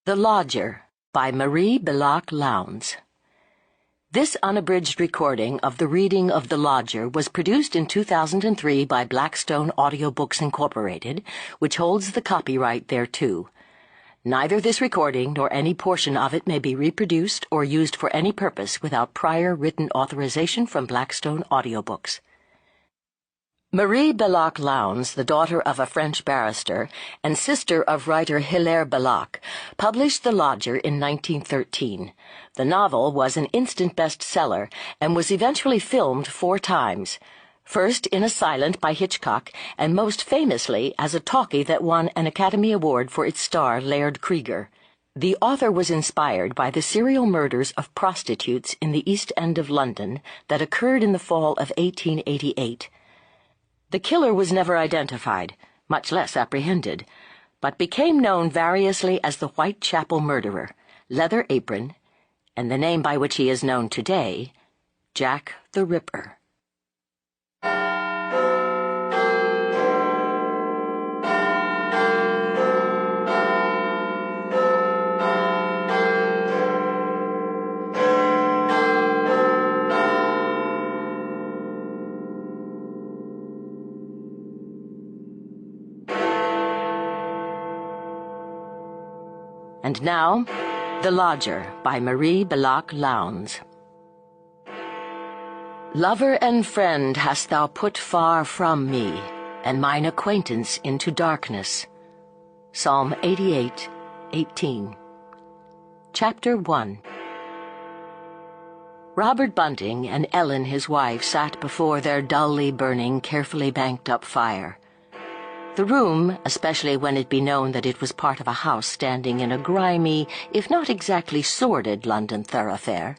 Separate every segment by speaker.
Speaker 1: The Lodger by Marie Belloc Lowndes. This unabridged recording of the reading of The Lodger was produced in 2003 by Blackstone Audiobooks Incorporated, which holds the copyright thereto. Neither this recording nor any portion of it may be reproduced or used for any purpose without prior written authorization from Blackstone Audiobooks. Marie Belloc Lowndes, the daughter of a French barrister and sister of writer Hilaire Belloc, published The Lodger in 1913. The novel was an instant bestseller and was eventually filmed 4 times, first in a silent by Hitchcock, and most famously as a talkie that won an Academy Award for its star Laird Cregar. The author was inspired by the serial murders of prostitutes in the East End of London that occurred in the fall of 1888. The killer was never identified, much less apprehended, but became known variously as the Whitechapel murderer, Leather Apron, and the name by which he is known today, Jack the Ripper. And now, The Lodger by Marie Belloc Lowndes. Lover and friend hast thou put far from me, and mine acquaintance into darkness. Psalm 88:18. Chapter 1. Robert Bunting and Ellen his wife sat before their dully burning, carefully banked-up fire. The room, especially when it be known that it was part of a house standing in a grimy, if not exactly sordid, London thoroughfare,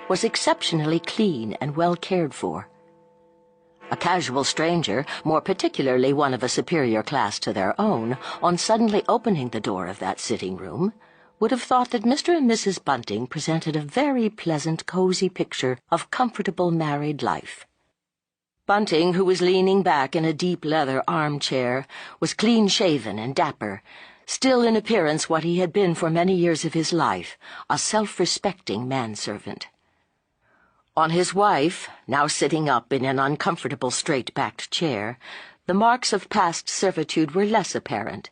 Speaker 1: was exceptionally clean and well cared for. A casual stranger, more particularly one of a superior class to their own, on suddenly opening the door of that sitting-room, would have thought that Mr. and Mrs. Bunting presented a very pleasant, cozy picture of comfortable married life. Bunting, who was leaning back in a deep leather armchair, was clean-shaven and dapper, still in appearance what he had been for many years of his life, a self-respecting manservant. On his wife, now sitting up in an uncomfortable straight-backed chair, the marks of past servitude were less apparent,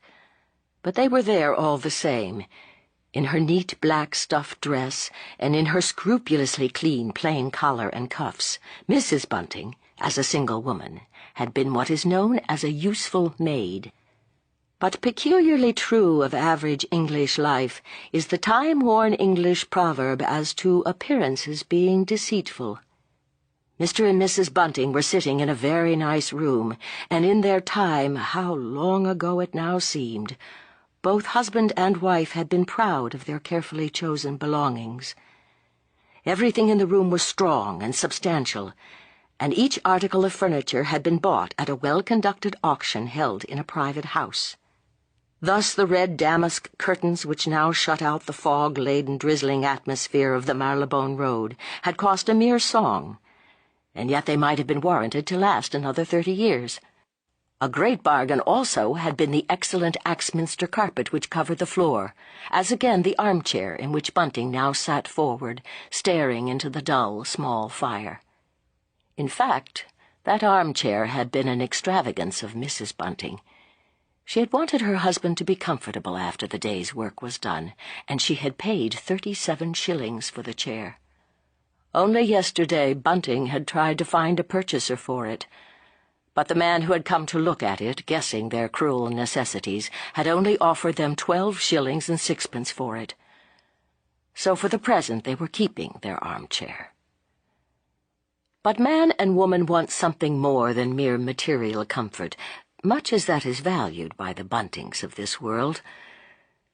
Speaker 1: but they were there all the same, in her neat black stuff dress and in her scrupulously clean plain collar and cuffs. Mrs. Bunting, as a single woman, had been what is known as a useful maid. But peculiarly true of average English life is the time-worn English proverb as to appearances being deceitful. Mr. and Mrs. Bunting were sitting in a very nice room, and in their time, how long ago it now seemed, both husband and wife had been proud of their carefully chosen belongings. Everything in the room was strong and substantial, and each article of furniture had been bought at a well-conducted auction held in a private house. Thus the red damask curtains which now shut out the fog-laden, drizzling atmosphere of the Marylebone Road had cost a mere song, and yet they might have been warranted to last another 30 years. A great bargain also had been the excellent Axminster carpet which covered the floor, as again the armchair in which Bunting now sat forward, staring into the dull, small fire. In fact, that armchair had been an extravagance of Mrs. Bunting. She had wanted her husband to be comfortable after the day's work was done, and she had paid 37 shillings for the chair. Only yesterday Bunting had tried to find a purchaser for it, but the man who had come to look at it, guessing their cruel necessities, had only offered them 12 shillings and sixpence for it. So for the present they were keeping their armchair. But man and woman want something more than mere material comfort, much as that is valued by the Buntings of this world.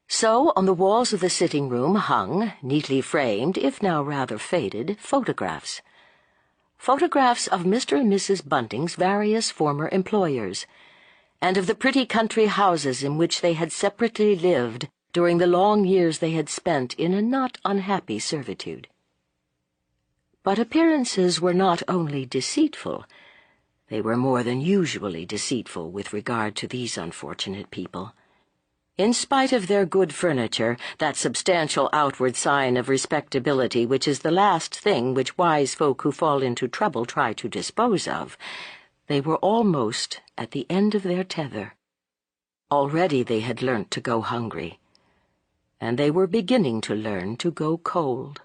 Speaker 1: So on the walls of the sitting-room hung, neatly framed, if now rather faded, photographs. Photographs of Mr. and Mrs. Bunting's various former employers, and of the pretty country houses in which they had separately lived during the long years they had spent in a not unhappy servitude. But appearances were not only deceitful, they were more than usually deceitful with regard to these unfortunate people. In spite of their good furniture, that substantial outward sign of respectability which is the last thing which wise folk who fall into trouble try to dispose of, they were almost at the end of their tether. Already they had learnt to go hungry, and they were beginning to learn to go cold.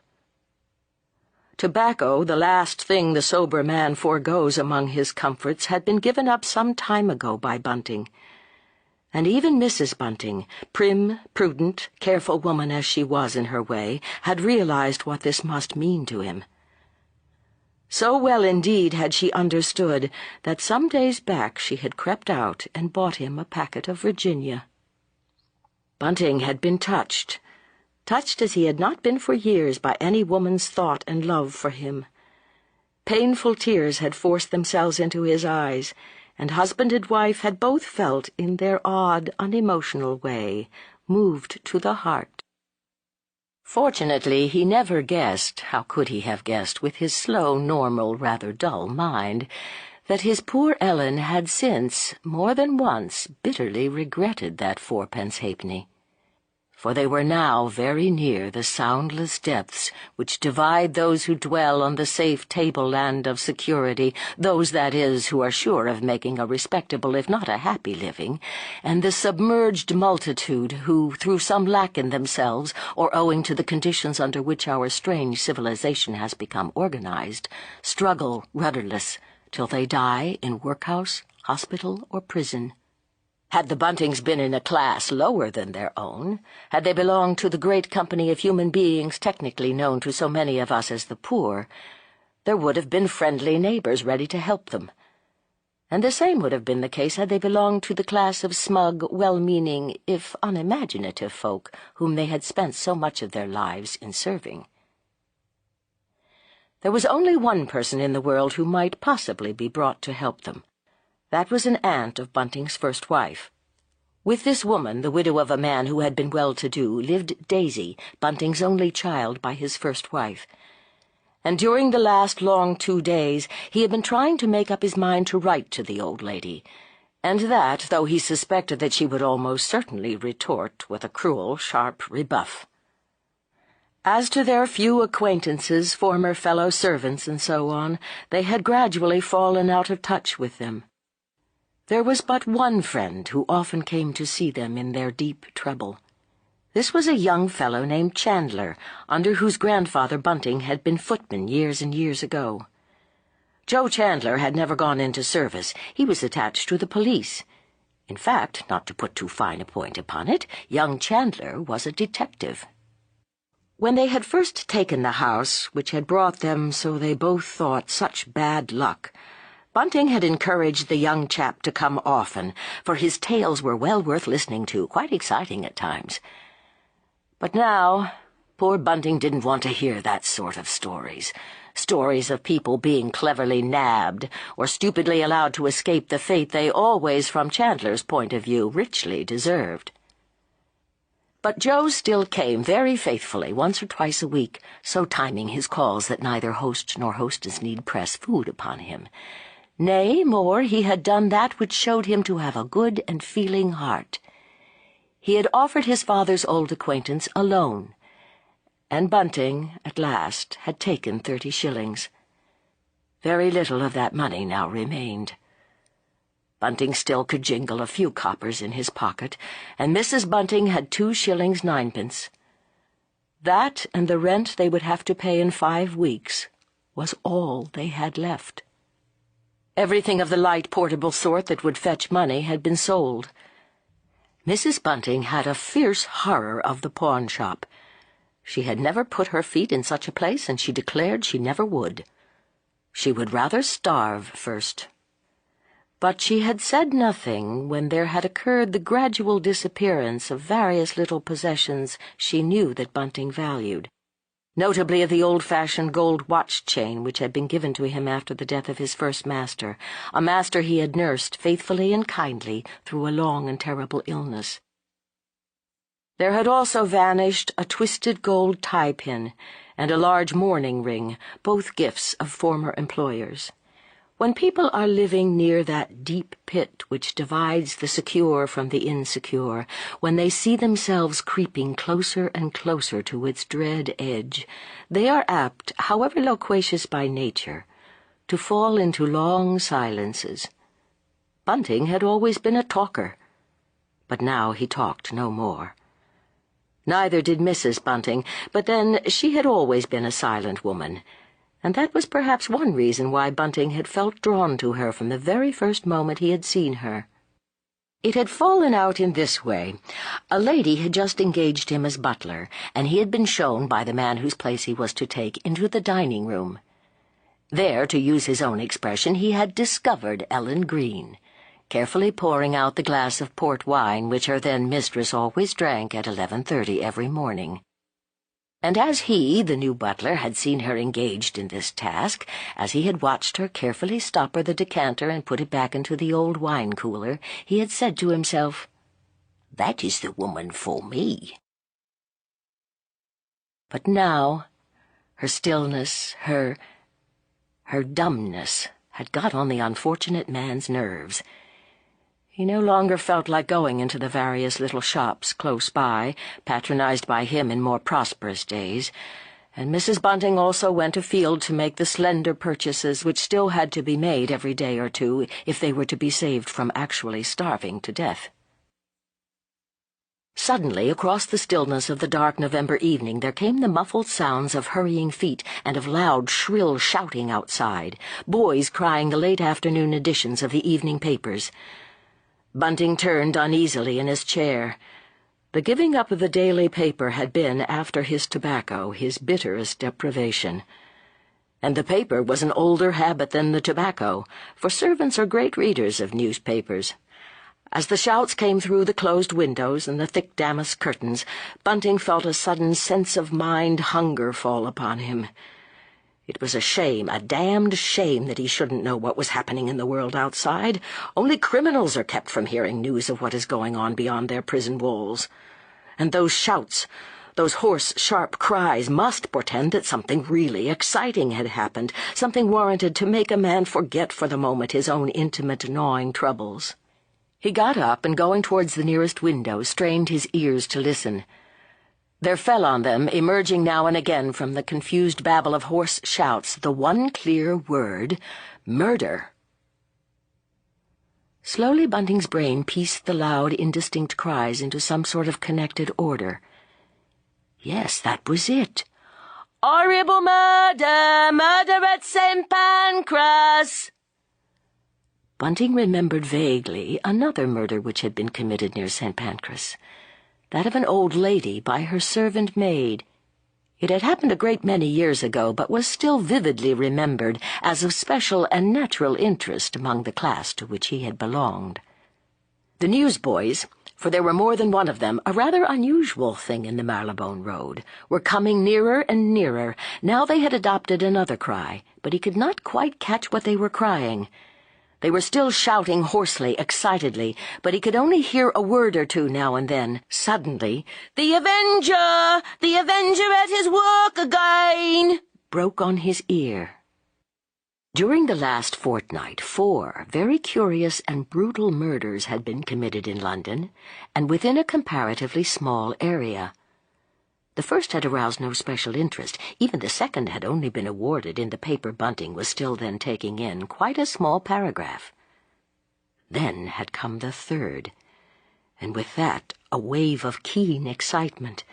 Speaker 1: Tobacco, the last thing the sober man foregoes among his comforts, had been given up some time ago by Bunting. And even Mrs. Bunting, prim, prudent, careful woman as she was in her way, had realized what this must mean to him. So well indeed had she understood that some days back she had crept out and bought him a packet of Virginia. Bunting had been touched as he had not been for years by any woman's thought and love for him. Painful tears had forced themselves into his eyes, and husband and wife had both felt, in their odd, unemotional way, moved to the heart. Fortunately, he never guessed, how could he have guessed with his slow, normal, rather dull mind, that his poor Ellen had since, more than once, bitterly regretted that fourpence halfpenny. For they were now very near the soundless depths which divide those who dwell on the safe tableland of security, those, that is, who are sure of making a respectable if not a happy living, and the submerged multitude who, through some lack in themselves, or owing to the conditions under which our strange civilization has become organized, struggle rudderless till they die in workhouse, hospital, or prison. Had the Buntings been in a class lower than their own, had they belonged to the great company of human beings technically known to so many of us as the poor, there would have been friendly neighbors ready to help them. And the same would have been the case had they belonged to the class of smug, well-meaning, if unimaginative folk whom they had spent so much of their lives in serving. There was only one person in the world who might possibly be brought to help them. That was an aunt of Bunting's first wife. With this woman, the widow of a man who had been well-to-do, lived Daisy, Bunting's only child by his first wife. And during the last long 2 days he had been trying to make up his mind to write to the old lady, and that, though he suspected that she would almost certainly retort with a cruel, sharp rebuff. As to their few acquaintances, former fellow servants, and so on, they had gradually fallen out of touch with them. There was but one friend who often came to see them in their deep trouble. This was a young fellow named Chandler, under whose grandfather Bunting had been footman years and years ago. Joe Chandler had never gone into service. He was attached to the police. In fact, not to put too fine a point upon it, young Chandler was a detective. When they had first taken the house, which had brought them, so they both thought, such bad luck, Bunting had encouraged the young chap to come often, for his tales were well worth listening to, quite exciting at times. But now, poor Bunting didn't want to hear that sort of stories of people being cleverly nabbed, or stupidly allowed to escape the fate they always, from Chandler's point of view, richly deserved. But Joe still came very faithfully once or twice a week, so timing his calls that neither host nor hostess need press food upon him. Nay, more, he had done that which showed him to have a good and feeling heart. He had offered his father's old acquaintance a loan, and Bunting, at last, had taken 30 shillings. Very little of that money now remained. Bunting still could jingle a few coppers in his pocket, and Mrs. Bunting had 2 shillings 9 pence. That and the rent they would have to pay in 5 weeks was all they had left. Everything of the light portable sort that would fetch money had been sold. Mrs. Bunting had a fierce horror of the pawn shop. She had never put her feet in such a place, and she declared she never would. She would rather starve first. But she had said nothing when there had occurred the gradual disappearance of various little possessions she knew that Bunting valued, notably of the old-fashioned gold watch chain which had been given to him after the death of his first master, a master he had nursed faithfully and kindly through a long and terrible illness. There had also vanished a twisted gold tie-pin and a large mourning ring, both gifts of former employers. When people are living near that deep pit which divides the secure from the insecure, when they see themselves creeping closer and closer to its dread edge, they are apt, however loquacious by nature, to fall into long silences. Bunting had always been a talker, but now he talked no more. Neither did Mrs. Bunting, but then she had always been a silent woman, and that was perhaps one reason why Bunting had felt drawn to her from the very first moment he had seen her. It had fallen out in this way. A lady had just engaged him as butler, and he had been shown by the man whose place he was to take into the dining room. There, to use his own expression, he had discovered Ellen Green, carefully pouring out the glass of port wine which her then mistress always drank at 11:30 every morning. And as he, the new butler, had seen her engaged in this task, as he had watched her carefully stopper the decanter and put it back into the old wine-cooler, he had said to himself, "That is the woman for me." But now, her stillness, her dumbness had got on the unfortunate man's nerves. He no longer felt like going into the various little shops close by, patronized by him in more prosperous days, and Mrs. Bunting also went afield to make the slender purchases which still had to be made every day or two if they were to be saved from actually starving to death. Suddenly, across the stillness of the dark November evening, there came the muffled sounds of hurrying feet and of loud, shrill shouting outside, boys crying the late afternoon editions of the evening papers. Bunting turned uneasily in his chair. The giving up of the daily paper had been, after his tobacco, his bitterest deprivation. And the paper was an older habit than the tobacco, for servants are great readers of newspapers. As the shouts came through the closed windows and the thick damask curtains, Bunting felt a sudden sense of mind hunger fall upon him. It was a shame, a damned shame, that he shouldn't know what was happening in the world outside. Only criminals are kept from hearing news of what is going on beyond their prison walls. And those shouts, those hoarse, sharp cries, must portend that something really exciting had happened, something warranted to make a man forget for the moment his own intimate, gnawing troubles. He got up and, going towards the nearest window, strained his ears to listen. There fell on them, emerging now and again from the confused babble of hoarse shouts, the one clear word, murder. Slowly Bunting's brain pieced the loud, indistinct cries into some sort of connected order. Yes, that was it. "Horrible murder! Murder at St. Pancras!" Bunting remembered vaguely another murder which had been committed near St. Pancras, that of an old lady by her servant maid. It had happened a great many years ago, but was still vividly remembered as of special and natural interest among the class to which he had belonged. The newsboys, for there were more than one of them, a rather unusual thing in the Marylebone Road, were coming nearer and nearer. Now they had adopted another cry, but he could not quite catch what they were crying. They were still shouting hoarsely, excitedly, but he could only hear a word or two now and then. Suddenly, "The Avenger! The Avenger at his work again!" broke on his ear. During the last fortnight, 4 very curious and brutal murders had been committed in London, and within a comparatively small area. The first had aroused no special interest. Even the second had only been awarded, in the paper Bunting was still then taking in, quite a small paragraph. Then had come the third, and with that a wave of keen excitement.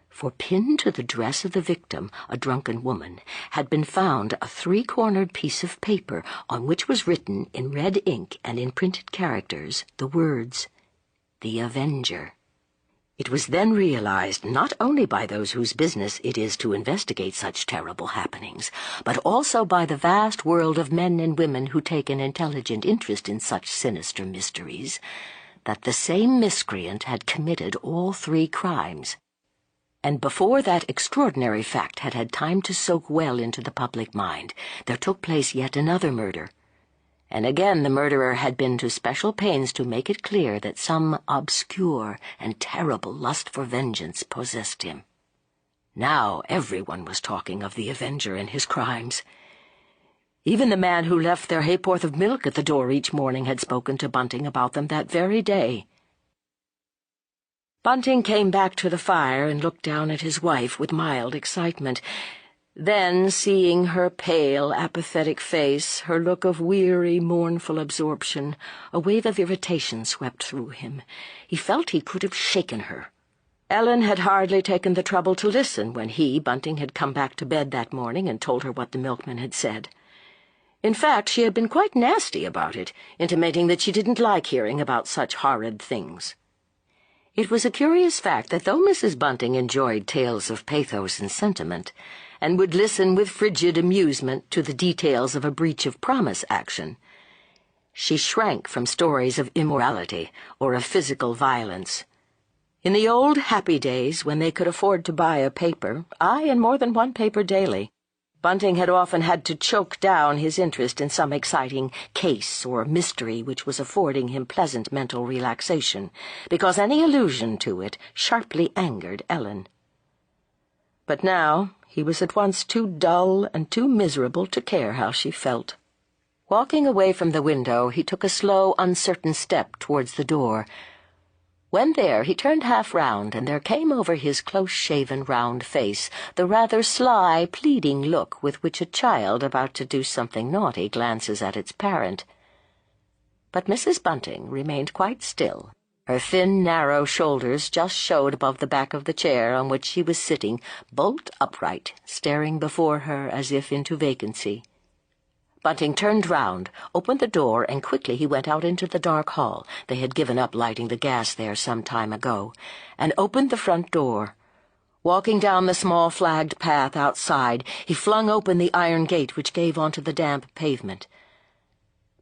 Speaker 1: For pinned to the dress of the victim, a drunken woman, had been found a 3-cornered piece of paper on which was written in red ink and in printed characters the words, "The Avenger." It was then realized, not only by those whose business it is to investigate such terrible happenings, but also by the vast world of men and women who take an intelligent interest in such sinister mysteries, that the same miscreant had committed all 3 crimes. And before that extraordinary fact had had time to soak well into the public mind, there took place yet another murder. And again the murderer had been to special pains to make it clear that some obscure and terrible lust for vengeance possessed him. Now everyone was talking of the Avenger and his crimes. Even the man who left their ha'porth of milk at the door each morning had spoken to Bunting about them that very day. Bunting came back to the fire and looked down at his wife with mild excitement. Then, seeing her pale, apathetic face, her look of weary, mournful absorption, a wave of irritation swept through him. He felt he could have shaken her. Ellen had hardly taken the trouble to listen when Bunting, had come back to bed that morning and told her what the milkman had said. In fact, she had been quite nasty about it, intimating that she didn't like hearing about such horrid things. It was a curious fact that though Mrs. Bunting enjoyed tales of pathos and sentiment, and would listen with frigid amusement to the details of a breach of promise action, she shrank from stories of immorality or of physical violence. In the old happy days, when they could afford to buy a paper, and more than one paper daily, Bunting had often had to choke down his interest in some exciting case or mystery which was affording him pleasant mental relaxation, because any allusion to it sharply angered Ellen. But now he was at once too dull and too miserable to care how she felt. Walking away from the window, he took a slow, uncertain step towards the door. When there, he turned half round, and there came over his close-shaven, round face the rather sly, pleading look with which a child about to do something naughty glances at its parent. But Mrs. Bunting remained quite still. Her thin, narrow shoulders just showed above the back of the chair on which she was sitting, bolt upright, staring before her as if into vacancy. Bunting turned round, opened the door, and quickly he went out into the dark hall — they had given up lighting the gas there some time ago — and opened the front door. Walking down the small flagged path outside, he flung open the iron gate which gave onto the damp pavement.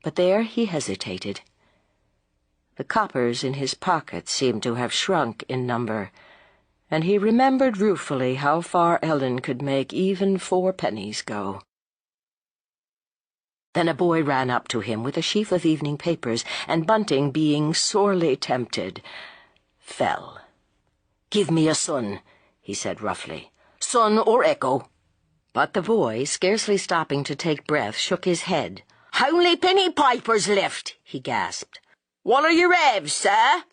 Speaker 1: But there he hesitated. The coppers in his pocket seemed to have shrunk in number, and he remembered ruefully how far Ellen could make even 4 pennies go. Then a boy ran up to him with a sheaf of evening papers, and Bunting, being sorely tempted, fell. "Give me a Sun," he said roughly. "Sun or Echo." But the boy, scarcely stopping to take breath, shook his head. "Only penny papers left," he gasped. "What are your halves, sir?"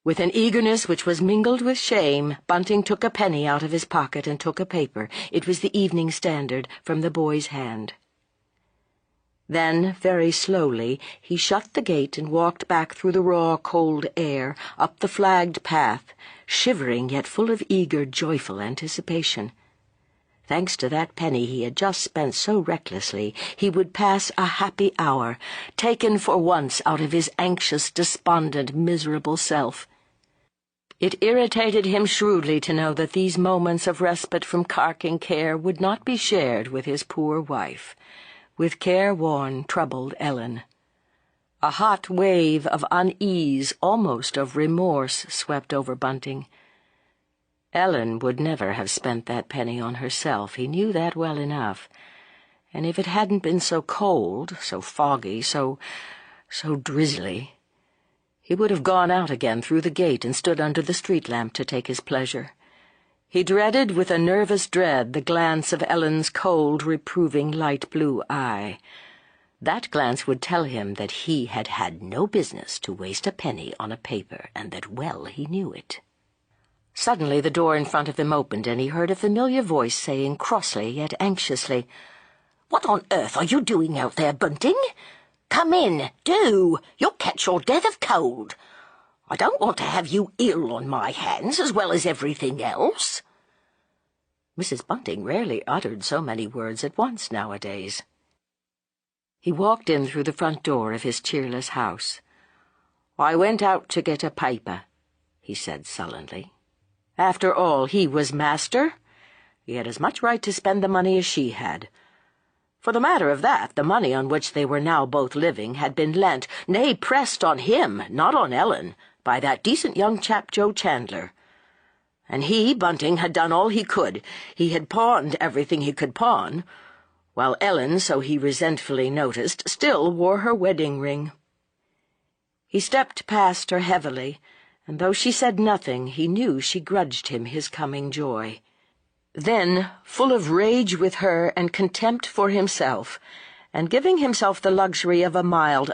Speaker 1: With an eagerness which was mingled with shame, Bunting took a penny out of his pocket and took a paper — it was the Evening Standard — from the boy's hand. Then, very slowly, he shut the gate and walked back through the raw, cold air, up the flagged path, shivering yet full of eager, joyful anticipation. Thanks to that penny he had just spent so recklessly, he would pass a happy hour, taken for once out of his anxious, despondent, miserable self. It irritated him shrewdly to know that these moments of respite from carking care would not be shared with his poor wife, with careworn, troubled Ellen. A hot wave of unease, almost of remorse, swept over Bunting. Ellen would never have spent that penny on herself, he knew that well enough. And if it hadn't been so cold, so foggy, so drizzly, he would have gone out again through the gate and stood under the street lamp to take his pleasure. He dreaded with a nervous dread the glance of Ellen's cold, reproving, light blue eye. That glance would tell him that he had had no business to waste a penny on a paper, and that well he knew it. Suddenly the door in front of him opened, and he heard a familiar voice saying crossly yet anxiously, "What on earth are you doing out there, Bunting? Come in, do! You'll catch your death of cold. I don't want to have you ill on my hands as well as everything else." Mrs. Bunting rarely uttered so many words at once nowadays. He walked in through the front door of his cheerless house. "I went out to get a paper," he said sullenly. After all, he was master. He had as much right to spend the money as she had. For the matter of that, the money on which they were now both living had been lent, nay, pressed on him, not on Ellen, by that decent young chap Joe Chandler. And he, Bunting, had done all he could. He had pawned everything he could pawn, while Ellen, so he resentfully noticed, still wore her wedding ring. He stepped past her heavily, and though she said nothing, he knew she grudged him his coming joy. Then, full of rage with her and contempt for himself, and giving himself the luxury of a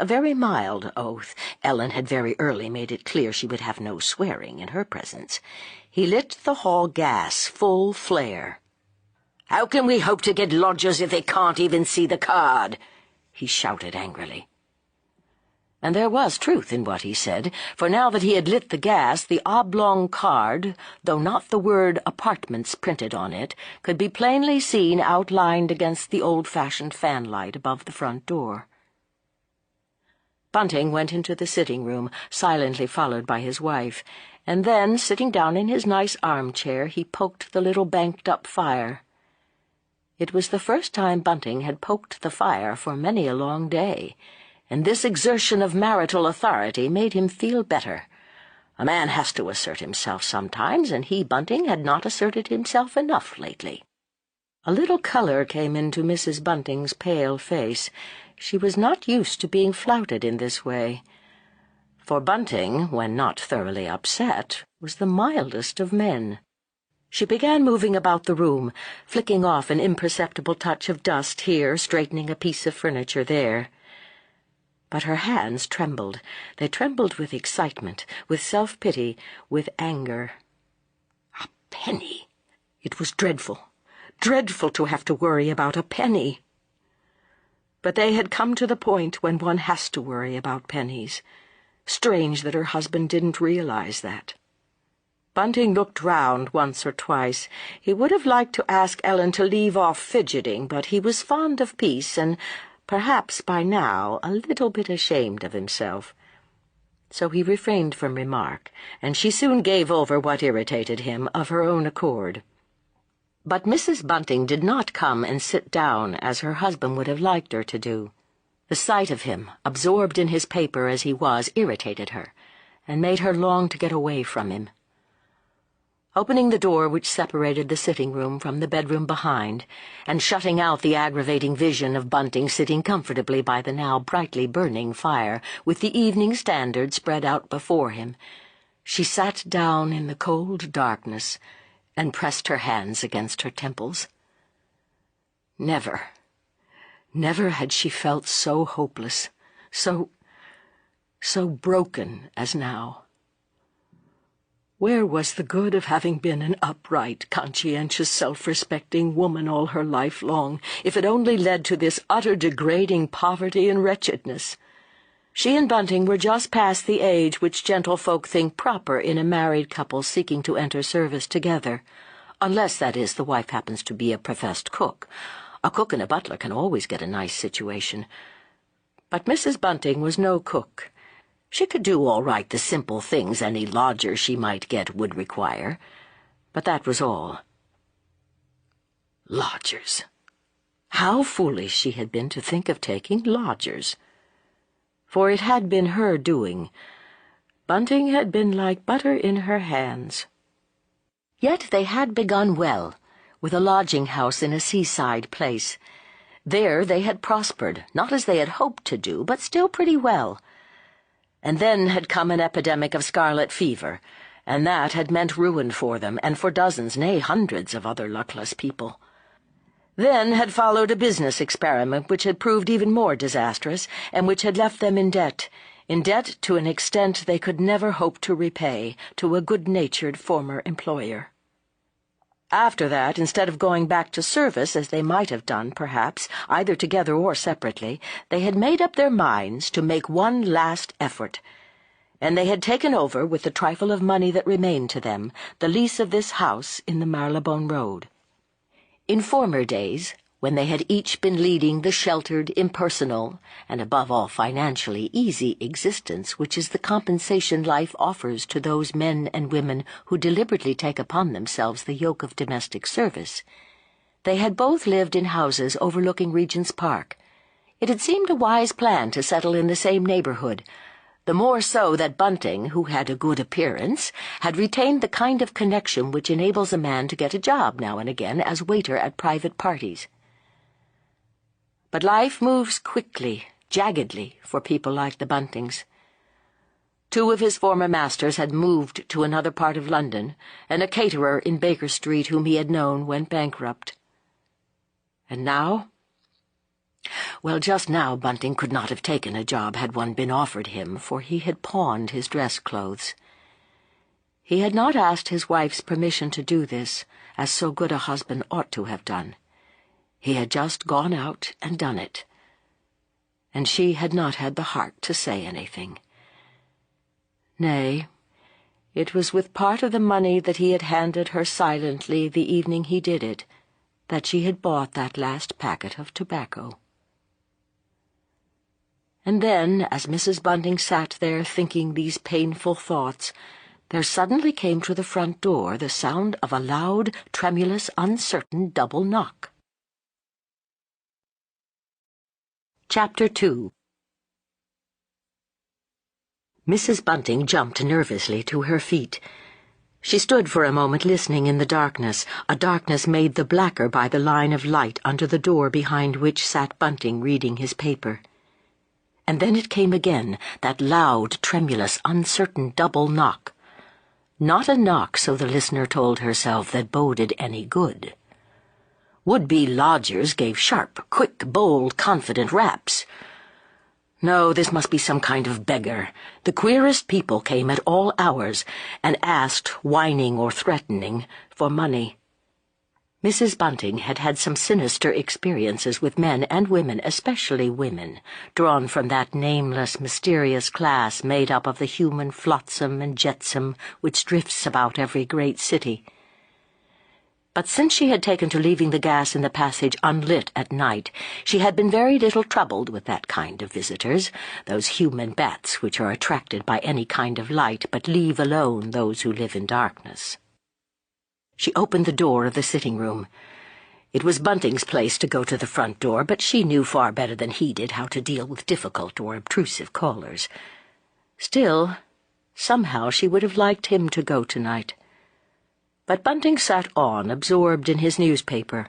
Speaker 1: very mild oath, Ellen had very early made it clear she would have no swearing in her presence, he lit the hall gas full flare. "How can we hope to get lodgers if they can't even see the card?" he shouted angrily. And there was truth in what he said, for now that he had lit the gas, the oblong card, though not the word apartments printed on it, could be plainly seen outlined against the old-fashioned fanlight above the front door. Bunting went into the sitting-room, silently followed by his wife, and then, sitting down in his nice armchair, he poked the little banked-up fire. It was the first time Bunting had poked the fire for many a long day, and this exertion of marital authority made him feel better. A man has to assert himself sometimes, and he, Bunting, had not asserted himself enough lately. A little colour came into Mrs. Bunting's pale face. She was not used to being flouted in this way. For Bunting, when not thoroughly upset, was the mildest of men. She began moving about the room, flicking off an imperceptible touch of dust here, straightening a piece of furniture there. But her hands trembled. They trembled with excitement, with self-pity, with anger. A penny! It was dreadful, dreadful to have to worry about a penny. But they had come to the point when one has to worry about pennies. Strange that her husband didn't realize that. Bunting looked round once or twice. He would have liked to ask Ellen to leave off fidgeting, but he was fond of peace and, perhaps by now, a little bit ashamed of himself. So he refrained from remark, and she soon gave over what irritated him of her own accord. But Mrs. Bunting did not come and sit down as her husband would have liked her to do. The sight of him, absorbed in his paper as he was, irritated her, and made her long to get away from him. Opening the door which separated the sitting-room from the bedroom behind, and shutting out the aggravating vision of Bunting sitting comfortably by the now brightly burning fire, with the Evening Standard spread out before him, she sat down in the cold darkness and pressed her hands against her temples. Never, never had she felt so hopeless, so broken as now. Where was the good of having been an upright, conscientious, self-respecting woman all her life long, if it only led to this utter degrading poverty and wretchedness? She and Bunting were just past the age which gentlefolk think proper in a married couple seeking to enter service together, unless, that is, the wife happens to be a professed cook. A cook and a butler can always get a nice situation. But Mrs. Bunting was no cook. She could do all right the simple things any lodger she might get would require, but that was all. Lodgers! How foolish she had been to think of taking lodgers! For it had been her doing. Bunting had been like butter in her hands. Yet they had begun well, with a lodging-house in a seaside place. There they had prospered, not as they had hoped to do, but still pretty well. And then had come an epidemic of scarlet fever, and that had meant ruin for them, and for dozens, nay, hundreds of other luckless people. Then had followed a business experiment which had proved even more disastrous, and which had left them in debt to an extent they could never hope to repay, to a good-natured former employer. After that, instead of going back to service, as they might have done, perhaps, either together or separately, they had made up their minds to make one last effort, and they had taken over, with the trifle of money that remained to them, the lease of this house in the Marylebone Road. In former days, when they had each been leading the sheltered, impersonal, and above all financially easy existence which is the compensation life offers to those men and women who deliberately take upon themselves the yoke of domestic service, they had both lived in houses overlooking Regent's Park. It had seemed a wise plan to settle in the same neighborhood, the more so that Bunting, who had a good appearance, had retained the kind of connection which enables a man to get a job now and again as waiter at private parties. But life moves quickly, jaggedly, for people like the Buntings. Two of his former masters had moved to another part of London, and a caterer in Baker Street whom he had known went bankrupt. And now Well, just now Bunting could not have taken a job had one been offered him, for he had pawned his dress clothes. He had not asked his wife's permission to do this, as so good a husband ought to have done. He had just gone out and done it, and she had not had the heart to say anything. Nay, it was with part of the money that he had handed her silently the evening he did it that she had bought that last packet of tobacco. And then, as Mrs. Bunting sat there thinking these painful thoughts, there suddenly came to the front door the sound of a loud, tremulous, uncertain double knock. Chapter 2. Mrs. Bunting jumped nervously to her feet. She stood for a moment listening in the darkness, a darkness made the blacker by the line of light under the door behind which sat Bunting reading his paper. And then it came again, that loud, tremulous, uncertain double knock. Not a knock, so the listener told herself, that boded any good. Would-be lodgers gave sharp, quick, bold, confident raps. No, this must be some kind of beggar. The queerest people came at all hours and asked, whining or threatening, for money. Mrs. Bunting had had some sinister experiences with men and women, especially women, drawn from that nameless, mysterious class made up of the human flotsam and jetsam which drifts about every great city. But since she had taken to leaving the gas in the passage unlit at night, she had been very little troubled with that kind of visitors, those human bats which are attracted by any kind of light but leave alone those who live in darkness. She opened the door of the sitting-room. It was Bunting's place to go to the front door, but she knew far better than he did how to deal with difficult or obtrusive callers. Still, somehow she would have liked him to go tonight. But Bunting sat on, absorbed in his newspaper.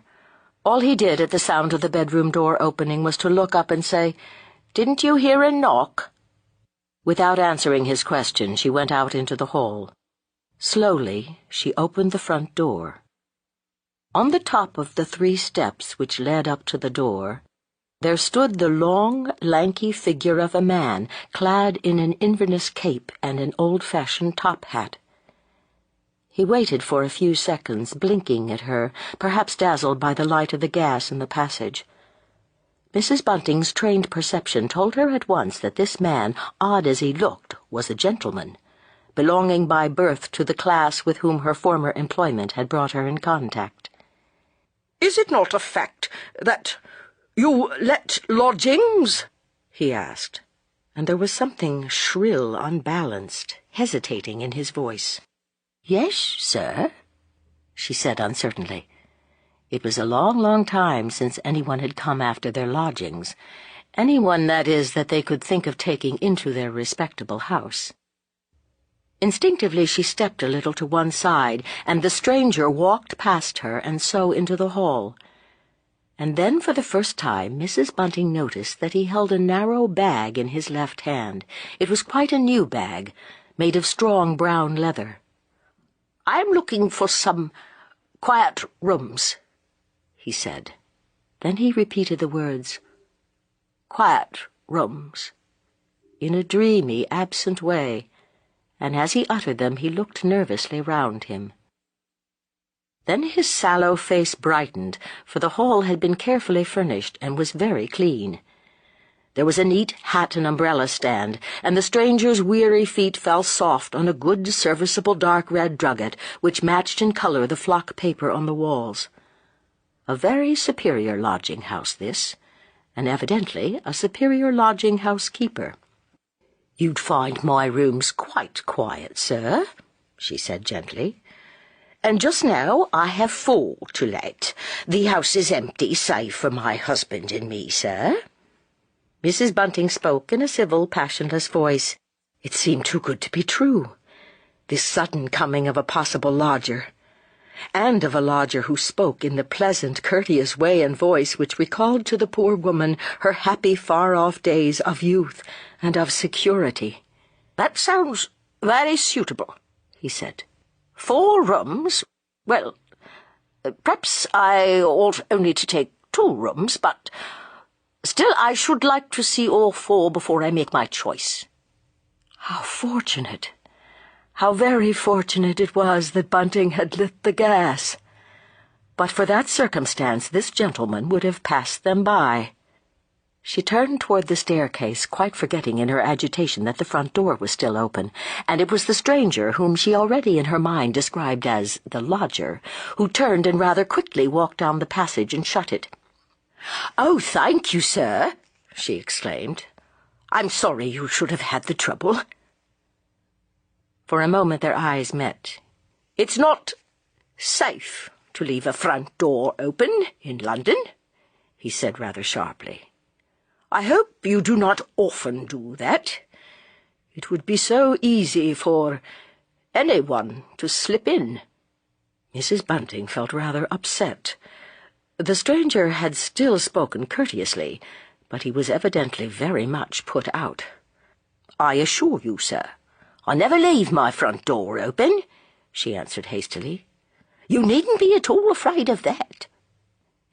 Speaker 1: All he did at the sound of the bedroom door opening was to look up and say, "Didn't you hear a knock?" Without answering his question, she went out into the hall. Slowly, she opened the front door. On the top of the 3 steps which led up to the door, there stood the long, lanky figure of a man, clad in an Inverness cape and an old-fashioned top hat. He waited for a few seconds, blinking at her, perhaps dazzled by the light of the gas in the passage. Mrs. Bunting's trained perception told her at once that this man, odd as he looked, was a gentleman, belonging by birth to the class with whom her former employment had brought her in contact.
Speaker 2: "Is it not a fact that you let lodgings?"
Speaker 1: he asked, and there was something shrill, unbalanced, hesitating in his voice. "Yes, sir," she said uncertainly. It was a long, long time since anyone had come after their lodgings, anyone, that is, that they could think of taking into their respectable house. Instinctively she stepped a little to one side, and the stranger walked past her and so into the hall. And then for the first time Mrs. Bunting noticed that he held a narrow bag in his left hand. It was quite a new bag, made of strong brown leather.
Speaker 2: "I'm looking for some quiet rooms,"
Speaker 1: he said. Then he repeated the words, "quiet rooms," in a dreamy, absent way, and as he uttered them he looked nervously round him. Then his sallow face brightened, for the hall had been carefully furnished and was very clean. There was a neat hat and umbrella stand, and the stranger's weary feet fell soft on a good, serviceable dark red drugget, which matched in color the flock paper on the walls. A very superior lodging-house, this, and evidently a superior lodging-house keeper. "You'd find my rooms quite quiet, sir," she said gently.
Speaker 2: "And just now I have 4 to let. The house is empty, save for my husband and me, sir."
Speaker 1: Mrs. Bunting spoke in a civil, passionless voice. It seemed too good to be true, this sudden coming of a possible lodger, and of a lodger who spoke in the pleasant, courteous way and voice which recalled to the poor woman her happy, far-off days of youth and of security.
Speaker 2: "That sounds very suitable," he said.
Speaker 1: 4 rooms?
Speaker 2: Well, perhaps I ought only to take 2 rooms, but Still, I should like to see all four before I make my choice."
Speaker 1: How fortunate, how very fortunate it was that Bunting had lit the gas. But for that circumstance, this gentleman would have passed them by. She turned toward the staircase, quite forgetting in her agitation that the front door was still open, and it was the stranger, whom she already in her mind described as the lodger, who turned and rather quickly walked down the passage and shut it.
Speaker 2: "Oh, thank you, sir," she exclaimed. "I'm sorry you should have had the trouble."
Speaker 1: For a moment their eyes met.
Speaker 2: "It's not safe to leave a front door open in London," he said rather sharply. "I hope you do not often do that. It would be so easy for anyone to slip in."
Speaker 1: Mrs. Bunting felt rather upset. The stranger had still spoken courteously, but he was evidently very much put out.
Speaker 2: "I assure you, sir, I never leave my front door open," she answered hastily. "You needn't be at all afraid of that."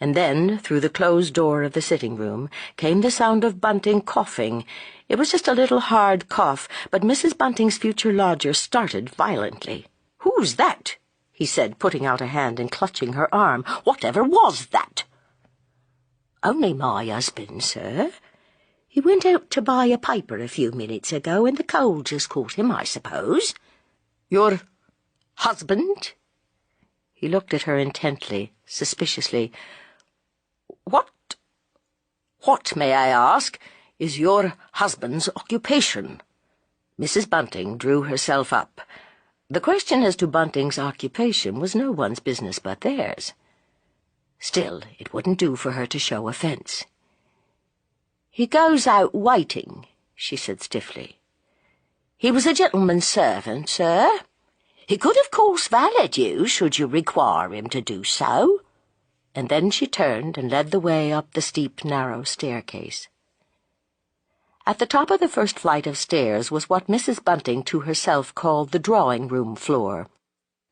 Speaker 1: And then, through the closed door of the sitting-room, came the sound of Bunting coughing. It was just a little hard cough, but Mrs. Bunting's future lodger started violently.
Speaker 2: "Who's that?" he said, putting out a hand and clutching her arm. "Whatever was that?" "Only my husband, sir. He went out to buy a paper a few minutes ago, and the cold just caught him, I suppose."
Speaker 1: "Your husband?" He looked at her intently, suspiciously.
Speaker 2: What, may I ask, is your husband's occupation?"
Speaker 1: Mrs. Bunting drew herself up. The question as to Bunting's occupation was no one's business but theirs. Still, it wouldn't do for her to show offence.
Speaker 2: "He goes out waiting," she said stiffly. "He was a gentleman's servant, sir. He could, of course, valet you, should you require him to do so."
Speaker 1: And then she turned and led the way up the steep, narrow staircase. At the top of the first flight of stairs was what Mrs. Bunting to herself called the drawing-room floor.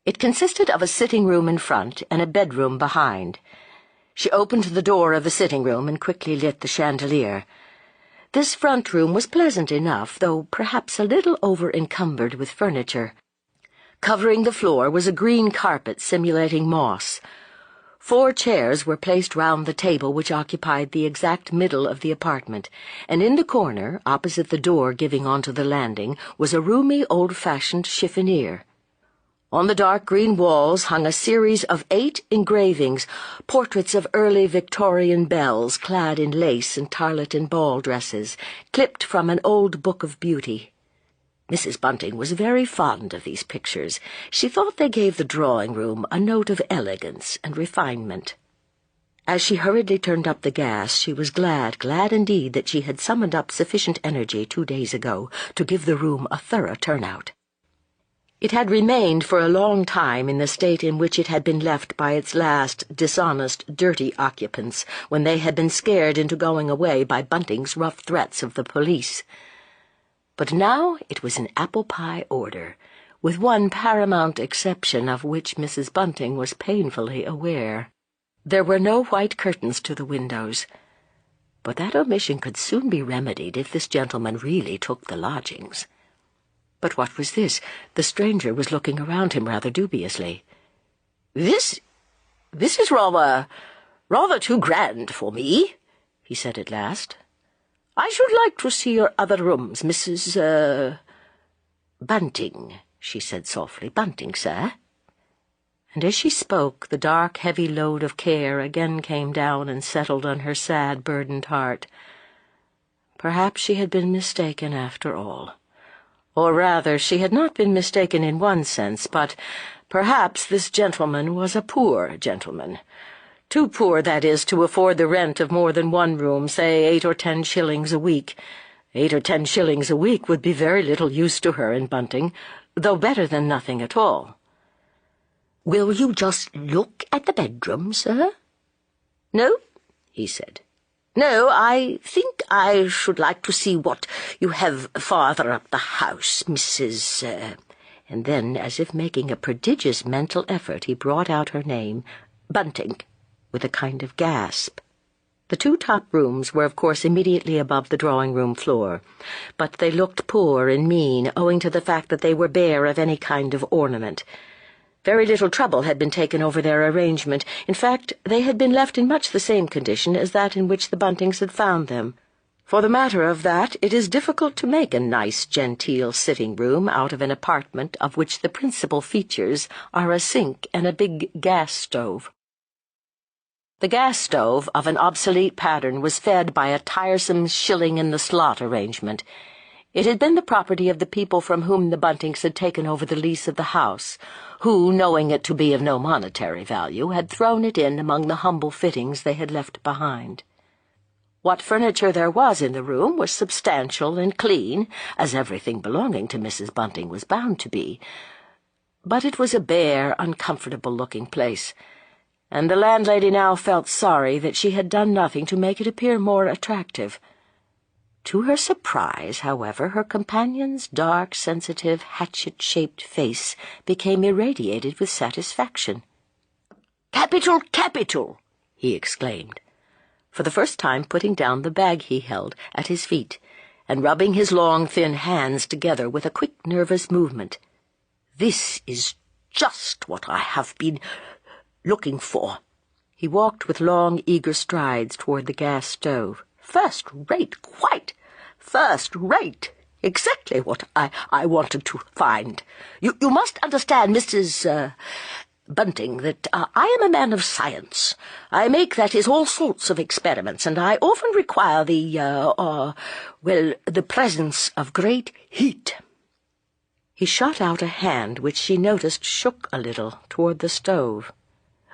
Speaker 1: It consisted of a sitting-room in front and a bedroom behind. She opened the door of the sitting-room and quickly lit the chandelier. This front room was pleasant enough, though perhaps a little over-encumbered with furniture. Covering the floor was a green carpet simulating moss. 4 chairs were placed round the table which occupied the exact middle of the apartment, and in the corner, opposite the door giving onto the landing, was a roomy, old-fashioned chiffonier. On the dark green walls hung a series of 8 engravings, portraits of early Victorian belles clad in lace and tarlatan ball dresses, clipped from an old book of beauty. Mrs. Bunting was very fond of these pictures. She thought they gave the drawing-room a note of elegance and refinement. As she hurriedly turned up the gas, she was glad indeed that she had summoned up sufficient energy 2 days ago to give the room a thorough turnout. It had remained for a long time in the state in which it had been left by its last dishonest, dirty occupants when they had been scared into going away by Bunting's rough threats of the police. But now it was in apple-pie order, with one paramount exception of which Mrs. Bunting was painfully aware. There were no white curtains to the windows, but that omission could soon be remedied if this gentleman really took the lodgings. But what was this? The stranger was looking around him rather dubiously.
Speaker 2: This is rather too grand for me," he said at last. "I should like to see your other rooms, Mrs.
Speaker 1: Bunting," she said softly. "Bunting, sir." And as she spoke, the dark, heavy load of care again came down and settled on her sad, burdened heart. Perhaps she had been mistaken after all. Or rather, she had not been mistaken in one sense, but perhaps this gentleman was a poor gentleman. Too poor, that is, to afford the rent of more than one room, say 8 or 10 shillings a week. 8 or 10 shillings a week would be very little use to her in Bunting, though better than nothing at all.
Speaker 2: "Will you just look at the bedroom, sir?" "No," he said. "No, I think I should like to see what you have farther up the house, Mrs.
Speaker 1: And then, as if making a prodigious mental effort, he brought out her name, Bunting, with a kind of gasp. The two top rooms were of course immediately above the drawing-room floor, but they looked poor and mean owing to the fact that they were bare of any kind of ornament. Very little trouble had been taken over their arrangement. In fact, they had been left in much the same condition as that in which the Buntings had found them. For the matter of that, it is difficult to make a nice, genteel sitting-room out of an apartment of which the principal features are a sink and a big gas stove. The gas stove, of an obsolete pattern, was fed by a tiresome shilling-in-the-slot arrangement. It had been the property of the people from whom the Buntings had taken over the lease of the house, who, knowing it to be of no monetary value, had thrown it in among the humble fittings they had left behind. What furniture there was in the room was substantial and clean, as everything belonging to Mrs. Bunting was bound to be. But it was a bare, uncomfortable-looking place, and the landlady now felt sorry that she had done nothing to make it appear more attractive. To her surprise, however, her companion's dark, sensitive, hatchet-shaped face became irradiated with satisfaction.
Speaker 2: "Capital, capital!"
Speaker 1: he exclaimed, for the first time putting down the bag he held at his feet and rubbing his long, thin hands together with a quick, nervous movement.
Speaker 2: "This is just what I have been looking for."
Speaker 1: He walked with long, eager strides toward the gas stove.
Speaker 2: "First rate, quite first rate. Exactly what I wanted to find. You must understand, Mrs. Bunting, that I am a man of science. I make, that is, all sorts of experiments, and I often require the presence of great heat."
Speaker 1: He shot out a hand which she noticed shook a little toward the stove.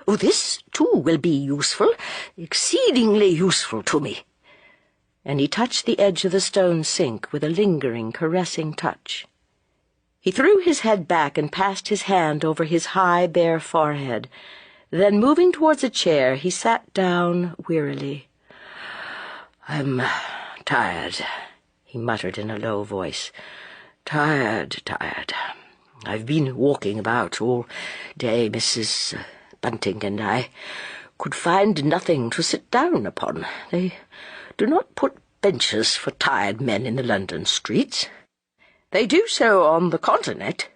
Speaker 2: "Oh, this, too, will be useful, exceedingly useful to me."
Speaker 1: And he touched the edge of the stone sink with a lingering, caressing touch. He threw his head back and passed his hand over his high, bare forehead. Then, moving towards a chair, he sat down wearily.
Speaker 2: "I'm tired," he muttered in a low voice. Tired. I've been walking about all day, Mrs. Bunting, and I could find nothing to sit down upon. They do not put benches for tired men in the London streets. They do so on the Continent.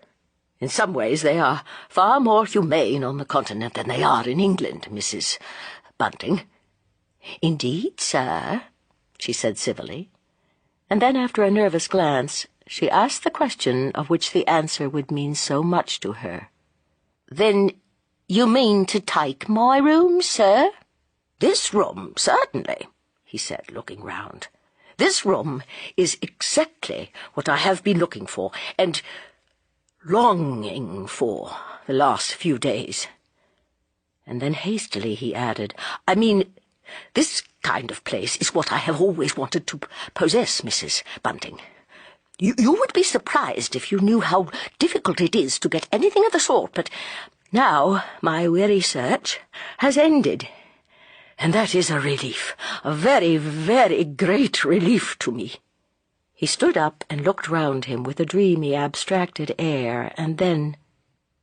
Speaker 2: In some ways they are far more humane on the Continent than they are in England, Mrs. Bunting."
Speaker 1: "Indeed, sir," she said civilly, and then, after a nervous glance, she asked the question of which the answer would mean so much to her.
Speaker 2: "Then you mean to take my room, sir?" "This room, certainly," he said, looking round. "This room is exactly what I have been looking for, and longing for, the last few days." And then hastily he added, "I mean, this kind of place is what I have always wanted to possess, Mrs. Bunting. You would be surprised if you knew how difficult it is to get anything of the sort, but now my weary search has ended, and that is a relief, a very, very great relief to me." He stood up and looked round him with a dreamy, abstracted air, and then,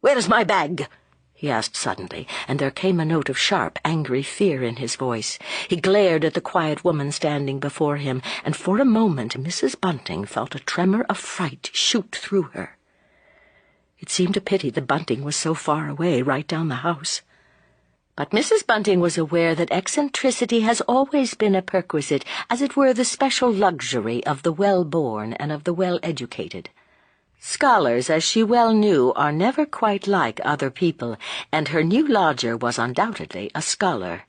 Speaker 2: "Where is my bag?" he asked suddenly, and there came a note of sharp, angry fear in his voice. He glared at the quiet woman standing before him, and for a moment Mrs. Bunting felt a tremor of fright shoot through her. It seemed a pity the Bunting was so far away, right down the house. But Mrs. Bunting was aware that eccentricity has always been a perquisite, as it were the special luxury of the well-born and of the well-educated. Scholars, as she well knew, are never quite like other people, and her new lodger was undoubtedly a scholar.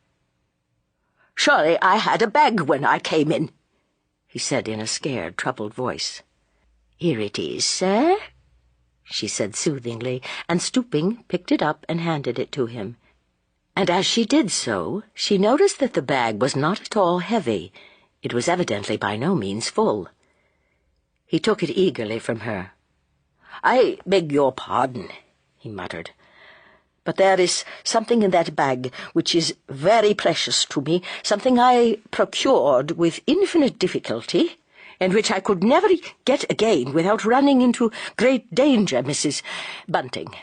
Speaker 2: "Surely I had a bag when I came in," he said in a scared, troubled voice. "Here it is, sir," she said soothingly, and stooping, picked it up and handed it to him. And as she did so, she noticed that the bag was not at all heavy. It was evidently by no means full. He took it eagerly from her. "I beg your pardon," he muttered, "but there is something in that bag which is very precious to me, something I procured with infinite difficulty, and which I could never get again without running into great danger, Mrs. Bunting.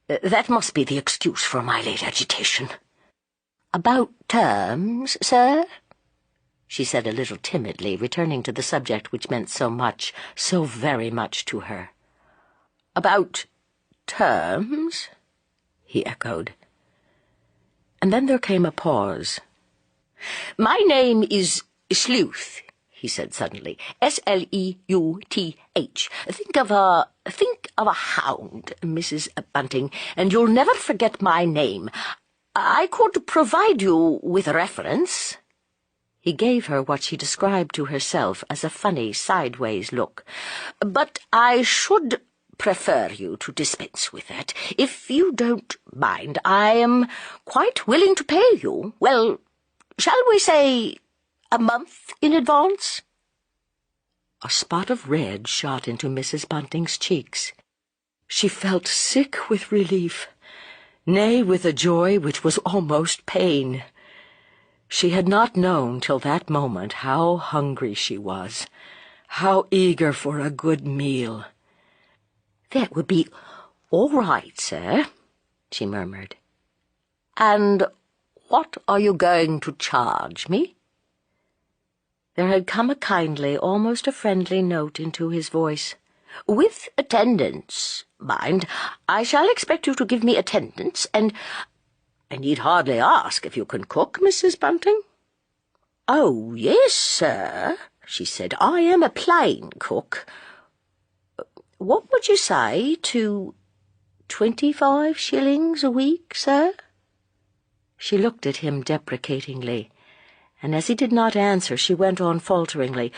Speaker 2: That must be the excuse for my late agitation."
Speaker 1: About terms, sir?" she said a little timidly, returning to the subject which meant so much, so very much to her. "About terms?" he echoed. And then there came a pause. "My name is Sleuth," he said suddenly. Sleuth. Think of a hound, Mrs. Bunting, and you'll never forget my name. I could provide you with a reference." He gave her what she described to herself as a funny sideways look. "But I should prefer you to dispense with that. If you don't mind, I am quite willing to pay you, well, shall we say a month in advance?" A spot of red shot into Mrs. Bunting's cheeks. She felt sick with relief, nay, with a joy which was almost pain. She had not known till that moment how hungry she was, how eager for a good meal. "That would be all right, sir," she murmured. "And what are you going to charge me?" There had come a kindly, almost a friendly note into his voice. "With attendance, mind. I shall expect you to give me attendance, and I need hardly ask if you can cook, Mrs. Bunting." "Oh, yes, sir," she said. "I am a plain cook. What would you say to 25 shillings a week, sir?" She looked at him deprecatingly, and as he did not answer, she went on falteringly.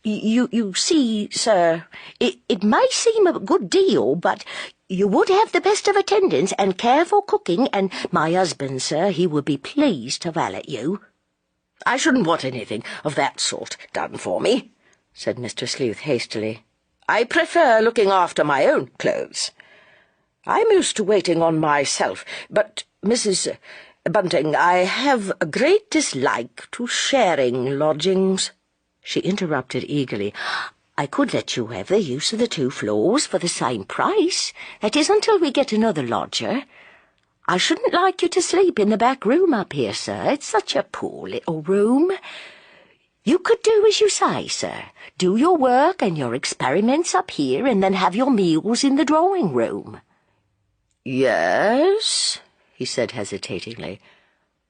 Speaker 1: You see, sir, it may seem a good deal, but you would have the best of attendance and careful cooking, and my husband, sir, he would be pleased to valet you." "I shouldn't want anything of that sort done for me," said Mr. Sleuth hastily. "I prefer looking after my own clothes. I'm used to waiting on myself, but, Mrs. Bunting, I have a great dislike to sharing lodgings." She interrupted eagerly. "I could let you have the use of the 2 floors for the same price. That is, until we get another lodger. I shouldn't like you to sleep in the back room up here, sir. It's such a poor little room. You could do as you say, sir. Do your work and your experiments up here, and then have your meals in the drawing room." "Yes," he said hesitatingly.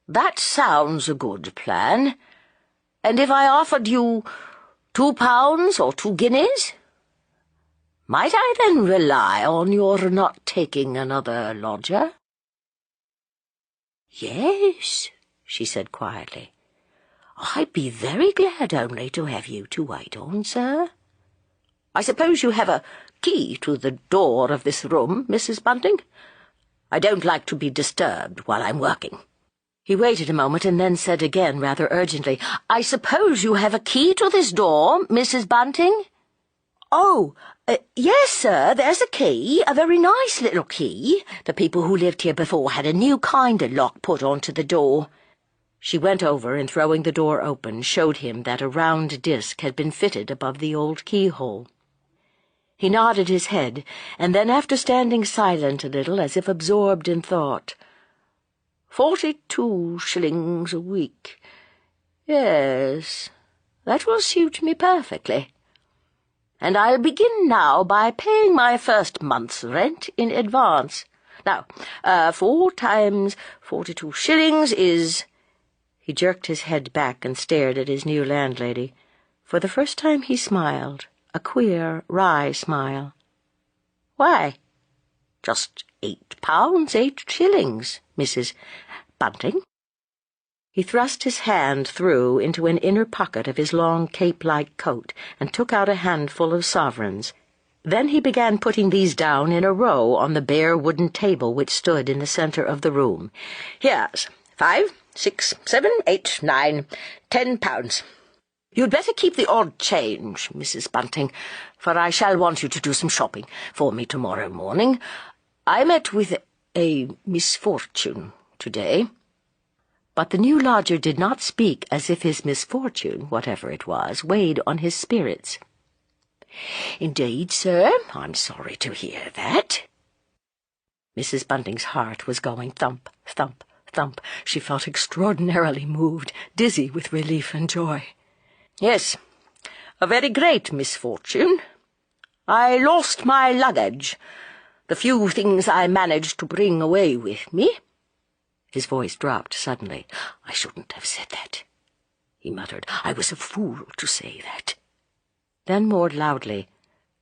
Speaker 1: "That sounds a good plan. And if I offered you £2 or 2 guineas? Might I then rely on your not taking another lodger?" "Yes," she said quietly. "I'd be very glad only to have you to wait on, sir." "I suppose you have a key to the door of this room, Mrs. Bunting? I don't like to be disturbed while I'm working." He waited a moment and then said again, rather urgently, "I suppose you have a key to this door, Mrs. Bunting?" "Oh, yes, sir, there's a key, a very nice little key. The people who lived here before had a new kind of lock put onto the door." She went over and, throwing the door open, showed him that a round disc had been fitted above the old keyhole. He nodded his head, and then, after standing silent a little, as if absorbed in thought, 42 shillings a week. Yes, that will suit me perfectly. And I'll begin now by paying my first month's rent in advance. Now, 4 times 42 shillings is—" He jerked his head back and stared at his new landlady. For the first time he smiled, a queer, wry smile. "Why, just £8, 8 shillings, Mrs. Bunting." He thrust his hand through into an inner pocket of his long cape-like coat and took out a handful of sovereigns. Then he began putting these down in a row on the bare wooden table which stood in the centre of the room. "Here's 5, 6, 7, 8, 9, £10. You'd better keep the odd change, Mrs. Bunting, for I shall want you to do some shopping for me tomorrow morning. I met with a misfortune today." But the new lodger did not speak as if his misfortune, whatever it was, weighed on his spirits. "Indeed, sir, I'm sorry to hear that." Mrs. Bunting's heart was going thump, thump,
Speaker 2: thump. She felt extraordinarily moved, dizzy with relief and joy. "Yes, a very great misfortune. I lost my luggage, the few things I managed to bring away with me." His voice dropped suddenly. "I shouldn't have said that," he muttered. "I was a fool to say that." Then more loudly,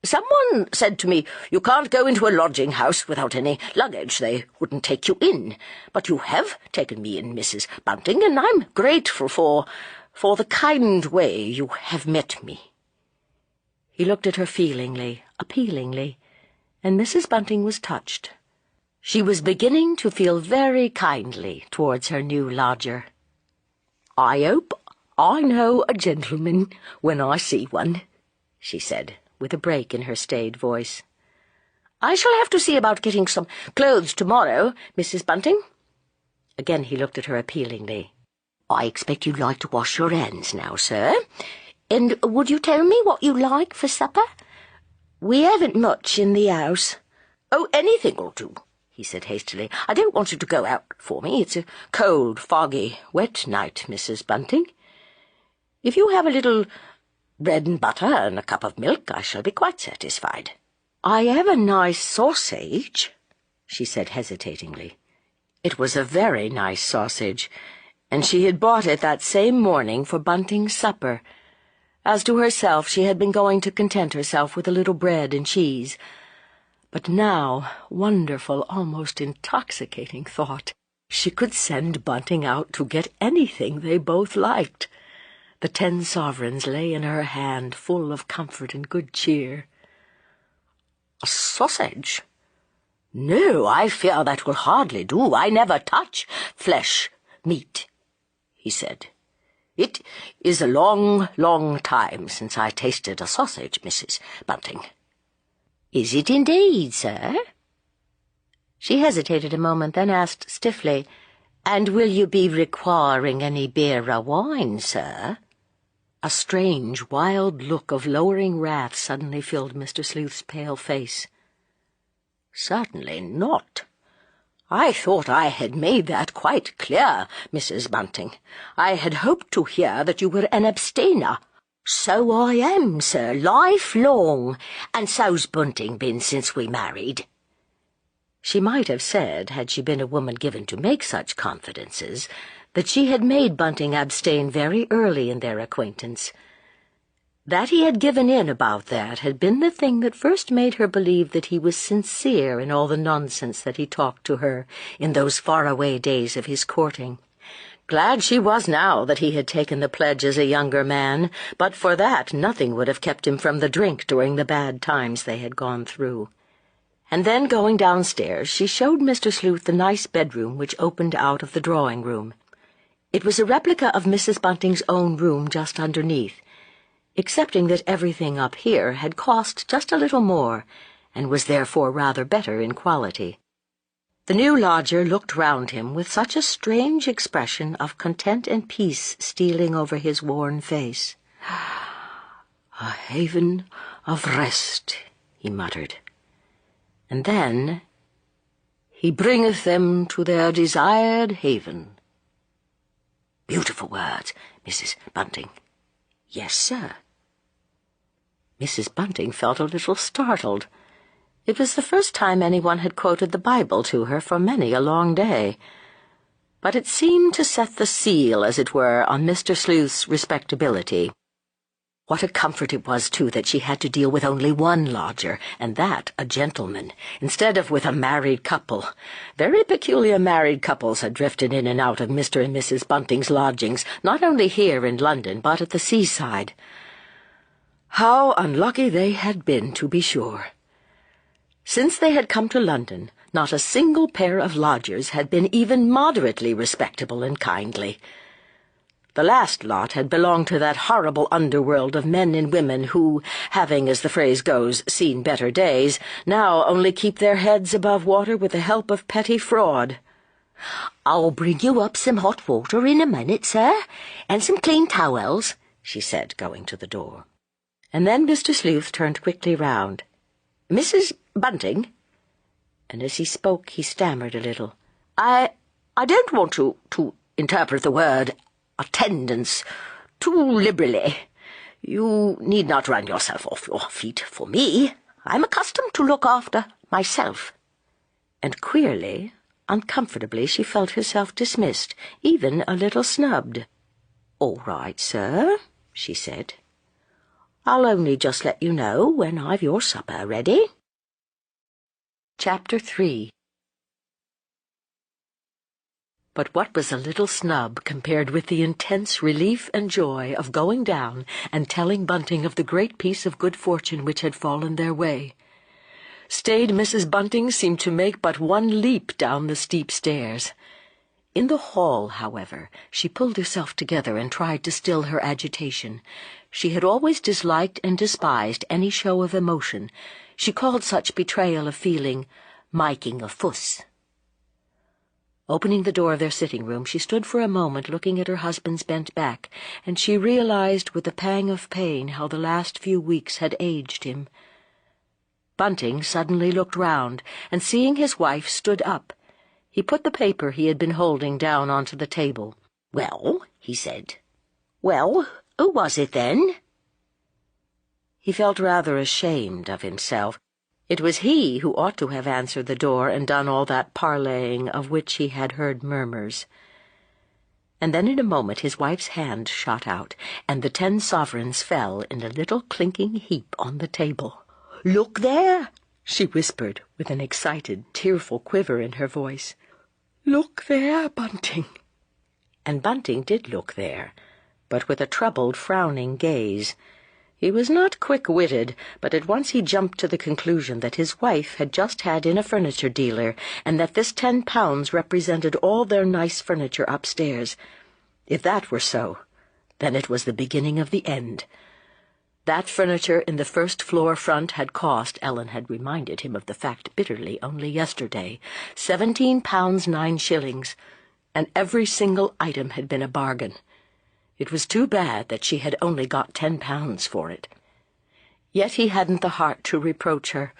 Speaker 2: "Someone said to me, 'You can't go into a lodging-house without any luggage. They wouldn't take you in.' But you have taken me in, Mrs. Bunting, and I'm grateful for the kind way you have met me." He looked at her feelingly, appealingly, and Mrs. Bunting was touched. She was beginning to feel very kindly towards her new lodger. "I hope I know a gentleman when I see one," she said, with a break in her staid voice. "I shall have to see about getting some clothes tomorrow, Mrs. Bunting." Again he looked at her appealingly. "I expect you'd like to wash your hands now, sir. And would you tell me what you like for supper? We haven't much in the house." "Oh, anything'll do," he said hastily. "I don't want you to go out for me. It's a cold, foggy, wet night, Mrs. Bunting. If you have a little bread and butter and a cup of milk, I shall be quite satisfied." "I have a nice sausage," she said hesitatingly. It was a very nice sausage, and she had bought it that same morning for Bunting's supper. As to herself, she had been going to content herself with a little bread and cheese. But now, wonderful, almost intoxicating thought, she could send Bunting out to get anything they both liked. The 10 sovereigns lay in her hand, full of comfort and good cheer. "A sausage? No, I fear that will hardly do. I never touch flesh, meat," he said. "It is a long, long time since I tasted a sausage, Mrs. Bunting." "Is it indeed, sir?" She hesitated a moment, then asked stiffly, "And will you be requiring any beer or wine, sir?" A strange, wild look of lowering wrath suddenly filled Mr. Sleuth's pale face. "Certainly not. I thought I had made that quite clear, Mrs. Bunting. I had hoped to hear that you were an abstainer." "So I am, sir, lifelong, and so's Bunting been since we married." She might have said, had she been a woman given to make such confidences, that she had made Bunting abstain very early in their acquaintance. That he had given in about that had been the thing that first made her believe that he was sincere in all the nonsense that he talked to her in those faraway days of his courting. Glad she was now that he had taken the pledge as a younger man, but for that nothing would have kept him from the drink during the bad times they had gone through. And then, going downstairs, she showed Mr. Sleuth the nice bedroom which opened out of the drawing-room. It was a replica of Mrs. Bunting's own room just underneath, excepting that everything up here had cost just a little more, and was therefore rather better in quality. The new lodger looked round him with such a strange expression of content and peace stealing over his worn face. "A haven of rest," he muttered. And then, "He bringeth them to their desired haven." Beautiful words, Mrs. Bunting. "Yes, sir." Mrs. Bunting felt a little startled. It was the first time anyone had quoted the Bible to her for many a long day. But it seemed to set the seal, as it were, on Mr. Sleuth's respectability. What a comfort it was, too, that she had to deal with only one lodger, and that a gentleman, instead of with a married couple. Very peculiar married couples had drifted in and out of Mr. and Mrs. Bunting's lodgings, not only here in London, but at the seaside. How unlucky they had been, to be sure. Since they had come to London, not a single pair of lodgers had been even moderately respectable and kindly. The last lot had belonged to that horrible underworld of men and women who, having, as the phrase goes, seen better days, now only keep their heads above water with the help of petty fraud. "I'll bring you up some hot water in a minute, sir, and some clean towels," she said, going to the door. And then Mr. Sleuth turned quickly round. "Mrs. Bunting?" And as he spoke he stammered a little. I I don't want to interpret the word attendance too liberally. You need not run yourself off your feet for me. I'm accustomed to look after myself." And queerly, uncomfortably, she felt herself dismissed, even a little snubbed. "All right, sir," she said. "I'll only just let you know when I've your supper ready." Chapter 3. But what was a little snub compared with the intense relief and joy of going down and telling Bunting of the great piece of good fortune which had fallen their way? Staid Mrs. Bunting seemed to make but one leap down the steep stairs. In the hall, however, she pulled herself together and tried to still her agitation. She had always disliked and despised any show of emotion. She called such betrayal of feeling "making a fuss." Opening the door of their sitting-room, she stood for a moment looking at her husband's bent back, and she realized with a pang of pain how the last few weeks had aged him. Bunting suddenly looked round, and seeing his wife, stood up. He put the paper he had been holding down onto the table. "Well," he said. "Well, who was it then?" He felt rather ashamed of himself. It was he who ought to have answered the door and done all that parleying of which he had heard murmurs. And then in a moment his wife's hand shot out, and the 10 sovereigns fell in a little clinking heap on the table. "Look there," she whispered, with an excited, tearful quiver in her voice. "Look there, Bunting." And Bunting did look there, but with a troubled, frowning gaze. He was not quick-witted, but at once he jumped to the conclusion that his wife had just had in a furniture dealer, and that this £10 represented all their nice furniture upstairs. If that were so, then it was the beginning of the end. That furniture in the first-floor front had cost, Ellen had reminded him of the fact bitterly only yesterday, £17 9 and every single item had been a bargain. It was too bad that she had only got £10 for it. Yet he hadn't the heart to reproach her.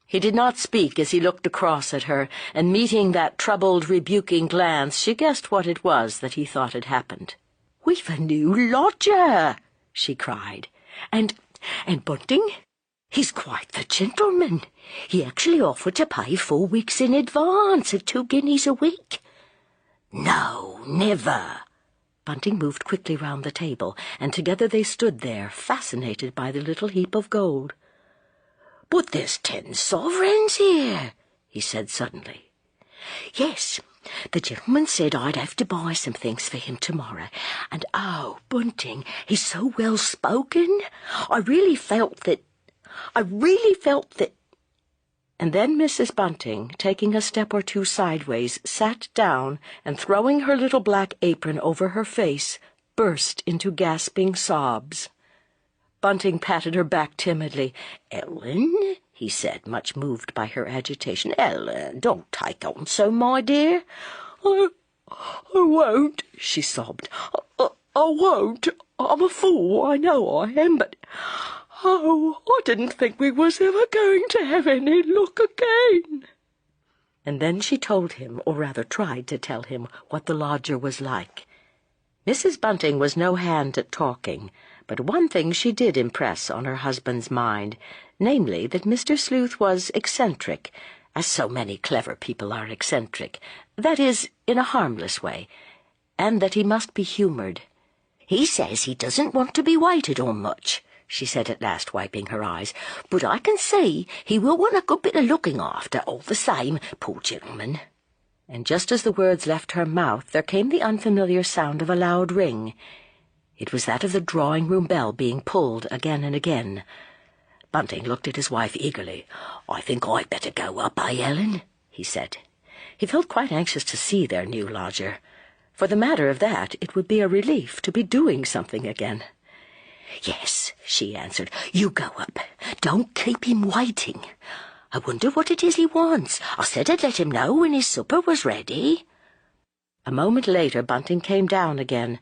Speaker 2: He did not speak as he looked across at her, and meeting that troubled, rebuking glance, she guessed what it was that he thought had happened. "We've a new lodger!" she cried. And Bunting, he's quite the gentleman. He actually offered to pay 4 weeks in advance at 2 guineas a week." "No, never." Bunting moved quickly round the table, and together they stood there, fascinated by the little heap of gold. "But there's 10 sovereigns here," he said suddenly. "Yes, the gentleman said I'd have to buy some things for him tomorrow. And, oh, Bunting, he's so well-spoken. I really felt that... And then Mrs. Bunting, taking a step or two sideways, sat down and, throwing her little black apron over her face, burst into gasping sobs. Bunting patted her back timidly. "Ellen," he said, much moved by her agitation. "Ellen, don't take on so, my dear." I won't," she sobbed. I won't. I'm a fool, I know I am, but... Oh, I didn't think we was ever going to have any luck again." And then she told him, or rather tried to tell him, what the lodger was like. Mrs. Bunting was no hand at talking, but one thing she did impress on her husband's mind, namely that Mr. Sleuth was eccentric, as so many clever people are eccentric, that is, in a harmless way, and that he must be humoured. "He says he doesn't want to be waited on much," she said at last, wiping her eyes, "but I can see he will want a good bit of looking after all the same, poor gentleman." And just as the words left her mouth, there came the unfamiliar sound of a loud ring. It was that of the drawing-room bell being pulled again and again. Bunting looked at his wife eagerly. "I think I'd better go up, Ellen?" he said. He felt quite anxious to see their new lodger. For the matter of that, it would be a relief to be doing something again. "Yes," she answered. "You go up. Don't keep him waiting. I wonder what it is he wants. I said I'd let him know when his supper was ready." A moment later, Bunting came down again.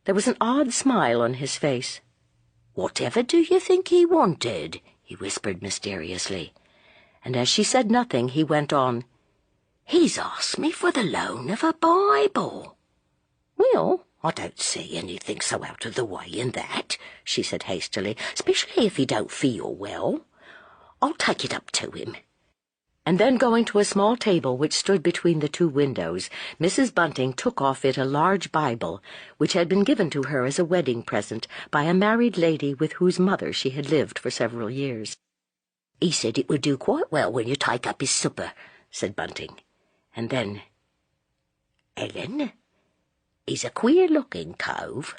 Speaker 2: There was an odd smile on his face. "Whatever do you think he wanted?" he whispered mysteriously. And as she said nothing, he went on. He's asked me for the loan of a Bible. Well, I don't see anything so out of the way in that, she said hastily, especially if he don't feel well. I'll take it up to him. And then going to a small table which stood between the two windows, Mrs. Bunting took off it a large Bible, which had been given to her as a wedding present by a married lady with whose mother she had lived for several years. "He said it would do quite well when you take up his supper," said Bunting. And then, "Ellen, he's a queer-looking cove.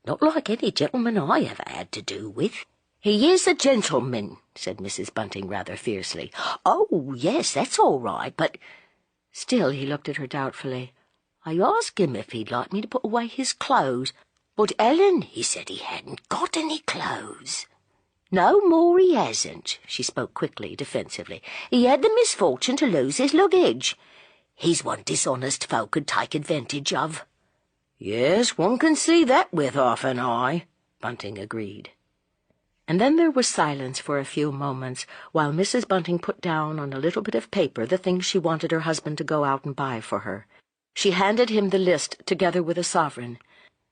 Speaker 2: Not like any gentleman I ever had to do with." "He is a gentleman," said Mrs. Bunting rather fiercely. "Oh, yes, that's all right, but—" Still he looked at her doubtfully. "I asked him if he'd like me to put away his clothes, but Ellen, he said he hadn't got any clothes." "No more he hasn't," she spoke quickly, defensively. "He had the misfortune to lose his luggage. He's one dishonest folk could take advantage of." "Yes, one can see that with half an eye," Bunting agreed. And then there was silence for a few moments, while Mrs. Bunting put down on a little bit of paper the things she wanted her husband to go out and buy for her. She handed him the list together with a sovereign.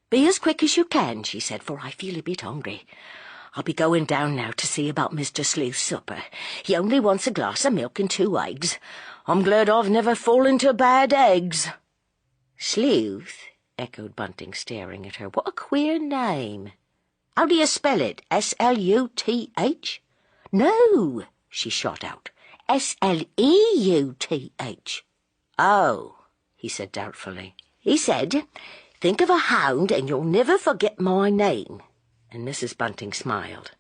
Speaker 2: "Be as quick as you can," she said, "for I feel a bit hungry. I'll be going down now to see about Mr. Sleuth's supper. He only wants a glass of milk and 2 eggs. I'm glad I've never fallen to bad eggs." "Sleuth?" echoed Bunting, staring at her. "What a queer name." "How do you spell it? S-L-U-T-H? "No," she shot out. S-L-E-U-T-H. "Oh," he said doubtfully. "He said, 'Think of a hound and you'll never forget my name.'" And Mrs. Bunting smiled.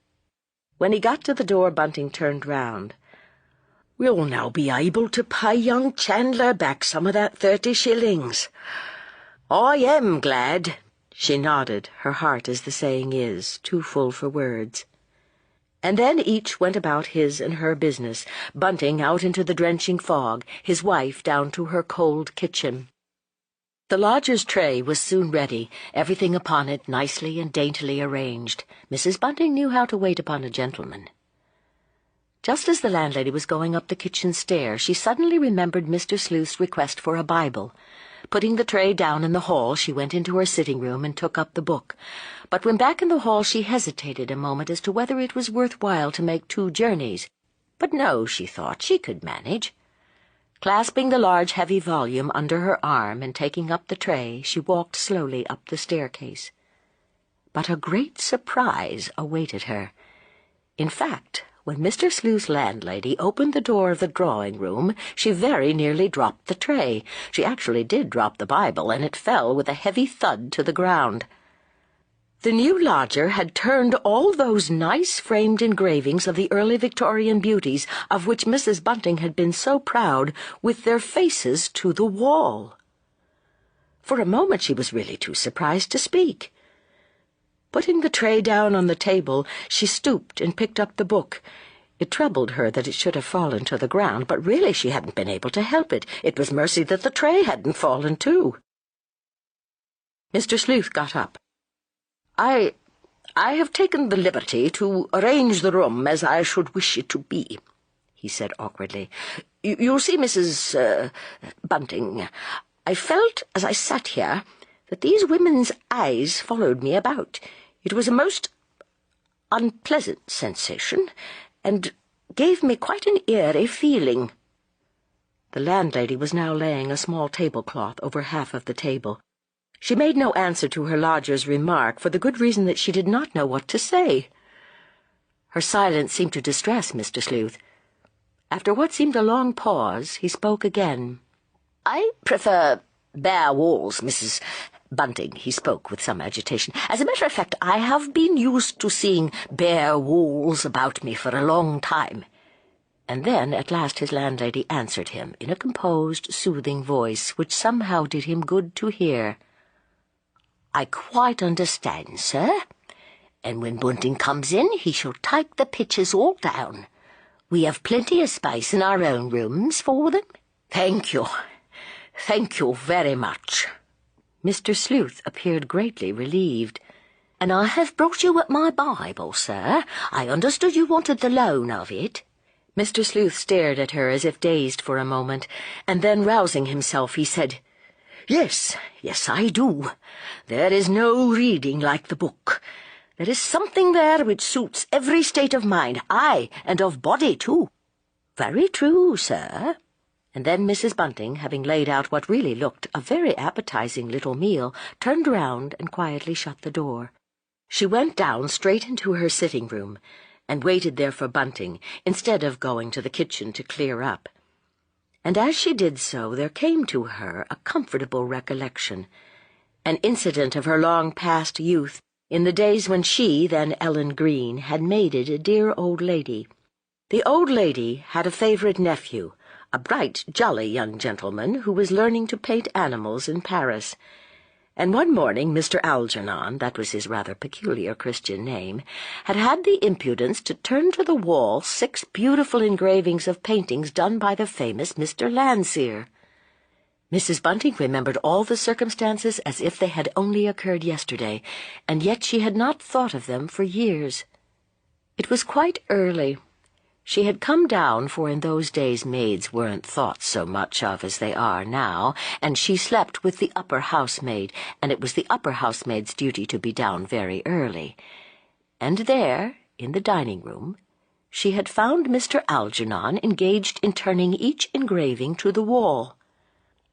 Speaker 2: When he got to the door, Bunting turned round. "We'll now be able to pay young Chandler back some of that 30 shillings. I am glad." She nodded, her heart, as the saying is, too full for words. And then each went about his and her business, Bunting out into the drenching fog, his wife down to her cold kitchen. The lodger's tray was soon ready, everything upon it nicely and daintily arranged. Mrs. Bunting knew how to wait upon a gentleman. Just as the landlady was going up the kitchen stair, she suddenly remembered Mr. Sleuth's request for a Bible. Putting the tray down in the hall, she went into her sitting room and took up the book. But when back in the hall, she hesitated a moment as to whether it was worth while to make 2 journeys. But no, she thought, she could manage. Clasping the large, heavy volume under her arm and taking up the tray, she walked slowly up the staircase. But a great surprise awaited her. In fact, when Mr. Sleuth's landlady opened the door of the drawing-room, she very nearly dropped the tray. She actually did drop the Bible, and it fell with a heavy thud to the ground. The new lodger had turned all those nice framed engravings of the early Victorian beauties, of which Mrs. Bunting had been so proud, with their faces to the wall. For a moment she was really too surprised to speak. Putting the tray down on the table, she stooped and picked up the book. It troubled her that it should have fallen to the ground, but really she hadn't been able to help it. It was mercy that the tray hadn't fallen, too. Mr. Sleuth got up. I have taken the liberty to arrange the room as I should wish it to be," he said awkwardly. You see, Mrs. Bunting, I felt as I sat here that these women's eyes followed me about. It was a most unpleasant sensation, and gave me quite an eerie feeling." The landlady was now laying a small tablecloth over half of the table. She made no answer to her lodger's remark, for the good reason that she did not know what to say. Her silence seemed to distress Mr. Sleuth. After what seemed a long pause, he spoke again. "I prefer bare walls, Mrs. Bunting," he spoke with some agitation. "As a matter of fact, I have been used to seeing bare walls about me for a long time." And then, at last, his landlady answered him in a composed, soothing voice, which somehow did him good to hear. "I quite understand, sir. And when Bunting comes in, he shall take the pictures all down. We have plenty of space in our own rooms for them." "Thank you. Thank you very much." Mr. Sleuth appeared greatly relieved. "And I have brought you up my Bible, sir. I understood you wanted the loan of it."
Speaker 1: Mr. Sleuth stared at her as if dazed for a moment, and then, rousing himself, he said,
Speaker 2: Yes, I do. There is no reading like the book. There is something there which suits every state of mind, aye, and of body, too. Very true, sir.
Speaker 1: And then Mrs. Bunting, having laid out what really looked a very appetizing little meal, turned round and quietly shut the door. She went down straight into her sitting-room, and waited there for Bunting, instead of going to the kitchen to clear up. And as she did so, there came to her a comfortable recollection, an incident of her long-past youth, in the days when she, then Ellen Green, had maided a dear old lady. The old lady had a favourite nephew, a bright, jolly young gentleman who was learning to paint animals in Paris. And one morning Mr. Algernon, that was his rather peculiar Christian name, had the impudence to turn to the wall 6 beautiful engravings of paintings done by the famous Mr. Landseer. Mrs. Bunting remembered all the circumstances as if they had only occurred yesterday, and yet she had not thought of them for years. It was quite early. She had come down, for in those days maids weren't thought so much of as they are now, and she slept with the upper housemaid, and it was the upper housemaid's duty to be down very early. And there, in the dining-room, she had found Mr. Algernon engaged in turning each engraving to the wall.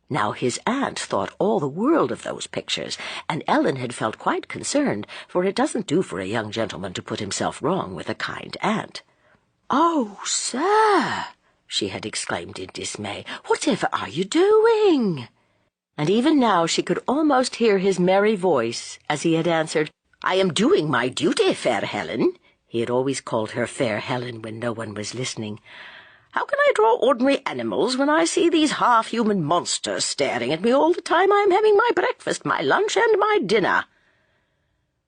Speaker 1: Now his aunt thought all the world of those pictures, and Ellen had felt quite concerned, for it doesn't do for a young gentleman to put himself wrong with a kind aunt.
Speaker 2: "Oh, sir," she had exclaimed in dismay, "whatever are you doing?"
Speaker 1: And even now she could almost hear his merry voice as he had answered,
Speaker 2: "I am doing my duty, fair Helen."
Speaker 1: He had always called her Fair Helen when no one was listening.
Speaker 2: "How can I draw ordinary animals when I see these half-human monsters staring at me all the time I am having my breakfast, my lunch, and my dinner?"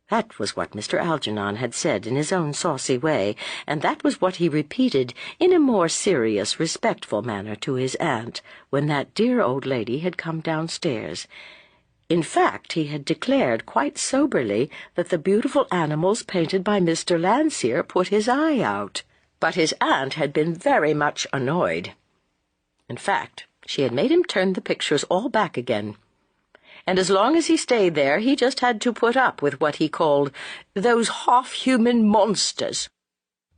Speaker 1: That was what Mr. Algernon had said in his own saucy way, and that was what he repeated in a more serious, respectful manner to his aunt when that dear old lady had come downstairs. In fact, he had declared quite soberly that the beautiful animals painted by Mr. Landseer put his eye out. But his aunt had been very much annoyed. In fact, she had made him turn the pictures all back again. And as long as he stayed there, he just had to put up with what he called those half-human monsters.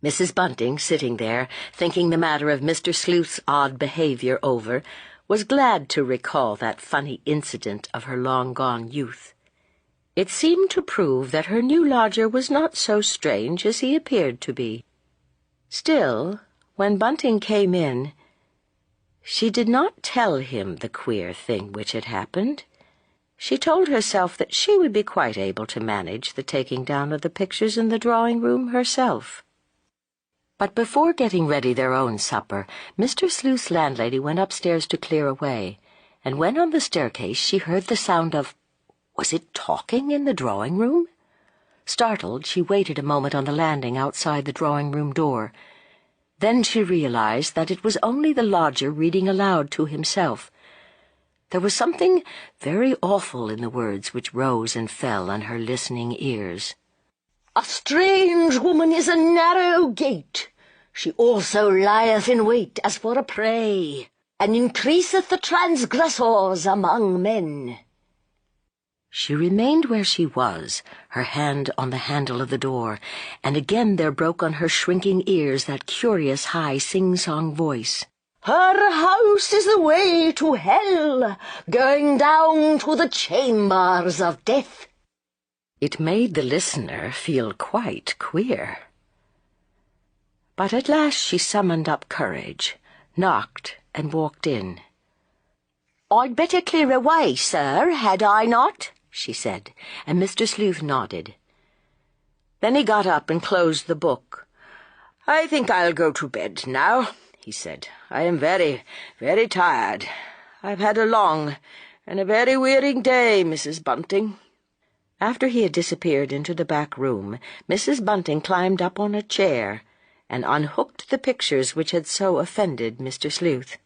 Speaker 1: Mrs. Bunting, sitting there, thinking the matter of Mr. Sleuth's odd behaviour over, was glad to recall that funny incident of her long-gone youth. It seemed to prove that her new lodger was not so strange as he appeared to be. Still, when Bunting came in, she did not tell him the queer thing which had happened. She told herself that she would be quite able to manage the taking down of the pictures in the drawing-room herself. But before getting ready their own supper, Mr. Sleuth's landlady went upstairs to clear away, and when on the staircase she heard the sound of— was it talking in the drawing-room? Startled, she waited a moment on the landing outside the drawing-room door. Then she realized that it was only the lodger reading aloud to himself. There was something very awful in the words which rose and fell on her listening ears.
Speaker 2: "A strange woman is a narrow gate. She also lieth in wait as for a prey, and increaseth the transgressors among men."
Speaker 1: She remained where she was, her hand on the handle of the door, and again there broke on her shrinking ears that curious high sing-song voice.
Speaker 2: "Her house is the way to hell, going down to the chambers of death."
Speaker 1: It made the listener feel quite queer. But at last she summoned up courage, knocked, and walked in.
Speaker 2: "I'd better clear away, sir, had I not?" she said,
Speaker 1: and Mr. Sleuth nodded. Then he got up and closed the book.
Speaker 2: "I think I'll go to bed now," he said. "I am very, very tired. I've had a long and a very wearying day, Mrs. Bunting."
Speaker 1: After he had disappeared into the back room, Mrs. Bunting climbed up on a chair and unhooked the pictures which had so offended Mr. Sleuth.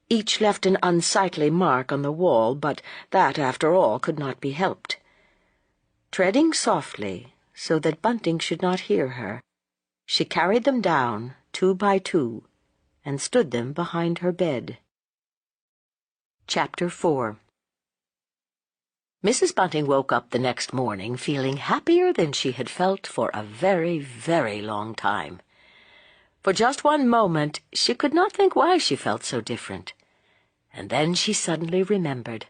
Speaker 1: Each left an unsightly mark on the wall, but that, after all, could not be helped. Treading softly, so that Bunting should not hear her, she carried them down 2 by 2, and stood them behind her bed. Chapter 4. Mrs. Bunting woke up the next morning feeling happier than she had felt for a very, very long time. For just one moment she could not think why she felt so different, and then she suddenly remembered.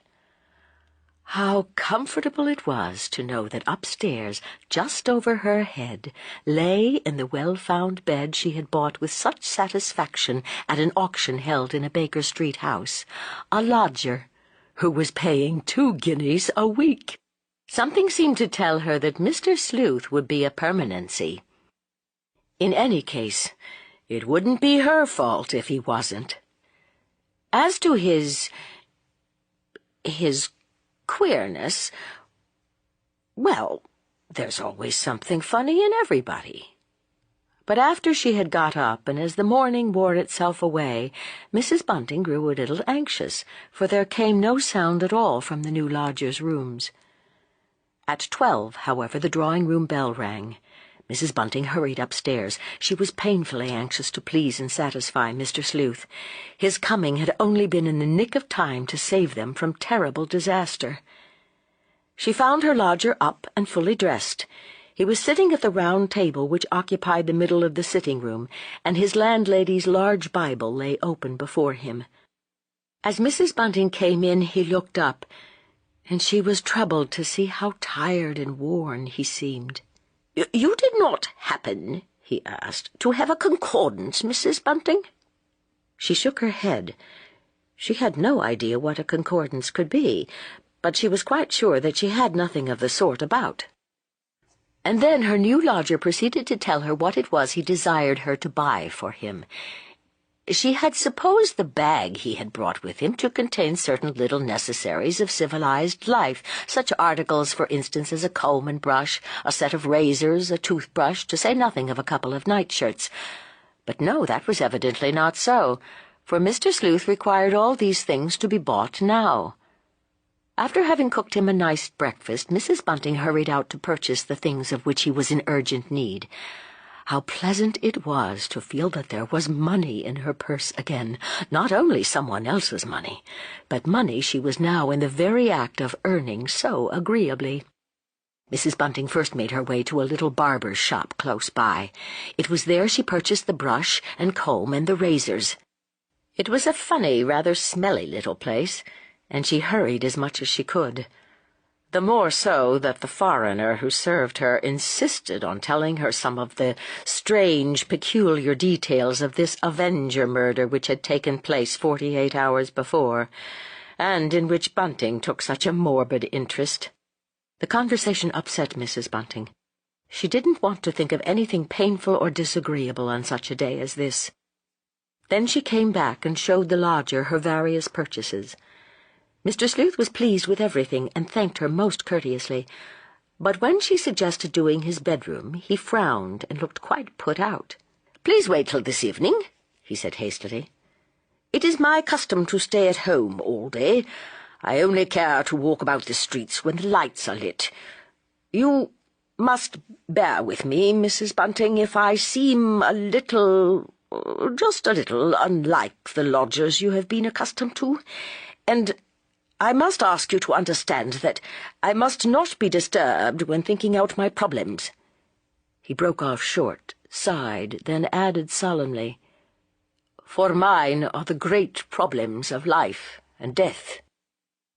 Speaker 1: How comfortable it was to know that upstairs, just over her head, lay in the well-found bed she had bought with such satisfaction at an auction held in a Baker Street house, a lodger who was paying 2 guineas a week. Something seemed to tell her that Mr. Sleuth would be a permanency. In any case, it wouldn't be her fault if he wasn't. As to his queerness, well, there's always something funny in everybody. But after she had got up, and as the morning wore itself away, Mrs. Bunting grew a little anxious, for there came no sound at all from the new lodger's rooms. At 12, however, the drawing-room bell rang. Mrs. Bunting hurried upstairs. She was painfully anxious to please and satisfy Mr. Sleuth. His coming had only been in the nick of time to save them from terrible disaster. She found her lodger up and fully dressed. He was sitting at the round table which occupied the middle of the sitting-room, and his landlady's large Bible lay open before him. As Mrs. Bunting came in, he looked up, and she was troubled to see how tired and worn he seemed.
Speaker 2: "You did not happen," he asked, "to have a concordance, Mrs. Bunting?"
Speaker 1: She shook her head. She had no idea what a concordance could be, but she was quite sure that she had nothing of the sort about. And then her new lodger proceeded to tell her what it was he desired her to buy for him. She had supposed the bag he had brought with him to contain certain little necessaries of civilized life, such articles, for instance, as a comb and brush, a set of razors, a toothbrush, to say nothing of a couple of nightshirts. But no, that was evidently not so, for Mr. Sleuth required all these things to be bought now. After having cooked him a nice breakfast, Mrs. Bunting hurried out to purchase the things of which he was in urgent need. How pleasant it was to feel that there was money in her purse again, not only someone else's money, but money she was now in the very act of earning so agreeably. Mrs. Bunting first made her way to a little barber's shop close by. It was there she purchased the brush and comb and the razors. It was a funny, rather smelly little place, and she hurried as much as she could. The more so that the foreigner who served her insisted on telling her some of the strange, peculiar details of this Avenger murder which had taken place 48 hours before, and in which Bunting took such a morbid interest. The conversation upset Mrs. Bunting. She didn't want to think of anything painful or disagreeable on such a day as this. Then she came back and showed the lodger her various purchases. Mr. Sleuth was pleased with everything and thanked her most courteously, but when she suggested doing his bedroom, he frowned and looked quite put out.
Speaker 2: "Please wait till this evening," he said hastily. "It is my custom to stay at home all day. I only care to walk about the streets when the lights are lit. You must bear with me, Mrs. Bunting, if I seem just a little unlike the lodgers you have been accustomed to, and I must ask you to understand that I must not be disturbed when thinking out my problems."
Speaker 1: He broke off short, sighed, then added solemnly,
Speaker 2: "For mine are the great problems of life and death."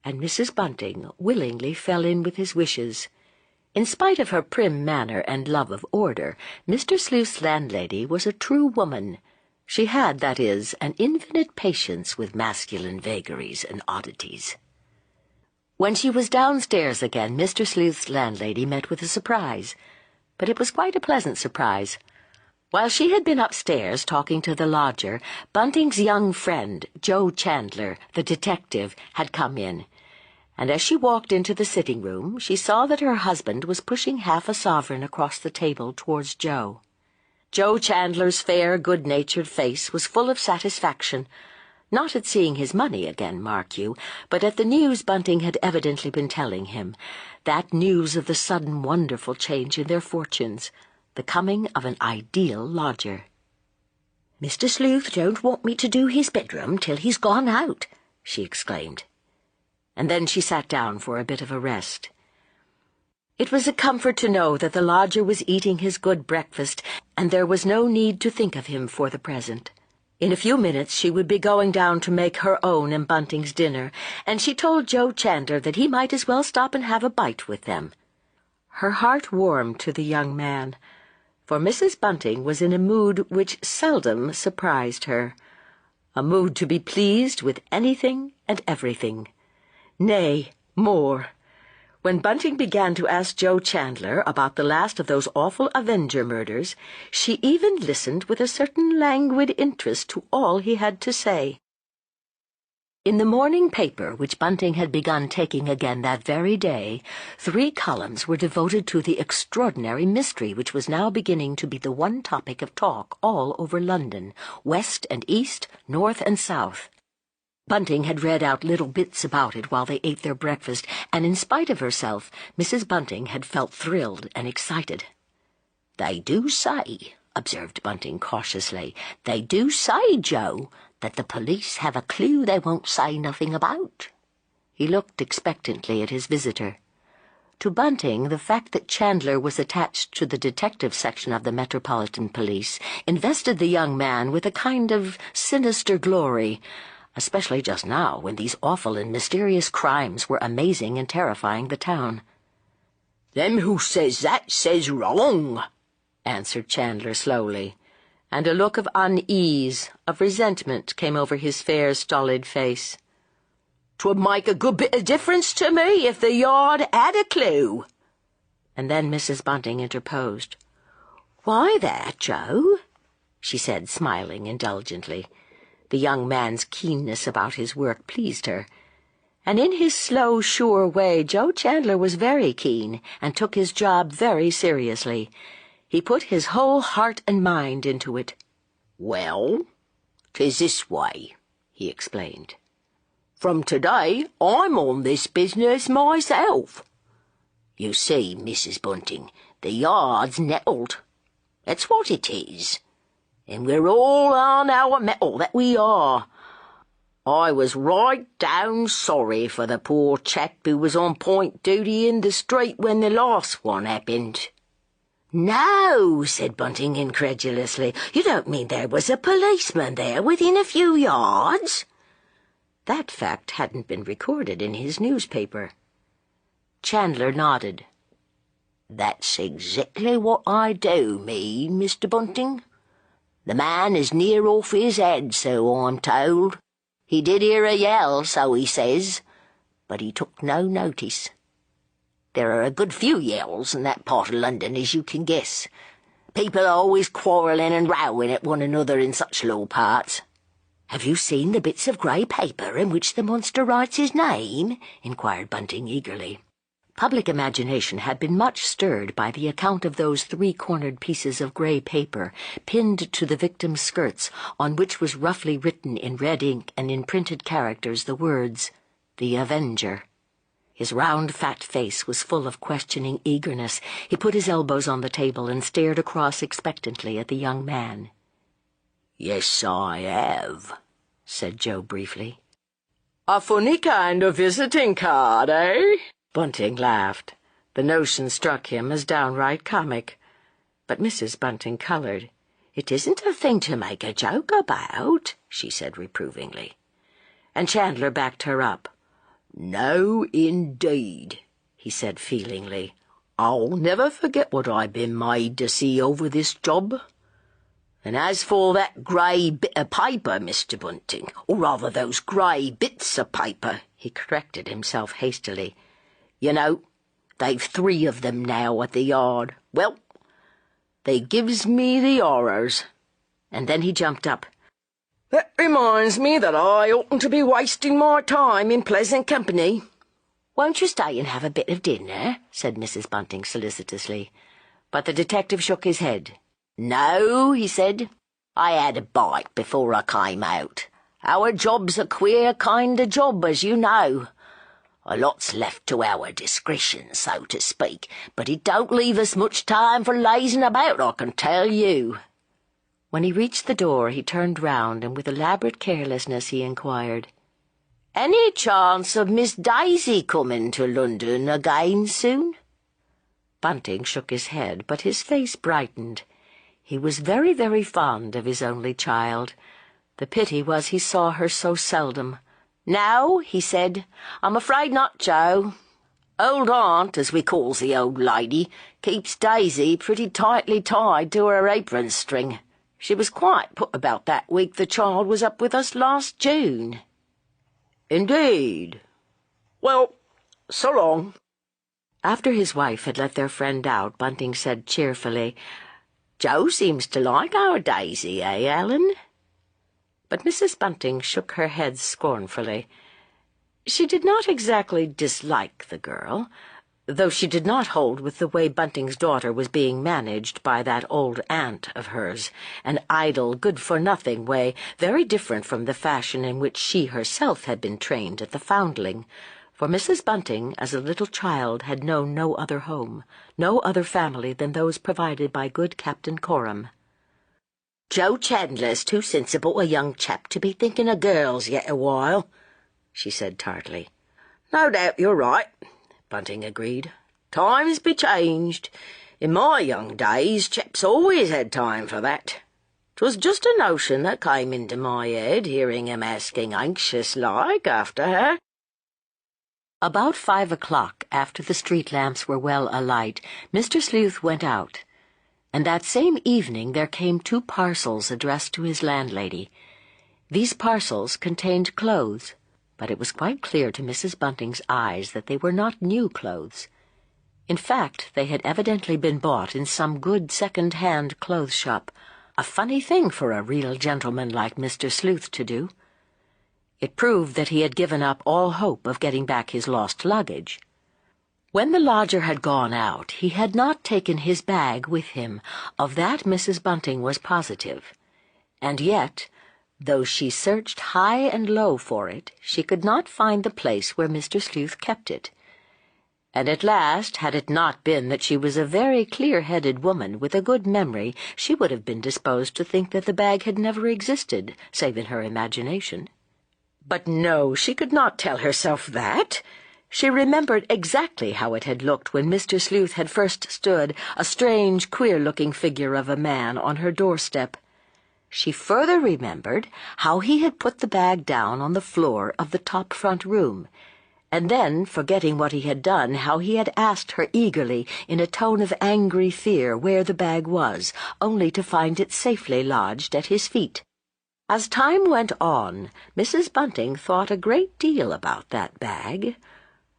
Speaker 1: And Mrs. Bunting willingly fell in with his wishes. In spite of her prim manner and love of order, Mr. Sleuth's landlady was a true woman. She had, that is, an infinite patience with masculine vagaries and oddities. When she was downstairs again, Mr. Sleuth's landlady met with a surprise, but it was quite a pleasant surprise. While she had been upstairs talking to the lodger, Bunting's young friend, Joe Chandler, the detective, had come in, and as she walked into the sitting-room, she saw that her husband was pushing half a sovereign across the table towards Joe. Joe Chandler's fair, good-natured face was full of satisfaction, not at seeing his money again, mark you, but at the news Bunting had evidently been telling him, that news of the sudden wonderful change in their fortunes, the coming of an ideal lodger.
Speaker 2: "Mr. Sleuth don't want me to do his bedroom till he's gone out," she exclaimed. And then she sat down for a bit of a rest. It was a comfort to know that the lodger was eating his good breakfast, and there was no need to think of him for the present. In a few minutes she would be going down to make her own and Bunting's dinner, and she told Joe Chandler that he might as well stop and have a bite with them. Her heart warmed to the young man, for Mrs. Bunting was in a mood which seldom surprised her, a mood to be pleased with anything and everything. Nay, more. When Bunting began to ask Joe Chandler about the last of those awful Avenger murders, she even listened with a certain languid interest to all he had to say. In the morning paper, which Bunting had begun taking again that very day, 3 columns were devoted to the extraordinary mystery which was now beginning to be the one topic of talk all over London, west and east, north and south. Bunting had read out little bits about it while they ate their breakfast, and in spite of herself, Mrs. Bunting had felt thrilled and excited. "They do say," observed Bunting cautiously, "they do say, Joe, that the police have a clue they won't say nothing about." He looked expectantly at his visitor. To Bunting, the fact that Chandler was attached to the detective section of the Metropolitan Police invested the young man with a kind of sinister glory, especially just now, when these awful and mysterious crimes were amazing and terrifying the town.
Speaker 3: "Them who says that says wrong,"
Speaker 2: answered Chandler slowly, and a look of unease, of resentment, came over his fair, stolid face.
Speaker 3: "'Twould make a good bit of difference to me if the Yard had a clue."
Speaker 2: And then Mrs. Bunting interposed. "Why that, Joe?" she said, smiling indulgently. The young man's keenness about his work pleased her, and in his slow, sure way Joe Chandler was very keen and took his job very seriously. He put his whole heart and mind into it.
Speaker 3: "Well, 'tis this way," he explained. "From today I'm on this business myself. You see, Mrs. Bunting, the Yard's nettled. That's what it is. And we're all on our mettle, that we are. I was right down sorry for the poor chap who was on point duty in the street when the last one happened."
Speaker 2: "No," said Bunting incredulously. "You don't mean there was a policeman there within a few yards?" That fact hadn't been recorded in his newspaper. Chandler nodded.
Speaker 3: "That's exactly what I do mean, Mr. Bunting. The man is near off his head, so I'm told. He did hear a yell, so he says, but he took no notice. There are a good few yells in that part of London, as you can guess. People are always quarrelling and rowing at one another in such low parts."
Speaker 2: "Have you seen the bits of grey paper in which the monster writes his name?" inquired Bunting eagerly. Public imagination had been much stirred by the account of those 3-cornered pieces of grey paper pinned to the victim's skirts, on which was roughly written in red ink and in printed characters the words, "The Avenger." His round, fat face was full of questioning eagerness. He put his elbows on the table and stared across expectantly at the young man.
Speaker 3: "Yes, I have," said Joe briefly.
Speaker 4: "A funny kind of visiting card, eh?"
Speaker 2: Bunting laughed. The notion struck him as downright comic. But Mrs. Bunting coloured. "It isn't a thing to make a joke about," she said reprovingly. And Chandler backed her up.
Speaker 3: "No, indeed," he said feelingly. "I'll never forget what I've been made to see over this job. And as for that grey bit of paper, Mr. Bunting, or rather those grey bits of paper," he corrected himself hastily, "you know, they've 3 of them now at the Yard. Well, they gives me the horrors."
Speaker 2: And then he jumped up.
Speaker 4: "That reminds me that I oughtn't to be wasting my time in pleasant company."
Speaker 2: "Won't you stay and have a bit of dinner?" said Mrs. Bunting solicitously. But the detective shook his head.
Speaker 3: "No," he said. "I had a bite before I came out. Our job's a queer kind of job, as you know. A lot's left to our discretion, so to speak, but it don't leave us much time for lazing about, I can tell you."
Speaker 1: When he reached the door, he turned round, and with elaborate carelessness he inquired,
Speaker 3: "Any chance of Miss Daisy coming to London again soon?"
Speaker 1: Bunting shook his head, but his face brightened. He was very, very fond of his only child. The pity was he saw her so seldom.
Speaker 3: "No," he said, "I'm afraid not, Joe. Old Aunt, as we calls the old lady, keeps Daisy pretty tightly tied to her apron string. She was quite put about that week the child was up with us last June." "Indeed. Well, so long."
Speaker 1: After his wife had let their friend out, Bunting said cheerfully,
Speaker 3: "Joe seems to like our Daisy, eh, Ellen?"
Speaker 1: But Mrs. Bunting shook her head scornfully. She did not exactly dislike the girl, though she did not hold with the way Bunting's daughter was being managed by that old aunt of hers, an idle, good-for-nothing way, very different from the fashion in which she herself had been trained at the Foundling, for Mrs. Bunting, as a little child, had known no other home, no other family than those provided by good Captain Coram.
Speaker 3: "Joe Chandler's too sensible a young chap to be thinking of girls yet awhile," she said tartly.
Speaker 4: "No doubt you're right," Bunting agreed. "Times be changed. In my young days, chaps always had time for that. 'Twas just a notion that came into my head, hearing him asking anxious-like after her."
Speaker 1: About 5 o'clock, after the street lamps were well alight, Mr. Sleuth went out, and that same evening there came 2 parcels addressed to his landlady. These parcels contained clothes, but it was quite clear to Mrs. Bunting's eyes that they were not new clothes. In fact, they had evidently been bought in some good second-hand clothes shop, a funny thing for a real gentleman like Mr. Sleuth to do. It proved that he had given up all hope of getting back his lost luggage. When the lodger had gone out, he had not taken his bag with him. Of that Mrs. Bunting was positive. And yet, though she searched high and low for it, she could not find the place where Mr. Sleuth kept it. And at last, had it not been that she was a very clear-headed woman with a good memory, she would have been disposed to think that the bag had never existed, save in her imagination. But no, she could not tell herself that. She remembered exactly how it had looked when Mr. Sleuth had first stood, a strange, queer-looking figure of a man, on her doorstep. She further remembered how he had put the bag down on the floor of the top front room, and then, forgetting what he had done, how he had asked her eagerly, in a tone of angry fear, where the bag was, only to find it safely lodged at his feet. As time went on, Mrs. Bunting thought a great deal about that bag.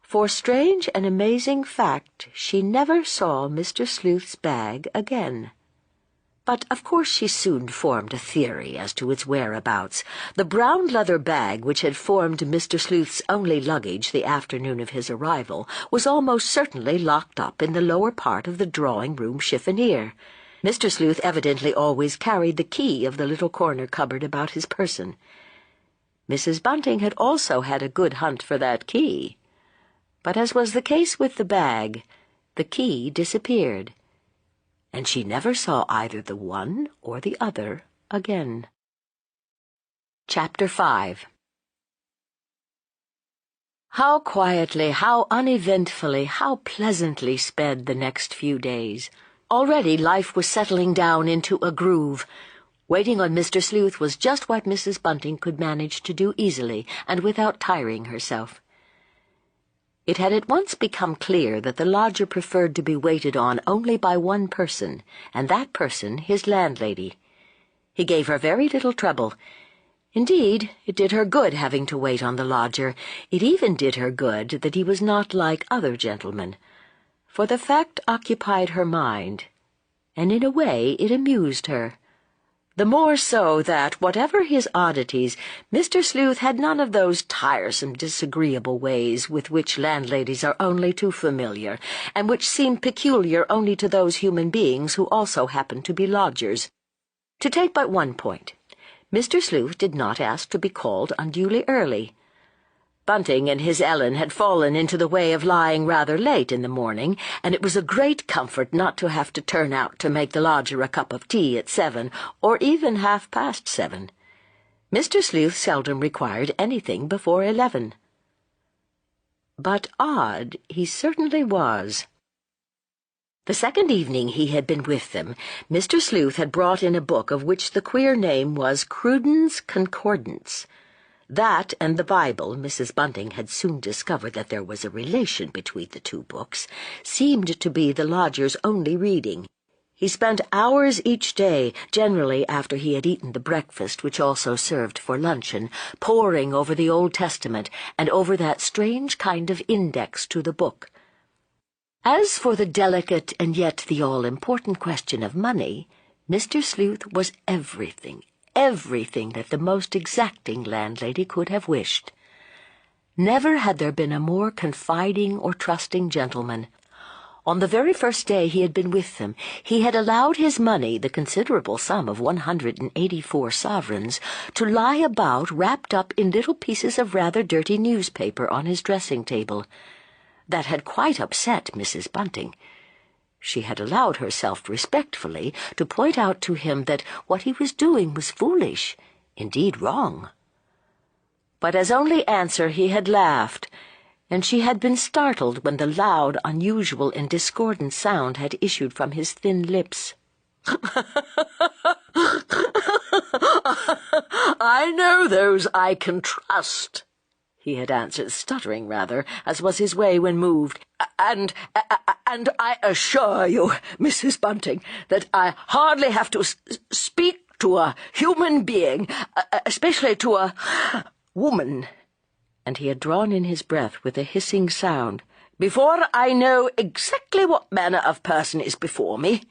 Speaker 1: For strange and amazing fact, she never saw Mr. Sleuth's bag again. But of course she soon formed a theory as to its whereabouts. The brown leather bag which had formed Mr. Sleuth's only luggage the afternoon of his arrival was almost certainly locked up in the lower part of the drawing-room chiffonier. Mr. Sleuth evidently always carried the key of the little corner cupboard about his person. Mrs. Bunting had also had a good hunt for that key. But as was the case with the bag, the key disappeared, and she never saw either the one or the other again. Chapter 5. How quietly, how uneventfully, how pleasantly sped the next few days. Already life was settling down into a groove. Waiting on Mr. Sleuth was just what Mrs. Bunting could manage to do easily and without tiring herself. It had at once become clear that the lodger preferred to be waited on only by one person, and that person his landlady. He gave her very little trouble. Indeed, it did her good having to wait on the lodger. It even did her good that he was not like other gentlemen, for the fact occupied her mind, and in a way it amused her. The more so that, whatever his oddities, Mr. Sleuth had none of those tiresome, disagreeable ways with which landladies are only too familiar, and which seem peculiar only to those human beings who also happen to be lodgers. To take but one point, Mr. Sleuth did not ask to be called unduly early.
Speaker 2: Bunting and his Ellen had fallen into the way of lying rather late in the morning, and it was a great comfort not to have to turn out to make the lodger a cup of tea at 7, or even 7:30. Mr. Sleuth seldom required anything before 11. But odd he certainly was. The second evening he had been with them, Mr. Sleuth had brought in a book of which the queer name was Cruden's Concordance. That and the Bible, Mrs. Bunting had soon discovered that there was a relation between the two books, seemed to be the lodger's only reading. He spent hours each day, generally after he had eaten the breakfast, which also served for luncheon, poring over the Old Testament and over that strange kind of index to the book. As for the delicate and yet the all-important question of money, Mr. Sleuth was everything that the most exacting landlady could have wished. Never had there been a more confiding or trusting gentleman. On the very first day he had been with them, he had allowed his money, the considerable sum of 184 sovereigns, to lie about wrapped up in little pieces of rather dirty newspaper on his dressing-table. That had quite upset Mrs. Bunting. She had allowed herself respectfully to point out to him that what he was doing was foolish, indeed wrong. But as only answer he had laughed, and she had been startled when the loud, unusual, and discordant sound had issued from his thin lips.
Speaker 3: I know those I can trust, he had answered, stuttering rather, as was his way when moved. And I assure you, Mrs. Bunting, that I hardly have to speak to a human being, especially to a woman.
Speaker 2: And he had drawn in his breath with a hissing sound.
Speaker 3: Before I know exactly what manner of person is before me.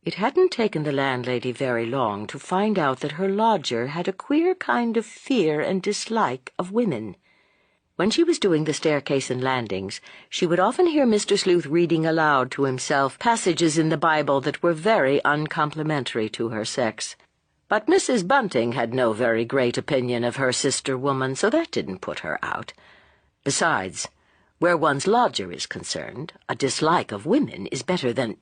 Speaker 2: It hadn't taken the landlady very long to find out that her lodger had a queer kind of fear and dislike of women. When she was doing the staircase and landings, she would often hear Mr. Sleuth reading aloud to himself passages in the Bible that were very uncomplimentary to her sex. But Mrs. Bunting had no very great opinion of her sister woman, so that didn't put her out. Besides, where one's lodger is concerned, a dislike of women is better than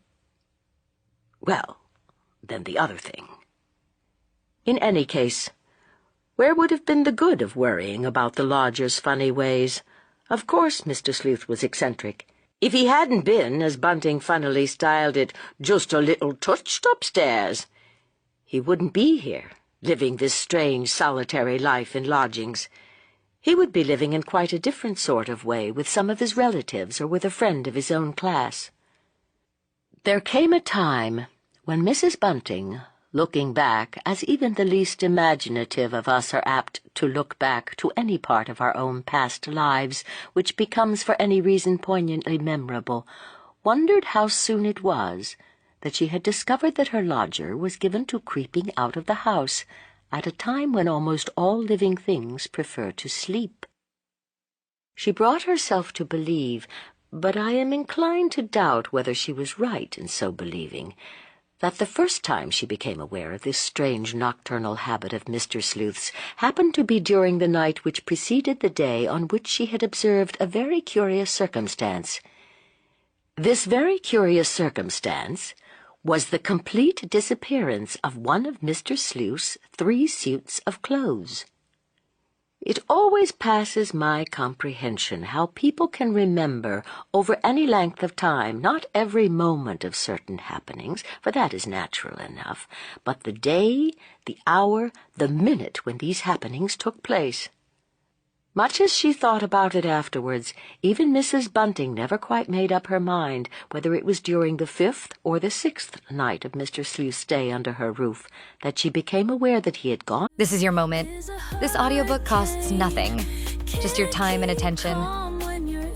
Speaker 2: the other thing. In any case, where would have been the good of worrying about the lodger's funny ways? Of course Mr. Sleuth was eccentric. If he hadn't been, as Bunting funnily styled it, just a little touched upstairs, he wouldn't be here, living this strange, solitary life in lodgings. He would be living in quite a different sort of way with some of his relatives or with a friend of his own class. There came a time when Mrs. Bunting, looking back, as even the least imaginative of us are apt to look back to any part of our own past lives which becomes for any reason poignantly memorable, wondered how soon it was that she had discovered that her lodger was given to creeping out of the house at a time when almost all living things prefer to sleep. She brought herself to believe, but I am inclined to doubt whether she was right in so believing, that the first time she became aware of this strange nocturnal habit of Mr. Sleuth's happened to be during the night which preceded the day on which she had observed a very curious circumstance. This very curious circumstance was the complete disappearance of one of Mr. Sleuth's 3 suits of clothes. It always passes my comprehension how people can remember over any length of time, not every moment of certain happenings, for that is natural enough, but the day, the hour, the minute when these happenings took place. Much as she thought about it afterwards, even Mrs. Bunting never quite made up her mind whether it was during the 5th or the 6th night of Mr. Sleuth's stay under her roof that she became aware that he had gone.
Speaker 5: This is your moment. This audiobook costs nothing, just your time and attention.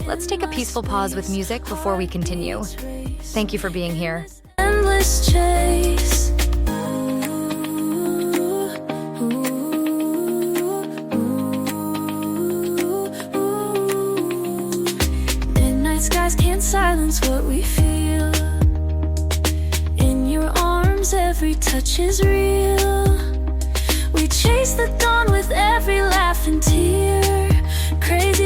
Speaker 5: Let's take a peaceful pause with music before we continue. Thank you for being here.
Speaker 6: Endless chase. Skies can't silence what we feel. In your arms, every touch is real. We chase the dawn with every laugh and tear. Crazy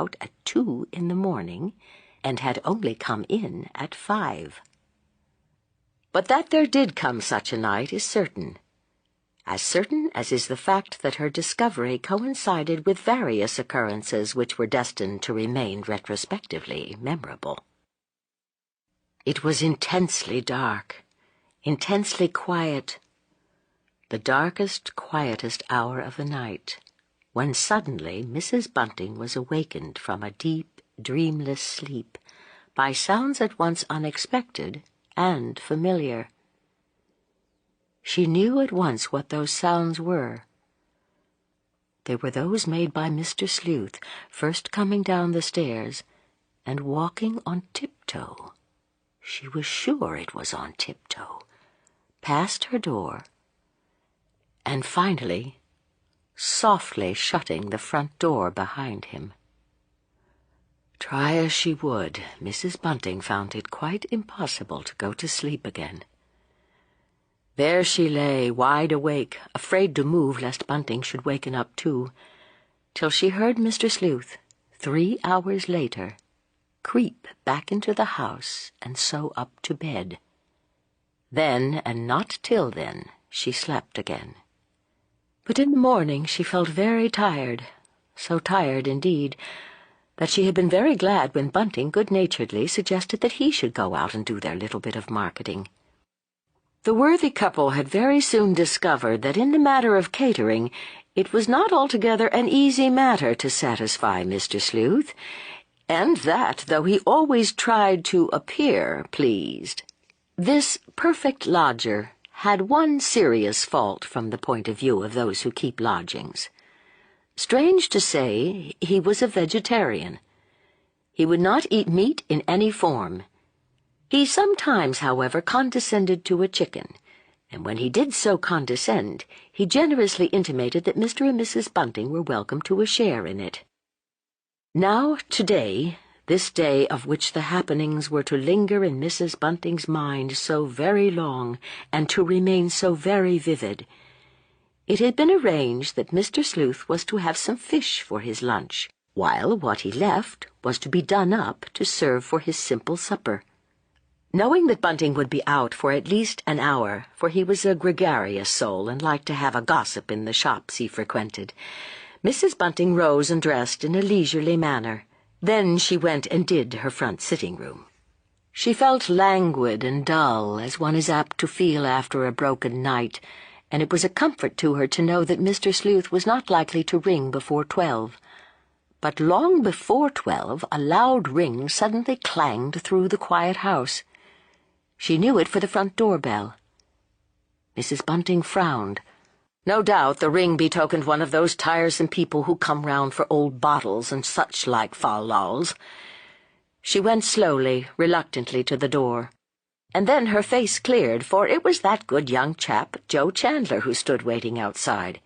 Speaker 1: out at 2 in the morning and had only come in at 5. But that there did come such a night is certain, as certain as is the fact that her discovery coincided with various occurrences which were destined to remain retrospectively memorable. It was intensely dark, intensely quiet, the darkest, quietest hour of the night, when suddenly Mrs. Bunting was awakened from a deep, dreamless sleep by sounds at once unexpected and familiar. She knew at once what those sounds were. They were those made by Mr. Sleuth, first coming down the stairs and walking on tiptoe. She was sure it was on tiptoe, past her door, and finally softly shutting the front door behind him. Try as she would, Mrs. Bunting found it quite impossible to go to sleep again. There she lay, wide awake, afraid to move lest Bunting should waken up too, till she heard Mr. Sleuth, 3 hours later, creep back into the house and so up to bed. Then, and not till then, she slept again. But in the morning she felt very tired, so tired indeed, that she had been very glad when Bunting good-naturedly suggested that he should go out and do their little bit of marketing. The worthy couple had very soon discovered that in the matter of catering it was not altogether an easy matter to satisfy Mr. Sleuth, and that, though he always tried to appear pleased, this perfect lodger had one serious fault from the point of view of those who keep lodgings. Strange to say, he was a vegetarian. He would not eat meat in any form. He sometimes, however, condescended to a chicken, and when he did so condescend, he generously intimated that Mr. and Mrs. Bunting were welcome to a share in it. Now, today, this day of which the happenings were to linger in Mrs. Bunting's mind so very long and to remain so very vivid, it had been arranged that Mr. Sleuth was to have some fish for his lunch, while what he left was to be done up to serve for his simple supper. Knowing that Bunting would be out for at least an hour, for he was a gregarious soul and liked to have a gossip in the shops he frequented, Mrs. Bunting rose and dressed in a leisurely manner. Then she went and did her front sitting-room. She felt languid and dull, as one is apt to feel after a broken night, and it was a comfort to her to know that Mr. Sleuth was not likely to ring before 12. But long before 12, a loud ring suddenly clanged through the quiet house. She knew it for the front door bell. Mrs. Bunting frowned. No doubt the ring betokened one of those tiresome people who come round for old bottles and such like fal-lals. She went slowly, reluctantly to the door, and then her face cleared, for it was that good young chap, Joe Chandler, who stood waiting outside.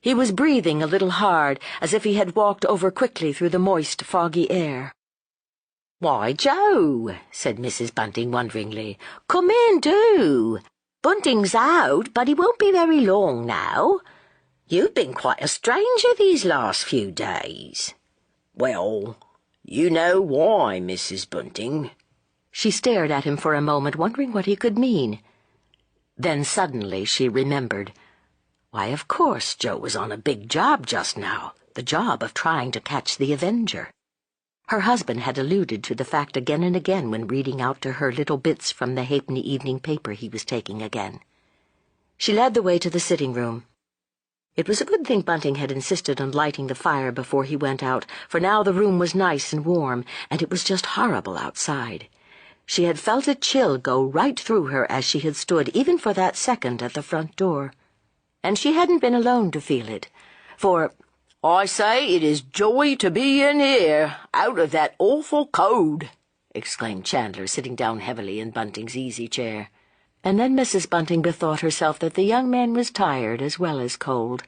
Speaker 1: He was breathing a little hard, as if he had walked over quickly through the moist, foggy air. "Why, Joe," said Mrs. Bunting wonderingly, "come in, do. Bunting's out, but he won't be very long now. You've been quite a stranger these last few days." "Well, you know why, Mrs. Bunting." She stared at him for a moment, wondering what he could mean. Then suddenly she remembered. Why, of course, Joe was on a big job just now, the job of trying to catch the Avenger. Her husband had alluded to the fact again and again when reading out to her little bits from the halfpenny evening paper he was taking again. She led the way to the sitting-room. It was a good thing Bunting had insisted on lighting the fire before he went out, for now the room was nice and warm, and it was just horrible outside. She had felt a chill go right through her as she had stood, even for that second, at the front door. And she hadn't been alone to feel it, for "I say it is joy to be in here, out of that awful cold," exclaimed Chandler, sitting down heavily in Bunting's easy chair. And then Mrs. Bunting bethought herself that the young man was tired as well as cold.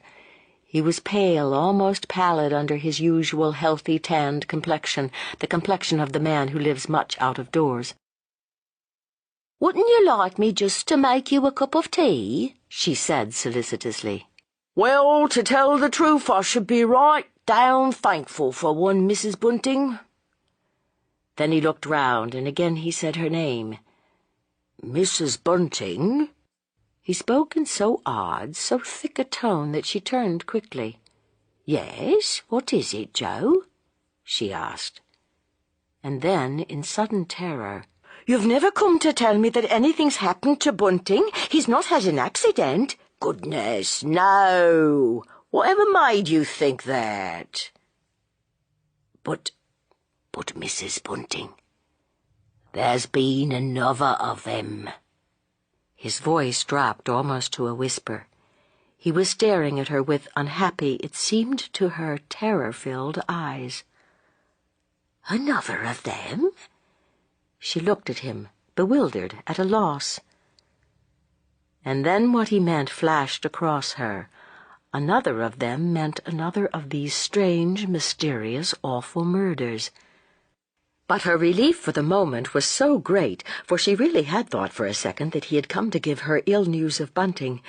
Speaker 1: He was pale, almost pallid under his usual healthy tanned complexion, the complexion of the man who lives much out of doors. "Wouldn't you like me just to make you a cup of tea?" she said solicitously. "Well, to tell the truth, I should be right
Speaker 2: down thankful for one, Mrs. Bunting." Then he looked round, and again he said her name. "Mrs. Bunting?" He spoke in so odd, so thick a tone that she turned quickly. "Yes, what is it, Joe?" she asked. And then, in sudden terror, "You've never come to tell me that anything's happened to Bunting? He's not had an accident?" "Goodness, no! Whatever made you think that?" But Mrs. Bunting, there's been another of them." His voice dropped almost to a whisper. He was staring at her with unhappy, it seemed to her terror-filled eyes. "Another of them?" She looked at him, bewildered, at a loss. And then what he meant flashed across her. Another of them meant another of these strange, mysterious, awful murders. But her relief for the moment was so great, for she really had thought for a second that he had come to give her ill news of Bunting,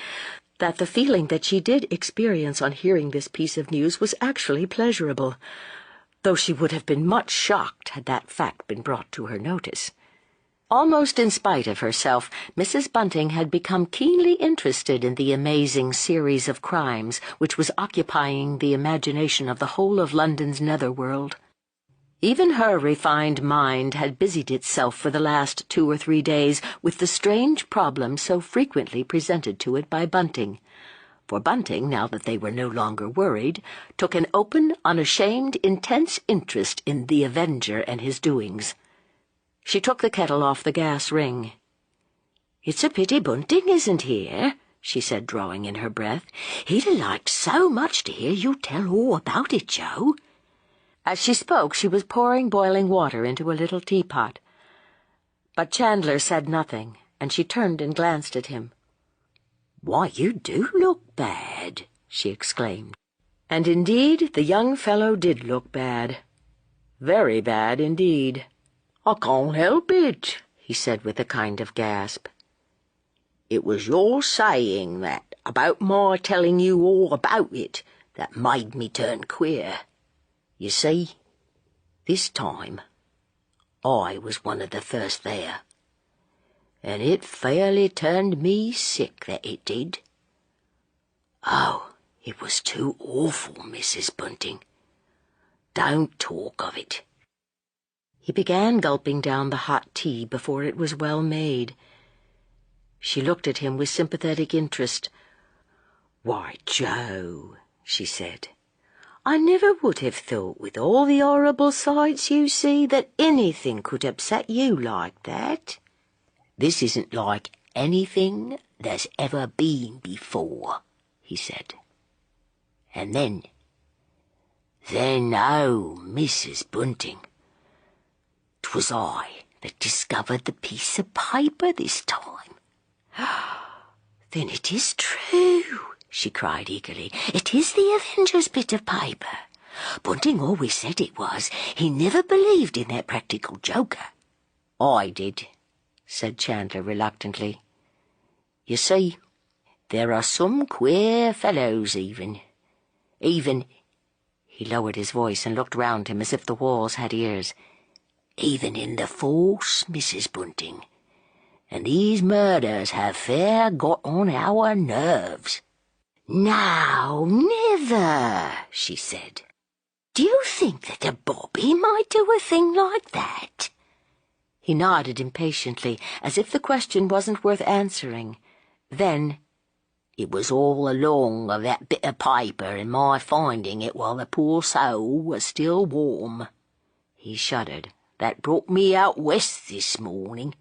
Speaker 2: that the feeling that she did experience on hearing this piece of news was actually pleasurable, though she would have been much shocked had that fact been brought to her notice. Almost in spite of herself, Mrs. Bunting had become keenly interested in the amazing series of crimes which was occupying the imagination of the whole of London's netherworld. Even her refined mind had busied itself for the last 2 or 3 days with the strange problem so frequently presented to it by Bunting. For Bunting, now that they were no longer worried, took an open, unashamed, intense interest in the Avenger and his doings. She took the kettle off the gas ring. "It's a pity Bunting isn't here," she said, drawing in her breath. "He'd have liked so much to hear you tell all about it, Joe." As she spoke, she was pouring boiling water into a little teapot. But Chandler said nothing, and she turned and glanced at him. "Why, you do look bad," she exclaimed. And indeed, the young fellow did look bad. Very bad indeed. "I can't help it," he said with a kind of gasp. "It was your saying that, about my telling you all about it, that made me turn queer. You see, this time, I was one of the first there, and it fairly turned me sick, that it did. Oh, it was too awful, Mrs. Bunting. Don't talk of it." He began gulping down the hot tea before it was well made. She looked at him with sympathetic interest. "Why, Joe," she said, "I never would have thought, with all the horrible sights you see, that anything could upset you like that." "This isn't like anything there's ever been before," he said. And then, oh, Mrs. Bunting, 'twas I that discovered the piece of paper this time." "Then it is true," she cried eagerly. "It is the Avenger's bit of paper. Bunting always said it was. He never believed in that practical joker." "I did," said Chandler reluctantly. "You see, there are some queer fellows even, he lowered his voice and looked round him as if the walls had ears, "even in the force, Mrs. Bunting, and these murders have fair got on our nerves." "Now, never," she said. "Do you think that a bobby might do a thing like that?" He nodded impatiently, as if the question wasn't worth answering. Then, "It was all along of that bit of paper and my finding it while the poor soul was still warm." He shuddered. "That brought me out west this morning.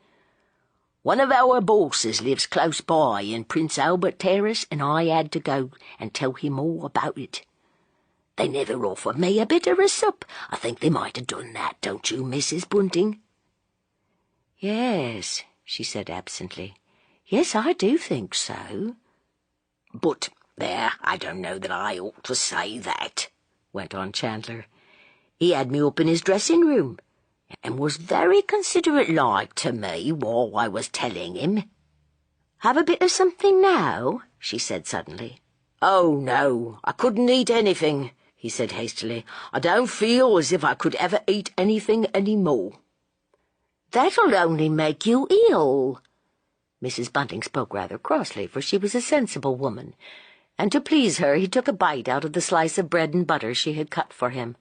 Speaker 2: One of our bosses lives close by in Prince Albert Terrace, and I had to go and tell him all about it. They never offered me a bit of a sup. I think they might have done that, don't you, Mrs. Bunting?" "Yes," she said absently. "Yes, I do think so." "But, there, I don't know that I ought to say that," went on Chandler. "He had me up in his dressing-room, and was very considerate-like to me while I was telling him." "Have a bit of something now?" she said suddenly. "Oh, no, I couldn't eat anything,"
Speaker 3: he said hastily. "I don't feel as if I could ever eat anything any more."
Speaker 1: "That'll only make you ill." Mrs. Bunting spoke rather crossly, for she was a sensible woman, and to please her he took a bite out of the slice of bread and butter she had cut for him.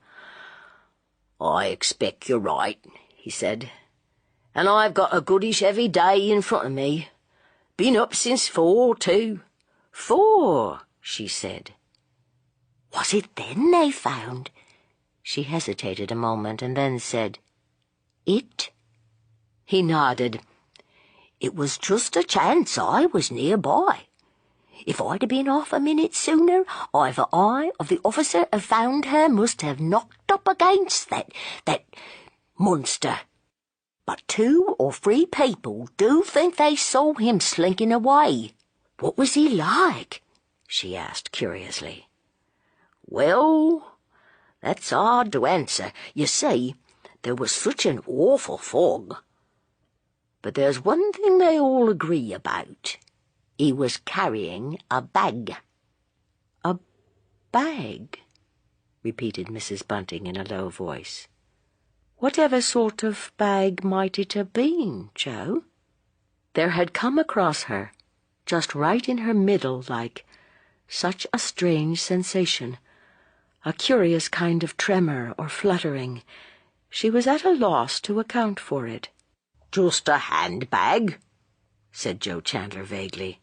Speaker 3: "I expect you're right," he said, "and I've got a goodish heavy day in front of me. Been up since 4, too."
Speaker 1: 4, she said. "Was it then they found—" She hesitated a moment and then said, "It?" He nodded. "It was just a chance I was nearby. If I'd have been off a minute sooner, either I or the officer who found her must have knocked up against that monster. But 2 or 3 people do think they saw him slinking away." "What was he like?" she asked curiously.
Speaker 3: "Well, that's hard to answer. You see, there was such an awful fog. But there's one thing they all agree about. He was carrying a bag."
Speaker 1: "A bag?" repeated Mrs. Bunting in a low voice. "Whatever sort of bag might it have been, Joe?" There had come across her, just right in her middle, like such a strange sensation, a curious kind of tremor or fluttering. She was at a loss to account for it.
Speaker 3: "Just a handbag," said Joe Chandler vaguely.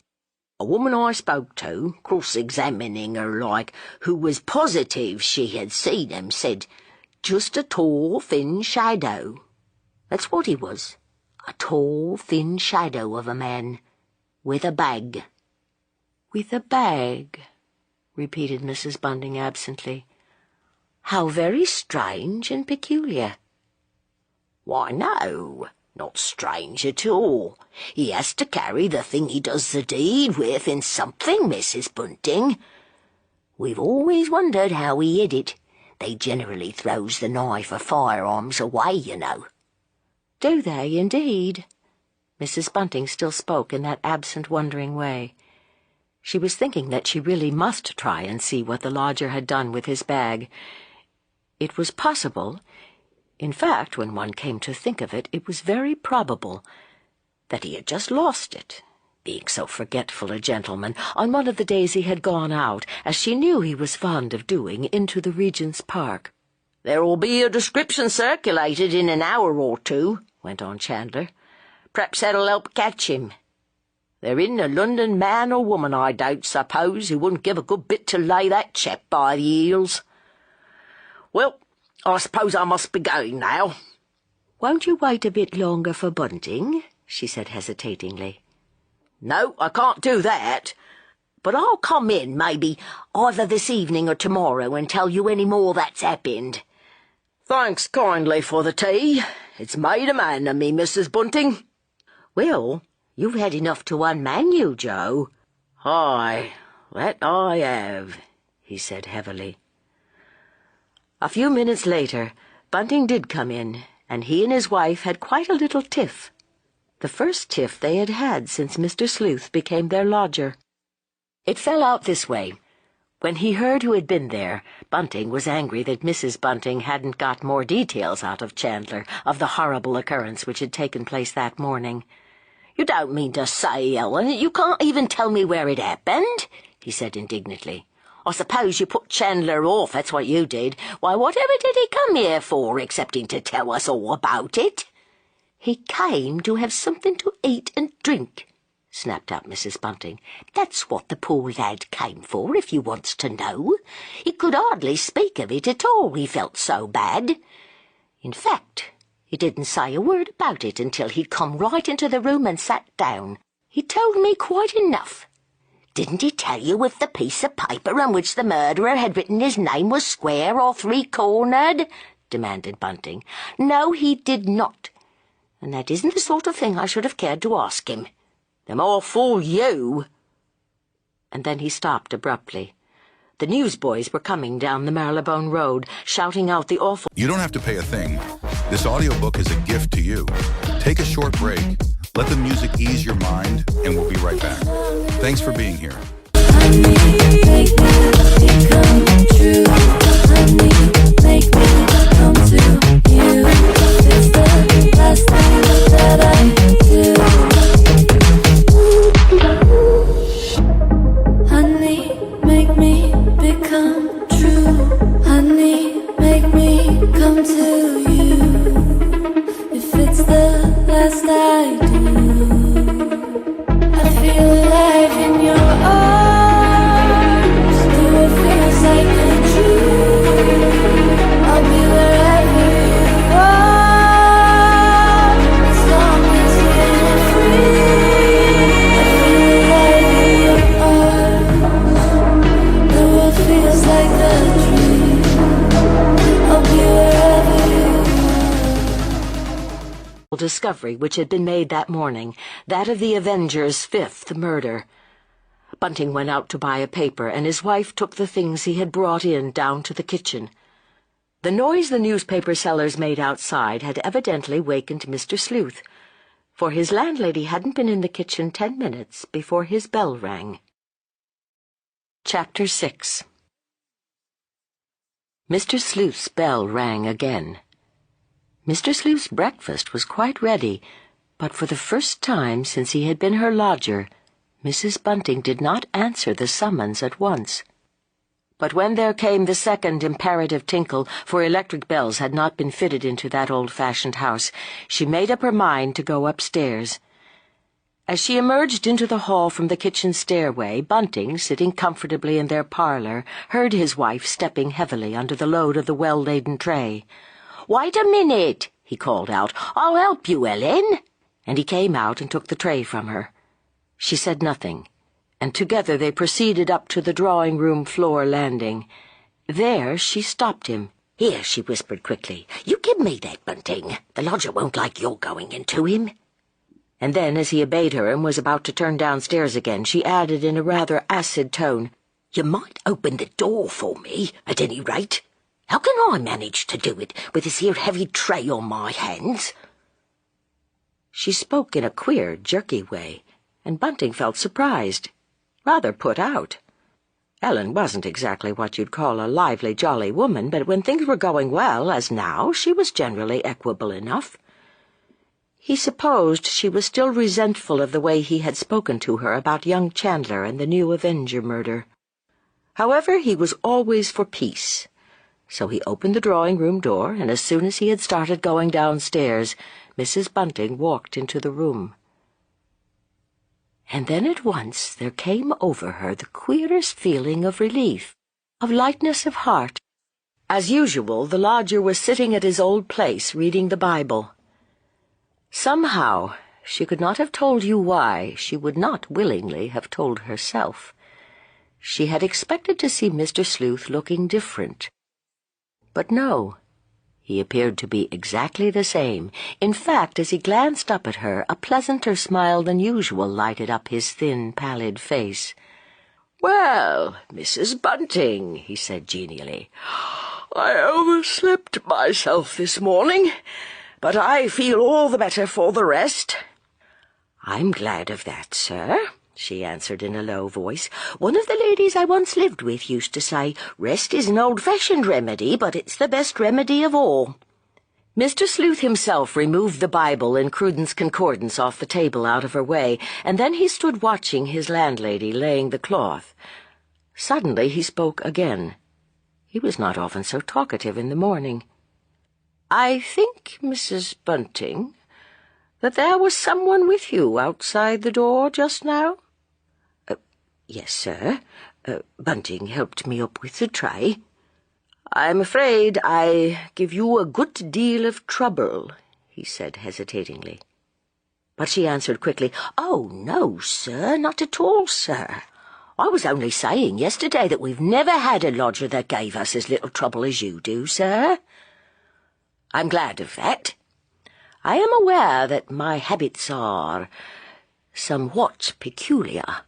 Speaker 3: "A woman I spoke to, cross-examining her like, who was positive she had seen him, said, just a tall, thin shadow. That's what he was, a tall, thin shadow of a man, with a bag."
Speaker 1: "With a bag," repeated Mrs. Bunting absently. "How very strange and peculiar."
Speaker 3: "Why, no, not strange at all. He has to carry the thing he does the deed with in something, Mrs. Bunting. We've always wondered how he hid it. They generally throws the knife or firearms away, you know."
Speaker 1: "Do they, indeed?" Mrs. Bunting still spoke in that absent, wondering way. She was thinking that she really must try and see what the lodger had done with his bag. It was possible, in fact, when one came to think of it, it was very probable, that he had just lost it, being so forgetful a gentleman, on one of the days he had gone out, as she knew he was fond of doing, into the Regent's Park.
Speaker 3: "There'll be a description circulated in an hour or 2, went on Chandler. "Perhaps that'll help catch him. There isn't a London man or woman, I don't suppose, who wouldn't give a good bit to lay that chap by the heels. Well, I suppose I must be going now."
Speaker 1: "Won't you wait a bit longer for Bunting?" she said hesitatingly.
Speaker 3: "No, I can't do that. But I'll come in, maybe, either this evening or tomorrow, and tell you any more that's happened. Thanks kindly for the tea. It's made a man of me, Mrs. Bunting."
Speaker 1: "Well, you've had enough to unman you, Joe."
Speaker 3: "Aye, that I have," he said heavily.
Speaker 1: A few minutes later, Bunting did come in, and he and his wife had quite a little tiff. The first tiff they had had since Mr. Sleuth became their lodger. It fell out this way. When he heard who had been there, Bunting was angry that Mrs. Bunting hadn't got more details out of Chandler of the horrible occurrence which had taken place that morning.
Speaker 3: "You don't mean to say, Ellen, you can't even tell me where it happened?" he said indignantly. "I suppose you put Chandler off, that's what you did. Why, whatever did he come here for, excepting to tell us all about it?"
Speaker 1: "He came to have something to eat and drink," snapped out Mrs. Bunting.
Speaker 3: "That's what the poor lad came for, if you wants to know. He could hardly speak of it at all, he felt so bad. In fact, he didn't say a word about it until he'd come right into the room and sat down. He told me quite enough. Didn't he tell you if the piece of paper on which the murderer had written his name was square or 3-cornered?" demanded Bunting. "No, he did not. And that isn't the sort of thing I should have cared to ask him. The more fool you."
Speaker 1: And then he stopped abruptly. The newsboys were coming down the Marylebone Road, shouting out the awful—
Speaker 7: You don't have to pay a thing. This audiobook is a gift to you. Take a short break. Let the music ease your mind, and we'll be right back. Thanks for being here.
Speaker 6: I need to make it come true. the last I do. I feel alive in your arms. Though it feels like a dream, I'll be wherever you are, as long as we're free. I feel alive in your arms. Though it feels like a dream, I'll be wherever you are.
Speaker 1: Discovery which had been made that morning, that of the Avenger's fifth murder. Bunting went out to buy a paper, and his wife took the things he had brought in down to the kitchen. The noise the newspaper sellers made outside had evidently wakened Mr. Sleuth, for his landlady hadn't been in the kitchen 10 minutes before his bell rang. Chapter 6. Mr. Sleuth's bell rang again. Mr. Sleuth's breakfast was quite ready, but for the first time since he had been her lodger, Mrs. Bunting did not answer the summons at once. But when there came the second imperative tinkle, for electric bells had not been fitted into that old-fashioned house, she made up her mind to go upstairs. As she emerged into the hall from the kitchen stairway, Bunting, sitting comfortably in their parlour, heard his wife stepping heavily under the load of the well-laden tray. "Wait a minute," he called out. "I'll help you, Ellen." And he came out and took the tray from her. She said nothing, and together they proceeded up to the drawing-room floor landing. There she stopped him.
Speaker 3: "Here," she whispered quickly. "You give me that, Bunting. The lodger won't like your going into him."
Speaker 1: And then, as he obeyed her and was about to turn downstairs again, she added in a rather acid tone,
Speaker 3: "You might open the door for me, at any rate. How can I manage to do it with this here heavy tray on my hands?"
Speaker 1: She spoke in a queer, jerky way, and Bunting felt surprised, rather put out. Ellen wasn't exactly what you'd call a lively, jolly woman, but when things were going well, as now, she was generally equable enough. He supposed she was still resentful of the way he had spoken to her about young Chandler and the new Avenger murder. However, he was always for peace. So he opened the drawing-room door, and as soon as he had started going downstairs, Mrs. Bunting walked into the room. And then at once there came over her the queerest feeling of relief, of lightness of heart. As usual, the lodger was sitting at his old place reading the Bible. Somehow, she could not have told you why, she would not willingly have told herself. She had expected to see Mr. Sleuth looking different. But no, he appeared to be exactly the same. In fact, as he glanced up at her, a pleasanter smile than usual lighted up his thin, pallid face.
Speaker 2: "Well, Mrs. Bunting," he said genially, "I overslept myself this morning, but I feel all the better for the rest."
Speaker 3: "I'm glad of that, sir," she answered in a low voice. "One of the ladies I once lived with used to say, 'Rest is an old-fashioned remedy, but it's the best remedy of all.'"
Speaker 1: Mr. Sleuth himself removed the Bible and Cruden's Concordance off the table out of her way, and then he stood watching his landlady laying the cloth. Suddenly he spoke again. He was not often so talkative in the morning. "I think, Mrs. Bunting, that there was someone with you outside the door just now?"
Speaker 3: "Yes, sir. Bunting helped me up with the tray."
Speaker 1: "I'm afraid I give you a good deal of trouble," he said hesitatingly. But she answered quickly,
Speaker 3: "Oh, no, sir, not at all, sir. I was only saying yesterday that we've never had a lodger that gave us as little trouble as you do, sir."
Speaker 1: "I'm glad of that. I am aware that my habits are somewhat peculiar."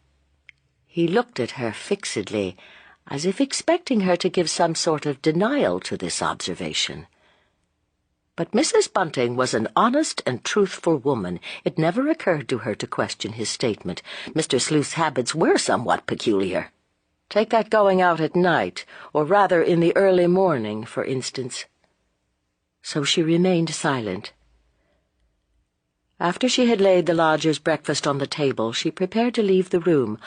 Speaker 1: He looked at her fixedly, as if expecting her to give some sort of denial to this observation. But Mrs. Bunting was an honest and truthful woman. It never occurred to her to question his statement. Mr. Sleuth's habits were somewhat peculiar. Take that going out at night, or rather in the early morning, for instance. So she remained silent. After she had laid the lodger's breakfast on the table, she prepared to leave the room.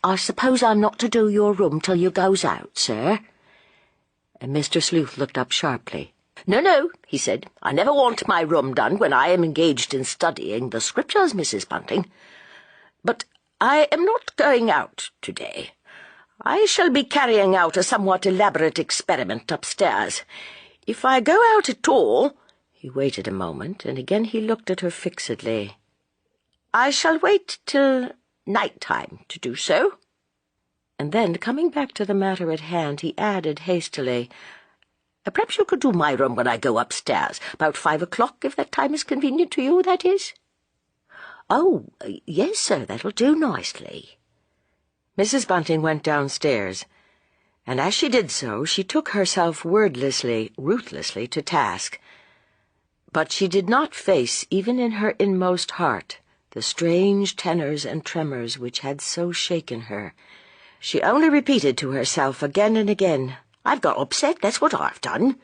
Speaker 3: "I suppose I'm not to do your room till you goes out, sir?"
Speaker 1: And Mr. Sleuth looked up sharply.
Speaker 2: No, he said. I never want my room done when I am engaged in studying the scriptures, Mrs. Bunting. But I am not going out today. I shall be carrying out a somewhat elaborate experiment upstairs. If I go out at all—" He waited a moment, and again he looked at her fixedly. "I shall wait till night-time to do so." And then, coming back to the matter at hand, he added hastily, "Perhaps you could do my room when I go upstairs, about 5 o'clock, if that time is convenient to you, that is?" "Oh, yes, sir, that'll do nicely." Mrs. Bunting went downstairs, and as she did so, she took herself wordlessly, ruthlessly to task. But she did not face, even in her inmost heart, the strange tenors and tremors which had so shaken her. She only repeated to herself again and again, "I've got upset, that's what I've done."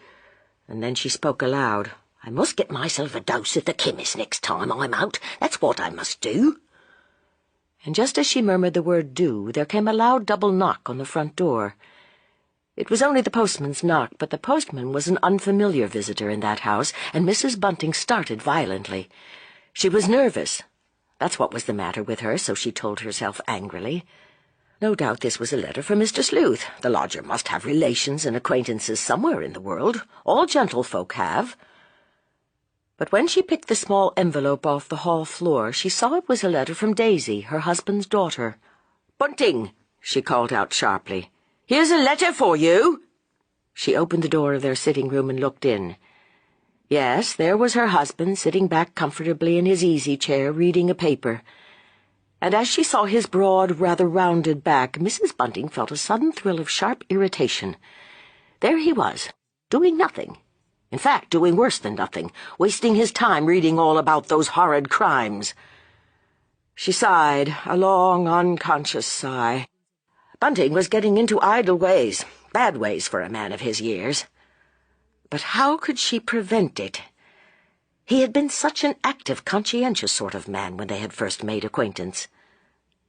Speaker 2: And then she spoke aloud, "I must get myself a dose at the chemist next time I'm out. That's what I must do." And just as she murmured the word "do," there came a loud double knock on the front door. It was only the postman's knock, but the postman was an unfamiliar visitor in that house, and Mrs. Bunting started violently. She was nervous. That's what was the matter with her, so she told herself angrily. No doubt this was a letter from Mr. Sleuth. The lodger must have relations and acquaintances somewhere in the world. All gentlefolk have. But when she picked the small envelope off the hall floor, she saw it was a letter from Daisy, her husband's daughter. "Bunting," she called out sharply, "here's a letter for you." She opened the door of their sitting room and looked in. Yes, there was her husband, sitting back comfortably in his easy-chair, reading a paper. And as she saw his broad, rather rounded back, Mrs. Bunting felt a sudden thrill of sharp irritation. There he was, doing nothing. In fact, doing worse than nothing, wasting his time reading all about those horrid crimes. She sighed, a long, unconscious sigh. Bunting was getting into idle ways, bad ways for a man of his years. But how could she prevent it? He had been such an active, conscientious sort of man when they had first made acquaintance.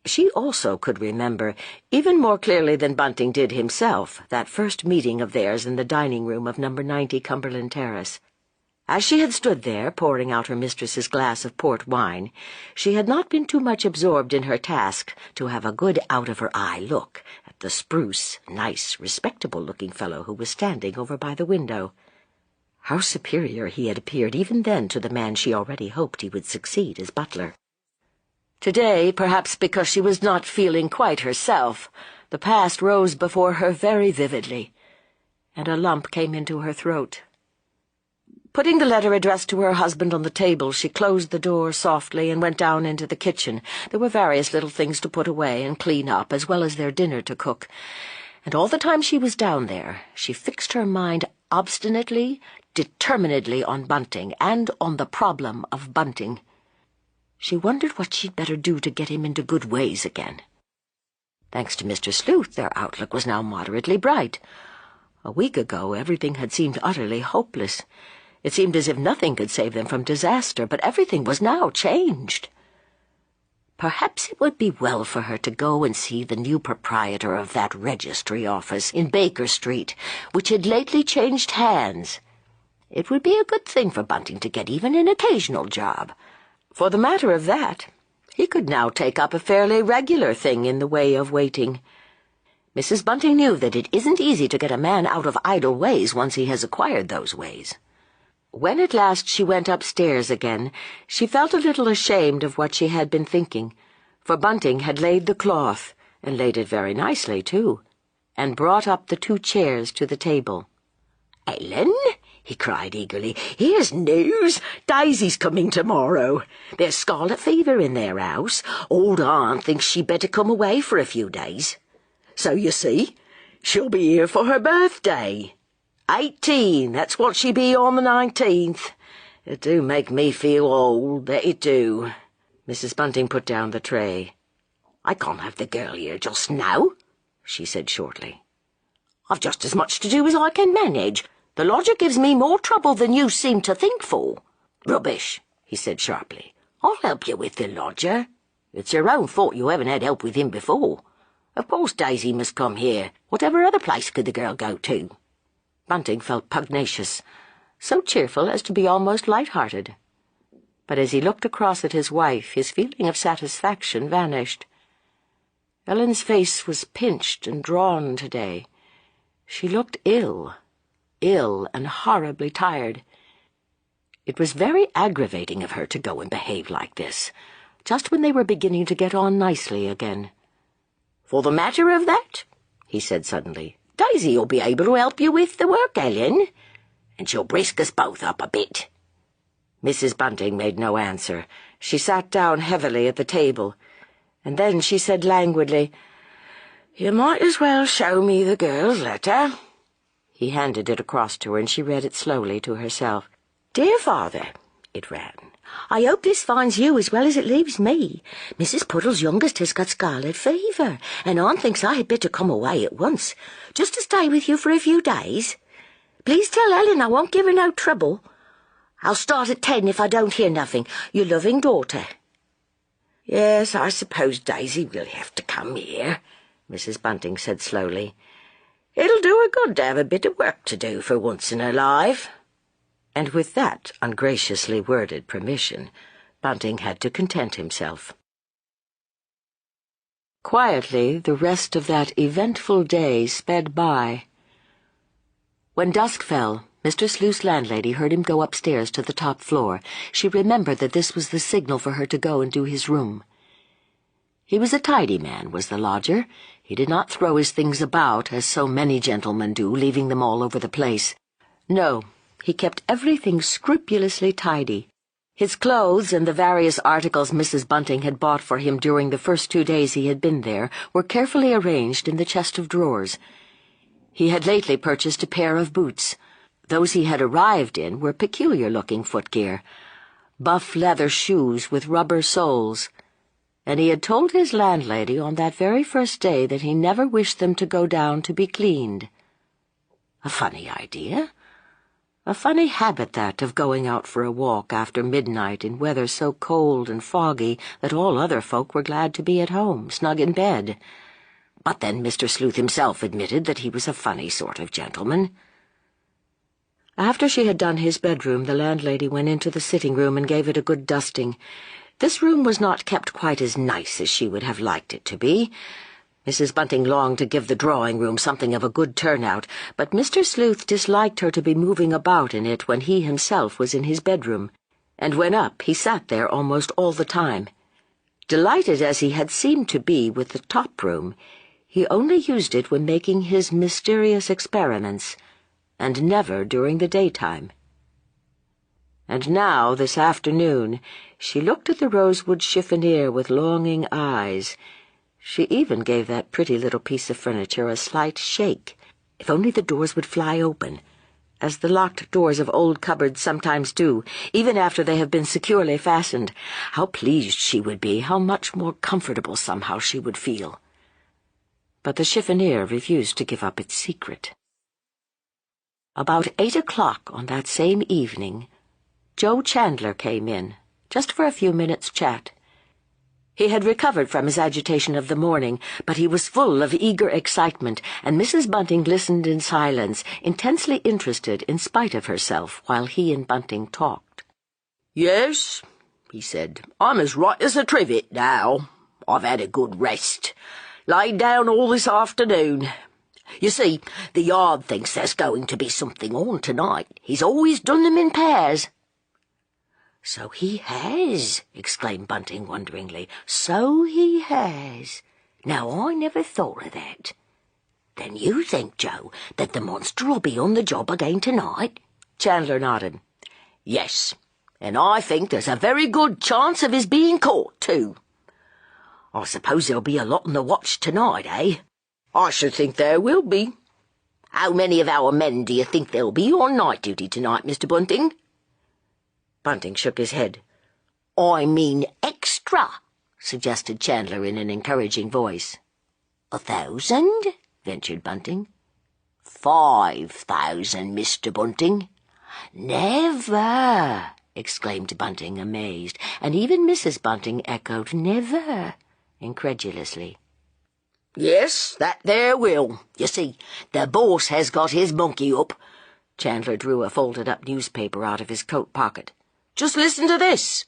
Speaker 2: She also could remember, even more clearly than Bunting did himself, that first meeting of theirs in the dining-room of No. 90 Cumberland Terrace. As she had stood there, pouring out her mistress's glass of port wine, she had not been too much absorbed in her task to have a good out-of-her-eye look at the spruce, nice, respectable-looking fellow who was standing over by the window. How superior he had appeared even then to the man she already hoped he would succeed as butler. Today, perhaps because she was not feeling quite herself, the past rose before her very vividly, and a lump came into her throat. Putting the letter addressed to her husband on the table, she closed the door softly and went down into the kitchen. There were various little things to put away and clean up, as well as their dinner to cook. And all the time she was down there, she fixed her mind obstinately, determinedly on Bunting, and on the problem of Bunting. She wondered what she'd better do to get him into good ways again. Thanks to Mr. Sleuth, their outlook was now moderately bright. A week ago, everything had seemed utterly hopeless. It seemed as if nothing could save them from disaster, but everything was now changed. Perhaps it would be well for her to go and see the new proprietor of that registry office in Baker Street, which had lately changed hands. It would be a good thing for Bunting to get even an occasional job. For the matter of that, he could now take up a fairly regular thing in the way of waiting. Mrs. Bunting knew that it isn't easy to get a man out of idle ways once he has acquired those ways. When at last she went upstairs again, she felt a little ashamed of what she had been thinking, for Bunting had laid the cloth, and laid it very nicely, too, and brought up the 2 chairs to the table. "Ellen," he cried eagerly, "here's news. Daisy's coming tomorrow. There's scarlet fever in their house. Old Aunt thinks she'd better come away for a few days. So, you see, she'll be here for her birthday. 18, that's what she be on the 19th. It do make me feel old, that it do." Mrs. Bunting put down the tray. "I can't have the girl here just now," she said shortly. "I've just as much to do as I can manage. The lodger gives me more trouble than you seem to think for." "Rubbish," he said sharply. "I'll help you with the lodger. It's your own fault you haven't had help with him before. Of course Daisy must come here. Whatever other place could the girl go to?" Bunting felt pugnacious.
Speaker 1: so cheerful as to be almost light-hearted. But as he looked across at his wife, his feeling of satisfaction vanished. Ellen's face was pinched and drawn today. She looked ill and horribly tired. It was very aggravating of her to go and behave like this, just when they were beginning to get on nicely again.
Speaker 3: "For the matter of that," he said suddenly, "Daisy'll be able to help you with the work, Ellen, and she'll brisk us both up a bit."
Speaker 1: Mrs. Bunting made no answer. She sat down heavily at the table, and then she said languidly, "You might as well show me the girl's letter." He handed it across to her, and she read it slowly to herself.
Speaker 3: "Dear Father," it ran, "I hope this finds you as well as it leaves me. Mrs. Puddle's youngest has got scarlet fever, and Aunt thinks I had better come away at once, just to stay with you for a few days. Please tell Ellen I won't give her no trouble. I'll start at 10 if I don't hear nothing. Your loving daughter."
Speaker 2: "Yes, I suppose Daisy will have to come here," Mrs. Bunting said slowly. "It'll do her good to have a bit of work to do for once in her life." And with that ungraciously worded permission, Bunting had to content himself. Quietly, the rest of that eventful day sped by. When dusk fell, Mr. Sleuth's landlady heard him go upstairs to the top floor. She remembered that this was the signal for her to go and do his room. He was a tidy man, was the lodger. He did not throw his things about, as so many gentlemen do, leaving them all over the place. No, he kept everything scrupulously tidy. His clothes and the various articles Mrs. Bunting had bought for him during the first 2 days he had been there were carefully arranged in the chest of drawers. He had lately purchased a pair of boots. Those he had arrived in were peculiar-looking footgear, buff leather shoes with rubber soles, and he had told his landlady on that very first day that he never wished them to go down to be cleaned. A funny idea. A funny habit, that, of going out for a walk after midnight in weather so cold and foggy that all other folk were glad to be at home, snug in bed. But then Mr. Sleuth himself admitted that he was a funny sort of gentleman. After she had done his bedroom, the landlady went into the sitting-room and gave it a good dusting. This room was not kept quite as nice as she would have liked it to be. Mrs. Bunting longed to give the drawing-room something of a good turnout, but Mr. Sleuth disliked her to be moving about in it when he himself was in his bedroom, and when up he sat there almost all the time. Delighted as he had seemed to be with the top room, he only used it when making his mysterious experiments, and never during the daytime. And now, this afternoon, she looked at the rosewood chiffonier with longing eyes. She even gave that pretty little piece of furniture a slight shake. If only the doors would fly open, as the locked doors of old cupboards sometimes do, even after they have been securely fastened. How pleased she would be, how much more comfortable somehow she would feel. But the chiffonier refused to give up its secret. About 8 o'clock on that same evening, Joe Chandler came in, just for a few minutes' chat. He had recovered from his agitation of the morning, but he was full of eager excitement, and Mrs. Bunting listened in silence, intensely interested in spite of herself, while he and Bunting talked.
Speaker 3: "Yes," he said, "I'm as right as a trivet now. I've had a good rest. Laid down all this afternoon. You see, the yard thinks there's going to be something on tonight. He's always done them in pairs."
Speaker 2: "So he has," exclaimed Bunting wonderingly. "So he has. Now, I never thought of that. Then you think, Joe, that the monster will be on the job again tonight?"
Speaker 1: Chandler nodded.
Speaker 3: "Yes, and I think there's a very good chance of his being caught, too."
Speaker 2: "I suppose there'll be a lot on the watch tonight, eh?"
Speaker 3: "I should think there will be. How many of our men do you think there'll be on night duty tonight, Mr. Bunting?"
Speaker 1: Bunting shook his head.
Speaker 2: "I mean extra," suggested Chandler in an encouraging voice. 1,000? ventured Bunting. 5,000, Mr. Bunting.
Speaker 1: "Never!" exclaimed Bunting, amazed, and even Mrs. Bunting echoed "never," incredulously.
Speaker 3: "Yes, that there will. You see, the boss has got his monkey up.
Speaker 4: Chandler drew a folded-up newspaper out of his coat pocket. "Just listen to this.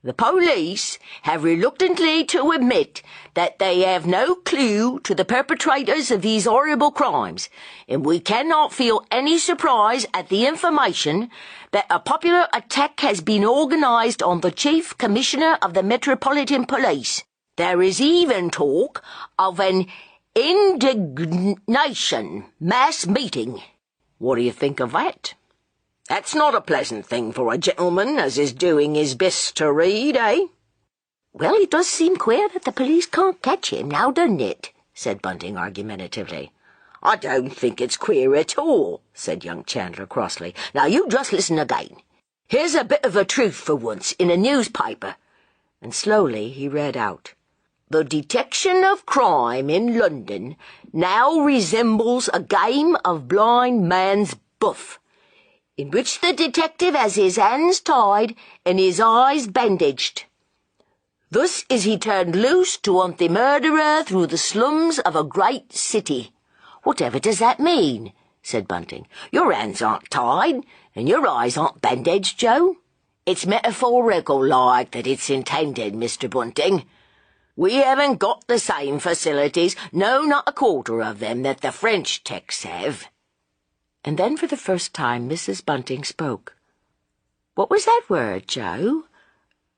Speaker 4: The police have reluctantly to admit that they have no clue to the perpetrators of these horrible crimes, and we cannot feel any surprise at the information that a popular attack has been organized on the Chief Commissioner of the Metropolitan Police. There is even talk of an indignation mass meeting. What do you think of that? That's not a pleasant thing for a gentleman as is doing his best to read, eh?"
Speaker 3: "Well, it does seem queer that the police can't catch him now, doesn't it?" said Bunting argumentatively.
Speaker 4: "I don't think it's queer at all," said young Chandler crossly. "Now you just listen again. Here's a bit of the truth for once in a newspaper." And slowly he read out, "The detection of crime in London now resembles a game of blind man's buff, in which the detective has his hands tied and his eyes bandaged. Thus is he turned loose to hunt the murderer through the slums of a great city."
Speaker 3: "Whatever does that mean?" said Bunting.
Speaker 4: "Your hands aren't tied, and your eyes aren't bandaged, Joe. It's metaphorical like that it's intended, Mr. Bunting. We haven't got the same facilities, no, not a quarter of them, that the French techs have."
Speaker 1: And then for the first time Mrs. Bunting spoke. "What was that word, Joe?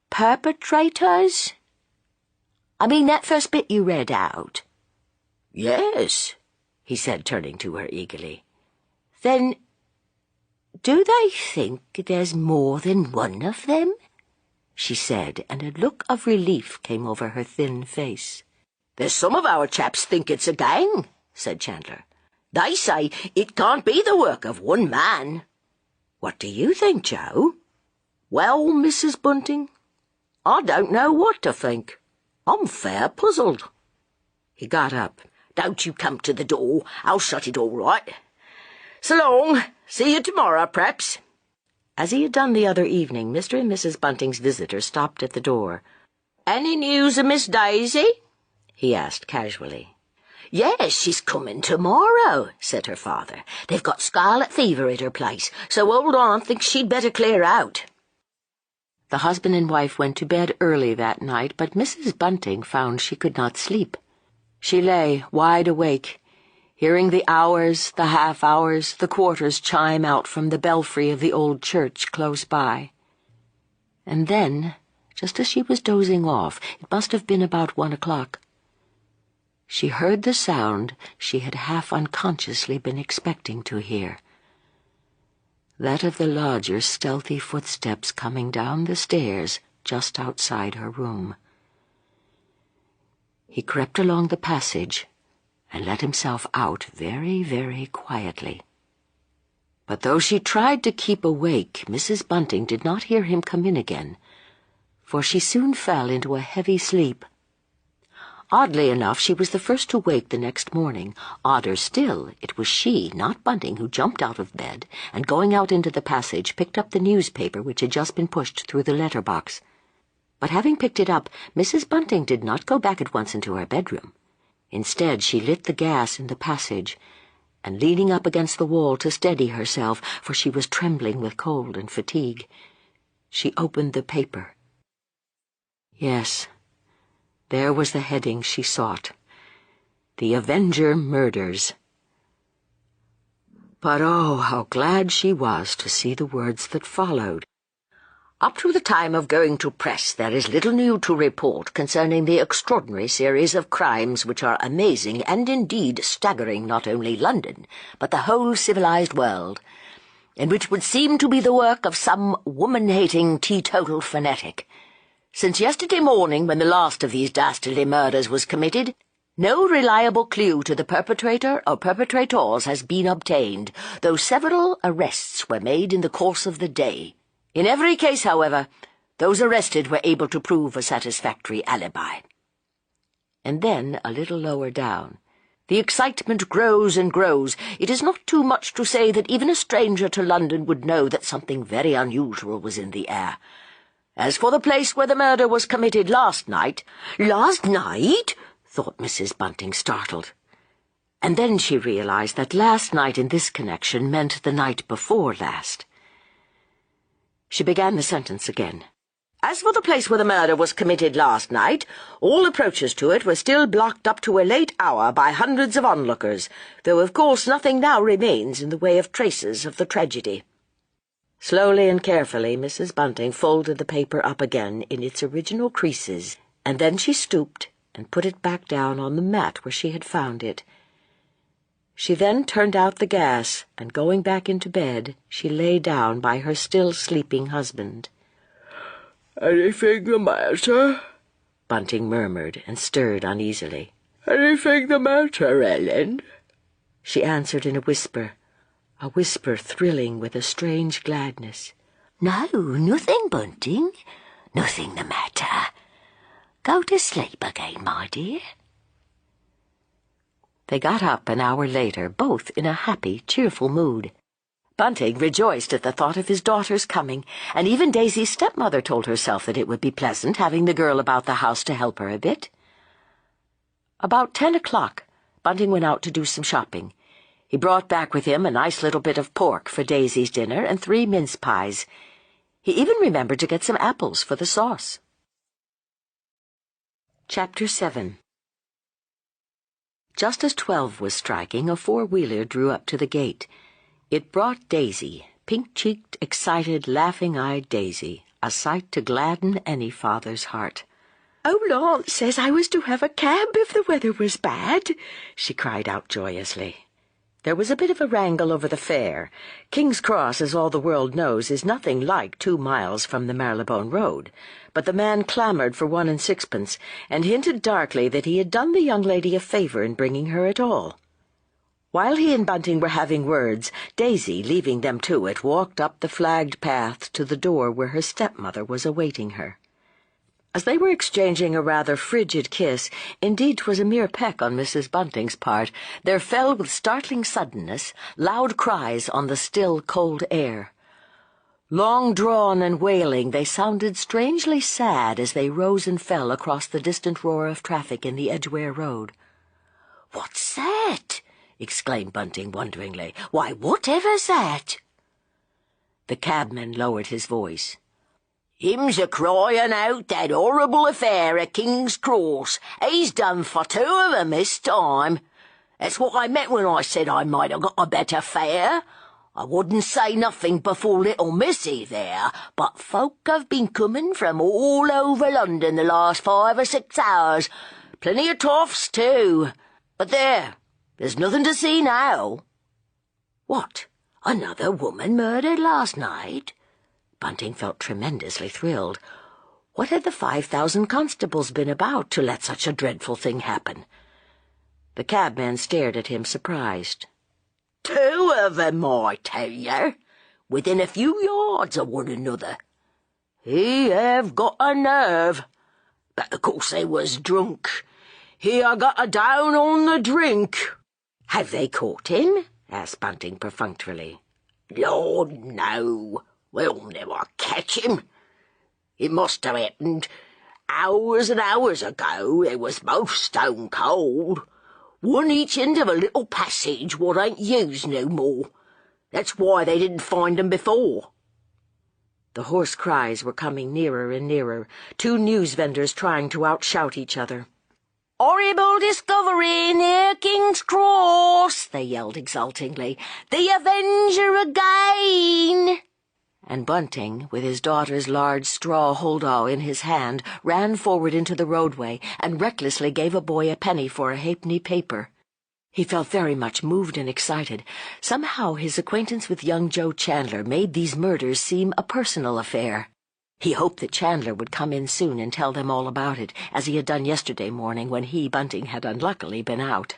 Speaker 1: Perpetrators? I mean that first bit you read out."
Speaker 4: "Yes," he said, turning to her eagerly.
Speaker 3: "Then, do they think there's more than one of them?" she said, and a look of relief came over her thin face.
Speaker 4: "There's some of our chaps think it's a gang," said Chandler. "They say it can't be the work of one man."
Speaker 3: "What do you think, Joe?"
Speaker 4: "Well, Mrs. Bunting, I don't know what to think. I'm fair puzzled." He got up. "Don't you come to the door. I'll shut it all right. So long. See you tomorrow, perhaps."
Speaker 1: As he had done the other evening, Mr. and Mrs. Bunting's visitor stopped at the door.
Speaker 4: "Any news of Miss Daisy?"
Speaker 1: he asked casually.
Speaker 3: "Yes, she's coming tomorrow," said her father. "They've got scarlet fever at her place, so old Aunt thinks she'd better clear out."
Speaker 1: The husband and wife went to bed early that night, but Mrs. Bunting found she could not sleep. She lay wide awake, hearing the hours, the half-hours, the quarters chime out from the belfry of the old church close by. And then, just as she was dozing off, it must have been about 1 o'clock, she heard the sound she had half unconsciously been expecting to hear. That of the lodger's stealthy footsteps coming down the stairs just outside her room. He crept along the passage and let himself out very, very quietly. But though she tried to keep awake, Mrs. Bunting did not hear him come in again, for she soon fell into a heavy sleep. Oddly enough, she was the first to wake the next morning. Odder still, it was she, not Bunting, who jumped out of bed and, going out into the passage, picked up the newspaper which had just been pushed through the letterbox. But having picked it up, Mrs. Bunting did not go back at once into her bedroom. Instead, she lit the gas in the passage, and leaning up against the wall to steady herself, for she was trembling with cold and fatigue, she opened the paper. Yes, there was the heading she sought. The Avenger Murders. But oh, how glad she was to see the words that followed.
Speaker 3: Up to the time of going to press, there is little new to report concerning the extraordinary series of crimes which are amazing and indeed staggering not only London, but the whole civilized world, and which would seem to be the work of some woman-hating teetotal fanatic. Since yesterday morning, when the last of these dastardly murders was committed, no reliable clue to the perpetrator or perpetrators has been obtained, though several arrests were made in the course of the day. In every case, however, those arrested were able to prove a satisfactory alibi.
Speaker 1: And then, a little lower down, the excitement grows and grows. It is not too much to say that even a stranger to London would know that something very unusual was in the air. As for the place where the murder was committed last night—
Speaker 3: "Last night?" thought Mrs. Bunting, startled.
Speaker 1: And then she realized that last night in this connection meant the night before last. She began the sentence again.
Speaker 2: As for the place where the murder was committed last night, all approaches to it were still blocked up to a late hour by hundreds of onlookers, though of course nothing now remains in the way of traces of the tragedy.
Speaker 1: Slowly and carefully, Mrs. Bunting folded the paper up again in its original creases, and then she stooped and put it back down on the mat where she had found it. She then turned out the gas, and going back into bed, she lay down by her still sleeping husband.
Speaker 4: "Anything the matter?"
Speaker 1: Bunting murmured and stirred uneasily.
Speaker 4: "Anything the matter, Ellen?"
Speaker 1: She answered in a whisper thrilling with a strange gladness.
Speaker 3: "No, nothing, Bunting. Nothing the matter. Go to sleep again, my dear."
Speaker 1: They got up an hour later, both in a happy, cheerful mood. Bunting rejoiced at the thought of his daughter's coming, and even Daisy's stepmother told herself that it would be pleasant having the girl about the house to help her a bit. About 10 o'clock, Bunting went out to do some shopping. He brought back with him a nice little bit of pork for Daisy's dinner and 3 mince pies. He even remembered to get some apples for the sauce. Chapter 7. Just as 12 was striking, a 4-wheeler drew up to the gate. It brought Daisy, pink-cheeked, excited, laughing-eyed Daisy, a sight to gladden any father's heart.
Speaker 2: "Oh, Lance says I was to have a cab if the weather was bad," she cried out joyously.
Speaker 1: There was a bit of a wrangle over the fare. King's Cross, as all the world knows, is nothing like 2 miles from the Marylebone Road, but the man clamoured for 1 and 6pence, and hinted darkly that he had done the young lady a favour in bringing her at all. While he and Bunting were having words, Daisy, leaving them to it, walked up the flagged path to the door where her stepmother was awaiting her. As they were exchanging a rather frigid kiss, indeed 'twas a mere peck on Mrs. Bunting's part, there fell with startling suddenness loud cries on the still, cold air. Long-drawn and wailing, they sounded strangely sad as they rose and fell across the distant roar of traffic in the Edgware Road.
Speaker 3: "What's that?" exclaimed Bunting wonderingly. "Why, whatever's that?"
Speaker 1: The cabman lowered his voice.
Speaker 3: "Him's a-crying out that horrible affair at King's Cross. He's done for 2 of 'em this time. That's what I meant when I said I might have got a better fare. I wouldn't say nothing before little Missy there, but folk have been coming from all over London the last 5 or 6 hours. Plenty of toffs, too. But there's nothing to see now."
Speaker 1: "What?
Speaker 3: "Another woman murdered last night."
Speaker 1: Bunting felt tremendously thrilled. What had the 5,000 constables been about to let such a dreadful thing happen? The cabman stared at him, surprised.
Speaker 3: 2 of 'em, I tell yer, within a few yards of one another. He have got a nerve. But of course they was drunk. He ha' got a down on the drink."
Speaker 1: "Have they caught him?" asked Bunting perfunctorily.
Speaker 3: "Lord, no. We'll never catch him. It must have happened hours and hours ago. They was both stone cold. One each end of a little passage what ain't used no more. That's why they didn't find 'em before."
Speaker 1: The hoarse cries were coming nearer and nearer, 2 news vendors trying to outshout each other.
Speaker 3: "Horrible discovery near King's Cross," they yelled exultingly. "The Avenger again!"
Speaker 1: And Bunting, with his daughter's large straw hold-all in his hand, ran forward into the roadway and recklessly gave a boy a penny for a halfpenny paper. He felt very much moved and excited. Somehow his acquaintance with young Joe Chandler made these murders seem a personal affair. He hoped that Chandler would come in soon and tell them all about it, as he had done yesterday morning when he, Bunting, had unluckily been out.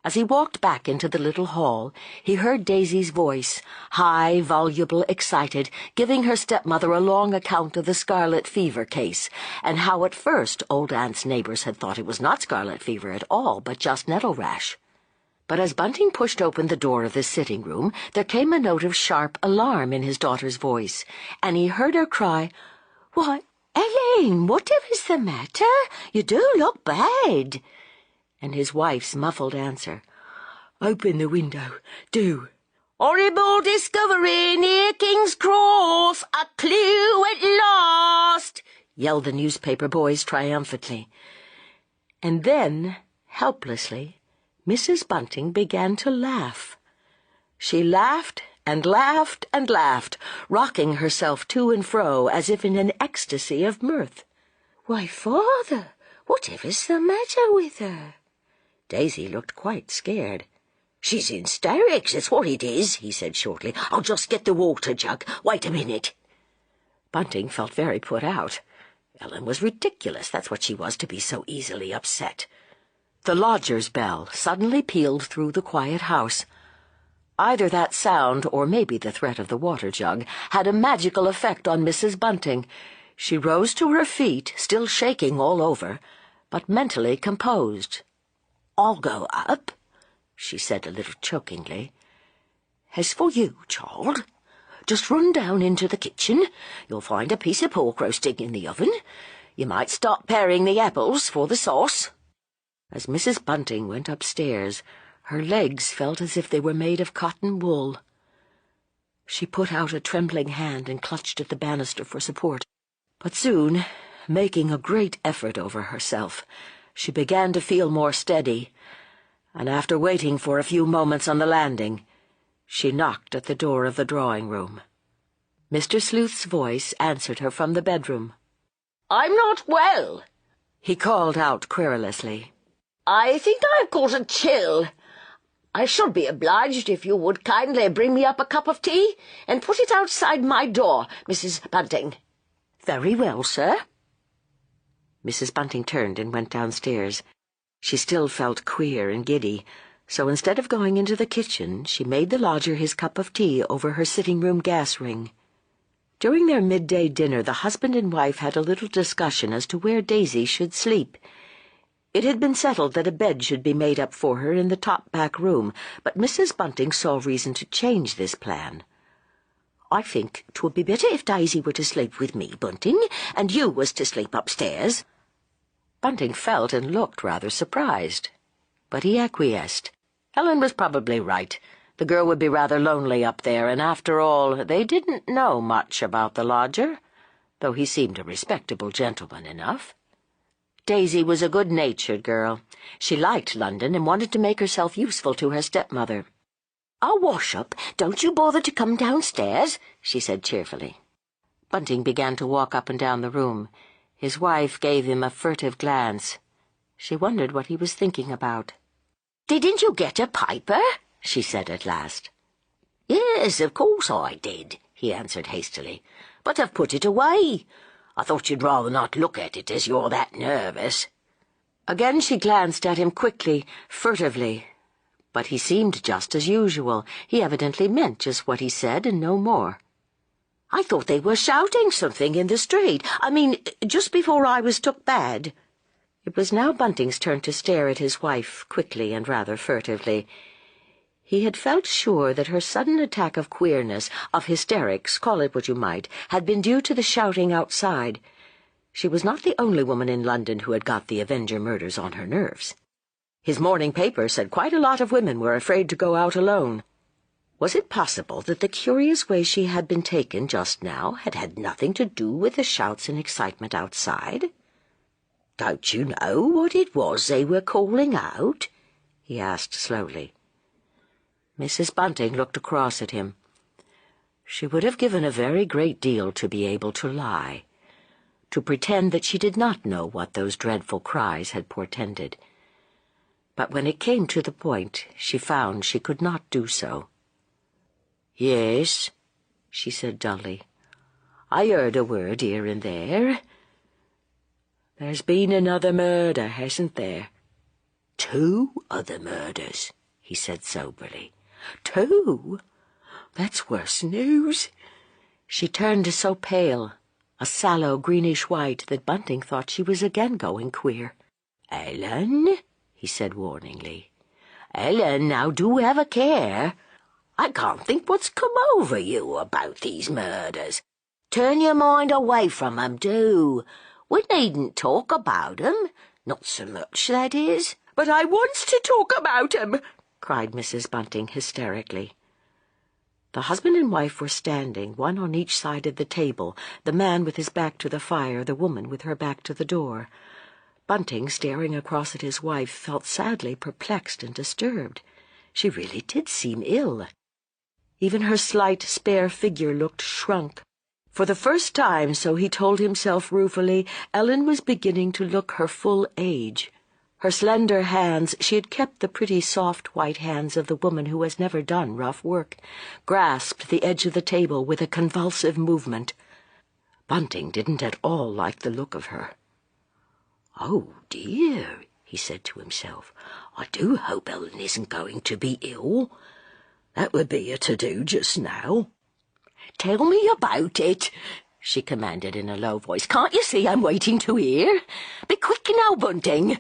Speaker 1: As he walked back into the little hall, he heard Daisy's voice, high, voluble, excited, giving her stepmother a long account of the scarlet fever case, and how at first old Aunt's neighbors had thought it was not scarlet fever at all, but just nettle rash. But as Bunting pushed open the door of the sitting room, there came a note of sharp alarm in his daughter's voice, and he heard her cry, "Why, Ellen, whatever's the matter? You do look bad." And his wife's muffled answer,
Speaker 2: Open the window, do.
Speaker 3: Horrible discovery near King's Cross! A clue at last! Yelled the newspaper boys triumphantly.
Speaker 2: And then, helplessly, Mrs. Bunting began to laugh. She laughed and laughed and laughed, rocking herself to and fro as if in an ecstasy of mirth.
Speaker 3: Why, Father, whatever's the matter with her?
Speaker 2: Daisy looked quite scared.
Speaker 3: She's in hysterics, that's what it is, he said shortly. I'll just get the water jug. Wait a minute.
Speaker 2: Bunting felt very put out. Ellen was ridiculous, that's what she was, to be so easily upset. The lodger's bell suddenly pealed through the quiet house. Either that sound, or maybe the threat of the water jug, had a magical effect on Mrs. Bunting. She rose to her feet, still shaking all over, but mentally composed.
Speaker 3: I'll go up,
Speaker 2: she said a little chokingly. As for you, child, just run down into the kitchen. You'll find a piece of pork roasting in the oven. You might start paring the apples for the sauce. As Mrs. Bunting went upstairs, her legs felt as if they were made of cotton wool. She put out a trembling hand and clutched at the banister for support. But soon, making a great effort over herself, she began to feel more steady, and after waiting for a few moments on the landing, she knocked at the door of the drawing-room. Mr. Sleuth's voice answered her from the bedroom.
Speaker 3: I'm not well,
Speaker 2: he called out querulously.
Speaker 3: I think I've caught a chill. I should be obliged if you would kindly bring me up a cup of tea and put it outside my door, Mrs. Bunting.
Speaker 2: Very well, sir. Mrs. Bunting turned and went downstairs. She still felt queer and giddy, so instead of going into the kitchen, she made the lodger his cup of tea over her sitting-room gas ring. During their midday dinner, the husband and wife had a little discussion as to where Daisy should sleep. It had been settled that a bed should be made up for her in the top back room, but Mrs. Bunting saw reason to change this plan. I think 'twould be better if Daisy were to sleep with me, Bunting, and you was to sleep upstairs. Bunting felt and looked rather surprised, but he acquiesced. Ellen was probably right. The girl would be rather lonely up there, and after all, they didn't know much about the lodger, though he seemed a respectable gentleman enough. Daisy was a good-natured girl. She liked London and wanted to make herself useful to her stepmother.
Speaker 3: I'll wash up. Don't you bother to come downstairs, she said cheerfully.
Speaker 2: Bunting began to walk up and down the room. His wife gave him a furtive glance. She wondered what he was thinking about.
Speaker 3: Didn't you get a paper?
Speaker 2: She said at last.
Speaker 3: Yes, of course I did, he answered hastily. But I've put it away. I thought you'd rather not look at it as you're that nervous.
Speaker 2: Again she glanced at him quickly, furtively. But he seemed just as usual. He evidently meant just what he said and no more.
Speaker 3: I thought they were shouting something in the street. I mean, just before I was took bad.
Speaker 2: It was now Bunting's turn to stare at his wife quickly and rather furtively. He had felt sure that her sudden attack of queerness, of hysterics, call it what you might, had been due to the shouting outside. She was not the only woman in London who had got the Avenger murders on her nerves. His morning paper said quite a lot of women were afraid to go out alone. Was it possible that the curious way she had been taken just now had had nothing to do with the shouts and excitement outside?
Speaker 3: Don't you know what it was they were calling out? He asked slowly.
Speaker 2: Mrs. Bunting looked across at him. She would have given a very great deal to be able to lie, to pretend that she did not know what those dreadful cries had portended. But when it came to the point, she found she could not do so.
Speaker 3: Yes,
Speaker 2: she said dully. I heard a word here and there. There's been another murder, hasn't there?
Speaker 3: 2 other murders, he said soberly.
Speaker 2: 2? That's worse news. She turned so pale, a sallow greenish-white, that Bunting thought she was again going queer.
Speaker 3: Ellen, he said warningly. Ellen, now do have a care. I can't think what's come over you about these murders. Turn your mind away from 'em, do. We needn't talk about 'em. Not so much, that is.
Speaker 2: But I wants to talk about 'em, cried Mrs. Bunting hysterically. The husband and wife were standing, one on each side of the table, the man with his back to the fire, the woman with her back to the door. Bunting, staring across at his wife, felt sadly perplexed and disturbed. She really did seem ill. Even her slight, spare figure looked shrunk. For the first time, so he told himself ruefully, Ellen was beginning to look her full age. Her slender hands, she had kept the pretty soft white hands of the woman who has never done rough work, grasped the edge of the table with a convulsive movement. Bunting didn't at all like the look of her. "Oh, dear," he said to himself, "I do hope Ellen isn't going to be ill. That would be a to-do just now." "Tell me about it," she commanded in a low voice. "Can't you see I'm waiting to hear? Be quick now, Bunting."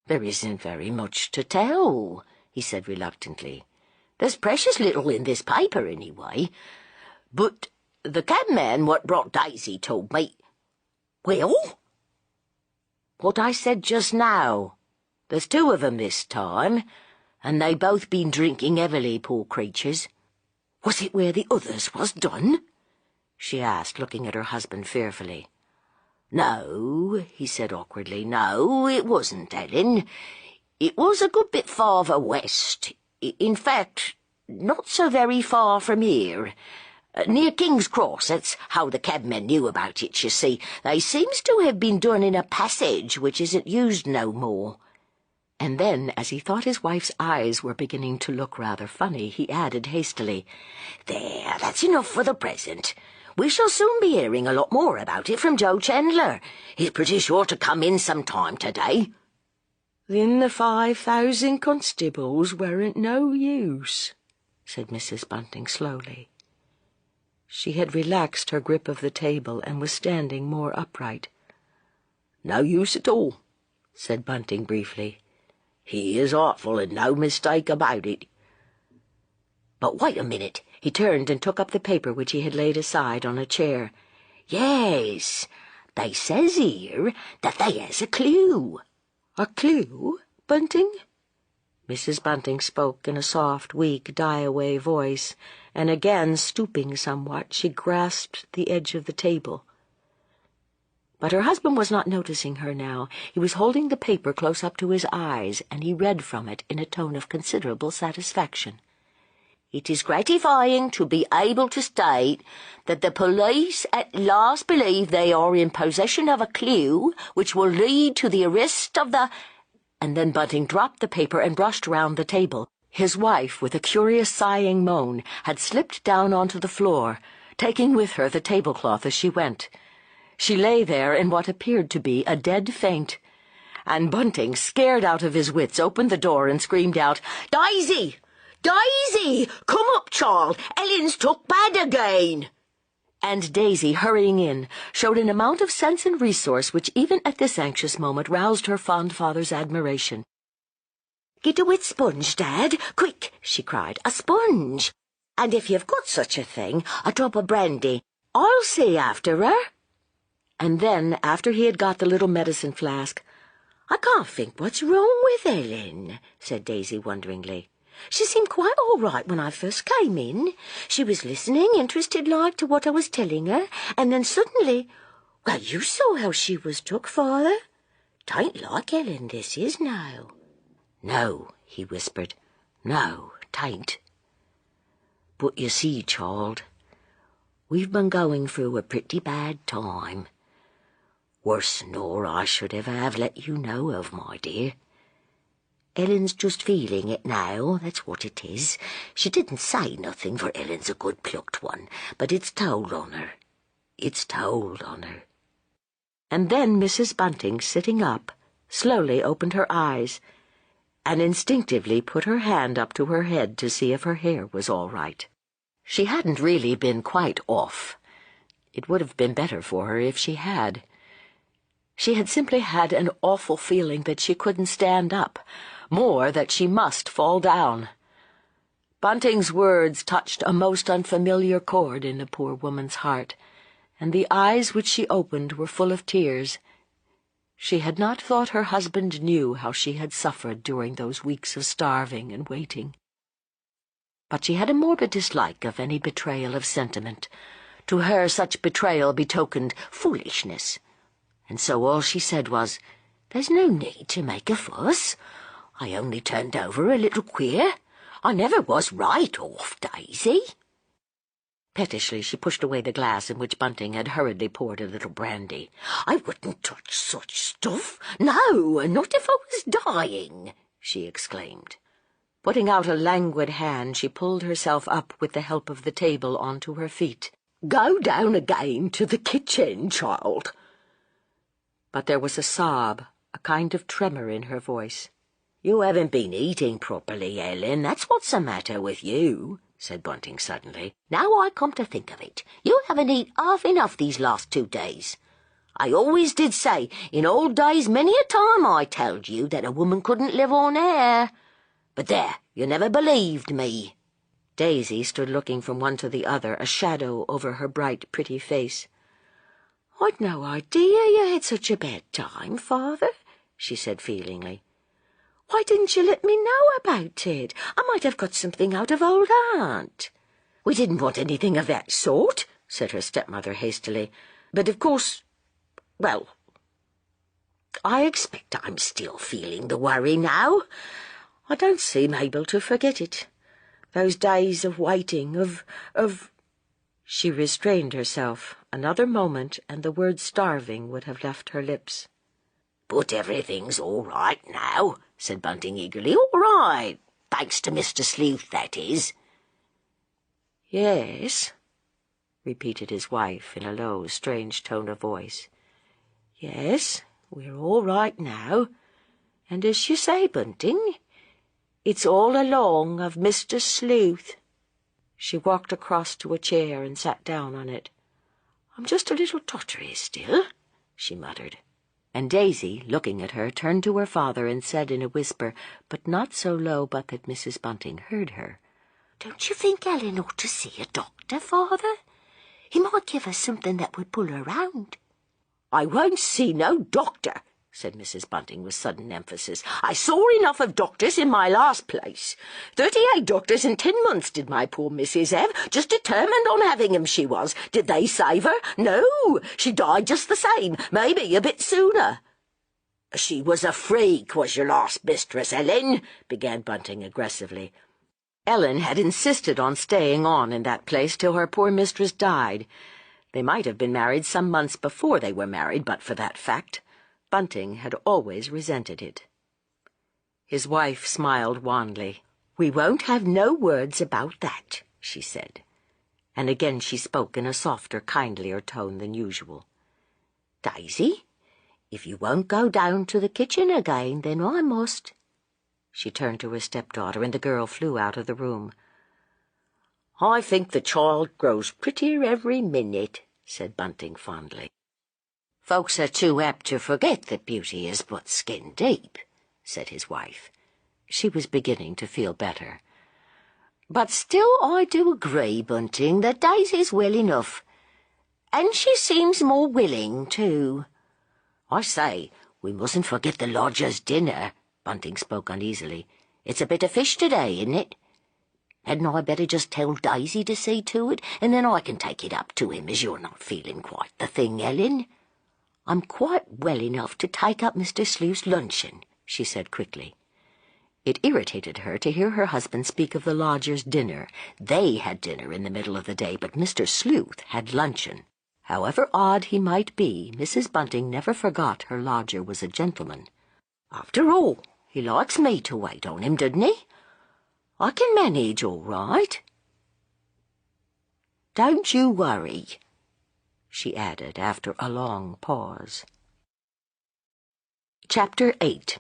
Speaker 2: "There isn't very much to tell," he said reluctantly. "There's precious little in this paper, anyway. But the cabman what brought Daisy told me—" "Well?" "What I said just now. There's two of 'em this time, and they both been drinking heavily, poor creatures." "Was it where the others was done?" she asked, looking at her husband fearfully. "No," he said awkwardly. "No, it wasn't, Ellen. It was a good bit farther west. In fact, not so very far from here. Near King's Cross, that's how the cabmen knew about it, you see. They seems to have been done in a passage which isn't used no more." And then, as he thought his wife's eyes were beginning to look rather funny, he added hastily, "There, that's enough for the present. We shall soon be hearing a lot more about it from Joe Chandler. He's pretty sure to come in some time today." "Then the 5,000 constables weren't no use," said Mrs. Bunting slowly. She had relaxed her grip of the table and was standing more upright.
Speaker 3: "No use at all," said Bunting briefly. "He is artful, and no mistake about it. But wait a minute."
Speaker 2: He turned and took up the paper which he had laid aside on a chair.
Speaker 3: "Yes, they says here that they has a clue."
Speaker 2: "A clue, Bunting?" Mrs. Bunting spoke in a soft, weak, die-away voice, and again, stooping somewhat, she grasped the edge of the table. But her husband was not noticing her now. He was holding the paper close up to his eyes, and he read from it in a tone of considerable satisfaction.
Speaker 3: "It is gratifying to be able to state that the police at last believe they are in possession of a clue which will lead to the arrest of the—"
Speaker 2: And then Bunting dropped the paper and brushed round the table. His wife, with a curious sighing moan, had slipped down onto the floor, taking with her the tablecloth as she went. She lay there in what appeared to be a dead faint, and Bunting, scared out of his wits, opened the door and screamed out,
Speaker 3: "Daisy! Daisy! Come up, child! Ellen's took bad again!"
Speaker 2: And Daisy, hurrying in, showed an amount of sense and resource which even at this anxious moment roused her fond father's admiration.
Speaker 3: "Get a wet sponge, Dad, quick!" she cried. "A sponge! And if you've got such a thing, a drop of brandy. I'll see after her."
Speaker 2: And then, after he had got the little medicine flask,
Speaker 3: "I can't think what's wrong with Ellen," said Daisy wonderingly. "She seemed quite all right when I first came in. She was listening, interested-like, to what I was telling her, and then suddenly— Well, you saw how she was took, Father. 'Tain't like Ellen, this is now."
Speaker 2: "No," he whispered. "No, 'tain't. But you see, child, we've been going through a pretty bad time. Worse nor I should ever have let you know of, my dear. Ellen's just feeling it now, that's what it is. She didn't say nothing, for Ellen's a good plucked one, but it's told on her. It's told on her." And then Mrs. Bunting, sitting up, slowly opened her eyes, and instinctively put her hand up to her head to see if her hair was all right. She hadn't really been quite off. It would have been better for her if she had. She had simply had an awful feeling that she couldn't stand up, more that she must fall down. Bunting's words touched a most unfamiliar chord in the poor woman's heart, and the eyes which she opened were full of tears.
Speaker 1: She had not thought her husband knew how she had suffered during those weeks of starving and waiting. But she had a morbid dislike of any betrayal of sentiment. To her such betrayal betokened foolishness, and so all she said was, "There's no need to make a fuss. I only turned over a little queer. I never was right off, Daisy." Pettishly she pushed away the glass in which Bunting had hurriedly poured a little brandy. "I wouldn't touch such stuff. No, not if I was dying," she exclaimed. Putting out a languid hand, she pulled herself up with the help of the table onto her feet. "Go down again to the kitchen, child." But there was a sob, a kind of tremor in her voice. "You haven't been eating properly, Ellen. That's what's the matter with you," said Bunting suddenly. "Now I come to think of it, you haven't eat half enough these last 2 days. I always did say, in old days, many a time I told you that a woman couldn't live on air. But there, you never believed me." Daisy stood looking from one to the other, a shadow over her bright, pretty face. "I'd no idea you had such a bad time, Father," she said feelingly. "Why didn't you let me know about it? I might have got something out of old Aunt." "We didn't want anything of that sort," said her stepmother hastily. "But of course, well, I expect I'm still feeling the worry now. I don't seem able to forget it. Those days of waiting, of—" She restrained herself. Another moment, and the word starving would have left her lips. "But everything's all right now," said Bunting eagerly. "All right, thanks to Mr. Sleuth, that is." "Yes," repeated his wife in a low, strange tone of voice. "Yes, we're all right now. And as you say, Bunting, it's all along of Mr. Sleuth." She walked across to a chair and sat down on it. "I'm just a little tottery still," she muttered. And Daisy, looking at her, turned to her father and said in a whisper, but not so low but that Mrs. Bunting heard her, "Don't you think Ellen ought to see a doctor, Father? He might give her something that would pull her round." "I won't see no doctor," said Mrs. Bunting with sudden emphasis. "I saw enough of doctors in my last place. 38 doctors in 10 months did my poor missus have, just determined on having 'em she was. Did they save her? No, she died just the same, maybe a bit sooner." "She was a freak, was your last mistress, Ellen," began Bunting aggressively. Ellen had insisted on staying on in that place till her poor mistress died. They might have been married some months before they were married, but for that fact. Bunting had always resented it. His wife smiled wanly. "We won't have no words about that," she said, and again she spoke in a softer, kindlier tone than usual. "Daisy, if you won't go down to the kitchen again, then I must." She turned to her stepdaughter, and the girl flew out of the room. "I think the child grows prettier every minute," said Bunting fondly. "Folks are too apt to forget that beauty is but skin deep," said his wife. She was beginning to feel better. "But still I do agree, Bunting, that Daisy's well enough. And she seems more willing, too. I say, we mustn't forget the lodger's dinner." Bunting spoke uneasily. "It's a bit of fish today, isn't it? Hadn't I better just tell Daisy to see to it, and then I can take it up to him, as you're not feeling quite the thing, Ellen?" "I'm quite well enough to take up Mr. Sleuth's luncheon," she said quickly. It irritated her to hear her husband speak of the lodger's dinner. They had dinner in the middle of the day, but Mr. Sleuth had luncheon. However odd he might be, Mrs. Bunting never forgot her lodger was a gentleman. "After all, he likes me to wait on him, doesn't he? I can manage all right. Don't you worry," she added after a long pause. Chapter 8.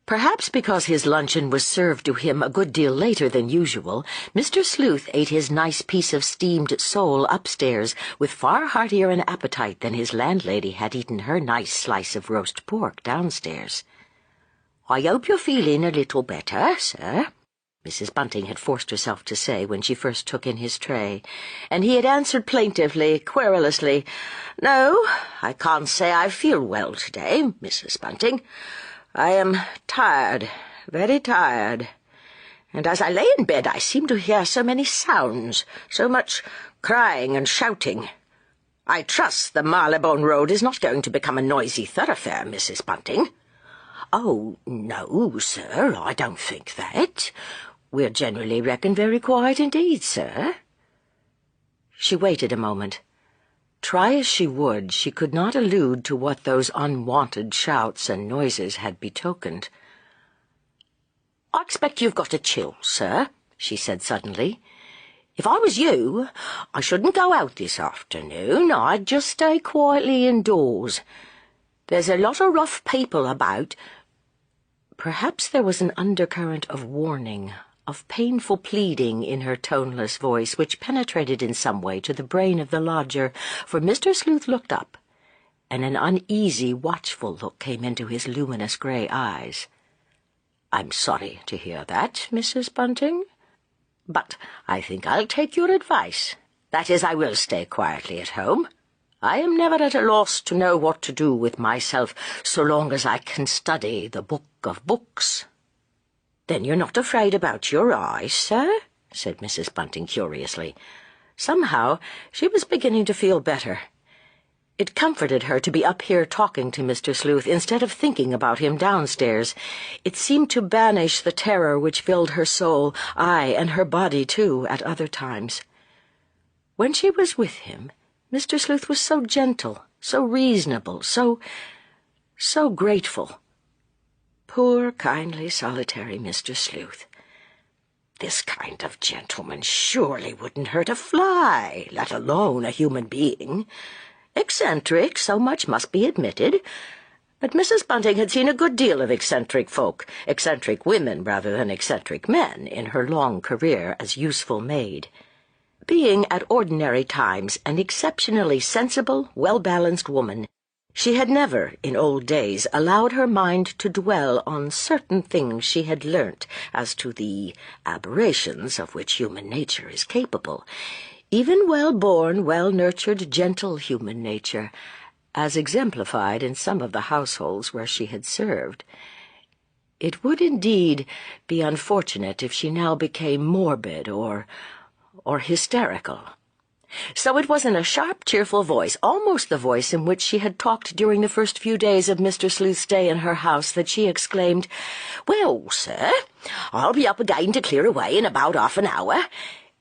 Speaker 1: Perhaps because his luncheon was served to him a good deal later than usual, Mr. Sleuth ate his nice piece of steamed sole upstairs with far heartier an appetite than his landlady had eaten her nice slice of roast pork downstairs. "I hope you're feeling a little better, sir," Mrs. Bunting had forced herself to say when she first took in his tray, and he had answered plaintively, querulously, "No, I can't say I feel well today, Mrs. Bunting. I am tired, very tired, and as I lay in bed I seem to hear so many sounds, so much crying and shouting. I trust the Marylebone Road is not going to become a noisy thoroughfare, Mrs. Bunting." "Oh, no, sir, I don't think that. We're generally reckoned very quiet indeed, sir." She waited a moment. Try as she would, she could not allude to what those unwanted shouts and noises had betokened. "I expect you've got a chill, sir," she said suddenly. "If I was you, I shouldn't go out this afternoon. I'd just stay quietly indoors. There's a lot of rough people about." Perhaps there was an undercurrent of warning, of painful pleading in her toneless voice, which penetrated in some way to the brain of the lodger, for Mr. Sleuth looked up, and an uneasy, watchful look came into his luminous grey eyes. "I'm sorry to hear that, Mrs. Bunting, but I think I'll take your advice. That is, I will stay quietly at home. I am never at a loss to know what to do with myself so long as I can study the book of books." "Then you're not afraid about your eyes, sir?" said Mrs. Bunting curiously. Somehow she was beginning to feel better. It comforted her to be up here talking to Mr. Sleuth instead of thinking about him downstairs. It seemed to banish the terror which filled her soul, aye, and her body too, at other times. When she was with him, Mr. Sleuth was so gentle, so reasonable, so grateful. Poor, kindly, solitary Mr. Sleuth. This kind of gentleman surely wouldn't hurt a fly, let alone a human being. Eccentric, so much must be admitted, but Mrs. Bunting had seen a good deal of eccentric folk, eccentric women rather than eccentric men, in her long career as useful maid. Being at ordinary times an exceptionally sensible, well-balanced woman, she had never, in old days, allowed her mind to dwell on certain things she had learnt as to the aberrations of which human nature is capable, even well-born, well-nurtured, gentle human nature, as exemplified in some of the households where she had served. It would indeed be unfortunate if she now became morbid or hysterical. So it was in a sharp, cheerful voice, almost the voice in which she had talked during the first few days of Mr. Sleuth's stay in her house, that she exclaimed, "Well, sir, I'll be up again to clear away in about half an hour,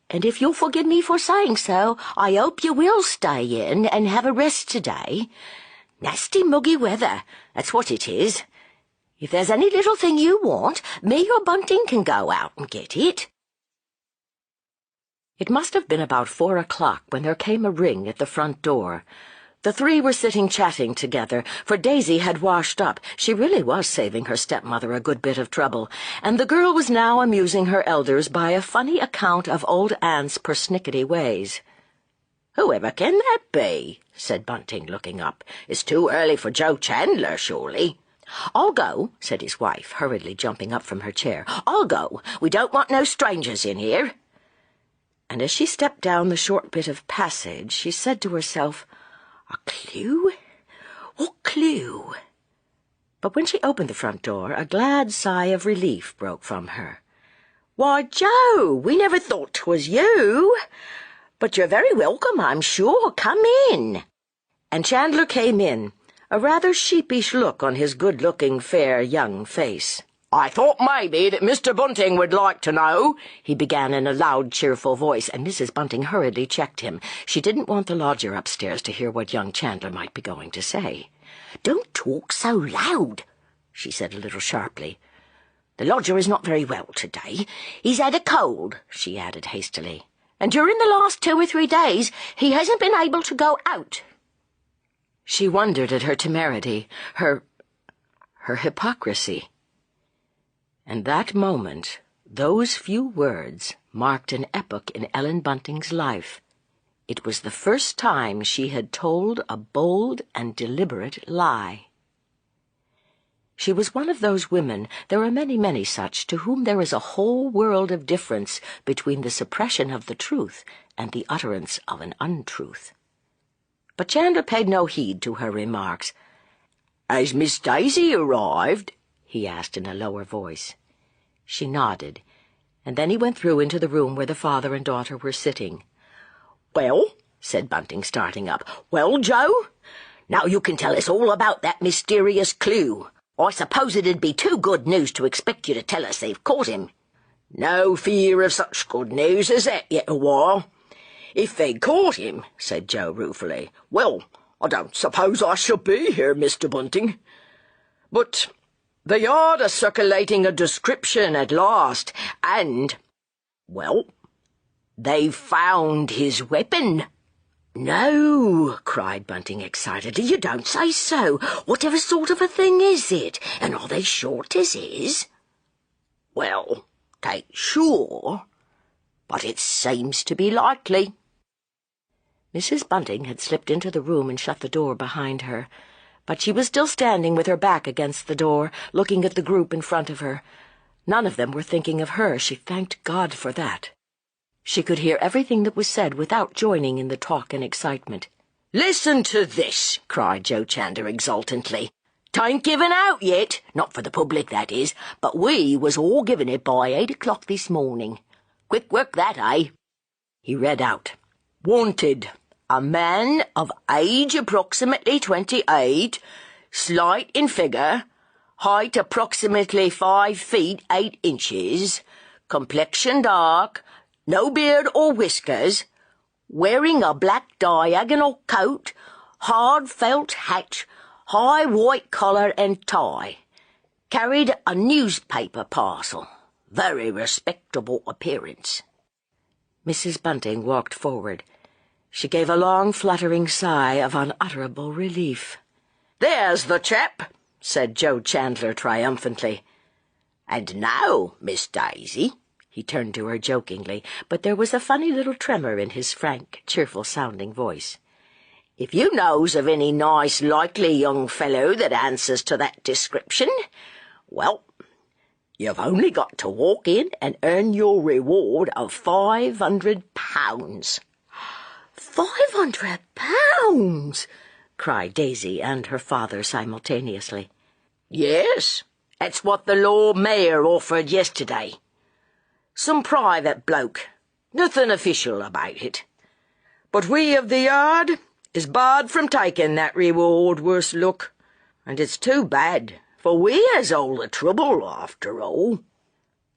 Speaker 1: and if you'll forgive me for saying so, I hope you will stay in and have a rest today. Nasty muggy weather, that's what it is. If there's any little thing you want, me or Bunting can go out and get it." It must have been about 4 o'clock when there came a ring at the front door. The three were sitting chatting together, for Daisy had washed up. She really was saving her stepmother a good bit of trouble, and the girl was now amusing her elders by a funny account of old Aunt's persnickety ways. "Whoever can that be?" said Bunting, looking up. "It's too early for Joe Chandler, surely." "I'll go," said his wife, hurriedly jumping up from her chair. "I'll go. We don't want no strangers in here." And as she stepped down the short bit of passage, she said to herself, "A clue? What clue?" But when she opened the front door, a glad sigh of relief broke from her. "Why, Joe, we never thought 'twas you. But you're very welcome, I'm sure. Come in." And Chandler came in, a rather sheepish look on his good-looking, fair, young face. "I thought maybe that Mr. Bunting would like to know," he began in a loud, cheerful voice, and Mrs. Bunting hurriedly checked him. She didn't want the lodger upstairs to hear what young Chandler might be going to say. "Don't talk so loud," she said a little sharply. "The lodger is not very well today. He's had a cold," she added hastily, "and during the last 2 or 3 days he hasn't been able to go out." She wondered at her temerity, her hypocrisy. And that moment, those few words, marked an epoch in Ellen Bunting's life. It was the first time she had told a bold and deliberate lie. She was one of those women, there are many, many such, to whom there is a whole world of difference between the suppression of the truth and the utterance of an untruth. But Chandler paid no heed to her remarks.
Speaker 3: "Has Miss Daisy arrived?"
Speaker 1: he asked in a lower voice. She nodded, and then he went through into the room where the father and daughter were sitting.
Speaker 3: "Well," said Bunting, starting up. "Well, Joe, now you can tell us all about that mysterious clue. I suppose it'd be too good news to expect you to tell us they've caught him." "No fear of such good news as that yet awhile. If they'd caught him," said Joe ruefully, "well, I don't suppose I should be here, Mr. Bunting. But they are circulating a description at last, and, well, they've found his weapon."
Speaker 1: "No," cried Bunting excitedly. "You don't say so. Whatever sort of a thing is it? And are they sure 'tis his?"
Speaker 3: "Well, 'tain't sure, but it seems to be likely."
Speaker 1: Mrs. Bunting had slipped into the room and shut the door behind her, but she was still standing with her back against the door, looking at the group in front of her. None of them were thinking of her. She thanked God for that. She could hear everything that was said without joining in the talk and excitement.
Speaker 3: "Listen to this," cried Joe Chandler exultantly. "'Tain't given out yet, not for the public, that is, but we was all given it by 8 o'clock this morning. Quick work that, eh?" He read out, "Wanted, a man of age approximately 28, slight in figure, height approximately 5 feet 8 inches, complexion dark, no beard or whiskers, wearing a black diagonal coat, hard felt hat, high white collar and tie. Carried a newspaper parcel. Very respectable appearance."
Speaker 1: Mrs. Bunting walked forward. She gave a long, fluttering sigh of unutterable relief.
Speaker 3: "There's the chap," said Joe Chandler triumphantly. "And now, Miss Daisy," he turned to her jokingly, but there was a funny little tremor in his frank, cheerful-sounding voice, "if you knows of any nice, likely young fellow that answers to that description, well, you've only got to walk in and earn your reward of £500.
Speaker 1: £500! cried Daisy and her father simultaneously.
Speaker 3: "Yes, that's what the Lord Mayor offered yesterday. Some private bloke, nothing official about it. But we of the yard is barred from taking that reward, worse luck, and it's too bad, for we has all the trouble, after all."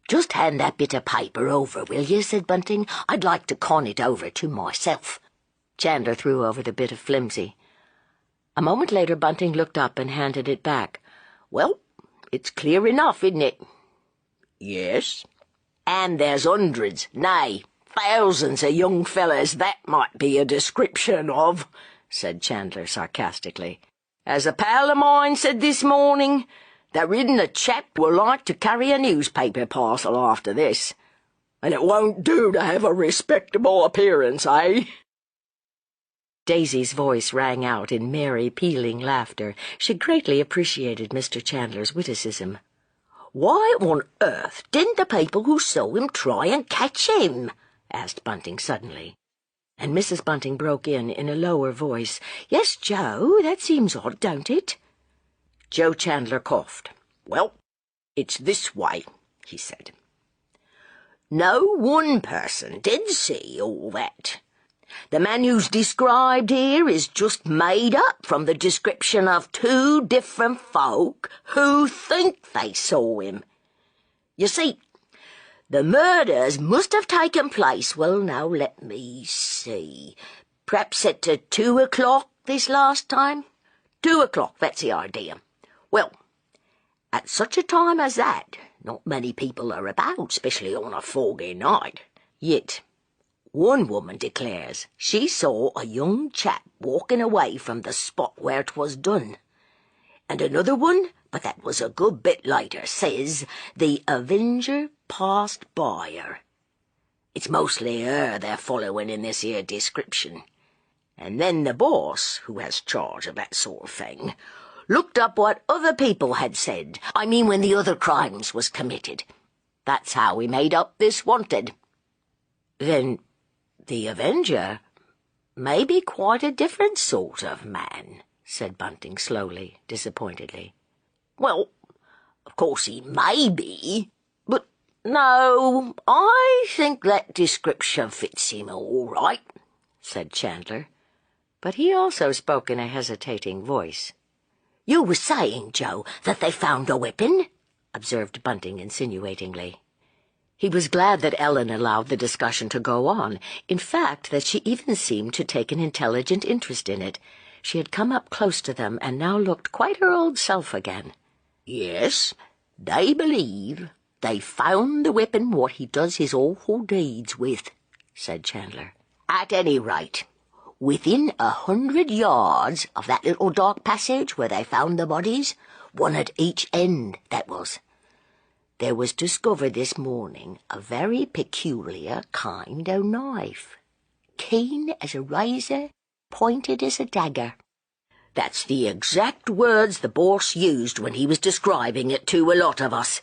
Speaker 1: "Just hand that bit of paper over, will you?" said Bunting. "I'd like to con it over to myself." Chandler threw over the bit of flimsy. A moment later Bunting looked up and handed it back.
Speaker 3: "Well, it's clear enough, isn't it?"
Speaker 4: Yes.
Speaker 3: And there's hundreds, nay, thousands of young fellas that might be a description of, said Chandler sarcastically. As a pal of mine said this morning, there isn't a chap will like to carry a newspaper parcel after this. And it won't do to have a respectable appearance, eh?
Speaker 1: Daisy's voice rang out in merry, pealing laughter. She greatly appreciated Mr. Chandler's witticism.
Speaker 3: Why on earth didn't the people who saw him try and catch him? Asked Bunting suddenly.
Speaker 1: And Mrs. Bunting broke in a lower voice. Yes, Joe, that seems odd, don't it?
Speaker 3: Joe Chandler coughed. Well, it's this way, he said. No one person did see all that. The man who's described here is just made up from the description of two different folk who think they saw him. You see, the murders must have taken place, well, now, let me see, perhaps at 2 o'clock this last time? 2 o'clock, that's the idea. Well, at such a time as that, not many people are about, especially on a foggy night. Yet, one woman declares she saw a young chap walking away from the spot where 'twas done. And another one, but that was a good bit later, says the Avenger passed by her. It's mostly her they're following in this here description. And then the boss, who has charge of that sort of thing, looked up what other people had said. I mean when the other crimes was committed. That's how we made up this wanted."
Speaker 4: "Then the Avenger may be quite a different sort of man," said Bunting slowly, disappointedly.
Speaker 3: "Well, of course he may be, but no, I think that description fits him all right," said Chandler, but he also spoke in a hesitating voice. "You were saying, Joe, that they found a weapon?" observed Bunting insinuatingly. He was glad that Ellen allowed the discussion to go on, in fact, that she even seemed to take an intelligent interest in it. She had come up close to them and now looked quite her old self again. "Yes, they believe they found the weapon what he does his awful deeds with," said Chandler. "At any rate, within 100 yards of that little dark passage where they found the bodies, one at each end, that was, there was discovered this morning a very peculiar kind of knife, keen as a razor, pointed as a dagger. That's the exact words the boss used when he was describing it to a lot of us.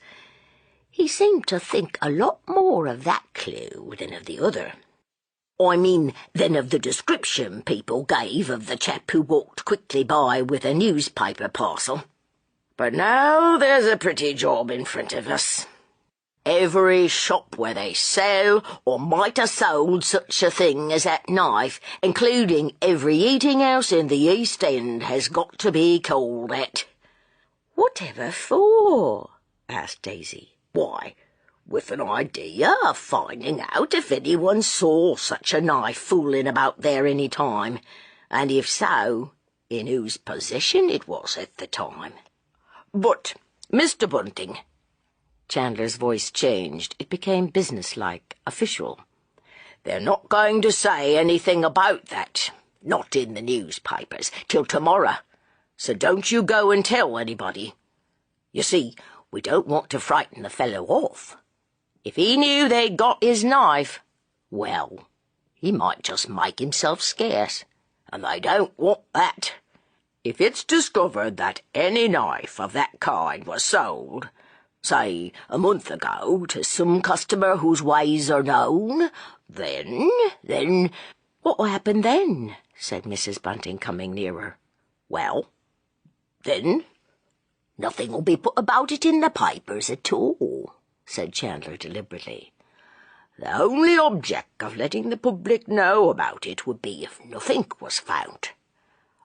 Speaker 3: He seemed to think a lot more of that clue than of the other. I mean, than of the description people gave of the chap who walked quickly by with a newspaper parcel. But now there's a pretty job in front of us. Every shop where they sell or might have sold such a thing as that knife, including every eating house in the East End, has got to be called at."
Speaker 2: "Whatever for?" asked Daisy.
Speaker 3: "Why, with an idea of finding out if anyone saw such a knife fooling about there any time, and if so, in whose possession it was at the time. But, Mr. Bunting—"
Speaker 1: Chandler's voice changed. It became businesslike, official.
Speaker 3: "They're not going to say anything about that, not in the newspapers, till tomorrow, so don't you go and tell anybody. You see, we don't want to frighten the fellow off. If he knew they'd got his knife, well, he might just make himself scarce, and they don't want that. If it's discovered that any knife of that kind was sold, say, a month ago, to some customer whose ways are known, then—"
Speaker 2: "What will happen then?" said Mrs. Bunting, coming nearer.
Speaker 3: "Well, then nothing will be put about it in the papers at all," said Chandler deliberately. "The only object of letting the public know about it would be if nothing was found.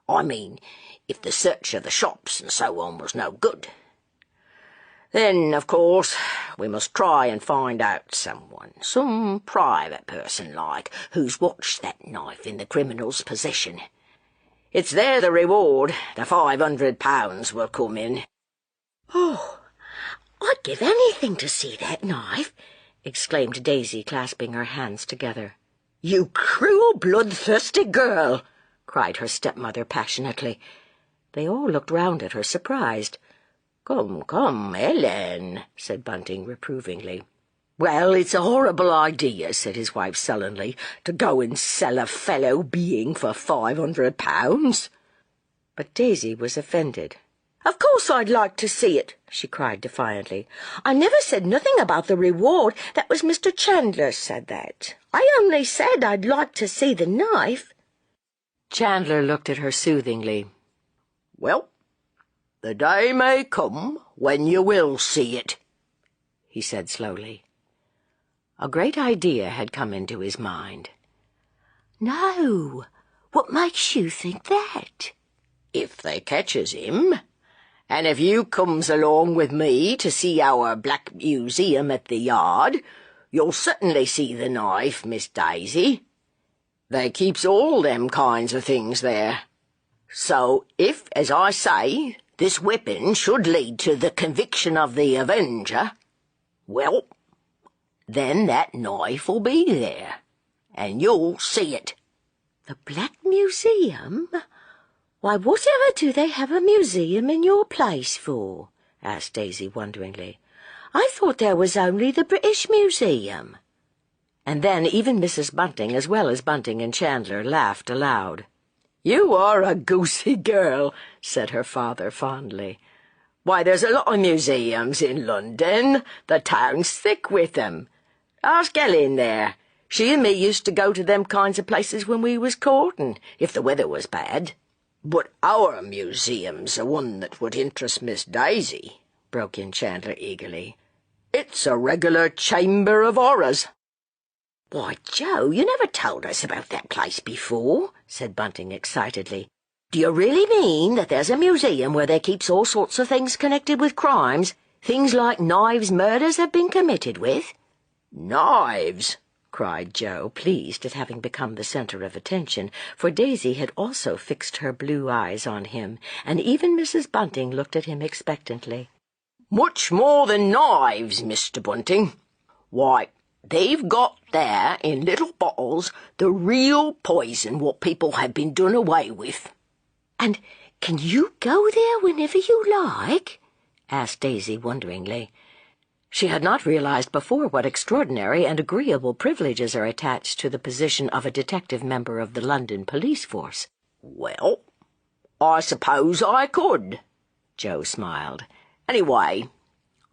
Speaker 3: I mean, if the search of the shops and so on was no good. Then, of course, we must try and find out someone, some private person like, who's watched that knife in the criminal's possession. It's there the reward, the £500 will come in."
Speaker 2: "Oh, I'd give anything to see that knife," exclaimed Daisy, clasping her hands together.
Speaker 3: "You cruel, bloodthirsty girl!" cried her stepmother passionately.
Speaker 1: They all looked round at her, surprised.
Speaker 3: Come, Ellen," said Bunting reprovingly. "Well, it's a horrible idea," said his wife sullenly, "to go and sell a fellow being for £500.
Speaker 1: But Daisy was offended.
Speaker 2: "Of course I'd like to see it," she cried defiantly. "I never said nothing about the reward. That was Mr. Chandler said that. I only said I'd like to see the knife."
Speaker 1: Chandler looked at her soothingly.
Speaker 3: "Well, the day may come when you will see it," he said slowly.
Speaker 1: A great idea had come into his mind.
Speaker 2: "No, what makes you think that?"
Speaker 3: "If they catches him, and if you comes along with me to see our Black Museum at the Yard, you'll certainly see the knife, Miss Daisy. They keeps all them kinds of things there. So if, as I say, this weapon should lead to the conviction of the Avenger, well, then that knife will be there, and you'll see it."
Speaker 2: "The Black Museum? Why, whatever do they have a museum in your place for?" asked Daisy wonderingly. "I thought there was only the British Museum."
Speaker 1: And then even Mrs. Bunting, as well as Bunting and Chandler, laughed aloud.
Speaker 2: "You are a goosey girl," said her father fondly. "Why, there's a lot of museums in London. The town's thick with them. Ask Ellen there. She and me used to go to them kinds of places when we was courting, if the weather was bad." "But our museum's the one that would interest Miss Daisy," broke in Chandler eagerly. "It's a regular chamber of horrors."
Speaker 3: "Why, Joe, you never told us about that place before," said Bunting excitedly. "Do you really mean that there's a museum where they keeps all sorts of things connected with crimes? Things like knives murders have been committed with?"
Speaker 2: "Knives!"
Speaker 1: cried Joe, pleased at having become the center of attention, for Daisy had also fixed her blue eyes on him, and even Mrs. Bunting looked at him expectantly.
Speaker 2: "Much more than knives, Mr. Bunting. Why, they've got there, in little bottles, the real poison what people have been done away with."
Speaker 3: "And can you go there whenever you like?"
Speaker 1: asked Daisy wonderingly. She had not realized before what extraordinary and agreeable privileges are attached to the position of a detective member of the London police force.
Speaker 2: "Well, I suppose I could," Joe smiled. "Anyway,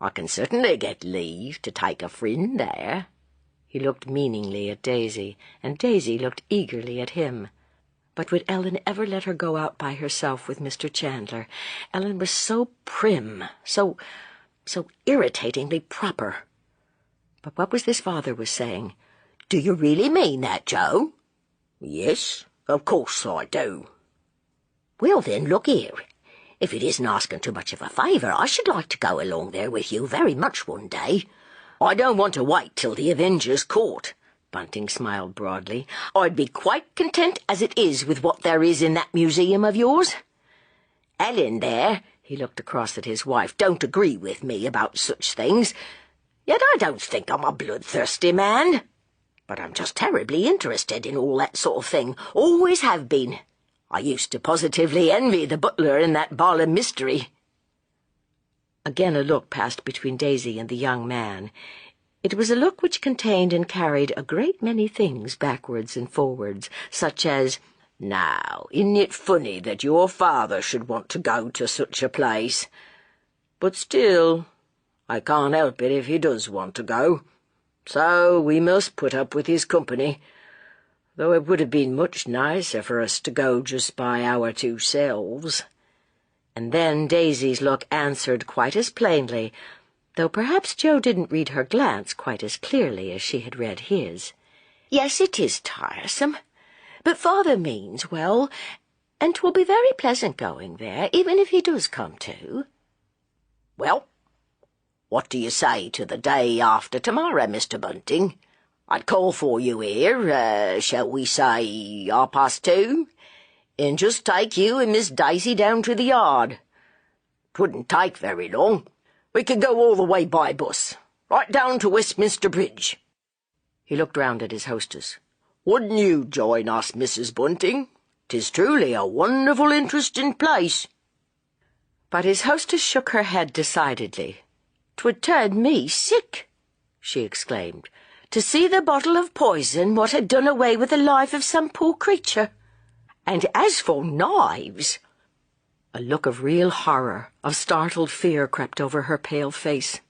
Speaker 2: I can certainly get leave to take a friend there."
Speaker 1: He looked meaningly at Daisy, and Daisy looked eagerly at him. But would Ellen ever let her go out by herself with Mr. Chandler? Ellen was so prim, so irritatingly proper. But what was this father was saying?
Speaker 3: "Do you really mean that, Joe?"
Speaker 2: "Yes, of course I do."
Speaker 3: "Well, then, look here. If it isn't asking too much of a favour, I should like to go along there with you very much one day."
Speaker 2: "I don't want to wait till the Avenger's caught."
Speaker 1: Bunting smiled broadly.
Speaker 2: "I'd be quite content as it is with what there is in that museum of yours. Ellen there," he looked across at his wife, "don't agree with me about such things. Yet I don't think I'm a bloodthirsty man. But I'm just terribly interested in all that sort of thing. Always have been. I used to positively envy the butler in that Barlem mystery."
Speaker 1: Again a look passed between Daisy and the young man. It was a look which contained and carried a great many things backwards and forwards, such as,
Speaker 2: "Now, isn't it funny that your father should want to go to such a place? But still, I can't help it if he does want to go. So we must put up with his company, though it would have been much nicer for us to go just by our two selves."
Speaker 1: And then Daisy's look answered quite as plainly, though perhaps Joe didn't read her glance quite as clearly as she had read his.
Speaker 3: "Yes, it is tiresome. But father means well, and 'twill be very pleasant going there, even if he does come too."
Speaker 2: "Well, what do you say to the day after tomorrow, Mr. Bunting? I'd call for you here, shall we say 2:30, and just take you and Miss Daisy down to the yard. 'Twouldn't take very long. We could go all the way by bus, right down to Westminster Bridge."
Speaker 1: He looked round at his hostess.
Speaker 2: "Wouldn't you join us, Mrs. Bunting? 'Tis truly a wonderful, interesting place."
Speaker 1: But his hostess shook her head decidedly. "'Twould turn me sick," she exclaimed, "to see the bottle of poison what had done away with the life of some poor creature. And as for knives—" A look of real horror, of startled fear crept over her pale face.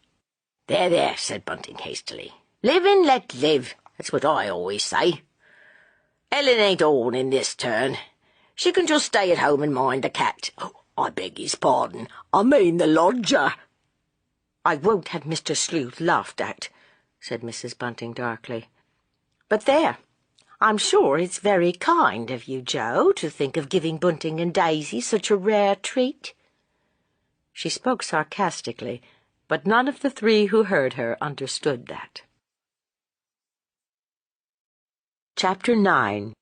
Speaker 2: There, said Bunting hastily. "Live and let live. That's what I always say. Ellen ain't on in this turn. She can just stay at home and mind the cat. Oh, I beg his pardon. I mean the lodger."
Speaker 1: "I won't have Mr. Sleuth laughed at," said Mrs. Bunting darkly. "But there, I'm sure it's very kind of you, Joe, to think of giving Bunting and Daisy such a rare treat." She spoke sarcastically, but none of the three who heard her understood that. Chapter 9.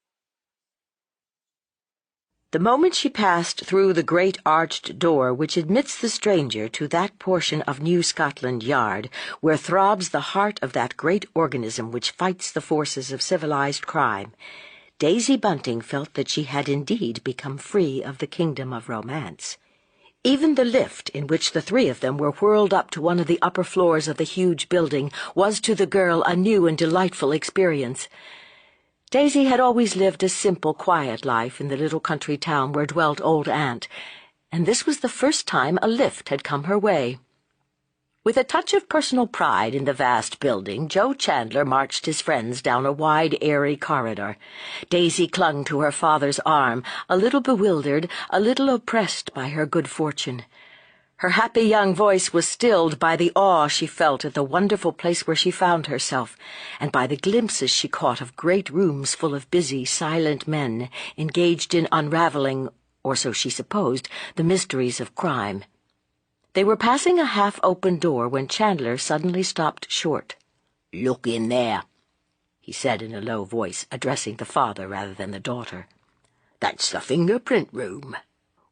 Speaker 1: The moment she passed through the great arched door which admits the stranger to that portion of New Scotland Yard where throbs the heart of that great organism which fights the forces of civilized crime, Daisy Bunting felt that she had indeed become free of the kingdom of romance. Even the lift in which the three of them were whirled up to one of the upper floors of the huge building was to the girl a new and delightful experience. Daisy had always lived a simple, quiet life in the little country town where dwelt Old Aunt, and this was the first time a lift had come her way. With a touch of personal pride in the vast building, Joe Chandler marched his friends down a wide, airy corridor. Daisy clung to her father's arm, a little bewildered, a little oppressed by her good fortune. Her happy young voice was stilled by the awe she felt at the wonderful place where she found herself, and by the glimpses she caught of great rooms full of busy, silent men, engaged in unraveling, or so she supposed, the mysteries of crime. They were passing a half-open door when Chandler suddenly stopped short.
Speaker 3: "Look in there,"
Speaker 1: he said in a low voice, addressing the father rather than the daughter.
Speaker 3: "That's the fingerprint room.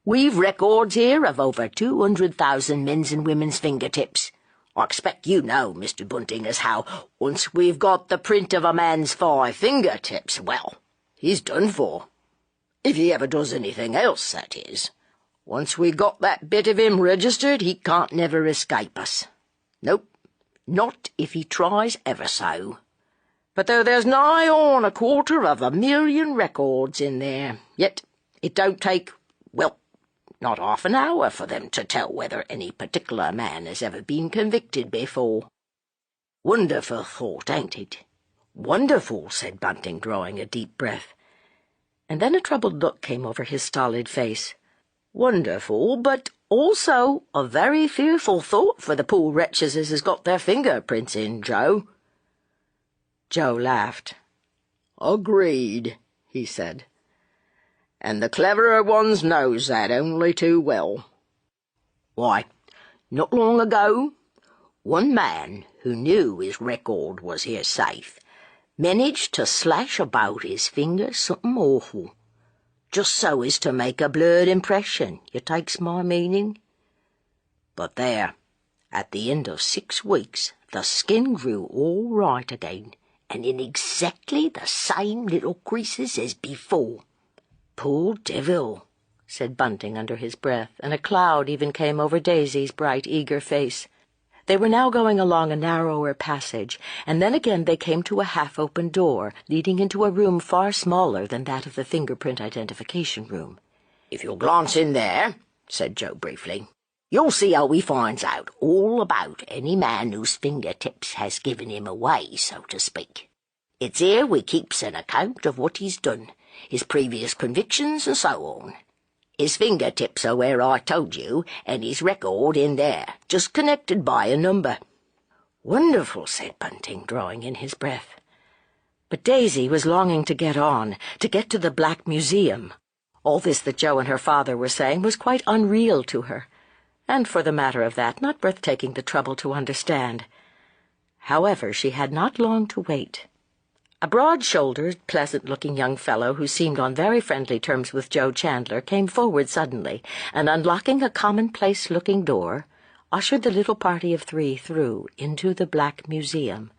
Speaker 3: We've records here of over 200,000 men's and women's fingertips. I expect you know, Mr. Bunting, as how once we've got the print of a man's 5 fingertips, well, he's done for. If he ever does anything else, that is. Once we got that bit of him registered, he can't never escape us. Nope, not if he tries ever so. But though there's nigh on 250,000 records in there, yet it don't take, well, not half an hour for them to tell whether any particular man has ever been convicted before. Wonderful thought, ain't it?"
Speaker 1: "Wonderful," said Bunting, drawing a deep breath. And then a troubled look came over his stolid face. "Wonderful, but also a very fearful thought for the poor wretches as has got their fingerprints in, Joe." Joe laughed.
Speaker 3: "Agreed," he said. "And the cleverer ones knows that only too well. Why, not long ago, one man who knew his record was here safe managed to slash about his finger something awful, just so as to make a blurred impression, you takes my meaning. But there, at the end of 6 weeks, the skin grew all right again, and in exactly the same little creases as before."
Speaker 1: "Poor devil," said Bunting under his breath, and a cloud even came over Daisy's bright, eager face. They were now going along a narrower passage, and then again they came to a half-open door, leading into a room far smaller than that of the fingerprint identification room.
Speaker 3: "If you'll glance in there," said Joe briefly, "you'll see how he finds out all about any man whose fingertips has given him away, so to speak. It's here we keeps an account of what he's done, his previous convictions and so on. His fingertips are where I told you, and his record in there, just connected by a number."
Speaker 1: "Wonderful," said Bunting, drawing in his breath. But Daisy was longing to get on, to get to the Black Museum. All this that Joe and her father were saying was quite unreal to her, and for the matter of that, not worth taking the trouble to understand. However, she had not long to wait. A broad-shouldered, pleasant-looking young fellow who seemed on very friendly terms with Joe Chandler came forward suddenly, and unlocking a commonplace-looking door, ushered the little party of 3 through into the Black Museum.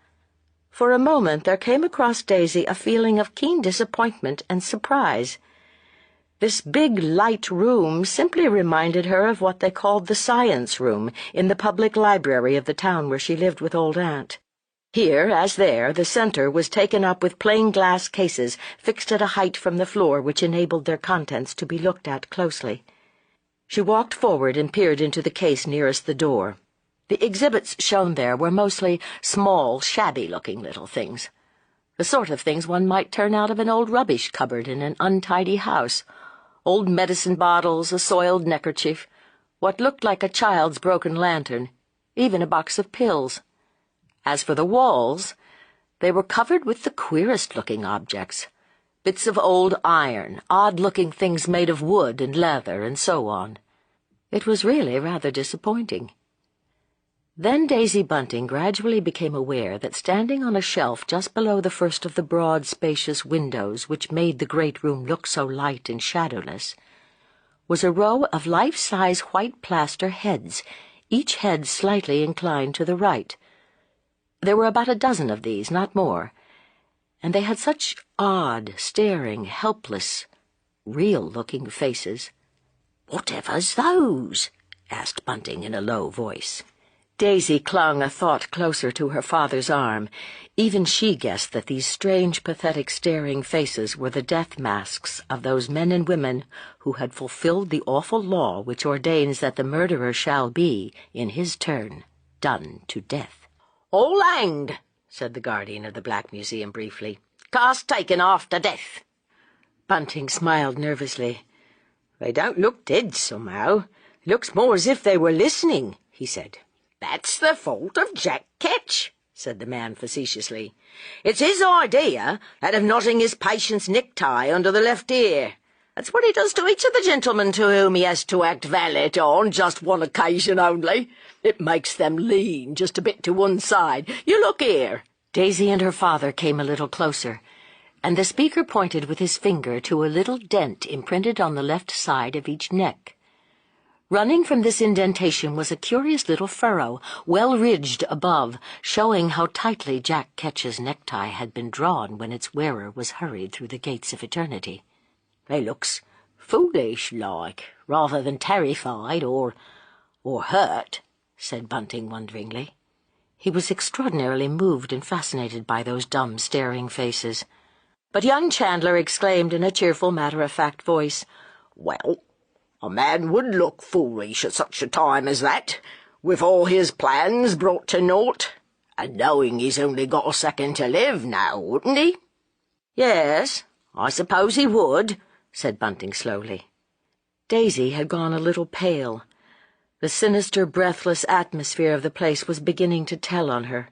Speaker 1: For a moment there came across Daisy a feeling of keen disappointment and surprise. This big, light room simply reminded her of what they called the science room in the public library of the town where she lived with Old Aunt. Here, as there, the center was taken up with plain glass cases fixed at a height from the floor which enabled their contents to be looked at closely. She walked forward and peered into the case nearest the door. The exhibits shown there were mostly small, shabby-looking little things, the sort of things one might turn out of an old rubbish cupboard in an untidy house. Old medicine bottles, a soiled neckerchief, what looked like a child's broken lantern, even a box of pills. As for the walls, they were covered with the queerest-looking objects, bits of old iron, odd-looking things made of wood and leather, and so on. It was really rather disappointing. Then Daisy Bunting gradually became aware that standing on a shelf just below the first of the broad, spacious windows which made the great room look so light and shadowless, was a row of life-size white plaster heads, each head slightly inclined to the right. There were about a dozen of these, not more, and they had such odd, staring, helpless, real-looking faces.
Speaker 3: "Whatever's those?" asked Bunting in a low voice.
Speaker 1: Daisy clung a thought closer to her father's arm. Even she guessed that these strange, pathetic, staring faces were the death masks of those men and women who had fulfilled the awful law which ordains that the murderer shall be, in his turn, done to death.
Speaker 2: "All hanged," said the guardian of the Black Museum briefly. "Cast taken after death."
Speaker 1: Bunting smiled nervously.
Speaker 2: "They don't look dead, somehow. It looks more as if they were listening," he said. "That's the fault of Jack Ketch," said the man facetiously. "It's his idea, that of knotting his patient's necktie under the left ear. That's what he does to each of the gentlemen to whom he has to act valet on just one occasion only. It makes them lean just a bit to one side. You look here."
Speaker 1: Daisy and her father came a little closer, and the speaker pointed with his finger to a little dent imprinted on the left side of each neck. Running from this indentation was a curious little furrow, well ridged above, showing how tightly Jack Ketch's necktie had been drawn when its wearer was hurried through the gates of eternity.
Speaker 2: "They looks foolish-like, rather than terrified or hurt," said Bunting wonderingly.
Speaker 1: He was extraordinarily moved and fascinated by those dumb, staring faces. But young Chandler exclaimed in a cheerful, matter-of-fact voice,
Speaker 2: "Well, a man would look foolish at such a time as that, with all his plans brought to naught, and knowing he's only got a second to live now, wouldn't he?"
Speaker 1: "Yes, I suppose he would," said Bunting slowly. Daisy had gone a little pale. The sinister, breathless atmosphere of the place was beginning to tell on her.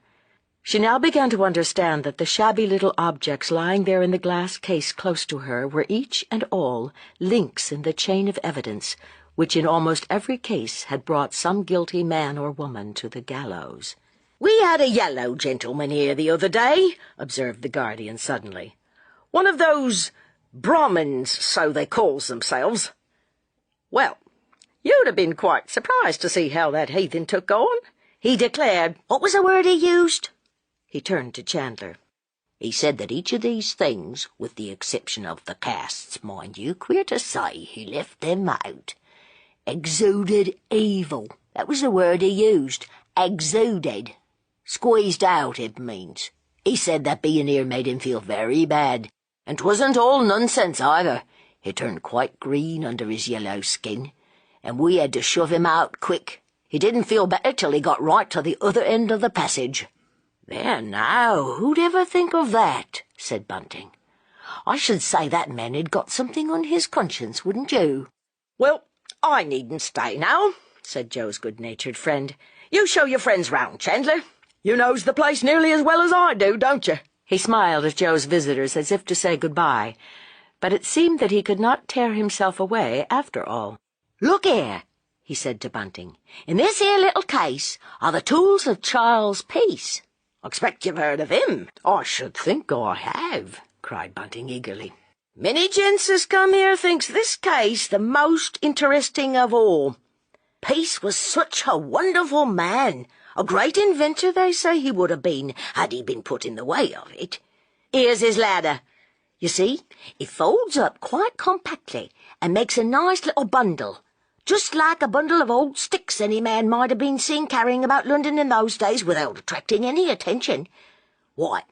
Speaker 1: She now began to understand that the shabby little objects lying there in the glass case close to her were each and all links in the chain of evidence, which in almost every case had brought some guilty man or woman to the gallows.
Speaker 2: "We had a yellow gentleman here the other day," observed the guardian suddenly. "One of those Brahmins, so they calls themselves. Well, you'd have been quite surprised to see how that heathen took on. He declared—"
Speaker 3: What was the word he used?
Speaker 1: He turned to Chandler.
Speaker 3: He said that each of these things, with the exception of the casts, mind you, queer to say, he left them out, exuded evil. That was the word he used. Exuded. Squeezed out, it means. He said that being here made him feel very bad. And 'twasn't all nonsense either. He turned quite green under his yellow skin, and we had to shove him out quick. He didn't feel better till he got right to the other end of the passage.
Speaker 2: "There now, who'd ever think of that?"
Speaker 3: said Bunting. I should say that man had got something on his conscience, wouldn't you?
Speaker 2: "Well, I needn't stay now," said Joe's good-natured friend. "You show your friends round, Chandler. You knows the place nearly as well as I do, don't you?"
Speaker 1: He smiled at Joe's visitors as if to say goodbye, but it seemed that he could not tear himself away after all.
Speaker 3: Look here, he said to Bunting. In this here little case are the tools of Charles Peace.
Speaker 2: "I expect you've heard of him." "I should think I have," cried Bunting eagerly. "Many gents as come here thinks this case the most interesting of all.
Speaker 3: Peace was such a wonderful man. A great inventor, they say he would have been, had he been put in the way of it. Here's his ladder. You see, it folds up quite compactly and makes a nice little bundle, just like a bundle of old sticks any man might have been seen carrying about London in those days without attracting any attention. Why,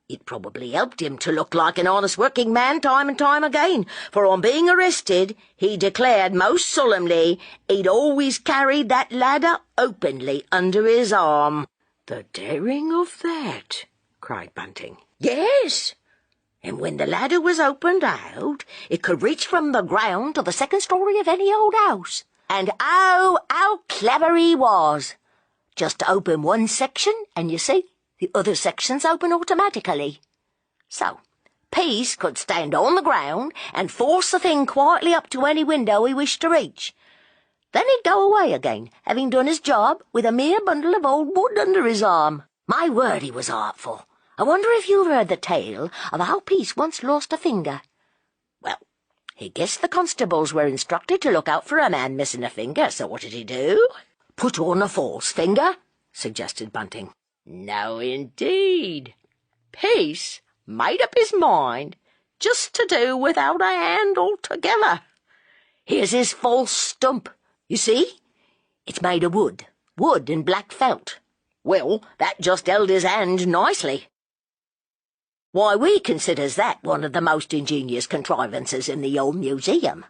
Speaker 3: it probably helped him to look like an honest working man time and time again, for on being arrested, he declared most solemnly he'd always carried that ladder openly under his arm."
Speaker 2: "The daring of that!" cried Bunting.
Speaker 3: "Yes, and when the ladder was opened out, it could reach from the ground to the second story of any old house. And oh, how clever he was! Just open one section, and you see, the other sections open automatically. So, Peace could stand on the ground and force the thing quietly up to any window he wished to reach. Then he'd go away again, having done his job, with a mere bundle of old wood under his arm. My word, he was artful. I wonder if you've heard the tale of how Peace once lost a finger. Well, he guessed the constables were instructed to look out for a man missing a finger, so what did he do? Put on a false finger, suggested Bunting.
Speaker 2: "No, indeed. Peace made up his mind just to do without a hand altogether.
Speaker 3: Here's his false stump. You see? It's made of wood, Wood and black felt. Well, that just held his hand nicely. Why, we considers that one of the most ingenious contrivances in the old museum."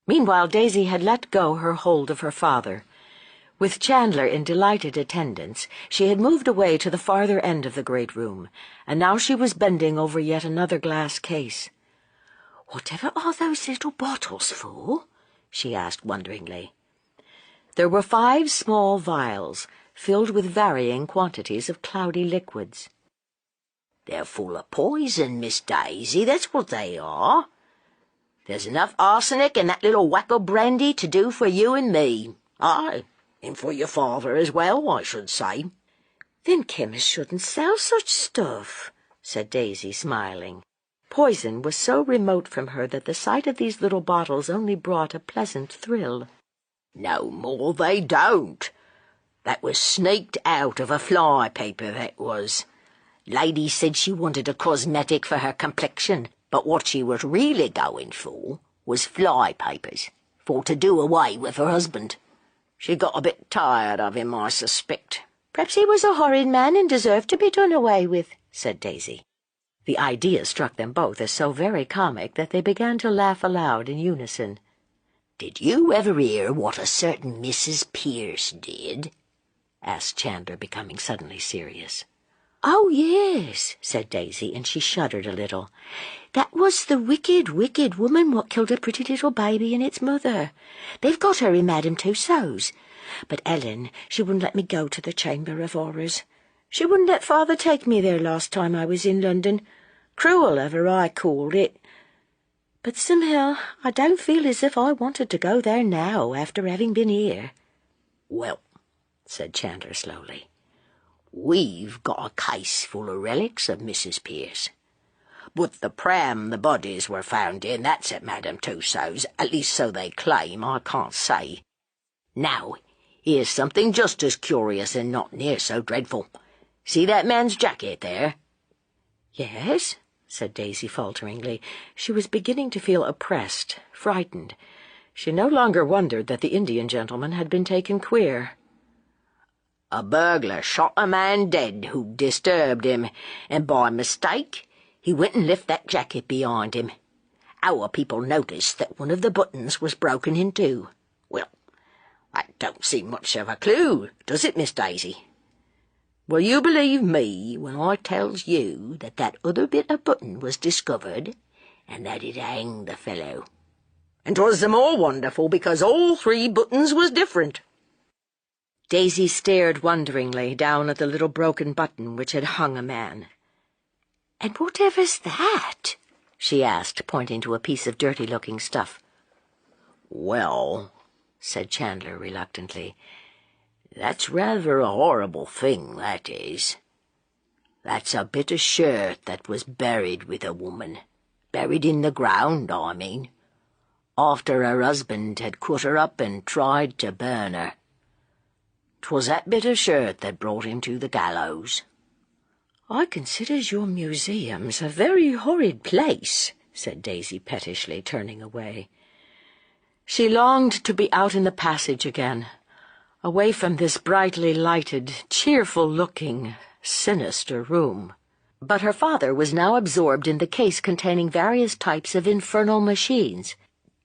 Speaker 1: Meanwhile, Daisy had let go her hold of her father. With Chandler in delighted attendance, she had moved away to the farther end of the great room, and now she was bending over yet another glass case.
Speaker 2: "Whatever are those little bottles for?" she asked wonderingly.
Speaker 1: There were 5 small vials, filled with varying quantities of cloudy liquids.
Speaker 3: "They're full of poison, Miss Daisy, that's what they are. There's enough arsenic in that little whack of brandy to do for you and me. Aye, and for your father as well, I should say."
Speaker 2: "Then chemists shouldn't sell such stuff,"
Speaker 1: said Daisy, smiling. Poison was so remote from her that the sight of these little bottles only brought a pleasant thrill.
Speaker 3: "No more they don't. That was sneaked out of a fly paper, that was. Lady said she wanted a cosmetic for her complexion, but what she was really going for was fly papers, for to do away with her husband. She got a bit tired of him, I suspect."
Speaker 2: "Perhaps he was a horrid man and deserved to be done away with," said Daisy.
Speaker 1: The idea struck them both as so very comic that they began to laugh aloud in unison.
Speaker 3: "Did you ever hear what a certain Mrs. Pierce did?" asked Chandler, becoming suddenly serious.
Speaker 2: "Oh, yes," said Daisy, and she shuddered a little. "That was the wicked, wicked woman what killed a pretty little baby and its mother. They've got her in Madame Tussauds. But Ellen, she wouldn't let me go to the Chamber of Horrors. She wouldn't let Father take me there last time I was in London. Cruel of her, I called it. But somehow I don't feel as if I wanted to go there now, after having been here."
Speaker 3: "Well," said Chandler slowly, "we've got a case full of relics of Mrs. Pierce. But the pram the bodies were found in, that's at Madame Tussauds, at least so they claim, I can't say. Now, here's something just as curious and not near so dreadful. See that man's jacket there?"
Speaker 1: "Yes," said Daisy falteringly. She was beginning to feel oppressed, frightened. She no longer wondered that the Indian gentleman had been taken queer.
Speaker 3: "A burglar shot a man dead who disturbed him, and by mistake he went and left that jacket behind him. Our people noticed that one of the buttons was broken in two. Well, that don't seem much of a clue, does it, Miss Daisy? Will you believe me when I tells you that that other bit of button was discovered, and that it hanged the fellow? And 'twas the more wonderful because all 3 buttons was different."
Speaker 1: Daisy stared wonderingly down at the little broken button which had hung a man.
Speaker 2: "And whatever's that?"
Speaker 1: she asked, pointing to a piece of dirty-looking stuff.
Speaker 3: "Well," said Chandler reluctantly, "that's rather a horrible thing, that is. That's a bit of shirt that was buried with a woman. Buried in the ground, I mean. After her husband had cut her up and tried to burn her. 'Twas that bit of shirt that brought him to the gallows."
Speaker 2: "I considers your museum's a very horrid place," said Daisy pettishly, turning away.
Speaker 1: She longed to be out in the passage again, away from this brightly lighted, cheerful-looking, sinister room. But her father was now absorbed in the case containing various types of infernal machines.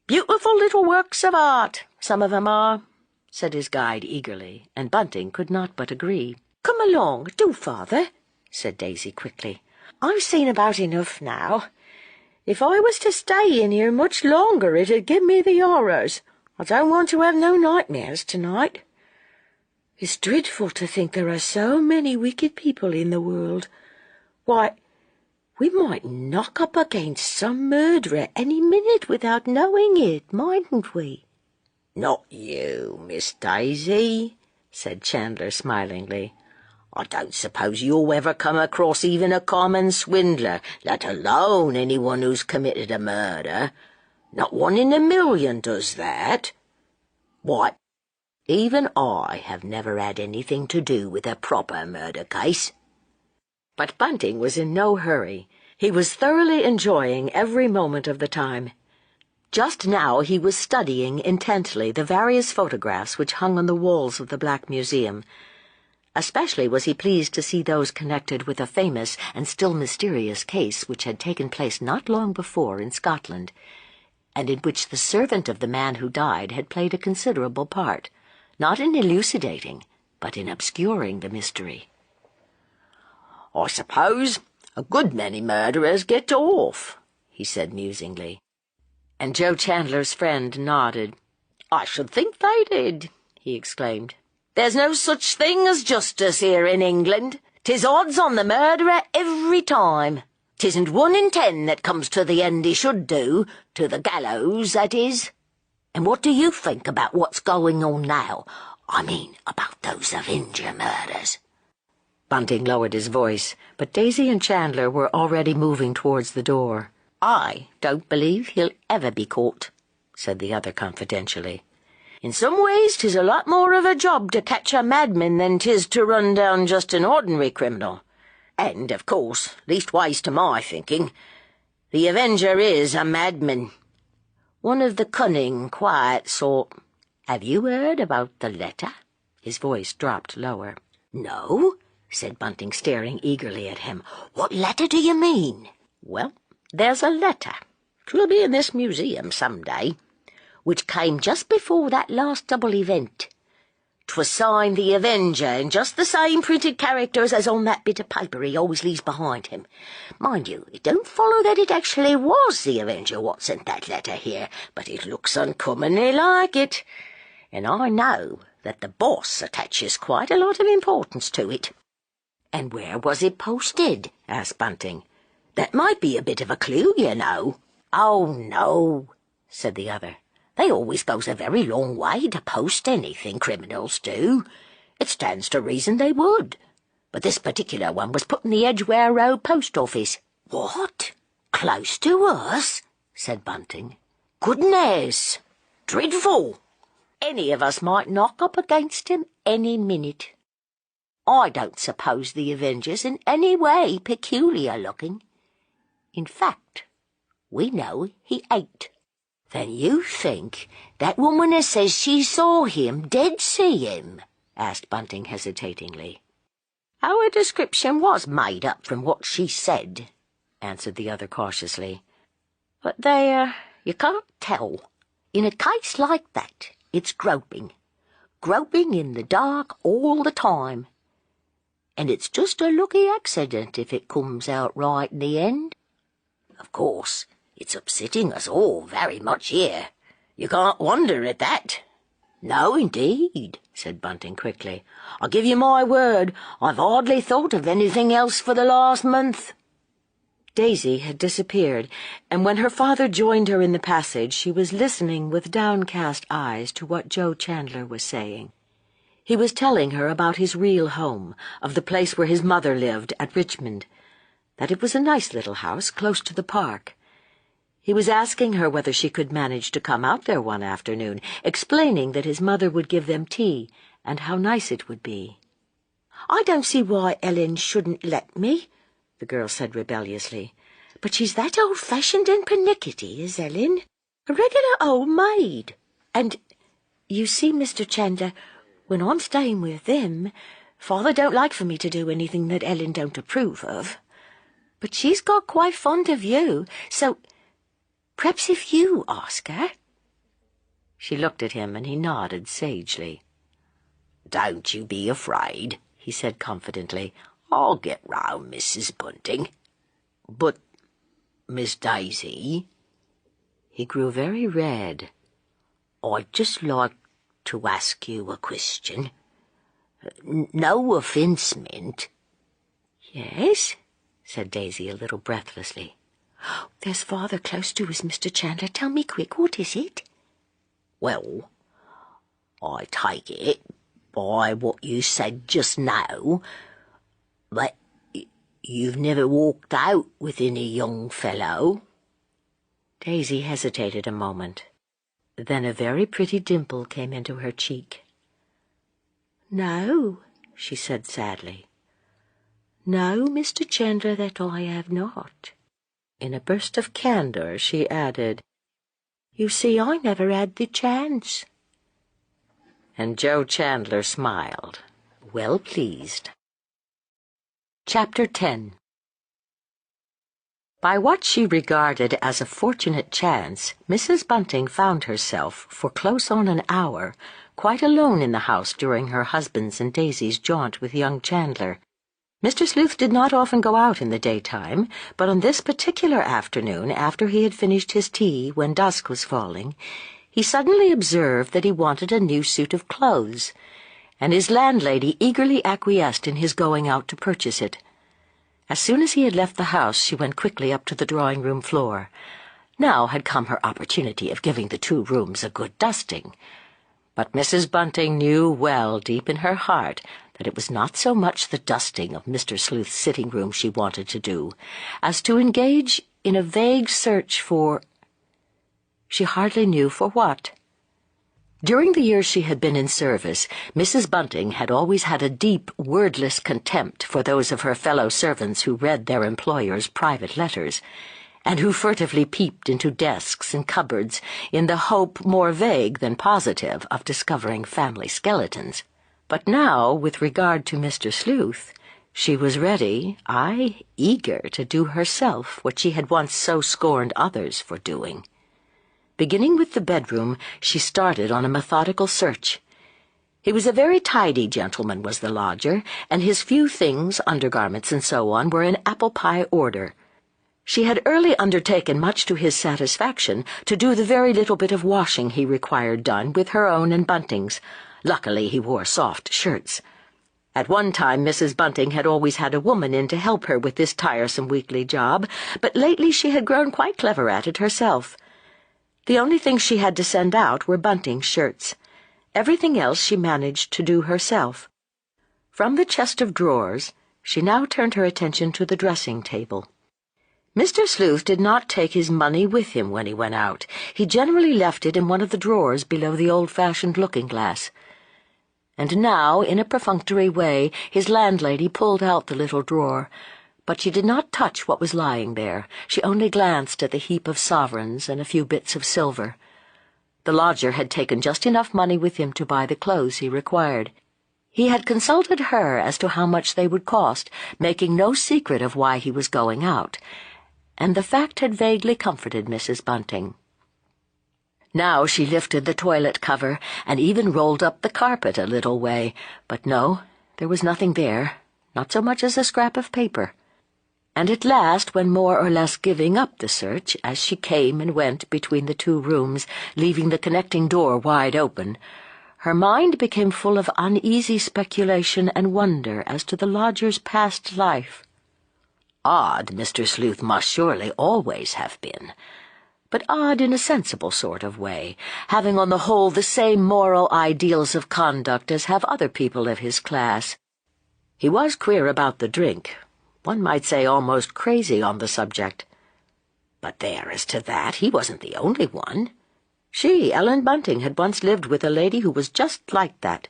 Speaker 2: "Beautiful little works of art, some of them are,"
Speaker 1: said his guide eagerly, and Bunting could not but agree.
Speaker 2: "Come along, do, Father," said Daisy quickly. "I've seen about enough now. If I was to stay in here much longer, it'd give me the horrors. I don't want to have no nightmares tonight. It's dreadful to think there are so many wicked people in the world. Why, we might knock up against some murderer any minute without knowing it, mightn't we?"
Speaker 3: "Not you, Miss Daisy," said Chandler smilingly. "I don't suppose you'll ever come across even a common swindler, let alone anyone who's committed a murder. Not one in a million does that. Why, even I have never had anything to do with a proper murder case."
Speaker 1: But Bunting was in no hurry. He was thoroughly enjoying every moment of the time. Just now he was studying intently the various photographs which hung on the walls of the Black Museum. Especially was he pleased to see those connected with a famous and still mysterious case which had taken place not long before in Scotland, and in which the servant of the man who died had played a considerable part, not in elucidating, but in obscuring the mystery.
Speaker 3: "I suppose a good many murderers get off," he said musingly.
Speaker 1: And Joe Chandler's friend nodded.
Speaker 3: "I should think they did," he exclaimed. "There's no such thing as justice here in England. 'Tis odds on the murderer every time. 'Tisn't 1 in 10 that comes to the end he should do, to the gallows, that is. And what do you think about what's going on now? I mean, about those Avenger murders?"
Speaker 1: Bunting lowered his voice, but Daisy and Chandler were already moving towards the door.
Speaker 3: "I don't believe he'll ever be caught," said the other confidentially. "In some ways 'tis a lot more of a job to catch a madman than 'tis to run down just an ordinary criminal. And, of course, leastways to my thinking, the Avenger is a madman. One of the cunning, quiet sort. Have you heard about the letter?" His voice dropped lower. "No," said Bunting, staring eagerly at him. "What letter do you mean?" "Well, there's a letter. 'Twill be in this museum some day, which came just before that last double event. 'Twas signed the Avenger in just the same printed characters as on that bit of paper he always leaves behind him. Mind you, it don't follow that it actually was the Avenger what sent that letter here, but it looks uncommonly like it. And I know that the boss attaches quite a lot of importance to it." "And where was it posted?" asked Bunting. "That might be a bit of a clue, you know." "Oh, no," said the other. "They always goes a very long way to post anything, criminals do. It stands to reason they would. But this particular one was put in the Edgware Road post office." "What? Close to us?" said Bunting. "Goodness! Dreadful! Any of us might knock up against him any minute. I don't suppose the Avenger's in any way peculiar-looking. In fact, we know he ain't." "Then you think that woman as says she saw him did see him?" asked Bunting hesitatingly. "Our description was made up from what she said," answered the other cautiously. "But you can't tell. In a case like that, it's groping in the dark all the time. And it's just a lucky accident if it comes out right in the end. Of course, it's upsetting us all very much here. You can't wonder at that." "No, indeed," said Bunting quickly. "I give you my word, I've hardly thought of anything else for the last month."
Speaker 1: Daisy had disappeared, and when her father joined her in the passage, she was listening with downcast eyes to what Joe Chandler was saying. He was telling her about his real home, of the place where his mother lived, at Richmond, that it was a nice little house close to the park. He was asking her whether she could manage to come out there one afternoon, explaining that his mother would give them tea, and how nice it would be.
Speaker 2: "I don't see why Ellen shouldn't let me," the girl said rebelliously. "But she's that old-fashioned and pernickety, is Ellen. A regular old maid. And, you see, Mr. Chandler, when I'm staying with them, Father don't like for me to do anything that Ellen don't approve of. But she's got quite fond of you, so perhaps if you ask her—"
Speaker 1: She looked at him, and he nodded sagely.
Speaker 3: "Don't you be afraid," he said confidently. "I'll get round Mrs. Bunting. But, Miss Daisy—" He grew very red. "I'd just like to ask you a question. No offence meant."
Speaker 2: "Yes?"
Speaker 1: said Daisy a little breathlessly.
Speaker 2: "There's Father close to us, Mr. Chandler. Tell me quick, what is it?"
Speaker 3: "Well, I take it, by what you said just now, that you've never walked out with any young fellow?"
Speaker 1: Daisy hesitated a moment. Then a very pretty dimple came into her cheek.
Speaker 2: "No," she said sadly. "No, Mr. Chandler, that I have not."
Speaker 1: In a burst of candour, she added,
Speaker 2: You see, I never had the chance."
Speaker 1: And Joe Chandler smiled, well pleased. Chapter 10. By what she regarded as a fortunate chance, Mrs. Bunting found herself, for close on an hour, quite alone in the house during her husband's and Daisy's jaunt with young Chandler. Mr. Sleuth did not often go out in the daytime, but on this particular afternoon, after he had finished his tea when dusk was falling, he suddenly observed that he wanted a new suit of clothes, and his landlady eagerly acquiesced in his going out to purchase it. As soon as he had left the house, she went quickly up to the drawing-room floor. Now had come her opportunity of giving the 2 rooms a good dusting. But Mrs. Bunting knew well, deep in her heart, that it was not so much the dusting of Mr. Sleuth's sitting room she wanted to do, as to engage in a vague search for... she hardly knew for what. During the years she had been in service, Mrs. Bunting had always had a deep, wordless contempt for those of her fellow servants who read their employers' private letters, and who furtively peeped into desks and cupboards in the hope, more vague than positive, of discovering family skeletons. But now, with regard to Mr. Sleuth, she was ready, aye, eager to do herself what she had once so scorned others for doing. Beginning with the bedroom, she started on a methodical search. He was a very tidy gentleman, was the lodger, and his few things, undergarments and so on, were in apple-pie order. She had early undertaken, much to his satisfaction, to do the very little bit of washing he required done with her own and Bunting's. Luckily he wore soft shirts. At one time Mrs. Bunting had always had a woman in to help her with this tiresome weekly job, but lately she had grown quite clever at it herself. The only things she had to send out were Bunting's shirts. Everything else she managed to do herself. From the chest of drawers, she now turned her attention to the dressing table. Mr. Sleuth did not take his money with him when he went out. He generally left it in one of the drawers below the old-fashioned looking-glass. And now, in a perfunctory way, his landlady pulled out the little drawer, but she did not touch what was lying there. She only glanced at the heap of sovereigns and a few bits of silver. The lodger had taken just enough money with him to buy the clothes he required. He had consulted her as to how much they would cost, making no secret of why he was going out, and the fact had vaguely comforted Mrs. Bunting. Now she lifted the toilet cover and even rolled up the carpet a little way, but no, there was nothing there, not so much as a scrap of paper. And at last, when more or less giving up the search, as she came and went between the 2 rooms, leaving the connecting door wide open, her mind became full of uneasy speculation and wonder as to the lodger's past life. Odd Mr. Sleuth must surely always have been, but odd in a sensible sort of way, having on the whole the same moral ideals of conduct as have other people of his class. He was queer about the drink. One might say almost crazy on the subject. But there, as to that, he wasn't the only one. She, Ellen Bunting, had once lived with a lady who was just like that,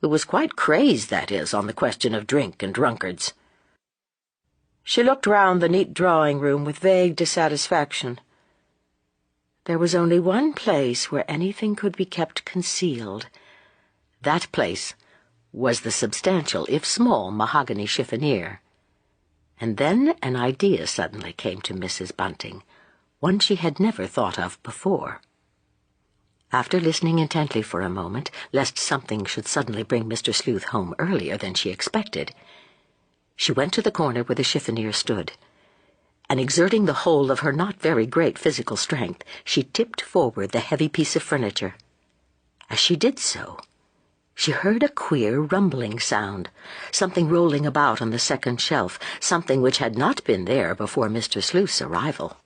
Speaker 1: who was quite crazed, that is, on the question of drink and drunkards. She looked round the neat drawing-room with vague dissatisfaction. There was only one place where anything could be kept concealed. That place was the substantial, if small, mahogany chiffonier. And then an idea suddenly came to Mrs. Bunting, one she had never thought of before. After listening intently for a moment, lest something should suddenly bring Mr. Sleuth home earlier than she expected, she went to the corner where the chiffonier stood, and exerting the whole of her not very great physical strength, she tipped forward the heavy piece of furniture. As she did so, she heard a queer rumbling sound, something rolling about on the second shelf, something which had not been there before Mr. Sleuth's arrival.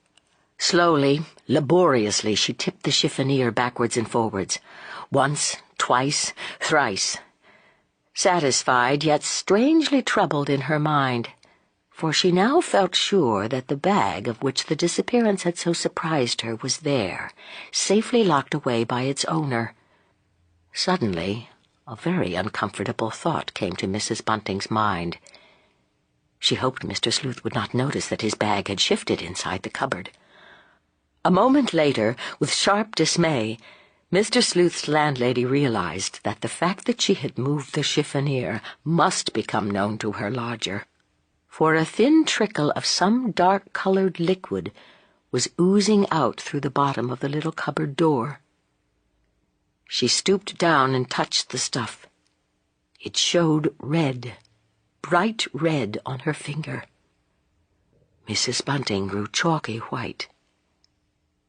Speaker 1: Slowly, laboriously, she tipped the chiffonier backwards and forwards, once, twice, thrice, satisfied yet strangely troubled in her mind, for she now felt sure that the bag of which the disappearance had so surprised her was there, safely locked away by its owner. Suddenly, a very uncomfortable thought came to Mrs. Bunting's mind. She hoped Mr. Sleuth would not notice that his bag had shifted inside the cupboard. A moment later, with sharp dismay, Mr. Sleuth's landlady realized that the fact that she had moved the chiffonier must become known to her lodger, for a thin trickle of some dark-colored liquid was oozing out through the bottom of the little cupboard door. She stooped down and touched the stuff. It showed red, bright red on her finger. Mrs. Bunting grew chalky white,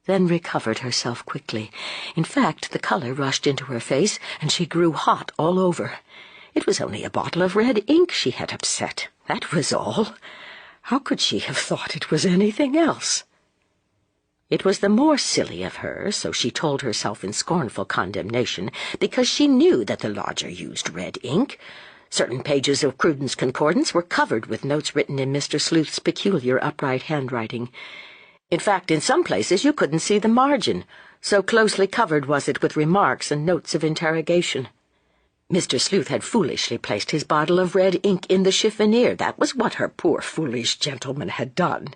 Speaker 1: then recovered herself quickly. In fact, the color rushed into her face, and she grew hot all over. It was only a bottle of red ink she had upset, that was all. How could she have thought it was anything else? It was the more silly of her, so she told herself in scornful condemnation, because she knew that the lodger used red ink. Certain pages of Cruden's Concordance were covered with notes written in Mr. Sleuth's peculiar upright handwriting. In fact, in some places you couldn't see the margin, so closely covered was it with remarks and notes of interrogation. Mr. Sleuth had foolishly placed his bottle of red ink in the chiffonier. That was what her poor foolish gentleman had done.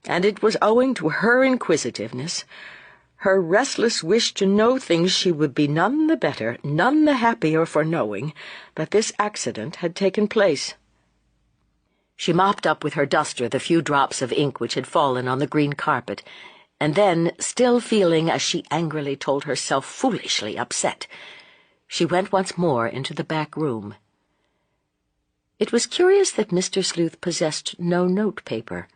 Speaker 1: And it was owing to her inquisitiveness, her restless wish to know things she would be none the better, none the happier for knowing, that this accident had taken place. She mopped up with her duster the few drops of ink which had fallen on the green carpet, and then, still feeling, as she angrily told herself, foolishly upset, she went once more into the back room. It was curious that Mr. Sleuth possessed no note-paper.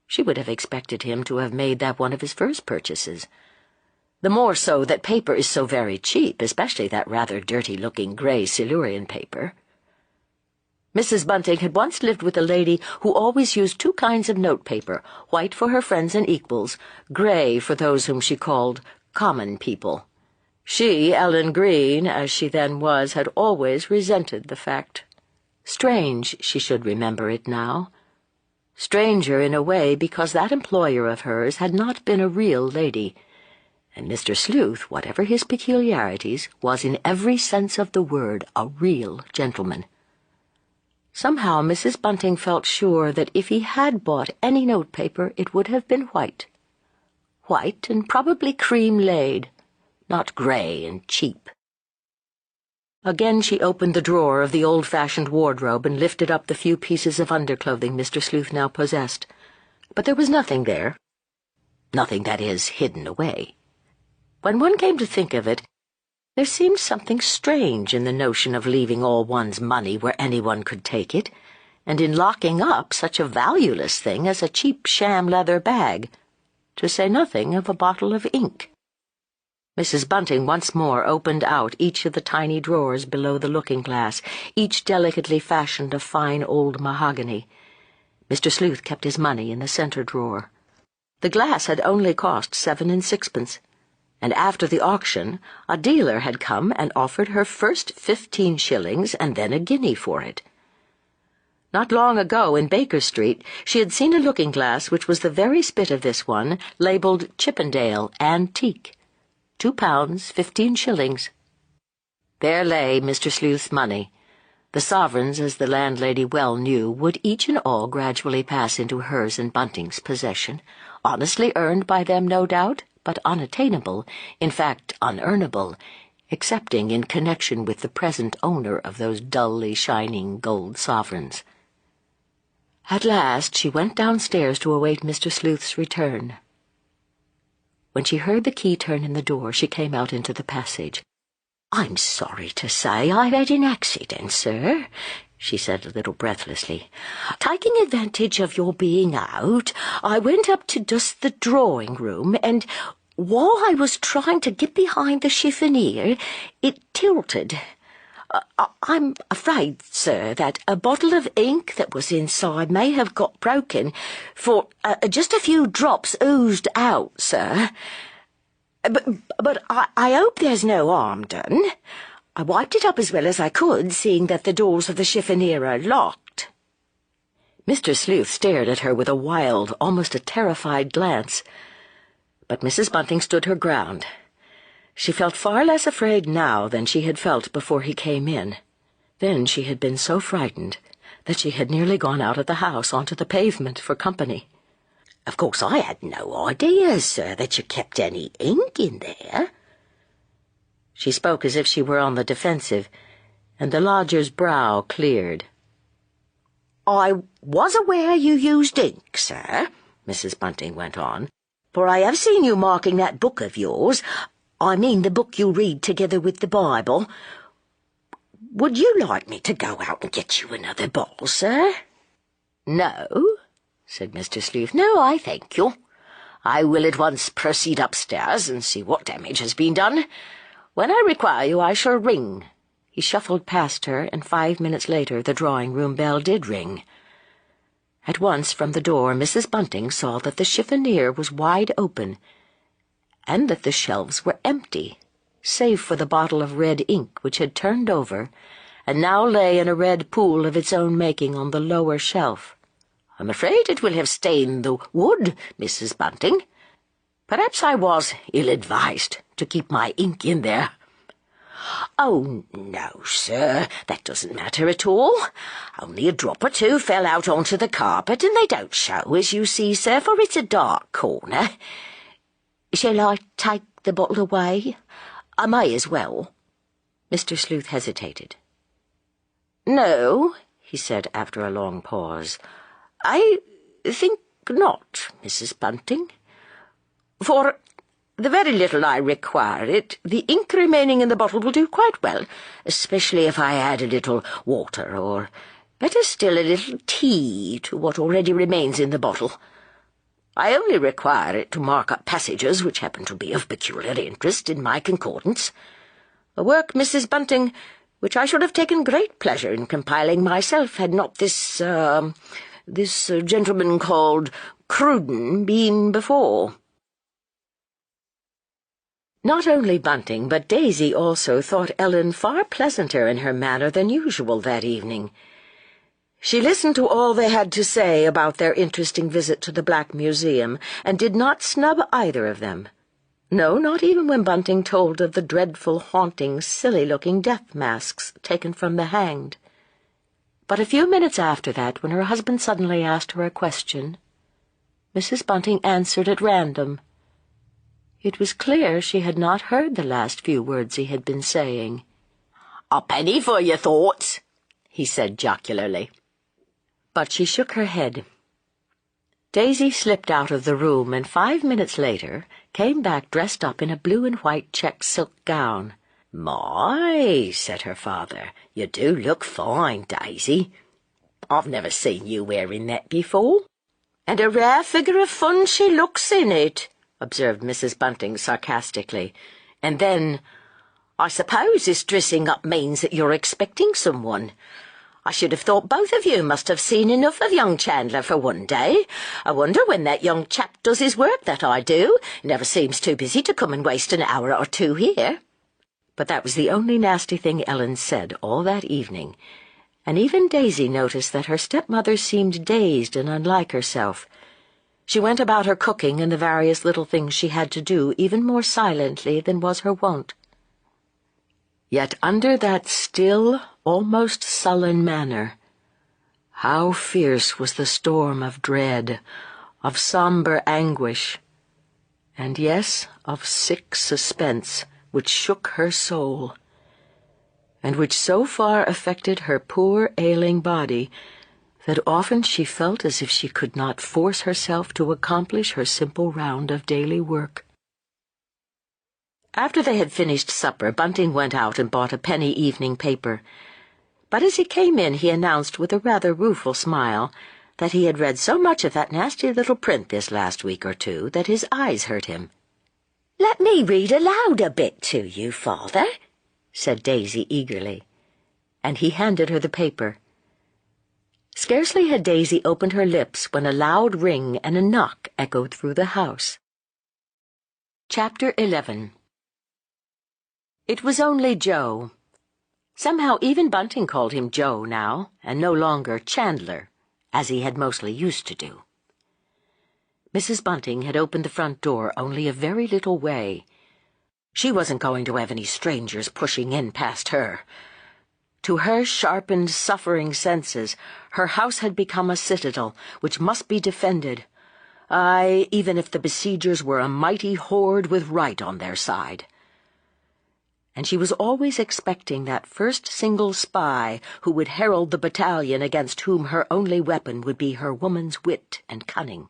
Speaker 1: She would have expected him to have made that one of his first purchases. The more so that paper is so very cheap, especially that rather dirty-looking grey Silurian paper. Mrs. Bunting had once lived with a lady who always used two kinds of notepaper, white for her friends and equals, grey for those whom she called common people. She, Ellen Green, as she then was, had always resented the fact. Strange she should remember it now. Stranger in a way because that employer of hers had not been a real lady, and Mr. Sleuth, whatever his peculiarities, was in every sense of the word a real gentleman. Somehow Mrs. Bunting felt sure that if he had bought any notepaper, it would have been white. White and probably cream-laid, not grey and cheap. Again she opened the drawer of the old-fashioned wardrobe and lifted up the few pieces of underclothing Mr. Sleuth now possessed. But there was nothing there. Nothing, that is, hidden away. When one came to think of it, there seemed something strange in the notion of leaving all one's money where anyone could take it, and in locking up such a valueless thing as a cheap sham leather bag, to say nothing of a bottle of ink. Mrs. Bunting once more opened out each of the tiny drawers below the looking-glass, each delicately fashioned of fine old mahogany. Mr. Sleuth kept his money in the center drawer. The glass had only cost 7 and 6pence. And after the auction, a dealer had come and offered her first 15 shillings and then a guinea for it. Not long ago, in Baker Street, she had seen a looking-glass which was the very spit of this one, labelled Chippendale, Antique. £2, 15 shillings. There lay Mr. Sleuth's money. The sovereigns, as the landlady well knew, would each and all gradually pass into hers and Bunting's possession, honestly earned by them, no doubt, but unattainable, in fact unearnable, excepting in connection with the present owner of those dully shining gold sovereigns. At last she went downstairs to await Mr. Sleuth's return. When she heard the key turn in the door, she came out into the passage. "I'm sorry to say I've had an accident, sir," she said a little breathlessly. "Taking advantage of your being out, I went up to dust the drawing-room, and while I was trying to get behind the chiffonier, it tilted. I'm afraid, sir, that a bottle of ink that was inside may have got broken, for just a few drops oozed out, sir. But I hope there's no harm done. I wiped it up as well as I could, seeing that the doors of the chiffonier are locked." Mr. Sleuth stared at her with a wild, almost a terrified glance. But Mrs. Bunting stood her ground. She felt far less afraid now than she had felt before he came in. Then she had been so frightened that she had nearly gone out of the house onto the pavement for company.
Speaker 3: Of course, I had no idea, sir, that you kept any ink in there."
Speaker 1: She spoke as if she were on the defensive, and the lodger's brow cleared.
Speaker 3: "I was aware you used ink, sir," Mrs. Bunting went on, "for I have seen you marking that book of yours. I mean the book you read together with the Bible. Would you like me to go out and get you another bottle, sir?"
Speaker 1: "No," said Mr. Sleuth. "No, I thank you. I will at once proceed upstairs and see what damage has been done. When I require you, I shall ring." He shuffled past her, and 5 minutes later the drawing-room bell did ring. At once, from the door, Mrs. Bunting saw that the chiffonier was wide open, and that the shelves were empty, save for the bottle of red ink which had turned over, and now lay in a red pool of its own making on the lower shelf.
Speaker 3: "I'm afraid it will have stained the wood, Mrs. Bunting. Perhaps I was ill-advised to keep my ink in there." "Oh, no, sir, that doesn't matter at all. Only a drop or two fell out onto the carpet, and they don't show, as you see, sir, for it's a dark corner. Shall I take the bottle away? I may as well."
Speaker 1: Mr. Sleuth hesitated.
Speaker 3: "No," he said after a long pause. "I think not, Mrs. Bunting. For the very little I require it, the ink remaining in the bottle will do quite well, especially if I add a little water, or, better still, a little tea to what already remains in the bottle. I only require it to mark up passages which happen to be of peculiar interest in my concordance. A work, Mrs. Bunting, which I should have taken great pleasure in compiling myself had not this gentleman called Cruden been before."
Speaker 1: Not only Bunting, but Daisy also thought Ellen far pleasanter in her manner than usual that evening. She listened to all they had to say about their interesting visit to the Black Museum, and did not snub either of them. No, not even when Bunting told of the dreadful, haunting, silly-looking death masks taken from the hanged. But a few minutes after that, when her husband suddenly asked her a question, Mrs. Bunting answered at random. It was clear she had not heard the last few words he had been saying.
Speaker 3: "A penny for your thoughts," he said jocularly.
Speaker 1: But she shook her head. Daisy slipped out of the room, and 5 minutes later came back dressed up in a blue and white check silk gown.
Speaker 3: "My," said her father, "you do look fine, Daisy. I've never seen you wearing that before."
Speaker 2: "And a rare figure of fun she looks in it," observed Mrs. Bunting sarcastically.
Speaker 3: And then, "I suppose this dressing up means that you're expecting someone. I should have thought both of you must have seen enough of young Chandler for one day. I wonder when that young chap does his work that I do. He never seems too busy to come and waste an hour or two here."
Speaker 1: But that was the only nasty thing Ellen said all that evening, and even Daisy noticed that her stepmother seemed dazed and unlike herself. She went about her cooking and the various little things she had to do even more silently than was her wont. Yet under that still, almost sullen manner, how fierce was the storm of dread, of somber anguish, and yes, of sick suspense, which shook her soul, and which so far affected her poor ailing body that often she felt as if she could not force herself to accomplish her simple round of daily work. After they had finished supper, Bunting went out and bought a penny evening paper. But as he came in, he announced with a rather rueful smile that he had read so much of that nasty little print this last week or two that his eyes hurt him.
Speaker 2: "Let me read aloud a bit to you, Father," said Daisy eagerly,
Speaker 1: and he handed her the paper. Scarcely had Daisy opened her lips when a loud ring and a knock echoed through the house. Chapter 11. It was only Joe. Somehow even Bunting called him Joe now, and no longer Chandler, as he had mostly used to do. Mrs. Bunting had opened the front door only a very little way. She wasn't going to have any strangers pushing in past her. To her sharpened, suffering senses, her house had become a citadel which must be defended,
Speaker 2: Aye, even if the besiegers were a mighty horde with right on their side. And she was always expecting that first single spy who would herald the battalion against whom her only weapon would be her woman's wit and cunning.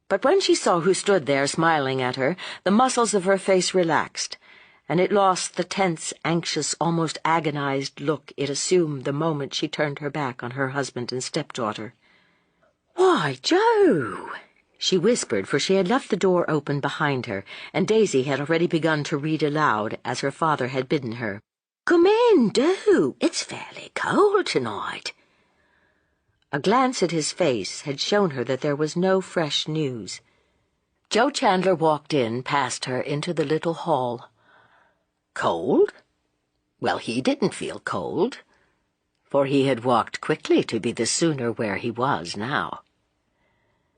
Speaker 2: But when she saw who stood there smiling at her, the muscles of her face relaxed, and it lost the tense, anxious, almost agonized look it assumed the moment she turned her back on her husband and stepdaughter. "Why, Joe!" she whispered, for she had left the door open behind her, and Daisy had already begun to read aloud, as her father had bidden her. "Come in, do. It's fairly cold tonight." A glance at his face had shown her that there was no fresh news. Joe Chandler walked in, past her, into the little hall. Cold? Well, he didn't feel cold, for he had walked quickly to be the sooner where he was now.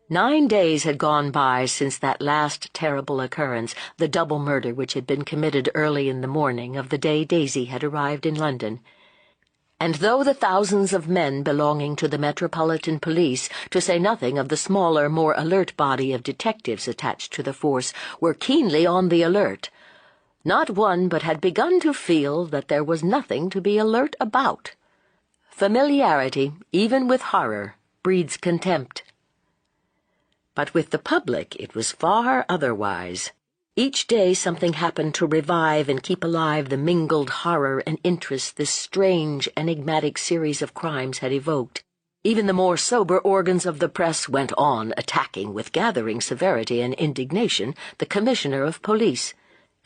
Speaker 2: 9 days had gone by since that last terrible occurrence, the double murder which had been committed early in the morning of the day Daisy had arrived in London. And though the thousands of men belonging to the Metropolitan Police, to say nothing of the smaller, more alert body of detectives attached to the force, were keenly on the alert, not one but had begun to feel that there was nothing to be alert about. Familiarity, even with horror, breeds contempt. But with the public it was far otherwise. Each day something happened to revive and keep alive the mingled horror and interest this strange, enigmatic series of crimes had evoked. Even the more sober organs of the press went on attacking with gathering severity and indignation the Commissioner of Police.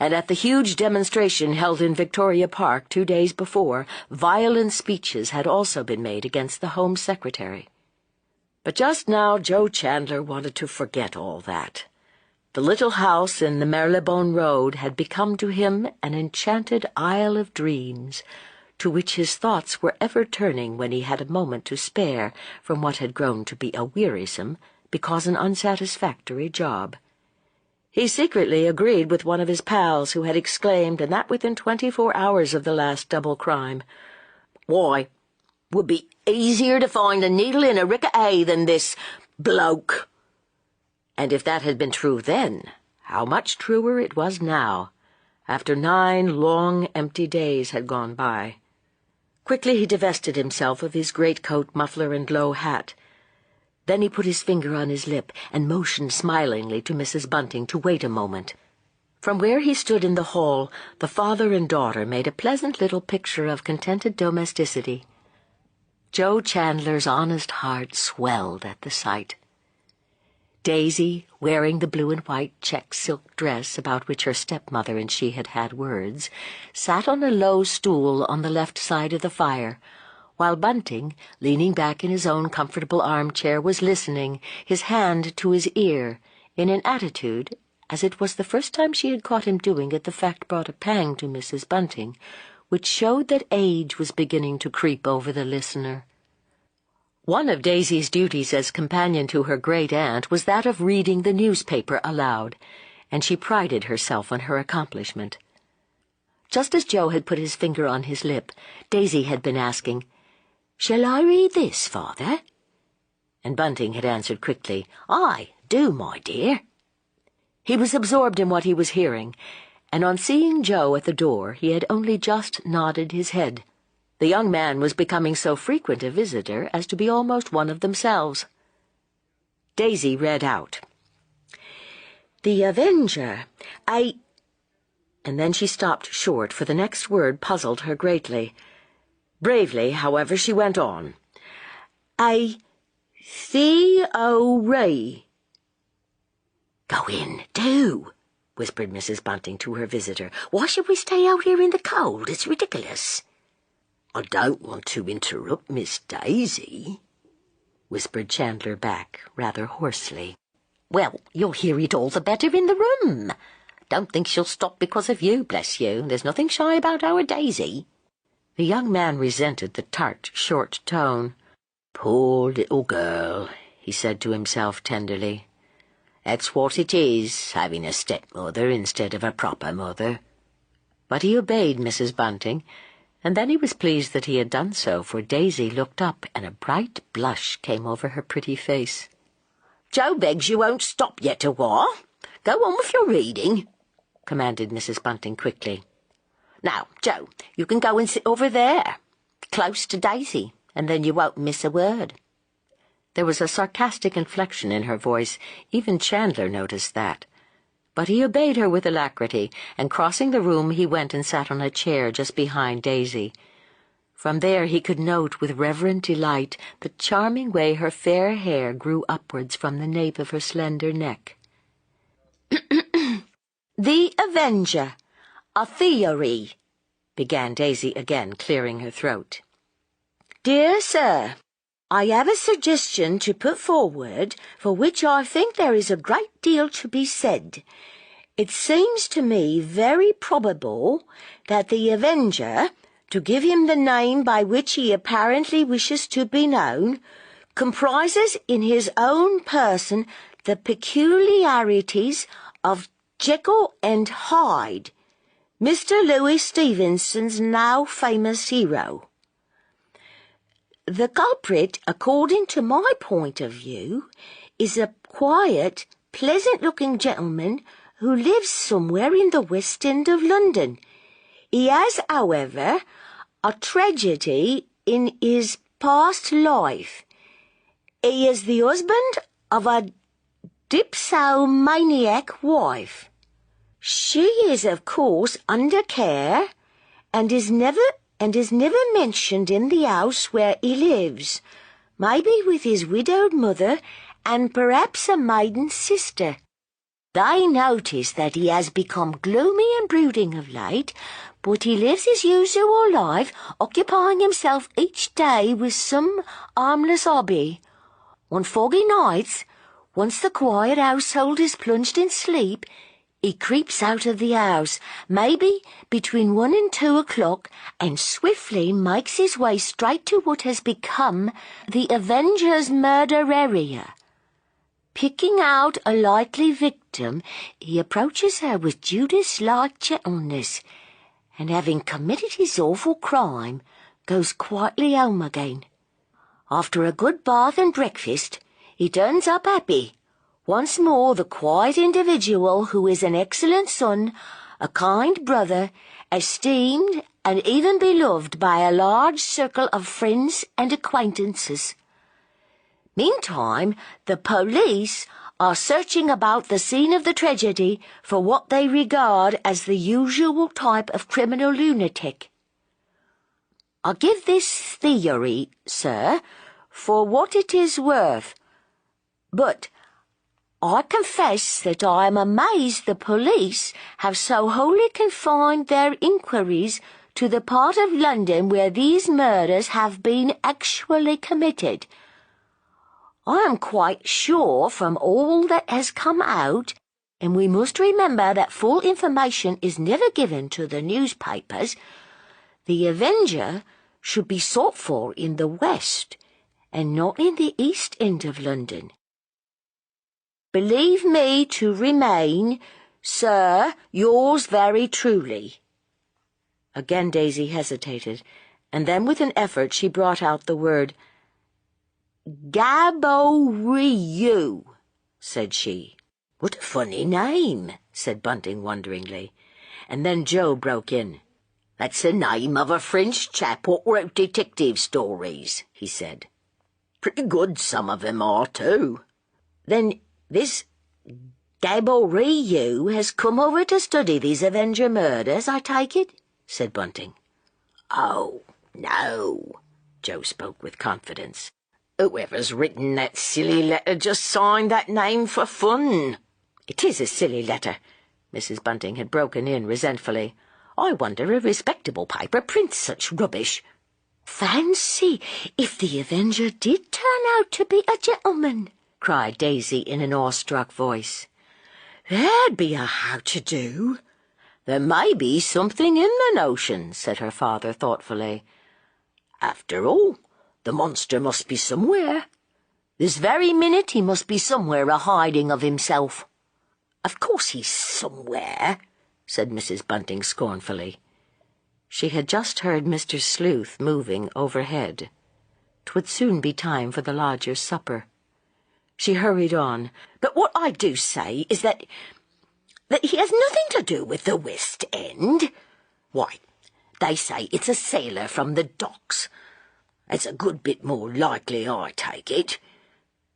Speaker 2: And at the huge demonstration held in Victoria Park 2 days before, violent speeches had also been made against the Home Secretary. But just now Joe Chandler wanted to forget all that. The little house in the Marylebone Road had become to him an enchanted isle of dreams, to which his thoughts were ever turning when he had a moment to spare from what had grown to be a wearisome, because an unsatisfactory job. He secretly agreed with one of his pals who had exclaimed, and that within 24 hours of the last double crime, "Why, would be easier to find a needle in a rick of hay than this bloke." And if that had been true then, how much truer it was now, after 9 long, empty days had gone by. Quickly he divested himself of his greatcoat, muffler, and low hat. Then he put his finger on his lip and motioned smilingly to Mrs. Bunting to wait a moment. From where he stood in the hall, the father and daughter made a pleasant little picture of contented domesticity. Joe Chandler's honest heart swelled at the sight. Daisy, wearing the blue and white check silk dress about which her stepmother and she had had words, sat on a low stool on the left side of the fire, while Bunting, leaning back in his own comfortable armchair, was listening, his hand to his ear, in an attitude, as it was the first time she had caught him doing it, the fact brought a pang to Mrs. Bunting, which showed that age was beginning to creep over the listener. One of Daisy's duties as companion to her great-aunt was that of reading the newspaper aloud, and she prided herself on her accomplishment. Just as Joe had put his finger on his lip, Daisy had been asking, "Shall I read this, father?" And Bunting had answered quickly, "Aye, do, my dear." He was absorbed in what he was hearing, and on seeing Joe at the door he had only just nodded his head. The young man was becoming so frequent a visitor as to be almost one of themselves. Daisy read out, "The Avenger, and then she stopped short, for the next word puzzled her greatly. Bravely, however, she went on, "A theory." "Go in, do," whispered Mrs. Bunting to her visitor. "Why should we stay out here in the cold? It's ridiculous." "I don't want to interrupt Miss Daisy," whispered Chandler back, rather hoarsely. "Well, you'll hear it all the better in the room. Don't think she'll stop because of you, bless you. There's nothing shy about our Daisy." The young man resented the tart, short tone. "Poor little girl," he said to himself tenderly. "That's what it is, having a stepmother instead of a proper mother." But he obeyed Mrs. Bunting, and then he was pleased that he had done so, for Daisy looked up and a bright blush came over her pretty face.
Speaker 3: Joe begs you won't stop yet a while. Go on with your reading," commanded Mrs. Bunting quickly. "Now, Joe, you can go and sit over there, close to Daisy, and then you won't miss a word."
Speaker 1: There was a sarcastic inflection in her voice. Even Chandler noticed that. But he obeyed her with alacrity, and crossing the room he went and sat on a chair just behind Daisy. From there he could note with reverent delight the charming way her fair hair grew upwards from the nape of her slender neck.
Speaker 2: "The Avenger, a theory," began Daisy again, clearing her throat. "Dear Sir, I have a suggestion to put forward for which I think there is a great deal to be said. It seems to me very probable that the Avenger, to give him the name by which he apparently wishes to be known, comprises in his own person the peculiarities of Jekyll and Hyde, Mr. Louis Stevenson's now famous hero. The culprit, according to my point of view, is a quiet, pleasant-looking gentleman who lives somewhere in the West End of London. He has, however, a tragedy in his past life. He is the husband of a dipsomaniac wife. She is, of course, under care, and is never mentioned in the house where he lives, maybe with his widowed mother and perhaps a maiden sister. They notice that he has become gloomy and brooding of late, but he lives his usual life, occupying himself each day with some harmless hobby. On foggy nights, once the quiet household is plunged in sleep, he creeps out of the house, maybe between 1 and 2 o'clock, and swiftly makes his way straight to what has become the Avenger's murder area. Picking out a likely victim, he approaches her with Judas-like gentleness, and having committed his awful crime, goes quietly home again. After a good bath and breakfast, he turns up happy, once more the quiet individual who is an excellent son, a kind brother, esteemed and even beloved by a large circle of friends and acquaintances. Meantime, the police are searching about the scene of the tragedy for what they regard as the usual type of criminal lunatic. I give this theory, sir, for what it is worth, but I confess that I am amazed the police have so wholly confined their inquiries to the part of London where these murders have been actually committed. I am quite sure from all that has come out, and we must remember that full information is never given to the newspapers, the Avenger should be sought for in the West and not in the East End of London. Believe me to remain, Sir, yours very truly." Again Daisy hesitated, and then with an effort she brought out the word, "Gaboriou," said she. "What a funny name," said Bunting wonderingly. And then Joe broke in. "That's the name of a French chap what wrote detective stories," he said. "Pretty good some of them are, too." "Then this Gaboriou has come over to study these Avenger murders, I take it?" said Bunting. "Oh, no," Joe spoke with confidence. "Whoever's written that silly letter just signed that name for fun." "It is a silly letter," Mrs. Bunting had broken in resentfully. "I wonder a respectable paper prints such rubbish." "Fancy if the Avenger did turn out to be a gentleman!" cried Daisy in an awestruck voice. "There'd be a how-to-do." "There may be something in the notion," said her father thoughtfully. "After all, the monster must be somewhere. This very minute he must be somewhere a-hiding of himself." "Of course he's somewhere," said Mrs. Bunting scornfully. She had just heard Mr. Sleuth moving overhead. 'Twould soon be time for the lodger's supper. She hurried on. "But what I do say is that he has nothing to do with the West End. Why, they say it's a sailor from the docks. It's a good bit more likely, I take it.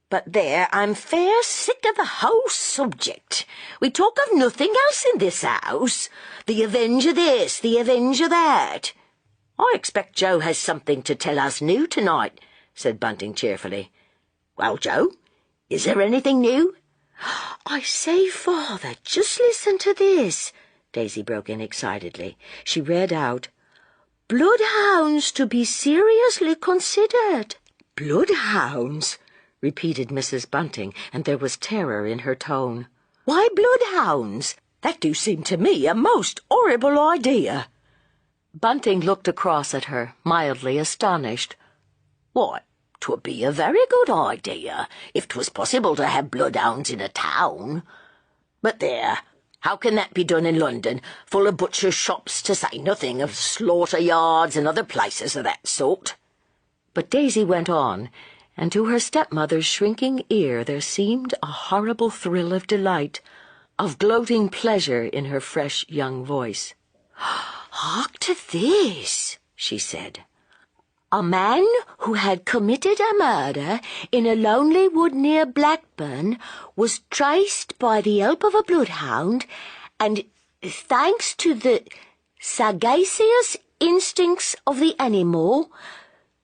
Speaker 2: But there, I'm fair sick of the whole subject. We talk of nothing else in this house. The Avenger this, the Avenger that. I expect Joe has something to tell us new tonight," said Bunting cheerfully. "Well, Joe, is there anything new?" "I say, Father, just listen to this," Daisy broke in excitedly. She read out, "Bloodhounds to be seriously considered." "Bloodhounds?" repeated Mrs. Bunting, and there was terror in her tone. "Why bloodhounds? That do seem to me a most horrible idea." Bunting looked across at her, mildly astonished. "Why, 'twould be a very good idea, if 'twas possible to have bloodhounds in a town. But there, how can that be done in London, full of butchers' shops, to say nothing of slaughter-yards and other places of that sort?" But Daisy went on, and to her stepmother's shrinking ear there seemed a horrible thrill of delight, of gloating pleasure in her fresh young voice. "Hark to this," she said. "A man who had committed a murder in a lonely wood near Blackburn was traced by the help of a bloodhound, and, thanks to the sagacious instincts of the animal,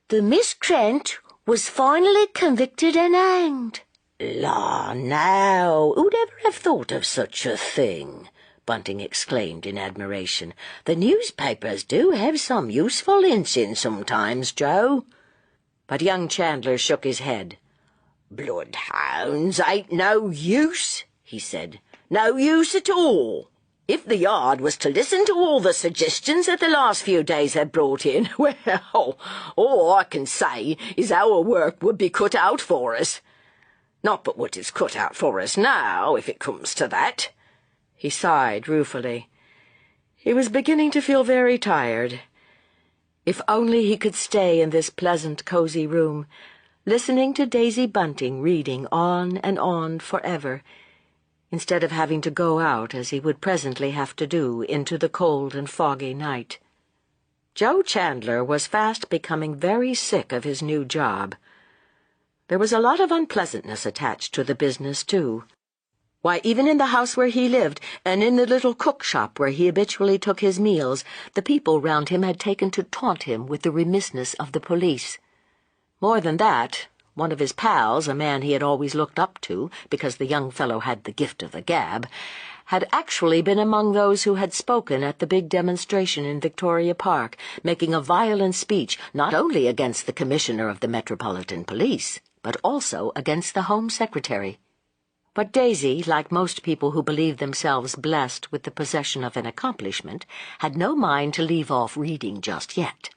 Speaker 2: the miscreant was finally convicted and hanged." "La, now, who'd ever have thought of such a thing?" Bunting exclaimed in admiration. "The newspapers do have some useful hints in sometimes, Joe." But young Chandler shook his head. "Bloodhounds ain't no use," he said. "No use at all. If the Yard was to listen to all the suggestions that the last few days had brought in, well, all I can say is our work would be cut out for us. Not but what it's cut out for us now, if it comes to that." He sighed ruefully. He was beginning to feel very tired. If only he could stay in this pleasant, cozy room, listening to Daisy Bunting reading on and on forever, instead of having to go out, as he would presently have to do, into the cold and foggy night. Joe Chandler was fast becoming very sick of his new job. There was a lot of unpleasantness attached to the business, too. Why, even in the house where he lived, and in the little cook shop where he habitually took his meals, the people round him had taken to taunt him with the remissness of the police. More than that, one of his pals, a man he had always looked up to, because the young fellow had the gift of the gab, had actually been among those who had spoken at the big demonstration in Victoria Park, making a violent speech not only against the Commissioner of the Metropolitan Police, but also against the Home Secretary. But Daisy, like most people who believe themselves blessed with the possession of an accomplishment, had no mind to leave off reading just yet.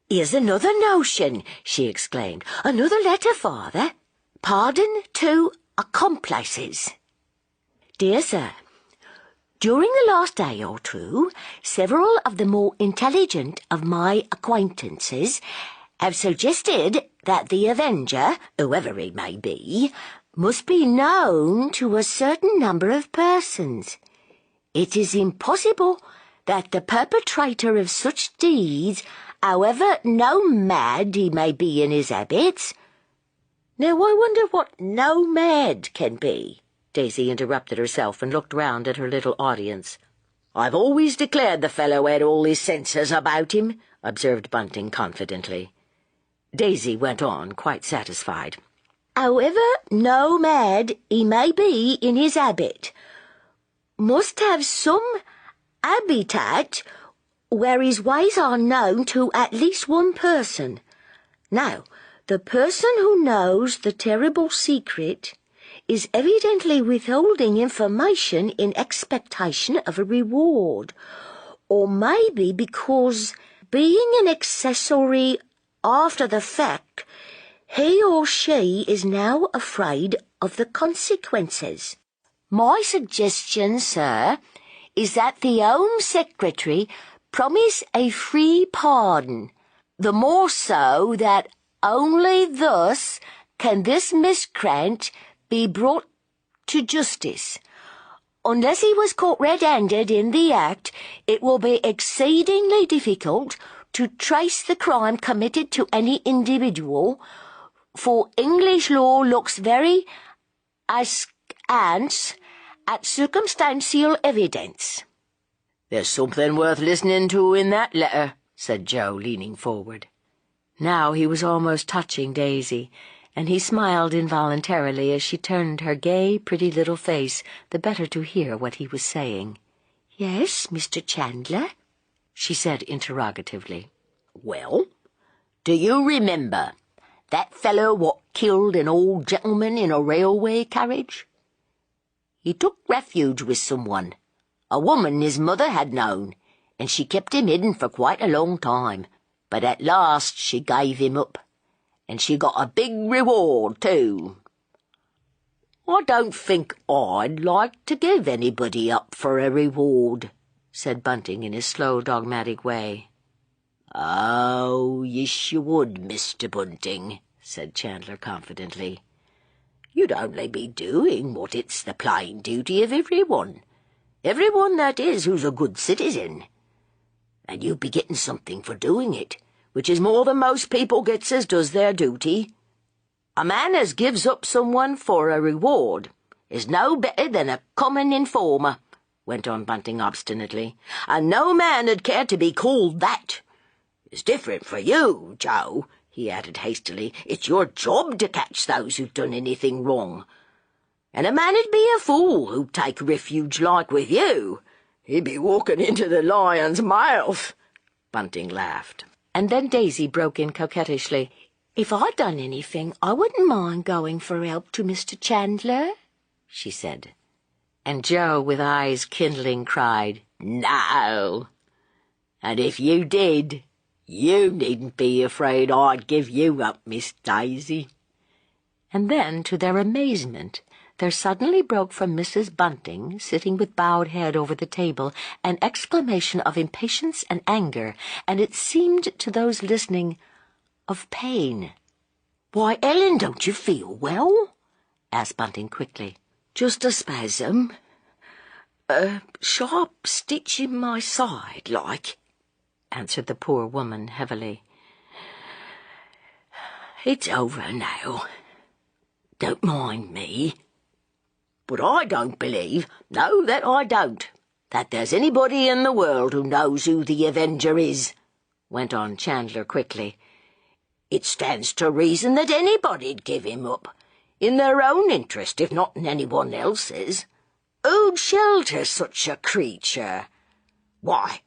Speaker 2: "Here's another notion," she exclaimed. "Another letter, Father. Pardon to accomplices. Dear Sir, during the last day or two, several of the more intelligent of my acquaintances have suggested that the Avenger, whoever he may be, must be known to a certain number of persons. It is impossible that the perpetrator of such deeds, however nomad he may be in his habits—" "Now I wonder what nomad can be," Daisy interrupted herself and looked round at her little audience. "I've always declared the fellow had all his senses about him," observed Bunting confidently. Daisy went on, quite satisfied. "However nomad he may be in his habit, must have some habitat where his ways are known to at least one person. Now, the person who knows the terrible secret is evidently withholding information in expectation of a reward, or maybe because, being an accessory after the fact, he or she is now afraid of the consequences. My suggestion, sir, is that the Home Secretary promise a free pardon, the more so that only thus can this miscreant
Speaker 3: be brought to justice. Unless he was caught red-handed in the act, it will be exceedingly difficult to trace the crime committed to any individual, for English law looks very askance at circumstantial evidence."
Speaker 4: "There's something worth listening to in that letter," said Joe, leaning forward.
Speaker 1: Now he was almost touching Daisy, and he smiled involuntarily as she turned her gay, pretty little face, the better to hear what he was saying.
Speaker 3: "Yes, Mr. Chandler?"
Speaker 1: she said interrogatively.
Speaker 4: "Well, do you remember that fellow what killed an old gentleman in a railway carriage? He took refuge with someone, a woman his mother had known, and she kept him hidden for quite a long time, but at last she gave him up, and she got a big reward, too. I don't think I'd like to give anybody up for a reward," said Bunting in his slow, dogmatic way. "Oh, yes you would, Mr. Bunting," said Chandler confidently. "You'd only be doing what it's the plain duty of everyone that is who's a good citizen. And you'd be getting something for doing it, which is more than most people gets as does their duty. A man as gives up someone for a reward is no better than a common informer," went on Bunting obstinately, "and no man 'ud care to be called that. It's different for you, Joe," he added hastily. "It's your job to catch those who've done anything wrong. And a man 'ud be a fool who'd take refuge like with you. He'd be walking into the lion's mouth." Bunting laughed.
Speaker 1: And then Daisy broke in coquettishly.
Speaker 3: "If I'd done anything, I wouldn't mind going for help to Mr. Chandler," she said.
Speaker 1: And Joe, with eyes kindling, cried,
Speaker 4: "No! And if you did, you needn't be afraid I'd give you up, Miss Daisy."
Speaker 1: And then, to their amazement, there suddenly broke from Mrs. Bunting, sitting with bowed head over the table, an exclamation of impatience and anger, and it seemed to those listening of pain.
Speaker 3: "Why, Ellen, don't you feel well?"
Speaker 1: asked Bunting quickly.
Speaker 3: "Just a spasm. A sharp stitch in my side, like,"
Speaker 1: answered the poor woman heavily.
Speaker 3: "It's over now. Don't mind me."
Speaker 4: "But I don't believe, no, that I don't, that there's anybody in the world who knows who the Avenger is," went on Chandler quickly. "It stands to reason that anybody'd give him up, in their own interest, if not in anyone else's. Who'd shelter such a creature? Why,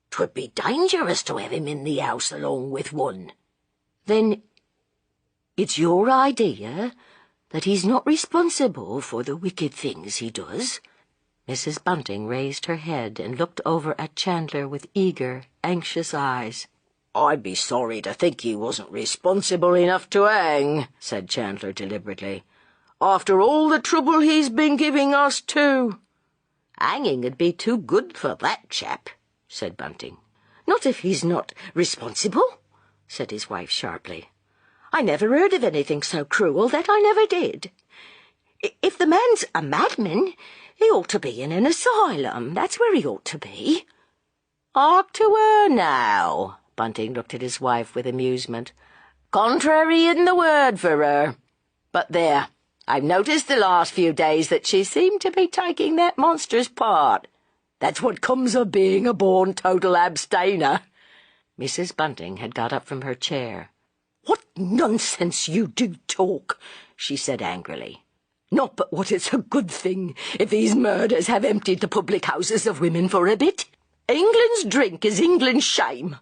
Speaker 4: 'twould be dangerous to have him in the house along with one."
Speaker 3: "Then it's your idea that he's not responsible for the wicked things he does?"
Speaker 1: Mrs. Bunting raised her head and looked over at Chandler with eager, anxious eyes.
Speaker 4: "I'd be sorry to think he wasn't responsible enough to hang," said Chandler deliberately. "After all the trouble he's been giving us, too." "Hanging'd be too good for that chap," said Bunting.
Speaker 3: "Not if he's not responsible," said his wife sharply. "I never heard of anything so cruel, that I never did. If the man's a madman, he ought to be in an asylum. That's where he ought to be."
Speaker 4: "Hark to her now." Bunting looked at his wife with amusement. "Contrary isn't the word for her. But there, I've noticed the last few days that she seemed to be taking that monster's part. That's what comes of being a born total abstainer."
Speaker 1: Mrs. Bunting had got up from her chair.
Speaker 3: "What nonsense you do talk," she said angrily. "Not but what it's a good thing if these murders have emptied the public houses of women for a bit. England's drink is England's shame.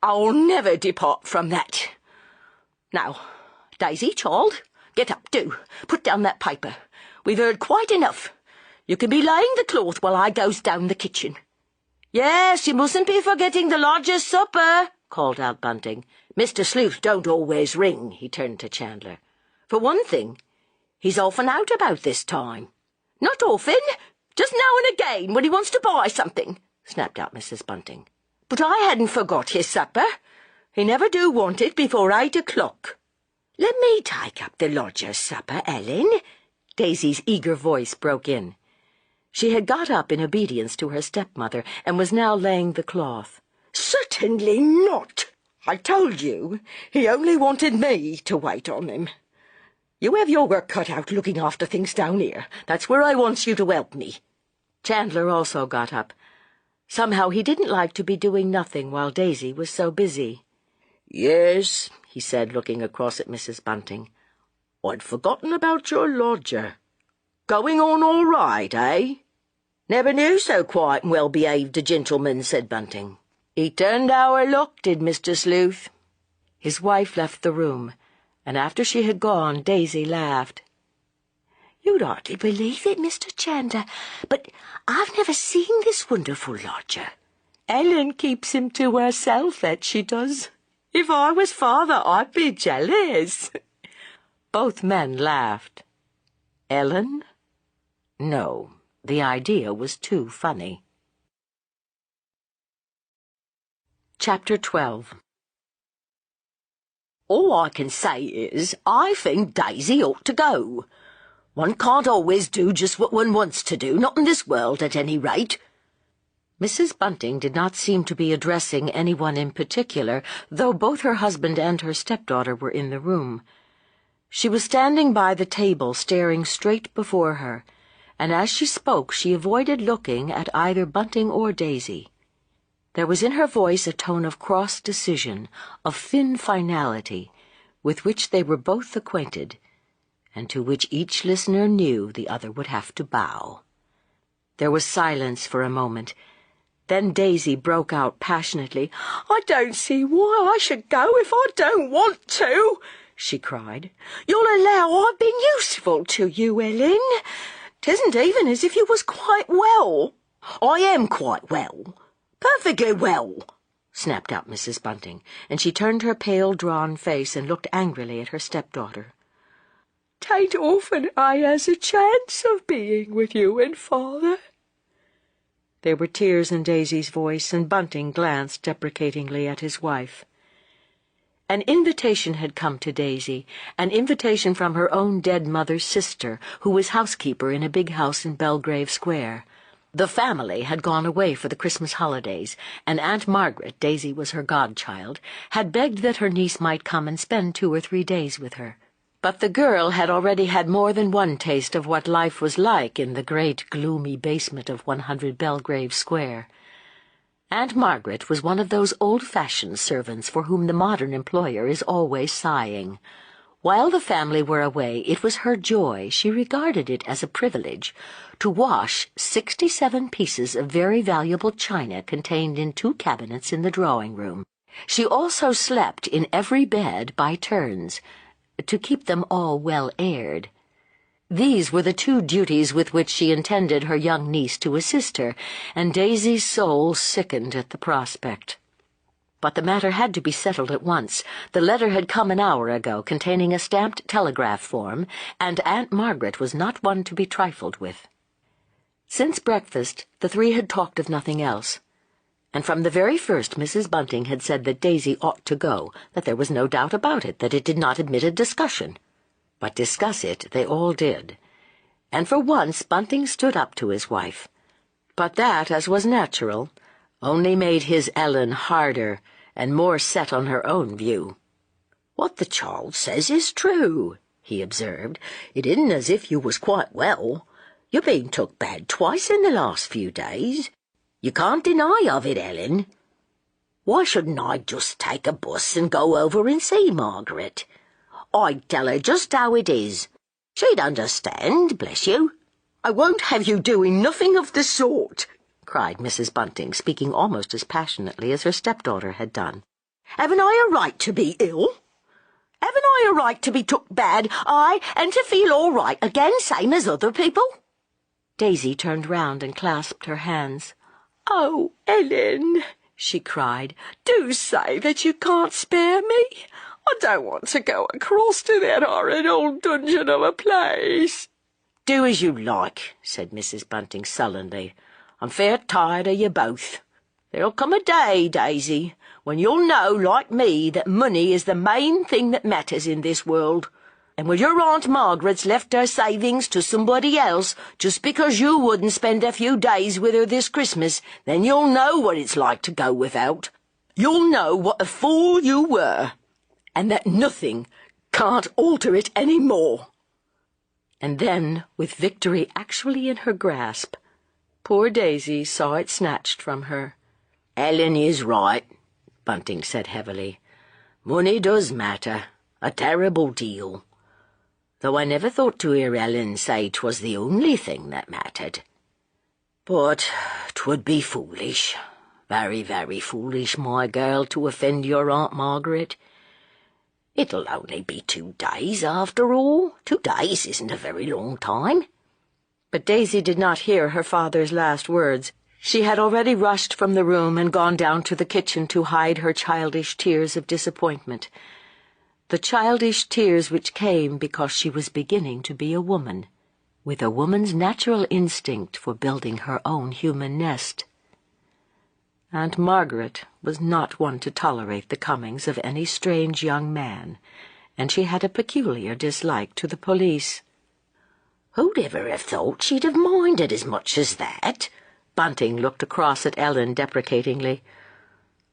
Speaker 3: I'll never depart from that. Now, Daisy, child, get up, do. Put down that paper. We've heard quite enough. You can be laying the cloth while I goes down the kitchen."
Speaker 4: "Yes, you mustn't be forgetting the lodger's supper," called out Bunting. "Mr. Sleuth don't always ring," he turned to Chandler. "For one thing, he's often out about this time."
Speaker 3: "Not often, just now and again when he wants to buy something," snapped out Mrs. Bunting. "But I hadn't forgot his supper. He never do want it before 8 o'clock. Let me take up the lodger's supper, Ellen.
Speaker 2: Daisy's eager voice broke in. She had got up in obedience to her stepmother and was now laying the cloth. "Certainly not. I told you. He only wanted me to wait on him. You have your work cut out looking after things down here. That's where I wants you to help me." Chandler also got up. Somehow he didn't like to be doing nothing while Daisy was so busy. "Yes," he said, looking across at Mrs. Bunting. "I'd forgotten about your lodger. Going on all right, eh?" "Never knew so quiet and well-behaved a gentleman," said Bunting. "He turned our luck, did Mr. Sleuth." His wife left the room, and after she had gone, Daisy laughed. "You'd hardly believe it, Mr. Chandler, but I've never seen this wonderful lodger. Ellen keeps him to herself, that she does. If I was father, I'd be jealous." Both men laughed. Ellen? No, the idea was too funny. Chapter 12. "All I can say is, I think Daisy ought to go. One can't always do just what one wants to do, not in this world, at any rate." Mrs. Bunting did not seem to be addressing anyone in particular, though both her husband and her stepdaughter were in the room. She was standing by the table, staring straight before her, and as she spoke she avoided looking at either Bunting or Daisy. There was in her voice a tone of cross-decision, of thin finality, with which they were both acquainted, and to which each listener knew the other would have to bow. There was silence for a moment. Then Daisy broke out passionately. "I don't see why I should go if I don't want to," she cried. "You'll allow I've been useful to you, Ellen. 'Tisn't even as if you was quite well." "I am quite well. Perfectly well," snapped out Mrs. Bunting, and she turned her pale, drawn face and looked angrily at her stepdaughter. "'Tain't often I has a chance of being with you and father." There were tears in Daisy's voice, and Bunting glanced deprecatingly at his wife. An invitation had come to Daisy, an invitation from her own dead mother's sister, who was housekeeper in a big house in Belgrave Square. The family had gone away for the Christmas holidays, and Aunt Margaret, Daisy was her godchild, had begged that her niece might come and spend 2 or 3 days with her. But the girl had already had more than one taste of what life was like in the great, gloomy basement of 100 Belgrave Square. Aunt Margaret was one of those old-fashioned servants for whom the modern employer is always sighing. While the family were away, it was her joy, she regarded it as a privilege, to wash 67 pieces of very valuable china contained in 2 cabinets in the drawing-room. She also slept in every bed by turns, to keep them all well aired. These were the 2 duties with which she intended her young niece to assist her, and Daisy's soul sickened at the prospect. But the matter had to be settled at once. The letter had come an hour ago, containing a stamped telegraph form, and Aunt Margaret was not one to be trifled with. Since breakfast, the 3 had talked of nothing else, and from the very first Mrs. Bunting had said that Daisy ought to go, that there was no doubt about it, that it did not admit a discussion. But discuss it they all did, and for once Bunting stood up to his wife. But that, as was natural, only made his Ellen harder and more set on her own view. "What the child says is true," he observed. "It isn't as if you was quite well. You've been took bad twice in the last few days. You can't deny of it, Ellen. Why shouldn't I just take a bus and go over and see Margaret? I'd tell her just how it is. She'd understand, bless you." "I won't have you doing nothing of the sort," cried Mrs. Bunting, speaking almost as passionately as her stepdaughter had done. "Haven't I a right to be ill? Haven't I a right to be took bad, aye, and to feel all right again, same as other people?" Daisy turned round and clasped her hands. "Oh, Ellen," she cried, "do say that you can't spare me. I don't want to go across to that horrid old dungeon of a place." "Do as you like," said Mrs. Bunting sullenly. "I'm fair tired of you both. There'll come a day, Daisy, when you'll know, like me, that money is the main thing that matters in this world. And when your Aunt Margaret's left her savings to somebody else just because you wouldn't spend a few days with her this Christmas, then you'll know what it's like to go without. You'll know what a fool you were, and that nothing can't alter it any more." And then, with victory actually in her grasp, poor Daisy saw it snatched from her.
Speaker 3: "Ellen is right," Bunting said heavily. "Money does matter, a terrible deal. Though I never thought to hear Ellen say 'twas the only thing that mattered. But 'twould be foolish, very, very foolish, my girl, to offend your Aunt Margaret. It'll only be 2 days, after all. 2 days isn't a very long time."
Speaker 2: But Daisy did not hear her father's last words. She had already rushed from the room and gone down to the kitchen to hide her childish tears of disappointment. The childish tears which came because she was beginning to be a woman, with a woman's natural instinct for building her own human nest. Aunt Margaret was not one to tolerate the comings of any strange young man, and she had a peculiar dislike to the police.
Speaker 3: "Who'd ever have thought she'd have minded as much as that?"
Speaker 2: Bunting looked across at Ellen deprecatingly.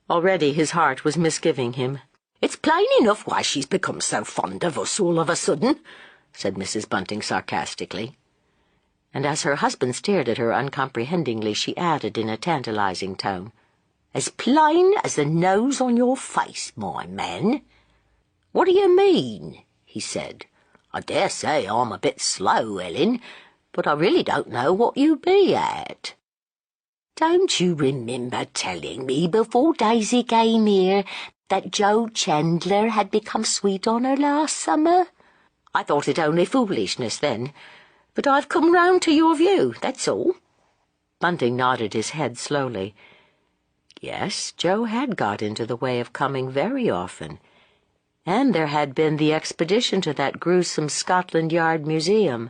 Speaker 2: Already his heart was misgiving him.
Speaker 3: "It's plain enough why she's become so fond of us all of a sudden," said Mrs. Bunting sarcastically.
Speaker 2: And as her husband stared at her uncomprehendingly, she added in a tantalizing tone,
Speaker 3: "As plain as the nose on your face, my man." "What do you mean?" he said. "I dare say I'm a bit slow, Ellen, but I really don't know what you be at. Don't you remember telling me before Daisy came here that Joe Chandler had become sweet on her last summer?
Speaker 2: I thought it only foolishness then, but I've come round to your view, that's all." Bunting nodded his head slowly. Yes, Joe had got into the way of coming very often, and there had been the expedition to that gruesome Scotland Yard museum.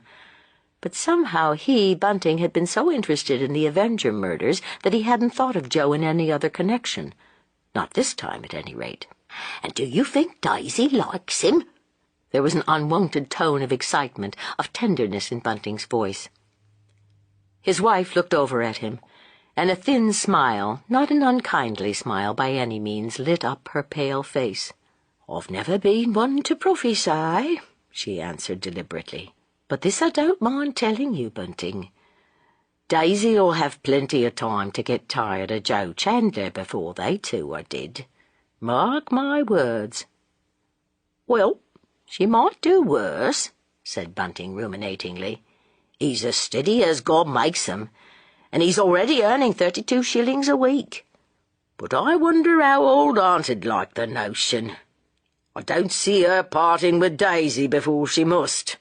Speaker 2: But somehow he, Bunting, had been so interested in the Avenger murders that he hadn't thought of Joe in any other connection. Not this time, at any rate.
Speaker 3: "And do you think Daisy likes him?"
Speaker 2: There was an unwonted tone of excitement, of tenderness in Bunting's voice. His wife looked over at him, and a thin smile, not an unkindly smile by any means, lit up her pale face.
Speaker 3: "I've never been one to prophesy," she answered deliberately. "But this I don't mind telling you, Bunting. Daisy'll have plenty of time to get tired of Joe Chandler before they two are dead. Mark my words." "Well, she might do worse," said Bunting ruminatingly. "He's as steady as God makes 'em, and he's already earning 32 shillings a week. But I wonder how old Aunt'd like the notion. I don't see her parting with Daisy before she must.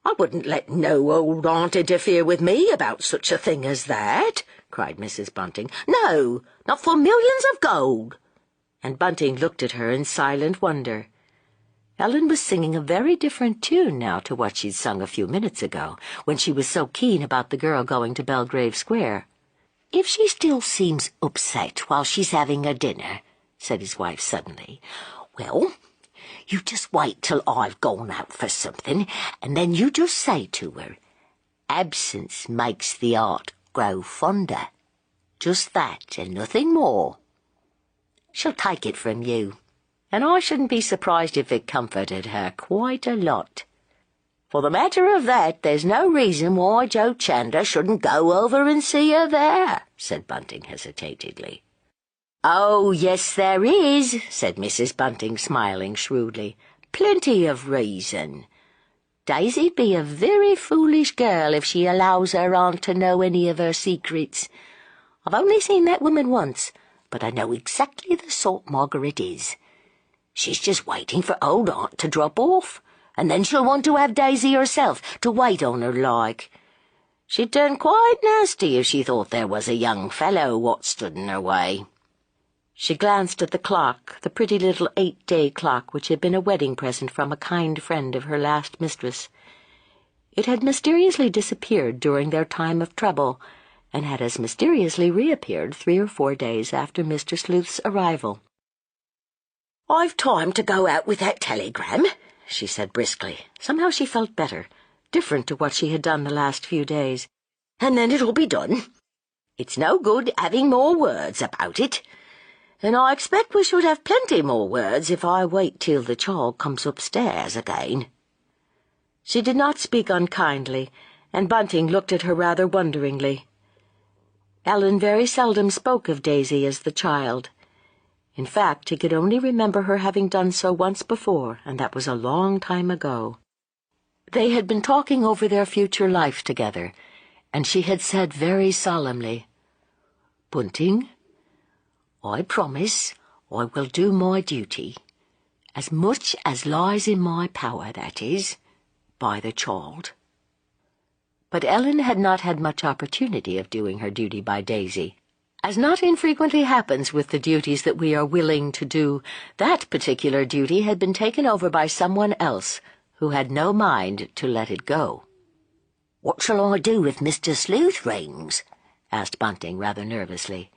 Speaker 3: I wouldn't let no old aunt interfere with me about such a thing as that," cried Mrs. Bunting. "No, not for millions of gold."
Speaker 2: And Bunting looked at her in silent wonder. Ellen was singing a very different tune now to what she'd sung a few minutes ago, when she was so keen about the girl going to Belgrave Square.
Speaker 3: "If she still seems upset while she's having her dinner," said his wife suddenly, "well, you just wait till I've gone out for something, and then you just say to her, 'Absence makes the heart grow fonder.' Just that, and nothing more. She'll take it from you, and I shouldn't be surprised if it comforted her quite a lot. For the matter of that, there's no reason why Joe Chandler shouldn't go over and see her there," said Bunting hesitatingly. "Oh, yes, there is," said Mrs. Bunting, smiling shrewdly. "Plenty of reason. Daisy'd be a very foolish girl if she allows her aunt to know any of her secrets. I've only seen that woman once, but I know exactly the sort Margaret is. She's just waiting for old aunt to drop off, and then she'll want to have Daisy herself to wait on her like. She'd turn quite nasty if she thought there was a young fellow what stood in her way."
Speaker 2: She glanced at the clock, the pretty little 8-day clock which had been a wedding present from a kind friend of her last mistress. It had mysteriously disappeared during their time of trouble, and had as mysteriously reappeared 3 or 4 days after Mr. Sleuth's arrival.
Speaker 3: "I've time to go out with that telegram,"
Speaker 2: she said briskly. Somehow she felt better, different to what she had done the last few days. "And then it'll be done. It's no good having more words about it. And I expect we should have plenty more words if I wait till the child comes upstairs again." She did not speak unkindly, and Bunting looked at her rather wonderingly. Ellen very seldom spoke of Daisy as the child. In fact, he could only remember her having done so once before, and that was a long time ago. They had been talking over their future life together, and she had said very solemnly, "Bunting, I promise I will do my duty, as much as lies in my power, that is, by the child." But Ellen had not had much opportunity of doing her duty by Daisy. As not infrequently happens with the duties that we are willing to do, that particular duty had been taken over by someone else who had no mind to let it go.
Speaker 3: "What shall I do if Mr. Sleuth rings?" asked Bunting rather nervously.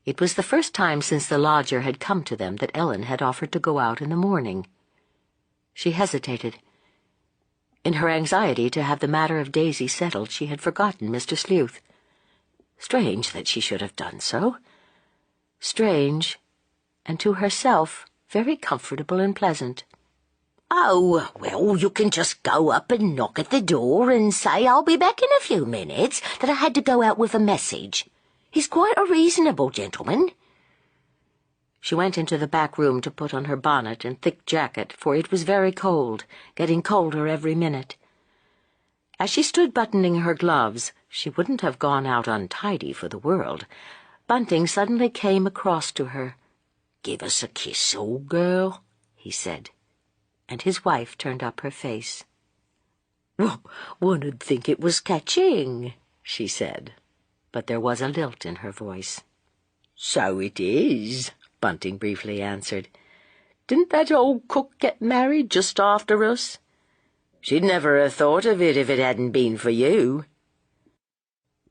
Speaker 2: It was the first time since the lodger had come to them that Ellen had offered to go out in the morning. She hesitated. In her anxiety to have the matter of Daisy settled, she had forgotten Mr. Sleuth. Strange that she should have done so. Strange, and to herself very comfortable and pleasant.
Speaker 3: "Oh, well, you can just go up and knock at the door and say I'll be back in a few minutes, that I had to go out with a message. He's quite a reasonable gentleman."
Speaker 2: She went into the back room to put on her bonnet and thick jacket, for it was very cold, getting colder every minute. As she stood buttoning her gloves, she wouldn't have gone out untidy for the world. Bunting suddenly came across to her.
Speaker 3: "Give us a kiss, old girl," he said.
Speaker 2: And his wife turned up her face. "Well, one'd think it was catching," she said, but there was a lilt in her voice. "So it is," Bunting briefly answered. "Didn't that old cook get married just after us? She'd never have thought of it if it hadn't been for you."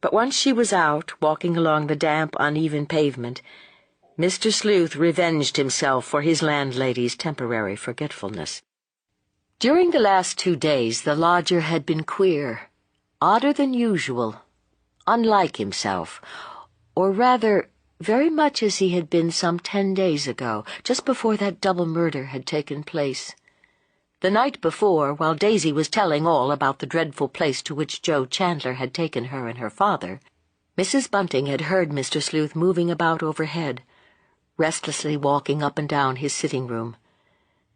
Speaker 2: But once she was out, walking along the damp, uneven pavement, Mr. Sleuth revenged himself for his landlady's temporary forgetfulness. During the last 2 days, the lodger had been queer, odder than usual, unlike himself, or rather, very much as he had been some 10 days ago, just before that double murder had taken place. The night before, while Daisy was telling all about the dreadful place to which Joe Chandler had taken her and her father, Mrs. Bunting had heard Mr. Sleuth moving about overhead, restlessly walking up and down his sitting room.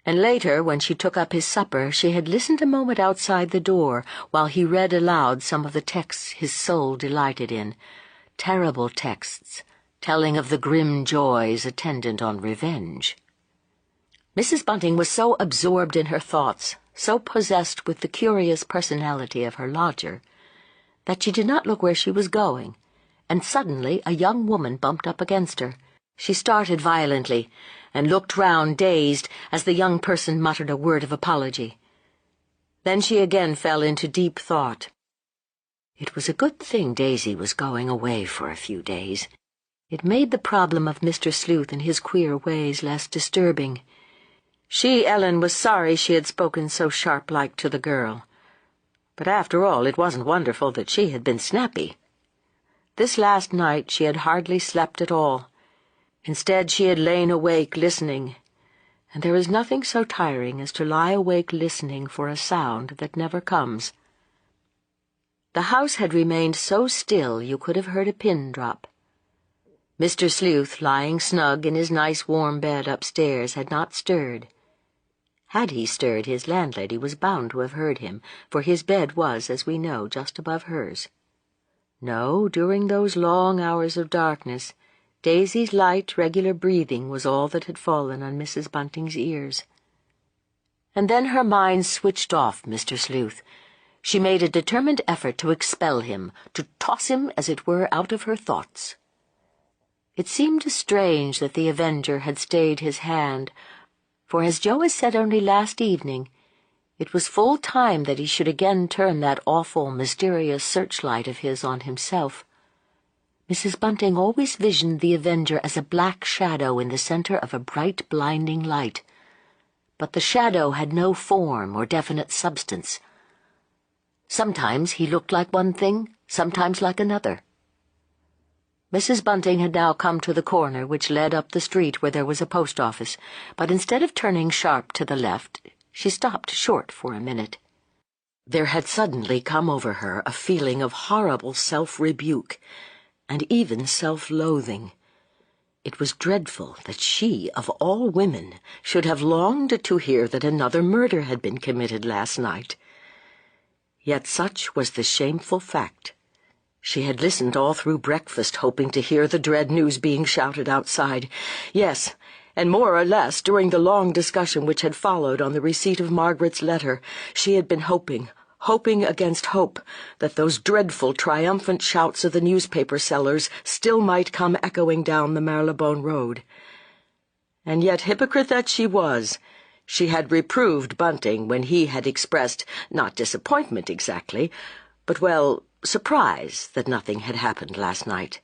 Speaker 2: And later, when she took up his supper, she had listened a moment outside the door while he read aloud some of the texts his soul delighted in, terrible texts, telling of the grim joys attendant on revenge. Mrs. Bunting was so absorbed in her thoughts, so possessed with the curious personality of her lodger, that she did not look where she was going, and suddenly a young woman bumped up against her. She started violently, and looked round dazed as the young person muttered a word of apology. Then she again fell into deep thought. It was a good thing Daisy was going away for a few days. It made the problem of Mr. Sleuth and his queer ways less disturbing. She, Ellen, was sorry she had spoken so sharp-like to the girl. But after all, it wasn't wonderful that she had been snappy. This last night she had hardly slept at all. Instead, she had lain awake listening, and there is nothing so tiring as to lie awake listening for a sound that never comes. The house had remained so still you could have heard a pin drop. Mr. Sleuth, lying snug in his nice warm bed upstairs, had not stirred. Had he stirred, his landlady was bound to have heard him, for his bed was, as we know, just above hers. No, during those long hours of darkness, Daisy's light, regular breathing was all that had fallen on Mrs. Bunting's ears. And then her mind switched off Mr. Sleuth. She made a determined effort to expel him, to toss him, as it were, out of her thoughts. It seemed strange that the Avenger had stayed his hand, for as Joe had said only last evening, it was full time that he should again turn that awful, mysterious searchlight of his on himself. Mrs. Bunting always visioned the Avenger as a black shadow in the center of a bright, blinding light.
Speaker 1: but the shadow had no form or definite substance. Sometimes he looked like one thing, sometimes like another. Mrs. Bunting had now come to the corner which led up the street where there was a post office, but instead of turning sharp to the left, she stopped short for a minute. There had suddenly come over her a feeling of horrible self-rebuke, and even self-loathing. It was dreadful that she, of all women, should have longed to hear that another murder had been committed last night. Yet such was the shameful fact. She had listened all through breakfast, hoping to hear the dread news being shouted outside. Yes, and more or less during the long discussion which had followed on the receipt of Margaret's letter, she had been hoping against hope, that those dreadful, triumphant shouts of the newspaper sellers still might come echoing down the Marylebone Road. And yet, hypocrite that she was, she had reproved Bunting when he had expressed, not disappointment exactly, but, well, surprise that nothing had happened last night.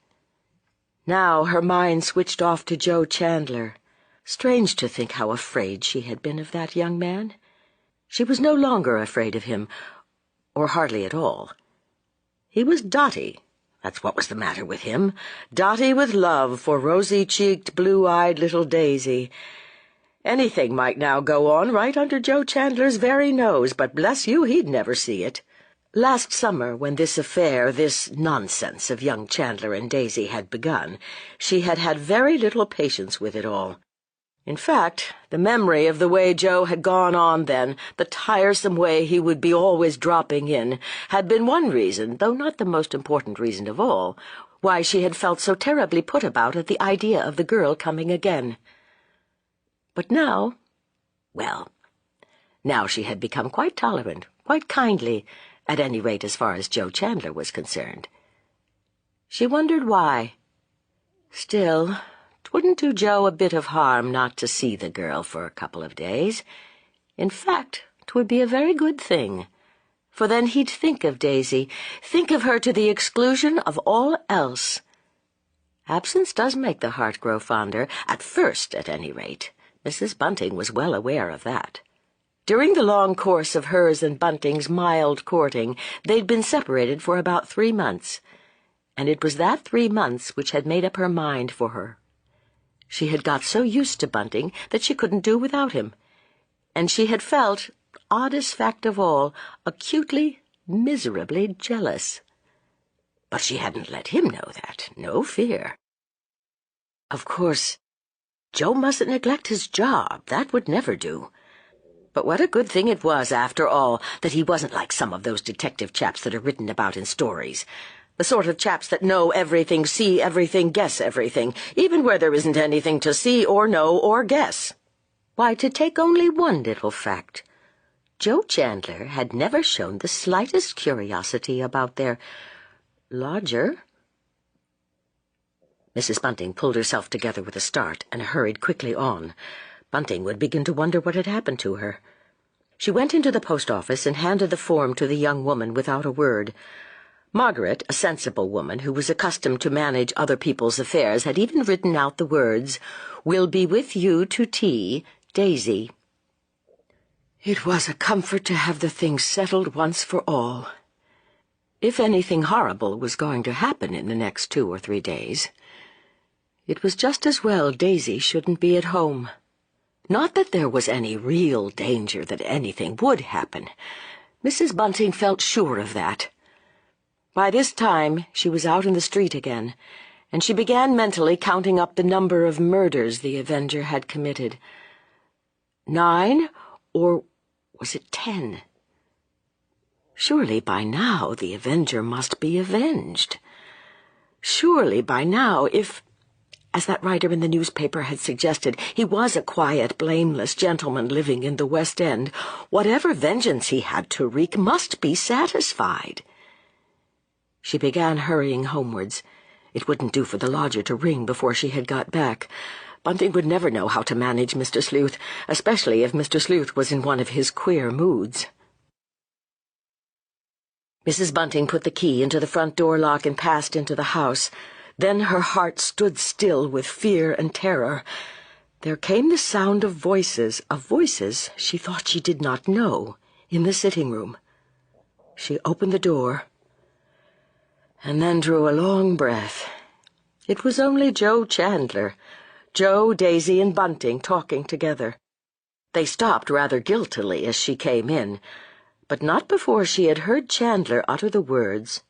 Speaker 1: Now her mind switched off to Joe Chandler. Strange to think how afraid she had been of that young man. She was no longer afraid of him, or hardly at all. He was dotty, that's what was the matter with him, dotty with love for rosy-cheeked, blue-eyed little Daisy. Anything might now go on right under Joe Chandler's very nose, but bless you, he'd never see it. Last summer, when this affair, this nonsense of young Chandler and Daisy had begun, she had had very little patience with it all. In fact, the memory of the way Joe had gone on then, the tiresome way he would be always dropping in, had been one reason, though not the most important reason of all, why she had felt so terribly put about at the idea of the girl coming again. But now, well, now she had become quite tolerant, quite kindly, at any rate as far as Joe Chandler was concerned. She wondered why. Still, 'twouldn't do Joe a bit of harm not to see the girl for a couple of days. In fact, 'twould be a very good thing, for then he'd think of Daisy, think of her to the exclusion of all else. Absence does make the heart grow fonder, at first, at any rate. Mrs. Bunting was well aware of that. During the long course of hers and Bunting's mild courting, they'd been separated for about 3 months, and it was that 3 months which had made up her mind for her. She had got so used to Bunting that she couldn't do without him, and she had felt, oddest fact of all, acutely, miserably jealous. But she hadn't let him know that, no fear. Of course, Joe mustn't neglect his job, that would never do. But what a good thing it was, after all, that he wasn't like some of those detective chaps that are written about in stories. The sort of chaps that know everything, see everything, guess everything, even where there isn't anything to see or know or guess. Why, to take only one little fact, Joe Chandler had never shown the slightest curiosity about their lodger. Mrs. Bunting pulled herself together with a start and hurried quickly on. Bunting would begin to wonder what had happened to her. She went into the post office and handed the form to the young woman without a word. Margaret, a sensible woman who was accustomed to manage other people's affairs, had even written out the words, "Will be with you to tea, Daisy." It was a comfort to have the thing settled once for all. If anything horrible was going to happen in the next 2 or 3 days, it was just as well Daisy shouldn't be at home. Not that there was any real danger that anything would happen. Mrs. Bunting felt sure of that. By this time, she was out in the street again, and she began mentally counting up the number of murders the Avenger had committed. 9, or was it 10? Surely by now the Avenger must be avenged. Surely by now, if, as that writer in the newspaper had suggested, he was a quiet, blameless gentleman living in the West End, whatever vengeance he had to wreak must be satisfied. She began hurrying homewards. It wouldn't do for the lodger to ring before she had got back. Bunting would never know how to manage Mr. Sleuth, especially if Mr. Sleuth was in one of his queer moods. Mrs. Bunting put the key into the front door lock and passed into the house. Then her heart stood still with fear and terror.
Speaker 2: There came the sound of voices she thought she did not know, in the sitting room. She opened the door and then drew a long breath. It was only Joe Chandler, Joe, Daisy, and Bunting talking together. They stopped rather guiltily as she came in, but not before she had heard Chandler utter the words,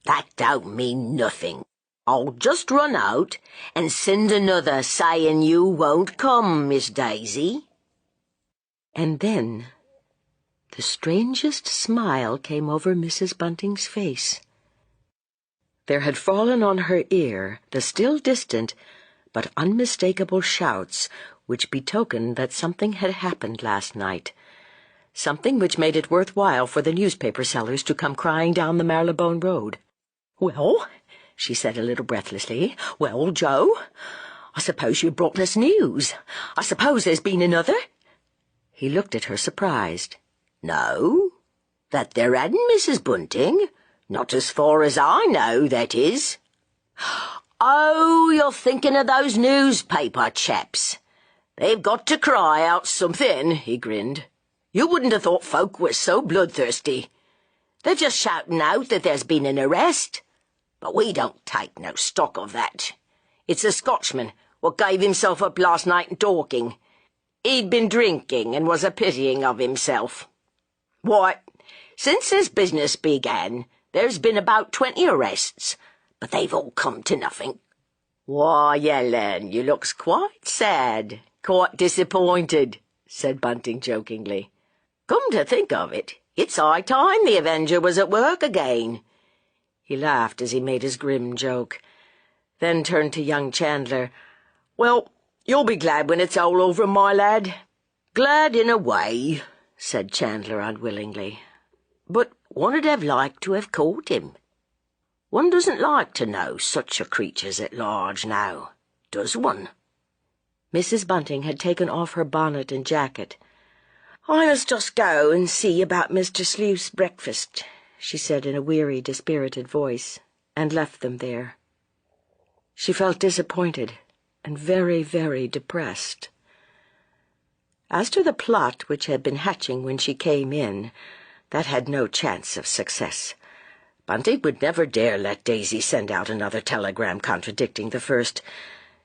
Speaker 3: "That don't mean nothing. I'll just run out and send another saying you won't come, Miss Daisy."
Speaker 2: And then the strangest smile came over Mrs. Bunting's face. There had fallen on her ear the still distant but unmistakable shouts which betokened that something had happened last night, something which made it worthwhile for the newspaper sellers to come crying down the Marylebone Road.
Speaker 4: "Well," she said a little breathlessly, "well, Joe, I suppose you brought us news. I suppose there's been another?"
Speaker 2: He looked at her surprised.
Speaker 3: "No, that there hadn't, Mrs. Bunting. Not as far as I know, that is." "Oh, you're thinking of those newspaper chaps. They've got to cry out something," he grinned. "You wouldn't have thought folk were so bloodthirsty. They're just shouting out that there's been an arrest. But we don't take no stock of that. It's a Scotchman what gave himself up last night in Dorking. He'd been drinking and was a-pitying of himself. Why, since this business began, there's been about 20 arrests, but they've all come to nothing."
Speaker 4: "Why, Ellen, you looks quite sad, quite disappointed," said Bunting jokingly. "Come to think of it, it's high time the Avenger was at work again." He laughed as he made his grim joke, then turned to young Chandler. "Well, you'll be glad when it's all over, my lad."
Speaker 3: "Glad in a way," said Chandler unwillingly. "But one'd have liked to have caught him. One doesn't like to know such a creature's at large now, does one?"
Speaker 2: Mrs. Bunting had taken off her bonnet and jacket.
Speaker 4: "I must just go and see about Mr. Sleuth's breakfast," she said in a weary, dispirited voice, and left them there. She felt disappointed and very, very depressed. As to the plot which had been hatching when she came in, that had no chance of success. Bunting would never dare let Daisy send out another telegram contradicting the first.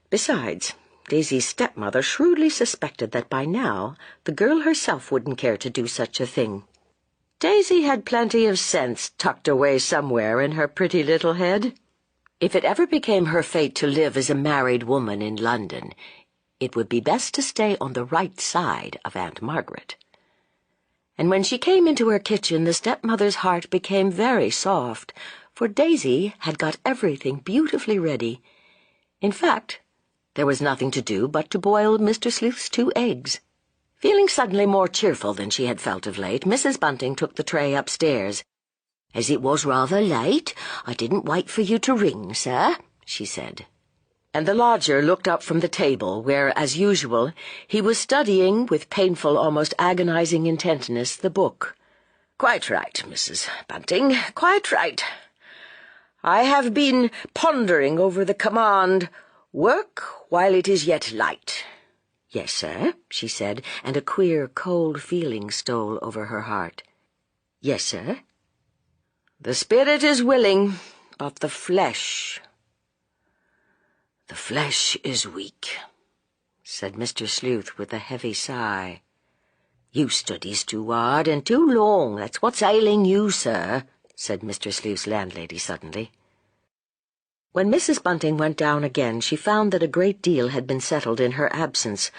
Speaker 4: Besides, Daisy's stepmother shrewdly suspected that by now the girl herself wouldn't care to do such a thing. Daisy had plenty of sense tucked away somewhere in her pretty little head. If it ever became her fate to live as a married woman in London, it would be best to stay on the right side of Aunt Margaret. And when she came into her kitchen, the stepmother's heart became very soft, for Daisy had got everything beautifully ready. In fact, there was nothing to do but to boil Mr. Sleuth's 2 eggs. Feeling suddenly more cheerful than she had felt of late, Mrs. Bunting took the tray upstairs.
Speaker 3: "As it was rather late, I didn't wait for you to ring, sir," she said.
Speaker 2: And the lodger looked up from the table, where, as usual, he was studying with painful, almost agonizing intentness the book. "Quite right, Mrs. Bunting, quite right. I have been pondering over the command, 'Work while it is yet light.'"
Speaker 3: "Yes, sir," she said, and a queer, cold feeling stole over her heart. "Yes, sir."
Speaker 2: "The spirit is willing, but the flesh—"
Speaker 3: "The flesh is weak," said Mr. Sleuth with a heavy sigh. "You studies too hard and too long, that's what's ailing you, sir," said Mr. Sleuth's landlady suddenly.
Speaker 2: When Mrs. Bunting went down again, she found that a great deal had been settled in her absence.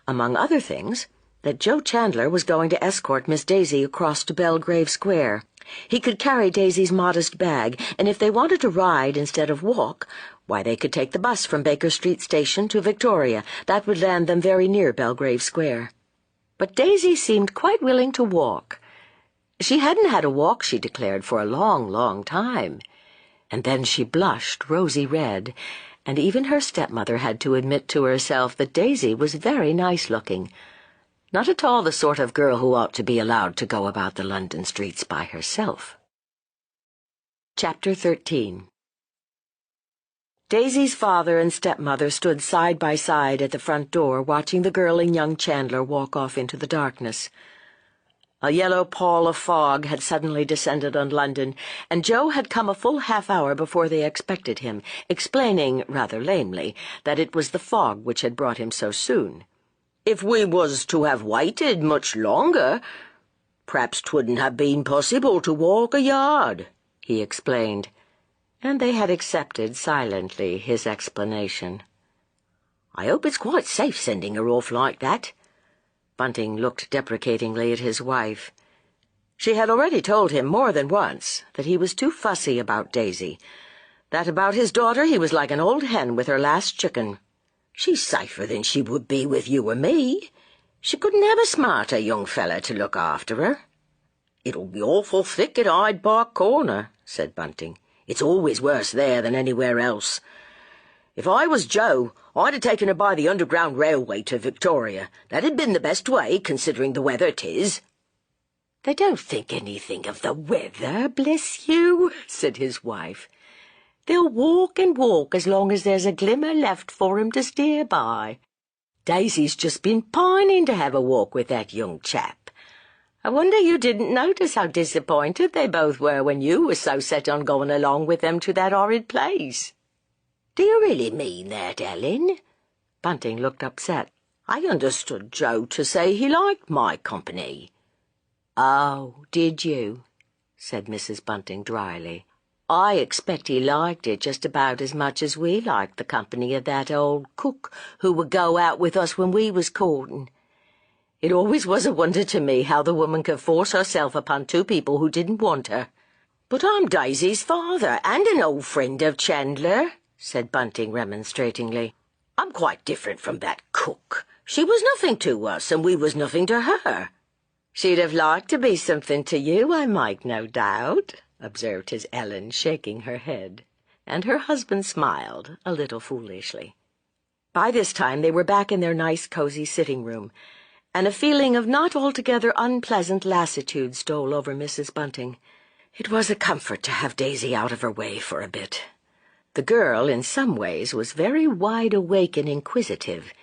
Speaker 2: Among other things, that Joe Chandler was going to escort Miss Daisy across to Belgrave Square. He could carry Daisy's modest bag, and if they wanted to ride instead of walk, why, they could take the bus from Baker Street Station to Victoria. That would land them very near Belgrave Square. But Daisy seemed quite willing to walk. She hadn't had a walk, she declared, for a long, long time. And then she blushed rosy red, and even her stepmother had to admit to herself that Daisy was very nice-looking. Not at all the sort of girl who ought to be allowed to go about the London streets by herself. Chapter 13. Daisy's father and stepmother stood side by side at the front door, watching the girl and young Chandler walk off into the darkness. A yellow pall of fog had suddenly descended on London, and Joe had come a full half-hour before they expected him, explaining, rather lamely, that it was the fog which had brought him so soon.
Speaker 3: If we was to have waited much longer, perhaps 'twouldn't have been possible to walk a yard,
Speaker 2: he explained, and they had accepted silently his explanation.
Speaker 3: I hope it's quite safe sending her off like that.
Speaker 2: Bunting looked deprecatingly at his wife. She had already told him more than once that he was too fussy about Daisy, that about his daughter he was like an old hen with her last chicken.
Speaker 3: She's safer than she would be with you or me. She couldn't have a smarter young fella to look after her. It'll be awful thick at Hyde Park Corner, said Bunting. It's always worse there than anywhere else. If I was Joe, I'd have taken her by the Underground Railway to Victoria. That'd been the best way, considering the weather 'tis.
Speaker 2: They don't think anything of the weather, bless you, said his wife. They'll walk and walk as long as there's a glimmer left for 'em to steer by. Daisy's just been pining to have a walk with that young chap. I wonder you didn't notice how disappointed they both were when you were so set on going along with them to that horrid place.
Speaker 3: Do you really mean that, Ellen?
Speaker 2: Bunting looked upset.
Speaker 3: I understood Joe to say he liked my company.
Speaker 2: Oh, did you? said Mrs. Bunting dryly. I expect he liked it just about as much as we liked the company of that old cook who would go out with us when we was courting. It always was a wonder to me how the woman could force herself upon two people who didn't want her.
Speaker 3: But I'm Daisy's father and an old friend of Chandler, said Bunting remonstratingly. I'm quite different from that cook. She was nothing to us, and we was nothing to her.
Speaker 2: She'd have liked to be something to you, I might, no doubt, observed his Ellen, shaking her head, and her husband smiled, a little foolishly. By this time they were back in their nice, cozy sitting-room, and a feeling of not altogether unpleasant lassitude stole over Mrs. Bunting. It was a comfort to have Daisy out of her way for a bit. The girl, in some ways, was very wide-awake and inquisitive,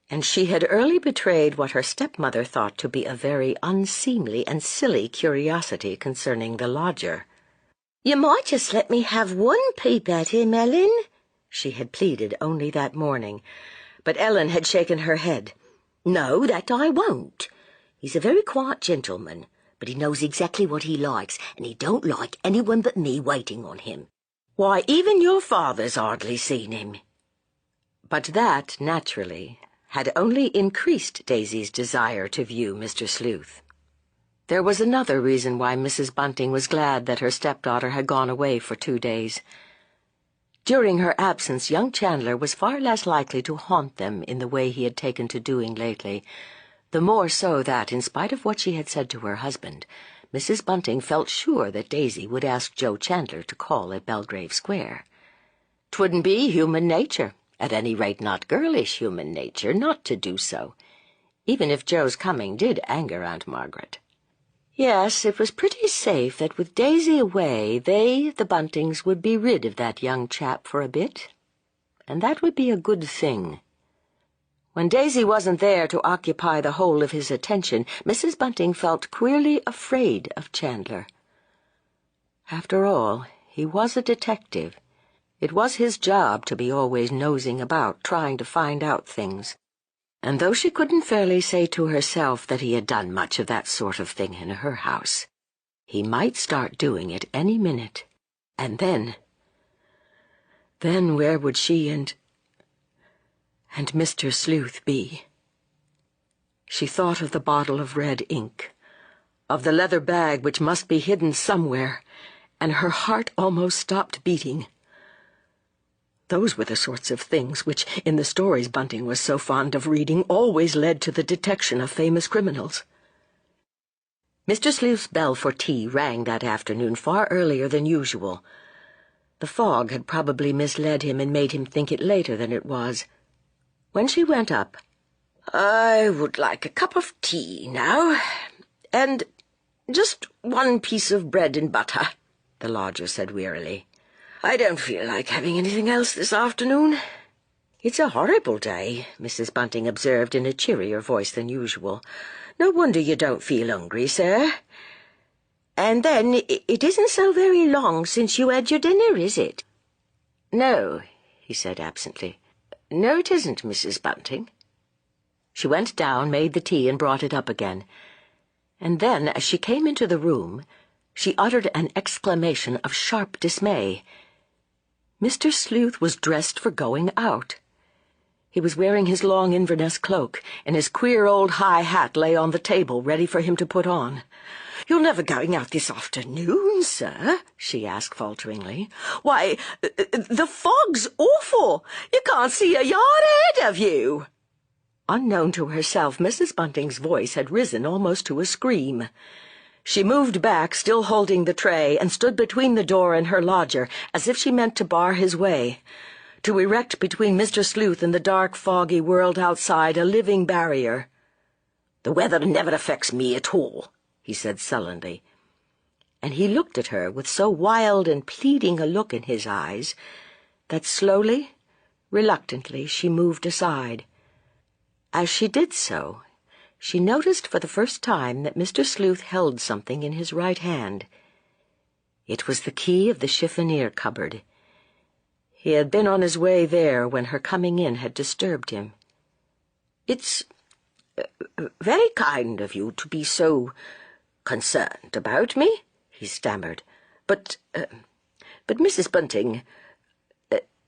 Speaker 2: and she had early betrayed what her stepmother thought to be a very unseemly and silly curiosity concerning the lodger.
Speaker 3: "You might just let me have one peep at him, Ellen,"
Speaker 2: she had pleaded only that morning, but Ellen had shaken her head.
Speaker 3: "No, that I won't. He's a very quiet gentleman, but he knows exactly what he likes, and he don't like anyone but me waiting on him. Why, even your father's hardly seen him."
Speaker 2: But that, naturally, had only increased Daisy's desire to view Mr. Sleuth. There was another reason why Mrs. Bunting was glad that her stepdaughter had gone away for 2 days. During her absence, young Chandler was far less likely to haunt them in the way he had taken to doing lately, the more so that, in spite of what she had said to her husband, Mrs. Bunting felt sure that Daisy would ask Joe Chandler to call at Belgrave Square. 'Twouldn't be human nature, at any rate not girlish human nature, not to do so, even if Joe's coming did anger Aunt Margaret. Yes, it was pretty safe that with Daisy away, they, the Buntings, would be rid of that young chap for a bit, and that would be a good thing. When Daisy wasn't there to occupy the whole of his attention, Mrs. Bunting felt queerly afraid of Chandler. After all, he was a detective. It was his job to be always nosing about, trying to find out things. And though she couldn't fairly say to herself that he had done much of that sort of thing in her house, he might start doing it any minute. And then where would she and Mr. Sleuth be? She thought of the bottle of red ink, of the leather bag which must be hidden somewhere, and her heart almost stopped beating. Those were the sorts of things which, in the stories Bunting was so fond of reading, always led to the detection of famous criminals. Mr. Sleuth's bell for tea rang that afternoon far earlier than usual. The fog had probably misled him and made him think it later than it was. When she went up,
Speaker 3: "I would like a cup of tea now, and just one piece of bread and butter," the lodger said wearily.
Speaker 2: I don't feel like having anything else this afternoon." "It's a horrible day," Mrs. Bunting observed in a cheerier voice than usual. "No wonder you don't feel hungry, sir. And then, it isn't so very long since you had your dinner, is it?" "No," he said absently. "No, it isn't, Mrs. Bunting." She went down, made the tea, and brought it up again. And then, as she came into the room, she uttered an exclamation of sharp dismay. Mr. Sleuth was dressed for going out. He was wearing his long Inverness cloak, and his queer old high hat lay on the table, ready for him to put on. "You're never going out this afternoon, sir?" she asked falteringly. "Why, the fog's awful. You can't see a yard ahead of you." Unknown to herself, Mrs. Bunting's voice had risen almost to a scream. She moved back, still holding the tray, and stood between the door and her lodger, as if she meant to bar his way, to erect between Mr. Sleuth and the dark, foggy world outside a living barrier. "The weather never affects me at all," he said sullenly. And he looked at her with so wild and pleading a look in his eyes that slowly, reluctantly, she moved aside. As she did so, she noticed for the first time that Mr. Sleuth held something in his right hand. It was the key of the chiffonier cupboard. He had been on his way there when her coming in had disturbed him. "It's very kind of you to be so concerned about me," he stammered. But Mrs. Bunting,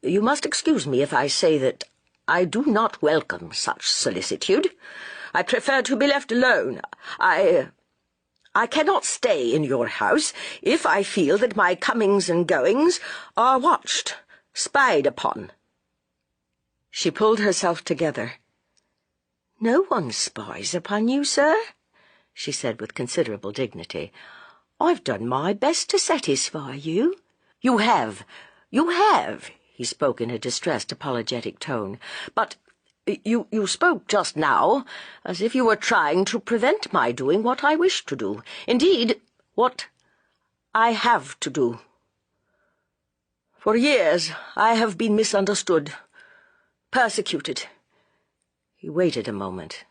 Speaker 2: you must excuse me if I say that I do not welcome such solicitude. I prefer to be left alone. I cannot stay in your house if I feel that my comings and goings are watched, spied upon." She pulled herself together. "No one spies upon you, sir," she said with considerable dignity. "I've done my best to satisfy you." You have," he spoke in a distressed, apologetic tone. "But you spoke just now as if you were trying to prevent my doing what I wish to do. Indeed, what I have to do. For years I have been misunderstood, persecuted." He waited a moment,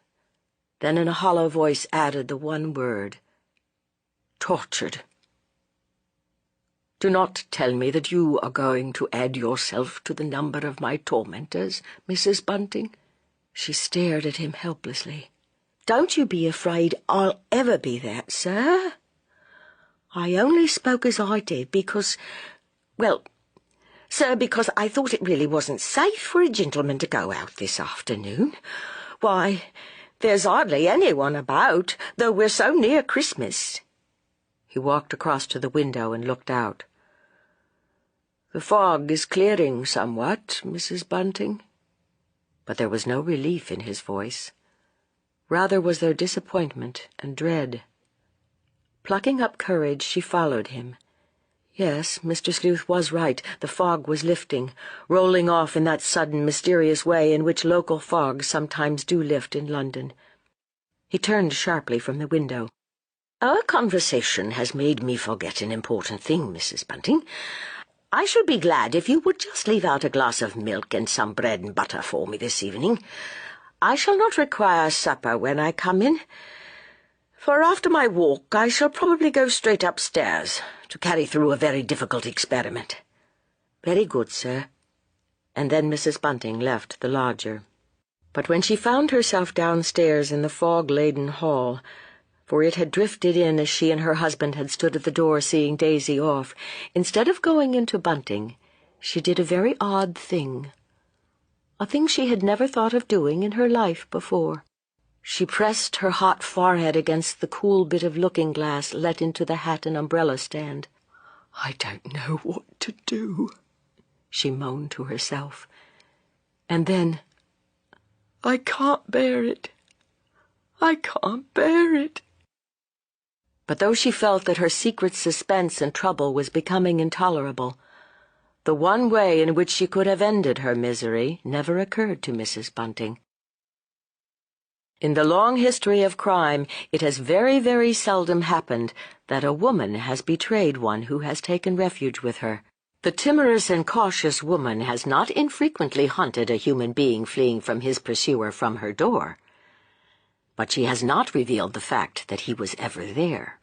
Speaker 2: then in a hollow voice added the one word, "tortured." "Do not tell me that you are going to add yourself to the number of my tormentors, Mrs. Bunting." She stared at him helplessly. "Don't you be afraid I'll ever be that, sir. I only spoke as I did because, well, sir, because I thought it really wasn't safe for a gentleman to go out this afternoon. Why, there's hardly anyone about, though we're so near Christmas." He walked across to the window and looked out. "The fog is clearing somewhat, Mrs. Bunting." But there was no relief in his voice. Rather was there disappointment and dread. Plucking up courage, she followed him. Yes, Mr. Sleuth was right. The fog was lifting, rolling off in that sudden, mysterious way in which local fogs sometimes do lift in London. He turned sharply from the window. "Our conversation has made me forget an important thing, Mrs. Bunting. I should be glad if you would just leave out a glass of milk and some bread and butter for me this evening. I shall not require supper when I come in, for after my walk I shall probably go straight upstairs to carry through a very difficult experiment." "Very good, sir." And then Mrs. Bunting left the lodger. But when she found herself downstairs in the fog-laden hall, for it had drifted in as she and her husband had stood at the door seeing Daisy off, instead of going into Bunting, she did a very odd thing. A thing she had never thought of doing in her life before. She pressed her hot forehead against the cool bit of looking-glass let into the hat and umbrella stand. "I don't know what to do," she moaned to herself. And then, "I can't bear it. I can't bear it." But though she felt that her secret suspense and trouble was becoming intolerable, the one way in which she could have ended her misery never occurred to Mrs. Bunting. In the long history of crime, it has very, very seldom happened that a woman has betrayed one who has taken refuge with her.
Speaker 1: The timorous and cautious woman has not infrequently hunted a human being fleeing from his pursuer from her door, but she has not revealed the fact that he was ever there.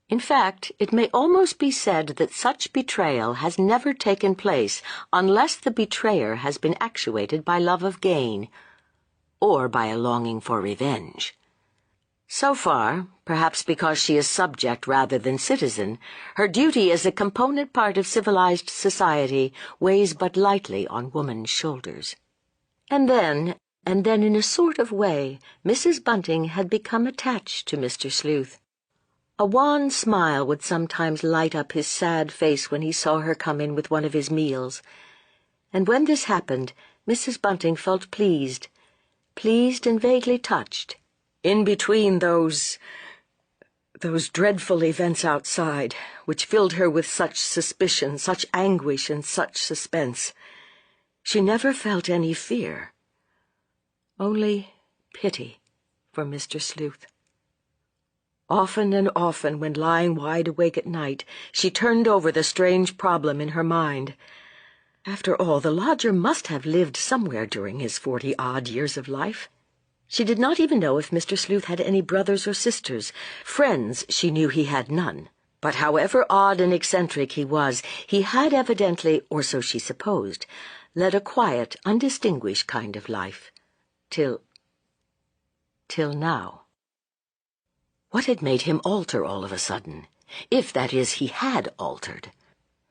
Speaker 1: In fact, it may almost be said that such betrayal has never taken place unless the betrayer has been actuated by love of gain or by a longing for revenge. So far, perhaps because she is subject rather than citizen, her duty as a component part of civilized society weighs but lightly on woman's shoulders. And then in a sort of way, Mrs. Bunting had become attached to Mr. Sleuth. A wan smile would sometimes light up his sad face when he saw her come in with one of his meals, and when this happened, Mrs. Bunting felt pleased and vaguely touched. In between those dreadful events outside, which filled her with such suspicion, such anguish, and such suspense, she never felt any fear, only pity for Mr. Sleuth. Often and often, when lying wide awake at night, she turned over the strange problem in her mind. After all, the lodger must have lived somewhere during his 40-odd years of life. She did not even know if Mr. Sleuth had any brothers or sisters. Friends, she knew he had none. But however odd and eccentric he was, he had evidently, or so she supposed, led a quiet, undistinguished kind of life. Till now. What had made him alter all of a sudden? If, that is, he had altered.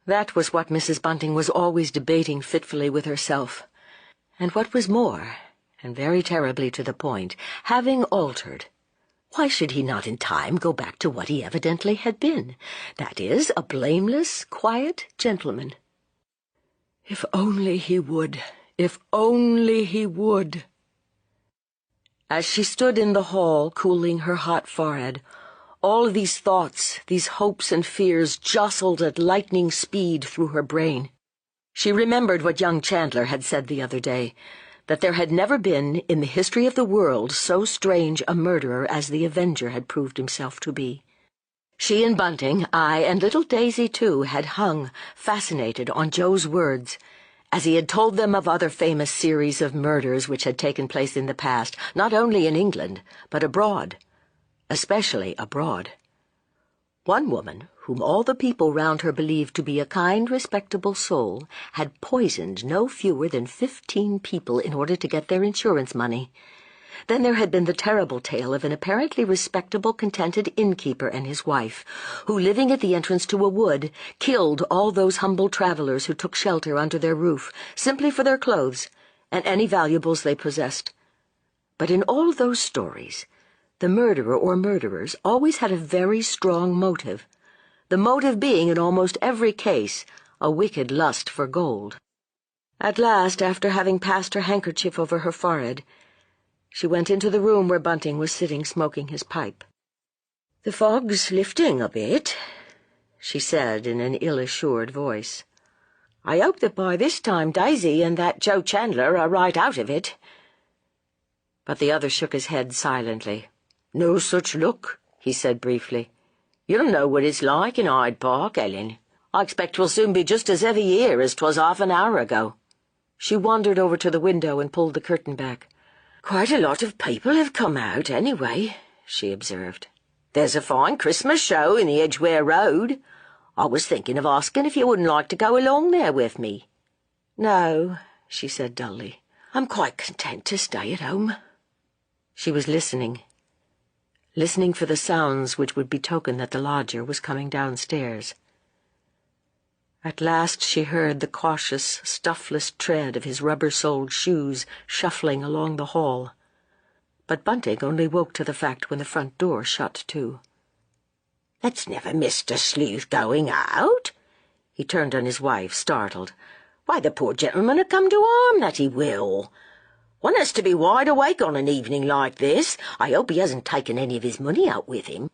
Speaker 1: That was what Mrs. Bunting was always debating fitfully with herself. And what was more, and very terribly to the point, having altered, why should he not in time go back to what he evidently had been? That is, a blameless, quiet gentleman. If only he would! If only he would! As she stood in the hall, cooling her hot forehead, all these thoughts, these hopes and fears jostled at lightning speed through her brain. She remembered what young Chandler had said the other day, that there had never been, in the history of the world, so strange a murderer as the Avenger had proved himself to be. She and Bunting, aye, and little Daisy too, had hung, fascinated, on Joe's words, as he had told them of other famous series of murders which had taken place in the past, not only in England, but abroad, especially abroad. One woman, whom all the people round her believed to be a kind, respectable soul, had poisoned no fewer than 15 people in order to get their insurance money. Then there had been the terrible tale of an apparently respectable, contented innkeeper and his wife, who, living at the entrance to a wood, killed all those humble travelers who took shelter under their roof, simply for their clothes and any valuables they possessed. But in all those stories, the murderer or murderers always had a very strong motive, the motive being, in almost every case, a wicked lust for gold. At last, after having passed her handkerchief over her forehead, she went into the room where Bunting was sitting smoking his pipe. "The fog's lifting a bit," she said in an ill-assured voice. "I hope that by this time Daisy and that Joe Chandler are right out of it." But the other shook his head silently. "No such luck," he said briefly. "You'll know what it's like in Hyde Park, Ellen. I expect 'twill soon be just as heavy here as 'twas half an hour ago." She wandered over to the window and pulled the curtain back. "Quite a lot of people have come out, anyway," she observed. "There's a fine Christmas show in the Edgware Road. I was thinking of asking if you wouldn't like to go along there with me." "No," she said dully. "I'm quite content to stay at home." She was listening for the sounds which would betoken that the lodger was coming downstairs. At last she heard the cautious, stuffless tread of his rubber-soled shoes shuffling along the hall. But Bunting only woke to the fact when the front door shut to. "That's never Mr. Sleuth going out?" He turned on his wife, startled. "Why, the poor gentleman had come to harm, that he will. One has to be wide awake on an evening like this. I hope he hasn't taken any of his money out with him."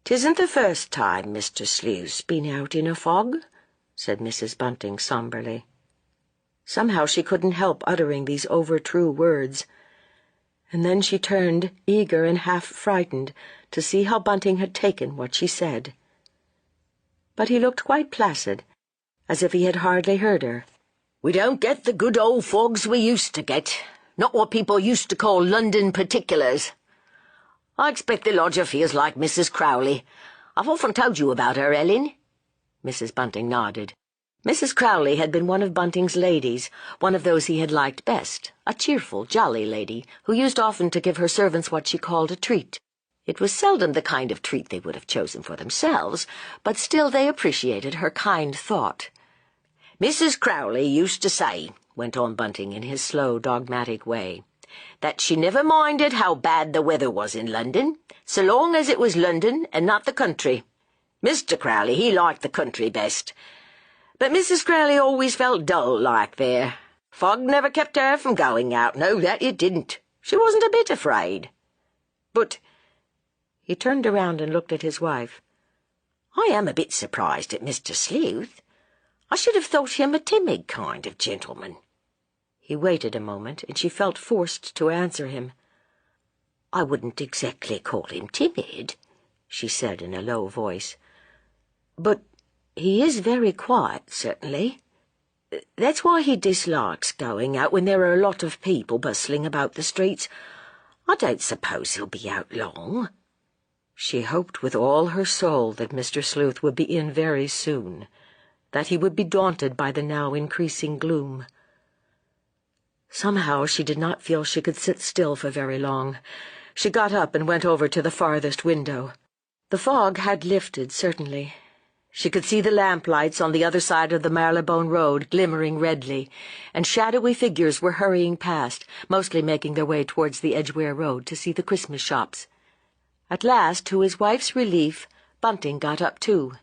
Speaker 1: "'Tisn't the first time Mr. Sleuth's been out in a fog," said Mrs. Bunting somberly. Somehow she couldn't help uttering these over-true words, and then she turned, eager and half-frightened, to see how Bunting had taken what she said. But he looked quite placid,
Speaker 2: as if he had hardly heard her.
Speaker 3: "We don't get the good old fogs we used to get. Not what people used to call London particulars. I expect the lodger feels like Mrs. Crowley. I've often told you about her, Ellen."
Speaker 2: Mrs. Bunting nodded. Mrs. Crowley had been one of Bunting's ladies, one of those he had liked best, a cheerful, jolly lady, who used often to give her servants what she called a treat. It was seldom the kind of treat they would have chosen for themselves, but still they appreciated her kind thought.
Speaker 3: "Mrs. Crowley used to say," went on Bunting in his slow, dogmatic way, "that she never minded how bad the weather was in London, so long as it was London and not the country. Mr. Crowley, he liked the country best. But Mrs. Crowley always felt dull like there. Fog never kept her from going out, no, that it didn't. She wasn't a bit afraid. But—"
Speaker 2: He turned around and looked at his wife.
Speaker 3: "I am a bit surprised at Mr. Sleuth. I should have thought him a timid kind of gentleman."
Speaker 2: He waited a moment, and she felt forced to answer him.
Speaker 3: "I wouldn't exactly call him timid," she said in a low voice. "But he is very quiet, certainly. That's why he dislikes going out when there are a lot of people bustling about the streets. I don't suppose he'll be out long."
Speaker 2: She hoped with all her soul that Mr. Sleuth would be in very soon, that he would be daunted by the now increasing gloom. Somehow she did not feel she could sit still for very long. She got up and went over to the farthest window. The fog had lifted, certainly. She could see the lamplights on the other side of the Marylebone Road glimmering redly, and shadowy figures were hurrying past, mostly making their way towards the Edgware Road to see the Christmas shops. At last, to his wife's relief, Bunting got up too.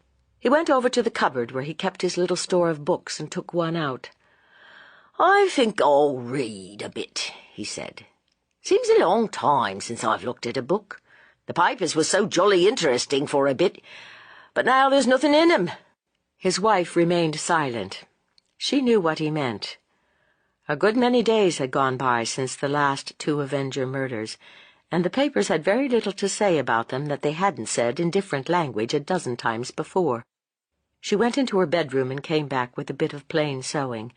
Speaker 2: He went over to the cupboard where he kept his little store of books and took one out.
Speaker 3: "I think I'll read a bit," he said. "Seems a long time since I've looked at a book. The papers were so jolly interesting for a bit, but now there's nothing in 'em."
Speaker 2: His wife remained silent. She knew what he meant. A good many days had gone by since the last 2 Avenger murders, and the papers had very little to say about them that they hadn't said in different language a dozen times before. She went into her bedroom and came back with a bit of plain sewing.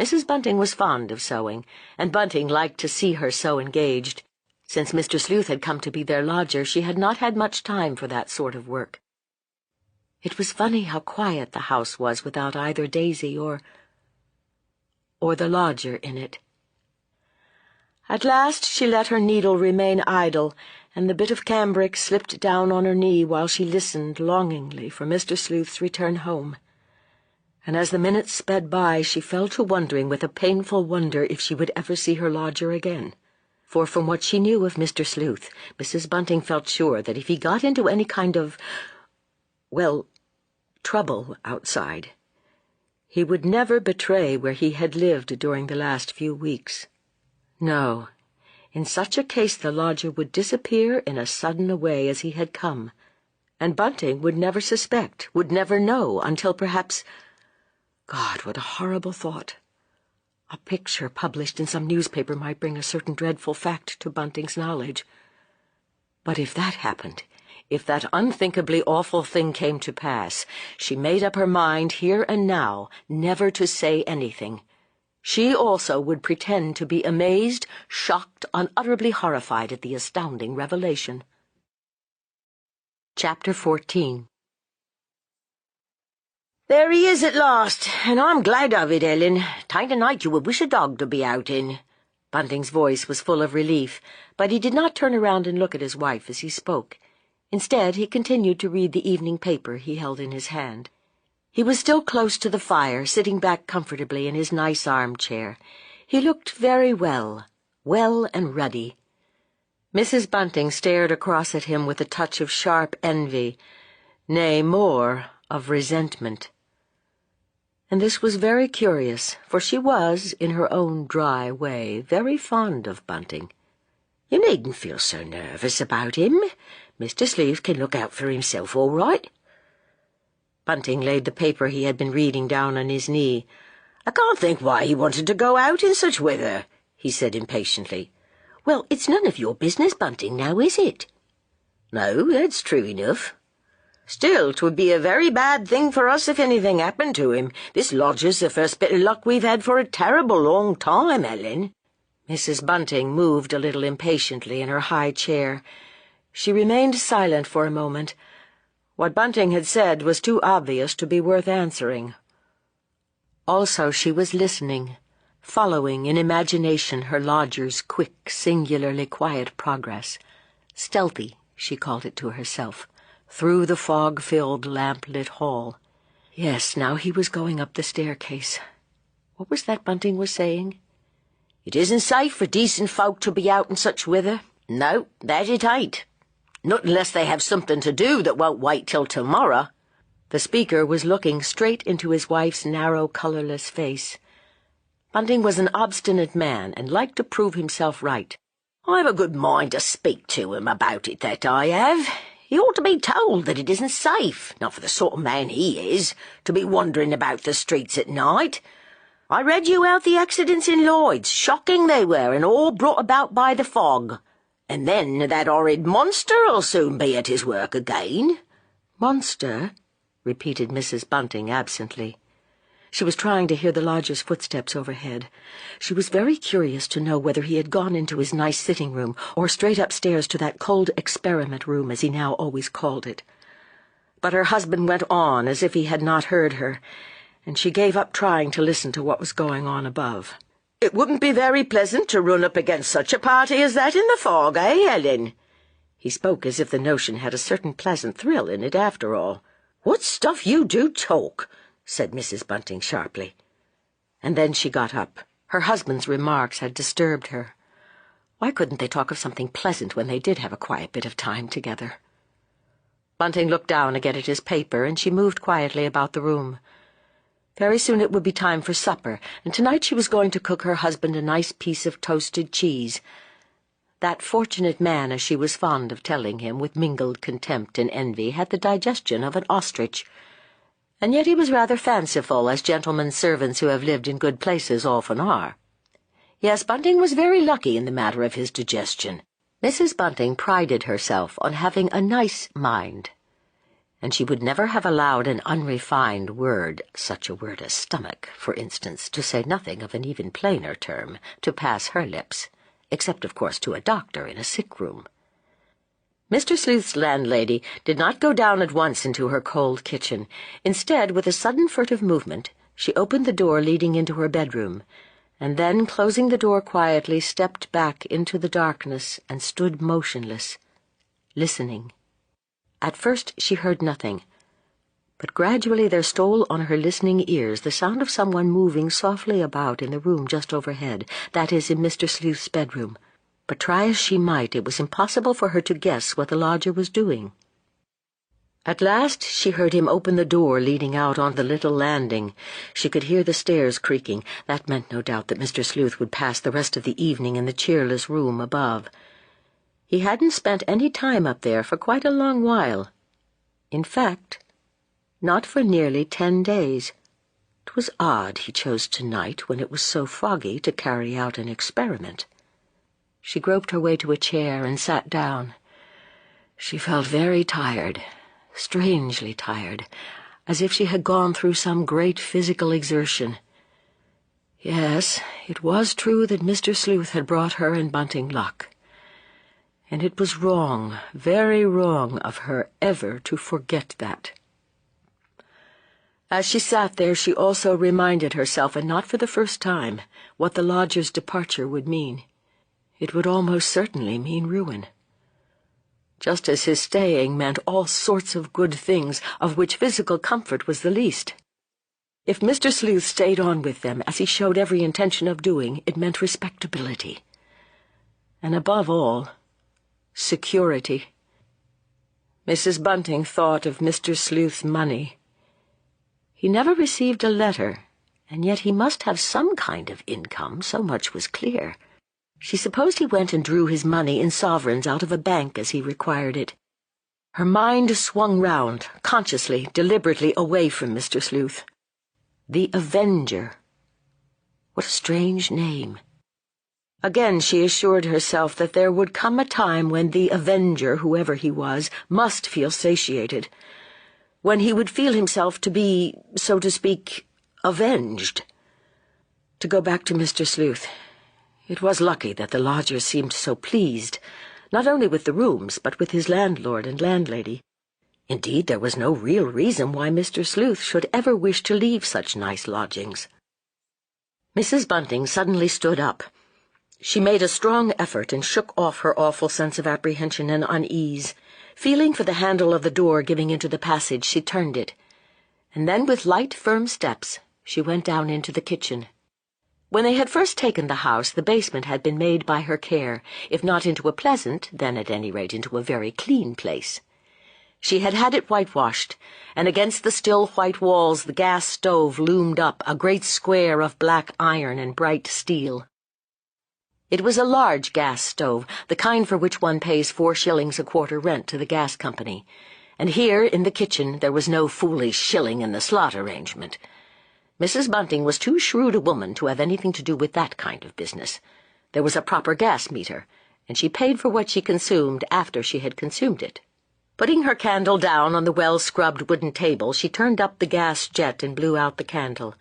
Speaker 2: Mrs. Bunting was fond of sewing, and Bunting liked to see her so engaged. Since Mr. Sleuth had come to be their lodger, she had not had much time for that sort of work. It was funny how quiet the house was without either Daisy or the lodger in it. At last she let her needle remain idle, and the bit of cambric slipped down on her knee while she listened longingly for Mr. Sleuth's return home. And as the minutes sped by, she fell to wondering with a painful wonder if she would ever see her lodger again. For from what she knew of Mr. Sleuth, Mrs. Bunting felt sure that if he got into any kind of, trouble outside, he would never betray where he had lived during the last few weeks. No, in such a case the lodger would disappear in as sudden a way as he had come, and Bunting would never suspect, would never know, until perhaps— God, what a horrible thought! A picture published in some newspaper might bring a certain dreadful fact to Bunting's knowledge. But if that happened, if that unthinkably awful thing came to pass, she made up her mind here and now never to say anything. She also would pretend to be amazed, shocked, unutterably horrified at the astounding revelation. Chapter 14.
Speaker 3: "There he is at last, and I'm glad of it, Ellen. 'Tain't a night you would wish a dog to be out in."
Speaker 2: Bunting's voice was full of relief, but he did not turn around and look at his wife as he spoke. Instead, he continued to read the evening paper he held in his hand. He was still close to the fire, sitting back comfortably in his nice armchair. He looked very well and ruddy. Mrs. Bunting stared across at him with a touch of sharp envy, nay, more, of resentment. And this was very curious, for she was, in her own dry way, very fond of Bunting.
Speaker 3: "You needn't feel so nervous about him. Mr. Sleuth can look out for himself all right."
Speaker 2: Bunting laid the paper he had been reading down on his knee.
Speaker 3: "I can't think why he wanted to go out in such weather," he said impatiently.
Speaker 2: "Well, it's none of your business, Bunting, now is it?"
Speaker 3: "No, that's true enough."
Speaker 2: Still, 'twould be a very bad thing for us if anything happened to him. This lodger's the first bit of luck we've had for a terrible long time, Ellen."
Speaker 1: Mrs. Bunting moved a little impatiently in her high chair. She remained silent for a moment. What Bunting had said was too obvious to be worth answering. Also, she was listening, following in imagination her lodger's quick, singularly quiet progress. Stealthy, she called it to herself, through the fog-filled, lamp-lit hall. Yes, now he was going up the staircase. What was that Bunting was saying?
Speaker 2: "It isn't safe for decent folk to be out in such weather. No, that it ain't. Not unless they have something to do that won't wait till tomorrow."
Speaker 1: The speaker was looking straight into his wife's narrow, colourless face. Bunting was an obstinate man and liked to prove himself right.
Speaker 2: "I've a good mind to speak to him about it, that I have. He ought to be told that it isn't safe, not for the sort of man he is, to be wandering about the streets at night. I read you out the accidents in Lloyd's. Shocking they were, and all brought about by the fog. And then that horrid monster'll soon be at his work again."
Speaker 1: "Monster?" repeated Mrs. Bunting absently. She was trying to hear the lodger's footsteps overhead. She was very curious to know whether he had gone into his nice sitting room or straight upstairs to that cold experiment room, as he now always called it. But her husband went on as if he had not heard her, and she gave up trying to listen to what was going on above.
Speaker 2: "It wouldn't be very pleasant to run up against such a party as that in the fog, eh, Ellen?"
Speaker 1: He spoke as if the notion had a certain pleasant thrill in it after all.
Speaker 2: "What stuff you do talk," said Mrs. Bunting sharply.
Speaker 1: And then she got up. Her husband's remarks had disturbed her. Why couldn't they talk of something pleasant when they did have a quiet bit of time together? Bunting looked down again at his paper, and she moved quietly about the room. Very soon it would be time for supper, and tonight she was going to cook her husband a nice piece of toasted cheese. That fortunate man, as she was fond of telling him, with mingled contempt and envy, had the digestion of an ostrich. And yet he was rather fanciful, as gentlemen's servants who have lived in good places often are. Yes, Bunting was very lucky in the matter of his digestion. Mrs. Bunting prided herself on having a nice mind, and she would never have allowed an unrefined word, such a word as stomach, for instance, to say nothing of an even plainer term, to pass her lips, except, of course, to a doctor in a sick room. Mr. Sleuth's landlady did not go down at once into her cold kitchen. Instead, with a sudden furtive movement, she opened the door leading into her bedroom, and then, closing the door quietly, stepped back into the darkness and stood motionless, listening. At first she heard nothing, but gradually there stole on her listening ears the sound of someone moving softly about in the room just overhead, that is, in Mr. Sleuth's bedroom. But try as she might, it was impossible for her to guess what the lodger was doing. At last she heard him open the door leading out on the little landing. She could hear the stairs creaking. That meant, no doubt, that Mr. Sleuth would pass the rest of the evening in the cheerless room above. He hadn't spent any time up there for quite a long while. In fact, not for nearly 10 days. 'Twas odd he chose tonight, when it was so foggy, to carry out an experiment. She groped her way to a chair and sat down. She felt very tired, strangely tired, as if she had gone through some great physical exertion. Yes, it was true that Mr. Sleuth had brought her and Bunting luck. And it was wrong, very wrong of her ever to forget that. As she sat there, she also reminded herself, and not for the first time, what the lodger's departure would mean. It would almost certainly mean ruin. Just as his staying meant all sorts of good things, of which physical comfort was the least. If Mr. Sleuth stayed on with them, as he showed every intention of doing, it meant respectability. And above all, security. Mrs. Bunting thought of Mr. Sleuth's money. He never received a letter, and yet he must have some kind of income, so much was clear. She supposed he went and drew his money in sovereigns out of a bank as he required it. Her mind swung round, consciously, deliberately, away from Mr. Sleuth. The Avenger. What a strange name. Again she assured herself that there would come a time when the Avenger, whoever he was, must feel satiated.
Speaker 2: when he would feel himself to be, so to speak, avenged. To go back to Mr. Sleuth, it was lucky that the lodger seemed so pleased, not only with the rooms, but with his landlord and landlady. Indeed, there was no real reason why Mr. Sleuth should ever wish to leave such nice lodgings. Mrs. Bunting suddenly stood up. She made a strong effort and shook off her awful sense of apprehension and unease. Feeling for the handle of the door giving into the passage, she turned it, and then with light, firm steps, she went down into the kitchen. When they had first taken the house, the basement had been made by her care, if not into a pleasant, then at any rate into a very clean place. She had had it whitewashed, and against the still white walls the gas stove loomed up, a great square of black iron and bright steel. It was a large gas stove, the kind for which one pays 4 shillings a quarter rent to the gas company, and here in the kitchen there was no foolish shilling in the slot arrangement. Mrs. Bunting was too shrewd a woman to have anything to do with that kind of business. There was a proper gas meter, and she paid for what she consumed after she had consumed it. Putting her candle down on the well-scrubbed wooden table, she turned up the gas jet and blew out the candle.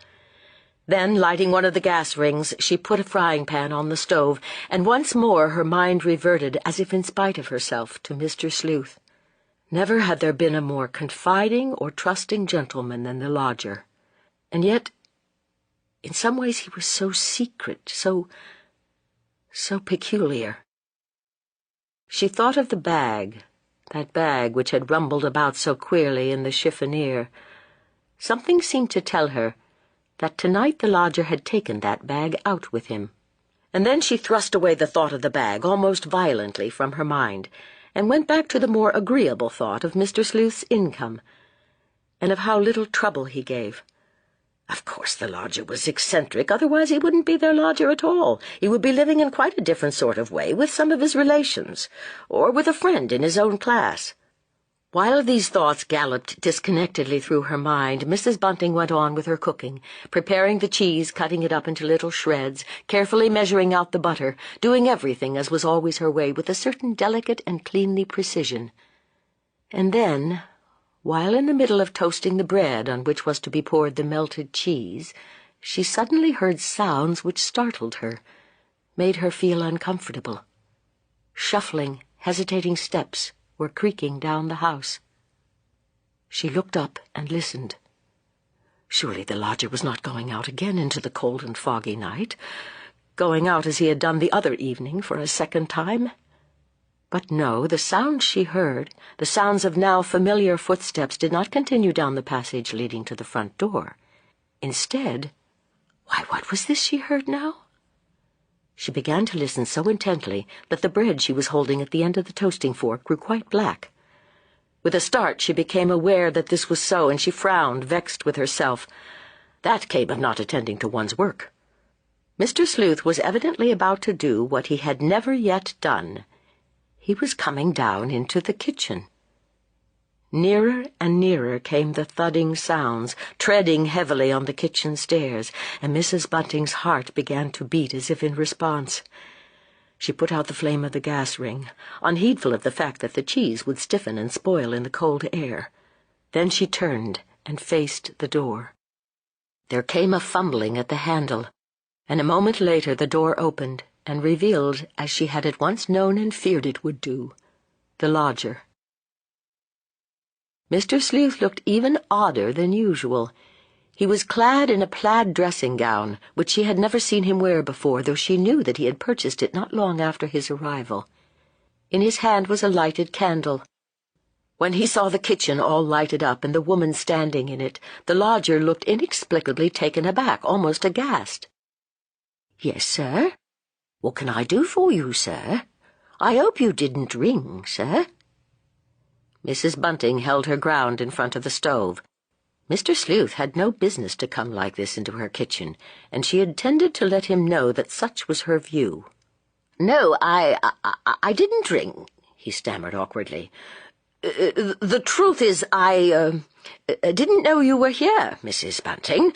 Speaker 2: Then, lighting one of the gas rings, she put a frying pan on the stove, and once more her mind reverted, as if in spite of herself, to Mr. Sleuth. Never had there been a more confiding or trusting gentleman than the lodger. And yet, in some ways he was so secret, so peculiar. She thought of the bag, that bag which had rumbled about so queerly in the chiffonier. Something seemed to tell her that tonight the lodger had taken that bag out with him. And then she thrust away the thought of the bag almost violently from her mind, and went back to the more agreeable thought of Mr. Sleuth's income, and of how little trouble he gave. Of course the lodger was eccentric, otherwise he wouldn't be their lodger at all. He would be living in quite a different sort of way with some of his relations, or with a friend in his own class. While these thoughts galloped disconnectedly through her mind, Mrs. Bunting went on with her cooking, preparing the cheese, cutting it up into little shreds, carefully measuring out the butter, doing everything, as was always her way, with a certain delicate and cleanly precision. And then, while in the middle of toasting the bread on which was to be poured the melted cheese, she suddenly heard sounds which startled her, made her feel uncomfortable. Shuffling, hesitating steps were creaking down the house. She looked up and listened. Surely the lodger was not going out again into the cold and foggy night, going out as he had done the other evening for a second time. But no, the sounds she heard, the sounds of now familiar footsteps, did not continue down the passage leading to the front door. Instead, why, what was this she heard now? She began to listen so intently that the bread she was holding at the end of the toasting fork grew quite black. With a start she became aware that this was so, and she frowned, vexed with herself. That came of not attending to one's work. Mr. Sleuth was evidently about to do what he had never yet done. He was coming down into the kitchen. Nearer and nearer came the thudding sounds, treading heavily on the kitchen stairs, and Mrs. Bunting's heart began to beat as if in response. She put out the flame of the gas ring, unheedful of the fact that the cheese would stiffen and spoil in the cold air. Then she turned and faced the door. There came a fumbling at the handle, and a moment later the door opened and revealed, as she had at once known and feared it would do, the lodger. Mr. Sleuth looked even odder than usual. He was clad in a plaid dressing-gown, which she had never seen him wear before, though she knew that he had purchased it not long after his arrival. In his hand was a lighted candle. When he saw the kitchen all lighted up and the woman standing in it, the lodger looked inexplicably taken aback, almost aghast. "Yes, sir? What can I do for you, sir? I hope you didn't ring, sir." Mrs. Bunting held her ground in front of the stove. Mr. Sleuth had no business to come like this into her kitchen, and she intended to let him know that such was her view. "No, I didn't ring," he stammered awkwardly. The truth is, I didn't know you were here, Mrs. Bunting.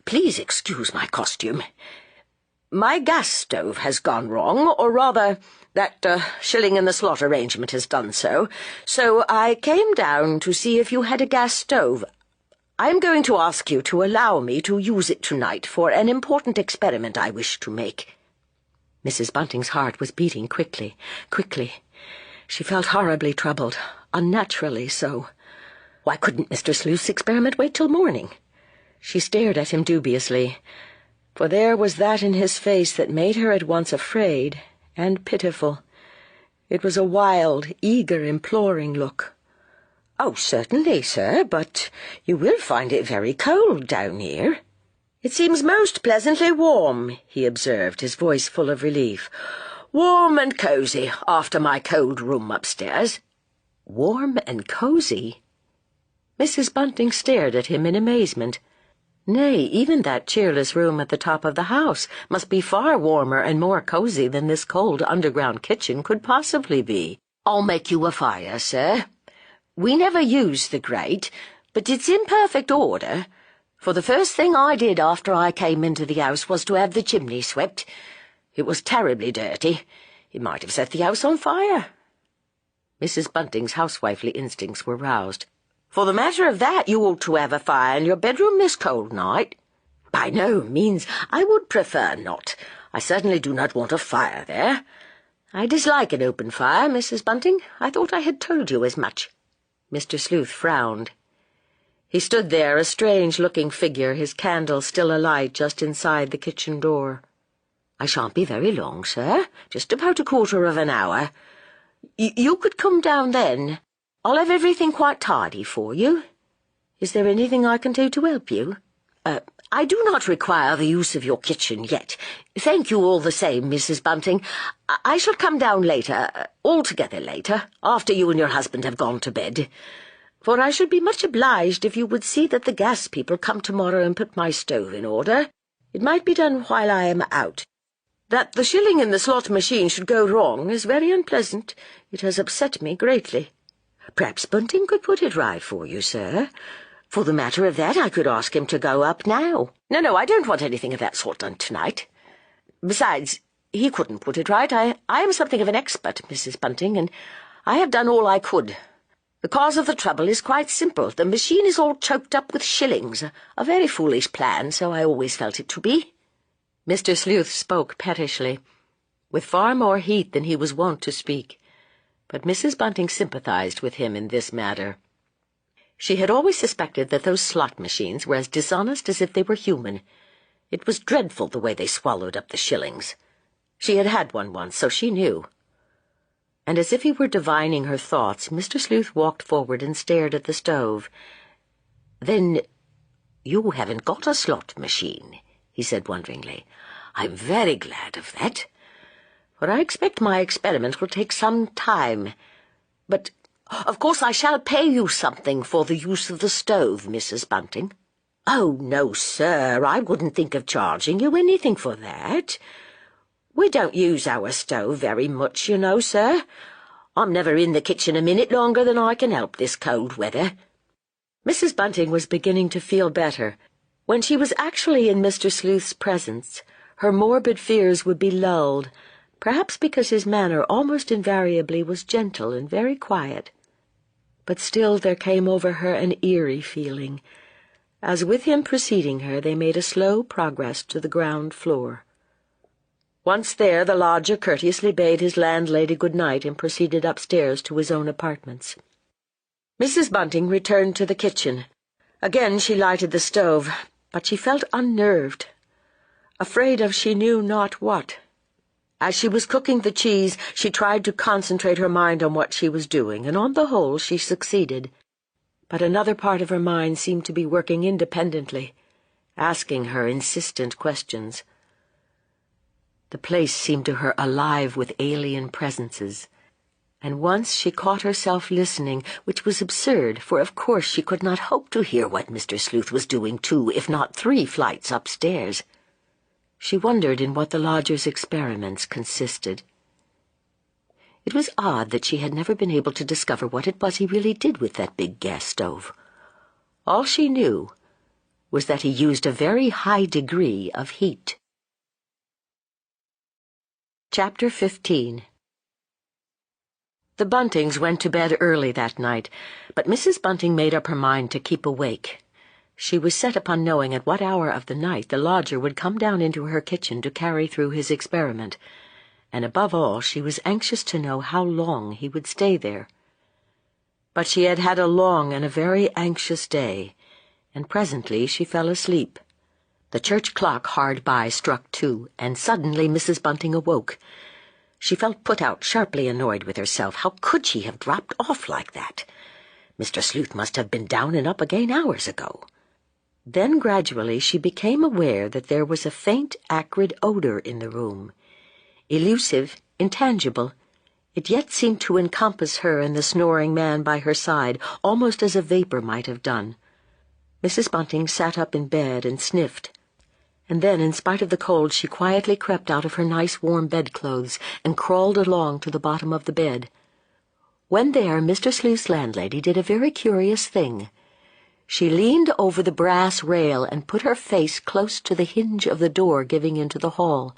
Speaker 2: Please excuse my costume. My gas stove has gone wrong, or rather, that shilling in the slot arrangement has done so I came down to see if you had a gas stove. I'm going to ask you to allow me to use it tonight for an important experiment I wish to make." Mrs. Bunting's heart was beating quickly. She felt horribly troubled, unnaturally so. Why couldn't Mr. Sleuth's experiment wait till morning? She stared at him dubiously, for there was that in his face that made her at once afraid and pitiful. It was a wild, eager, imploring look. "Oh, certainly, sir, but you will find it very cold down here." "It seems most pleasantly warm," he observed, his voice full of relief. "Warm and cosy after my cold room upstairs." Warm and cosy? Mrs. Bunting stared at him in amazement. Nay, even that cheerless room at the top of the house must be far warmer and more cosy than this cold underground kitchen could possibly be. "I'll make you a fire, sir. We never use the grate, but it's in perfect order, for the first thing I did after I came into the house was to have the chimney swept. It was terribly dirty. It might have set the house on fire." Mrs. Bunting's housewifely instincts were roused. "For the matter of that, you ought to have a fire in your bedroom this cold night." "By no means. I would prefer not. I certainly do not want a fire there. I dislike an open fire, Mrs. Bunting. I thought I had told you as much." Mr. Sleuth frowned. He stood there, a strange-looking figure, his candle still alight just inside the kitchen door. "I shan't be very long, sir. Just about a quarter of an hour. You could come down then. I'll have everything quite tidy for you. Is there anything I can do to help you?" I do not require the use of your kitchen yet. Thank you all the same, Mrs. Bunting. I shall come down later, altogether later, after you and your husband have gone to bed. For I should be much obliged if you would see that the gas people come tomorrow and put my stove in order. It might be done while I am out. That the shilling in the slot machine should go wrong is very unpleasant. It has upset me greatly. Perhaps Bunting could put it right for you, sir. For the matter of that, I could ask him to go up now. No, I don't want anything of that sort done tonight. Besides, he couldn't put it right. I am something of an expert, Mrs. Bunting, and I have done all I could. The cause of the trouble is quite simple. The machine is all choked up with shillings. A very foolish plan, so I always felt it to be." Mr. Sleuth spoke pettishly, with far more heat than he was wont to speak, but Mrs. Bunting sympathized with him in this matter. She had always suspected that those slot machines were as dishonest as if they were human. It was dreadful the way they swallowed up the shillings. She had had one once, so she knew. And as if he were divining her thoughts, Mr. Sleuth walked forward and stared at the stove. "Then you haven't got a slot machine," he said wonderingly. "I'm very glad of that, for I expect my experiment will take some time. But of course I shall pay you something for the use of the stove, Mrs. Bunting." "Oh, no, sir, I wouldn't think of charging you anything for that. We don't use our stove very much, you know, sir. I'm never in the kitchen a minute longer than I can help this cold weather." Mrs. Bunting was beginning to feel better. When she was actually in Mr. Sleuth's presence, her morbid fears would be lulled, perhaps because his manner almost invariably was gentle and very quiet. But still there came over her an eerie feeling, as with him preceding her they made a slow progress to the ground floor. Once there, the lodger courteously bade his landlady good night and proceeded upstairs to his own apartments. Mrs. Bunting returned to the kitchen. Again she lighted the stove, but she felt unnerved, afraid of she knew not what. As she was cooking the cheese, she tried to concentrate her mind on what she was doing, and on the whole she succeeded. But another part of her mind seemed to be working independently, asking her insistent questions. The place seemed to her alive with alien presences, and once she caught herself listening, which was absurd, for of course she could not hope to hear what Mr. Sleuth was doing 2, if not 3 flights upstairs. She wondered in what the lodger's experiments consisted. It was odd that she had never been able to discover what it was he really did with that big gas stove. All she knew was that he used a very high degree of heat.
Speaker 1: Chapter 15. The Buntings went to bed early that night, but Mrs. Bunting made up her mind to keep awake. She was set upon knowing at what hour of the night the lodger would come down into her kitchen to carry through his experiment, and above all she was anxious to know how long he would stay there. But she had had a long and a very anxious day, and presently she fell asleep. The church clock hard by struck 2, and suddenly Mrs. Bunting awoke. She felt put out, sharply annoyed with herself. How could she have dropped off like that? Mr. Sleuth must have been down and up again hours ago. Then gradually she became aware that there was a faint, acrid odor in the room. Elusive, intangible, it yet seemed to encompass her and the snoring man by her side, almost as a vapor might have done. Mrs. Bunting sat up in bed and sniffed. And then, in spite of the cold, she quietly crept out of her nice warm bedclothes and crawled along to the bottom of the bed. When there, Mr. Sleuth's landlady did a very curious thing. She leaned over the brass rail and put her face close to the hinge of the door giving into the hall.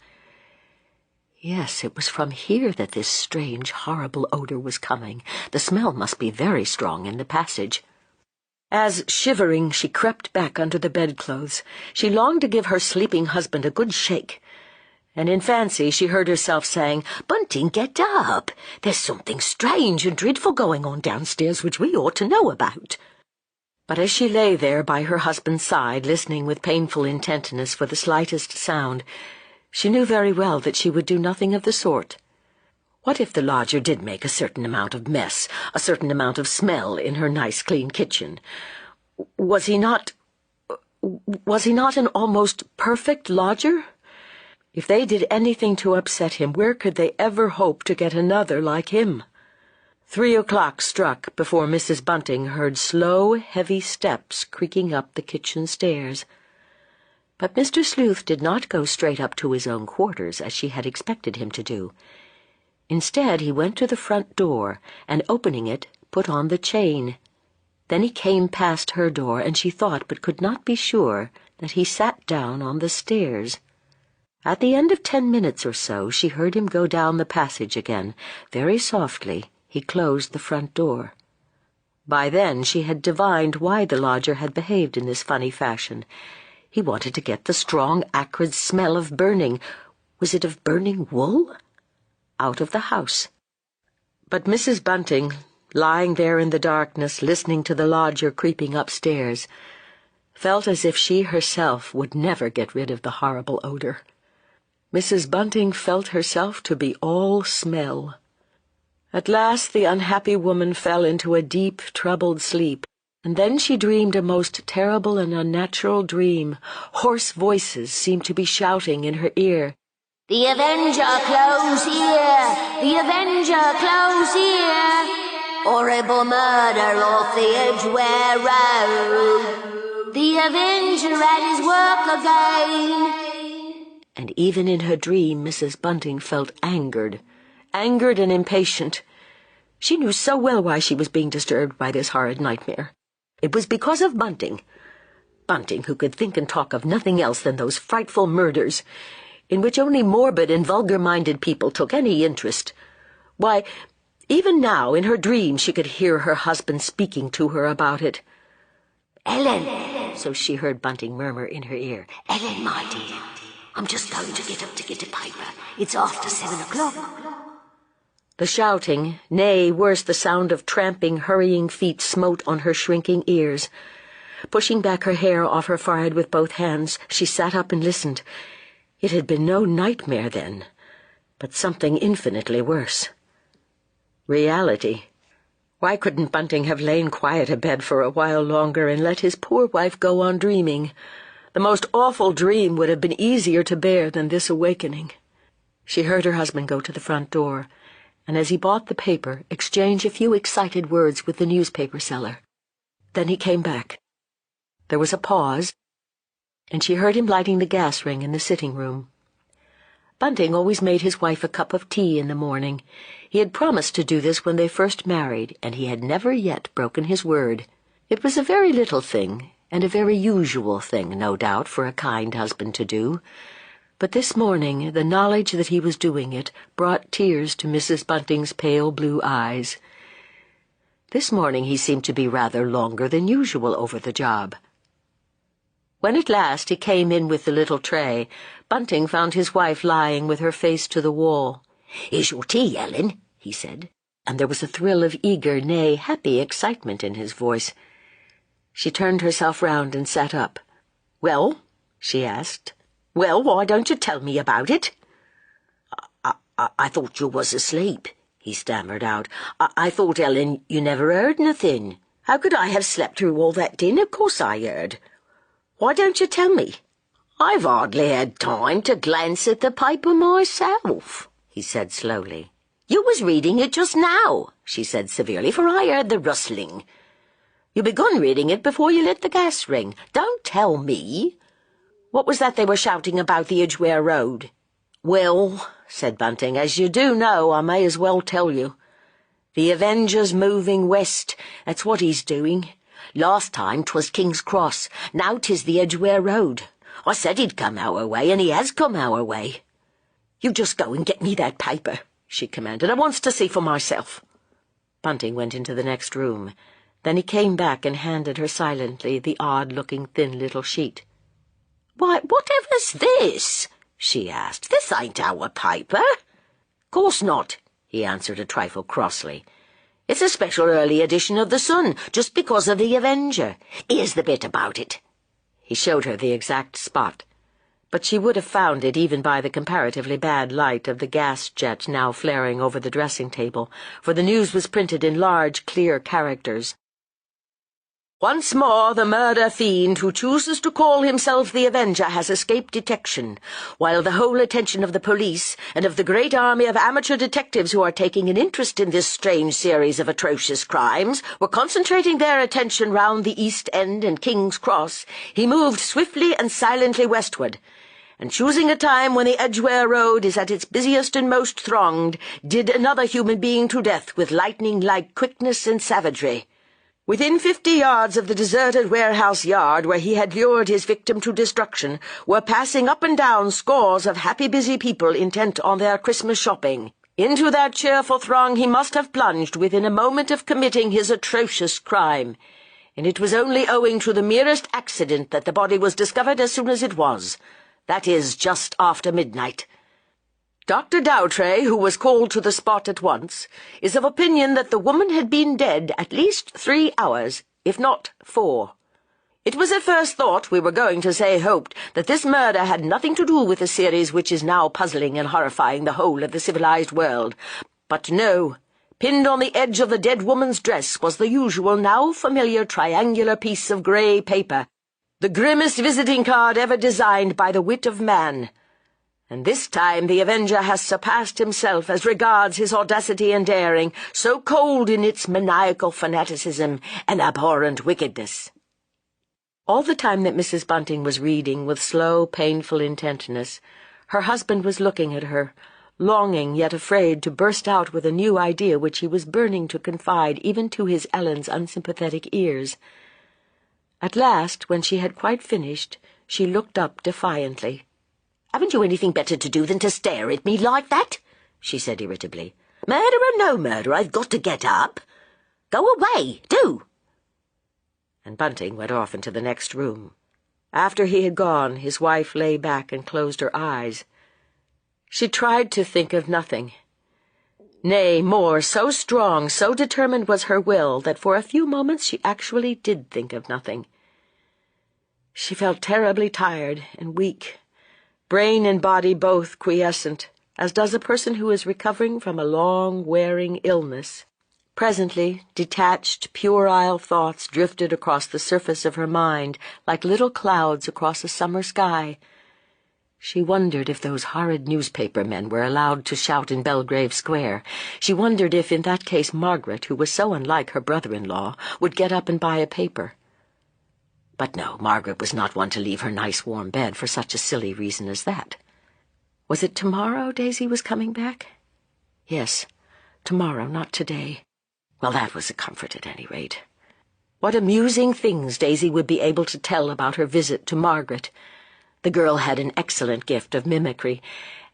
Speaker 1: Yes, it was from here that this strange, horrible odor was coming. The smell must be very strong in the passage. As, shivering, she crept back under the bedclothes, she longed to give her sleeping husband a good shake. And in fancy she heard herself saying, "Bunting, get up! There's something strange and dreadful going on downstairs which we ought to know about." But as she lay there by her husband's side, listening with painful intentness for the slightest sound, she knew very well that she would do nothing of the sort. What if the lodger did make a certain amount of mess, a certain amount of smell in her nice clean kitchen? Was he not an almost perfect lodger? If they did anything to upset him, where could they ever hope to get another like him? 3 o'clock struck before Mrs. Bunting heard slow, heavy steps creaking up the kitchen stairs. But Mr. Sleuth did not go straight up to his own quarters, as she had expected him to do. Instead, he went to the front door, and opening it, put on the chain. Then he came past her door, and she thought, but could not be sure, that he sat down on the stairs. At the end of 10 minutes or so, she heard him go down the passage again. Very softly, he closed the front door. By then she had divined why the lodger had behaved in this funny fashion. He wanted to get the strong, acrid smell of burning. Was it of burning wool? Out of the house. But Mrs. Bunting, lying there in the darkness, listening to the lodger creeping upstairs, felt as if she herself would never get rid of the horrible odor. Mrs. Bunting felt herself to be all smell. At last the unhappy woman fell into a deep, troubled sleep, and then she dreamed a most terrible and unnatural dream. Hoarse voices seemed to be shouting in her ear,
Speaker 3: "The Avenger, close here! The Avenger, close here! Horrible murder off the Edgware Road! The Avenger at his work again!"
Speaker 1: And even in her dream Mrs. Bunting felt angered and impatient. She knew so well why she was being disturbed by this horrid nightmare. It was because of Bunting. Bunting, who could think and talk of nothing else than those frightful murders, in which only morbid and vulgar-minded people took any interest. Why, even now, in her dream, she could hear her husband speaking to her about it.
Speaker 3: "Ellen,"
Speaker 1: so she heard Bunting murmur in her ear.
Speaker 3: "Ellen, my dear, I'm just going to get up to get a paper. It's after 7 o'clock.
Speaker 1: The shouting, nay, worse, the sound of tramping, hurrying feet smote on her shrinking ears. Pushing back her hair off her forehead with both hands, she sat up and listened. It had been no nightmare then, but something infinitely worse. Reality. Why couldn't Bunting have lain quiet abed for a while longer and let his poor wife go on dreaming? The most awful dream would have been easier to bear than this awakening. She heard her husband go to the front door, and as he bought the paper, exchange a few excited words with the newspaper seller. Then he came back. There was a pause, and she heard him lighting the gas ring in the sitting room. Bunting always made his wife a cup of tea in the morning. He had promised to do this when they first married, and he had never yet broken his word. It was a very little thing, and a very usual thing, no doubt, for a kind husband to do. But this morning, the knowledge that he was doing it brought tears to Mrs. Bunting's pale blue eyes. This morning he seemed to be rather longer than usual over the job. When at last he came in with the little tray, Bunting found his wife lying with her face to the wall.
Speaker 3: "Here's your tea, Ellen," he said,
Speaker 1: and there was a thrill of eager, nay, happy excitement in his voice. She turned herself round and sat up.
Speaker 3: "Well?" she asked. "Well, why don't you tell me about it?" I thought you was asleep," he stammered out. I thought, Ellen, you never heard nothing. How could I have slept through all that din? Of course I heard. Why don't you tell me?" "I've hardly had time to glance at the paper myself," he said slowly. "You was reading it just now," she said severely, "for I heard the rustling. You begun reading it before you lit the gas ring. Don't tell me. What was that they were shouting about the Edgware Road?" "Well," said Bunting, "as you do know, I may as well tell you. The Avenger's moving west. That's what he's doing. Last time 'twas King's Cross. Now 'tis the Edgware Road. I said he'd come our way, and he has come our way." "You just go and get me that paper," she commanded. "I wants to see for myself."
Speaker 1: Bunting went into the next room. Then he came back and handed her silently the odd-looking thin little sheet.
Speaker 3: "Why, whatever's this?" she asked. "This ain't our paper." "Course not," he answered a trifle crossly. "It's a special early edition of the Sun, just because of the Avenger. Here's the bit about it."
Speaker 1: He showed her the exact spot, but she would have found it even by the comparatively bad light of the gas jet now flaring over the dressing-table, for the news was printed in large, clear characters. "Once more, the murder fiend who chooses to call himself the Avenger has escaped detection, while the whole attention of the police and of the great army of amateur detectives who are taking an interest in this strange series of atrocious crimes were concentrating their attention round the East End and King's Cross, he moved swiftly and silently westward, and choosing a time when the Edgware Road is at its busiest and most thronged, did another human being to death with lightning-like quickness and savagery. Within 50 yards of the deserted warehouse yard where he had lured his victim to destruction were passing up and down scores of happy busy people intent on their Christmas shopping. Into that cheerful throng he must have plunged within a moment of committing his atrocious crime, and it was only owing to the merest accident that the body was discovered as soon as it was. That is, just after midnight. Dr. Dowtray, who was called to the spot at once, is of opinion that the woman had been dead at least 3 hours, if not 4. It was at first thought, we were going to say hoped, that this murder had nothing to do with the series which is now puzzling and horrifying the whole of the civilized world. But no, pinned on the edge of the dead woman's dress was the usual, now familiar triangular piece of grey paper, the grimmest visiting card ever designed by the wit of man. And this time the Avenger has surpassed himself as regards his audacity and daring, so cold in its maniacal fanaticism and abhorrent wickedness. All the time that Mrs. Bunting was reading with slow, painful intentness, her husband was looking at her, longing yet afraid to burst out with a new idea which he was burning to confide even to his Ellen's unsympathetic ears. At last, when she had quite finished, she looked up defiantly. "Haven't you anything better to do than to stare at me like that?" she said irritably. "Murder or no murder, I've got to get up. Go away, do." And Bunting went off into the next room. After he had gone, his wife lay back and closed her eyes. She tried to think of nothing. Nay, more, so strong, so determined was her will that for a few moments she actually did think of nothing. She felt terribly tired and weak, brain and body both quiescent, as does a person who is recovering from a long, wearing illness. Presently, detached, puerile thoughts drifted across the surface of her mind like little clouds across a summer sky. She wondered if those horrid newspaper men were allowed to shout in Belgrave Square. She wondered if, in that case, Margaret, who was so unlike her brother-in-law, would get up and buy a paper. But no, Margaret was not one to leave her nice warm bed for such a silly reason as that. Was it tomorrow Daisy was coming back? Yes, tomorrow, not today. Well, that was a comfort at any rate. What amusing things Daisy would be able to tell about her visit to Margaret.
Speaker 2: The girl had an excellent gift of mimicry,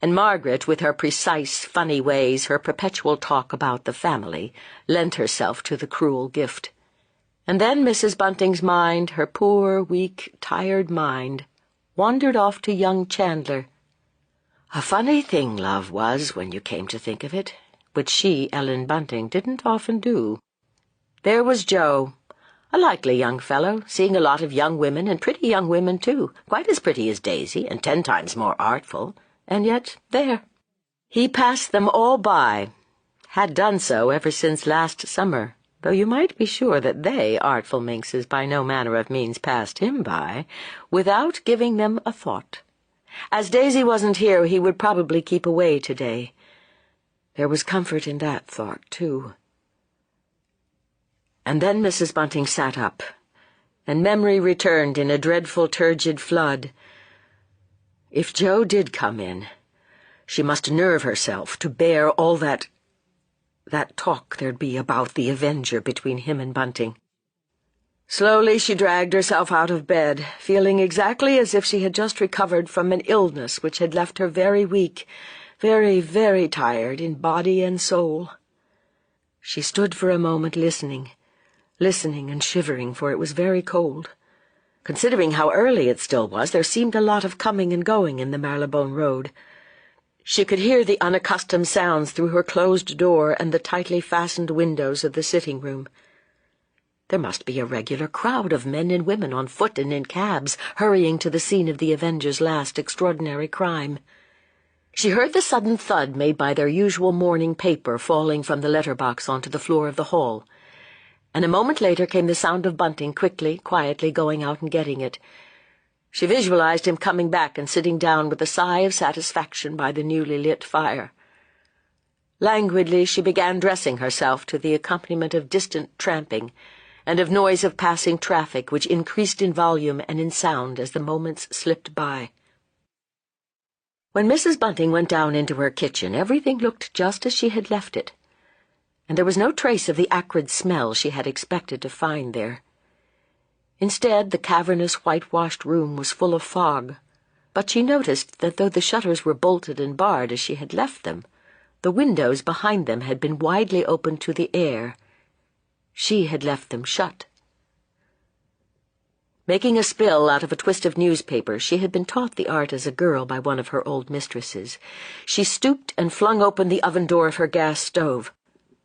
Speaker 2: and Margaret, with her precise, funny ways, her perpetual talk about the family, lent herself to the cruel gift. And then Mrs. Bunting's mind, her poor, weak, tired mind, wandered off to young Chandler. A funny thing love was, when you came to think of it, which she, Ellen Bunting, didn't often do. There was Joe, a likely young fellow, seeing a lot of young women, and pretty young women, too, quite as pretty as Daisy, and 10 times more artful, and yet there. He passed them all by, had done so ever since last summer, though you might be sure that they, artful minxes, by no manner of means passed him by, without giving them a thought. As Daisy wasn't here, he would probably keep away today. There was comfort in that thought, too. And then Mrs. Bunting sat up, and memory returned in a dreadful turgid flood. If Joe did come in, she must nerve herself to bear all that talk there'd be about the Avenger between him and Bunting. Slowly she dragged herself out of bed, feeling exactly as if she had just recovered from an illness which had left her very weak, very, very tired in body and soul. She stood for a moment listening and shivering, for it was very cold. Considering how early it still was, there seemed a lot of coming and going in the Marylebone Road. She could hear the unaccustomed sounds through her closed door and the tightly fastened windows of the sitting room. There must be a regular crowd of men and women on foot and in cabs, hurrying to the scene of the Avenger's last extraordinary crime. She heard the sudden thud made by their usual morning paper falling from the letterbox onto the floor of the hall, and a moment later came the sound of Bunting quietly going out and getting it. She visualized him coming back and sitting down with a sigh of satisfaction by the newly lit fire. Languidly she began dressing herself to the accompaniment of distant tramping and of noise of passing traffic, which increased in volume and in sound as the moments slipped by. When Mrs. Bunting went down into her kitchen, everything looked just as she had left it, and there was no trace of the acrid smell she had expected to find there. Instead, the cavernous whitewashed room was full of fog, but she noticed that though the shutters were bolted and barred as she had left them, the windows behind them had been widely opened to the air. She had left them shut. Making a spill out of a twist of newspaper, she had been taught the art as a girl by one of her old mistresses. She stooped and flung open the oven door of her gas stove.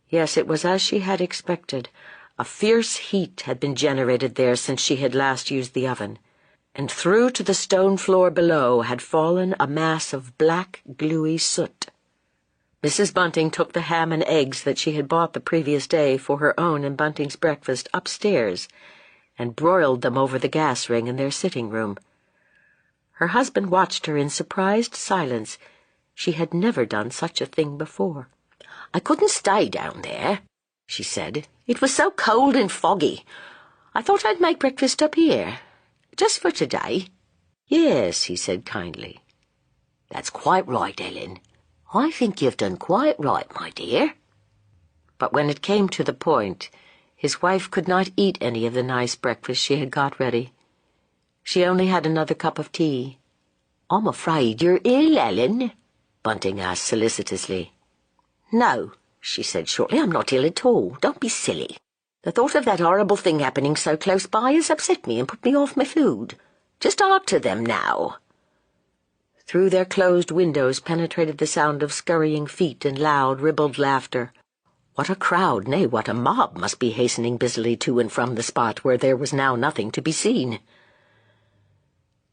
Speaker 2: Yes, it was as she had expected. A fierce heat had been generated there since she had last used the oven, and through to the stone floor below had fallen a mass of black, gluey soot. Mrs. Bunting took the ham and eggs that she had bought the previous day for her own and Bunting's breakfast upstairs and broiled them over the gas ring in their sitting room. Her husband watched her in surprised silence. She had never done such a thing before.
Speaker 3: "I couldn't stay down there," she said. "It was so cold and foggy. I thought I'd make breakfast up here. Just for today."
Speaker 2: "Yes," he said kindly.
Speaker 3: "That's quite right, Ellen. I think you've done quite right, my dear."
Speaker 2: But when it came to the point, his wife could not eat any of the nice breakfast she had got ready. She only had another cup of tea.
Speaker 3: "I'm afraid you're ill, Ellen?" Bunting asked solicitously. "No," she said shortly, "I'm not ill at all. Don't be silly. The thought of that horrible thing happening so close by has upset me and put me off my food. Just talk to them now."
Speaker 2: Through their closed windows penetrated the sound of scurrying feet and loud, ribald laughter. What a crowd, nay, what a mob must be hastening busily to and from the spot where there was now nothing to be seen.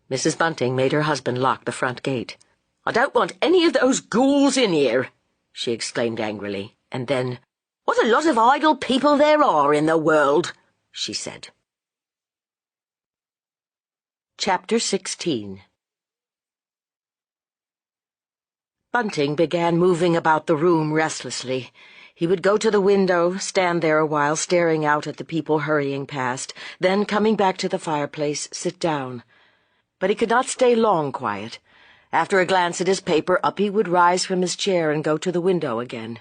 Speaker 2: Mrs. Bunting made her husband lock the front gate.
Speaker 3: "I don't want any of those ghouls in here," she exclaimed angrily, and then, "What a lot of idle people there are in the world," she said.
Speaker 2: Chapter 16. Bunting began moving about the room restlessly. He would go to the window, stand there a while staring out at the people hurrying past, then, coming back to the fireplace, sit down. But he could not stay long quiet. After a glance at his paper, up he would rise from his chair and go to the window again.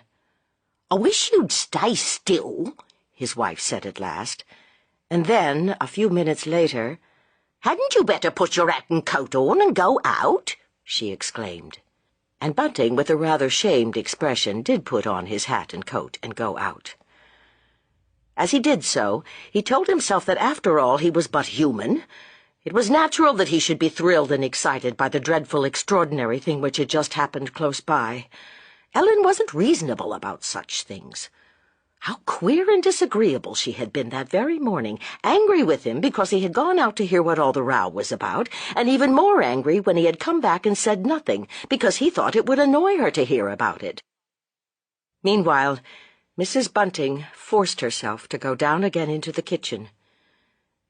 Speaker 3: "I wish you'd stay still," his wife said at last,
Speaker 2: and then, a few minutes later,
Speaker 3: "Hadn't you better put your hat and coat on and go out?" she exclaimed. And Bunting, with a rather shamed expression, did put on his hat and coat and go out. As he did so, he told himself that after all he was but human. It was natural that he should be thrilled and excited by the dreadful, extraordinary thing which had just happened close by. Ellen wasn't reasonable about such things. How queer and disagreeable she had been that very morning, angry with him because he had gone out to hear what all the row was about, and even more angry when he had come back and said nothing, because he thought it would annoy her to hear about it. Meanwhile, Mrs. Bunting forced herself to go down again into the kitchen,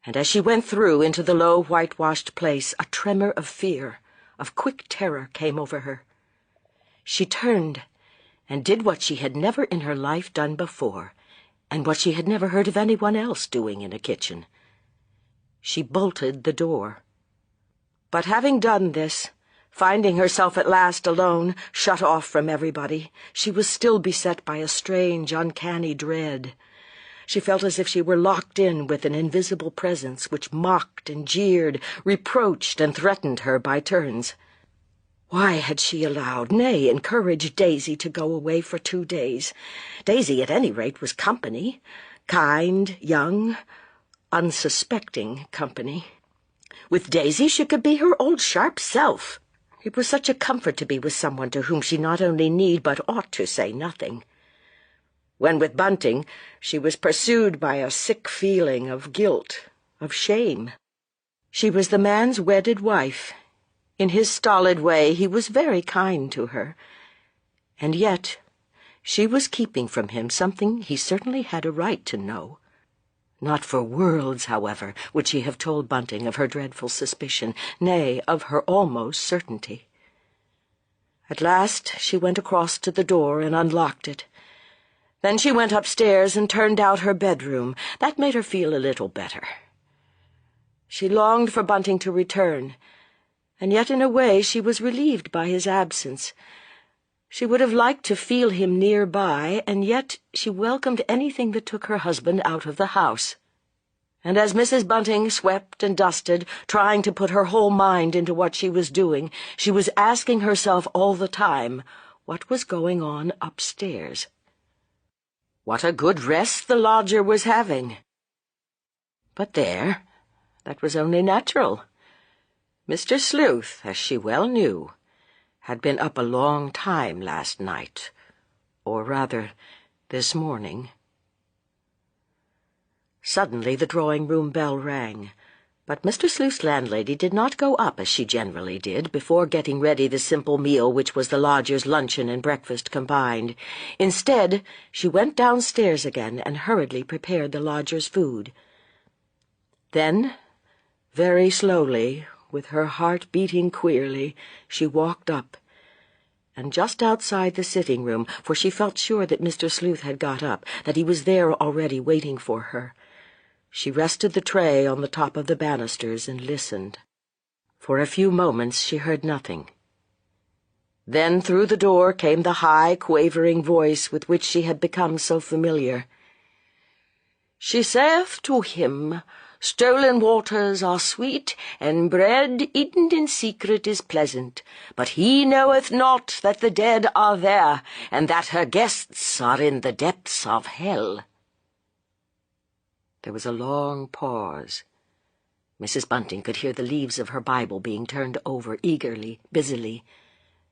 Speaker 3: and as she went through into the low whitewashed place, a tremor of fear, of quick terror, came over her. She turned and did what she had never in her life done before, and what she had never heard of anyone else doing in a kitchen. She bolted the door. But having done this, finding herself at last alone, shut off from everybody, she was still beset by a strange, uncanny dread. She felt as if she were locked in with an invisible presence which mocked and jeered, reproached and threatened her by turns. Why had she allowed, nay, encouraged Daisy to go away for 2 days? Daisy, at any rate, was company. Kind, young, unsuspecting company. With Daisy she could be her old sharp self. It was such a comfort to be with someone to whom she not only need but ought to say nothing. When with Bunting, she was pursued by a sick feeling of guilt, of shame. She was the man's wedded wife. In his stolid way, he was very kind to her. And yet, she was keeping from him something he certainly had a right to know. Not for worlds, however, would she have told Bunting of her dreadful suspicion, nay, of her almost certainty. At last she went across to the door and unlocked it. Then she went upstairs and turned out her bedroom. That made her feel a little better. She longed for Bunting to return, and yet in a way she was relieved by his absence. She would have liked to feel him nearby, and yet she welcomed anything that took her husband out of the house. And as Mrs. Bunting swept and dusted, trying to put her whole mind into what she was doing, she was asking herself all the time what was going on upstairs. What a good rest the lodger was having. But there, that was only natural. Mr. Sleuth, as she well knew, had been up a long time last night, or rather, this morning. Suddenly the drawing-room bell rang, but Mr. Sleuth's landlady did not go up as she generally did before getting ready the simple meal which was the lodger's luncheon and breakfast combined. Instead, she went downstairs again and hurriedly prepared the lodger's food. Then, very slowly, with her heart beating queerly, she walked up, and just outside the sitting-room, for she felt sure that Mr. Sleuth had got up, that he was there already waiting for her, she rested the tray on the top of the banisters and listened. For a few moments she heard nothing. Then through the door came the high, quavering voice with which she had become so familiar. "She saith to him, 'Stolen waters are sweet, and bread eaten in secret is pleasant. But he knoweth not that the dead are there, and that her guests are in the depths of hell.'" There was a long pause. Mrs. Bunting could hear the leaves of her Bible being turned over eagerly, busily.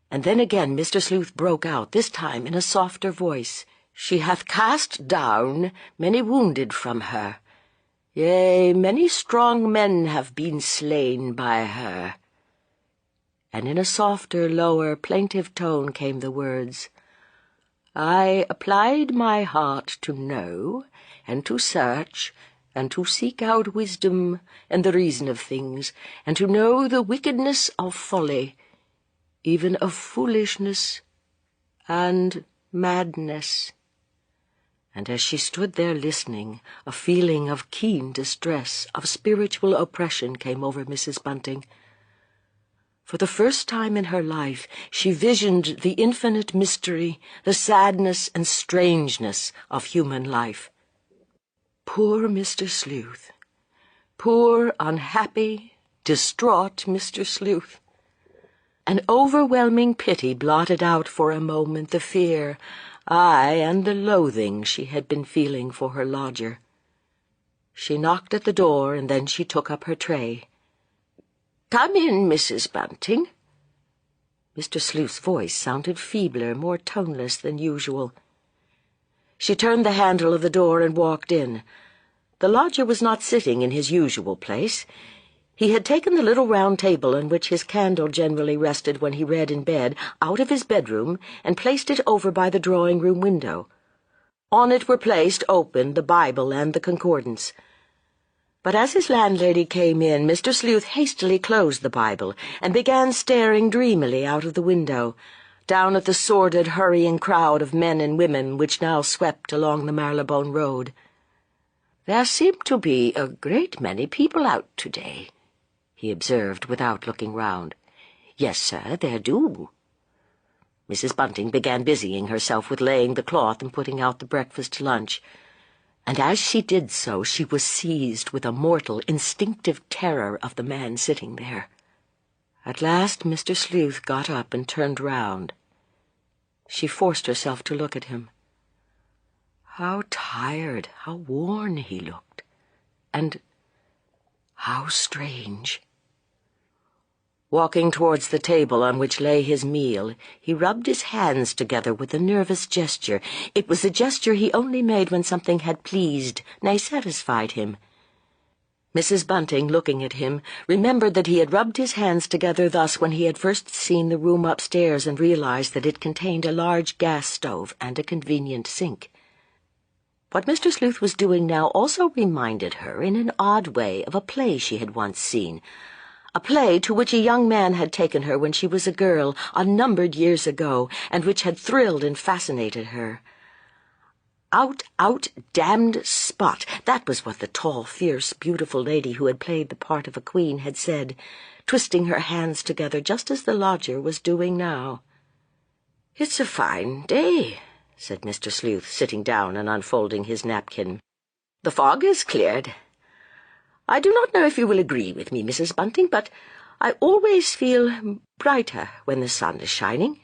Speaker 3: And then again Mr. Sleuth broke out, this time in a softer voice. "She hath cast down many wounded from her. Yea, many strong men have been slain by her." And in a softer, lower, plaintive tone came the words, "I applied my heart to know, and to search, and to seek out wisdom and the reason of things, and to know the wickedness of folly, even of foolishness and madness." And as she stood there listening, a feeling of keen distress, of spiritual oppression came over Mrs. Bunting. For the first time in her life, she visioned the infinite mystery, the sadness and strangeness of human life. Poor Mr. Sleuth, poor, unhappy,
Speaker 2: distraught Mr. Sleuth. An overwhelming pity blotted out for a moment the fear, aye, and the loathing she had been feeling for her lodger. She knocked at the door, and then she took up her tray. "Come in, Mrs. Bunting." Mr. Sleuth's voice sounded feebler, more toneless than usual. She turned the handle of the door and walked in. The lodger was not sitting in his usual place. He had taken the little round table on which his candle generally rested when he read in bed out of his bedroom and placed it over by the drawing-room window. On it were placed, open, the Bible and the concordance. But as his landlady came in, Mr. Sleuth hastily closed the Bible and began staring dreamily out of the window, down at the sordid, hurrying crowd of men and women which now swept along the Marylebone Road.
Speaker 3: "There seem to be a great many people out today," he observed without looking round. "Yes, sir, there do." Mrs. Bunting began busying herself with laying the cloth and putting out the breakfast lunch, and as she did so she was seized with a mortal, instinctive terror of the man sitting there. At last Mr. Sleuth got up and turned round. She forced herself to look at him. How tired, how worn he looked, and how strange. Walking towards the table on which lay his meal, he rubbed his hands together with a nervous gesture. It was a gesture he only made when something had pleased, nay, satisfied him. Mrs. Bunting, looking at him, remembered that he had rubbed his hands together thus when he had first seen the room upstairs and realized that it contained a large gas stove and a convenient sink. What Mr. Sleuth was doing now also reminded her in an odd way of a play she had once seen, a play to which a young man had taken her when she was a girl, unnumbered years ago, and which had thrilled and fascinated her. Out, damned spot, that was what the tall, fierce, beautiful lady who had played the part of a queen had said, twisting her hands together just as the lodger was doing now. "It's a fine day," said Mr. Sleuth, sitting down and unfolding his napkin. "The fog is cleared. I do not know if you will agree with me, Mrs. Bunting, but I always feel brighter when the sun is shining,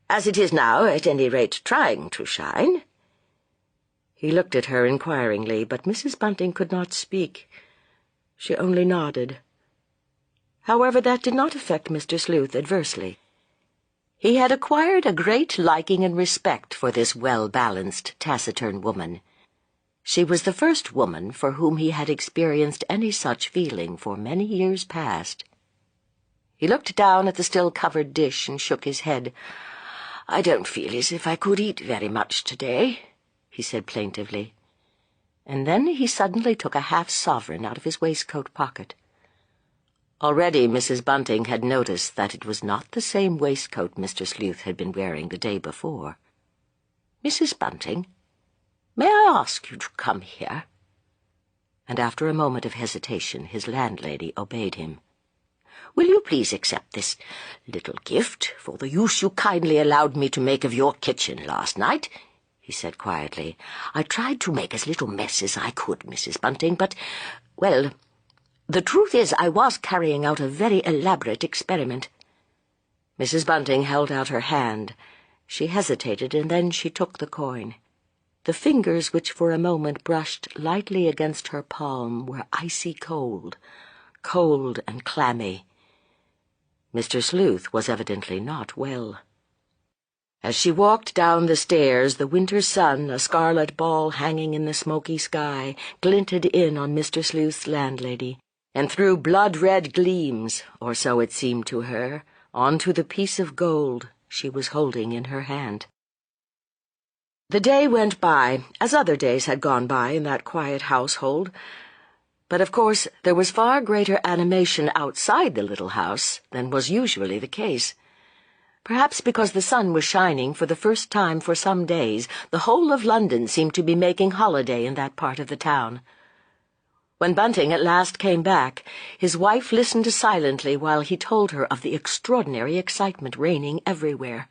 Speaker 3: as it is now, at any rate, trying to shine." He looked at her inquiringly, but Mrs. Bunting could not speak. She only nodded. However, that did not affect Mr. Sleuth adversely. He had acquired a great liking and respect for this well-balanced, taciturn woman. She was the first woman for whom he had experienced any such feeling for many years past. He looked down at the still-covered dish and shook his head. "I don't feel as if I could eat very much today," he said plaintively. And then he suddenly took a half-sovereign out of his waistcoat pocket. Already Mrs. Bunting had noticed that it was not the same waistcoat Mr. Sleuth had been wearing the day before. "Mrs. Bunting, may I ask you to come here?" And after a moment of hesitation, his landlady obeyed him. "Will you please accept this little gift for the use you kindly allowed me to make of your kitchen last night?" he said quietly. "I tried to make as little mess as I could, Mrs. Bunting, but, well, the truth is I was carrying out a very elaborate experiment." Mrs. Bunting held out her hand. She hesitated, and then she took the coin. The fingers which for a moment brushed lightly against her palm were icy cold and clammy. Mr. Sleuth was evidently not well. As she walked down the stairs, the winter sun, a scarlet ball hanging in the smoky sky, glinted in on Mr. Sleuth's landlady, and threw blood-red gleams, or so it seemed to her, onto the piece of gold she was holding in her hand. The day went by, as other days had gone by in that quiet household, but of course there was far greater animation outside the little house than was usually the case. Perhaps because the sun was shining for the first time for some days, the whole of London seemed to be making holiday in that part of the town. When Bunting at last came back, his wife listened silently while he told her of the extraordinary excitement reigning everywhere.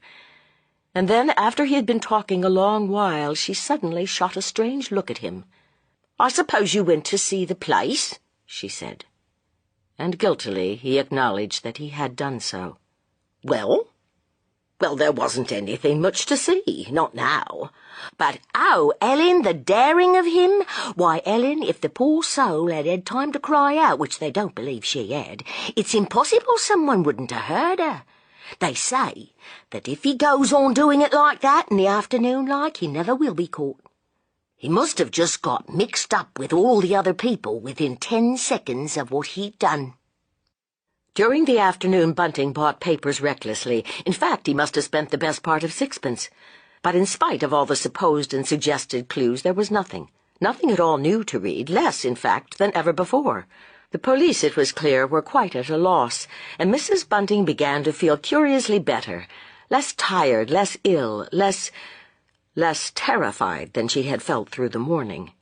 Speaker 3: And then, after he had been talking a long while, she suddenly shot a strange look at him. "I suppose you went to see the place?" she said.
Speaker 1: and guiltily he acknowledged that he had done so.
Speaker 2: Well, there wasn't anything much to see, not now. But, oh, Ellen, the daring of him! Why, Ellen, if the poor soul had time to cry out, which they don't believe she had, it's impossible someone wouldn't have heard her. They say that if he goes on doing it like that in the afternoon like, he never will be caught. He must have just got mixed up with all the other people within 10 seconds of what he'd done.
Speaker 1: During the afternoon, Bunting bought papers recklessly. In fact, he must have spent the best part of sixpence. But in spite of all the supposed and suggested clues, there was nothing at all new to read, less, in fact, than ever before. The police, it was clear, were quite at a loss, and Mrs. Bunting began to feel curiously better, less tired, less ill, less terrified than she had felt through the morning.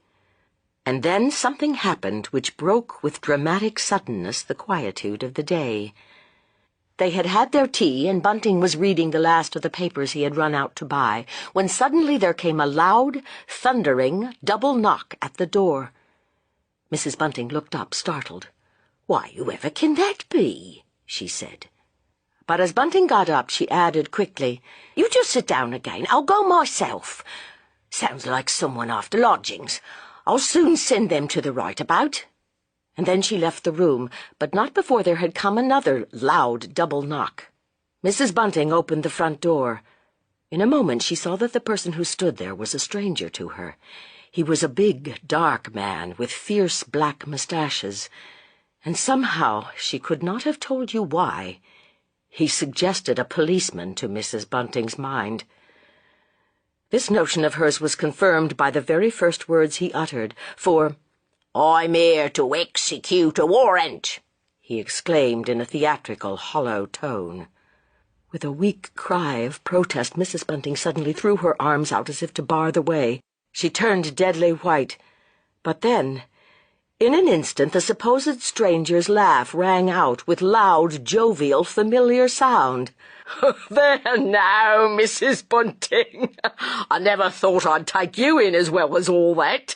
Speaker 1: And then something happened which broke with dramatic suddenness the quietude of the day. They had had their tea, and Bunting was reading the last of the papers he had run out to buy, when suddenly there came a loud, thundering, double knock at the door. Mrs. Bunting looked up, startled.
Speaker 2: "Why, whoever can that be?" she said.
Speaker 1: But as Bunting got up, she added quickly,
Speaker 2: "You just sit down again. I'll go myself. Sounds like someone after lodgings. I'll soon send them to the right about."
Speaker 1: And then she left the room, but not before there had come another loud double knock. Mrs. Bunting opened the front door. In a moment she saw that the person who stood there was a stranger to her. He was a big, dark man with fierce black moustaches, and somehow, she could not have told you why, he suggested a policeman to Mrs. Bunting's mind. This notion of hers was confirmed by the very first words he uttered, for,
Speaker 2: "I'm here to execute a warrant,"
Speaker 1: he exclaimed in a theatrical, hollow tone. With a weak cry of protest, Mrs. Bunting suddenly threw her arms out as if to bar the way. She turned deadly white. But then, in an instant, the supposed stranger's laugh rang out with loud, jovial, familiar sound.
Speaker 2: "There now, Mrs. Bunting. I never thought I'd take you in as well as all that."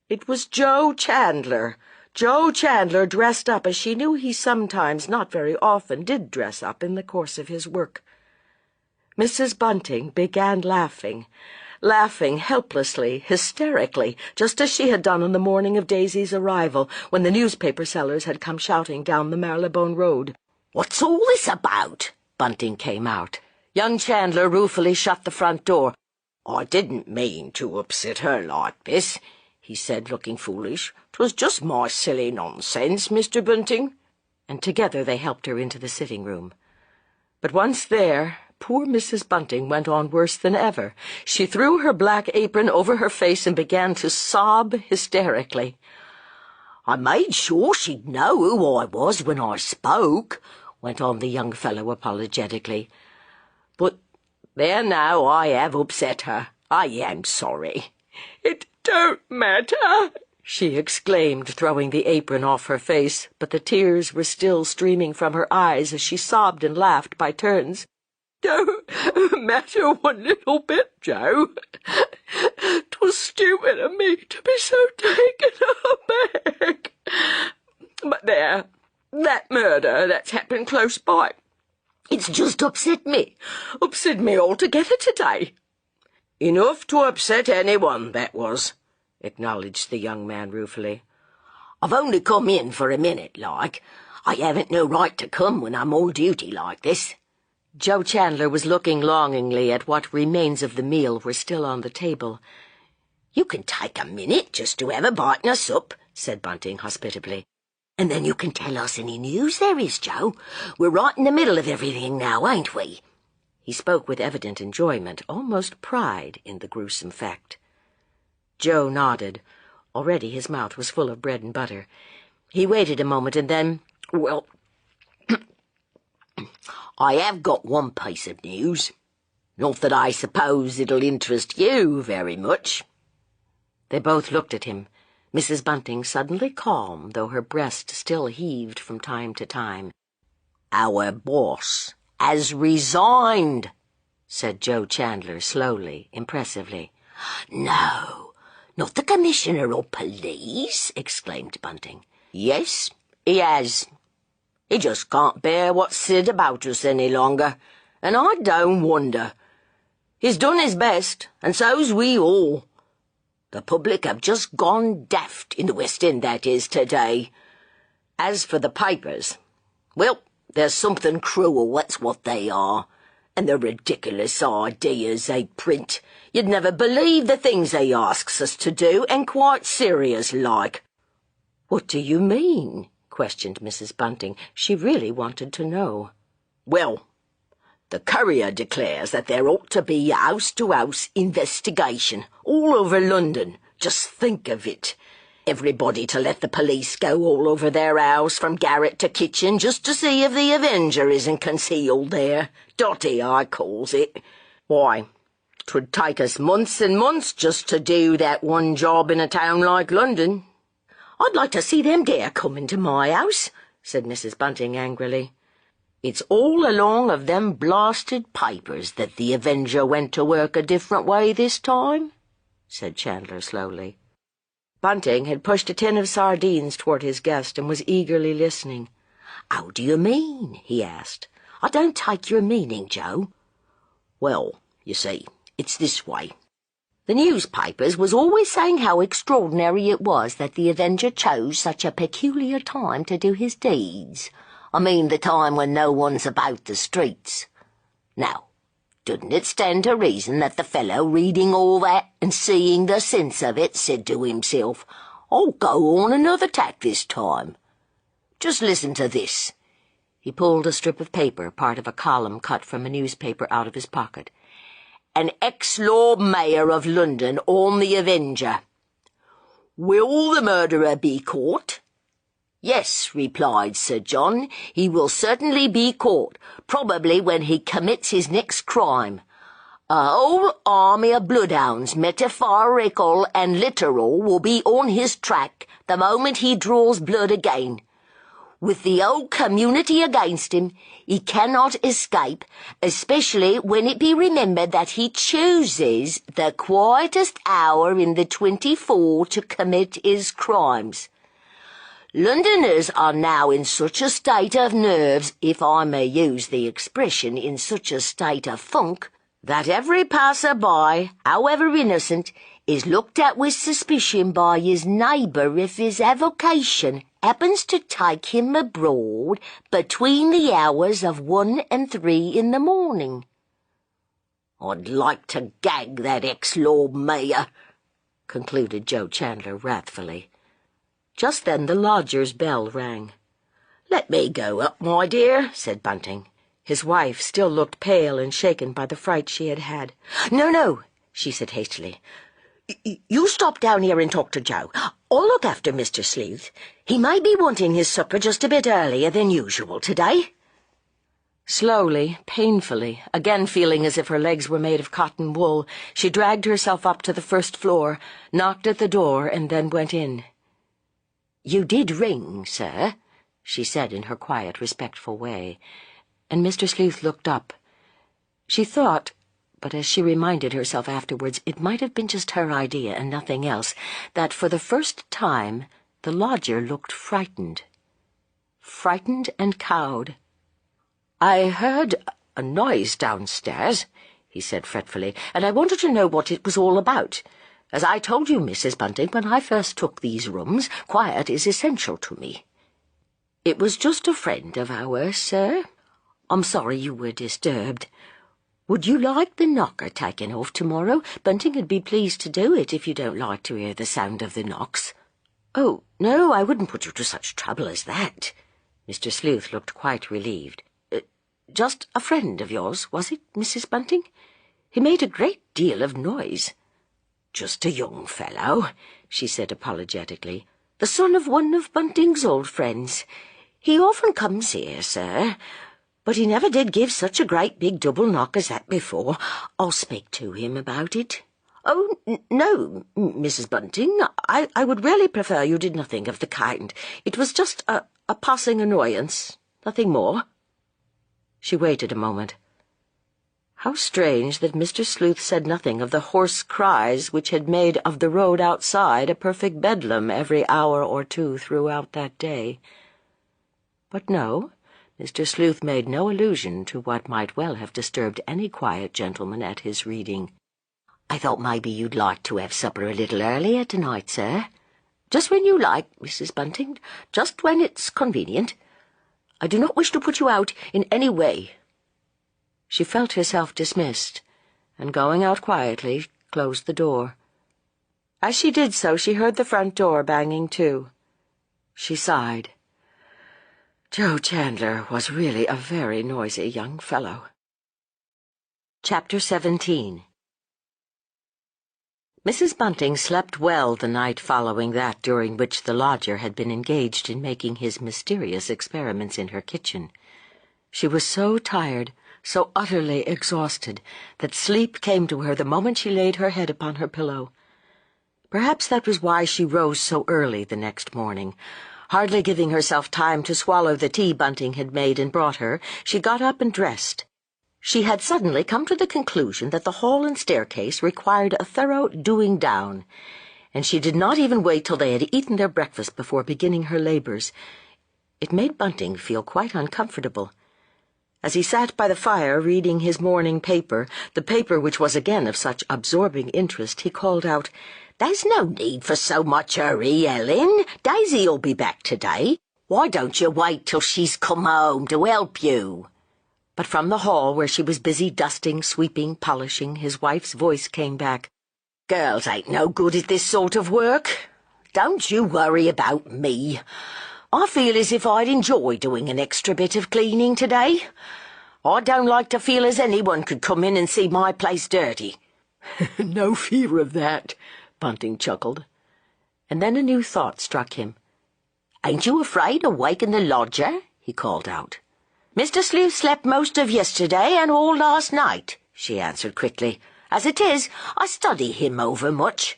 Speaker 1: It was Joe Chandler. Joe Chandler dressed up as she knew he sometimes, not very often, did dress up in the course of his work. Mrs. Bunting began laughing helplessly, hysterically, just as she had done on the morning of Daisy's arrival, when the newspaper sellers had come shouting down the Marylebone Road.
Speaker 2: "What's all this about?"
Speaker 1: Bunting came out. Young Chandler ruefully shut the front door.
Speaker 2: "I didn't mean to upset her like this," he said, looking foolish. "'Twas just my silly nonsense, Mr. Bunting."
Speaker 1: And together they helped her into the sitting-room. But once there, poor Mrs. Bunting went on worse than ever. She threw her black apron over her face and began to sob hysterically.
Speaker 2: "I made sure she'd know who I was when I spoke," went on the young fellow apologetically. "But there now, I have upset her. I am sorry."
Speaker 4: "It don't matter,"
Speaker 1: she exclaimed, throwing the apron off her face, but the tears were still streaming from her eyes as she sobbed and laughed by turns.
Speaker 4: "Don't matter one little bit, Joe. 'Twas stupid of me to be so taken aback. But there, that murder that's happened close by, it's just upset me altogether today."
Speaker 2: "Enough to upset anyone, that was," acknowledged the young man ruefully. "I've only come in for a minute, like. I haven't no right to come when I'm on duty like this."
Speaker 1: Joe Chandler was looking longingly at what remains of the meal were still on the table.
Speaker 2: "You can take a minute just to have a bite and a sup," said Bunting hospitably. "And then you can tell us any news there is, Joe. We're right in the middle of everything now, ain't we?"
Speaker 1: He spoke with evident enjoyment, almost pride in the gruesome fact. Joe nodded. Already his mouth was full of bread and butter. He waited a moment and then,
Speaker 2: "Well, I have got one piece of news. Not that I suppose it'll interest you very much."
Speaker 1: They both looked at him, Mrs. Bunting suddenly calm, though her breast still heaved from time to time.
Speaker 2: "Our boss has resigned,"
Speaker 1: said Joe Chandler slowly, impressively.
Speaker 2: "No, not the Commissioner of Police," exclaimed Bunting. "Yes,
Speaker 3: He has. He just can't bear what's said about us any longer, and I don't wonder. He's done his best, and so's we all. The public have just gone daft in the West End, that is, today. As for the papers, well, there's something cruel, that's what they are. And the ridiculous ideas they print. You'd never believe the things they asks us to do, and quite serious like.
Speaker 2: What do you mean? Questioned Mrs. Bunting. She really wanted to know.
Speaker 3: Well, the Courier declares that there ought to be a house-to-house investigation all over London. Just think of it. Everybody to let the police go all over their house, from garret to kitchen, just to see if the Avenger isn't concealed there. Dotty, I calls it. Why, 'twould take us months and months just to do that one job in a town like London.
Speaker 2: I'd like to see them dare come into my house, said Mrs. Bunting angrily.
Speaker 3: It's all along of them blasted papers that the Avenger went to work a different way this time, said Chandler slowly.
Speaker 2: Bunting had pushed a tin of sardines toward his guest and was eagerly listening.
Speaker 3: "How do you mean?" he asked. "I don't take your meaning, Joe." "Well, you see, it's this way. The newspapers was always saying how extraordinary it was that the Avenger chose such a peculiar time to do his deeds. I mean the time when no one's about the streets. Now, doesn't it stand to reason that the fellow reading all that and seeing the sense of it said to himself, 'I'll go on another tack this time'? Just listen to this."
Speaker 2: He pulled a strip of paper, part of a column cut from a newspaper, out of his pocket.
Speaker 3: "An ex-Lord Mayor of London on the Avenger. Will the murderer be caught? Yes, replied Sir John, he will certainly be caught, probably when he commits his next crime. A whole army of bloodhounds, metaphorical and literal, will be on his track the moment he draws blood again. With the whole community against him, he cannot escape, especially when it be remembered that he chooses the quietest hour in the 24 to commit his crimes. Londoners are now in such a state of nerves, if I may use the expression, in such a state of funk, that every passer-by, however innocent, is looked at with suspicion by his neighbour if his avocation happens to take him abroad between the hours of 1 and 3 in the morning. I'd like to gag that ex-Lord Mayor," concluded Joe Chandler wrathfully.
Speaker 2: Just then the lodger's bell rang.
Speaker 3: "Let me go up, my dear," said Bunting.
Speaker 2: His wife still looked pale and shaken by the fright she had had.
Speaker 3: No, she said hastily. You stop down here and talk to Joe. I'll look after Mr. Sleuth. He may be wanting his supper just a bit earlier than usual today."
Speaker 2: Slowly, painfully, again feeling as if her legs were made of cotton wool, she dragged herself up to the first floor, knocked at the door, and then went in.
Speaker 3: "You did ring, sir," she said in her quiet, respectful way,
Speaker 2: and Mr. Sleuth looked up. She thought, but as she reminded herself afterwards, it might have been just her idea and nothing else, that for the first time the lodger looked frightened. Frightened and cowed.
Speaker 3: "I heard a noise downstairs," he said fretfully, "and I wanted to know what it was all about. As I told you, Mrs. Bunting, when I first took these rooms, quiet is essential to me."
Speaker 2: "It was just a friend of ours, sir. I'm sorry you were disturbed. Would you like the knocker taken off tomorrow? Bunting would be pleased to do it if you don't like to hear the sound of the knocks."
Speaker 3: "Oh, no, I wouldn't put you to such trouble as that." Mr. Sleuth looked quite relieved.
Speaker 2: Just a friend of yours, was it, Mrs. Bunting? He made a great deal of noise."
Speaker 3: "Just a young fellow," she said apologetically.
Speaker 2: "The son of one of Bunting's old friends. He often comes here, sir, but he never did give such a great big double knock as that before. I'll speak to him about it." "Oh, no, Mrs. Bunting, I would really prefer you did nothing of the kind. It was just a passing annoyance, nothing more." She waited a moment. How strange that Mr. Sleuth said nothing of the hoarse cries which had made of the road outside a perfect bedlam every hour or two throughout that day.
Speaker 1: But no, Mr. Sleuth made no allusion to what might well have disturbed any quiet gentleman at his reading.
Speaker 3: I thought maybe you'd like to have supper a little earlier tonight, sir. Just when you like, Mrs. Bunting, just when it's convenient. I do not wish to put you out in any way.
Speaker 1: She felt herself dismissed, and going out quietly, closed the door. As she did so, she heard the front door banging to. She sighed. Joe Chandler was really a very noisy young fellow. Chapter 17. Mrs. Bunting slept well the night following that during which the lodger had been engaged in making his mysterious experiments in her kitchen. She was so tired, so utterly exhausted, that sleep came to her the moment she laid her head upon her pillow. Perhaps that was why she rose so early the next morning. Hardly giving herself time to swallow the tea Bunting had made and brought her, she got up and dressed. She had suddenly come to the conclusion that the hall and staircase required a thorough doing down, and she did not even wait till they had eaten their breakfast before beginning her labors. It made Bunting feel quite uncomfortable. As he sat by the fire reading his morning paper, the paper which was again of such absorbing interest, he called out,
Speaker 3: There's no need for so much hurry, Ellen. Daisy'll be back today. Why don't you wait till she's come home to help you?
Speaker 1: But from the hall, where she was busy dusting, sweeping, polishing, his wife's voice came back.
Speaker 3: Girls ain't no good at this sort of work. Don't you worry about me. I feel as if I'd enjoy doing an extra bit of cleaning today. I don't like to feel as anyone could come in and see my place dirty.
Speaker 2: No fear of that, Bunting chuckled.
Speaker 1: And then a new thought struck him.
Speaker 3: Ain't you afraid of waking the lodger? He called out. Mr. Sleuth slept most of yesterday and all last night, she answered quickly. As it is, I study him over much.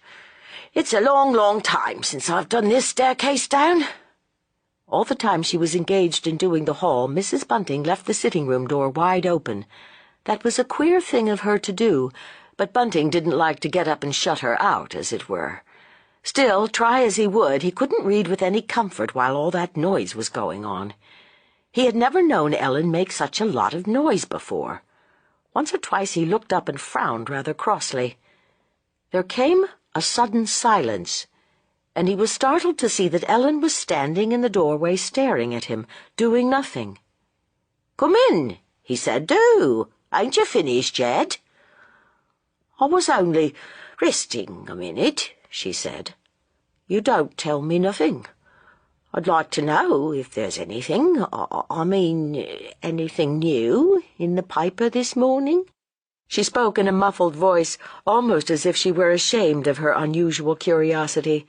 Speaker 3: It's a long, long time since I've done this staircase down.
Speaker 1: All the time she was engaged in doing the hall, Mrs. Bunting left the sitting-room door wide open. That was a queer thing of her to do, but Bunting didn't like to get up and shut her out, as it were. Still, try as he would, he couldn't read with any comfort while all that noise was going on. He had never known Ellen make such a lot of noise before. Once or twice he looked up and frowned rather crossly. There came a sudden silence, and he was startled to see that Ellen was standing in the doorway staring at him, doing nothing.
Speaker 3: Come in, he said. Do. Ain't you finished yet? I was only resting a minute, she said.
Speaker 1: You don't tell me nothing.
Speaker 3: I'd like to know if there's anything, anything new in the paper this morning.
Speaker 1: She spoke in a muffled voice, almost as if she were ashamed of her unusual curiosity,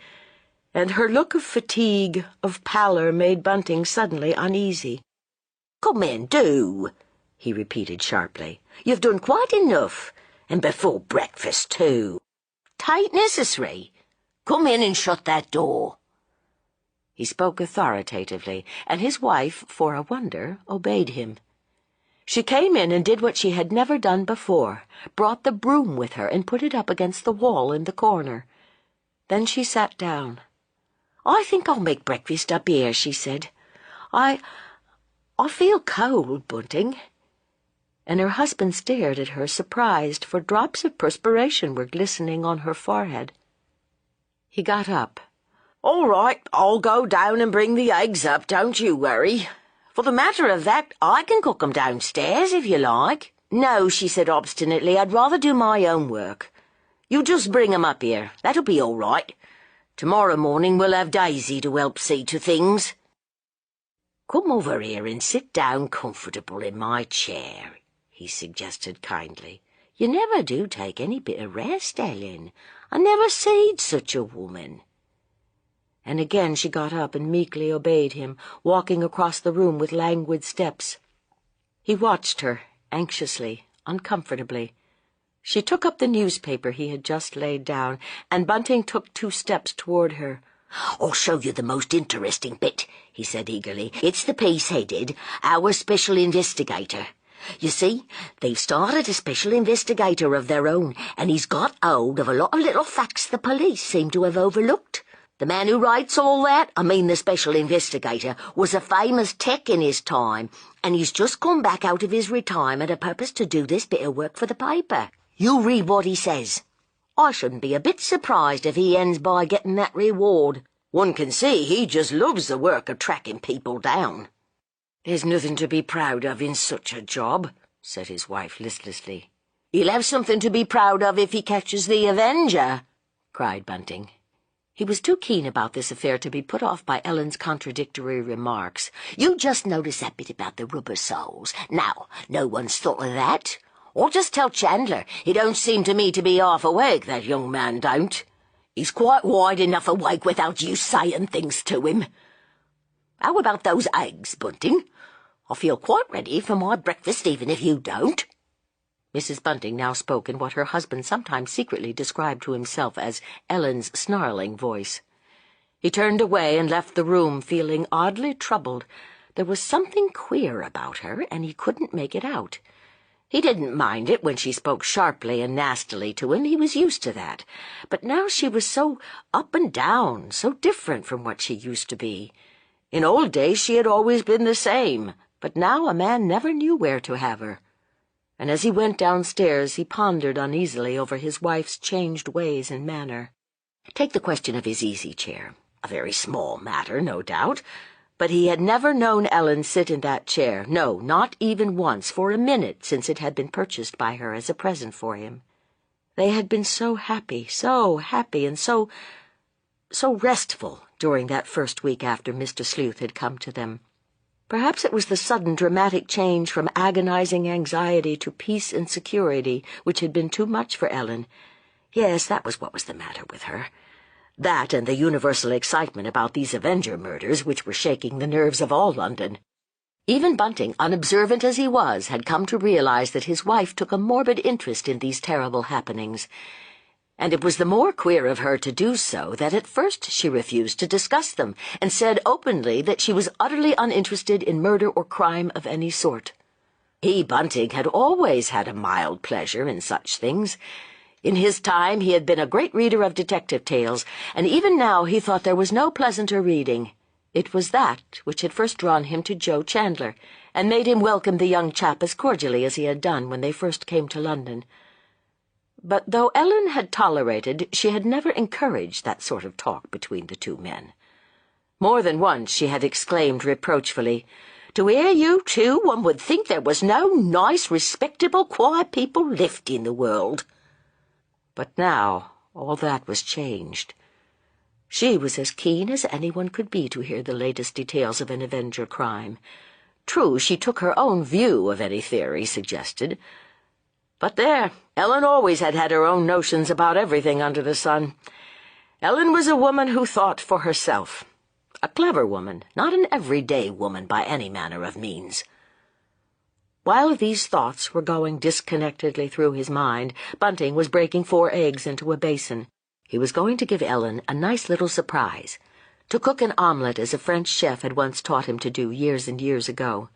Speaker 1: and her look of fatigue, of pallor, made Bunting suddenly uneasy.
Speaker 3: Come in, do, he repeated sharply. You've done quite enough, and before breakfast, too. 'Tain't necessary. Come in and shut that door.
Speaker 1: He spoke authoritatively, and his wife, for a wonder, obeyed him. She came in and did what she had never done before, brought the broom with her and put it up against the wall in the corner. Then she sat down.
Speaker 3: I think I'll make breakfast up here, she said. I feel cold, Bunting.
Speaker 1: And her husband stared at her, surprised, for drops of perspiration were glistening on her forehead. He got up.
Speaker 3: All right, I'll go down and bring the eggs up, don't you worry. For the matter of that, I can cook 'em downstairs if you like. No, she said obstinately, I'd rather do my own work. You just bring 'em up here, that'll be all right. Tomorrow morning we'll have Daisy to help see to things. Come over here and sit down comfortable in my chair, he suggested kindly. You never do take any bit of rest, Ellen. I never seed such a woman.
Speaker 1: And again she got up and meekly obeyed him, walking across the room with languid steps. He watched her, anxiously, uncomfortably. She took up the newspaper he had just laid down, and Bunting took 2 steps toward her.
Speaker 3: I'll show you the most interesting bit, he said eagerly. It's the piece headed, Our Special Investigator. You see, they've started a special investigator of their own, and he's got hold of a lot of little facts the police seem to have overlooked. The man who writes all that, I mean the special investigator, was a famous tech in his time, and he's just gone back out of his retirement a purpose to do this bit of work for the paper. You read what he says. I shouldn't be a bit surprised if he ends by getting that reward. One can see he just loves the work of tracking people down."
Speaker 2: "There's nothing to be proud of in such a job," said his wife listlessly.
Speaker 3: "He'll have something to be proud of if he catches the Avenger," cried Bunting. He was too keen about this affair to be put off by Ellen's contradictory remarks. "You just notice that bit about the rubber soles. Now, no one's thought of that. Or just tell Chandler. He don't seem to me to be half awake, that young man don't. He's quite wide enough awake without you saying things to him. How about those eggs, Bunting? I feel quite ready for my breakfast, even if you don't." Mrs. Bunting now spoke in what her husband sometimes secretly described to himself as Ellen's snarling voice. He turned away and left the room, feeling oddly troubled. There was something queer about her, and he couldn't make it out. He didn't mind it when she spoke sharply and nastily to him. He was used to that. But now she was so up and down, so different from what she used to be. In old days she had always been the same, but now a man never knew where to have her. And as he went downstairs, he pondered uneasily over his wife's changed ways and manner. Take the question of his easy chair. A very small matter, no doubt, but he had never known Ellen sit in that chair, no, not even once for a minute since it had been purchased by her as a present for him. They had been so happy, and so restful during that first week after Mr. Sleuth had come to them. Perhaps it was the sudden dramatic change from agonizing anxiety to peace and security which had been too much for Ellen. Yes, that was what was the matter with her. That and the universal excitement about these Avenger murders which were shaking the nerves of all London. Even Bunting, unobservant as he was, had come to realize that his wife took a morbid interest in these terrible happenings. And it was the more queer of her to do so that at first she refused to discuss them, and said openly that she was utterly uninterested in murder or crime of any sort. He, Bunting, had always had a mild pleasure in such things. In his time he had been a great reader of detective tales, and even now he thought there was no pleasanter reading. It was that which had first drawn him to Joe Chandler, and made him welcome the young chap as cordially as he had done when they first came to London. But though Ellen had tolerated, she had never encouraged that sort of talk between the two men. More than once she had exclaimed reproachfully, "To hear you two, one would think there was no nice, respectable, quiet people left in the world." But now all that was changed. She was as keen as anyone could be to hear the latest details of an Avenger crime. True, she took her own view of any theory suggested. But there, Ellen always had her own notions about everything under the sun. Ellen was a woman who thought for herself. A clever woman, not an everyday woman by any manner of means. While these thoughts were going disconnectedly through his mind, Bunting was breaking 4 eggs into a basin. He was going to give Ellen a nice little surprise, to cook an omelette as a French chef had once taught him to do years and years ago.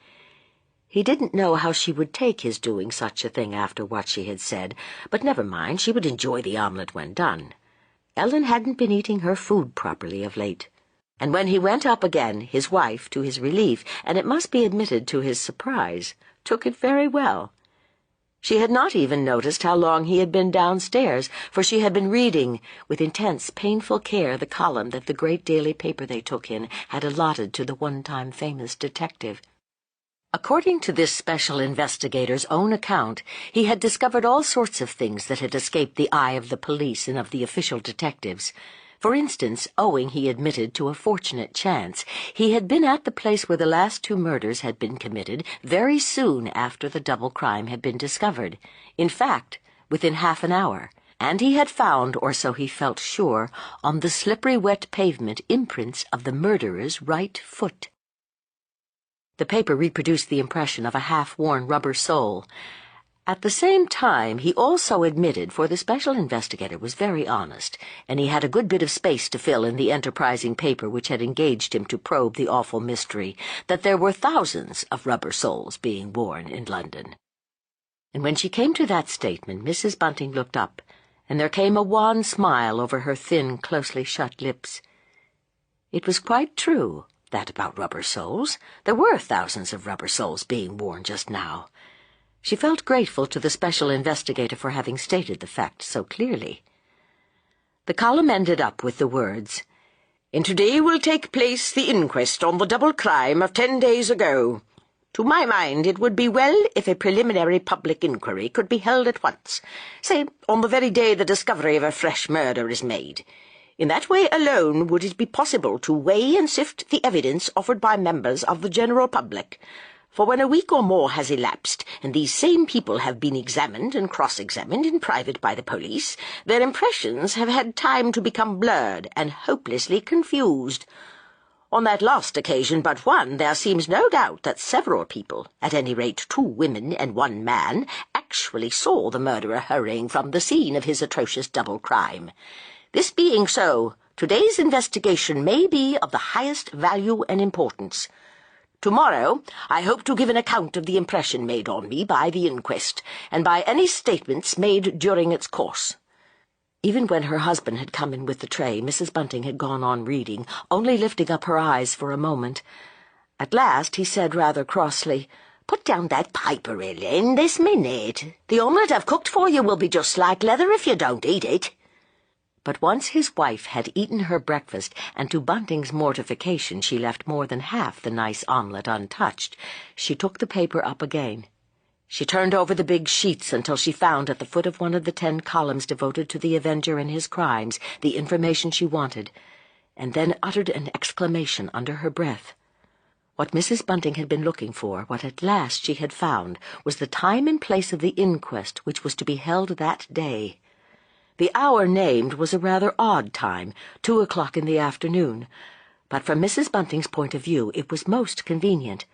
Speaker 3: He didn't know how she would take his doing such a thing after what she had said, but never mind, she would enjoy the omelette when done. Ellen hadn't been eating her food properly of late, and when he went up again, his wife, to his relief, and it must be admitted to his surprise, took it very well. She had not even noticed how long he had been downstairs, for she had been reading with intense, painful care the column that the great daily paper they took in had allotted to the one-time famous detective. According to this special investigator's own account, he had discovered all sorts of things that had escaped the eye of the police and of the official detectives. For instance, owing, he admitted, to a fortunate chance, he had been at the place where the last 2 murders had been committed very soon after the double crime had been discovered. In fact, within half an hour. And he had found, or so he felt sure, on the slippery wet pavement imprints of the murderer's right foot. The paper reproduced the impression of a half-worn rubber sole. At the same time, he also admitted, for the special investigator was very honest, and he had a good bit of space to fill in the enterprising paper which had engaged him to probe the awful mystery, that there were thousands of rubber soles being worn in London. And when she came to that statement, Mrs. Bunting looked up, and there came a wan smile over her thin, closely shut lips.
Speaker 1: It was quite true, that about rubber soles. There were thousands of rubber soles being worn just now. She felt grateful to the special investigator for having stated the fact so clearly. The column ended up with the words, "And today will take place the inquest on the double crime of 10 days ago. To my mind, it would be well if a preliminary public inquiry could be held at once, say, on the very day the discovery of a fresh murder is made. In that way alone would it be possible to weigh and sift the evidence offered by members of the general public. For when a week or more has elapsed, and these same people have been examined and cross-examined in private by the police, their impressions have had time to become blurred and hopelessly confused. On that last occasion but one, there seems no doubt that several people, at any rate 2 women and 1 man, actually saw the murderer hurrying from the scene of his atrocious double crime. This being so, today's investigation may be of the highest value and importance. Tomorrow, I hope to give an account of the impression made on me by the inquest, and by any statements made during its course." Even when her husband had come in with the tray, Mrs. Bunting had gone on reading, only lifting up her eyes for a moment. At last he said rather crossly, "Put down that paper, Ellen, this minute. The omelette I've cooked for you will be just like leather if you don't eat it." But once his wife had eaten her breakfast, and to Bunting's mortification she left more than half the nice omelette untouched, she took the paper up again. She turned over the big sheets until she found at the foot of one of the 10 columns devoted to the Avenger and his crimes the information she wanted, and then uttered an exclamation under her breath. What Mrs. Bunting had been looking for, what at last she had found, was the time and place of the inquest which was to be held that day. The hour named was a rather odd time, 2 o'clock in the afternoon, but from Mrs. Bunting's point of view it was most convenient.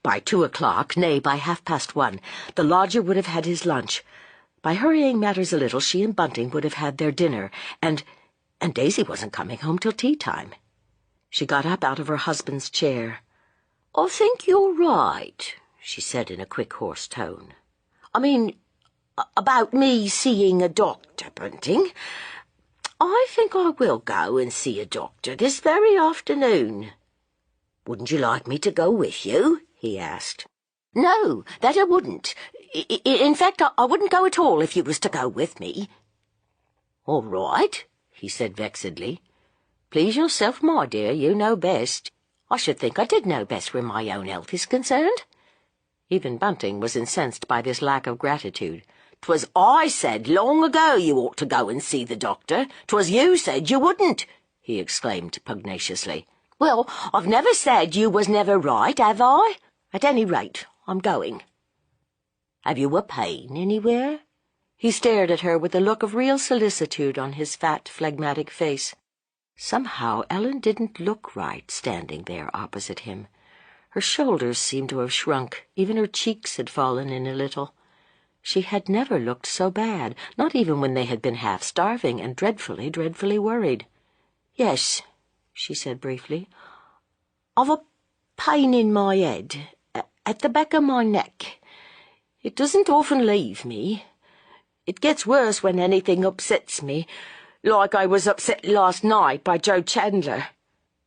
Speaker 1: By 2 o'clock, nay, by 1:30, the lodger would have had his lunch. By hurrying matters a little, she and Bunting would have had their dinner, and Daisy wasn't coming home till tea-time. She got up out of her husband's chair. "I think you're right," she said in a quick, hoarse tone. "I mean, about me seeing a doctor, Bunting. I think I will go and see a doctor this very afternoon." "Wouldn't you like me to go with you?" he asked. "No, that I wouldn't. In fact, I wouldn't go at all if you was to go with me." "All right," he said vexedly. "Please yourself, my dear, you know best. I should think I did know best where my own health is concerned." Even Bunting was incensed by this lack of gratitude. "'Twas I said long ago you ought to go and see the doctor. 'Twas you said you wouldn't," he exclaimed pugnaciously. "Well, I've never said you was never right, have I? At any rate, I'm going." "Have you a pain anywhere?" He stared at her with a look of real solicitude on his fat, phlegmatic face. Somehow Ellen didn't look right standing there opposite him. Her shoulders seemed to have shrunk, even her cheeks had fallen in a little. She had never looked so bad, not even when they had been half-starving and dreadfully, dreadfully worried. "Yes," she said briefly. "I've a pain in my head, at the back of my neck. It doesn't often leave me. It gets worse when anything upsets me, like I was upset last night by Joe Chandler."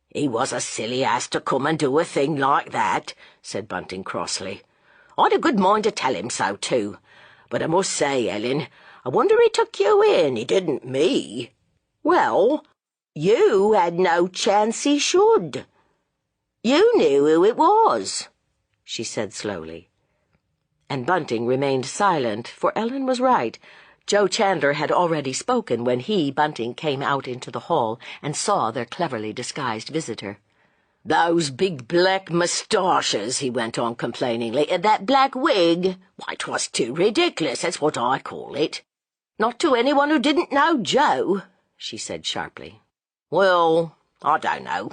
Speaker 1: "He was a silly ass to come and do a thing like that," said Bunting crossly. "I'd a good mind to tell him so, too. But I must say, Ellen, I wonder he took you in, he didn't me." "Well, you had no chance he should. You knew who it was," she said slowly. And Bunting remained silent, for Ellen was right. Joe Chandler had already spoken when he, Bunting, came out into the hall and saw their cleverly disguised visitor. "Those big black moustaches," he went on complainingly, "and that black wig, why, 'twas too ridiculous, that's what I call it." "Not to anyone who didn't know Joe," she said sharply. "Well, I don't know.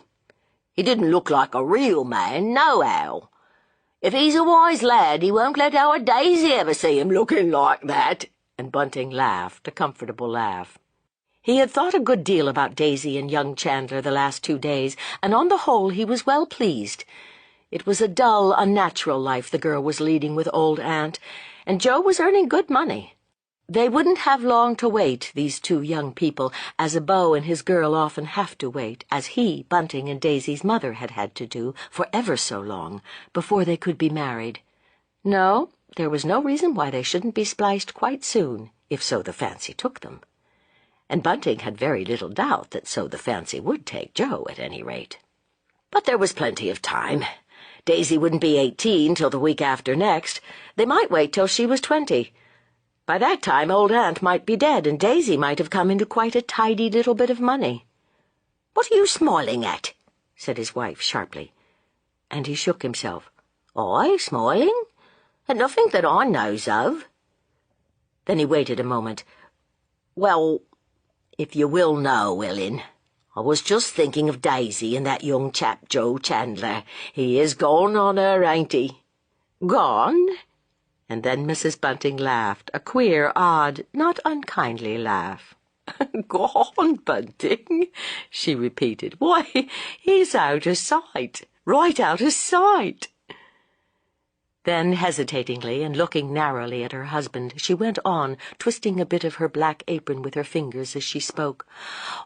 Speaker 1: He didn't look like a real man, nohow. If he's a wise lad, he won't let our Daisy ever see him looking like that." And Bunting laughed, a comfortable laugh. He had thought a good deal about Daisy and young Chandler the last 2 days, and on the whole he was well pleased. It was a dull, unnatural life the girl was leading with old Aunt, and Joe was earning good money. They wouldn't have long to wait, these two young people, as a beau and his girl often have to wait, as he, Bunting, and Daisy's mother had to do for ever so long, before they could be married. No, there was no reason why they shouldn't be spliced quite soon, if so the fancy took them. And Bunting had very little doubt that so the fancy would take Joe, at any rate. But there was plenty of time. Daisy wouldn't be 18 till the week after next. They might wait till she was 20. By that time, old Aunt might be dead, and Daisy might have come into quite a tidy little bit of money.
Speaker 3: "What are you smiling at?"
Speaker 1: said his wife sharply. And he shook himself.
Speaker 3: "I smiling? At nothing that I knows of."
Speaker 1: Then he waited a moment.
Speaker 3: "Well, if you will know, Ellen, I was just thinking of Daisy and that young chap Joe Chandler. He is gone on her, ain't he?"
Speaker 1: "Gone?" And then Mrs. Bunting laughed, a queer, odd, not unkindly laugh. "Gone, Bunting?" she repeated. "Why, he's out of sight, right out of sight." Then, hesitatingly and looking narrowly at her husband, she went on, twisting a bit of her black apron with her fingers as she spoke.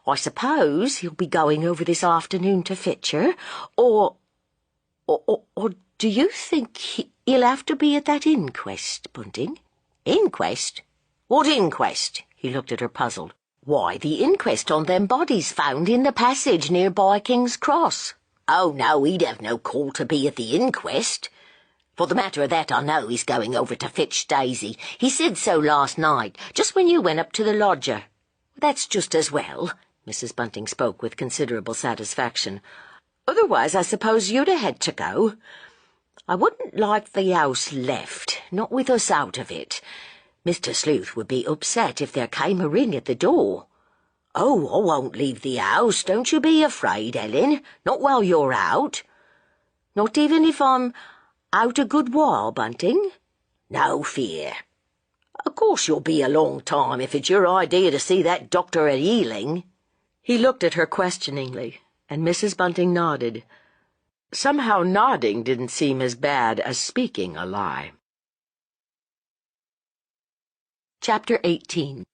Speaker 3: "I suppose he'll be going over this afternoon to fetch her, or do you think he'll have to be at that inquest, Bunting?" "Inquest? What inquest?" He looked at her puzzled. "Why, the inquest on them bodies found in the passage nearby King's Cross." "Oh, no, he'd have no call to be at the inquest. For the matter of that, I know he's going over to fetch Daisy. He said so last night, just when you went up to the lodger." "That's just as well." Mrs. Bunting spoke with considerable satisfaction. "Otherwise, I suppose you'd have had to go." "I wouldn't like the house left, not with us out of it. Mr. Sleuth would be upset if there came a ring at the door." "Oh, I won't leave the house, don't you be afraid, Ellen, not while you're out." "Not even if I'm out a good while, Bunting?" "No fear. Of course you'll be a long time if it's your idea to see that doctor at Ealing."
Speaker 1: He looked at her questioningly, and Mrs. Bunting nodded. Somehow nodding didn't seem as bad as speaking a lie. Chapter 18.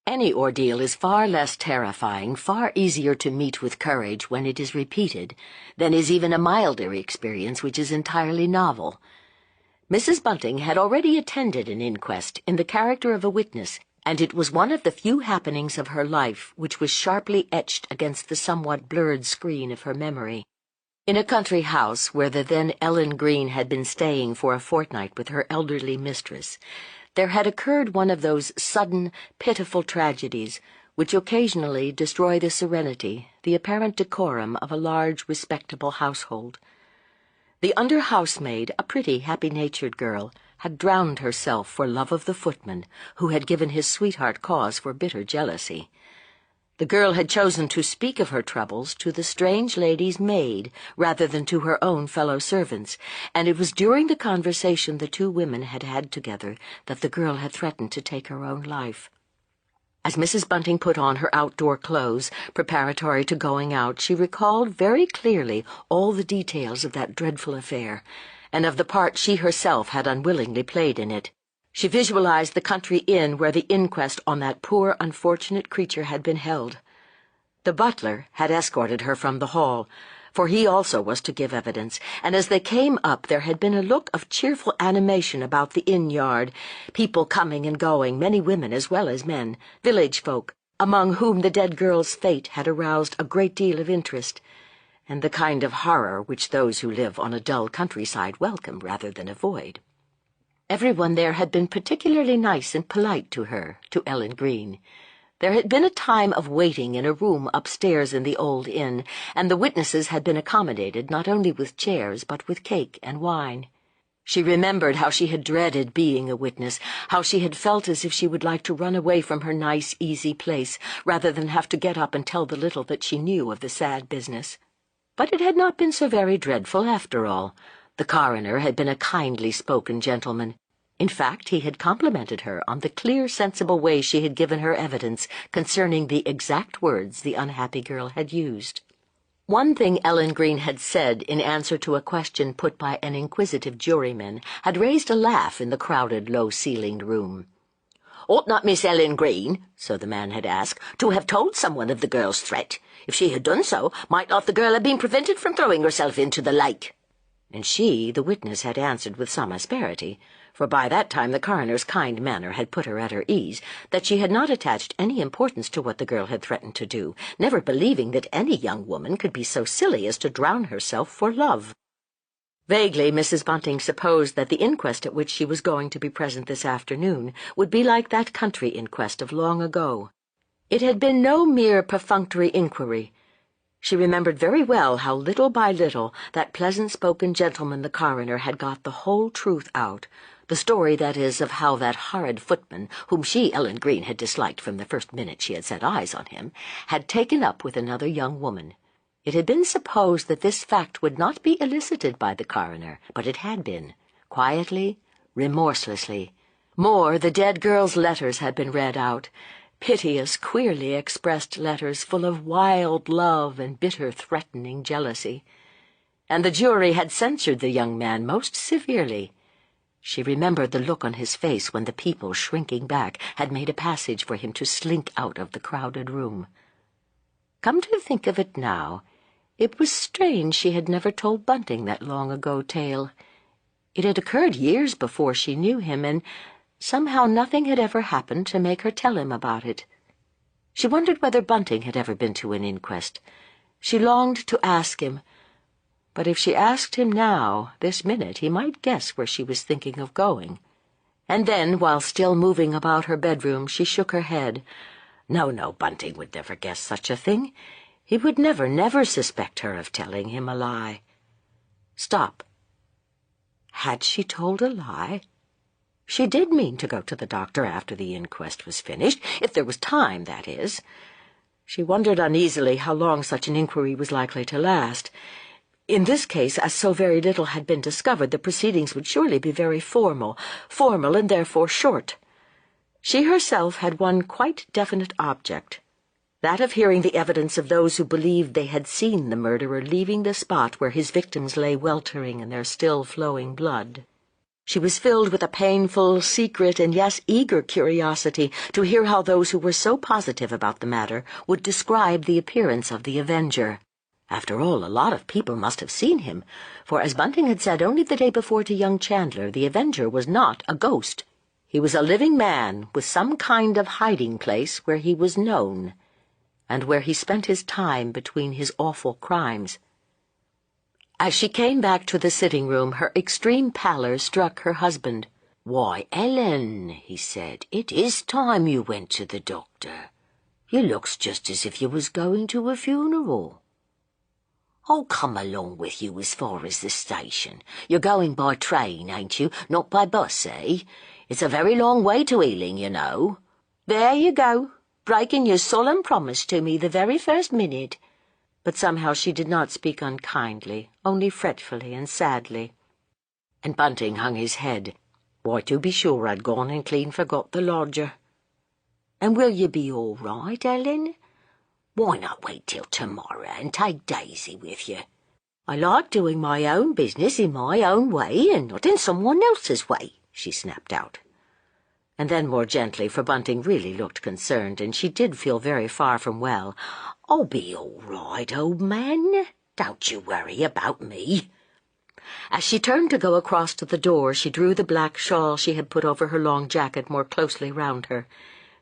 Speaker 1: Any ordeal is far less terrifying, far easier to meet with courage when it is repeated, than is even a milder experience which is entirely novel. Mrs. Bunting had already attended an inquest in the character of a witness, and it was one of the few happenings of her life which was sharply etched against the somewhat blurred screen of her memory. In a country house where the then Ellen Green had been staying for a fortnight with her elderly mistress, there had occurred one of those sudden, pitiful tragedies which occasionally destroy the serenity, the apparent decorum of a large, respectable household. The under-housemaid, a pretty, happy-natured girl, had drowned herself for love of the footman, who had given his sweetheart cause for bitter jealousy. The girl had chosen to speak of her troubles to the strange lady's maid rather than to her own fellow servants, and it was during the conversation the two women had had together that the girl had threatened to take her own life. As Mrs. Bunting put on her outdoor clothes, preparatory to going out, she recalled very clearly all the details of that dreadful affair, and of the part she herself had unwillingly played in it. She visualized the country inn where the inquest on that poor, unfortunate creature had been held. The butler had escorted her from the hall, for he also was to give evidence, and as they came up there had been a look of cheerful animation about the inn yard, people coming and going, many women as well as men, village folk, among whom the dead girl's fate had aroused a great deal of interest, and the kind of horror which those who live on a dull countryside welcome rather than avoid. Everyone there had been particularly nice and polite to her, to Ellen Green. There had been a time of waiting in a room upstairs in the old inn, and the witnesses had been accommodated not only with chairs but with cake and wine. She remembered how she had dreaded being a witness, how she had felt as if she would like to run away from her nice, easy place, rather than have to get up and tell the little that she knew of the sad business. But it had not been so very dreadful after all. The coroner had been a kindly-spoken gentleman. In fact, he had complimented her on the clear, sensible way she had given her evidence concerning the exact words the unhappy girl had used. One thing Ellen Green had said in answer to a question put by an inquisitive juryman had raised a laugh in the crowded, low-ceilinged room.
Speaker 3: "Ought not Miss Ellen Green," so the man had asked, "to have told someone of the girl's threat? If she had done so, might not the girl have been prevented from throwing herself into the lake?"
Speaker 1: And she, the witness, had answered with some asperity, for by that time the coroner's kind manner had put her at her ease, that she had not attached any importance to what the girl had threatened to do, never believing that any young woman could be so silly as to drown herself for love. Vaguely, Mrs. Bunting supposed that the inquest at which she was going to be present this afternoon would be like that country inquest of long ago. It had been no mere perfunctory inquiry. She remembered very well how little by little that pleasant-spoken gentleman the coroner had got the whole truth out, the story, that is, of how that horrid footman, whom she, Ellen Green, had disliked from the first minute she had set eyes on him, had taken up with another young woman. It had been supposed that this fact would not be elicited by the coroner, but it had been, quietly, remorselessly. More, the dead girl's letters had been read out, piteous, queerly expressed letters full of wild love and bitter, threatening jealousy. And the jury had censured the young man most severely. She remembered the look on his face when the people, shrinking back, had made a passage for him to slink out of the crowded room. Come to think of it now, it was strange she had never told Bunting that long-ago tale. It had occurred years before she knew him, and somehow nothing had ever happened to make her tell him about it. She wondered whether Bunting had ever been to an inquest. She longed to ask him, but if she asked him now, this minute, he might guess where she was thinking of going. And then, while still moving about her bedroom, she shook her head. No, Bunting would never guess such a thing. He would never suspect her of telling him a lie. Stop. Had she told a lie? She did mean to go to the doctor after the inquest was finished, if there was time, that is. She wondered uneasily how long such an inquiry was likely to last. In this case, as so very little had been discovered, the proceedings would surely be very formal and therefore short. She herself had one quite definite object, that of hearing the evidence of those who believed they had seen the murderer leaving the spot where his victims lay weltering in their still-flowing blood. She was filled with a painful, secret, and yes, eager curiosity to hear how those who were so positive about the matter would describe the appearance of the Avenger. After all, a lot of people must have seen him, for as Bunting had said only the day before to young Chandler, the Avenger was not a ghost. He was a living man with some kind of hiding place where he was known, and where he spent his time between his awful crimes. As she came back to the sitting-room, her extreme pallor struck her husband.
Speaker 3: "Why, Ellen," he said, "it is time you went to the doctor. You looks just as if you was going to a funeral." "I'll come along with you as far as the station. You're going by train, ain't you? Not by bus, eh? It's a very long way to Ealing, you know."
Speaker 2: "There you go, breaking your solemn promise to me the very first minute."
Speaker 1: But somehow she did not speak unkindly, only fretfully and sadly. And Bunting hung his head. "Why, to be sure, I'd gone and clean forgot the lodger."
Speaker 3: "And will you be all right, Ellen? Why not wait till tomorrow and take Daisy with you? I like doing my own business in my own way and not in someone else's way," she snapped out.
Speaker 1: And then more gently, for Bunting really looked concerned, and she did feel very far from well,
Speaker 3: "I'll be all right, old man. Don't you worry about me."
Speaker 1: As she turned to go across to the door, she drew the black shawl she had put over her long jacket more closely round her.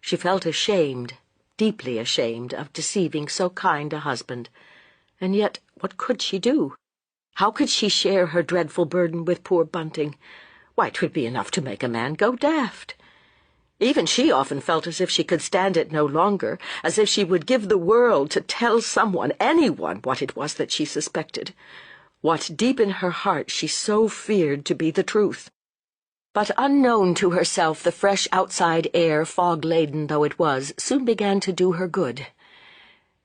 Speaker 1: She felt ashamed, deeply ashamed, of deceiving so kind a husband. And yet, what could she do? How could she share her dreadful burden with poor Bunting? Why, 'twould be enough to make a man go daft. Even she often felt as if she could stand it no longer, as if she would give the world to tell someone, anyone, what it was that she suspected, what deep in her heart she so feared to be the truth. But unknown to herself, the fresh outside air, fog-laden though it was, soon began to do her good.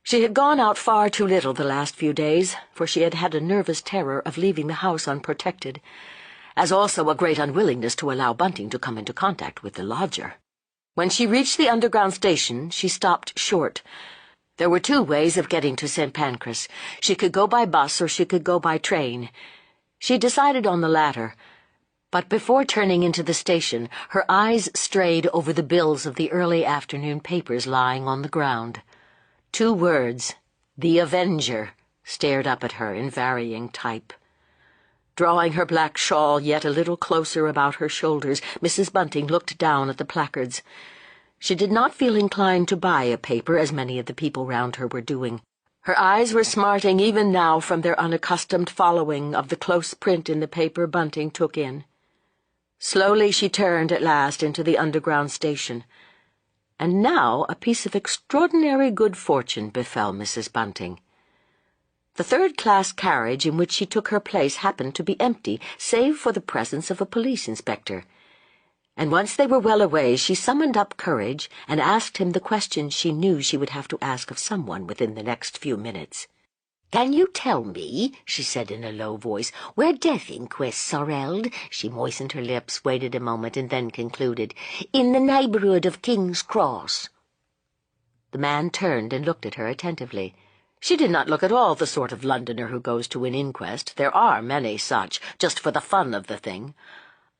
Speaker 1: She had gone out far too little the last few days, for she had had a nervous terror of leaving the house unprotected, as also a great unwillingness to allow Bunting to come into contact with the lodger. When she reached the underground station, she stopped short. There were two ways of getting to St. Pancras. She could go by bus or she could go by train. She decided on the latter, but before turning into the station, her eyes strayed over the bills of the early afternoon papers lying on the ground. 2 words, "The Avenger," stared up at her in varying type. Drawing her black shawl yet a little closer about her shoulders, Mrs. Bunting looked down at the placards. She did not feel inclined to buy a paper, as many of the people round her were doing. Her eyes were smarting even now from their unaccustomed following of the close print in the paper Bunting took in. Slowly she turned at last into the underground station. And now a piece of extraordinary good fortune befell Mrs. Bunting. The third-class carriage in which she took her place happened to be empty, save for the presence of a police inspector. And once they were well away, she summoned up courage and asked him the questions she knew she would have to ask of someone within the next few minutes.
Speaker 3: "Can you tell me," she said in a low voice, "where death inquests are held?" She moistened her lips, waited a moment, and then concluded, "In the neighbourhood of King's Cross."
Speaker 1: The man turned and looked at her attentively. She did not look at all the sort of Londoner who goes to an inquest. There are many such, just for the fun of the thing.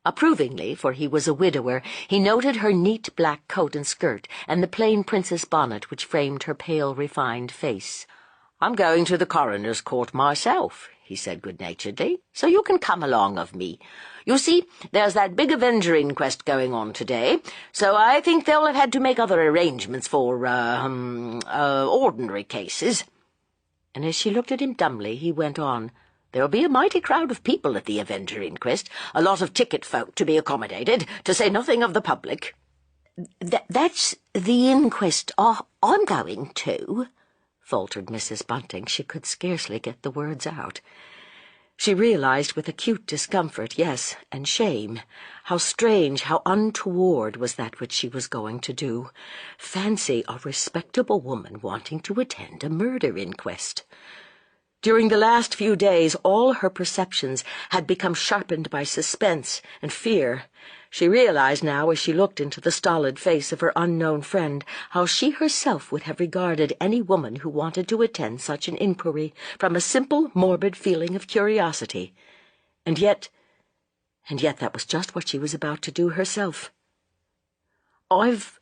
Speaker 1: Approvingly, for he was a widower, he noted her neat black coat and skirt, and the plain princess bonnet which framed her pale, refined face. "I'm going to the coroner's court myself," he said good-naturedly, "so you can come along of me. You see, there's that big Avenger inquest going on today, so I think they'll have had to make other arrangements for, ordinary cases." And as she looked at him dumbly, he went on, "There'll be a mighty crowd of people at the Avenger inquest, a lot of ticket folk to be accommodated, to say nothing of the public."
Speaker 3: That's the inquest I'm going to," faltered Mrs. Bunting. She could scarcely get the words out.
Speaker 1: She realized with acute discomfort, yes, and shame, how strange, how untoward was that which she was going to do. Fancy a respectable woman wanting to attend a murder inquest. During the last few days, all her perceptions had become sharpened by suspense and fear. She realized now, as she looked into the stolid face of her unknown friend, how she herself would have regarded any woman who wanted to attend such an inquiry from a simple, morbid feeling of curiosity. And yet that was just what she was about to do herself.
Speaker 3: "I've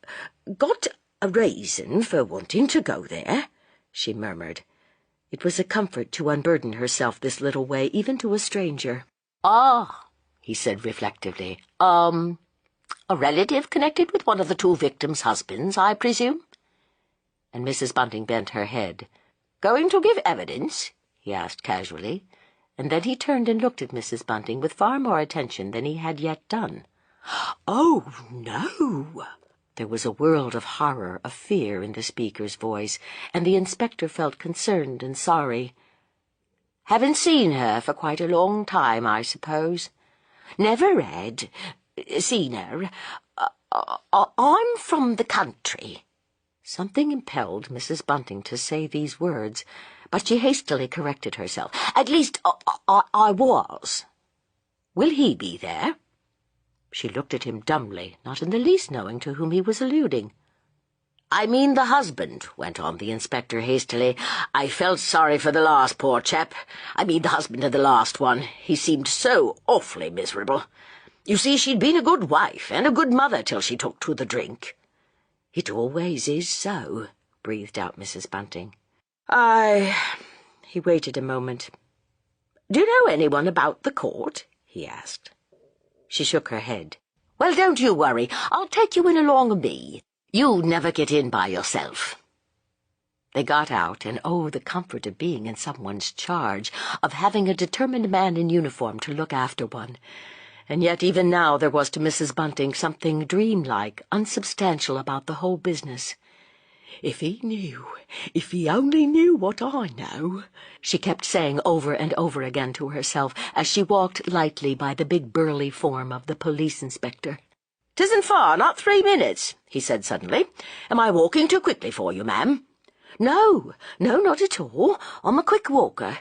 Speaker 3: got a reason for wanting to go there," she murmured.
Speaker 1: It was a comfort to unburden herself this little way, even to a stranger.
Speaker 3: "Ah," he said reflectively, a relative connected with one of the 2 victims' husbands, I presume?"
Speaker 1: And Mrs. Bunting bent her head.
Speaker 3: "Going to give evidence?"
Speaker 1: he asked casually, and then he turned and looked at Mrs. Bunting with far more attention than he had yet done.
Speaker 3: "Oh, no!"
Speaker 1: There was a world of horror, of fear in the speaker's voice, and the inspector felt concerned and sorry.
Speaker 3: "Haven't seen her for quite a long time, I suppose?" "Never had seen her. I'm from the country."
Speaker 1: Something impelled Mrs. Bunting to say these words, but she hastily corrected herself.
Speaker 3: "At least, I was."
Speaker 1: "Will he be there?" She looked at him dumbly, not in the least knowing to whom he was alluding.
Speaker 3: "I mean the husband," went on the inspector hastily. "I felt sorry for the last poor chap. I mean the husband of the last one. He seemed so awfully miserable. You see, she'd been a good wife and a good mother till she took to the drink."
Speaker 1: "It always is so," breathed out Mrs. Bunting.
Speaker 3: He waited a moment. "Do you know anyone about the court?" he asked.
Speaker 1: She shook her head.
Speaker 3: "Well, don't you worry. I'll take you in along of me. You'd never get in by yourself."
Speaker 1: They got out, and oh, the comfort of being in someone's charge, of having a determined man in uniform to look after one. And yet even now there was to Mrs. Bunting something dreamlike, unsubstantial about the whole business.
Speaker 3: If he only knew what I know,"
Speaker 1: she kept saying over and over again to herself as she walked lightly by the big burly form of the police inspector.
Speaker 3: "'Tisn't far, not 3 minutes," he said suddenly. "Am I walking too quickly for you, ma'am?" No, not at all. I'm a quick walker."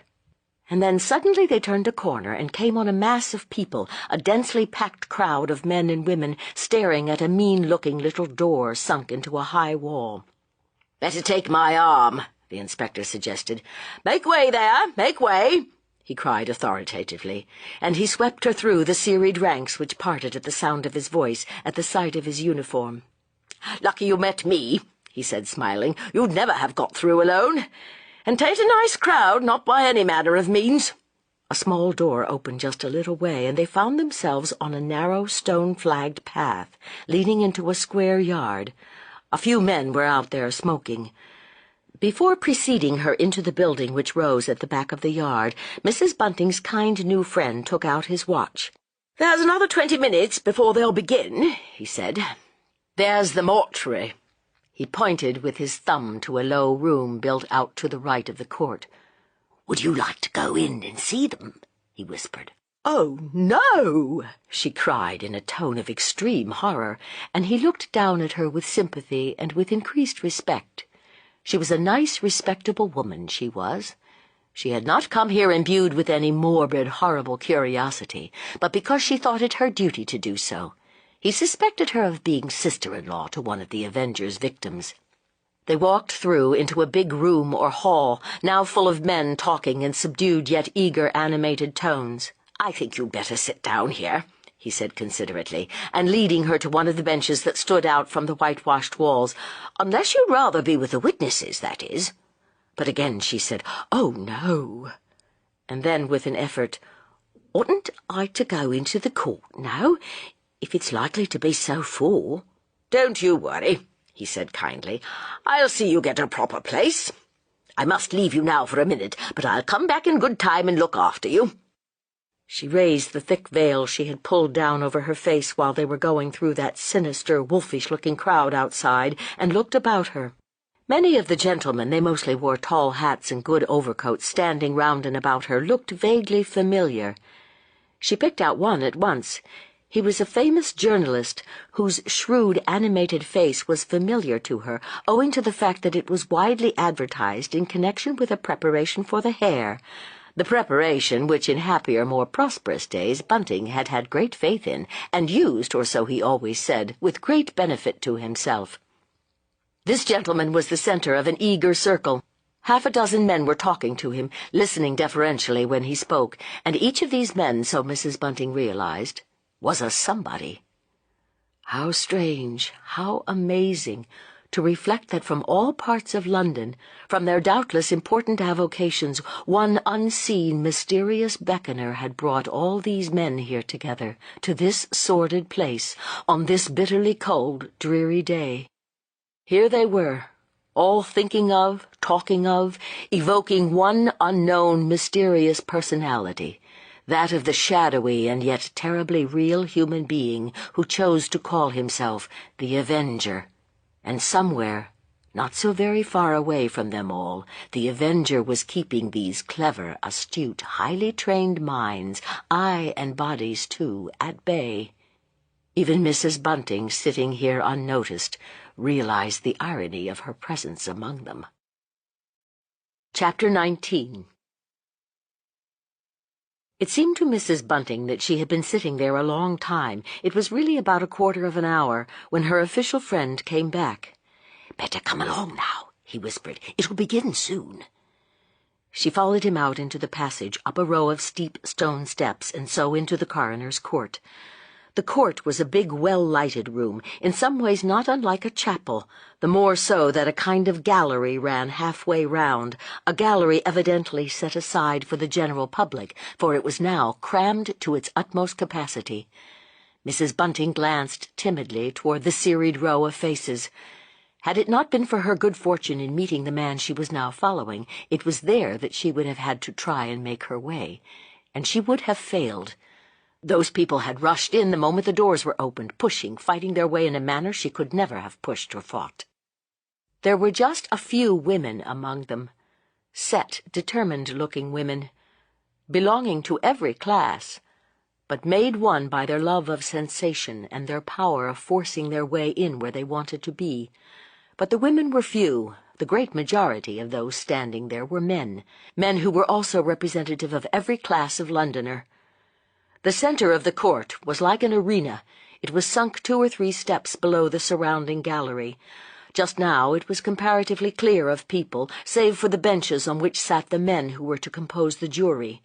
Speaker 1: And then suddenly they turned a corner and came on a mass of people, a densely packed crowd of men and women staring at a mean-looking little door sunk into a high wall.
Speaker 4: "Better take my arm," the inspector suggested. "Make way there, make way," he cried authoritatively, and he swept her through the serried ranks which parted at the sound of his voice, at the sight of his uniform. "Lucky you met me," he said, smiling. "You'd never have got through alone. And 'tain't a nice crowd, not by any manner of means." A small door opened just a little way, and they found themselves on a narrow, stone-flagged path, leading into a square yard. A few men were out there smoking. Before preceding her into the building which rose at the back of the yard, Mrs. Bunting's kind new friend took out his watch. "There's another 20 minutes before they'll begin," he said. "There's the mortuary." He pointed with his thumb to a low room built out to the right of the court. "Would you like to go in and see them?" he whispered. "Oh, no!" she cried in a tone of extreme horror, and he looked down at her with sympathy and with increased respect. She was a nice, respectable woman, she was. She had not come here imbued with any morbid, horrible curiosity, but because she thought it her duty to do so. He suspected her of being sister-in-law to one of the Avenger's victims. They walked through into a big room or hall, now full of men talking in subdued yet eager, animated tones. "I think you'd better sit down here," he said considerately, and leading her to one of the benches that stood out from the whitewashed walls. "Unless you'd rather be with the witnesses, that is." But again she said, "Oh, no." And then, with an effort, "Oughtn't I to go into the court now, if it's likely to be so full?" "Don't you worry," he said kindly. "I'll see you get a proper place. I must leave you now for a minute, but I'll come back in good time and look after you." She raised the thick veil she had pulled down over her face while they were going through that sinister, wolfish-looking crowd outside, and looked about her. Many of the gentlemen, they mostly wore tall hats and good overcoats, standing round and about her, looked vaguely familiar. She picked out one at once. He was a famous journalist whose shrewd, animated face was familiar to her, owing to the fact that it was widely advertised in connection with a preparation for the hair, the preparation which in happier, more prosperous days Bunting had had great faith in, and used, or so he always said, with great benefit to himself. This gentleman was the center of an eager circle. Half a dozen men were talking to him, listening deferentially when he spoke, and each of these men, so Mrs. Bunting realized, was a somebody. How strange, how amazing, to reflect that from all parts of London, from their doubtless important avocations, one unseen, mysterious beckoner had brought all these men here together, to this sordid place, on this bitterly cold, dreary day. Here they were, all thinking of, talking of, evoking one unknown, mysterious personality, that of the shadowy and yet terribly real human being who chose to call himself the Avenger. And somewhere, not so very far away from them all, the Avenger was keeping these clever, astute, highly trained minds, aye, and bodies too, at bay. Even Mrs. Bunting, sitting here unnoticed, realized the irony of her presence among them. Chapter 19. It seemed to Mrs. Bunting that she had been sitting there a long time. It was really about a quarter of an hour when her official friend came back. "Better come along now," he whispered. "It'll begin soon." She followed him out into the passage, up a row of steep stone steps, and so into the coroner's court. The court was a big, well-lighted room, in some ways not unlike a chapel, the more so that a kind of gallery ran halfway round, a gallery evidently set aside for the general public, for it was now crammed to its utmost capacity. Mrs. Bunting glanced timidly toward the serried row of faces. Had it not been for her good fortune in meeting the man she was now following, it was there that she would have had to try and make her way, and she would have failed. Those people had rushed in the moment the doors were opened, pushing, fighting their way in a manner she could never have pushed or fought. There were just a few women among them, set, determined-looking women, belonging to every class, but made one by their love of sensation and their power of forcing their way in where they wanted to be. But the women were few. The great majority of those standing there were men who were also representative of every class of Londoner. The center of the court was like an arena. It was sunk 2 or 3 steps below the surrounding gallery.
Speaker 1: Just now it was comparatively clear of people, save for the benches on which sat the men who were to compose the jury.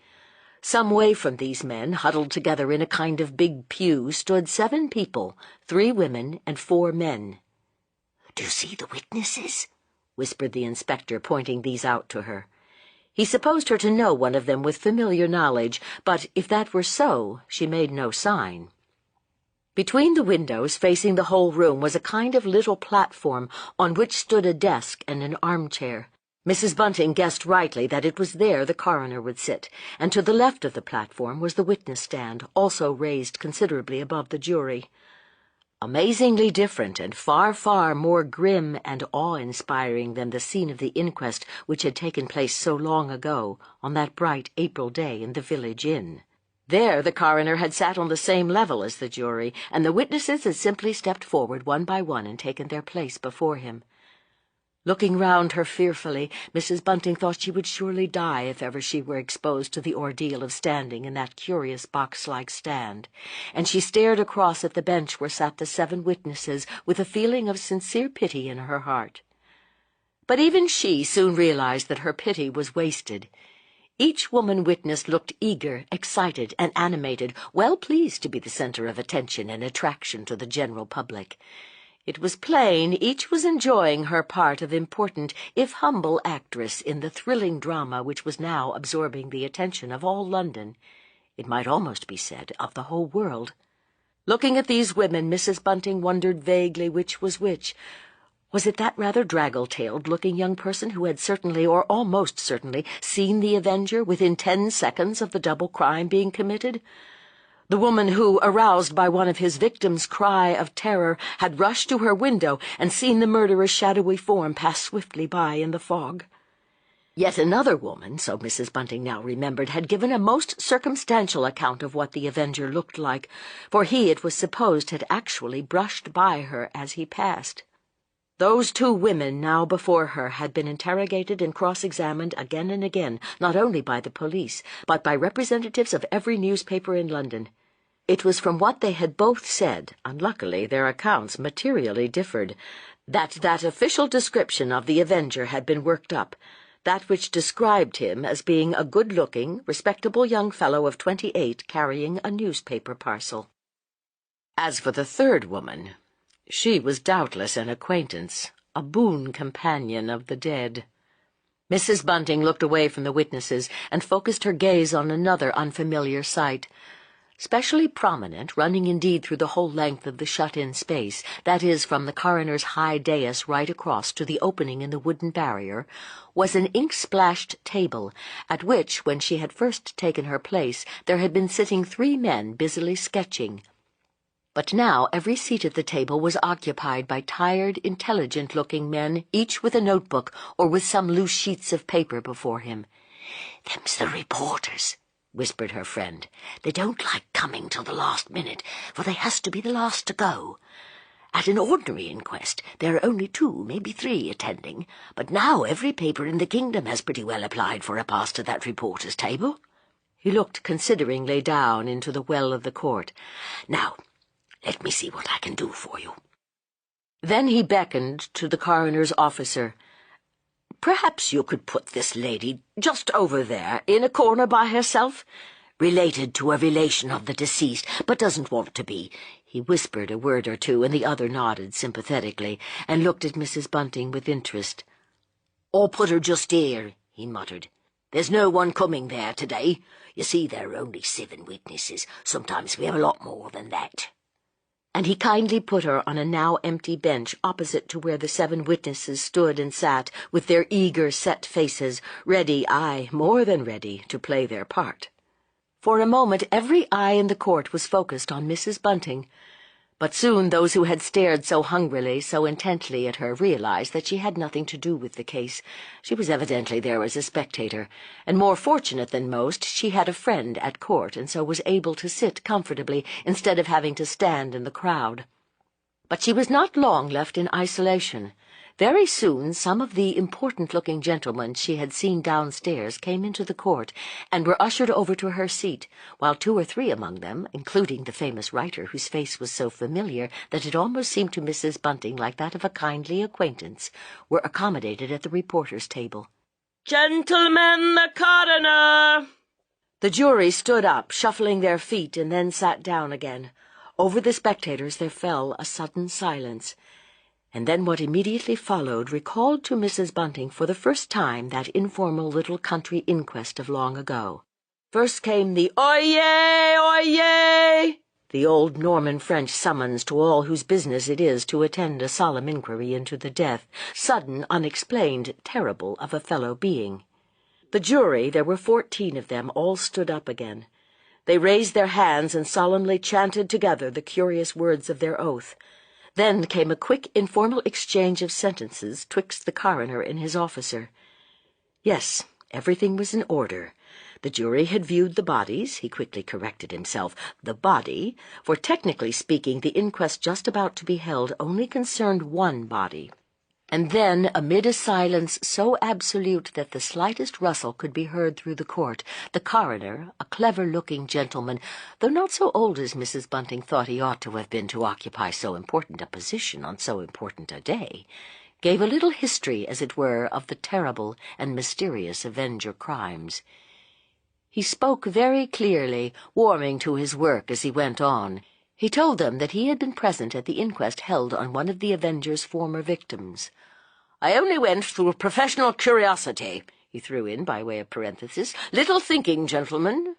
Speaker 1: Some way from these men, huddled together in a kind of big pew, stood 7 people, 3 women and 4 men.
Speaker 3: "Do you see the witnesses?"
Speaker 1: whispered the inspector, pointing these out to her. He supposed her to know one of them with familiar knowledge, but if that were so, she made no sign. Between the windows, facing the whole room, was a kind of little platform on which stood a desk and an armchair. Mrs. Bunting guessed rightly that it was there the coroner would sit, and to the left of the platform was the witness stand, also raised considerably above the jury. Amazingly different and far, far more grim and awe-inspiring than the scene of the inquest which had taken place so long ago, on that bright April day in the village inn. There the coroner had sat on the same level as the jury, and the witnesses had simply stepped forward one by one and taken their place before him. Looking round her fearfully, Mrs. Bunting thought she would surely die if ever she were exposed to the ordeal of standing in that curious box-like stand, and she stared across at the bench where sat the 7 witnesses with a feeling of sincere pity in her heart. But even she soon realized that her pity was wasted. Each woman witness looked eager, excited, and animated, well pleased to be the center of attention and attraction to the general public. It was plain each was enjoying her part of important, if humble, actress in the thrilling drama which was now absorbing the attention of all London. It might almost be said, of the whole world. Looking at these women, Mrs. Bunting wondered vaguely which was which. Was it that rather draggle-tailed-looking young person who had certainly, or almost certainly, seen the Avenger within 10 seconds of the double crime being committed? The woman who, aroused by one of his victims' cry of terror, had rushed to her window and seen the murderer's shadowy form pass swiftly by in the fog? Yet another woman, so Mrs. Bunting now remembered, had given a most circumstantial account of what the Avenger looked like, for he, it was supposed, had actually brushed by her as he passed. Those 2 women now before her had been interrogated and cross-examined again and again, not only by the police, but by representatives of every newspaper in London. It was from what they had both said, unluckily their accounts materially differed, that official description of the Avenger had been worked up, that which described him as being a good-looking, respectable young fellow of 28 carrying a newspaper parcel. As for the 3rd woman, she was doubtless an acquaintance, a boon companion of the dead. Mrs. Bunting looked away from the witnesses and focused her gaze on another unfamiliar sight. Specially prominent, running indeed through the whole length of the shut-in space, that is, from the coroner's high dais right across to the opening in the wooden barrier, was an ink-splashed table, at which, when she had first taken her place, there had been sitting 3 men busily sketching. But now every seat at the table was occupied by tired, intelligent-looking men, each with a notebook or with some loose sheets of paper before him.
Speaker 3: "Them's the reporters," whispered her friend. "They don't like coming till the last minute, for they has to be the last to go. At an ordinary inquest there are only 2, maybe 3 attending, but now every paper in the kingdom has pretty well applied for a pass to that reporter's table."
Speaker 1: He looked consideringly down into the well of the court.
Speaker 3: "Now, let me see what I can do for you."
Speaker 1: Then he beckoned to the coroner's officer.
Speaker 2: "Perhaps you could put this lady just over there, in a corner by herself.
Speaker 3: Related to a relation of the deceased, but doesn't want to be."
Speaker 1: He whispered a word or two, and the other nodded sympathetically, and looked at Mrs. Bunting with interest.
Speaker 3: "I'll put her just here," he muttered. "There's no one coming there today. You see, there are only 7 witnesses. Sometimes we have a lot more than that."
Speaker 1: And he kindly put her on a now empty bench opposite to where the 7 witnesses stood and sat, with their eager, set faces, ready, aye, more than ready, to play their part. For a moment every eye in the court was focused on Mrs. Bunting, but soon those who had stared so hungrily, so intently at her, realized that she had nothing to do with the case. She was evidently there as a spectator, and more fortunate than most, she had a friend at court, and so was able to sit comfortably instead of having to stand in the crowd. But she was not long left in isolation. Very soon some of the important-looking gentlemen she had seen downstairs came into the court and were ushered over to her seat, while 2 or 3 among them, including the famous writer whose face was so familiar that it almost seemed to Mrs. Bunting like that of a kindly acquaintance, were accommodated at the reporters' table.
Speaker 2: "Gentlemen, the coroner!"
Speaker 1: The jury stood up, shuffling their feet, and then sat down again. Over the spectators there fell a sudden silence, and then what immediately followed recalled to Mrs. Bunting for the first time that informal little country inquest of long ago. First came the "Oyez! Oyez!" the old Norman French summons to all whose business it is to attend a solemn inquiry into the death, sudden, unexplained, terrible, of a fellow being. The jury, there were 14 of them, all stood up again. They raised their hands and solemnly chanted together the curious words of their oath. Then came a quick, informal exchange of sentences twixt the coroner and his officer. Yes, everything was in order. The jury had viewed the bodies, he quickly corrected himself, the body, for technically speaking the inquest just about to be held only concerned one body. And then, amid a silence so absolute that the slightest rustle could be heard through the court, the coroner, a clever-looking gentleman, though not so old as Mrs. Bunting thought he ought to have been to occupy so important a position on so important a day, gave a little history, as it were, of the terrible and mysterious Avenger crimes. He spoke very clearly, warming to his work as he went on. He told them that he had been present at the inquest held on one of the Avenger's former victims.
Speaker 2: "I only went through professional curiosity," he threw in by way of parenthesis, "little thinking, gentlemen,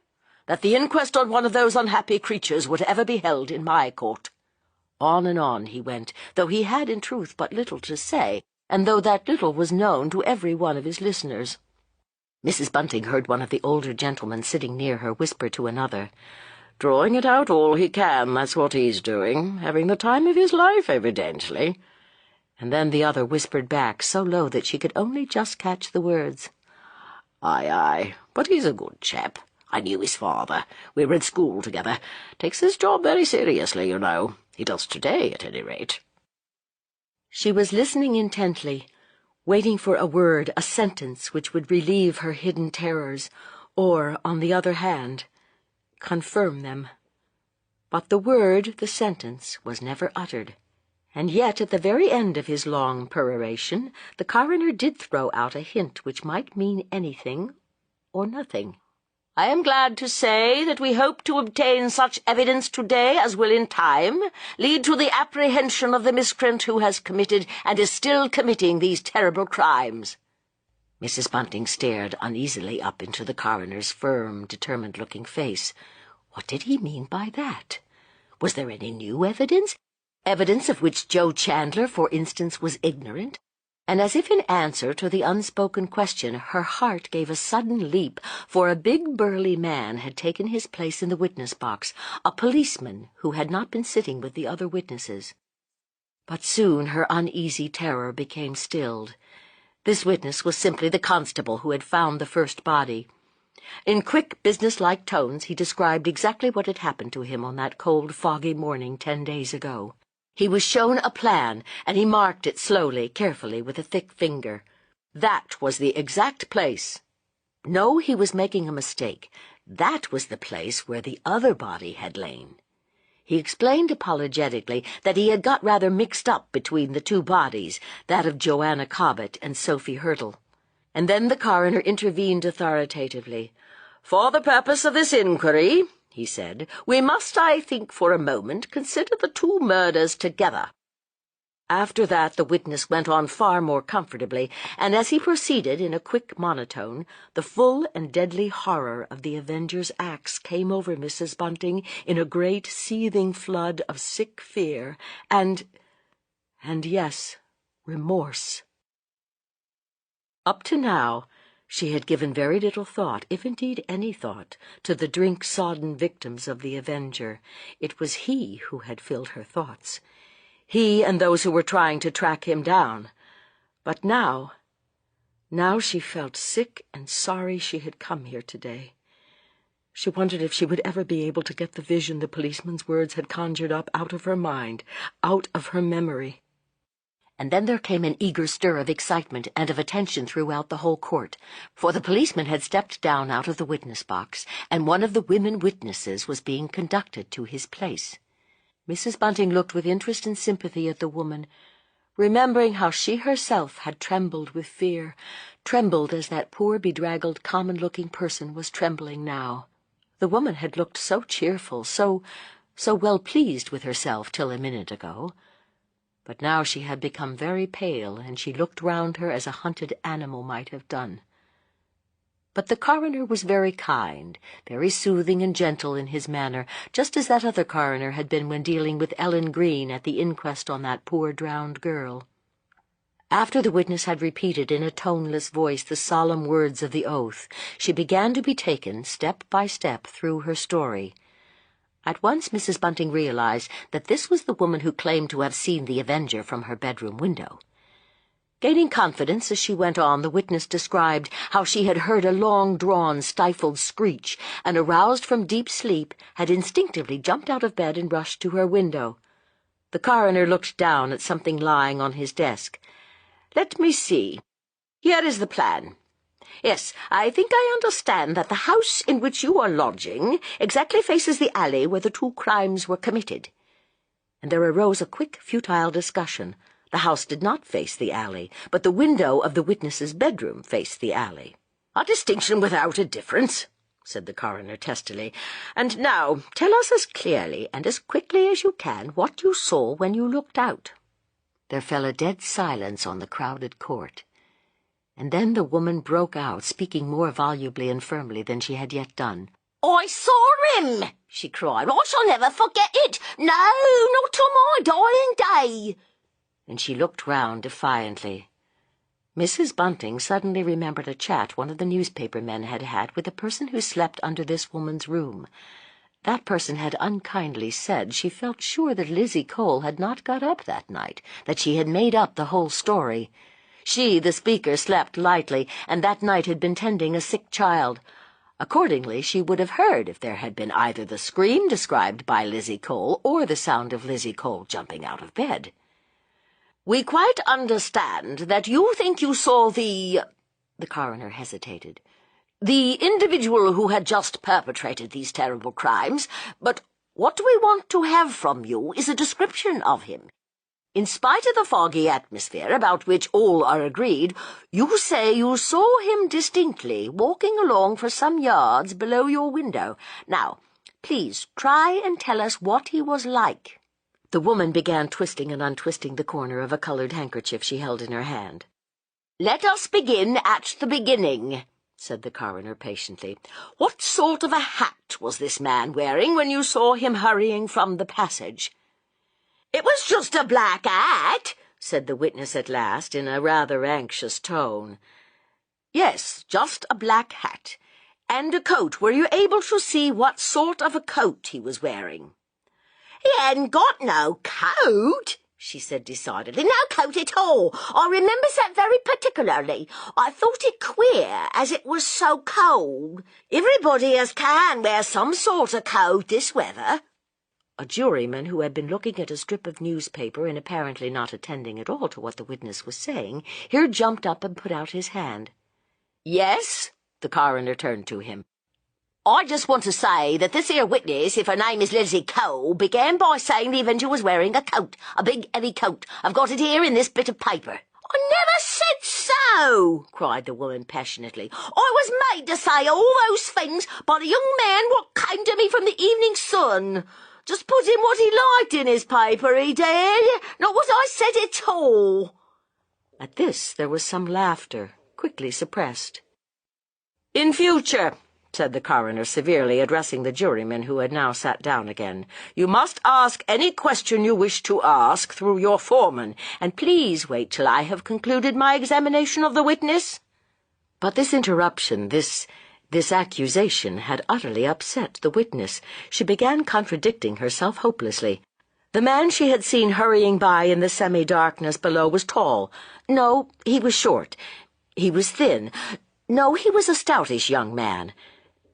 Speaker 2: that the inquest on one of those unhappy creatures would ever be held in my court."
Speaker 1: On and on he went, though he had in truth but little to say, and though that little was known to every one of his listeners. Mrs. Bunting heard one of the older gentlemen sitting near her whisper to another,
Speaker 2: "Drawing it out all he can, that's what he's doing. Having the time of his life, evidently."
Speaker 1: And then the other whispered back, so low that she could only just catch the words,
Speaker 2: "Aye, aye, but he's a good chap. I knew his father. We were at school together. Takes his job very seriously, you know. He does today, at any rate."
Speaker 1: She was listening intently, waiting for a word, a sentence which would relieve her hidden terrors, or, on the other hand, confirm them. But the word, the sentence, was never uttered. And yet, at the very end of his long peroration, the coroner did throw out a hint which might mean anything or nothing.
Speaker 2: "I am glad to say that we hope to obtain such evidence today as will in time lead to the apprehension of the miscreant who has committed and is still committing these terrible crimes."
Speaker 1: Mrs. Bunting stared uneasily up into the coroner's firm, determined-looking face. What did he mean by that? Was there any new evidence? Evidence of which Joe Chandler, for instance, was ignorant? And as if in answer to the unspoken question, her heart gave a sudden leap, for a big burly man had taken his place in the witness box, a policeman who had not been sitting with the other witnesses. But soon her uneasy terror became stilled. This witness was simply the constable who had found the first body. In quick, business-like tones he described exactly what had happened to him on that cold, foggy morning 10 days ago. He was shown a plan, and he marked it slowly, carefully, with a thick finger. That was the exact place. No, he was making a mistake. That was the place where the other body had lain. He explained apologetically that he had got rather mixed up between the 2 bodies, that of Joanna Cobbett and Sophie Hurtle. And then the coroner intervened authoritatively.
Speaker 2: "For the purpose of this inquiry," he said, "we must, I think, for a moment consider the 2 murders together."
Speaker 1: After that the witness went on far more comfortably, and as he proceeded in a quick monotone, the full and deadly horror of the Avenger's acts came over Mrs. Bunting in a great seething flood of sick fear and yes, remorse. Up to now, she had given very little thought, if indeed any thought, to the drink-sodden victims of the Avenger. It was he who had filled her thoughts. He and those who were trying to track him down. But now she felt sick and sorry she had come here today. She wondered if she would ever be able to get the vision the policeman's words had conjured up out of her mind, out of her memory. And then there came an eager stir of excitement and of attention throughout the whole court, for the policeman had stepped down out of the witness box, and one of the women witnesses was being conducted to his place. Mrs. Bunting looked with interest and sympathy at the woman, remembering how she herself had trembled with fear, trembled as that poor bedraggled common-looking person was trembling now. The woman had looked so cheerful, so well pleased with herself till a minute ago. But now she had become very pale, and she looked round her as a hunted animal might have done. But the coroner was very kind, very soothing and gentle in his manner, just as that other coroner had been when dealing with Ellen Green at the inquest on that poor drowned girl. After the witness had repeated in a toneless voice the solemn words of the oath, she began to be taken step by step through her story. At once Mrs. Bunting realized that this was the woman who claimed to have seen the Avenger from her bedroom window. Gaining confidence as she went on, the witness described how she had heard a long-drawn, stifled screech, and, aroused from deep sleep, had instinctively jumped out of bed and rushed to her window. The coroner looked down at something lying on his desk. "Let me see. Here is the plan. Yes, I think I understand that the house in which you are lodging exactly faces the alley where the two crimes were committed." And there arose a quick, futile discussion. The house did not face the alley, but the window of the witness's bedroom faced the alley. "A distinction without a difference," said the coroner testily. "And now tell us as clearly and as quickly as you can what you saw when you looked out." There fell a dead silence on the crowded court. And then the woman broke out, speaking more volubly and firmly than she had yet done.
Speaker 3: "I saw him," she cried. "I shall never forget it. No, not till my dying day."
Speaker 1: And she looked round defiantly. Mrs. Bunting suddenly remembered a chat one of the newspaper men had had with a person who slept under this woman's room. That person had unkindly said she felt sure that Lizzie Cole had not got up that night, that she had made up the whole story. She, the speaker, slept lightly, and that night had been tending a sick child. Accordingly, she would have heard if there had been either the scream described by Lizzie Cole or the sound of Lizzie Cole jumping out of bed.
Speaker 3: "We quite understand that you think you saw the
Speaker 1: coroner hesitated.
Speaker 3: "the individual who had just perpetrated these terrible crimes, but what we want to have from you is a description of him. In spite of the foggy atmosphere, about which all are agreed, you say you saw him distinctly walking along for some yards below your window. Now, please try and tell us what he was like."
Speaker 1: The woman began twisting and untwisting the corner of a colored handkerchief she held in her hand.
Speaker 3: "Let us begin at the beginning," said the coroner patiently. "What sort of a hat was this man wearing when you saw him hurrying from the passage?" "It was just a black hat," said the witness at last, in a rather anxious tone. "Yes, just a black hat. And a coat. Were you able to see what sort of a coat he was wearing?" "He hadn't got no coat," she said decidedly. "No coat at all. I remembers that very particularly. I thought it queer, as it was so cold. Everybody as can wear some sort of coat this weather."
Speaker 1: A juryman who had been looking at a strip of newspaper and apparently not attending at all to what the witness was saying, here jumped up and put out his hand.
Speaker 3: "Yes?" The coroner turned to him. "I just want to say that this here witness, if her name is Lizzie Cole, began by saying the Avenger was wearing a coat, a big heavy coat. I've got it here in this bit of paper." "I never said so," cried the woman passionately. "I was made to say all those things by the young man what came to me from the Evening Sun. Just put in what he liked in his paper, he did, not what I said at all."
Speaker 1: At this there was some laughter, quickly suppressed.
Speaker 3: "In future," said the coroner severely, addressing the juryman who had now sat down again, "you must ask any question you wish to ask through your foreman, and please wait till I have concluded my examination of the witness."
Speaker 1: But this interruption, this accusation had utterly upset the witness. She began contradicting herself hopelessly. The man she had seen hurrying by in the semi-darkness below was tall. No, he was short. He was thin. No, he was a stoutish young man.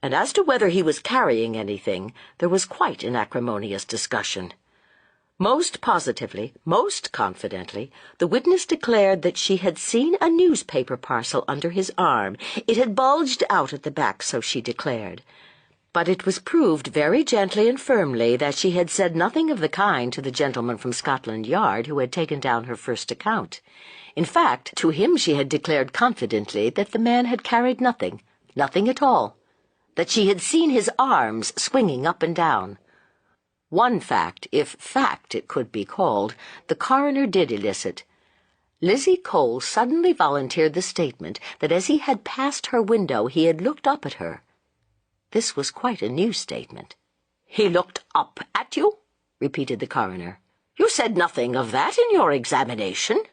Speaker 1: And as to whether he was carrying anything, there was quite an acrimonious discussion. Most positively, most confidently, the witness declared that she had seen a newspaper parcel under his arm. It had bulged out at the back, so she declared. But it was proved very gently and firmly that she had said nothing of the kind to the gentleman from Scotland Yard who had taken down her first account. In fact, to him she had declared confidently that the man had carried nothing at all, that she had seen his arms swinging up and down. One fact, if fact it could be called, the coroner did elicit. Lizzie Cole suddenly volunteered the statement that as he had passed her window he had looked up at her. This was quite a new statement.
Speaker 2: "He looked up at you?" repeated the coroner. "You said nothing of that in your examination."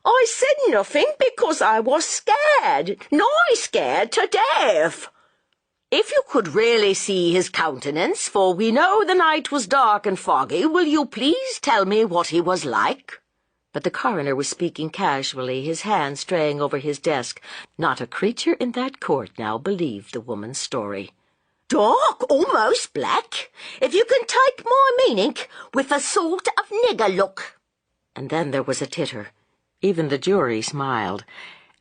Speaker 2: "I said nothing because I was scared, nigh scared to death." "If you could really see his countenance, for we know the night was dark and foggy, will you please tell me what he was like?" But the coroner was speaking casually, his hand straying over his desk. Not a creature in that court now believed the woman's story. "Dark, almost black, if you can take my meaning, with a sort of nigger look."
Speaker 1: And then there was a titter. Even the jury smiled,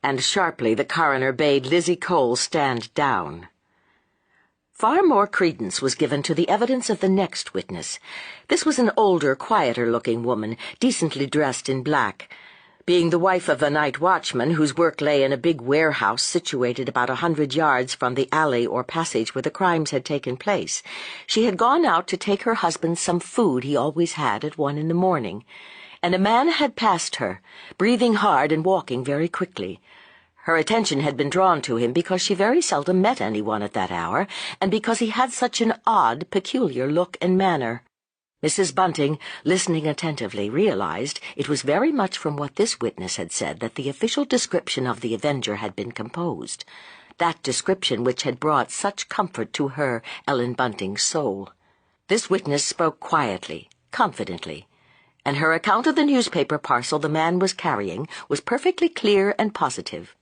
Speaker 1: and sharply the coroner bade Lizzie Cole stand down. Far more credence was given to the evidence of the next witness. This was an older, quieter-looking woman, decently dressed in black. Being the wife of a night watchman whose work lay in a big warehouse situated about 100 yards from the alley or passage where the crimes had taken place, she had gone out to take her husband some food he always had at 1 in the morning, and a man had passed her, breathing hard and walking very quickly. Her attention had been drawn to him because she very seldom met anyone at that hour, and because he had such an odd, peculiar look and manner. Mrs. Bunting, listening attentively, realized it was very much from what this witness had said that the official description of the Avenger had been composed, that description which had brought such comfort to her, Ellen Bunting's soul. This witness spoke quietly, confidently, and her account of the newspaper parcel the man was carrying was perfectly clear and positive.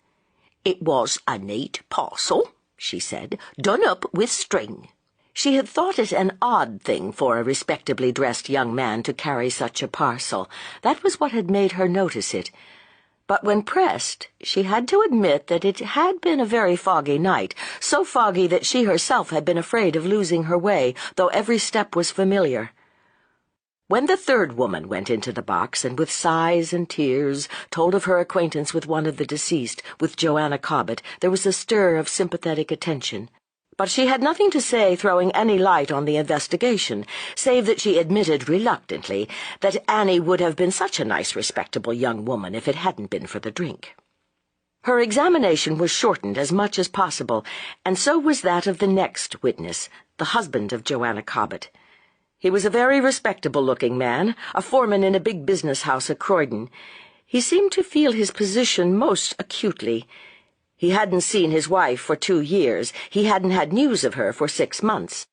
Speaker 2: "It was a neat parcel," she said, "done up with string."
Speaker 1: She had thought it an odd thing for a respectably dressed young man to carry such a parcel. That was what had made her notice it. But when pressed, she had to admit that it had been a very foggy night, so foggy that she herself had been afraid of losing her way, though every step was familiar. When the third woman went into the box and with sighs and tears told of her acquaintance with one of the deceased, with Joanna Cobbett, there was a stir of sympathetic attention. But she had nothing to say throwing any light on the investigation, save that she admitted reluctantly that Annie would have been such a nice, respectable young woman if it hadn't been for the drink. Her examination was shortened as much as possible, and so was that of the next witness, the husband of Joanna Cobbett. He was a very respectable-looking man, a foreman in a big business house at Croydon. He seemed to feel his position most acutely. He hadn't seen his wife for 2 years. He hadn't had news of her for 6 months.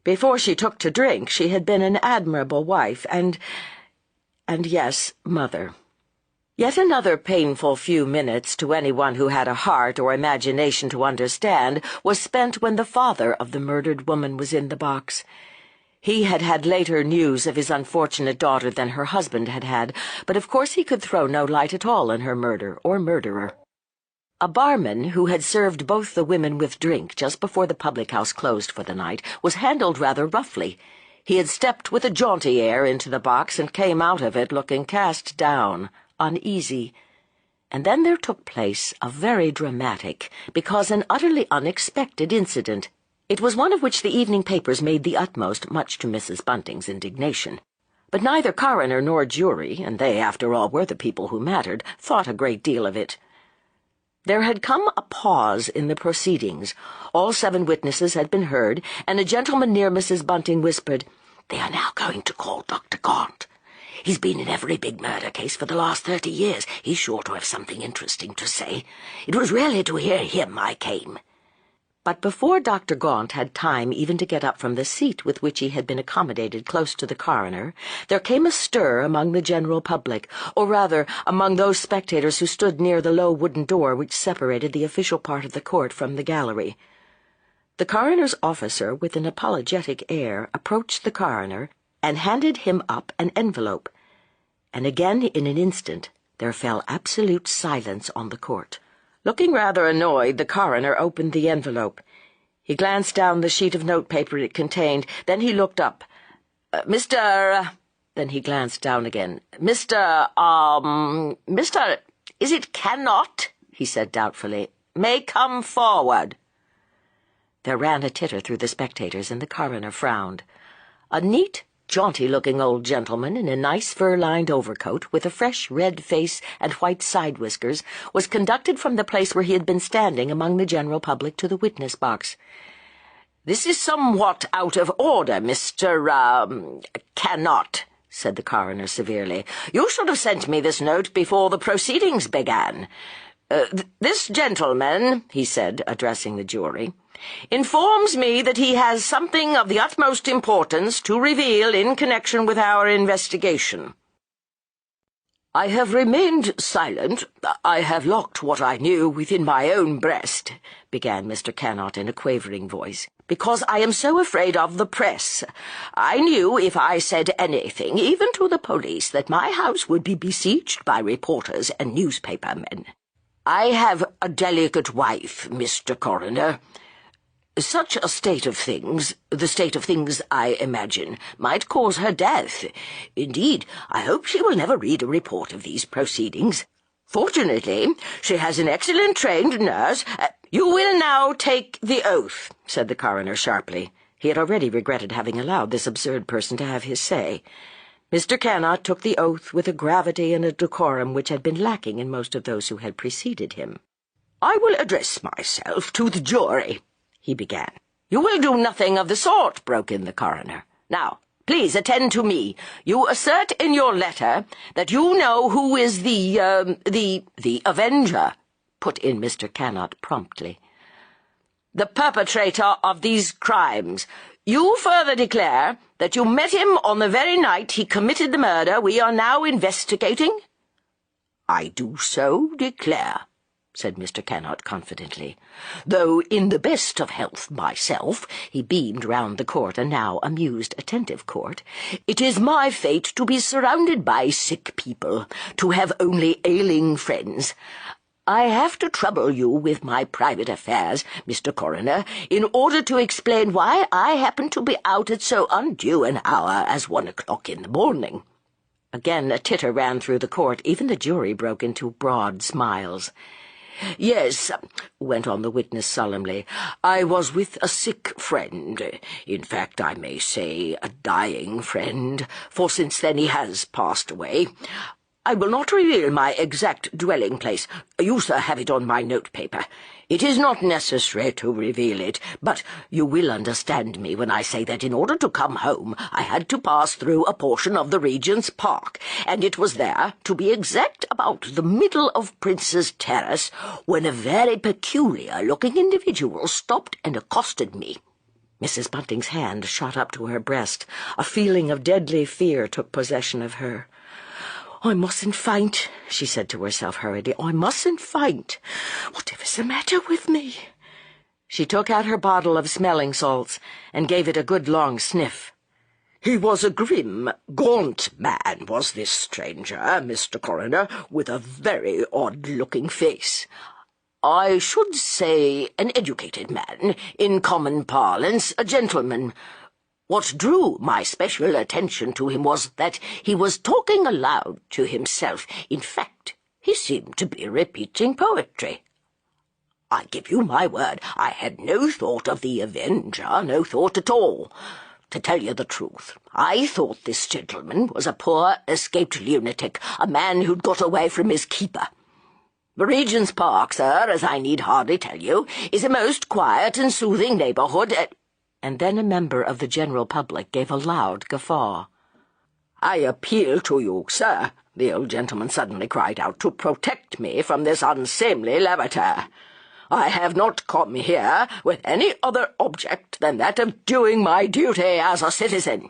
Speaker 1: Before she took to drink, she had been an admirable wife and yes, mother. Yet another painful few minutes to anyone who had a heart or imagination to understand was spent when the father of the murdered woman was in the box. He had had later news of his unfortunate daughter than her husband had had, but of course he could throw no light at all on her murder or murderer. A barman who had served both the women with drink just before the public house closed for the night was handled rather roughly. He had stepped with a jaunty air into the box and came out of it looking cast down, uneasy. And then there took place a very dramatic, because an utterly unexpected incident. It was one of which the evening papers made the utmost, much to Mrs. Bunting's indignation. But neither coroner nor jury, and they, after all, were the people who mattered, thought a great deal of it. There had come a pause in the proceedings. All 7 witnesses had been heard, and a gentleman near Mrs. Bunting whispered,
Speaker 3: "They are now going to call Dr. Gaunt. He's been in every big murder case for the last 30 years. He's sure to have something interesting to say. It was really to hear him I came."
Speaker 1: But before Dr. Gaunt had time even to get up from the seat with which he had been accommodated close to the coroner, there came a stir among the general public, or rather among those spectators who stood near the low wooden door which separated the official part of the court from the gallery. The coroner's officer, with an apologetic air, approached the coroner,
Speaker 2: and handed him up an envelope. And again in an instant there fell absolute silence on the court. Looking rather annoyed, the coroner opened the envelope. He glanced down the sheet of notepaper it contained. Then he looked up. Then he glanced down again. Mr. Is it cannot? He said doubtfully. May come forward. There ran a titter through the spectators, and the coroner frowned. A neat, jaunty-looking old gentleman in a nice fur-lined overcoat, with a fresh red face and white side-whiskers, was conducted from the place where he had been standing among the general public to the witness box. "This is somewhat out of order, Mr. Cannot," said the coroner severely. "You should have sent me this note before the proceedings began. This gentleman," he said, addressing the jury, "informs me that he has something of the utmost importance to reveal in connection with our investigation." "I have remained silent. I have locked what I knew within my own breast," began Mr. Cannot in a quavering voice, "because I am so afraid of the press. I knew if I said anything, even to the police, that my house would be besieged by reporters and newspapermen. I have a delicate wife, Mr. Coroner. Such a state of things, the state of things I imagine, might cause her death. Indeed, I hope she will never read a report of these proceedings. Fortunately, she has an excellent trained nurse. You will now take the oath," said the coroner sharply. He had already regretted having allowed this absurd person to have his say. Mr. Cannot took the oath with a gravity and a decorum which had been lacking in most of those who had preceded him. "I will address myself to the jury," he began. "You will do nothing of the sort," broke in the coroner. "Now, please attend to me. You assert in your letter that you know who is the Avenger," put in Mr. Cannot promptly. "The perpetrator of these crimes. You further declare that you met him on the very night he committed the murder we are now investigating?" "I do so declare," said Mr. Cannot confidently. "Though in the best of health myself," he beamed round the court, a now amused, attentive court, "it is my fate to be surrounded by sick people, to have only ailing friends. I have to trouble you with my private affairs, Mr. Coroner, in order to explain why I happen to be out at so undue an hour as 1 o'clock in the morning." Again a titter ran through the court. Even the jury broke into broad smiles. "Yes," went on the witness solemnly, "I was with a sick friend. In fact, I may say a dying friend, for since then he has passed away. I will not reveal my exact dwelling place. You, sir, have it on my notepaper. It is not necessary to reveal it, but you will understand me when I say that in order to come home I had to pass through a portion of the Regent's Park, and it was there, to be exact about the middle of Prince's Terrace, when a very peculiar-looking individual stopped and accosted me." Mrs. Bunting's hand shot up to her breast. A feeling of deadly fear took possession of her. "I mustn't faint," she said to herself hurriedly. "I mustn't faint. Whatever's the matter with me?" She took out her bottle of smelling salts and gave it a good long sniff. "He was a grim, gaunt man, was this stranger, Mr. Coroner, with a very odd-looking face. I should say an educated man, in common parlance, a gentleman. What drew my special attention to him was that he was talking aloud to himself. In fact, he seemed to be repeating poetry. I give you my word, I had no thought of the Avenger, no thought at all. To tell you the truth, I thought this gentleman was a poor, escaped lunatic, a man who'd got away from his keeper. The Regent's Park, sir, as I need hardly tell you, is a most quiet and soothing neighbourhood, And then a member of the general public gave a loud guffaw. "I appeal to you, sir," the old gentleman suddenly cried out, "to protect me from this unseemly levity. I have not come here with any other object than that of doing my duty as a citizen."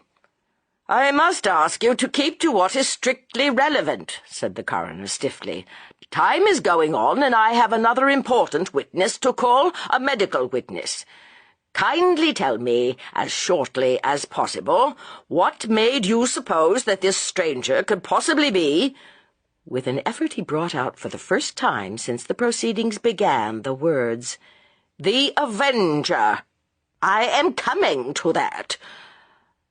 Speaker 2: "I must ask you to keep to what is strictly relevant," said the coroner stiffly. "Time is going on, and I have another important witness to call, a medical witness. Kindly tell me, as shortly as possible, what made you suppose that this stranger could possibly be—" With an effort he brought out for the first time since the proceedings began the words, "The Avenger. I am coming to that.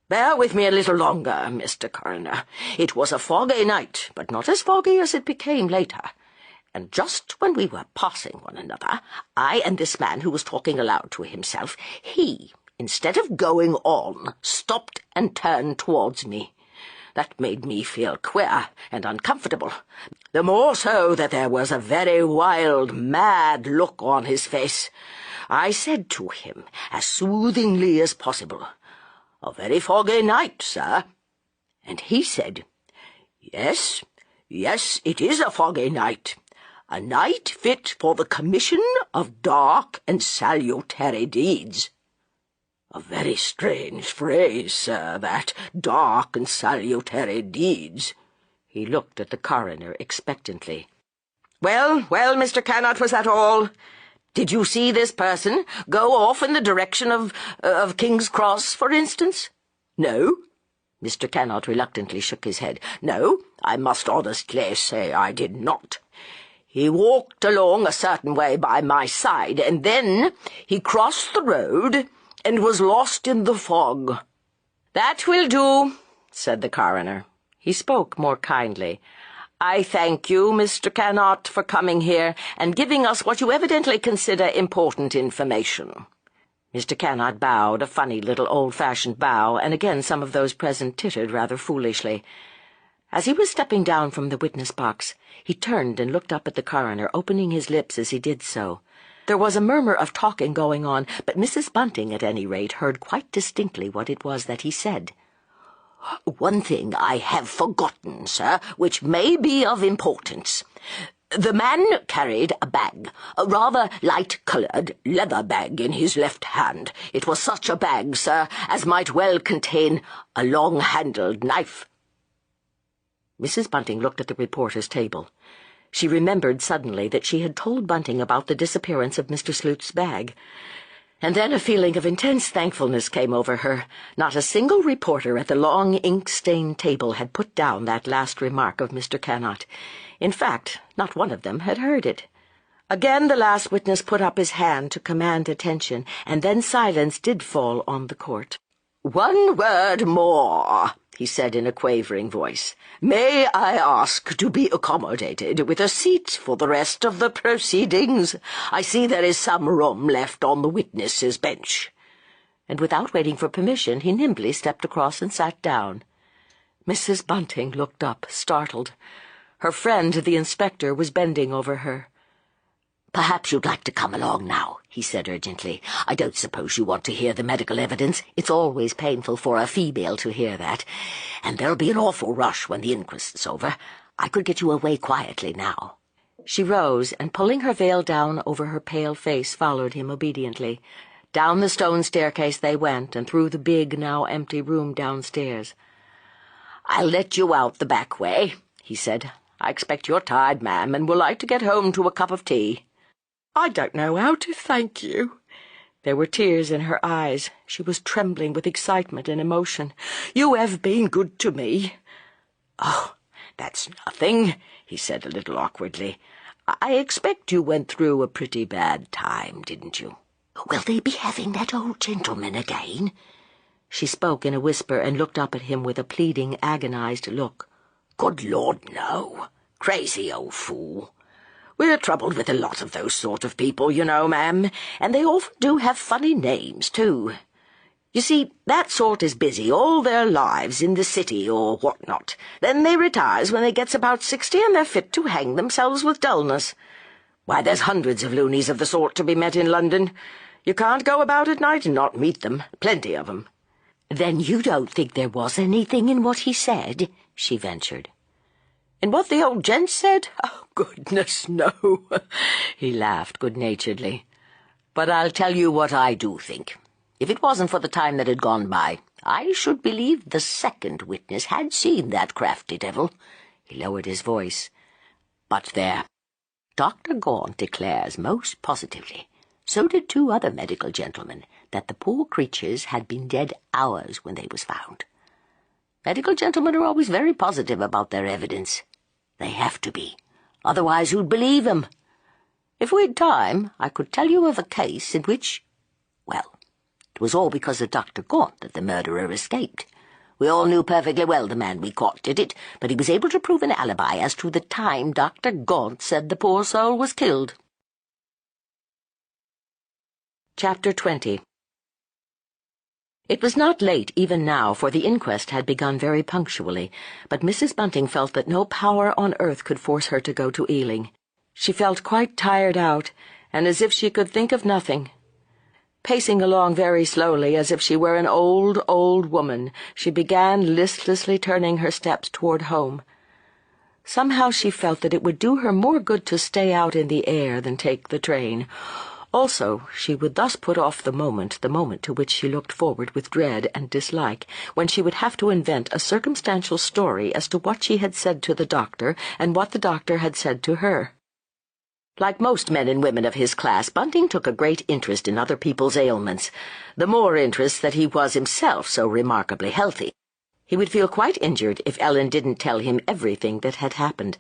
Speaker 2: Bear with me a little longer, Mr. Coroner. It was a foggy night, but not as foggy as it became later. And just when we were passing one another, I and this man who was talking aloud to himself, he, instead of going on, stopped and turned towards me. That made me feel queer and uncomfortable, the more so that there was a very wild, mad look on his face. I said to him, as soothingly as possible, 'A very foggy night, sir.' And he said, 'Yes, it is a foggy night. A night fit for the commission of dark and salutary deeds.' A very strange phrase, sir, that, dark and salutary deeds." He looked at the coroner expectantly. Well, Mr. Cannot, was that all? Did you see this person go off in the direction of King's Cross, for instance?" "No." Mr. Cannot reluctantly shook his head. "No, I must honestly say I did not. He walked along a certain way by my side, and then he crossed the road and was lost in the fog." "That will do," said the coroner. He spoke more kindly. "I thank you, Mr. Cannot, for coming here and giving us what you evidently consider important information." Mr. Cannot bowed, a funny little old-fashioned bow, and again some of those present tittered rather foolishly. As he was stepping down from the witness box, he turned and looked up at the coroner, opening his lips as he did so. There was a murmur of talking going on, but Mrs. Bunting, at any rate, heard quite distinctly what it was that he said. "One thing I have forgotten, sir, which may be of importance. The man carried a bag, a rather light-coloured leather bag in his left hand. It was such a bag, sir, as might well contain a long-handled knife." Mrs. Bunting looked at the reporter's table. She remembered suddenly that she had told Bunting about the disappearance of Mr. Sleuth's bag. And then a feeling of intense thankfulness came over her. Not a single reporter at the long ink-stained table had put down that last remark of Mr. Cannot. In fact, not one of them had heard it. Again the last witness put up his hand to command attention, and then silence did fall on the court. "One word more," he said in a quavering voice. "May I ask to be accommodated with a seat for the rest of the proceedings? I see there is some room left on the witness's bench." And without waiting for permission, he nimbly stepped across and sat down. Mrs. Bunting looked up, startled. Her friend, the inspector, was bending over her. "Perhaps you'd like to come along now," he said urgently. "I don't suppose you want to hear the medical evidence. It's always painful for a female to hear that. And there'll be an awful rush when the inquest's over. I could get you away quietly now." She rose, and pulling her veil down over her pale face, followed him obediently. Down the stone staircase they went, and through the big, now empty room downstairs. "I'll let you out the back way," he said. "I expect you're tired, ma'am, and will like to get home to a cup of tea." "I don't know how to thank you." There were tears in her eyes. She was trembling with excitement and emotion. "You have been good to me." "Oh, that's nothing," he said a little awkwardly. "I expect you went through a pretty bad time, didn't you?" "Will they be having that old gentleman again?" She spoke in a whisper and looked up at him with a pleading, agonized look. "Good Lord, no. Crazy old fool. We're troubled with a lot of those sort of people, you know, ma'am, and they often do have funny names, too. You see, that sort is busy all their lives in the city or what-not. Then they retires when they gets about 60 and they're fit to hang themselves with dullness. Why, there's hundreds of loonies of the sort to be met in London. You can't go about at night and not meet them. Plenty of them." "Then you don't think there was anything in what he said?" she ventured. "In what the old gent said? Oh, goodness, no." He laughed good-naturedly. "But I'll tell you what I do think. If it wasn't for the time that had gone by, I should believe the second witness had seen that crafty devil." He lowered his voice. "But there, Dr. Gaunt declares most positively. So did 2 other medical gentlemen,
Speaker 3: that the poor creatures had been dead hours when they was found. Medical gentlemen are always very positive about their evidence. They have to be. Otherwise, who'd believe 'em? If we'd time, I could tell you of a case in which, well, it was all because of Dr. Gaunt that the murderer escaped. We all knew perfectly well the man we caught did it, but he was able to prove an alibi as to the time Dr. Gaunt said the poor soul was killed.
Speaker 1: Chapter 20. It was not late even now, for the inquest had begun very punctually, but Mrs. Bunting felt that no power on earth could force her to go to Ealing. She felt quite tired out, and as if she could think of nothing. Pacing along very slowly, as if she were an old woman, she began listlessly turning her steps toward home. Somehow she felt that it would do her more good to stay out in the air than take the train. Also, she would thus put off the moment to which she looked forward with dread and dislike, when she would have to invent a circumstantial story as to what she had said to the doctor and what the doctor had said to her. Like most men and women of his class, Bunting took a great interest in other people's ailments, the more interest that he was himself so remarkably healthy. He would feel quite injured if Ellen didn't tell him everything that had happened,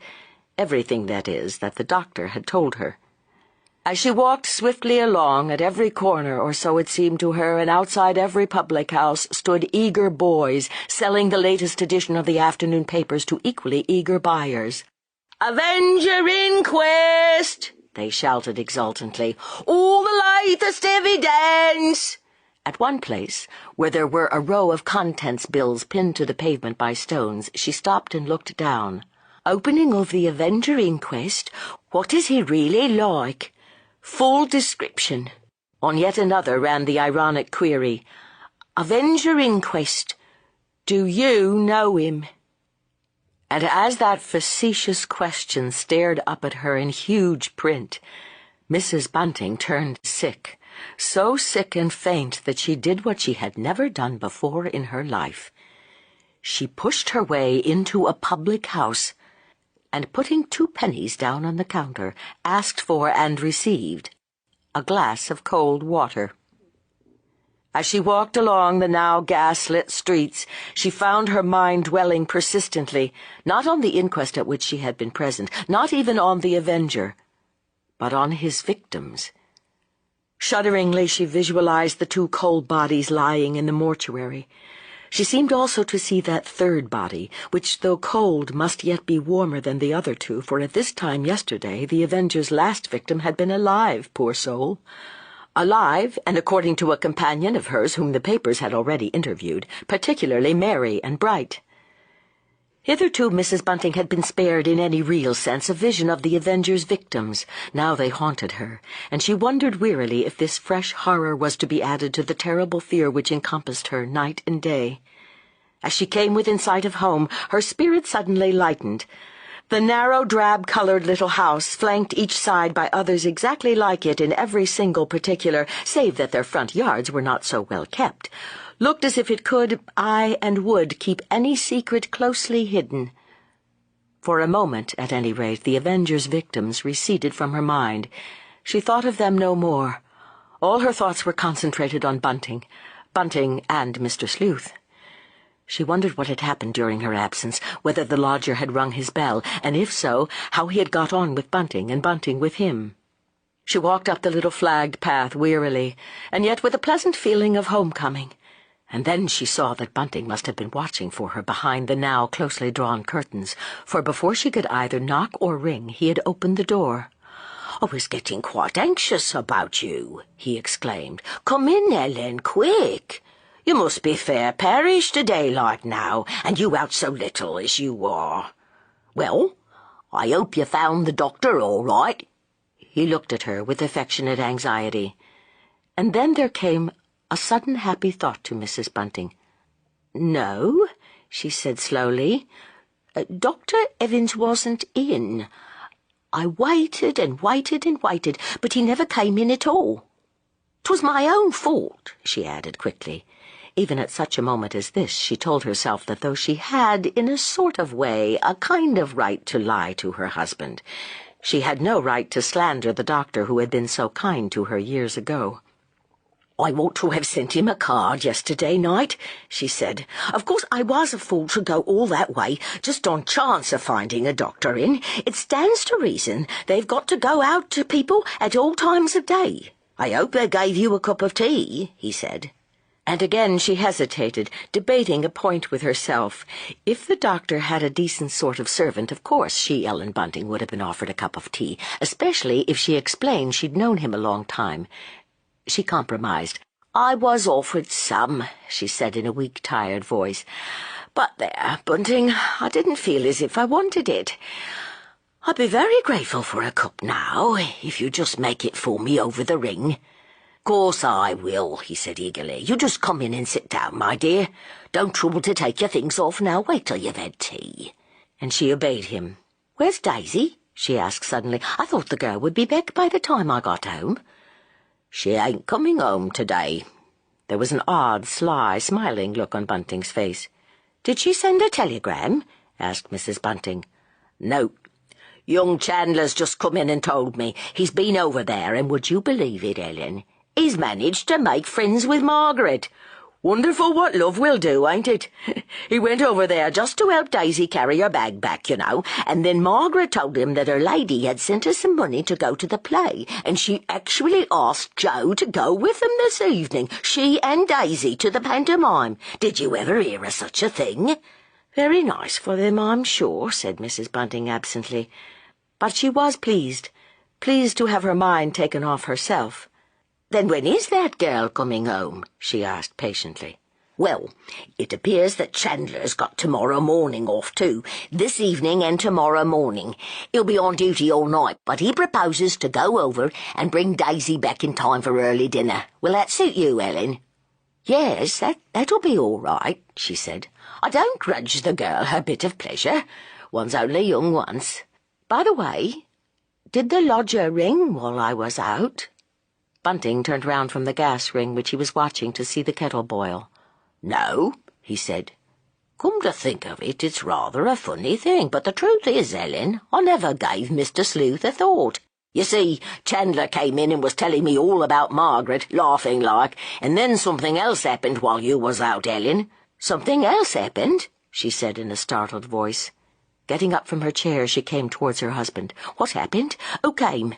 Speaker 1: everything, that is, that the doctor had told her. As she walked swiftly along, at every corner, or so it seemed to her, and outside every public house, stood eager boys, selling the latest edition of the afternoon papers to equally eager buyers. "Avenger inquest!" they shouted exultantly. "All the latest evidence!" At one place, where there were a row of contents bills pinned to the pavement by stones, she stopped and looked down. "Opening of the Avenger inquest. What is he really like? Full description." On yet another ran the ironic query, "Avenger inquest. Do you know him?" And as that facetious question stared up at her in huge print, Mrs. Bunting turned sick, so sick and faint that she did what she had never done before in her life. She pushed her way into a public house, and putting 2 pennies down on the counter, asked for and received a glass of cold water. As she walked along the now gas-lit streets, she found her mind dwelling persistently, not on the inquest at which she had been present, not even on the Avenger, but on his victims. Shudderingly she visualized the 2 cold bodies lying in the mortuary. She seemed also to see that 3rd body, which, though cold, must yet be warmer than the other 2, for at this time yesterday the Avenger's last victim had been alive, poor soul. Alive, and according to a companion of hers whom the papers had already interviewed, particularly merry and bright. Hitherto Mrs. Bunting had been spared in any real sense a vision of the Avenger's victims. Now they haunted her, and she wondered wearily if this fresh horror was to be added to the terrible fear which encompassed her night and day. As she came within sight of home, her spirit suddenly lightened. The narrow, drab-colored little house, flanked each side by others exactly like it in every single particular, save that their front yards were not so well kept, looked as if it could, aye, and would, keep any secret closely hidden. For a moment, at any rate, the Avenger's victims receded from her mind. She thought of them no more. All her thoughts were concentrated on Bunting and Mr. Sleuth. She wondered what had happened during her absence, whether the lodger had rung his bell, and if so, how he had got on with Bunting and Bunting with him. She walked up the little flagged path wearily, and yet with a pleasant feeling of homecoming. And then she saw that Bunting must have been watching for her behind the now closely drawn curtains, for before she could either knock or ring, he had opened the door.
Speaker 3: "I was getting quite anxious about you," he exclaimed. "Come in, Ellen, quick. You must be fair perished to daylight now, and you out so little as you are. Well, I hope you found the doctor all right." He looked at her with affectionate anxiety. And then there came a sudden happy thought to Mrs. Bunting. "No," she said slowly. "Dr. Evans wasn't in. I waited and waited and waited, but he never came in at all. 'Twas my own fault," she added quickly. Even at such a moment as this, she told herself that though she had, in a sort of way, a kind of right to lie to her husband, she had no right to slander the doctor who had been so kind to her years ago.
Speaker 2: "I ought to have sent him a card yesterday night," she said. "Of course, I was a fool to go all that way, just on chance of finding a doctor in. It stands to reason they've got to go out to people at all times of day. I hope they gave you a cup of tea," he said. And again she hesitated, debating a point with herself. If the doctor had a decent sort of servant, of course she, Ellen Bunting, would have been offered a cup of tea, especially if she explained she'd known him a long time. She compromised. "I was offered some," she said in a weak, tired voice. "But there, Bunting, I didn't feel as if I wanted it. I'd be very grateful for a cup now, if you just make it for me over the ring." "Course I will," he said eagerly. "You just come in and sit down, my dear. Don't trouble to take your things off now. Wait till you've had tea." And she obeyed him. "Where's Daisy?" she asked suddenly. "I thought the girl would be back by the time I got home." "She ain't coming home today." There was an odd, sly, smiling look on Bunting's face. "Did she send a telegram?" asked Mrs. Bunting. "No. Young Chandler's just come in and told me. He's been over there, and would you believe it, Ellen? He's managed to make friends with Margaret. Wonderful what love will do, ain't it? He went over there just to help Daisy carry her bag back, you know, and then Margaret told him that her lady had sent her some money to go to the play, and she actually asked Joe to go with them this evening, she and Daisy, to the pantomime. Did you ever hear of such a thing?" "Very nice for them, I'm sure," said Mrs. Bunting absently. But she was pleased to have her mind taken off herself. "Then when is that girl coming home?" she asked patiently. "Well, it appears that Chandler's got tomorrow morning off too, this evening and tomorrow morning. He'll be on duty all night, but he proposes to go over and bring Daisy back in time for early dinner. Will that suit you, Ellen?" "Yes, that'll be all right," she said. "I don't grudge the girl her bit of pleasure. One's only young once. By the way, did the lodger ring while I was out?" Bunting turned round from the gas ring which he was watching to see the kettle boil. "No," he said. "Come to think of it, it's rather a funny thing, but the truth is, Ellen, I never gave Mr. Sleuth a thought. You see, Chandler came in and was telling me all about Margaret, laughing like, and then something else happened while you was out, Ellen." "Something else happened?" she said in a startled voice. Getting up from her chair, she came towards her husband. "What happened? Who came?"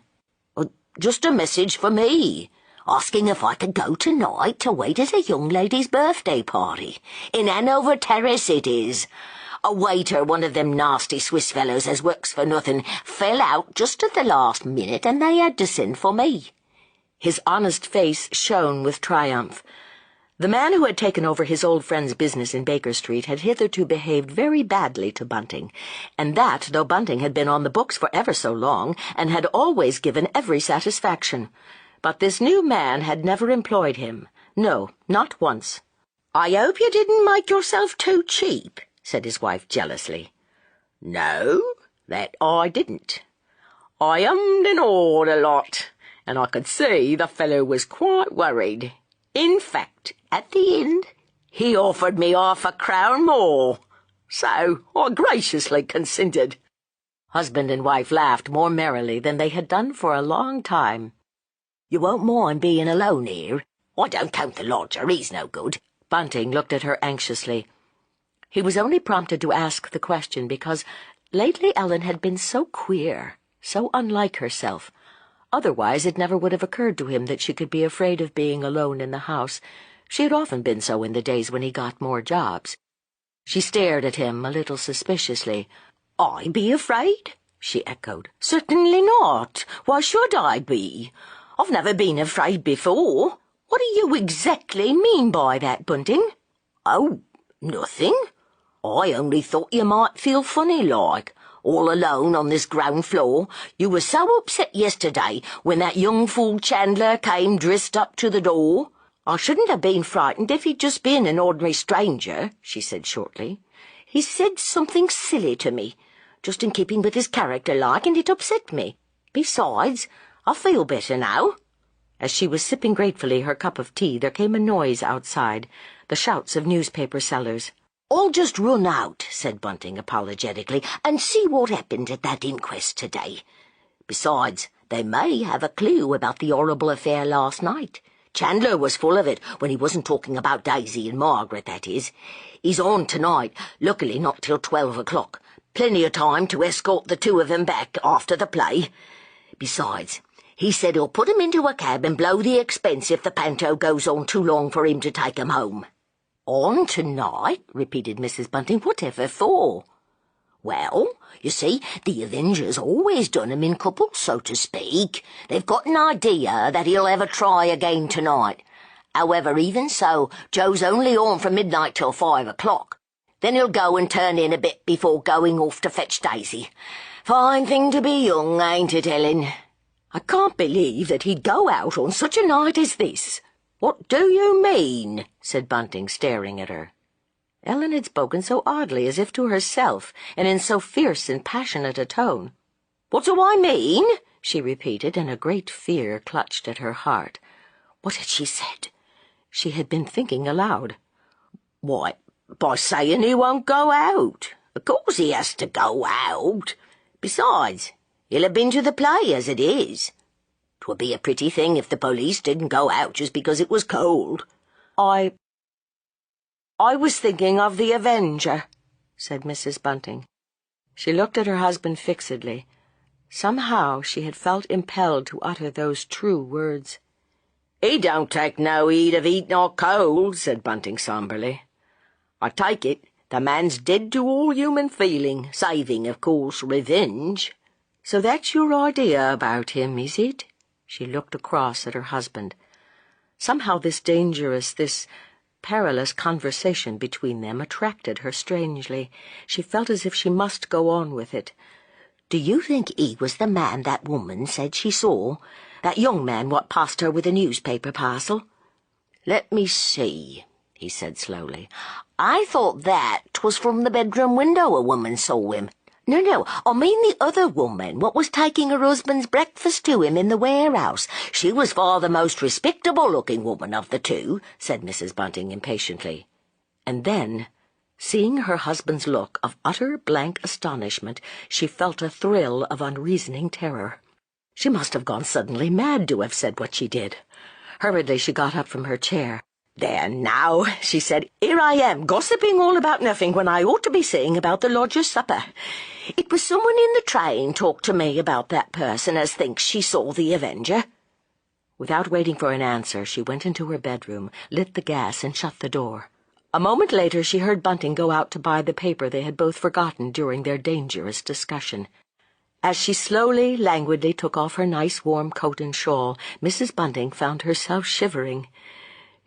Speaker 2: "Just a message for me, asking if I could go tonight to wait at a young lady's birthday party. In Hanover Terrace it is. A waiter, one of them nasty Swiss fellows as works for nothing, fell out just at the last minute, and they had to send for me." His honest face shone with triumph. The man who had taken over his old friend's business in Baker Street had hitherto behaved very badly to Bunting, and that though Bunting had been on the books for ever so long, and had always given every satisfaction. But this new man had never employed him. No, not once. "I hope you didn't make yourself too cheap," said his wife jealously. "No, that I didn't. I hummed and hawed a lot, and I could see the fellow was quite worried. In fact, at the end, he offered me £500 more, so I graciously consented." Husband and wife laughed more merrily than they had done for a long time. "You won't mind being alone here? I don't count the lodger, he's no good." Bunting looked at her anxiously. He was only prompted to ask the question because lately Ellen had been so queer, so unlike herself. Otherwise it never would have occurred to him that she could be afraid of being alone in the house. She had often been so in the days when he got more jobs. She stared at him a little suspiciously. "I be afraid?" she echoed. "Certainly not. Why should I be? I've never been afraid before. What do you exactly mean by that, Bunting?" "Oh, nothing. I only thought you might feel funny like, all alone on this ground floor. You were so upset yesterday when that young fool Chandler came dressed up to the door." "I shouldn't have been frightened if he'd just been an ordinary stranger," she said shortly. "He said something silly to me, just in keeping with his character like, and it upset me. Besides, I feel better now." As she was sipping gratefully her cup of tea, there came a noise outside, the shouts of newspaper sellers. "I'll just run out," said Bunting apologetically, "and see what happened at that inquest today. Besides, they may have a clue about the horrible affair last night.
Speaker 3: Chandler was full of it when he wasn't talking about Daisy and Margaret, that is. He's on tonight, luckily not till 12 o'clock. Plenty of time to escort the two of them back after the play. Besides, he said he'll put 'em into a cab and blow the expense if the panto goes on too long for him to take 'em home. On tonight? Repeated Mrs. Bunting. Whatever for? Well, you see, the Avenger's always done 'em in couples, so to speak. They've got an idea that he'll have a try again tonight. However, even so, Joe's only on from midnight till 5 o'clock. Then he'll go and turn in a bit before going off to fetch Daisy. Fine thing to be young, ain't it, Ellen? I can't believe that he'd go out on such a night as this. What do you mean? Said Bunting, staring at her. Ellen had spoken so oddly, as if to herself, and in so fierce and passionate a tone. What do I mean? She repeated, and a great fear clutched at her heart. What had she said? She had been thinking aloud. Why, by saying he won't go out. Of course he has to go out. Besides, he'll have been to the play as it is. 'Twould be a pretty thing if the police didn't go out just because it was cold. I was thinking of the Avenger, said Mrs. Bunting. She looked at her husband fixedly. Somehow she had felt impelled to utter those true words. He don't take no heed of heat nor cold, said Bunting sombrely. I take it the man's dead to all human feeling, saving, of course, revenge. So that's your idea about him, is it? She looked across at her husband. Somehow this dangerous, this perilous conversation between them attracted her strangely. She felt as if she must go on with it. Do you think he was the man that woman said she saw? That young man what passed her with a newspaper parcel? Let me see, he said slowly. I thought that 'twas from the bedroom window a woman saw him. No, I mean the other woman what was taking her husband's breakfast to him in the warehouse. She was far the most respectable-looking woman of the two, said Mrs. Bunting impatiently. And then, seeing her husband's look of utter blank astonishment, she felt a thrill of unreasoning terror. She must have gone suddenly mad to have said what she did. Hurriedly she got up from her chair. There now, she said, here I am, gossiping all about nothing when I ought to be saying about the lodger's supper. It was someone in the train talked to me about that person as thinks she saw the Avenger. Without waiting for an answer, she went into her bedroom, lit the gas, and shut the door. A moment later she heard Bunting go out to buy the paper they had both forgotten during their dangerous discussion. As she slowly, languidly took off her nice warm coat and shawl, Mrs. Bunting found herself shivering.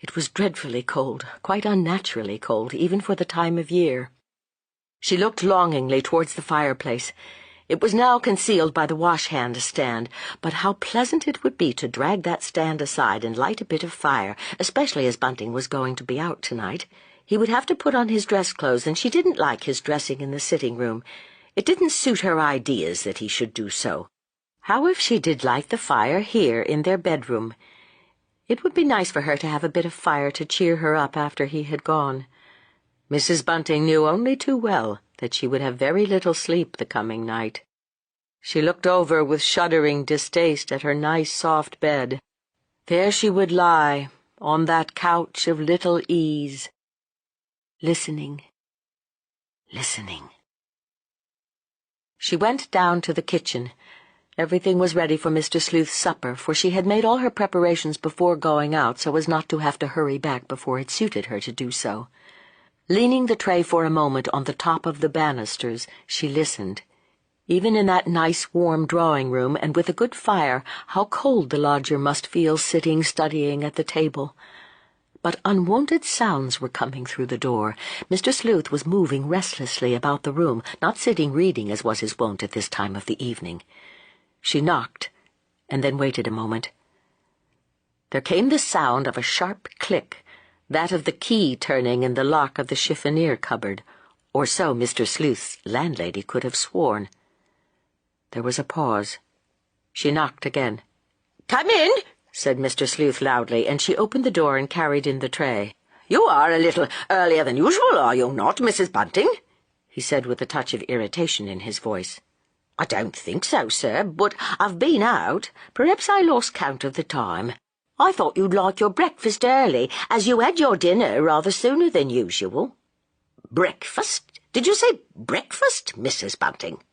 Speaker 3: It was dreadfully cold, quite unnaturally cold, even for the time of year. She looked longingly towards the fireplace. It was now concealed by the wash-hand stand, but how pleasant it would be to drag that stand aside and light a bit of fire, especially as Bunting was going to be out tonight. He would have to put on his dress clothes, and she didn't like his dressing in the sitting-room. It didn't suit her ideas that he should do so. How if she did light the fire here in their bedroom? It would be nice for her to have a bit of fire to cheer her up after he had gone. Mrs. Bunting knew only too well that she would have very little sleep the coming night. She looked over with shuddering distaste at her nice soft bed. There she would lie, on that couch of little ease, listening. She went down to the kitchen. Everything was ready for Mr. Sleuth's supper, for she had made all her preparations before going out so as not to have to hurry back before it suited her to do so. Leaning the tray for a moment on the top of the banisters, she listened. Even in that nice warm drawing-room, and with a good fire, how cold the lodger must feel sitting studying at the table. But unwonted sounds were coming through the door. Mr. Sleuth was moving restlessly about the room, not sitting reading as was his wont at this time of the evening. She knocked, and then waited a moment. There came the sound of a sharp click, that of the key turning in the lock of the chiffonier cupboard, or so Mr. Sleuth's landlady could have sworn. There was a pause. She knocked again. "Come in," said Mr. Sleuth loudly, and she opened the door and carried in the tray. "You are a little earlier than usual, are you not, Mrs. Bunting?" he said with a touch of irritation in his voice. "I don't think so, sir, but I've been out. Perhaps I lost count of the time."
Speaker 2: I thought you'd like your breakfast early, as you had your dinner rather sooner than usual."
Speaker 4: "Breakfast? Did you say breakfast, Mrs. Bunting?"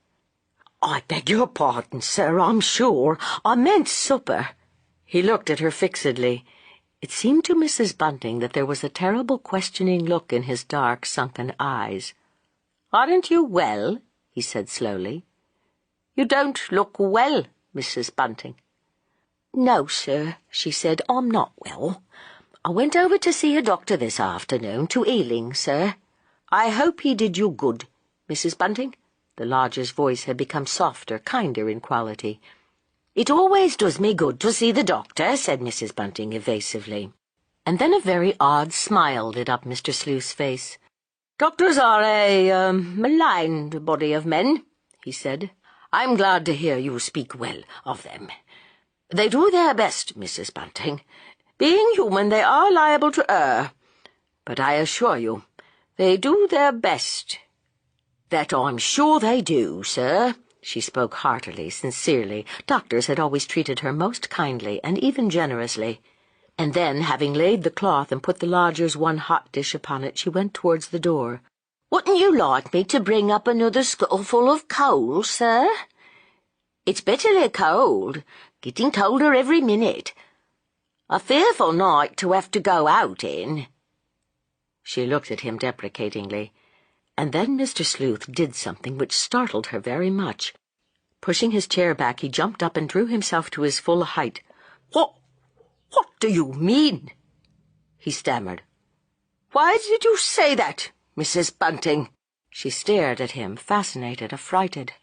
Speaker 2: "I beg your pardon, sir, I'm sure. I meant supper."
Speaker 1: He looked at her fixedly. It seemed to Mrs. Bunting that there was a terrible questioning look in his dark, sunken eyes. "Aren't you well?" he said slowly. "You don't look well, Mrs. Bunting."
Speaker 2: "No, sir," she said, "I'm not well. I went over to see a doctor this afternoon, to Ealing, sir."
Speaker 1: "I hope he did you good, Mrs. Bunting." The lodger's voice had become softer, kinder in quality.
Speaker 2: "It always does me good to see the doctor," said Mrs. Bunting evasively.
Speaker 1: And then a very odd smile lit up Mr. Sleuth's face.
Speaker 2: "Doctors are a maligned body of men," he said. "I'm glad to hear you speak well of them. They do their best, Mrs. Bunting. Being human, they are liable to err. But I assure you, they do their best." "That I'm sure they do, sir."
Speaker 1: She spoke heartily, sincerely. Doctors had always treated her most kindly and even generously. And then, having laid the cloth and put the lodger's one hot dish upon it, she went towards the door.
Speaker 2: "Wouldn't you like me to bring up another scuttleful of coal, sir? It's bitterly cold, getting colder every minute. A fearful night to have to go out in."
Speaker 1: She looked at him deprecatingly. And then Mr. Sleuth did something which startled her very much. Pushing his chair back, he jumped up and drew himself to his full height.
Speaker 2: What do you mean?" he stammered. "Why did you say that, Mrs. Bunting?"
Speaker 1: She stared at him, fascinated, affrighted.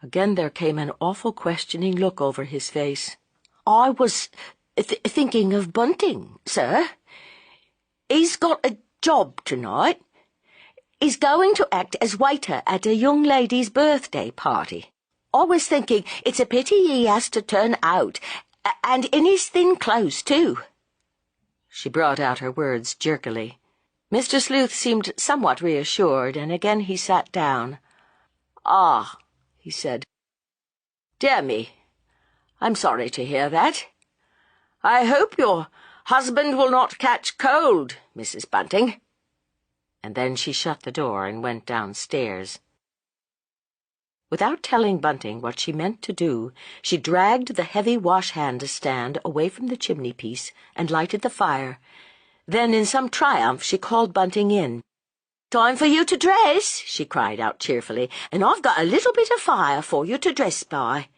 Speaker 1: Again there came an awful questioning look over his face.
Speaker 2: "I was thinking of Bunting, sir. He's got a job tonight. He's going to act as waiter at a young lady's birthday party. I was thinking it's a pity he has to turn out, and in his thin clothes, too."
Speaker 1: She brought out her words jerkily. Mr. Sleuth seemed somewhat reassured, and again he sat down.
Speaker 2: "Ah," he said. "Dear me, I'm sorry to hear that. I hope your husband will not catch cold, Mrs. Bunting."
Speaker 1: And then she shut the door and went downstairs. Without telling Bunting what she meant to do, she dragged the heavy wash-hand stand away from the chimney-piece and lighted the fire. Then, in some triumph, she called Bunting in.
Speaker 2: "Time for you to dress," she cried out cheerfully, "and I've got a little bit of fire for you to dress by."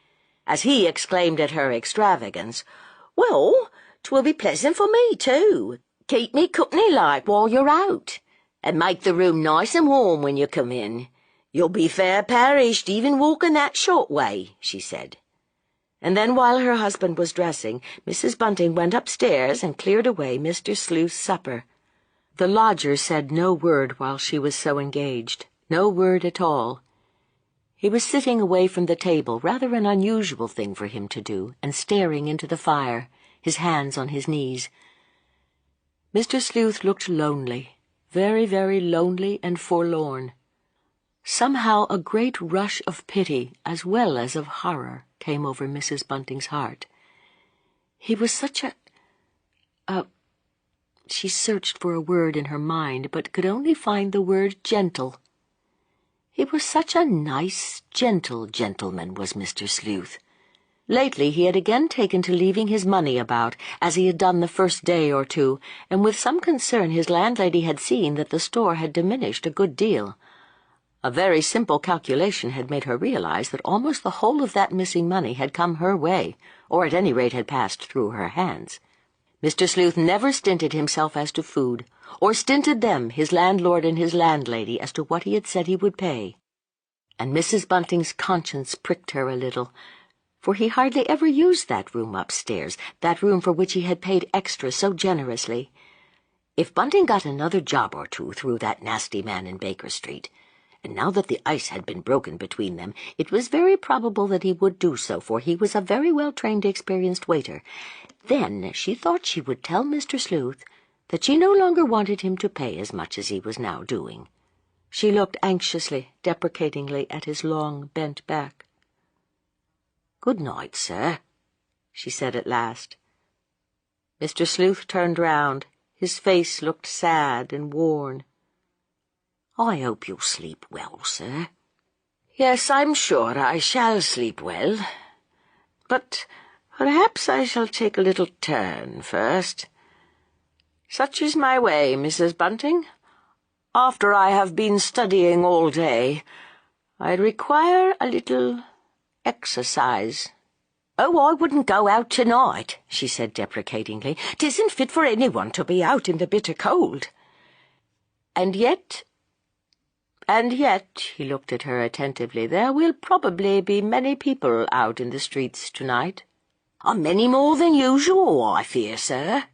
Speaker 2: As he exclaimed at her extravagance, "Well, 'twill be pleasant for me, too. Keep me company-like while you're out, and make the room nice and warm when you come in. You'll be fair perished even walking that short way," she said.
Speaker 1: And then, while her husband was dressing, Mrs. Bunting went upstairs and cleared away Mr. Sleuth's supper. The lodger said no word while she was so engaged, no word at all. He was sitting away from the table, rather an unusual thing for him to do, and staring into the fire, his hands on his knees. Mr. Sleuth looked lonely, very, very lonely and forlorn. Somehow a great rush of pity, as well as of horror, came over Mrs. Bunting's heart. He was such a... She searched for a word in her mind, but could only find the word gentle. He was such a nice, gentle gentleman, was Mr. Sleuth. Lately he had again taken to leaving his money about, as he had done the first day or two, and with some concern his landlady had seen that the store had diminished a good deal. A very simple calculation had made her realize that almost the whole of that missing money had come her way, or at any rate had passed through her hands. Mr. Sleuth never stinted himself as to food, or stinted them, his landlord and his landlady, as to what he had said he would pay. And Mrs. Bunting's conscience pricked her a little, for he hardly ever used that room upstairs, that room for which he had paid extra so generously. If Bunting got another job or two through that nasty man in Baker Street, and now that the ice had been broken between them, it was very probable that he would do so, for he was a very well-trained, experienced waiter. Then she thought she would tell Mr. Sleuth that she no longer wanted him to pay as much as he was now doing. She looked anxiously, deprecatingly at his long, bent back. "Good night, sir," she said at last. Mr. Sleuth turned round. His face looked sad and worn.
Speaker 3: "I hope you'll sleep well, sir."
Speaker 2: "Yes, I'm sure I shall sleep well. But perhaps I shall take a little turn first. Such is my way, Mrs. Bunting. After I have been studying all day, I require a little exercise."
Speaker 3: "Oh, I wouldn't go out tonight," she said deprecatingly.
Speaker 2: "'Tisn't fit for anyone to be out in the bitter cold." And yet, he looked at her attentively, there will probably be many people out in the streets tonight.
Speaker 3: "Many more than usual, I fear, sir."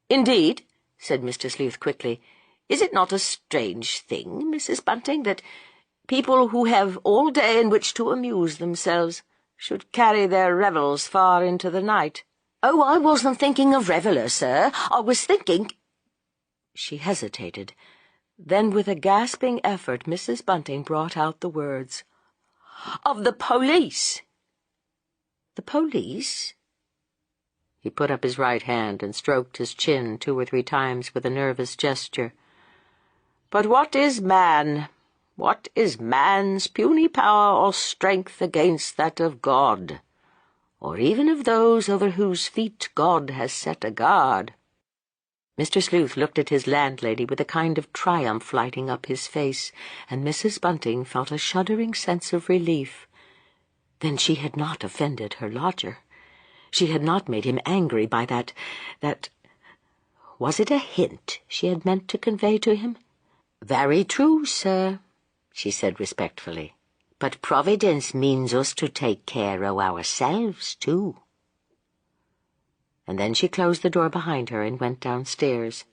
Speaker 2: "Indeed," said Mr. Sleuth quickly. "Is it not a strange thing, Mrs. Bunting, that people who have all day in which to amuse themselves should carry their revels far into the night?"
Speaker 3: "Oh, I wasn't thinking of revellers, sir. I was thinking—"
Speaker 1: She hesitated. Then, with a gasping effort, Mrs. Bunting brought out the words,
Speaker 2: "Of the police."
Speaker 1: "The police?" He put up his right hand and stroked his chin 2 or 3 times with a nervous gesture.
Speaker 2: "But what is man? What is man's puny power or strength against that of God, or even of those over whose feet God has set a guard?"
Speaker 1: Mr. Sleuth looked at his landlady with a kind of triumph lighting up his face, and Mrs. Bunting felt a shuddering sense of relief. Then she had not offended her lodger. She had not made him angry by that... Was it a hint she had meant to convey to him?
Speaker 3: "Very true, sir," she said respectfully. "But Providence means us to take care of ourselves, too."
Speaker 1: And then she closed the door behind her and went downstairs.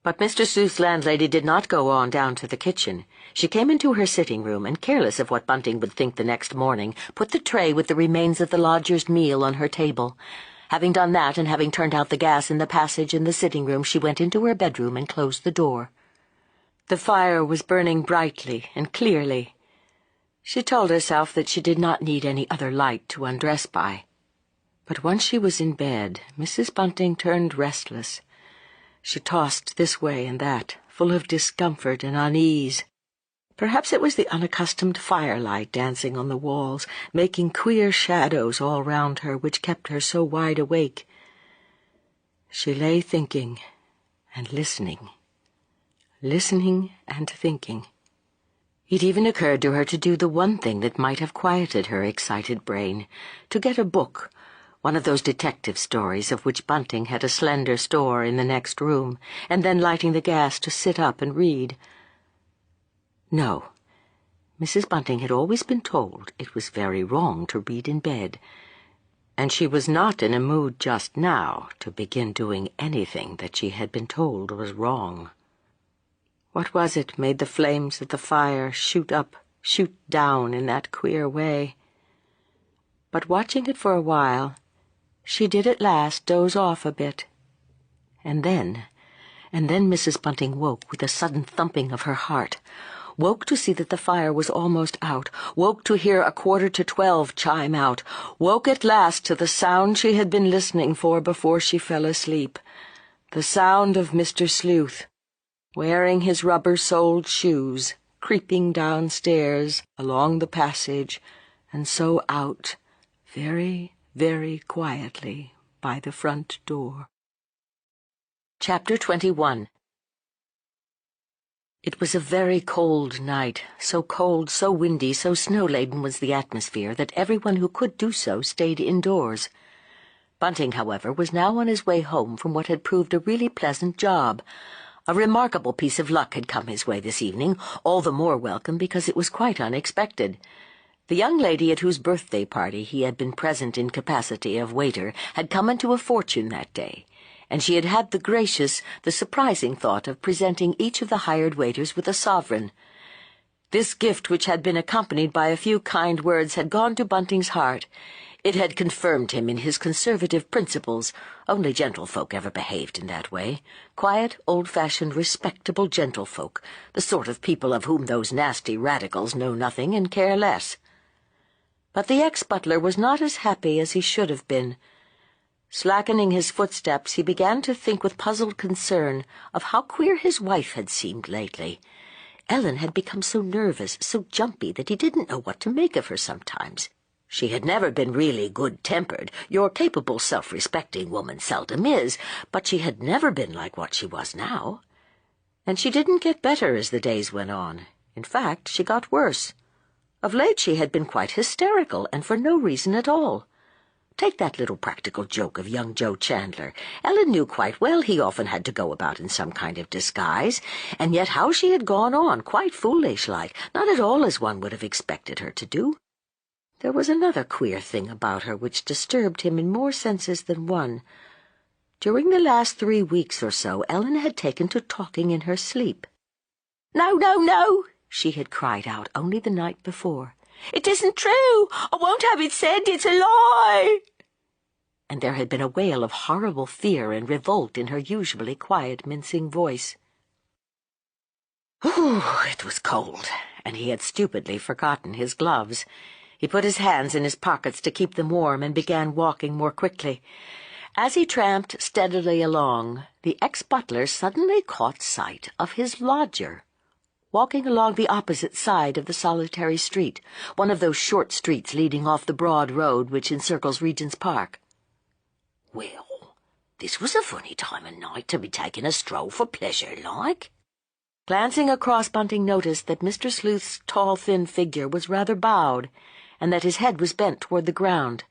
Speaker 1: But Mr. Sleuth's landlady did not go on down to the kitchen. She came into her sitting room, and careless of what Bunting would think the next morning, put the tray with the remains of the lodger's meal on her table. Having done that, and having turned out the gas in the passage in the sitting room, she went into her bedroom and closed the door. The fire was burning brightly and clearly. She told herself that she did not need any other light to undress by. But once she was in bed, Mrs. Bunting turned restless. She tossed this way and that, full of discomfort and unease. Perhaps it was the unaccustomed firelight dancing on the walls, making queer shadows all round her, which kept her so wide awake. She lay thinking and listening and thinking. It even occurred to her to do the one thing that might have quieted her excited brain, to get a book, one of those detective stories of which Bunting had a slender store in the next room, and then lighting the gas to sit up and read. No, Mrs. Bunting had always been told it was very wrong to read in bed, and she was not in a mood just now to begin doing anything that she had been told was wrong. What was it made the flames of the fire shoot up, shoot down in that queer way? But watching it for a while, she did at last doze off a bit. And then Mrs. Bunting woke with a sudden thumping of her heart, woke to see that the fire was almost out, woke to hear 11:45 chime out, woke at last to the sound she had been listening for before she fell asleep, the sound of Mr. Sleuth, wearing his rubber-soled shoes, creeping downstairs, along the passage, and so out, very, very quietly, by the front door. Chapter 21. It was a very cold night, so cold, so windy, so snow-laden was the atmosphere that everyone who could do so stayed indoors. Bunting, however, was now on his way home from what had proved a really pleasant job. A remarkable piece of luck had come his way this evening, all the more welcome because it was quite unexpected. The young lady at whose birthday party he had been present in capacity of waiter had come into a fortune that day, and she had had the gracious, the surprising thought of presenting each of the hired waiters with a sovereign. This gift, which had been accompanied by a few kind words, had gone to Bunting's heart. It had confirmed him in his conservative principles. Only gentlefolk ever behaved in that way. Quiet, old-fashioned, respectable gentlefolk, the sort of people of whom those nasty radicals know nothing and care less. But the ex-butler was not as happy as he should have been. Slackening his footsteps, he began to think with puzzled concern of how queer his wife had seemed lately. Ellen had become so nervous, so jumpy, that he didn't know what to make of her sometimes. She had never been really good-tempered. Your capable, self-respecting woman seldom is, but she had never been like what she was now. And she didn't get better as the days went on. In fact, she got worse. Of late she had been quite hysterical, and for no reason at all. Take that little practical joke of young Joe Chandler. Ellen knew quite well he often had to go about in some kind of disguise, and yet how she had gone on, quite foolish-like, not at all as one would have expected her to do. There was another queer thing about her which disturbed him in more senses than one. During the last 3 weeks or so, Ellen had taken to talking in her sleep.
Speaker 2: "No, no, no,"
Speaker 1: she had cried out only the night before.
Speaker 2: "It isn't true. I won't have it said. It's a lie."
Speaker 1: And there had been a wail of horrible fear and revolt in her usually quiet, mincing voice. It was cold, and he had stupidly forgotten his gloves. He put his hands in his pockets to keep them warm and began walking more quickly. As he tramped steadily along, the ex-butler suddenly caught sight of his lodger, walking along the opposite side of the solitary street, one of those short streets leading off the broad road which encircles Regent's Park.
Speaker 3: Well, this was a funny time of night to be taking a stroll for pleasure, like.
Speaker 1: Glancing across, Bunting noticed that Mr. Sleuth's tall, thin figure was rather bowed, and that his head was bent toward the ground.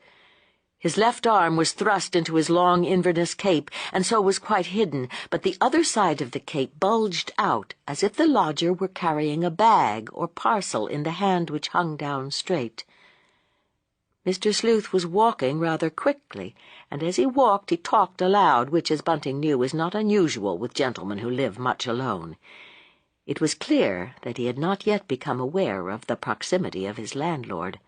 Speaker 1: His left arm was thrust into his long Inverness cape, and so was quite hidden, but the other side of the cape bulged out, as if the lodger were carrying a bag or parcel in the hand which hung down straight. Mr. Sleuth was walking rather quickly, and as he walked he talked aloud, which, as Bunting knew, is not unusual with gentlemen who live much alone. It was clear that he had not yet become aware of the proximity of his landlord.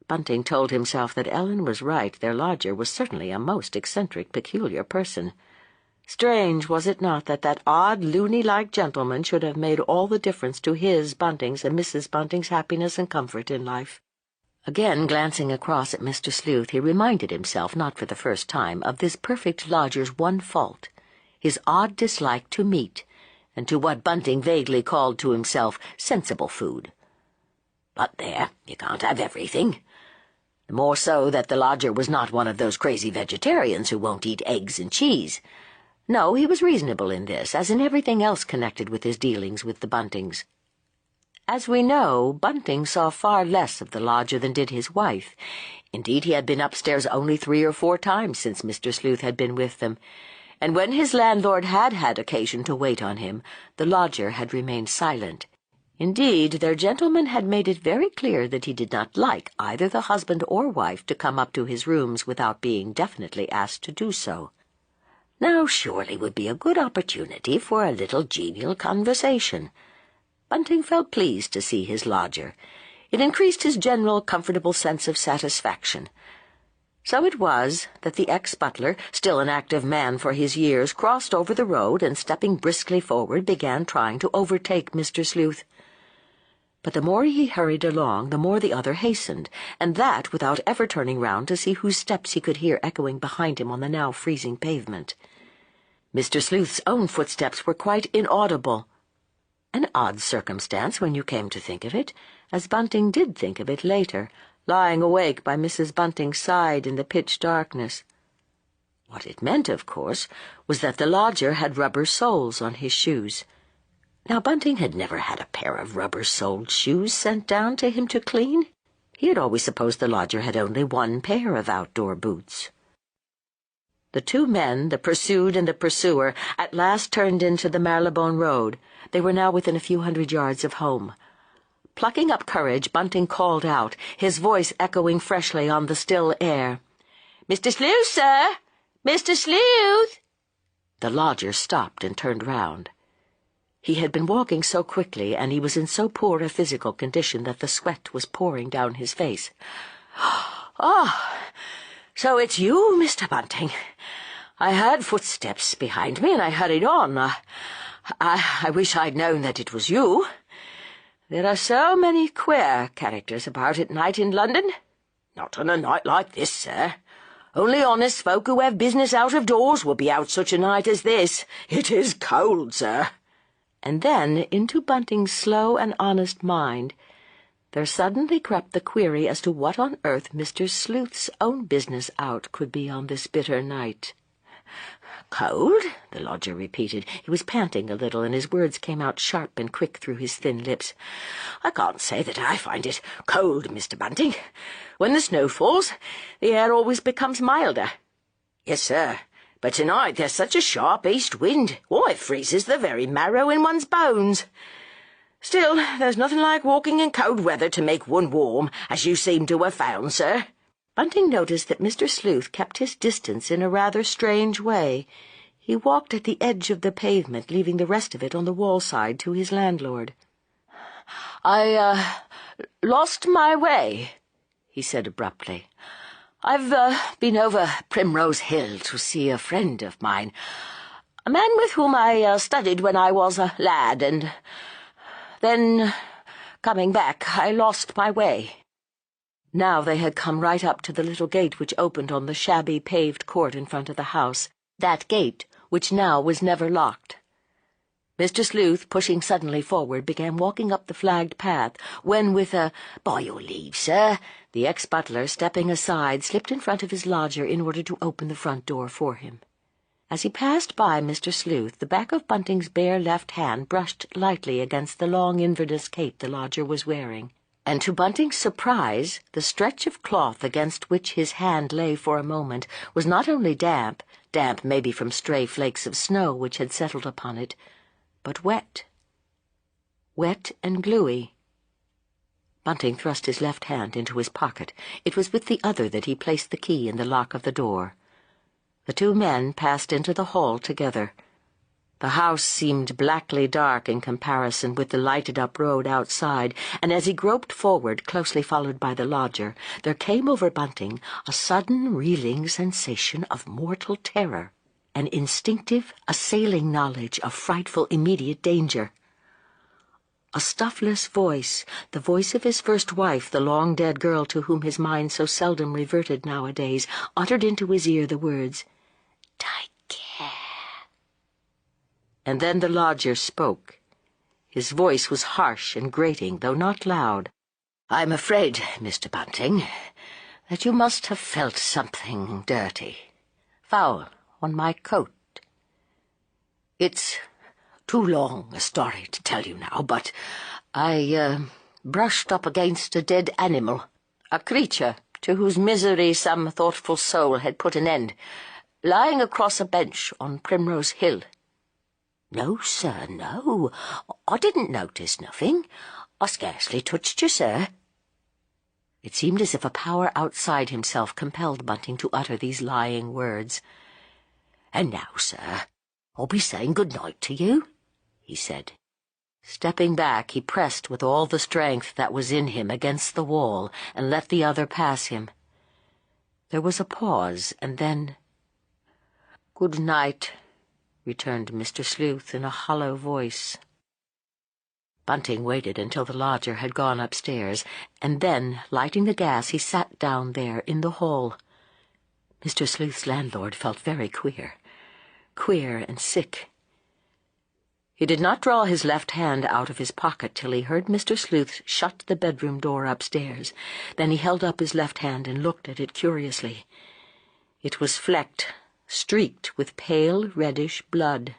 Speaker 1: Bunting told himself that Ellen was right. Their lodger was certainly a most eccentric, peculiar person. Strange, was it not, that that odd, loony-like gentleman should have made all the difference to his, Bunting's, and Mrs. Bunting's happiness and comfort in life? Again, glancing across at Mr. Sleuth, he reminded himself, not for the first time, of this perfect lodger's one fault, his odd dislike to meat, and to what Bunting vaguely called to himself sensible food.
Speaker 3: But there, you can't have everything. The more so that the lodger was not one of those crazy vegetarians who won't eat eggs and cheese.
Speaker 1: No, he was reasonable in this, as in everything else connected with his dealings with the Buntings. As we know, Bunting saw far less of the lodger than did his wife. Indeed, he had been upstairs only 3 or 4 times since Mr. Sleuth had been with them, and when his landlord had had occasion to wait on him, the lodger had remained silent. Indeed, their gentleman had made it very clear that he did not like either the husband or wife to come up to his rooms without being definitely asked to do so.
Speaker 3: Now surely would be a good opportunity for a little genial conversation.
Speaker 1: Bunting felt pleased to see his lodger. It increased his general comfortable sense of satisfaction. So it was that the ex-butler, still an active man for his years, crossed over the road and, stepping briskly forward, began trying to overtake Mr. Sleuth. But the more he hurried along, the more the other hastened, and that without ever turning round to see whose steps he could hear echoing behind him on the now freezing pavement. Mr. Sleuth's own footsteps were quite inaudible. An odd circumstance when you came to think of it, as Bunting did think of it later, lying awake by Mrs. Bunting's side in the pitch darkness. What it meant, of course, was that the lodger had rubber soles on his shoes. Now, Bunting had never had a pair of rubber-soled shoes sent down to him to clean. He had always supposed the lodger had only 1 pair of outdoor boots. The 2 men, the pursued and the pursuer, at last turned into the Marylebone Road. They were now within a few hundred yards of home. Plucking up courage, Bunting called out, his voice echoing freshly on the still air.
Speaker 2: "Mr. Sleuth, sir! Mr. Sleuth!"
Speaker 1: The lodger stopped and turned round. He had been walking so quickly, and he was in so poor a physical condition that the sweat was pouring down his face.
Speaker 2: "Oh, so it's you, Mr. Bunting. I heard footsteps behind me, and I hurried on. I wish I'd known that it was you. There are so many queer characters about at night in London."
Speaker 3: Not on a night like this, sir.
Speaker 2: Only honest folk who have business out of doors will be out such a night as this. It is cold, sir."
Speaker 1: And then, into Bunting's slow and honest mind, there suddenly crept the query as to what on earth Mr. Sleuth's own business out could be on this bitter night.
Speaker 2: "Cold?" the lodger repeated. He was panting a little, and his words came out sharp and quick through his thin lips. "I can't say that I find it cold, Mr. Bunting. When the snow falls, the air always becomes milder." "Yes, sir, but tonight there's such a sharp east wind. Why, it freezes the very marrow in one's bones. Still, there's nothing like walking in cold weather to make one warm, as you seem to have found, sir."
Speaker 1: Bunting noticed that Mr. Sleuth kept his distance in a rather strange way. He walked at the edge of the pavement, leaving the rest of it on the wall side to his landlord.
Speaker 2: "I lost my way," he said abruptly. "I've been over Primrose Hill to see a friend of mine, a man with whom I studied when I was a lad, and then, coming back, I lost my way."
Speaker 1: Now they had come right up to the little gate which opened on the shabby paved court in front of the house, that gate which now was never locked. Mr. Sleuth, pushing suddenly forward, began walking up the flagged path, when with a
Speaker 2: "By your leave, sir,"
Speaker 1: the ex-butler, stepping aside, slipped in front of his lodger in order to open the front door for him. As he passed by Mr. Sleuth, the back of Bunting's bare left hand brushed lightly against the long Inverness cape the lodger was wearing, and to Bunting's surprise, the stretch of cloth against which his hand lay for a moment was not only damp maybe from stray flakes of snow which had settled upon it, but wet and gluey. Bunting thrust his left hand into his pocket. It was with the other that he placed the key in the lock of the door. The two men passed into the hall together. The house seemed blackly dark in comparison with the lighted-up road outside, and as he groped forward, closely followed by the lodger, there came over Bunting a sudden reeling sensation of mortal terror, an instinctive, assailing knowledge of frightful immediate danger. A stuffless voice, the voice of his first wife, the long-dead girl to whom his mind so seldom reverted nowadays, uttered into his ear the words, "Take care." And then the lodger spoke. His voice was harsh and grating, though not loud.
Speaker 2: "I'm afraid, Mr. Bunting, that you must have felt something dirty, foul, on my coat. It's too long a story to tell you now, but I brushed up against a dead animal, a creature to whose misery some thoughtful soul had put an end, lying across a bench on Primrose Hill. No, sir, no. I didn't notice nothing. I scarcely touched you, sir."
Speaker 1: It seemed as if a power outside himself compelled Bunting to utter these lying words.
Speaker 2: "And now, sir, I'll be saying good night to you," he said.
Speaker 1: Stepping back, he pressed with all the strength that was in him against the wall and let the other pass him. There was a pause, and then, "Good night," returned Mr. Sleuth in a hollow voice. Bunting waited until the lodger had gone upstairs, and then, lighting the gas, he sat down there in the hall. Mr. Sleuth's landlord felt very queer and sick. He did not draw his left hand out of his pocket till he heard Mr. Sleuth shut the bedroom door upstairs. Then he held up his left hand and looked at it curiously. It was flecked, streaked with pale reddish blood.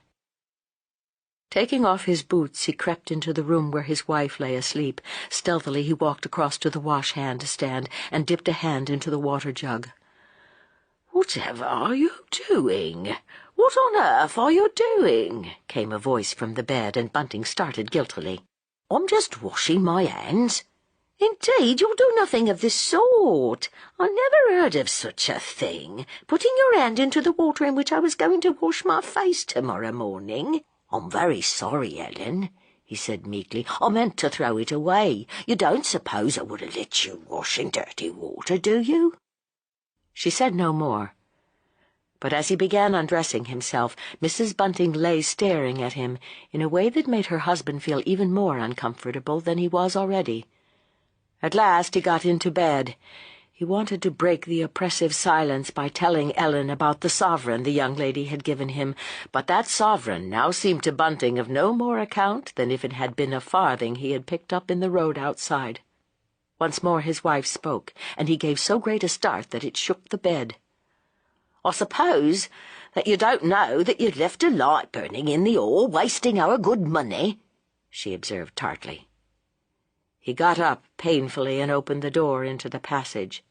Speaker 1: Taking off his boots, he crept into the room where his wife lay asleep. Stealthily he walked across to the wash-hand stand and dipped a hand into the water jug.
Speaker 2: "Whatever are you doing? What on earth are you doing?" came a voice from the bed, and Bunting started guiltily. "I'm just washing my hands." "Indeed, you'll do nothing of the sort. I never heard of such a thing. Putting your hand into the water in which I was going to wash my face tomorrow morning." "I'm very sorry, Ellen," he said meekly. "I meant to throw it away. You don't suppose I would have let you wash in dirty water, do you?"
Speaker 1: She said no more. But as he began undressing himself, Mrs. Bunting lay staring at him in a way that made her husband feel even more uncomfortable than he was already. At last he got into bed.
Speaker 2: He wanted to break the oppressive silence by telling Ellen about the sovereign the young lady had given him, but that sovereign now seemed to Bunting of no more account than if it had been a farthing he had picked up in the road outside. Once more his wife spoke, and he gave so great a start that it shook the bed.
Speaker 3: "I suppose that you don't know that you'd left a light burning in the hall, wasting our good money," she observed tartly.
Speaker 2: He got up painfully and opened the door into the passage.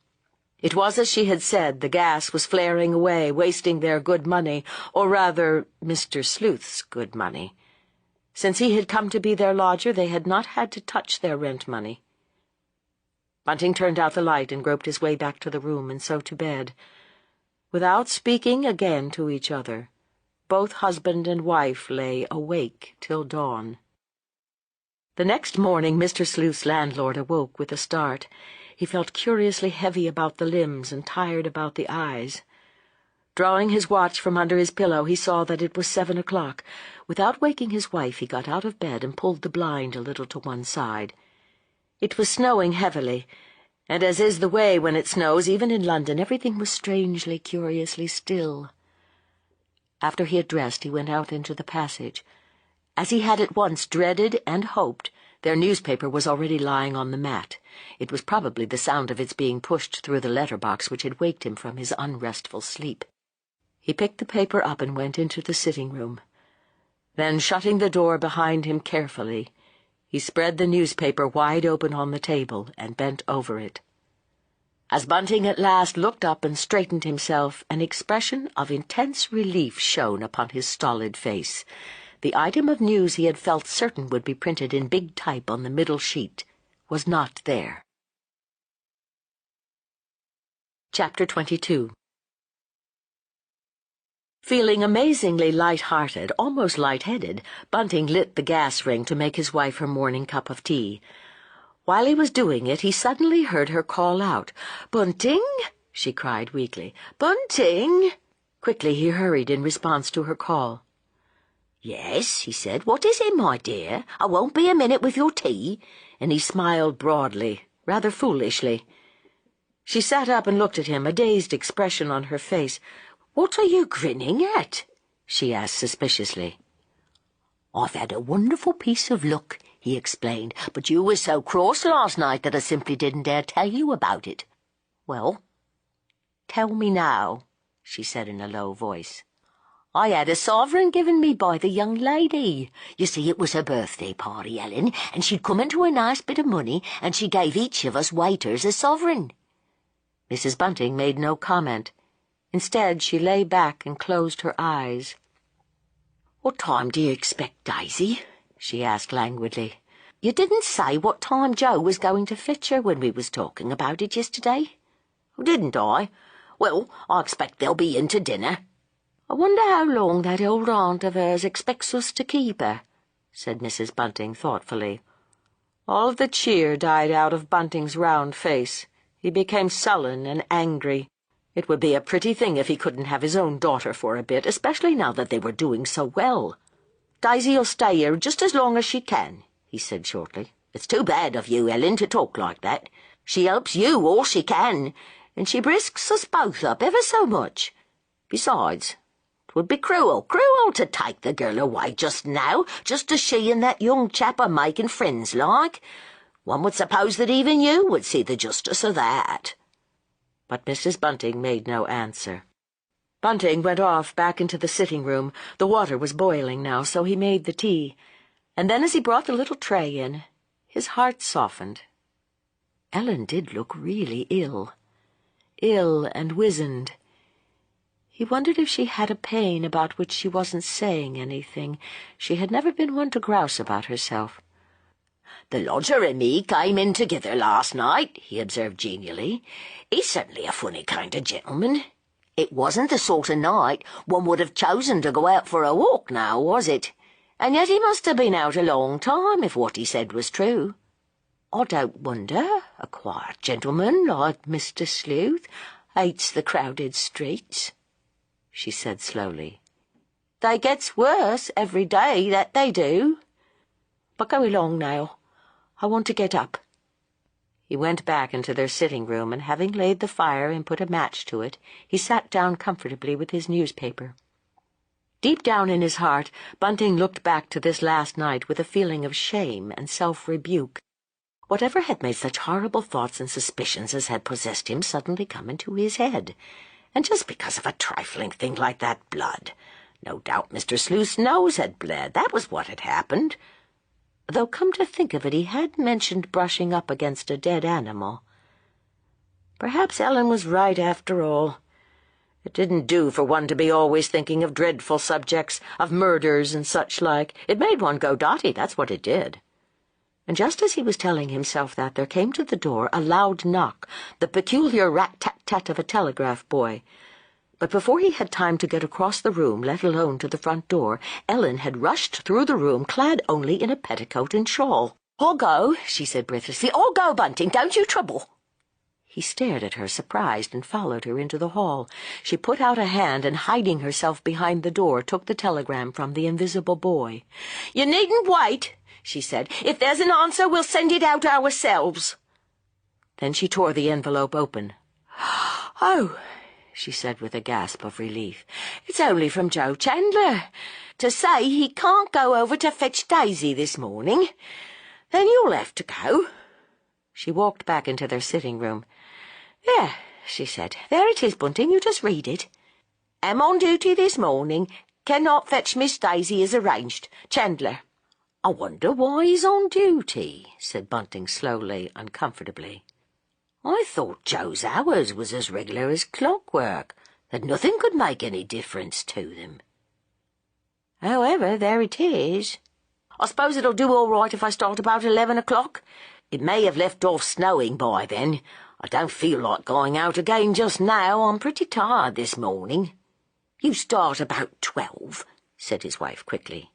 Speaker 2: It was as she had said, the gas was flaring away, wasting their good money, or rather Mr. Sleuth's good money. Since he had come to be their lodger, they had not had to touch their rent money. Bunting turned out the light and groped his way back to the room, and so to bed. Without speaking again to each other, both husband and wife lay awake till dawn. The next morning Mr. Sleuth's landlord awoke with a start. He felt curiously heavy about the limbs and tired about the eyes. Drawing his watch from under his pillow, he saw that it was 7 o'clock. Without waking his wife, he got out of bed and pulled the blind a little to one side. It was snowing heavily, and as is the way when it snows, even in London, everything was strangely, curiously still. After he had dressed, he went out into the passage. As he had at once dreaded and hoped, their newspaper was already lying on the mat. It was probably the sound of its being pushed through the letterbox which had waked him from his unrestful sleep. He picked the paper up and went into the sitting-room. Then, shutting the door behind him carefully, he spread the newspaper wide open on the table and bent over it. As Bunting at last looked up and straightened himself, an expression of intense relief shone upon his stolid face. The item of news he had felt certain would be printed in big type on the middle sheet was not there. Chapter 22. Feeling amazingly light-hearted, almost light-headed, Bunting lit the gas ring to make his wife her morning cup of tea. While he was doing it, he suddenly heard her call out. "Bunting!" she cried weakly. "Bunting!" Quickly he hurried in response to her call.
Speaker 3: "Yes," he said. "What is it, my dear? I won't be a minute with your tea."
Speaker 2: And he smiled broadly, rather foolishly. She sat up and looked at him, a dazed expression on her face.
Speaker 3: "What are you grinning at?"
Speaker 2: she asked suspiciously.
Speaker 3: "I've had a wonderful piece of luck," he explained, "but you were so cross last night that I simply didn't dare tell you about it."
Speaker 2: "Well, tell me now," she said in a low voice.
Speaker 3: "I had a sovereign given me by the young lady. You see, it was her birthday party, Ellen, and she'd come into a nice bit of money, and she gave each of us waiters a sovereign."
Speaker 2: Mrs. Bunting made no comment. Instead, she lay back and closed her eyes.
Speaker 3: "What time do you expect, Daisy?" she asked languidly. "You didn't say what time Joe was going to fetch her when we was talking about it yesterday." "Didn't I? Well, I expect they'll be in to dinner."
Speaker 2: "I wonder how long that old aunt of hers expects us to keep her," said Mrs. Bunting thoughtfully. All of the cheer died out of Bunting's round face. He became sullen and angry. It would be a pretty thing if he couldn't have his own daughter for a bit, especially now that they were doing so well.
Speaker 3: "Daisy'll stay here just as long as she can," he said shortly. "It's too bad of you, Ellen, to talk like that. She helps you all she can, and she brisks us both up ever so much. Besides, would be cruel to take the girl away just now, just as she and that young chap are making friends like. One would suppose that even you would see the justice of that."
Speaker 2: But Mrs. Bunting made no answer. Bunting went off back into the sitting-room. The water was boiling now, so he made the tea. And then as he brought the little tray in, his heart softened. Ellen did look really ill and wizened. He wondered if she had a pain about which she wasn't saying anything. She had never been one to grouse about herself.
Speaker 3: "The lodger and me came in together last night," he observed genially. "He's certainly a funny kind of gentleman. It wasn't the sort of night one would have chosen to go out for a walk now, was it? And yet he must have been out a long time if what he said was true. I don't wonder a quiet gentleman like Mr. Sleuth hates the crowded streets," she said slowly.
Speaker 2: "They gets worse every day, that they do. But go along now. I want to get up."
Speaker 1: He went back into their sitting room, and having laid the fire and put a match to it, he sat down comfortably with his newspaper. Deep down in his heart, Bunting looked back to this last night with a feeling of shame and self-rebuke. Whatever had made such horrible thoughts and suspicions as had possessed him suddenly come into his head, and just because of a trifling thing like that blood. No doubt Mr. Sleuth's nose had bled. That was what had happened. Though, come to think of it, he had mentioned brushing up against a dead animal. Perhaps Ellen was right after all. It didn't do for one to be always thinking of dreadful subjects, of murders and such like. It made one go dotty, that's what it did. And just as he was telling himself that, there came to the door a loud knock, the peculiar rat-tat-tat of a telegraph boy. But before he had time to get across the room, let alone to the front door, Ellen had rushed through the room, clad only in a petticoat and shawl.
Speaker 2: "I'll go," she said breathlessly. "I'll go, Bunting. Don't you trouble."
Speaker 1: He stared at her, surprised, and followed her into the hall. She put out a hand and, hiding herself behind the door, took the telegram from the invisible boy.
Speaker 2: "You needn't wait," she said. "If there's an answer, we'll send it out ourselves."
Speaker 1: Then she tore the envelope open.
Speaker 2: "Oh,"
Speaker 1: she said with a gasp of relief.
Speaker 2: "It's only from Joe Chandler, to say he can't go over to fetch Daisy this morning. Then you'll have to go."
Speaker 1: She walked back into their sitting room.
Speaker 2: "There," she said. "There it is, Bunting. You just read it. Am on duty this morning. Cannot fetch Miss Daisy as arranged. Chandler."
Speaker 3: "I wonder why he's on duty," said Bunting slowly, uncomfortably. "I thought Joe's hours was as regular as clockwork, that nothing could make any difference to them. However, there it is.
Speaker 2: I suppose it'll do all right if I start about 11 o'clock. It may have left off snowing by then. I don't feel like going out again just now. I'm pretty tired this morning."
Speaker 3: "You start about 12, said his wife quickly.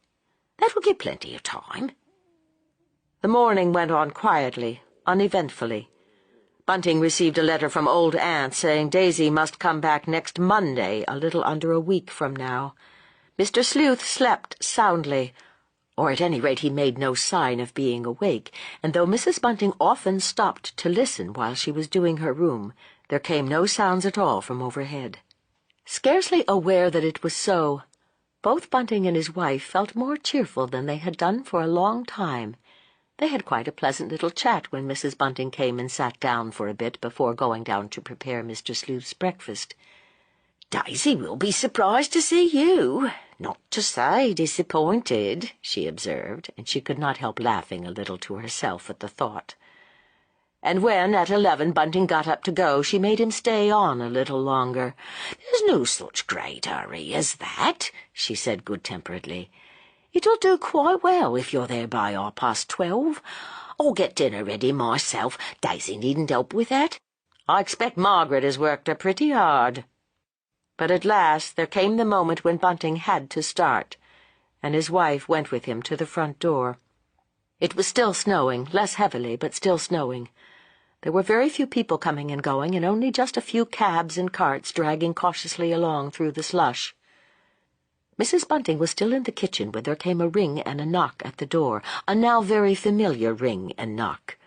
Speaker 3: "That will give plenty of time."
Speaker 1: The morning went on quietly, uneventfully. Bunting received a letter from old Aunt saying Daisy must come back next Monday, a little under a week from now. Mr. Sleuth slept soundly, or at any rate he made no sign of being awake, and though Mrs. Bunting often stopped to listen while she was doing her room, there came no sounds at all from overhead. Scarcely aware that it was so, both Bunting and his wife felt more cheerful than they had done for a long time. They had quite a pleasant little chat when Mrs. Bunting came and sat down for a bit before going down to prepare Mr. Sleuth's breakfast.
Speaker 3: "Daisy will be surprised to see you, not to say disappointed," she observed, and she could not help laughing a little to herself at the thought.
Speaker 1: And when, at 11, Bunting got up to go, she made him stay on a little longer.
Speaker 3: "There's no such great hurry as that," she said good-temperedly. "It'll do quite well if you're there by 12:30. I'll get dinner ready myself. Daisy needn't help with that.
Speaker 1: I expect Margaret has worked her pretty hard." But at last there came the moment when Bunting had to start, and his wife went with him to the front door. It was still snowing, less heavily, but still snowing. There were very few people coming and going, and only just a few cabs and carts dragging cautiously along through the slush. Mrs. Bunting was still in the kitchen when there came a ring and a knock at the door, a now very familiar ring and knock.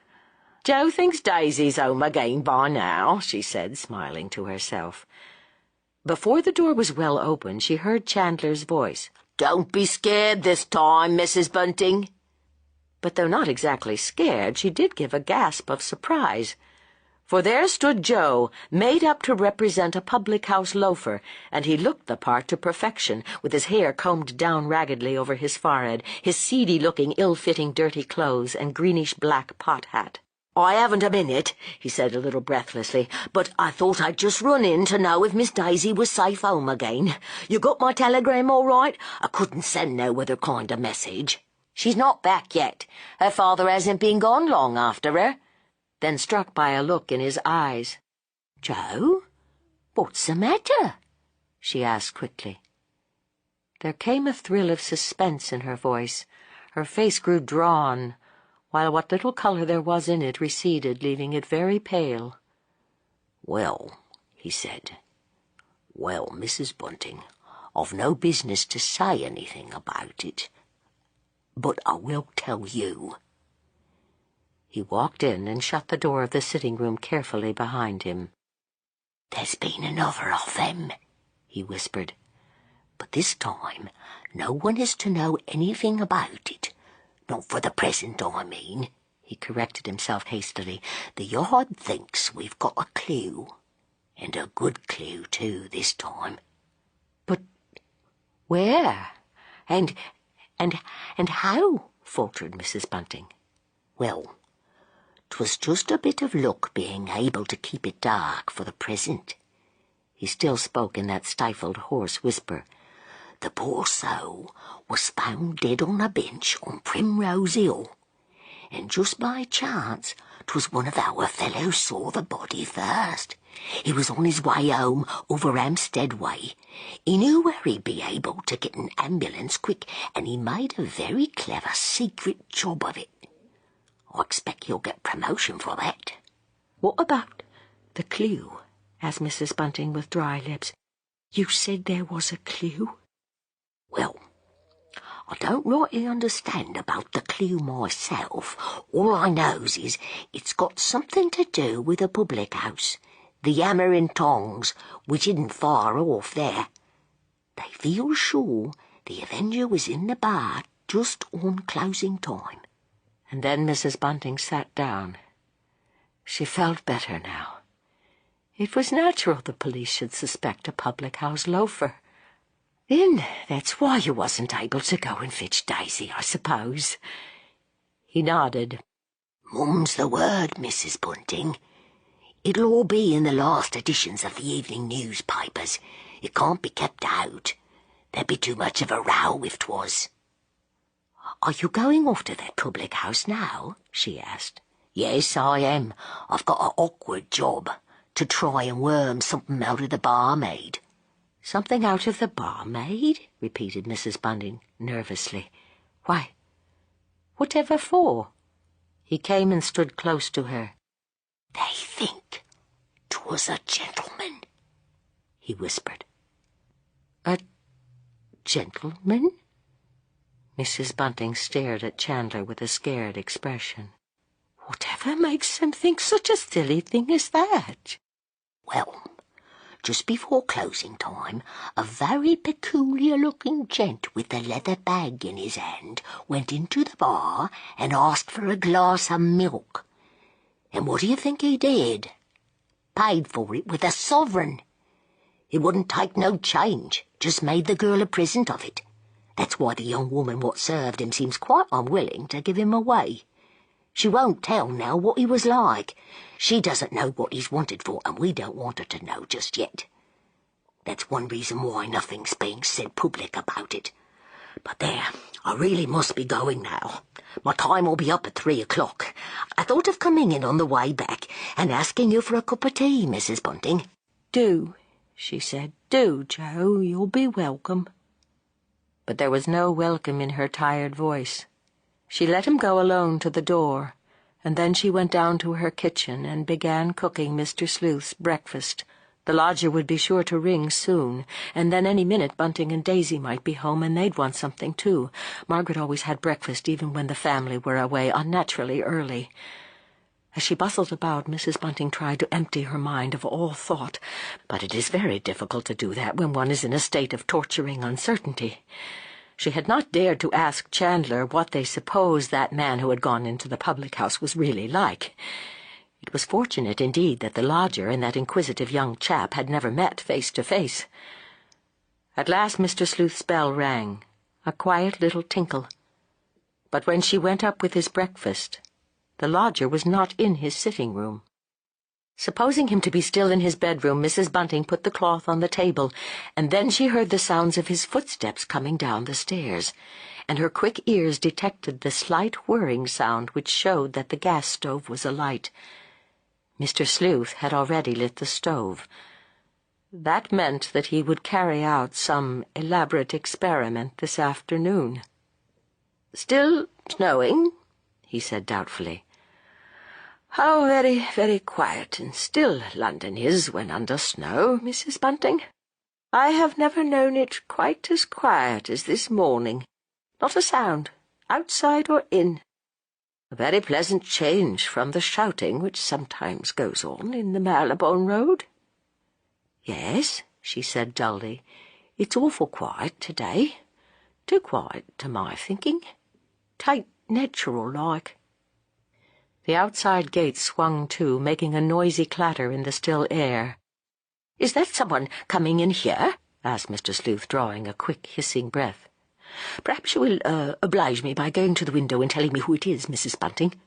Speaker 2: "Joe thinks Daisy's home again by now," she said, smiling to herself.
Speaker 1: Before the door was well open, she heard Chandler's voice.
Speaker 3: "Don't be scared this time, Mrs. Bunting."
Speaker 1: But though not exactly scared, she did give a gasp of surprise. For there stood Joe, made up to represent a public-house loafer, and he looked the part to perfection, with his hair combed down raggedly over his forehead, his seedy-looking, ill-fitting dirty clothes, and greenish-black pot hat.
Speaker 3: "I haven't a minute," he said a little breathlessly, "but I thought I'd just run in to know if Miss Daisy was safe home again. You got my telegram all right? I couldn't send no other kind of message."
Speaker 2: "She's not back yet. Her father hasn't been gone long after her."
Speaker 1: Then struck by a look in his eyes.
Speaker 3: "Joe, what's the matter?"
Speaker 1: she asked quickly. There came a thrill of suspense in her voice. Her face grew drawn, while what little color there was in it receded, leaving it very pale.
Speaker 3: "Well," he said. "Well, Mrs. Bunting, I've no business to say anything about it, but I will tell you."
Speaker 1: He walked in and shut the door of the sitting room carefully behind him.
Speaker 3: "There's been another of them," he whispered. "But this time no one is to know anything about it. Not for the present, I mean." He corrected himself hastily. "The Yard thinks we've got a clue. And a good clue, too, this time."
Speaker 1: "But where? And how?" faltered Mrs. Bunting.
Speaker 3: "Well, 'twas just a bit of luck being able to keep it dark for the present." He still spoke in that stifled, hoarse whisper. "The poor soul was found dead on a bench on Primrose Hill, and just by chance 'twas one of our fellows saw the body first. He was on his way home over Hampstead Way. He knew where he'd be able to get an ambulance quick, and he made a very clever secret job of it. I expect he'll get promotion for that."
Speaker 1: "What about the clue?" asked Mrs. Bunting with dry lips. "You said there was a clue?"
Speaker 3: "Well, I don't rightly understand about the clue myself. All I knows is it's got something to do with a public house, the Hammer and Tongs, which isn't far off there. They feel sure the Avenger was in the bar just on closing time."
Speaker 1: And then Mrs. Bunting sat down. She felt better now. It was natural the police should suspect a public-house loafer. "Then that's why you wasn't able to go and fetch Daisy, I suppose." He nodded.
Speaker 3: "Mum's the word, Mrs. Bunting. It'll all be in the last editions of the evening newspapers. It can't be kept out. There'd be too much of a row if 'twas."
Speaker 1: "Are you going off to that public house now?" she asked.
Speaker 3: "Yes, I am. I've got an awkward job, to try and worm something out of the barmaid."
Speaker 1: "Something out of the barmaid?" repeated Mrs. Bunting nervously. "Why, whatever for?" He came and stood close to her.
Speaker 3: "They think 'twas a gentleman," he whispered.
Speaker 1: "A gentleman?" Mrs. Bunting stared at Chandler with a scared expression. "Whatever makes them think such a silly thing as that?"
Speaker 3: "Well, just before closing time, a very peculiar-looking gent with a leather bag in his hand went into the bar and asked for a glass of milk. And what do you think he did? Paid for it with a sovereign. He wouldn't take no change, just made the girl a present of it. That's why the young woman what served him seems quite unwilling to give him away. She won't tell now what he was like. She doesn't know what he's wanted for, and we don't want her to know just yet. That's one reason why nothing's being said public about it. But there, I really must be going now. My time will be up at 3 o'clock. I thought of coming in on the way back and asking you for a cup of tea, Mrs. Bunting."
Speaker 1: "Do," she said. "Do, Joe. You'll be welcome." But there was no welcome in her tired voice. She let him go alone to the door, and then she went down to her kitchen and began cooking Mr. Sleuth's breakfast. The lodger would be sure to ring soon, and then any minute Bunting and Daisy might be home, and they'd want something too. Margaret always had breakfast even when the family were away, unnaturally early. As she bustled about, Mrs. Bunting tried to empty her mind of all thought, but it is very difficult to do that when one is in a state of torturing uncertainty. She had not dared to ask Chandler what they supposed that man who had gone into the public house was really like. It was fortunate indeed that the lodger and that inquisitive young chap had never met face to face. At last Mr. Sleuth's bell rang, a quiet little tinkle. But when she went up with his breakfast, the lodger was not in his sitting room. Supposing him to be still in his bedroom, Mrs. Bunting put the cloth on the table, and then she heard the sounds of his footsteps coming down the stairs, and her quick ears detected the slight whirring sound which showed that the gas stove was alight. Mr. Sleuth had already lit the stove. That meant that he would carry out some elaborate experiment this afternoon. "Still snowing?" he said doubtfully. "How very, very quiet and still London is when under snow, Mrs. Bunting. I have never known it quite as quiet as this morning. Not a sound, outside or in."
Speaker 2: A very pleasant change from the shouting which sometimes goes on in the Marylebone Road. Yes, she said dully. It's awful quiet today. Too quiet to my thinking. 'Tain't natural like. The outside gate swung to, making a noisy clatter in the still air. "Is that someone coming in here?" asked Mr. Sleuth, drawing a quick, hissing breath. "Perhaps you will oblige me by going to the window and telling me who it is, Mrs. Bunting."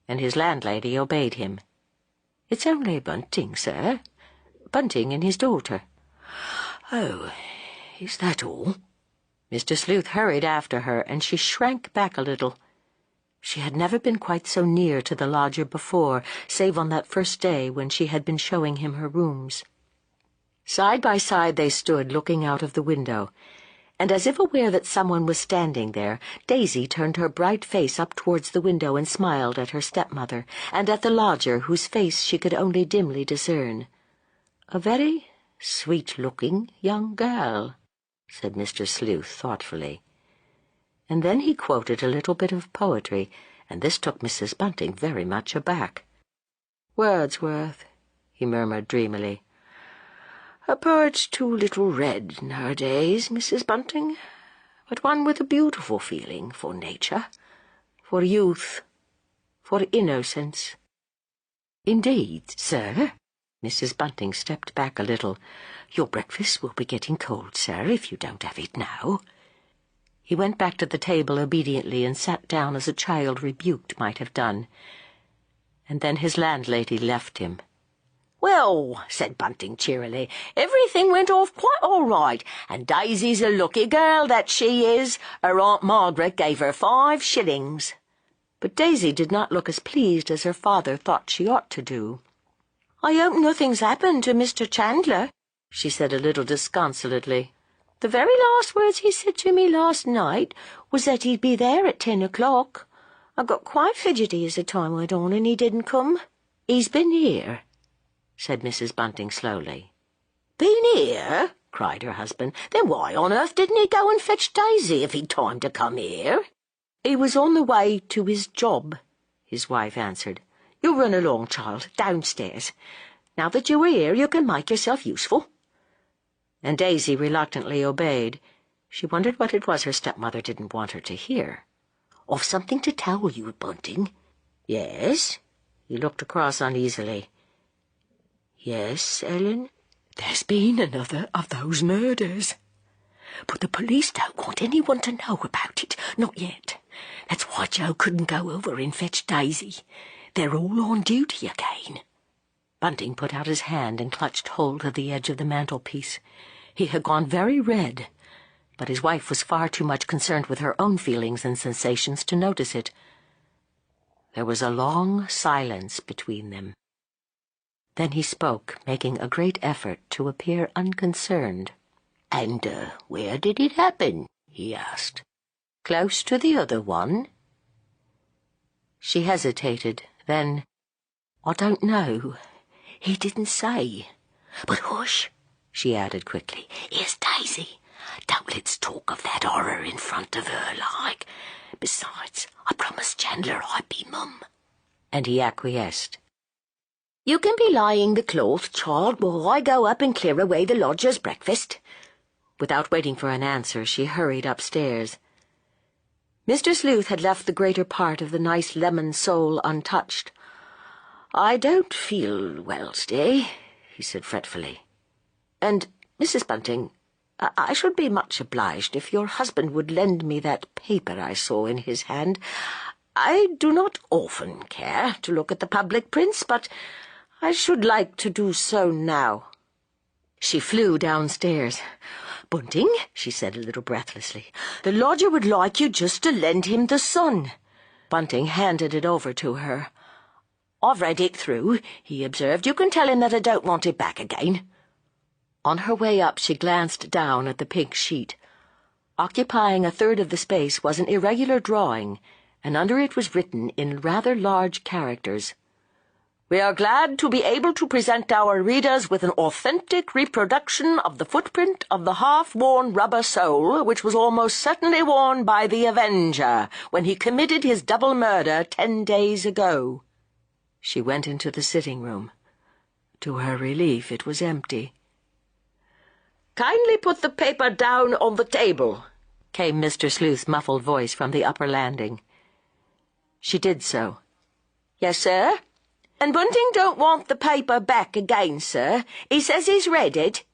Speaker 2: And his landlady obeyed him. "It's only Bunting, sir. Bunting and his daughter." "Oh, is that all?" Mr. Sleuth hurried after her, and she shrank back a little. She had never been quite so near to the lodger before, save on that first day when she had been showing him her rooms. Side by side they stood, looking out of the window, and as if aware that someone was standing there, Daisy turned her bright face up towards the window and smiled at her stepmother, and at the lodger, whose face she could only dimly discern. "A very sweet-looking young girl," said Mr. Sleuth thoughtfully. And then he quoted a little bit of poetry, and this took Mrs. Bunting very much aback. "Wordsworth," he murmured dreamily. "A poet's too little read nowadays, Mrs. Bunting, but one with a beautiful feeling for nature, for youth, for innocence." "Indeed, sir?" Mrs. Bunting stepped back a little. "Your breakfast will be getting cold, sir, if you don't have it now." He went back to the table obediently and sat down as a child rebuked might have done. And then his landlady left him.
Speaker 3: "Well," said Bunting cheerily, "everything went off quite all right, and Daisy's a lucky girl, that she is. Her Aunt Margaret gave her 5 shillings.
Speaker 2: But Daisy did not look as pleased as her father thought she ought to do.
Speaker 1: "I hope nothing's happened to Mr. Chandler," she said a little disconsolately. "The very last words he said to me last night was that he'd be there at 10 o'clock. I got quite fidgety as the time went on, and he didn't come."
Speaker 2: "He's been here," said Mrs. Bunting slowly.
Speaker 3: "Been here?" cried her husband. "Then why on earth didn't he go and fetch Daisy if he'd time to come here?"
Speaker 2: "He was on the way to his job," his wife answered. "You run along, child, downstairs. Now that you are here, you can make yourself useful." And Daisy reluctantly obeyed. She wondered what it was her stepmother didn't want her to hear.
Speaker 3: "I've something to tell you, Bunting." "Yes?" He looked across uneasily. "Yes, Ellen?"
Speaker 2: "There's been another of those murders. But the police don't want anyone to know about it, not yet. That's why Joe couldn't go over and fetch Daisy. They're all on duty again." Bunting put out his hand and clutched hold of the edge of the mantelpiece. He had gone very red, but his wife was far too much concerned with her own feelings and sensations to notice it. There was a long silence between them. Then he spoke, making a great effort to appear unconcerned.
Speaker 3: "And where did it happen?" he asked.
Speaker 2: "Close to the other one." She hesitated, then, "I don't know. He didn't say."
Speaker 3: "But hush," she added quickly. "Here's Daisy. Don't let's talk of that horror in front of her, like. Besides, I promised Chandler I'd be mum."
Speaker 2: And he acquiesced.
Speaker 3: "You can be laying the cloth, child, while I go up and clear away the lodger's breakfast."
Speaker 2: Without waiting for an answer, she hurried upstairs. Mr. Sleuth had left the greater part of the nice lemon sole untouched.
Speaker 3: "I don't feel well today," he said fretfully.
Speaker 2: "And, Mrs. Bunting, I should be much obliged if your husband would lend me that paper I saw in his hand. I do not often care to look at the public prints, but I should like to do so now." She flew downstairs. "Bunting," she said a little breathlessly, "the lodger would like you just to lend him the Sun." Bunting handed it over to her.
Speaker 3: "I've read it through," he observed. "You can tell him that I don't want it back again."
Speaker 2: On her way up, she glanced down at the pink sheet. Occupying a third of the space was an irregular drawing, and under it was written in rather large characters, We are glad to be able to present our readers with an authentic reproduction of the footprint of the half-worn rubber sole which was almost certainly worn by the Avenger when he committed his double murder 10 days ago." She went into the sitting room. To her relief, it was empty. "Kindly put the paper down on the table," came Mr. Sleuth's muffled voice from the upper landing. She did so. "Yes, sir? And Bunting don't want the paper back again, sir. He says he's read it."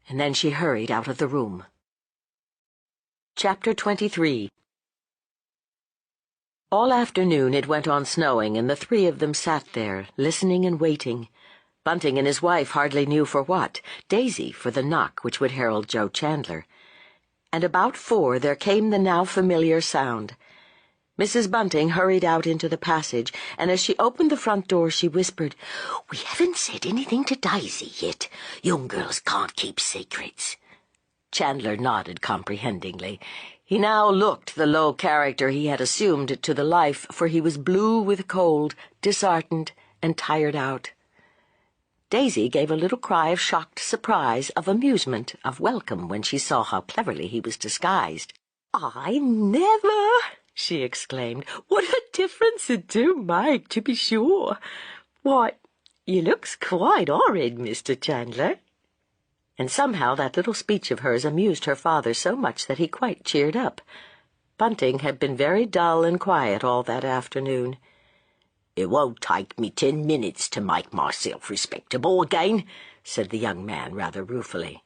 Speaker 2: And then she hurried out of the room. Chapter 23. All afternoon it went on snowing, and the three of them sat there, listening and waiting. Bunting and his wife hardly knew for what, Daisy for the knock which would herald Joe Chandler. And about 4 there came the now familiar sound. Mrs. Bunting hurried out into the passage, and as she opened the front door she whispered,
Speaker 3: "We haven't said anything to Daisy yet. Young girls can't keep secrets."
Speaker 2: Chandler nodded comprehendingly. He now looked the low character he had assumed to the life, for he was blue with cold, disheartened, and tired out. Daisy gave a little cry of shocked surprise, of amusement, of welcome when she saw how cleverly he was disguised.
Speaker 8: "I never!" she exclaimed. "What a difference it do make, to be sure. Why, you looks quite horrid, Mr. Chandler."
Speaker 2: And somehow that little speech of hers amused her father so much that he quite cheered up. Bunting had been very dull and quiet all that afternoon.
Speaker 3: "It won't take me 10 minutes to make myself respectable again," said the young man rather ruefully.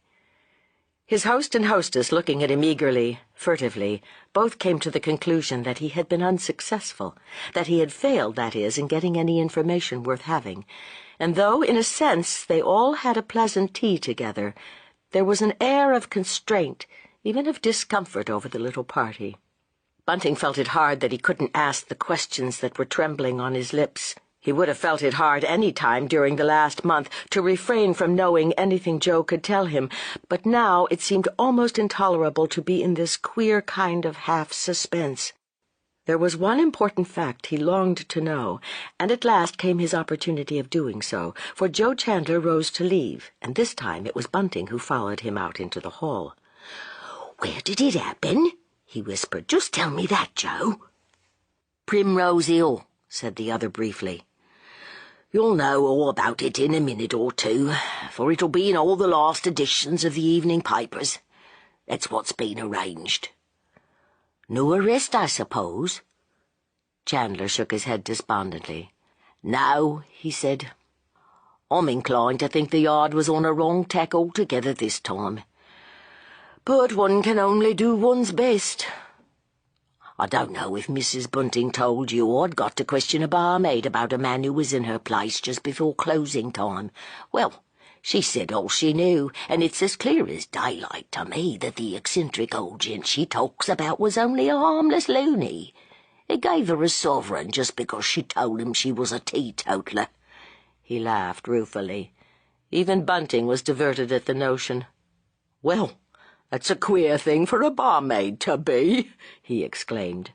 Speaker 2: His host and hostess, looking at him eagerly, furtively, both came to the conclusion that he had been unsuccessful, that he had failed, that is, in getting any information worth having, and though, in a sense, they all had a pleasant tea together, there was an air of constraint, even of discomfort over the little party. Bunting felt it hard that he couldn't ask the questions that were trembling on his lips. He would have felt it hard any time during the last month to refrain from knowing anything Joe could tell him, but now it seemed almost intolerable to be in this queer kind of half-suspense. There was one important fact he longed to know, and at last came his opportunity of doing so, for Joe Chandler rose to leave, and this time it was Bunting who followed him out into the hall.
Speaker 3: "Where did it happen?" he whispered. "Just tell me that, Joe." "Primrose Hill," said the other briefly. "You'll know all about it in a minute or two, for it'll be in all the last editions of the evening papers. That's what's been arranged." "No arrest, I suppose?"
Speaker 2: Chandler shook his head despondently.
Speaker 3: "No," he said. "I'm inclined to think the yard was on a wrong tack altogether this time. But one can only do one's best. I don't know if Mrs. Bunting told you I'd got to question a barmaid about a man who was in her place just before closing time. Well, she said all she knew, and it's as clear as daylight to me that the eccentric old gent she talks about was only a harmless loony. He gave her a sovereign just because she told him she was a teetotaler."
Speaker 2: He laughed ruefully. Even Bunting was diverted at the notion. "Well, that's a queer thing for a barmaid to be," he exclaimed.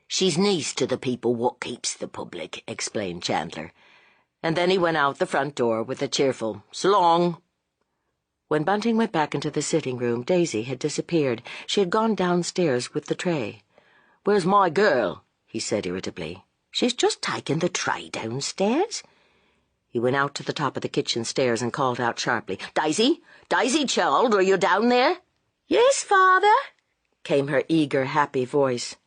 Speaker 3: "She's niece to the people what keeps the public," explained Chandler.
Speaker 2: And then he went out the front door with a cheerful "So-long." When Bunting went back into the sitting room, Daisy had disappeared. She had gone downstairs with the tray. "Where's my girl?" he said irritably.
Speaker 3: "She's just taken the tray downstairs."
Speaker 2: He went out to the top of the kitchen stairs and called out sharply, "Daisy! Daisy, child, are you down there?"
Speaker 8: "Yes, father,"
Speaker 2: came her eager, happy voice.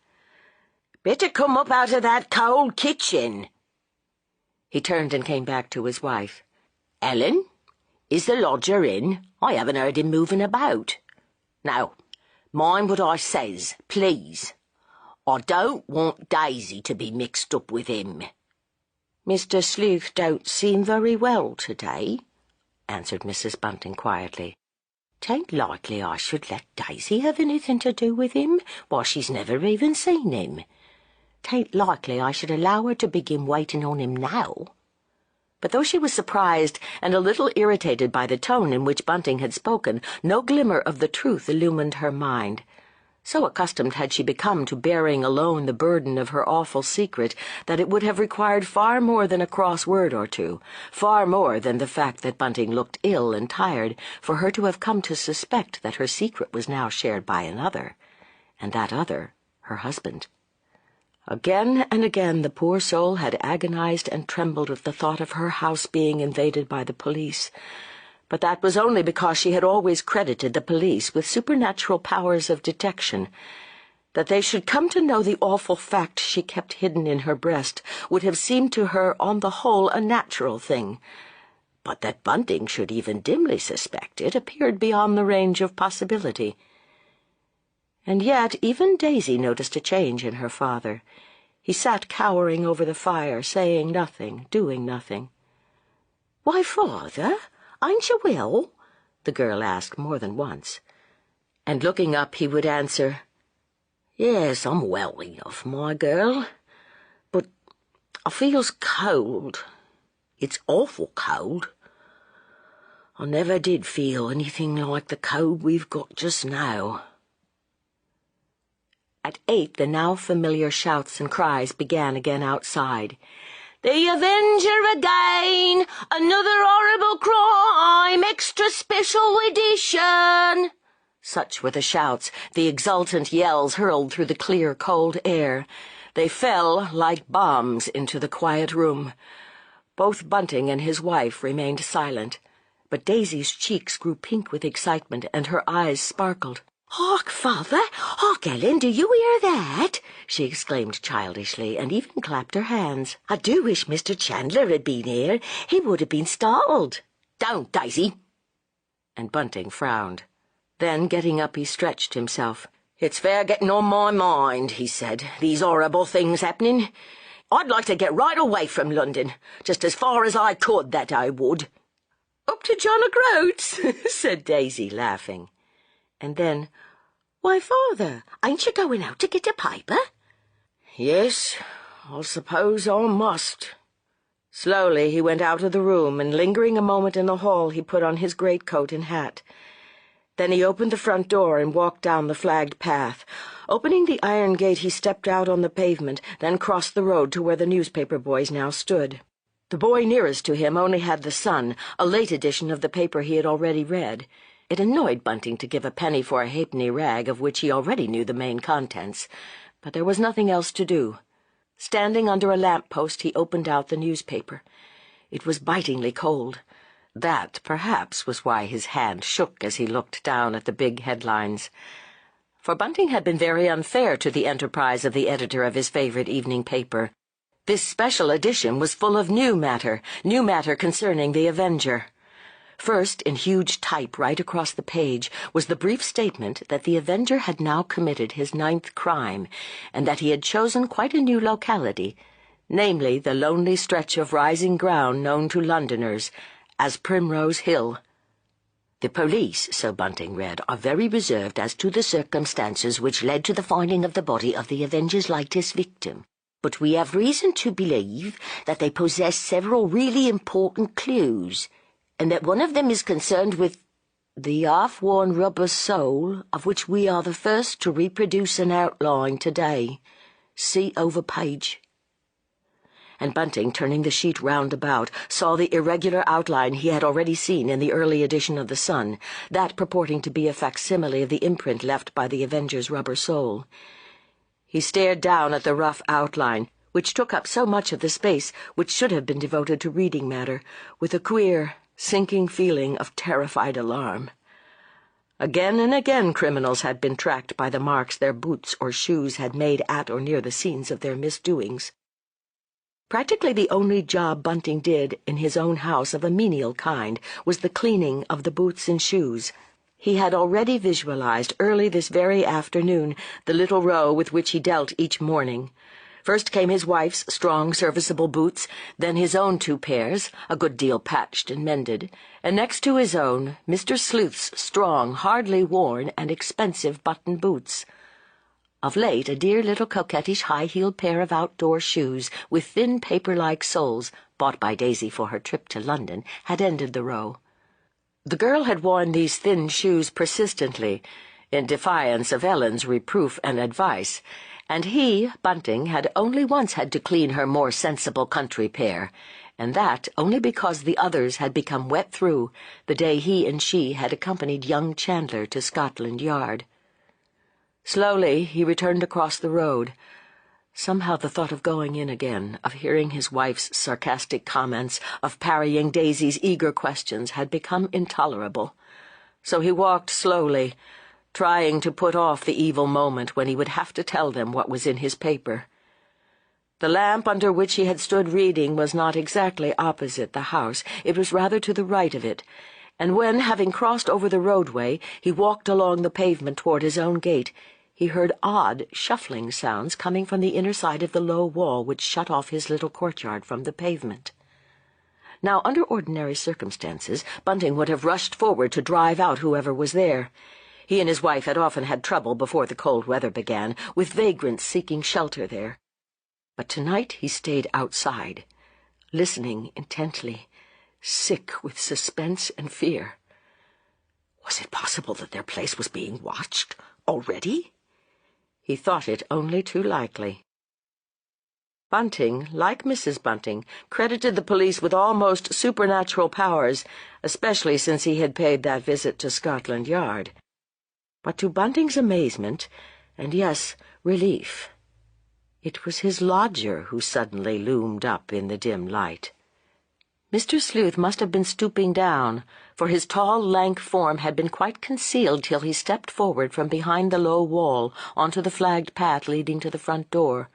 Speaker 3: "Better come up out of that cold kitchen."
Speaker 2: He turned and came back to his wife.
Speaker 3: "Ellen, is the lodger in? I haven't heard him moving about. Now, mind what I says, please. I don't want Daisy to be mixed up with him."
Speaker 2: "Mr. Sleuth don't seem very well today," answered Mrs. Bunting quietly.
Speaker 3: "'Tain't likely I should let Daisy have anything to do with him, while she's never even seen him. 'Tain't likely I should allow her to begin waiting on him now."
Speaker 2: But though she was surprised and a little irritated by the tone in which Bunting had spoken, no glimmer of the truth illumined her mind.
Speaker 1: So accustomed had she become to bearing alone the burden of her awful secret that it would have required far more than a cross word or two, far more than the fact that Bunting looked ill and tired, for her to have come to suspect that her secret was now shared by another, and that other her husband. Again and again the poor soul had agonized and trembled at the thought of her house being invaded by the police, but that was only because she had always credited the police with supernatural powers of detection. That they should come to know the awful fact she kept hidden in her breast would have seemed to her on the whole a natural thing, but that Bunting should even dimly suspect it appeared beyond the range of possibility. And yet even Daisy noticed a change in her father. He sat cowering over the fire, saying nothing, doing nothing. "Why, father, ain't you well?" the girl asked more than once. And looking up, he would answer, "Yes, I'm well enough, my girl, but I feels cold. It's awful cold. I never did feel anything like the cold we've got just now." At 8, the now familiar shouts and cries began again outside. "The Avenger again! Another horrible crime! Extra special edition!" Such were the shouts, the exultant yells hurled through the clear, cold air. They fell like bombs into the quiet room. Both Bunting and his wife remained silent, but Daisy's cheeks grew pink with excitement and her eyes sparkled. "Hark, father! Hark, Ellen, do you hear that?" she exclaimed childishly, and even clapped her hands. "I do wish Mr. Chandler had been here. He would have been startled." "Don't, Daisy!" And Bunting frowned. Then, getting up, he stretched himself. "It's fair getting on my mind," he said, "these horrible things happening. I'd like to get right away from London, just as far as I could, that I would." "Up to John O'Groats," said Daisy, laughing. And then, "Why, father, ain't you going out to get a paper?" "Yes, I suppose I must." Slowly he went out of the room, and lingering a moment in the hall, he put on his greatcoat and hat. Then he opened the front door and walked down the flagged path. Opening the iron gate, he stepped out on the pavement, then crossed the road to where the newspaper boys now stood. The boy nearest to him only had the Sun, a late edition of the paper he had already read. It annoyed Bunting to give a penny for a halfpenny rag of which he already knew the main contents, but there was nothing else to do. Standing under a lamp-post, he opened out the newspaper. It was bitingly cold. That, perhaps, was why his hand shook as he looked down at the big headlines. For Bunting had been very unfair to the enterprise of the editor of his favorite evening paper. This special edition was full of new matter concerning the Avenger. First, in huge type right across the page, was the brief statement that the Avenger had now committed his 9th crime, and that he had chosen quite a new locality, namely the lonely stretch of rising ground known to Londoners as Primrose Hill. "The police," so Bunting read, "are very reserved as to the circumstances which led to the finding of the body of the Avenger's latest victim, but we have reason to believe that they possess several really important clues, and that one of them is concerned with the half-worn rubber sole of which we are the first to reproduce an outline today. See over page." And Bunting, turning the sheet round about, saw the irregular outline he had already seen in the early edition of the Sun, that purporting to be a facsimile of the imprint left by the Avenger's rubber sole. He stared down at the rough outline, which took up so much of the space which should have been devoted to reading matter, with a queer, sinking feeling of terrified alarm. Again and again criminals had been tracked by the marks their boots or shoes had made at or near the scenes of their misdoings. Practically the only job Bunting did in his own house of a menial kind was the cleaning of the boots and shoes. He had already visualized early this very afternoon the little row with which he dealt each morning. First came his wife's strong, serviceable boots, then his own 2 pairs, a good deal patched and mended, and next to his own, Mr. Sleuth's strong, hardly worn, and expensive button boots. Of late, a dear little coquettish high-heeled pair of outdoor shoes with thin paper-like soles, bought by Daisy for her trip to London, had ended the row. The girl had worn these thin shoes persistently,
Speaker 2: in defiance of Ellen's reproof and advice, and he, Bunting, had only once had to clean her more sensible country pair, and that only because the others had become wet through the day he and she had accompanied young Chandler to Scotland Yard. Slowly he returned across the road. Somehow the thought of going in again, of hearing his wife's sarcastic comments, of parrying Daisy's eager questions, had become intolerable. So he walked slowly, trying to put off the evil moment when he would have to tell them what was in his paper. The lamp under which he had stood reading was not exactly opposite the house. It was rather to the right of it, and when, having crossed over the roadway, he walked along the pavement toward his own gate, he heard odd, shuffling sounds coming from the inner side of the low wall which shut off his little courtyard from the pavement. Now, under ordinary circumstances, Bunting would have rushed forward to drive out whoever was there. He and his wife had often had trouble before the cold weather began, with vagrants seeking shelter there. But tonight he stayed outside, listening intently, sick with suspense and fear. Was it possible that their place was being watched already? He thought it only too likely. Bunting, like Mrs. Bunting, credited the police with almost supernatural powers, especially since he had paid that visit to Scotland Yard. But to Bunting's amazement, and yes, relief, it was his lodger who suddenly loomed up in the dim light. Mr. Sleuth must have been stooping down, for his tall, lank form had been quite concealed till he stepped forward from behind the low wall onto the flagged path leading to the front door.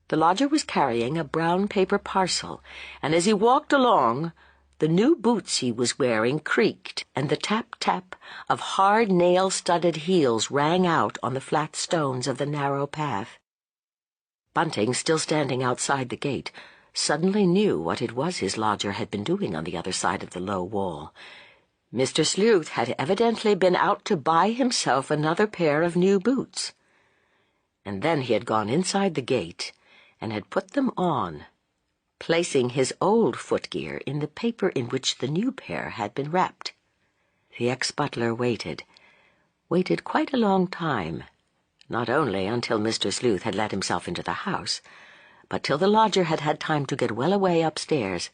Speaker 2: The lodger was carrying a brown paper parcel, and as he walked along, the new boots he was wearing creaked, and the tap-tap of hard nail-studded heels rang out on the flat stones of the narrow path. Bunting, still standing outside the gate, suddenly knew what it was his lodger had been doing on the other side of the low wall. Mr. Sleuth had evidently been out to buy himself another pair of new boots. And then he had gone inside the gate and had put them on, placing his old footgear in the paper in which the new pair had been wrapped. The ex-butler waited quite a long time, not only until Mr. Sleuth had let himself into the house, but till the lodger had had time to get well away upstairs.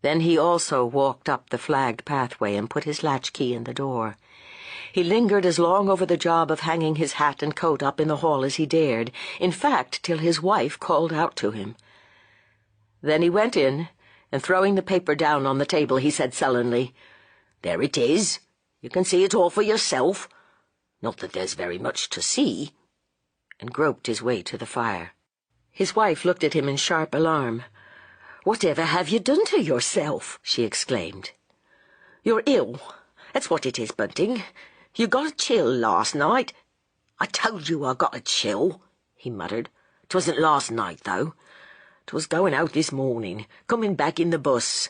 Speaker 2: Then he also walked up the flagged pathway and put his latchkey in the door. He lingered as long over the job of hanging his hat and coat up in the hall as he dared, in fact, till his wife called out to him. Then he went in, and throwing the paper down on the table, he said sullenly, "There it is. You can see it all for yourself. Not that there's very much to see," and groped his way to the fire. His wife looked at him in sharp alarm. "Whatever have you done to yourself?" she exclaimed. "You're ill. That's what it is, Bunting. You got a chill last night." "I told you I got a chill," he muttered. "'Twasn't last night, though. 'Twas going out this morning, coming back in the bus.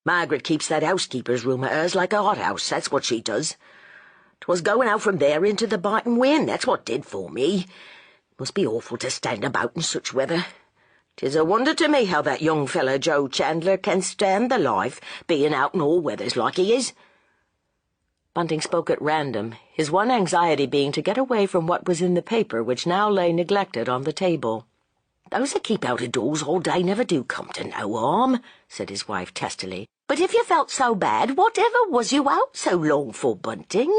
Speaker 2: Margaret keeps that housekeeper's room of hers like a hothouse, that's what she does. 'Twas going out from there into the biting wind, that's what did for me. Must be awful to stand about in such weather. 'Tis a wonder to me how that young fellow Joe Chandler can stand the life, being out in all weathers like he is." Bunting spoke at random, his one anxiety being to get away from what was in the paper which now lay neglected on the table. "Those that keep out of doors all day never do come to no harm," said his wife testily. "But if you felt so bad, whatever was you out so long for, Bunting?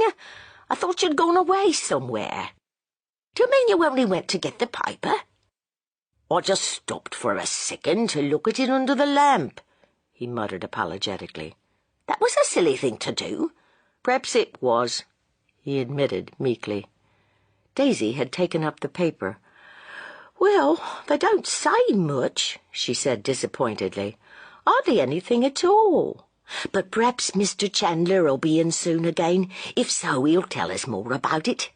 Speaker 2: I thought you'd gone away somewhere. Do you mean you only went to get the paper?" "I just stopped for a second to look at it under the lamp," he muttered apologetically. "That was a silly thing to do." "Perhaps it was," he admitted meekly. Daisy had taken up the paper. "Well, they don't say much," she said disappointedly. "Hardly anything at all. But perhaps Mr. Chandler'll be in soon again. If so, he'll tell us more about it."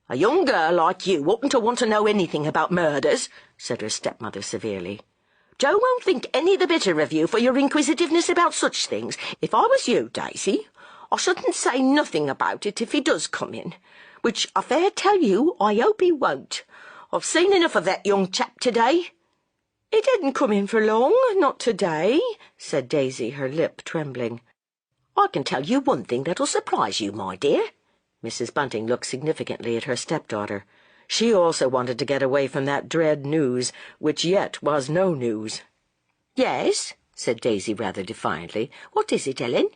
Speaker 2: "A young girl like you oughtn't to want to know anything about murders," said her stepmother severely. "Joe won't think any the better of you for your inquisitiveness about such things. If I was you, Daisy, I shouldn't say nothing about it if he does come in, which I fair tell you I hope he won't. I've seen enough of that young chap today." "He didn't come in for long, not today," said Daisy, her lip trembling. "I can tell you one thing that'll surprise you, my dear,"
Speaker 8: Mrs. Bunting looked significantly at her stepdaughter. She also wanted to get away from that dread news, which yet was no news.
Speaker 2: "Yes," said Daisy rather defiantly. "What is it, Ellen?"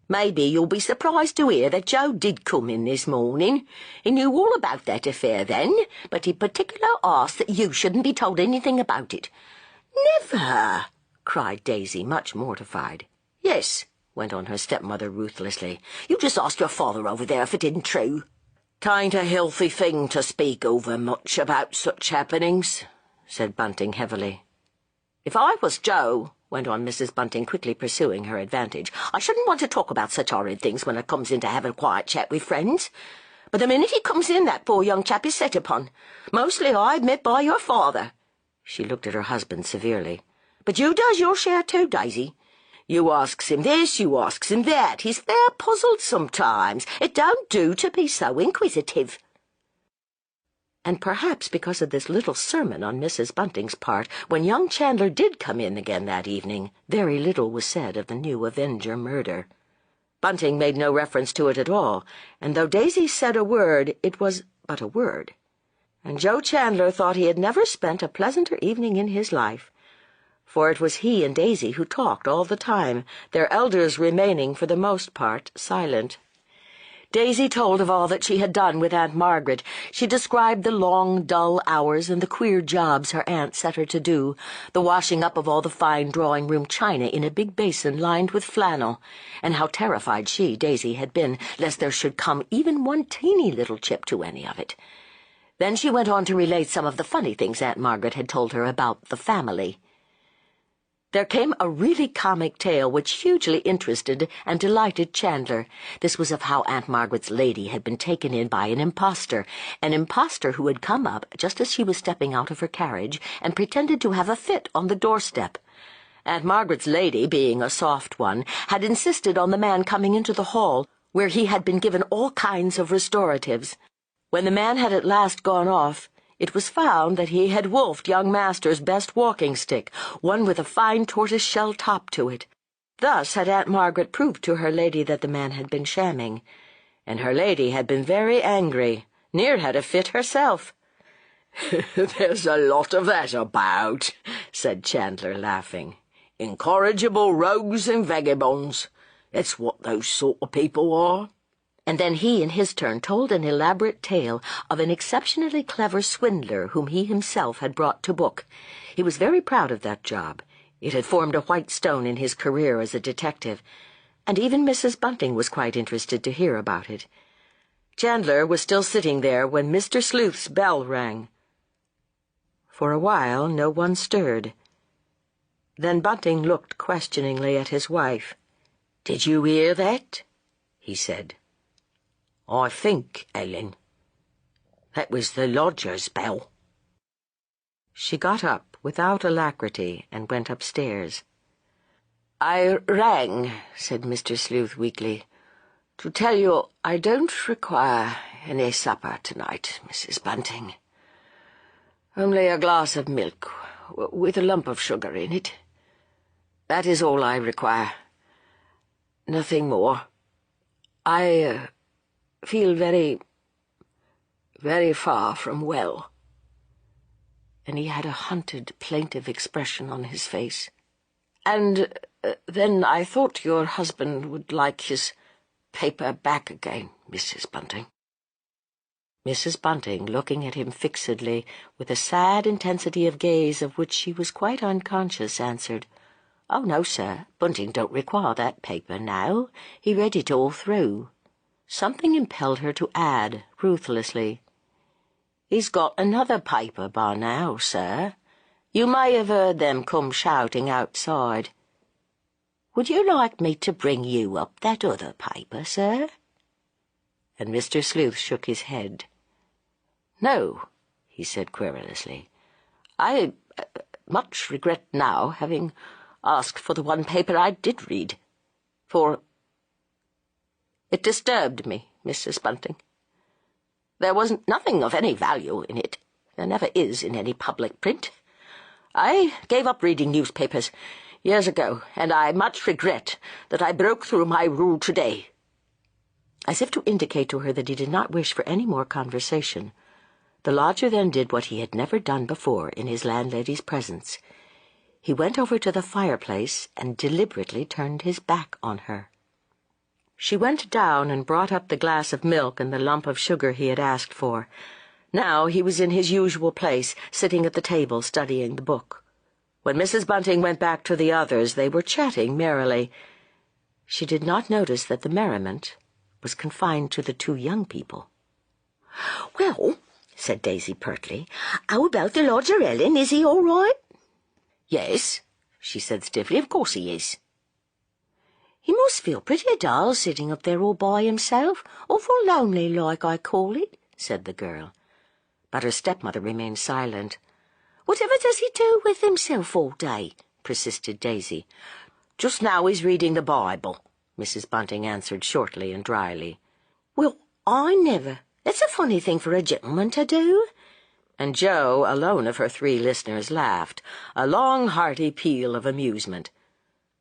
Speaker 2: "Maybe you'll be surprised to hear that Joe did come in this morning. He knew all about that affair then, but he particular asked that you shouldn't be told anything about it." "Never!" cried Daisy, much mortified. "Yes," went on her stepmother ruthlessly. "You just ask your father over there if it isn't true." "'Tain't a healthy thing to speak over much about such happenings," said Bunting heavily. "If I was Joe," went on Mrs. Bunting, quickly pursuing her advantage, "I shouldn't want to talk about such horrid things when it comes in to having a quiet chat with friends. But the minute he comes in, that poor young chap is set upon. Mostly, I admit, by your father." She looked at her husband severely. "But you does your share too, Daisy. You asks him this, you asks him that. He's fair puzzled sometimes. It don't do to be so inquisitive." And perhaps because of this little sermon on Mrs. Bunting's part, when young Chandler did come in again that evening, very little was said of the new Avenger murder. Bunting made no reference to it at all, and though Daisy said a word, it was but a word. And Joe Chandler thought he had never spent a pleasanter evening in his life, for it was he and Daisy who talked all the time, their elders remaining for the most part silent. Daisy told of all that she had done with Aunt Margaret. She described the long, dull hours and the queer jobs her aunt set her to do, the washing up of all the fine drawing-room china in a big basin lined with flannel, and how terrified she, Daisy, had been lest there should come even one teeny little chip to any of it. Then she went on to relate some of the funny things Aunt Margaret had told her about the family. There came a really comic tale which hugely interested and delighted Chandler. This was of how Aunt Margaret's lady had been taken in by an impostor who had come up just as she was stepping out of her carriage and pretended to have a fit on the doorstep. Aunt Margaret's lady, being a soft one, had insisted on the man coming into the hall, where he had been given all kinds of restoratives. When the man had at last gone off, it was found that he had wolfed young Master's best walking-stick, one with a fine tortoise-shell top to it. Thus had Aunt Margaret proved to her lady that the man had been shamming, and her lady had been very angry, near had a fit herself.
Speaker 3: "There's a lot of that about," said Chandler, laughing. "Incorrigible rogues and vagabonds. That's what those sort of people are."
Speaker 2: And then he, in his turn, told an elaborate tale of an exceptionally clever swindler whom he himself had brought to book. He was very proud of that job. It had formed a white stone in his career as a detective, and even Mrs. Bunting was quite interested to hear about it. Chandler was still sitting there when Mr. Sleuth's bell rang. For a while no one stirred. Then Bunting looked questioningly at his wife.
Speaker 3: "Did you hear that?"
Speaker 2: he said.
Speaker 3: "I think, Ellen, that was the lodger's bell."
Speaker 2: She got up without alacrity and went upstairs.
Speaker 3: "I rang," said Mr. Sleuth weakly, "to tell you I don't require any supper tonight, Mrs. Bunting. Only a glass of milk, with a lump of sugar in it. That is all I require. Nothing more. I feel very, very far from well." And he had a hunted, plaintive expression on his face. "And then I thought your husband would like his paper back again, Mrs. Bunting."
Speaker 2: Mrs. Bunting, looking at him fixedly, with a sad intensity of gaze of which she was quite unconscious, answered, "Oh, no, sir, Bunting don't require that paper now. He read it all through." Something impelled her to add, ruthlessly, "He's got another paper by now, sir. You may have heard them come shouting outside. Would you like me to bring you up that other paper, sir?" And Mr. Sleuth shook his head. "No," he said querulously. "I much regret now having asked for the one paper I did read, for it disturbed me, Mrs. Bunting. There was nothing of any value in it. There never is in any public print. I gave up reading newspapers years ago, and I much regret that I broke through my rule today."
Speaker 1: As if to indicate to her that he did not wish for any more conversation, the lodger then did what he had never done before in his landlady's presence. He went over to the fireplace and deliberately turned his back on her. She went down and brought up the glass of milk and the lump of sugar he had asked for. Now he was in his usual place, sitting at the table studying the book. When Mrs. Bunting went back to the others, they were chatting merrily. She did not notice that the merriment was confined to the two young people.
Speaker 2: "Well," said Daisy pertly, "how about the lodger, Ellen? Is he all right?"
Speaker 3: "Yes," she said stiffly, "of course he is."
Speaker 2: "He must feel pretty dull sitting up there all by himself. Awful lonely like, I call it," said the girl.
Speaker 1: But her stepmother remained silent.
Speaker 2: "Whatever does he do with himself all day?" persisted Daisy.
Speaker 3: "Just now he's reading the Bible," Mrs. Bunting answered shortly and dryly.
Speaker 2: "Well, I never. That's a funny thing for a gentleman to do."
Speaker 1: And Jo, alone of her three listeners, laughed, a long, hearty peal of amusement.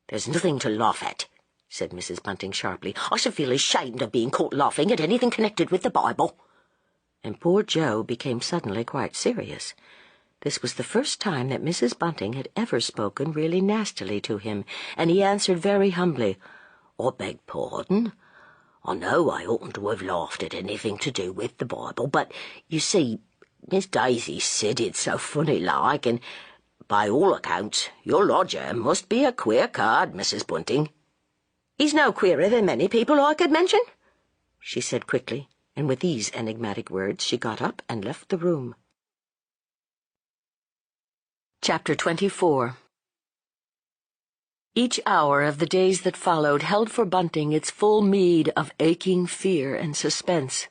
Speaker 3: "There's nothing to laugh at," said Mrs. Bunting sharply. "I should feel ashamed of being caught laughing at anything connected with the Bible."
Speaker 1: And poor Jo became suddenly quite serious. This was the first time that Mrs. Bunting had ever spoken really nastily to him, and he answered very humbly,
Speaker 3: "I beg pardon. I know I oughtn't to have laughed at anything to do with the Bible, but, you see, Miss Daisy said it so funny-like, and by all accounts your lodger must be a queer card, Mrs. Bunting."
Speaker 2: "He's no queerer than many people I could mention,"
Speaker 1: she said quickly, and with these enigmatic words she got up and left the room. Chapter 24. Each hour of the days that followed held for Bunting its full meed of aching fear and suspense.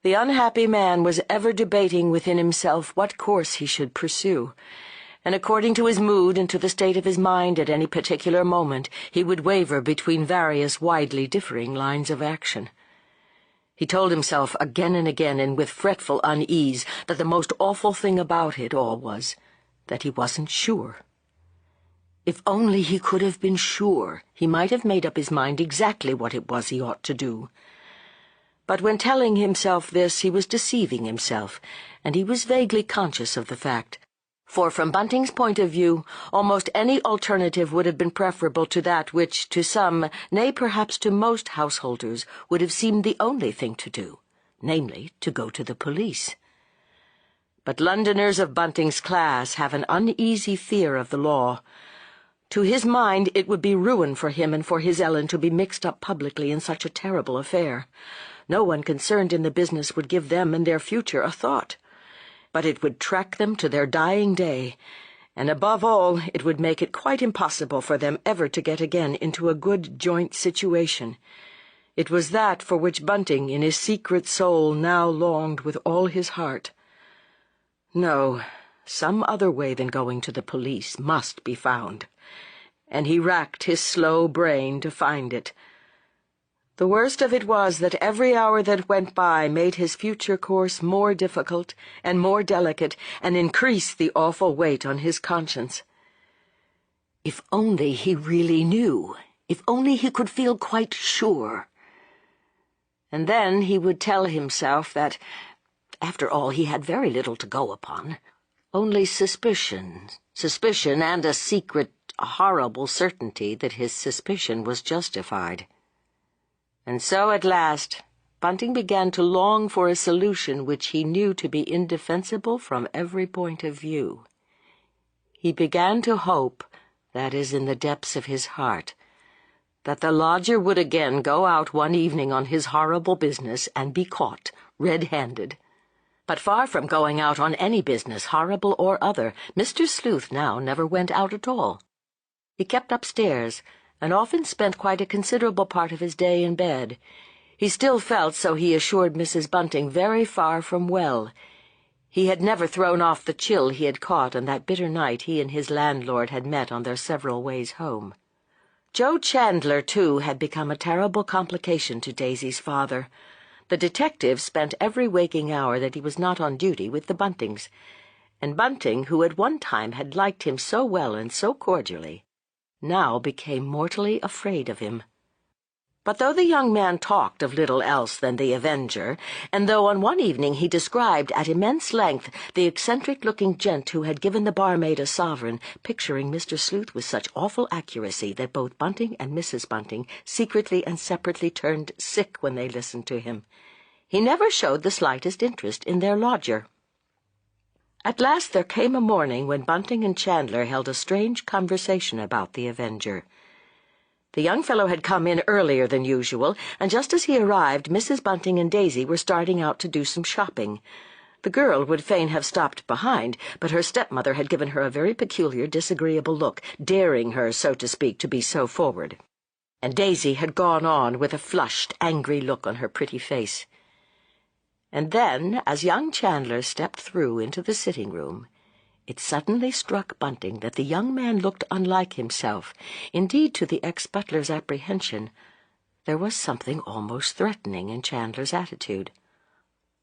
Speaker 1: The unhappy man was ever debating within himself what course he should pursue, and according to his mood and to the state of his mind at any particular moment, he would waver between various widely differing lines of action. He told himself again and again, and with fretful unease, that the most awful thing about it all was that he wasn't sure. If only he could have been sure, he might have made up his mind exactly what it was he ought to do. But when telling himself this, he was deceiving himself, and he was vaguely conscious of the fact. For from Bunting's point of view, almost any alternative would have been preferable to that which, to some, nay, perhaps to most householders, would have seemed the only thing to do, namely, to go to the police. But Londoners of Bunting's class have an uneasy fear of the law. To his mind, it would be ruin for him and for his Ellen to be mixed up publicly in such a terrible affair. No one concerned in the business would give them and their future a thought. But it would track them to their dying day, and above all, it would make it quite impossible for them ever to get again into a good joint situation. It was that for which Bunting, in his secret soul, now longed with all his heart. No, some other way than going to the police must be found, and he racked his slow brain to find it. The worst of it was that every hour that went by made his future course more difficult and more delicate, and increased the awful weight on his conscience. If only he really knew, if only he could feel quite sure. And then he would tell himself that, after all, he had very little to go upon. Only suspicion, and a secret, horrible certainty that his suspicion was justified. And so, at last, Bunting began to long for a solution which he knew to be indefensible from every point of view. He began to hope, that is, in the depths of his heart, that the lodger would again go out one evening on his horrible business and be caught, red-handed. But far from going out on any business, horrible or other, Mr. Sleuth now never went out at all. He kept upstairs, and often spent quite a considerable part of his day in bed. He still felt, so he assured Mrs. Bunting, very far from well. He had never thrown off the chill he had caught on that bitter night he and his landlord had met on their several ways home. Joe Chandler, too, had become a terrible complication to Daisy's father. The detective spent every waking hour that he was not on duty with the Buntings, and Bunting, who at one time had liked him so well and so cordially, now became mortally afraid of him.
Speaker 2: But though the young man talked of little else than the Avenger, and though on one evening he described at immense length the eccentric-looking gent who had given the barmaid a sovereign, picturing Mr. Sleuth with such awful accuracy that both Bunting and Mrs. Bunting secretly and separately turned sick when they listened to him, he never showed the slightest interest in their lodger. At last there came a morning when Bunting and Chandler held a strange conversation about the Avenger. The young fellow had come in earlier than usual, and just as he arrived, Mrs. Bunting and Daisy were starting out to do some shopping. The girl would fain have stopped behind, but her stepmother had given her a very peculiar, disagreeable look, daring her, so to speak, to be so forward. And Daisy had gone on with a flushed, angry look on her pretty face. And then, as young Chandler stepped through into the sitting-room, it suddenly struck Bunting that the young man looked unlike himself. Indeed, to the ex-butler's apprehension, there was something almost threatening in Chandler's attitude.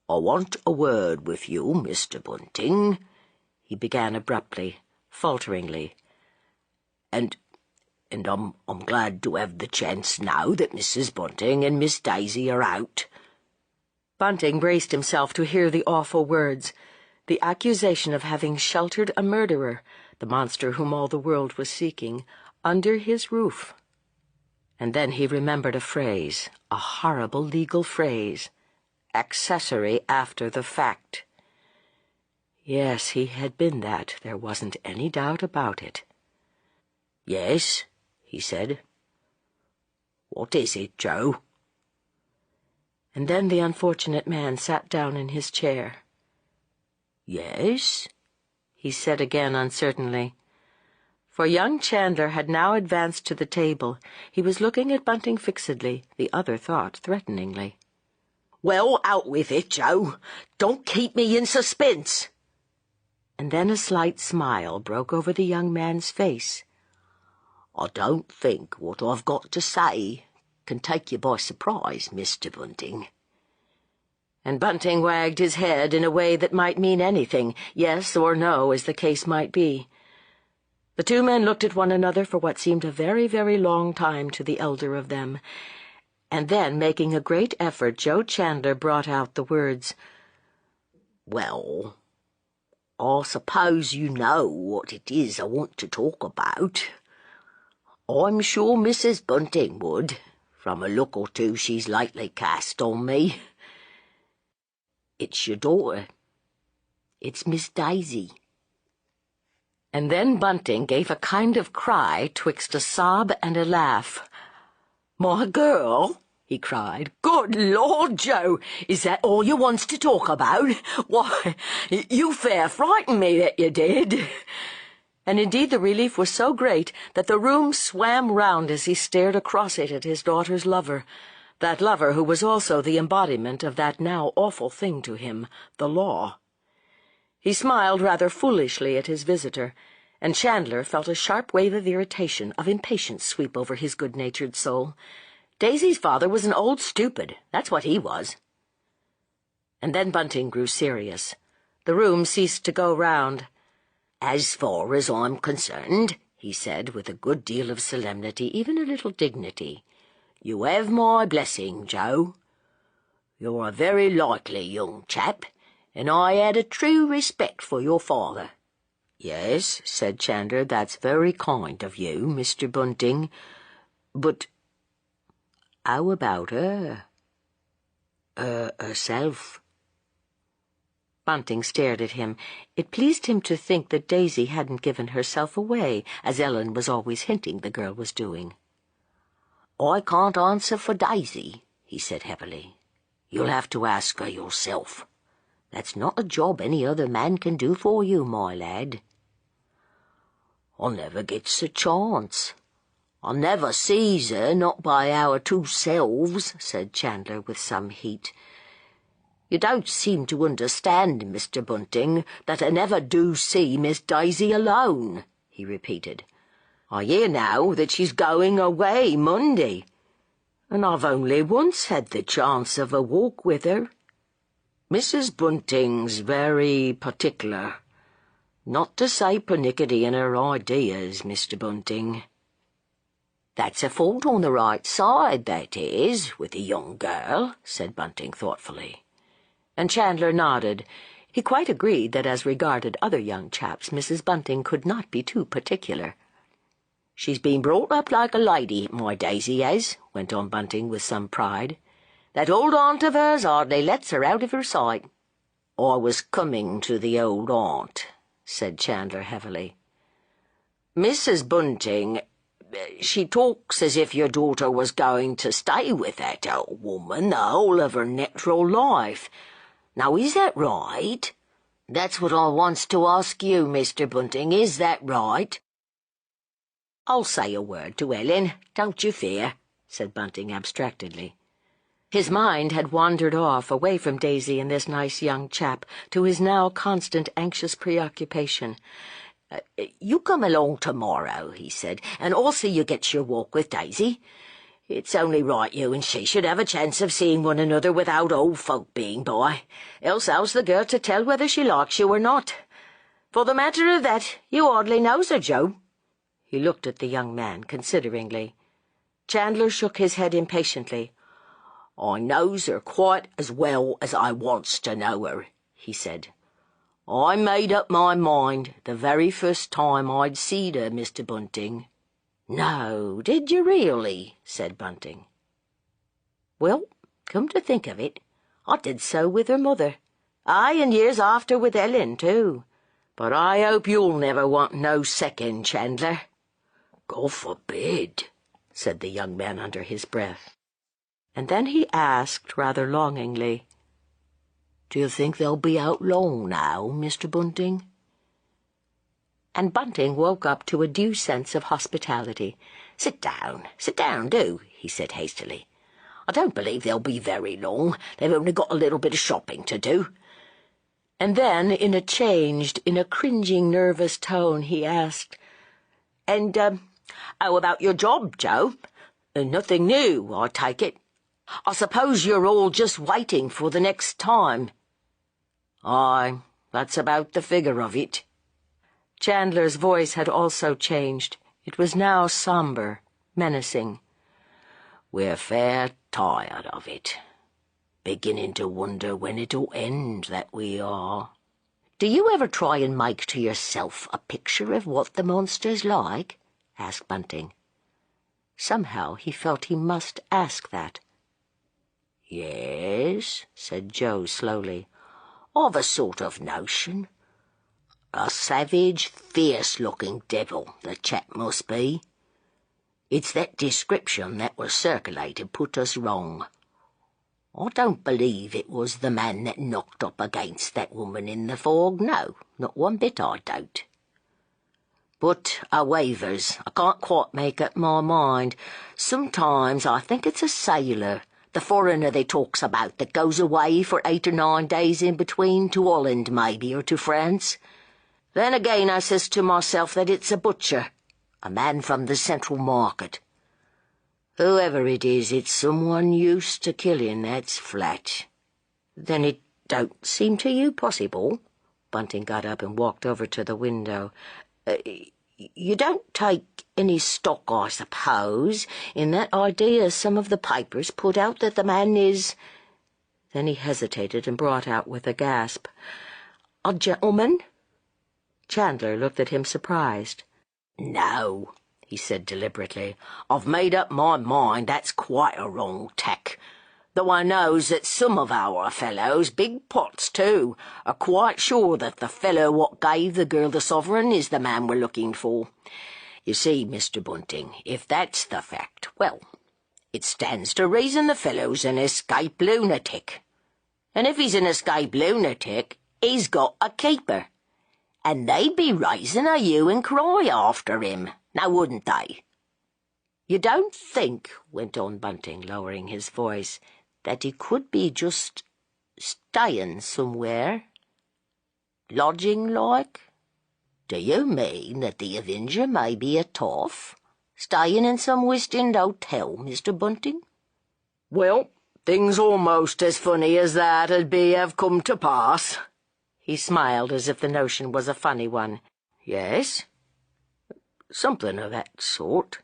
Speaker 3: "I want a word with you, Mr. Bunting," he began abruptly, falteringly. And I'm glad to have the chance now that Mrs. Bunting and Miss Daisy are out."
Speaker 2: Bunting braced himself to hear the awful words, the accusation of having sheltered a murderer, the monster whom all the world was seeking, under his roof. And then he remembered a phrase, a horrible legal phrase, accessory after the fact. Yes, he had been that. There wasn't any doubt about it.
Speaker 3: "Yes," he said. "What is it, Joe?"
Speaker 2: And then the unfortunate man sat down in his chair.
Speaker 3: "Yes?"
Speaker 2: he said again uncertainly. For young Chandler had now advanced to the table. He was looking at Bunting fixedly, the other thought threateningly.
Speaker 3: "Well, out with it, Joe. Don't keep me in suspense."
Speaker 2: And then a slight smile broke over the young man's face.
Speaker 3: "I don't think what I've got to say can take you by surprise, Mr. Bunting."
Speaker 2: And Bunting wagged his head in a way that might mean anything, yes or no, as the case might be. The two men looked at one another for what seemed a very, very long time to the elder of them, and then, making a great effort, Joe Chandler brought out the words,
Speaker 3: "Well, I suppose you know what it is I want to talk about. I'm sure Mrs. Bunting would, from a look or two she's lately cast on me. It's your daughter. It's Miss Daisy."
Speaker 2: And then Bunting gave a kind of cry twixt a sob and a laugh.
Speaker 3: "My girl?" he cried. "Good Lord, Joe, is that all you wants to talk about? Why, you fair frightened me, that you did."
Speaker 2: And indeed the relief was so great that the room swam round as he stared across it at his daughter's lover, that lover who was also the embodiment of that now awful thing to him, the law. He smiled rather foolishly at his visitor, and Chandler felt a sharp wave of irritation, of impatience sweep over his good-natured soul. Daisy's father was an old stupid, that's what he was. And then Bunting grew serious. The room ceased to go round.
Speaker 3: "As far as I'm concerned," he said, with a good deal of solemnity, even a little dignity, "you have my blessing, Joe. You're a very likely young chap, and I had a true respect for your father."
Speaker 2: "Yes," said Chandler, "that's very kind of you, Mr. Bunting. But how about her? Herself?" Bunting stared at him. It pleased him to think that Daisy hadn't given herself away, as Ellen was always hinting the girl was doing.
Speaker 3: "I can't answer for Daisy," he said heavily. "You'll have to ask her yourself. That's not a job any other man can do for you, my lad." "I never gets a chance. I never sees her, not by our two selves," said Chandler with some heat. "You don't seem to understand, Mr. Bunting, that I never do see Miss Daisy alone," he repeated. "I hear now that she's going away Monday, and I've only once had the chance of a walk with her. Mrs. Bunting's very particular, not to say pernickety in her ideas, Mr. Bunting." That's a fault on the right side, that is, with a young girl, said Bunting thoughtfully.
Speaker 1: And Chandler nodded. He quite agreed that as regarded other young chaps, Mrs. Bunting could not be too particular.
Speaker 3: She's been brought up like a lady, my Daisy has, went on Bunting with some pride. That old aunt of hers hardly lets her out of her sight. I was coming to the old aunt, said Chandler heavily. Mrs. Bunting, she talks as if your daughter was going to stay with that old woman the whole of her natural life. Now, is that right? That's what I wants to ask you, Mr. Bunting. Is that right? I'll say a word to Ellen, don't you fear, said Bunting abstractedly.
Speaker 1: His mind had wandered off, away from Daisy and this nice young chap, to his now constant anxious preoccupation.
Speaker 3: You come along tomorrow, he said, and I'll see you get your walk with Daisy. It's only right you and she should have a chance of seeing one another without old folk being by. Else how's the girl to tell whether she likes you or not? For the matter of that, you hardly knows her, Joe.
Speaker 1: He looked at the young man consideringly. Chandler shook his head impatiently.
Speaker 3: I knows her quite as well as I wants to know her, he said. I made up my mind the very first time I'd seed her, Mr. Bunting.
Speaker 1: No, did you really? Said Bunting. Well, come to think of it, I did so with her mother. Aye, and years after with Ellen, too. But I hope you'll never want no second, Chandler.
Speaker 3: God forbid, said the young man under his breath.
Speaker 1: And then he asked, rather longingly,
Speaker 3: Do you think they'll be out long now, Mr. Bunting?
Speaker 1: And Bunting woke up to a due sense of hospitality.
Speaker 3: Sit down, do, he said hastily. I don't believe they'll be very long. They've only got a little bit of shopping to do.
Speaker 1: And then, in a cringing, nervous tone, he asked,
Speaker 3: And, how about your job, Joe? Nothing new, I take it. I suppose you're all just waiting for the next time.
Speaker 1: Aye, that's about the figure of it. Chandler's voice had also changed. It was now somber, menacing.
Speaker 3: We're fair tired of it. Beginning to wonder when it'll end, that we are. Do you ever try and make to yourself a picture of what the monster's like? Asked Bunting.
Speaker 1: Somehow he felt he must ask that.
Speaker 3: Yes, said Joe slowly. I've a sort of notion. A savage, fierce-looking devil, the chap must be. It's that description that was circulated put us wrong. I don't believe it was the man that knocked up against that woman in the fog, no, not one bit I doubt. But I wavers, I can't quite make up my mind. Sometimes I think it's a sailor, the foreigner they talks about, that goes away for 8 or 9 days in between, to Holland maybe, or to France. Then again I says to myself that it's a butcher, a man from the Central Market. Whoever it is, it's someone used to killing, that's flat.
Speaker 1: Then it don't seem to you possible? Bunting got up and walked over to the window. You don't take any stock, I suppose, in that idea some of the papers put out that the man is— Then he hesitated and brought out with a gasp, "A gentleman?" Chandler looked at him surprised.
Speaker 3: No, he said deliberately. I've made up my mind that's quite a wrong tack. Though I knows that some of our fellows, big pots too, are quite sure that the fellow what gave the girl the sovereign is the man we're looking for. You see, Mr. Bunting, if that's the fact, well, it stands to reason the fellow's an escaped lunatic. And if he's an escaped lunatic, he's got a keeper. And they'd be raising a hue and cry after him, now wouldn't they?
Speaker 1: You don't think, went on Bunting, lowering his voice, that he could be just staying somewhere? Lodging, like?
Speaker 3: Do you mean that the Avenger may be a toff, staying in some West End hotel, Mr. Bunting?
Speaker 2: Well, things almost as funny as that 'ud be have come to pass.
Speaker 1: He smiled as if the notion was a funny one.
Speaker 2: Yes, something of that sort.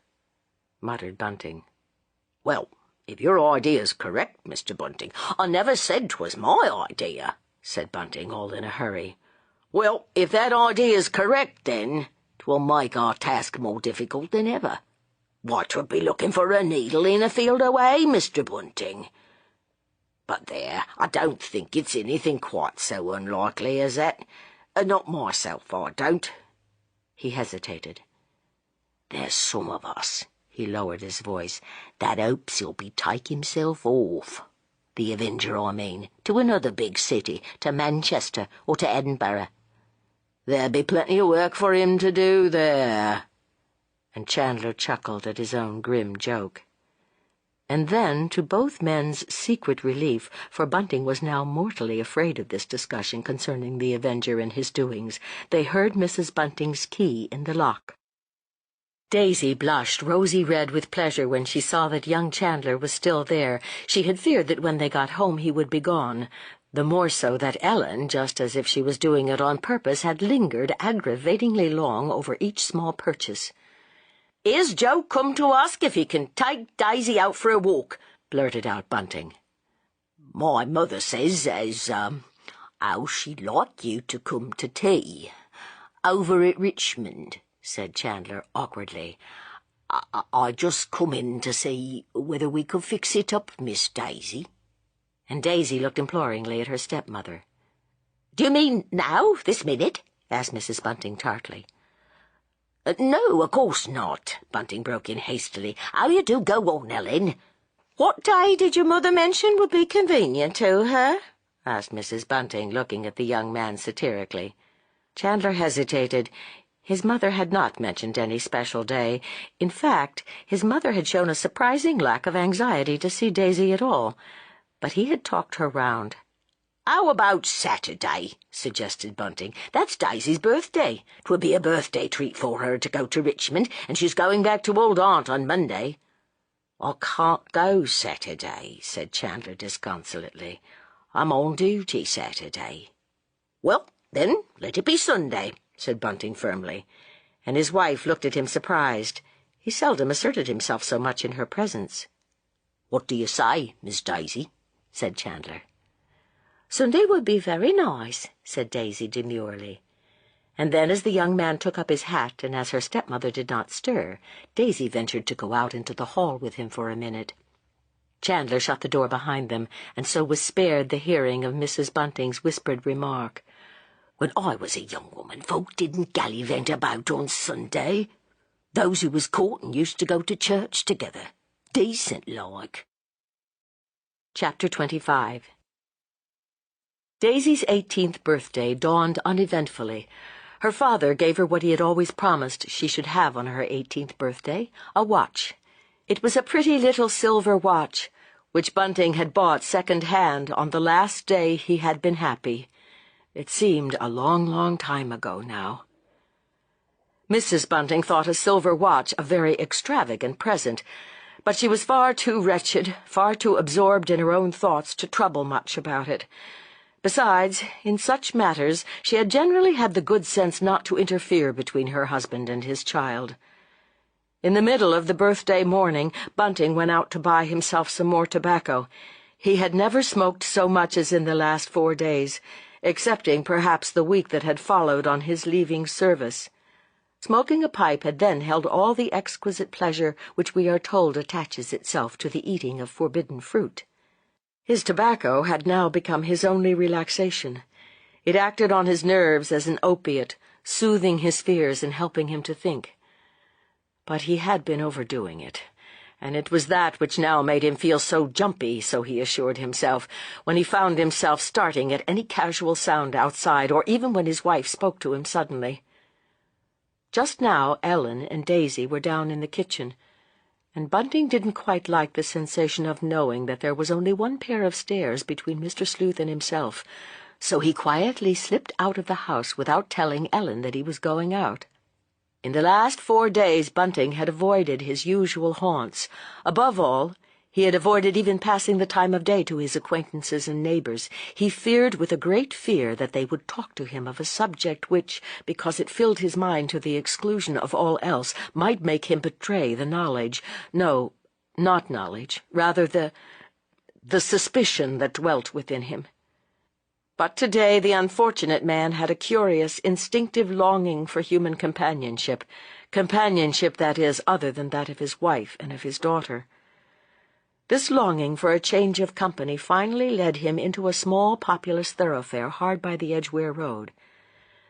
Speaker 4: muttered Bunting. "Well, if your idea's correct, Mr. Bunting—" "I never said 'twas my idea," said Bunting, all in a hurry. "Well, if that idea's correct, then 'twill make our task more difficult than ever. Why, 'twould be looking for a needle in a field away, Mr. Bunting. But there, I don't think it's anything quite so unlikely as that. Not myself, I don't." He hesitated. "There's some of us," he lowered his voice, "that hopes he'll be take himself off. The Avenger, I mean, to another big city, to Manchester or to Edinburgh. There'll be plenty of work for him to do there." And Chandler chuckled at his own grim joke. And then, to both men's secret relief, for Bunting was now mortally afraid of this discussion concerning the Avenger and his doings, they heard Mrs. Bunting's key in the lock. Daisy blushed rosy red with pleasure when she saw that young Chandler was still there. She had feared that when they got home he would be gone, the more so that Ellen, just as if she was doing it on purpose, had lingered aggravatingly long over each small purchase. "Here's Joe come to ask if he can take Daisy out for a walk," blurted out Bunting. "My mother says as, how she'd like you to come to tea over at Richmond," said Chandler awkwardly. I just come in to see whether we could fix it up, Miss Daisy." And Daisy looked imploringly at her stepmother. "Do you mean now, this minute?" asked Mrs. Bunting tartly. "No, of course not," Bunting broke in hastily. "How you do go on, Ellen." "What day did your mother mention would be convenient to her?" asked Mrs. Bunting, looking at the young man satirically. Chandler hesitated. His mother had not mentioned any special day. In fact, his mother had shown a surprising lack of anxiety to see Daisy at all. But he had talked her round. "How about Saturday?" suggested Bunting. "That's Daisy's birthday. 'Twould be a birthday treat for her to go to Richmond, and she's going back to old Aunt on Monday." "I can't go Saturday," said Chandler disconsolately. "I'm on duty Saturday." "Well, then, let it be Sunday," said Bunting firmly, and his wife looked at him surprised. He seldom asserted himself so much in her presence. "What do you say, Miss Daisy?" said Chandler. "Sunday would be very nice," said Daisy demurely. And then, as the young man took up his hat, and as her stepmother did not stir, Daisy ventured to go out into the hall with him for a minute. Chandler shut the door behind them, and so was spared the hearing of Mrs. Bunting's whispered remark. "When I was a young woman, folk didn't gallivant about on Sunday. Those who was courting used to go to church together, decent-like." Chapter 25. Daisy's 18th birthday dawned uneventfully. Her father gave her what he had always promised she should have on her 18th birthday, a watch. It was a pretty little silver watch, which Bunting had bought second-hand on the last day he had been happy. It seemed a long, long time ago now. Mrs. Bunting thought a silver watch a very extravagant present, but she was far too wretched, far too absorbed in her own thoughts to trouble much about it. Besides, in such matters she had generally had the good sense not to interfere between her husband and his child. In the middle of the birthday morning, Bunting went out to buy himself some more tobacco. He had never smoked so much as in the last 4 days, excepting perhaps the week that had followed on his leaving service. Smoking a pipe had then held all the exquisite pleasure which we are told attaches itself to the eating of forbidden fruit. His tobacco had now become his only relaxation. It acted on his nerves as an opiate, soothing his fears and helping him to think. But he had been overdoing it, and it was that which now made him feel so jumpy, so he assured himself, when he found himself starting at any casual sound outside, or even when his wife spoke to him suddenly. Just now Ellen and Daisy were down in the kitchen, and Bunting didn't quite like the sensation of knowing that there was only one pair of stairs between Mr. Sleuth and himself, so he quietly slipped out of the house without telling Ellen that he was going out. In the last 4 days Bunting had avoided his usual haunts. Above all,
Speaker 8: He had avoided even passing the time of day to his acquaintances and neighbors. He feared with a great fear that they would talk to him of a subject which, because it filled his mind to the exclusion of all else, might make him betray the knowledge— no, not knowledge, rather the suspicion that dwelt within him. But today the unfortunate man had a curious, instinctive longing for human companionship, that is, other than that of his wife and of his daughter. This longing for a change of company finally led him into a small, populous thoroughfare hard by the Edgware Road.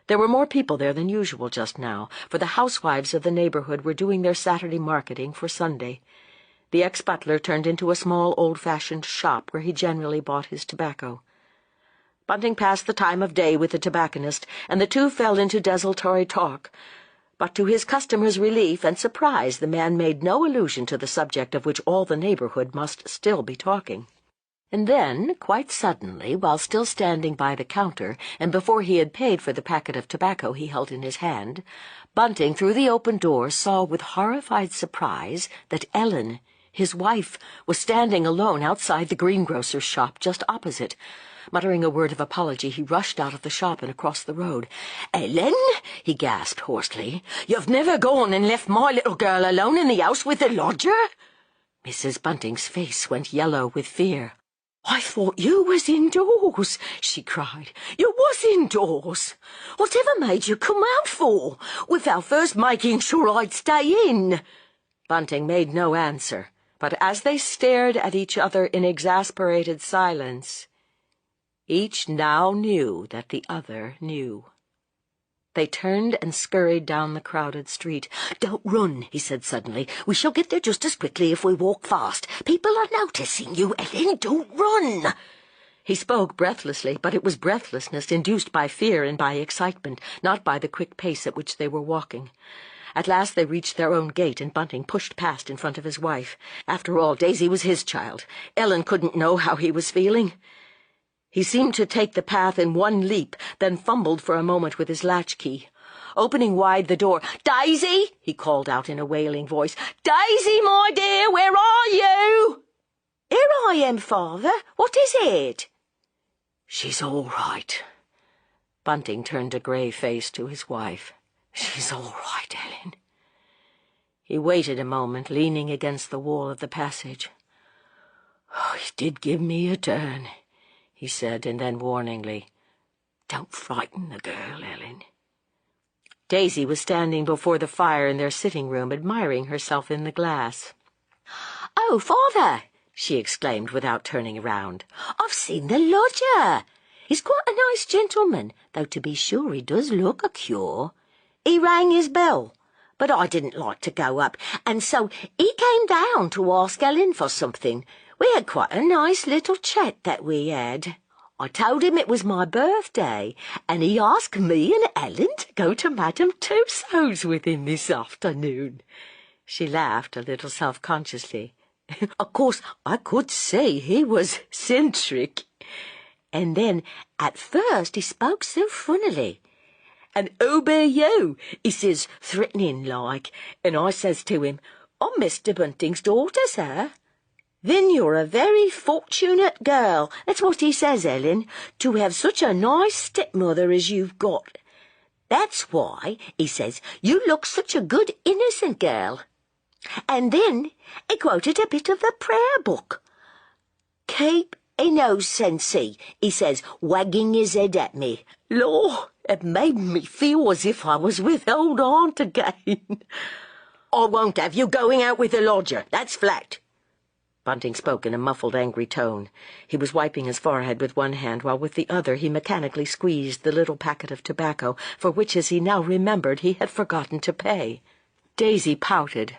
Speaker 8: There were more people there than usual just now, for the housewives of the neighborhood were doing their Saturday marketing for Sunday. The ex-butler turned into a small, old-fashioned shop where he generally bought his tobacco. Bunting passed the time of day with the tobacconist, and the two fell into desultory talk. But to his customer's relief and surprise, the man made no allusion to the subject of which all the neighborhood must still be talking. And then, quite suddenly, while still standing by the counter, and before he had paid for the packet of tobacco he held in his hand, Bunting, through the open door, saw with horrified surprise that Ellen, his wife, was standing alone outside the greengrocer's shop just opposite. Muttering a word of apology, he rushed out of the shop and across the road. "Ellen," he gasped hoarsely, "you've never gone and left my little girl alone in the house with the lodger?" Mrs. Bunting's face went yellow with fear. "I thought you was indoors," she cried. "You was indoors. Whatever made you come out for, without first making sure I'd stay in?" Bunting made no answer, but as they stared at each other in exasperated silence, each now knew that the other knew. They turned and scurried down the crowded street. "Don't run," he said suddenly. "We shall get there just as quickly if we walk fast. People are noticing you, Ellen. Don't run." He spoke breathlessly, but it was breathlessness induced by fear and by excitement, not by the quick pace at which they were walking. At last they reached their own gate, and Bunting pushed past in front of his wife. After all, Daisy was his child. Ellen couldn't know how he was feeling. He seemed to take the path in one leap, then fumbled for a moment with his latchkey. Opening wide the door, "Daisy!" he called out in a wailing voice. "Daisy, my dear, where are you?" "Here I am, father. What is it?" "She's all right." Bunting turned a grey face to his wife. "She's all right, Ellen." He waited a moment, leaning against the wall of the passage. "Oh, he did give me a turn," he said, and then warningly, "Don't frighten the girl, Ellen." Daisy was standing before the fire in their sitting room, admiring herself in the glass. "Oh, father," she exclaimed without turning round, "I've seen the lodger. He's quite a nice gentleman, though to be sure he does look a cure. He rang his bell, but I didn't like to go up, and so he came down to ask Ellen for something. We had quite a nice little chat that we had. I told him it was my birthday, and he asked me and Ellen to go to Madame Tussauds with him this afternoon." She laughed a little self-consciously. "Of course, I could see he was eccentric. And then, at first, he spoke so funnily. And who be you? He says, threatening-like, and I says to him, I'm Mr. Bunting's daughter, sir. Then you're a very fortunate girl, that's what he says, Ellen, to have such a nice stepmother as you've got. That's why, he says, you look such a good, innocent girl. And then he quoted a bit of the prayer book. Keep innocency, he says, wagging his head at me. Lord, it made me feel as if I was with old aunt again. I won't have you going out with the lodger, that's flat. Bunting spoke in a muffled, angry tone. He was wiping his forehead with one hand, while with the other he mechanically squeezed the little packet of tobacco, for which, as he now remembered, he had forgotten to pay. Daisy pouted.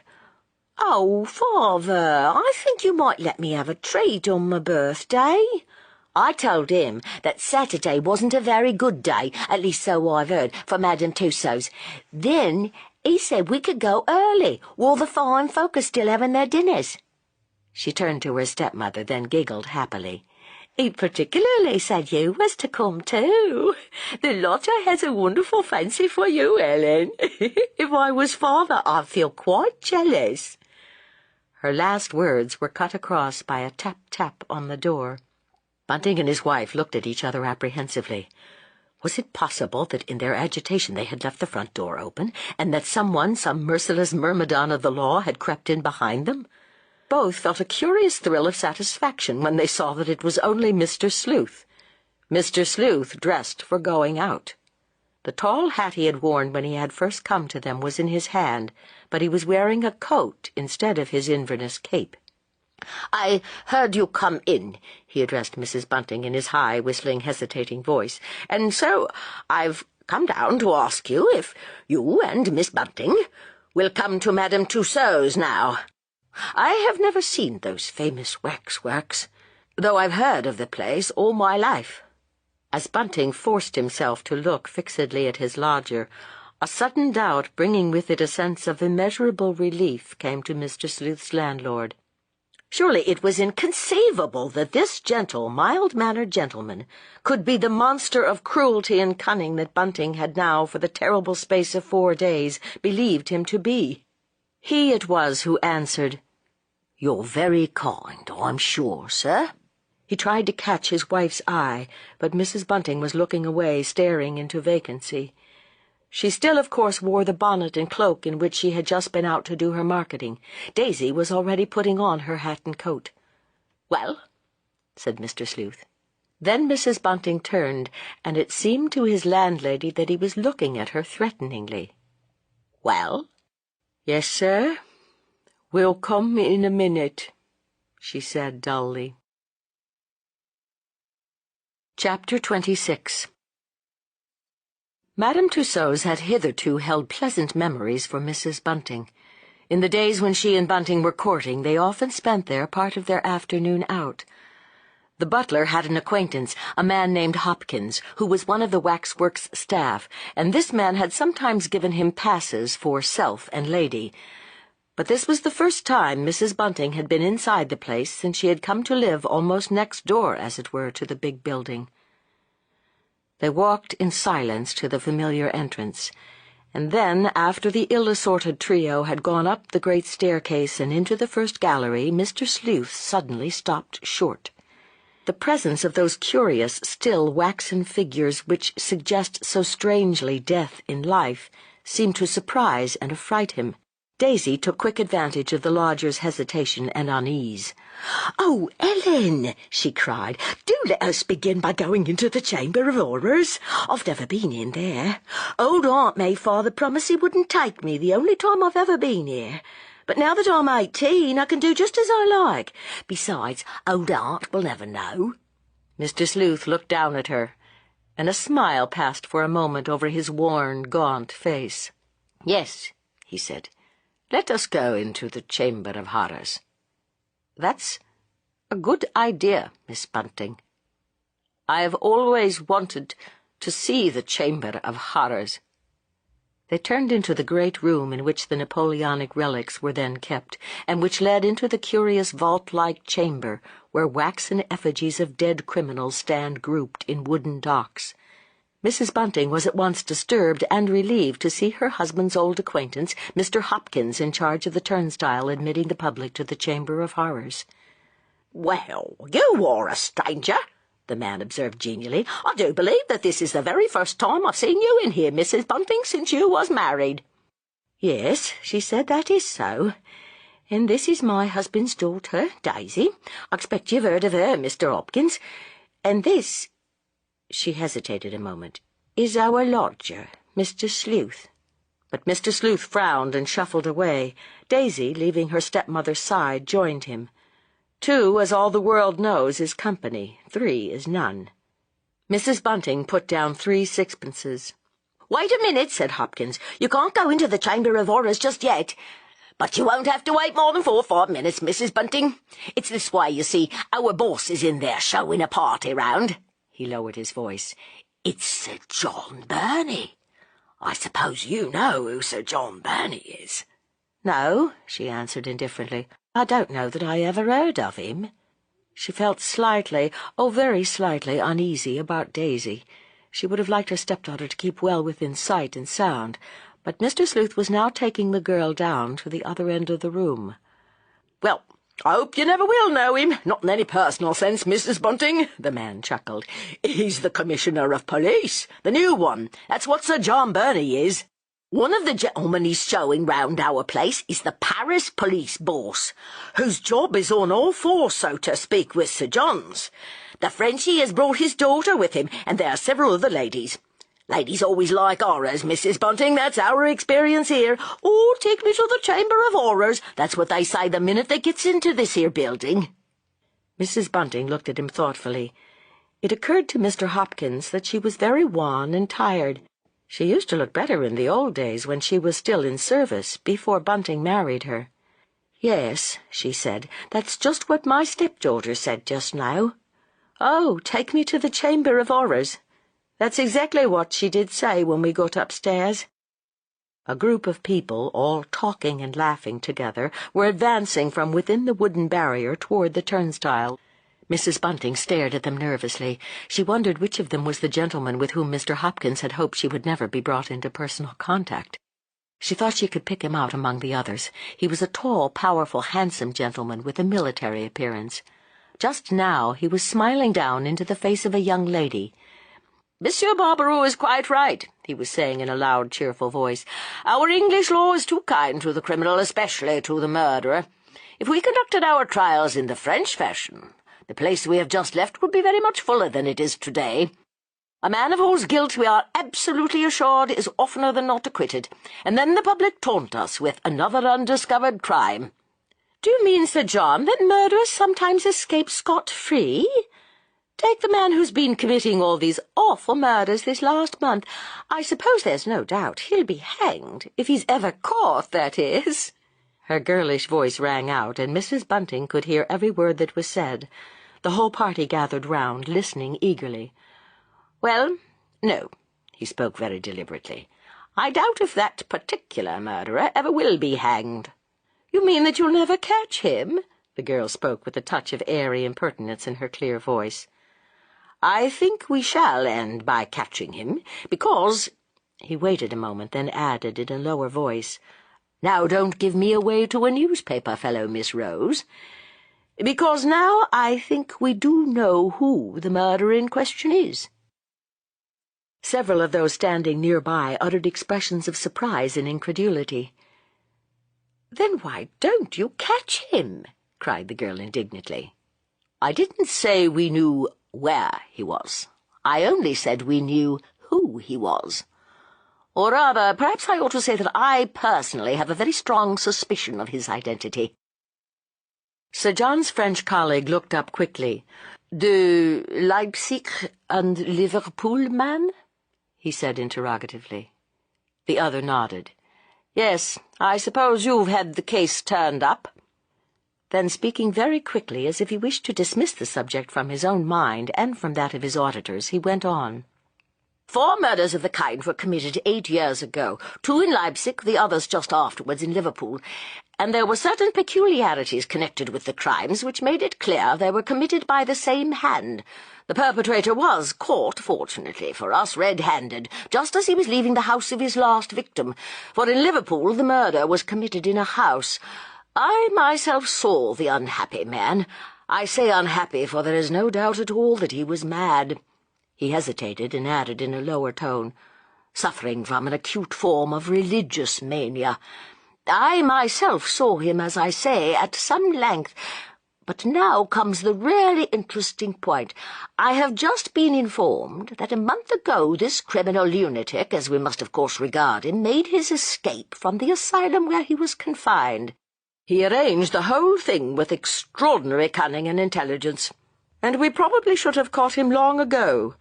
Speaker 8: Oh, Father, I think you might let me have a treat on my birthday. I told him that Saturday wasn't a very good day, at least so I've heard, for Madame Tussauds. Then he said we could go early, while the fine folk are still having their dinners. She turned to her stepmother, then giggled happily. He particularly said you was to come too. The lodger has a wonderful fancy for you, Ellen. If I was father, I'd feel quite jealous. Her last words were cut across by a tap-tap on the door. Bunting and his wife looked at each other apprehensively. Was it possible that in their agitation they had left the front door open, and that someone, some merciless myrmidon of the law, had crept in behind them? Both felt a curious thrill of satisfaction when they saw that it was only Mr. Sleuth. Mr. Sleuth dressed for going out. The tall hat he had worn when he had first come to them was in his hand, but he was wearing a coat instead of his Inverness cape.
Speaker 3: "I heard you come in," he addressed Mrs. Bunting in his high, whistling, hesitating voice, "and so I've come down to ask you if you and Miss Bunting will come to Madame Tussaud's now. I have never seen those famous waxworks, though I've heard of the place all my life."
Speaker 8: As Bunting forced himself to look fixedly at his lodger, a sudden doubt bringing with it a sense of immeasurable relief came to Mr. Sleuth's landlord. Surely it was inconceivable that this gentle, mild-mannered gentleman could be the monster of cruelty and cunning that Bunting had now, for the terrible space of 4 days, believed him to be. He it was who answered,
Speaker 3: "You're very kind, I'm sure, sir."
Speaker 8: He tried to catch his wife's eye, but Mrs. Bunting was looking away, staring into vacancy. She still, of course, wore the bonnet and cloak in which she had just been out to do her marketing. Daisy was already putting on her hat and coat.
Speaker 3: "Well?"
Speaker 8: said Mr. Sleuth. Then Mrs. Bunting turned, and it seemed to his landlady that he was looking at her threateningly.
Speaker 3: "Well?"
Speaker 8: "Yes, sir. We'll come in a minute," she said dully. Chapter 26. Madame Tussaud's had hitherto held pleasant memories for Mrs. Bunting. In the days when she and Bunting were courting, they often spent there part of their afternoon out. The butler had an acquaintance, a man named Hopkins, who was one of the waxworks staff, and this man had sometimes given him passes for self and lady. But this was the first time Mrs. Bunting had been inside the place since she had come to live almost next door, as it were, to the big building. They walked in silence to the familiar entrance, and then, after the ill-assorted trio had gone up the great staircase and into the first gallery, Mr. Sleuth suddenly stopped short. The presence of those curious, still, waxen figures which suggest so strangely death in life seemed to surprise and affright him. Daisy took quick advantage of the lodger's hesitation and unease.
Speaker 2: "Oh, Ellen," she cried, "do let us begin by going into the Chamber of Horrors. I've never been in there. Old Aunt Mayfather promised he wouldn't take me the only time I've ever been here. But now that I'm 18, I can do just as I like. Besides, old Aunt will never know."
Speaker 8: Mr. Sleuth looked down at her, and a smile passed for a moment over his worn, gaunt face. "Yes," he said. "Let us go into the Chamber of Horrors. That's a good idea, Miss Bunting. I have always wanted to see the Chamber of Horrors." They turned into the great room in which the Napoleonic relics were then kept, and which led into the curious vault-like chamber where waxen effigies of dead criminals stand grouped in wooden docks. Mrs. Bunting was at once disturbed and relieved to see her husband's old acquaintance, Mr. Hopkins, in charge of the turnstile admitting the public to the Chamber of Horrors.
Speaker 2: "Well, you are a stranger," the man observed genially. "I do believe that this is the very first time I've seen you in here, Mrs. Bunting, since you was married."
Speaker 8: "Yes," she said, "that is so. And this is my husband's daughter, Daisy. I expect you've heard of her, Mr. Hopkins. And this—" she hesitated a moment— "is our lodger, Mr. Sleuth." But Mr. Sleuth frowned and shuffled away. Daisy, leaving her stepmother's side, joined him. 2, as all the world knows, is company. 3 is none. Mrs. Bunting put down 3 sixpences.
Speaker 2: "Wait a minute," said Hopkins. "You can't go into the Chamber of Horrors just yet. But you won't have to wait more than 4 or 5 minutes, Mrs. Bunting. It's this way, you see. Our boss is in there showing a party round." He lowered his voice. "It's Sir John Burney. I suppose you know who Sir John Burney is."
Speaker 8: "No," she answered indifferently. "I don't know that I ever heard of him." She felt slightly, oh, very slightly, uneasy about Daisy. She would have liked her stepdaughter to keep well within sight and sound, but Mr. Sleuth was now taking the girl down to the other end of the room.
Speaker 2: Well, I hope you never will know him, not in any personal sense, Mrs. Bunting, the man chuckled. He's the Commissioner of Police, the new one. That's what Sir John Burney is. One of the gentlemen he's showing round our place is the Paris police boss, whose job is on all fours, so to speak, with Sir John's. The Frenchie has brought his daughter with him, and there are several other ladies. Ladies always like horrors, Mrs. Bunting, that's our experience here. Oh, take me to the Chamber of Horrors, that's what they say the minute they gets into this here building.
Speaker 8: Mrs. Bunting looked at him thoughtfully. It occurred to Mr. Hopkins that she was very wan and tired. She used to look better in the old days when she was still in service, before Bunting married her. "Yes," she said, "that's just what my stepdaughter said just now. Oh, take me to the Chamber of Horrors. That's exactly what she did say when we got upstairs." A group of people, all talking and laughing together, were advancing from within the wooden barrier toward the turnstile. Mrs. Bunting stared at them nervously. She wondered which of them was the gentleman with whom Mr. Hopkins had hoped she would never be brought into personal contact. She thought she could pick him out among the others. He was a tall, powerful, handsome gentleman with a military appearance. Just now he was smiling down into the face of a young lady.
Speaker 2: "Monsieur Barbaro is quite right," he was saying in a loud, cheerful voice. "Our English law is too kind to the criminal, especially to the murderer. If we conducted our trials in the French fashion, the place we have just left would be very much fuller than it is today. A man of whose guilt we are absolutely assured is oftener than not acquitted, and then the public taunt us with another undiscovered crime." "Do you mean, Sir John, that murderers sometimes escape scot-free? Take the man who's been committing all these awful murders this last month. I suppose there's no doubt he'll be hanged, if he's ever caught, that is."
Speaker 8: Her girlish voice rang out, and Mrs. Bunting could hear every word that was said. The whole party gathered round, listening eagerly.
Speaker 2: "Well, no," he spoke very deliberately. "I doubt if that particular murderer ever will be hanged."
Speaker 8: "You mean that you'll never catch him?" The girl spoke with a touch of airy impertinence in her clear voice.
Speaker 2: "I think we shall end by catching him, because—"
Speaker 8: He waited a moment, then added in a lower voice,
Speaker 2: "Now don't give me away to a newspaper fellow, Miss Rose. Because now I think we do know who the murderer in question is."
Speaker 8: Several of those standing nearby uttered expressions of surprise and incredulity.
Speaker 2: "Then why don't you catch him?" cried the girl indignantly. "I didn't say we knew where he was. I only said we knew who he was. Or rather, perhaps I ought to say that I personally have a very strong suspicion of his identity."
Speaker 8: Sir John's French colleague looked up quickly.
Speaker 2: "The Leipzig and Liverpool man?"
Speaker 8: he said interrogatively. The other nodded.
Speaker 2: "Yes, I suppose you've had the case turned up."
Speaker 8: Then, speaking very quickly, as if he wished to dismiss the subject from his own mind and from that of his auditors, he went on.
Speaker 2: 4 murders of the kind were committed 8 years ago, 2 in Leipzig, the others just afterwards in Liverpool, and there were certain peculiarities connected with the crimes which made it clear they were committed by the same hand. The perpetrator was caught, fortunately for us, red-handed, just as he was leaving the house of his last victim, for in Liverpool the murder was committed in a house. I myself saw the unhappy man. I say unhappy, for there is no doubt at all that he was mad." He hesitated and added in a lower tone, "suffering from an acute form of religious mania. I myself saw him, as I say, at some length. But now comes the really interesting point. I have just been informed that a month ago this criminal lunatic, as we must of course regard him, made his escape from the asylum where he was confined. He arranged the whole thing with extraordinary cunning and intelligence, and we probably should have caught him long ago,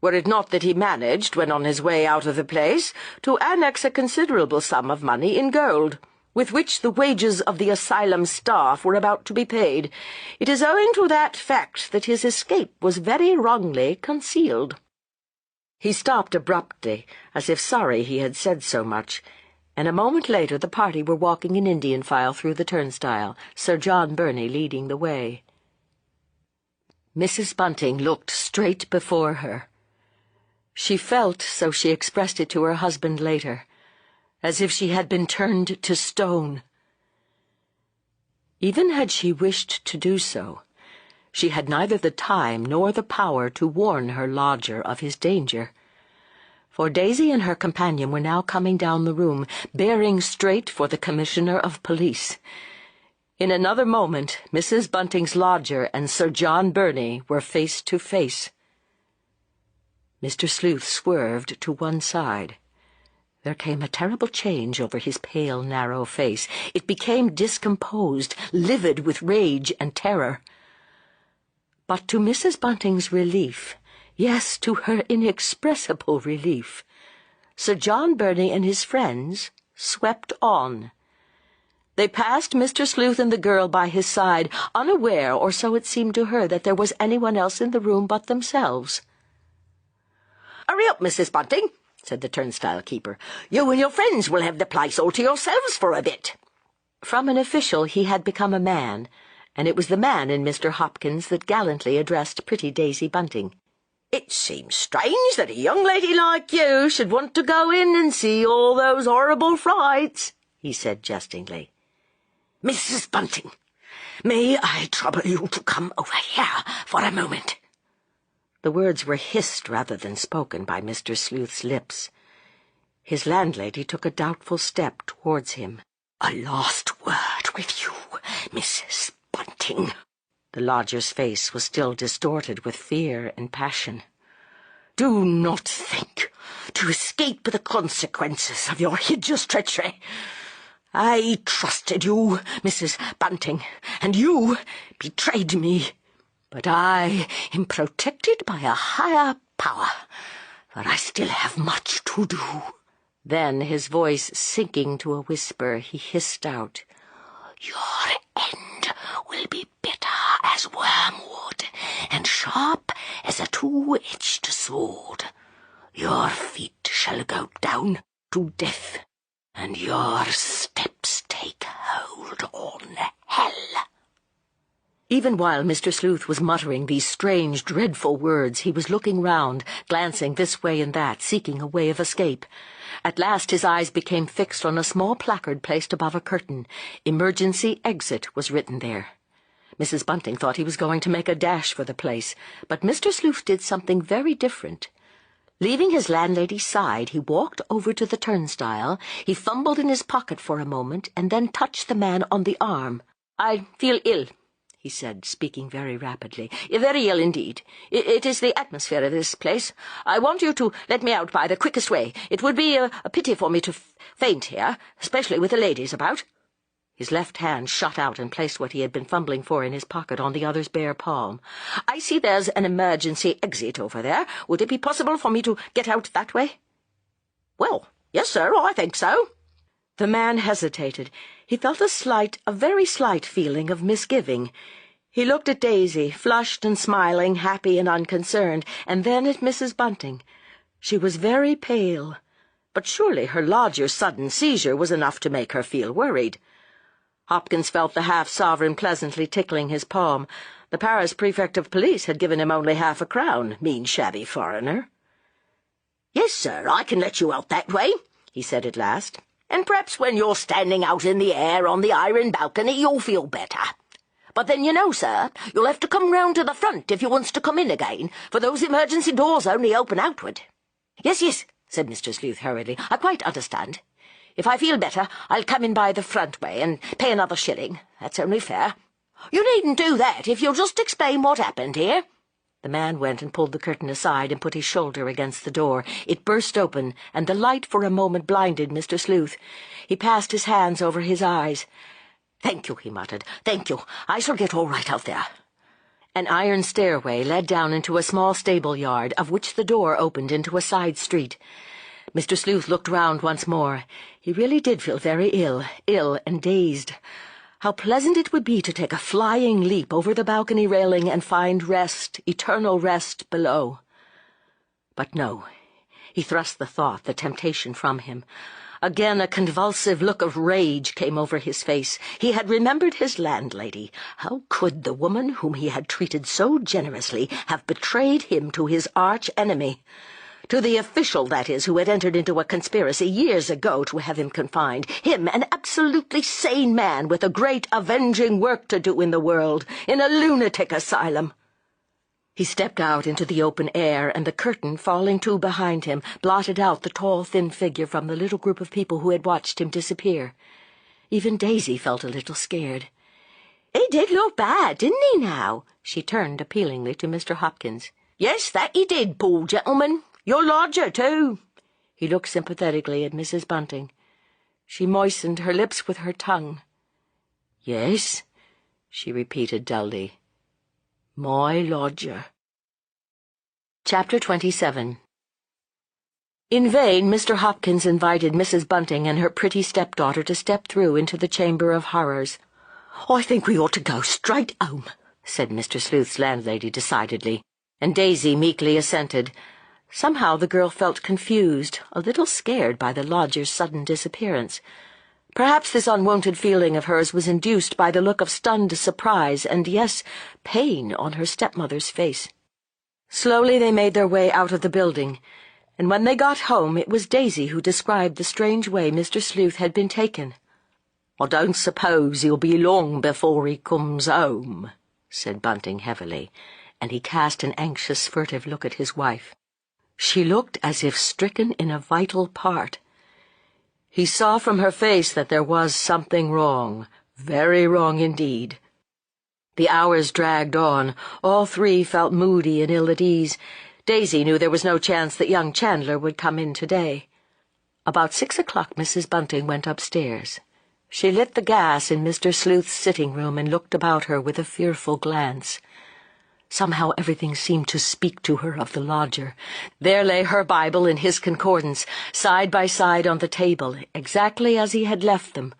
Speaker 2: were it not that he managed, when on his way out of the place, to annex a considerable sum of money in gold, with which the wages of the asylum staff were about to be paid. It is owing to that fact that his escape was very wrongly concealed." He stopped abruptly, as if sorry he had said so much, and a moment later the party were walking in Indian file through the turnstile, Sir John Burney leading the way. Mrs. Bunting looked straight before her. She felt, so she expressed it to her husband later, as if she had been turned to stone.
Speaker 8: Even had she wished to do so, she had neither the time nor the power to warn her lodger of his danger. For Daisy and her companion were now coming down the room, bearing straight for the Commissioner of Police. In another moment, Mrs. Bunting's lodger and Sir John Burney were face to face. Mr. Sleuth swerved to one side. There came a terrible change over his pale, narrow face. It became discomposed, livid with rage and terror. But to Mrs. Bunting's relief, yes, to her inexpressible relief, Sir John Burney and his friends swept on. They passed Mr. Sleuth and the girl by his side, unaware, or so it seemed to her, that there was anyone else in the room but themselves.
Speaker 2: "Hurry up, Mrs. Bunting," said the turnstile keeper. "You and your friends will have the place all to yourselves for a bit."
Speaker 8: From an official he had become a man, and it was the man in Mr. Hopkins that gallantly addressed pretty Daisy Bunting.
Speaker 2: "It seems strange that a young lady like you should want to go in and see all those horrible frights," he said jestingly. "Mrs. Bunting, may I trouble you to come over here for a moment?"
Speaker 8: The words were hissed rather than spoken by Mr. Sleuth's lips. His landlady took a doubtful step towards him.
Speaker 2: "A last word with you, Mrs. Bunting."
Speaker 8: The lodger's face was still distorted with fear and passion.
Speaker 2: "Do not think to escape the consequences of your hideous treachery. I trusted you, Mrs. Bunting, and you betrayed me. But I am protected by a higher power, for I still have much to do."
Speaker 8: Then, his voice sinking to a whisper, he hissed out,
Speaker 2: "Your end will be bitter as wormwood and sharp as a two-edged sword. Your feet shall go down to death, and your steps take hold on hell."
Speaker 8: Even while Mr. Sleuth was muttering these strange, dreadful words, he was looking round, glancing this way and that, seeking a way of escape. At last his eyes became fixed on a small placard placed above a curtain. "Emergency Exit" was written there. Mrs. Bunting thought he was going to make a dash for the place, but Mr. Sleuth did something very different. Leaving his landlady's side, he walked over to the turnstile. He fumbled in his pocket for a moment, and then touched the man on the arm. "I feel ill," he said, speaking very rapidly. "Very ill indeed. It is the atmosphere of this place. I want you to let me out by the quickest way. It would be a pity for me to faint here, especially with the ladies about." His left hand shot out and placed what he had been fumbling for in his pocket on the other's bare palm. "I see there's an emergency exit over there. Would it be possible for me to get out that way?"
Speaker 2: "Well, yes, sir, I think so."
Speaker 8: The man hesitated. He felt a very slight feeling of misgiving. He looked at Daisy, flushed and smiling, happy and unconcerned, and then at Mrs. Bunting. She was very pale, but surely her lodger's sudden seizure was enough to make her feel worried. Hopkins felt the half-sovereign pleasantly tickling his palm. The Paris prefect of police had given him only half-a-crown, mean shabby foreigner.
Speaker 2: "Yes, sir, I can let you out that way," he said at last. "And perhaps when you're standing out in the air on the iron balcony you'll feel better. But then, you know, sir, you'll have to come round to the front if you wants to come in again, for those emergency doors only open outward." Yes, said Mr. Sleuth hurriedly. "I quite understand. If I feel better, I'll come in by the front way and pay another shilling. That's only fair." "You needn't do that if you'll just explain what happened here."
Speaker 8: The man went and pulled the curtain aside and put his shoulder against the door. It burst open, and the light for a moment blinded Mr. Sleuth. He passed his hands over his eyes.
Speaker 2: "Thank you," he muttered. "Thank you. I shall get all right out there."
Speaker 8: An iron stairway led down into a small stable yard, of which the door opened into a side street. Mr. Sleuth looked round once more. He really did feel very ill and dazed. How pleasant it would be to take a flying leap over the balcony railing and find rest, eternal rest, below. But no, he thrust the thought, the temptation from him. Again a convulsive look of rage came over his face. He had remembered his landlady. How could the woman whom he had treated so generously have betrayed him to his arch-enemy?
Speaker 2: To the official, that is, who had entered into a conspiracy years ago to have him confined. Him, an absolutely sane man with a great avenging work to do in the world, in a lunatic asylum. He stepped out into the open air, and the curtain, falling to behind him, blotted out the tall, thin figure from the little group of people who had watched him disappear. Even Daisy felt a little scared. "He did look bad, didn't he now?" She turned appealingly to Mr. Hopkins. "Yes, that he did, poor gentleman. Your lodger, too." He looked sympathetically at Mrs. Bunting. She moistened her lips with her tongue. "Yes," she repeated dully. "My lodger." Chapter 27. In vain Mr. Hopkins invited Mrs. Bunting and her pretty stepdaughter to step through into the Chamber of Horrors. "I think we ought to go straight home," said Mr. Sleuth's landlady decidedly, and Daisy meekly assented. Somehow the girl felt confused, a little scared by the lodger's sudden disappearance. Perhaps this unwonted feeling of hers was induced by the look of stunned surprise and, yes, pain on her stepmother's face. Slowly they made their way out of the building, and when they got home it was Daisy who described the strange way Mr. Sleuth had been taken. "I don't suppose he'll be long before he comes home," said Bunting heavily, and he cast an anxious, furtive look at his wife. She looked as if stricken in a vital part. He saw from her face that there was something wrong, very wrong indeed. The hours dragged on. All three felt moody and ill at ease. Daisy knew there was no chance that young Chandler would come in today. About 6 o'clock Mrs. Bunting went upstairs. She lit the gas in Mr. Sleuth's sitting room and looked about her with a fearful glance. Somehow everything seemed to speak to her of the lodger. There lay her Bible and his concordance, side by side on the table, exactly as he had left them,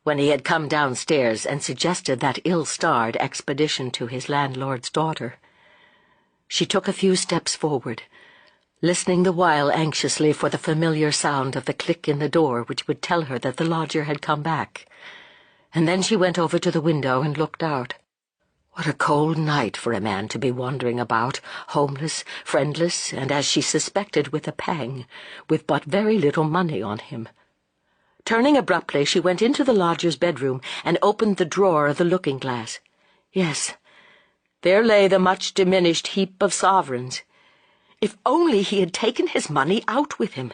Speaker 2: when he had come downstairs and suggested that ill-starred expedition to his landlord's daughter. She took a few steps forward, listening the while anxiously for the familiar sound of the click in the door which would tell her that the lodger had come back. And then she went over to the window and looked out. What a cold night for a man to be wandering about, homeless, friendless, and, as she suspected with a pang, with but very little money on him. Turning abruptly, she went into the lodger's bedroom and opened the drawer of the looking-glass. Yes, there lay the much-diminished heap of sovereigns. If only he had taken his money out with him!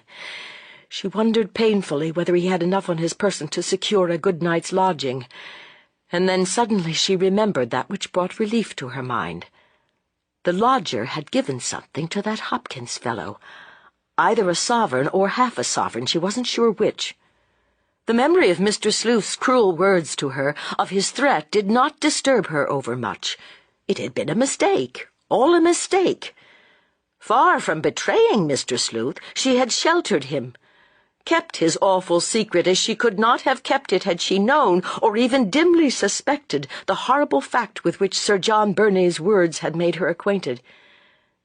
Speaker 2: She wondered painfully whether he had enough on his person to secure a good night's lodging, and then suddenly she remembered that which brought relief to her mind. The lodger had given something to that Hopkins fellow, either a sovereign or half a sovereign, she wasn't sure which. The memory of Mr. Sleuth's cruel words to her, of his threat, did not disturb her overmuch. It had been a mistake, all a mistake. Far from betraying Mr. Sleuth, she had sheltered him, kept his awful secret as she could not have kept it had she known, or even dimly suspected, the horrible fact with which Sir John Burney's words had made her acquainted,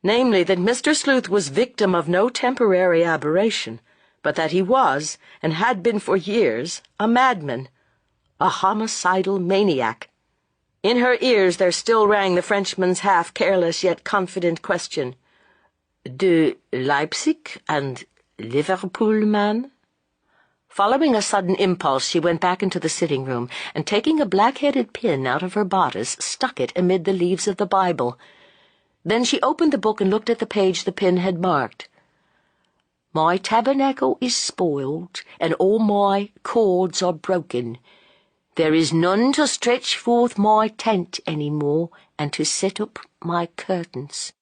Speaker 2: namely that Mr. Sleuth was victim of no temporary aberration, but that he was, and had been for years, a madman, a homicidal maniac. In her ears there still rang the Frenchman's half-careless yet confident question, "De Leipzig and Liverpool man?" Following a sudden impulse, she went back into the sitting-room, and taking a black-headed pin out of her bodice, stuck it amid the leaves of the Bible. Then she opened the book and looked at the page the pin had marked. "My tabernacle is spoiled, and all my cords are broken. There is none to stretch forth my tent any more, and to set up my curtains."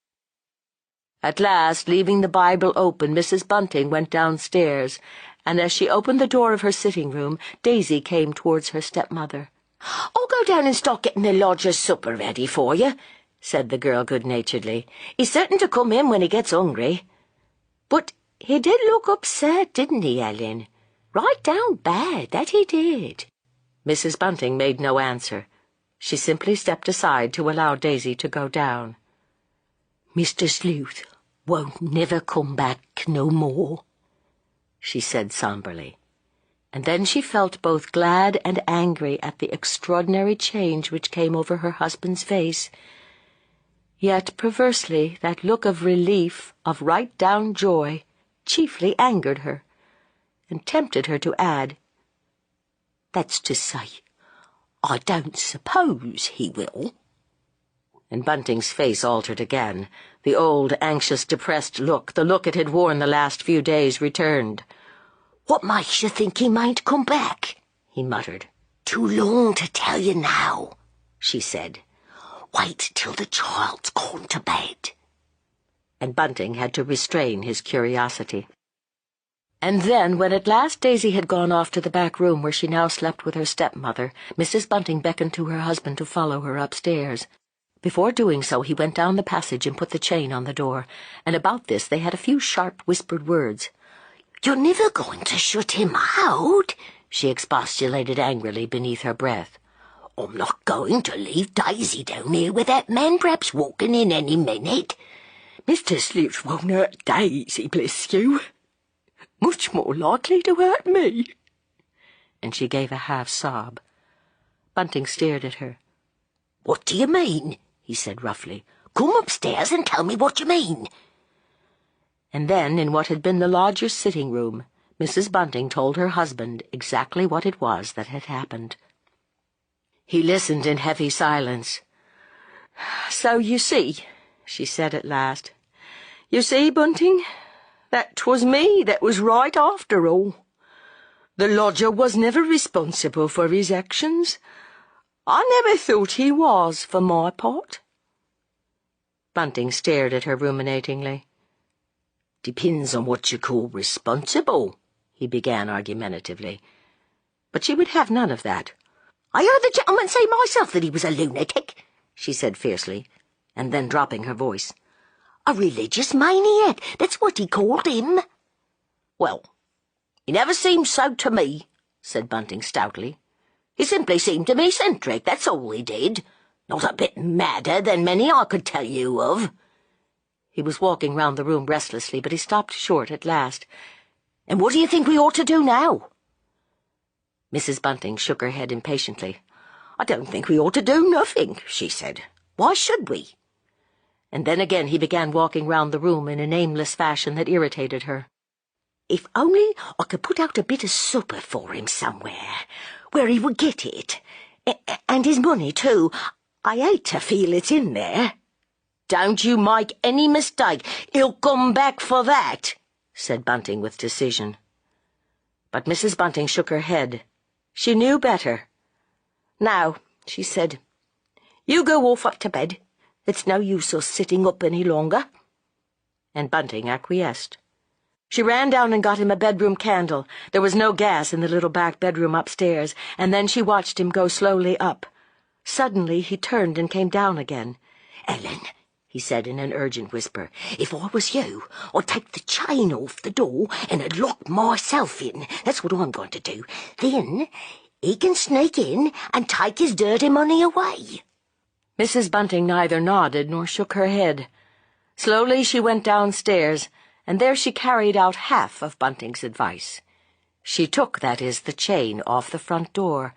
Speaker 2: At last, leaving the Bible open, Mrs. Bunting went downstairs, and as she opened the door of her sitting-room, Daisy came towards her stepmother. "I'll go down and start getting the lodger's supper ready for you," said the girl good-naturedly. "He's certain to come in when he gets hungry." "But he did look upset, didn't he, Ellen? Right down bad, that he did." Mrs. Bunting made no answer. She simply stepped aside to allow Daisy to go down. "Mr. Sleuth won't never come back no more," she said somberly. And then she felt both glad and angry at the extraordinary change which came over her husband's face.
Speaker 8: Yet, perversely, that look of relief, of right-down joy, chiefly angered her, and tempted her to add, "That's to say, I don't suppose he will." And Bunting's face altered again. The old, anxious, depressed look, the look it had worn the last few days, returned.
Speaker 3: "What makes you think he mayn't come back?" he muttered. "Too long to tell you now," she said. "Wait till the child's gone to bed."
Speaker 8: And Bunting had to restrain his curiosity. And then, when at last Daisy had gone off to the back room where she now slept with her stepmother, Mrs. Bunting beckoned to her husband to follow her upstairs. Before doing so, he went down the passage and put the chain on the door, and about this they had a few sharp whispered words.
Speaker 3: "You're never going to shut him out?" she expostulated angrily beneath her breath. "I'm not going to leave Daisy down here with that man perhaps walking in any minute."
Speaker 2: "Mr. Slips won't hurt Daisy, bless you. Much more likely to hurt me."
Speaker 8: And she gave a half-sob. Bunting stared at her.
Speaker 3: "What do you mean?" he said roughly. "Come upstairs and tell me what you mean."
Speaker 8: And then, in what had been the lodger's sitting room, Mrs. Bunting told her husband exactly what it was that had happened. He listened in heavy silence.
Speaker 2: "So you see," she said at last, "you see, Bunting, that 'twas me that was right after all. The lodger was never responsible for his actions. I never thought he was, for my part."
Speaker 8: Bunting stared at her ruminatingly.
Speaker 3: "Depends on what you call responsible," he began argumentatively.
Speaker 8: But she would have none of that.
Speaker 3: "I heard the gentleman say myself that he was a lunatic,"
Speaker 8: she said fiercely, and then dropping her voice.
Speaker 3: "A religious maniac, that's what he called him."
Speaker 4: "Well, he never seemed so to me," said Bunting stoutly. "He simply seemed to me eccentric, that's all he did. Not a bit madder than many I could tell you of."
Speaker 8: He was walking round the room restlessly, but he stopped short at last.
Speaker 4: "And what do you think we ought to do now?"
Speaker 8: Mrs. Bunting shook her head impatiently.
Speaker 4: "I don't think we ought to do nothing," she said. "Why should we?"
Speaker 8: And then again he began walking round the room in an aimless fashion that irritated her.
Speaker 3: "If only I could put out a bit of supper for him somewhere, where he would get it. And his money, too. I hate to feel it's in there."
Speaker 4: "Don't you make any mistake. He'll come back for that," said Bunting with decision.
Speaker 8: But Mrs. Bunting shook her head. She knew better.
Speaker 2: "Now," she said, "you go off up to bed. It's no use us sitting up any longer."
Speaker 8: And Bunting acquiesced. She ran down and got him a bedroom candle. There was no gas in the little back bedroom upstairs, and then she watched him go slowly up. Suddenly he turned and came down again.
Speaker 3: "Ellen," he said in an urgent whisper, "if I was you, I'd take the chain off the door and I'd lock myself in. That's what I'm going to do. Then he can sneak in and take his dirty money away."
Speaker 8: Mrs. Bunting neither nodded nor shook her head. Slowly she went downstairs, and there she carried out half of Bunting's advice. She took, that is, the chain off the front door,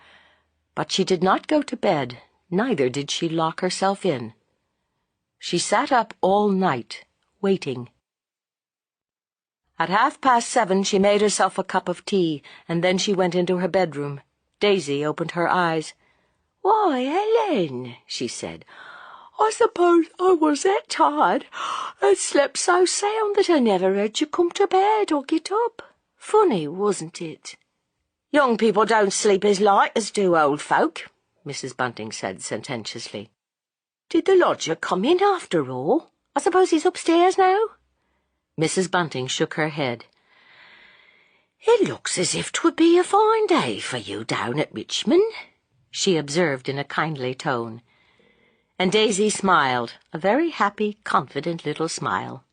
Speaker 8: but she did not go to bed, neither did she lock herself in. She sat up all night, waiting. At 7:30 she made herself a cup of tea, and then she went into her bedroom. Daisy opened her eyes.
Speaker 2: "Why, Ellen," she said, "I suppose I was that tired and slept so sound that I never heard you come to bed or get up. Funny, wasn't it?" "Young people don't sleep as light as do old folk," Mrs. Bunting said sententiously. "Did the lodger come in after all? I suppose he's upstairs now?"
Speaker 8: Mrs. Bunting shook her head.
Speaker 3: "It looks as if 'twould be a fine day for you down at Richmond,"
Speaker 8: she observed in a kindly tone. And Daisy smiled, a very happy, confident little smile.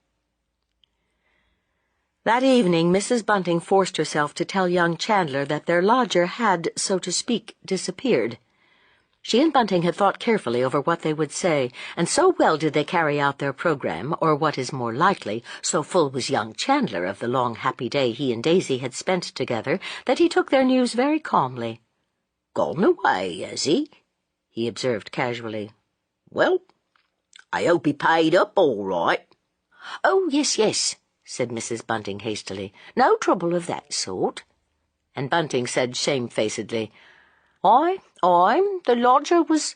Speaker 8: That evening Mrs. Bunting forced herself to tell young Chandler that their lodger had, so to speak, disappeared. She and Bunting had thought carefully over what they would say, and so well did they carry out their program, or what is more likely, so full was young Chandler of the long happy day he and Daisy had spent together, that he took their news very calmly.
Speaker 4: "Gone away, has he?" he observed casually. "Well,
Speaker 3: I hope he paid up all right.
Speaker 2: "Oh, yes," said Mrs. Bunting hastily. "No trouble of that sort." And Bunting said shamefacedly, The lodger was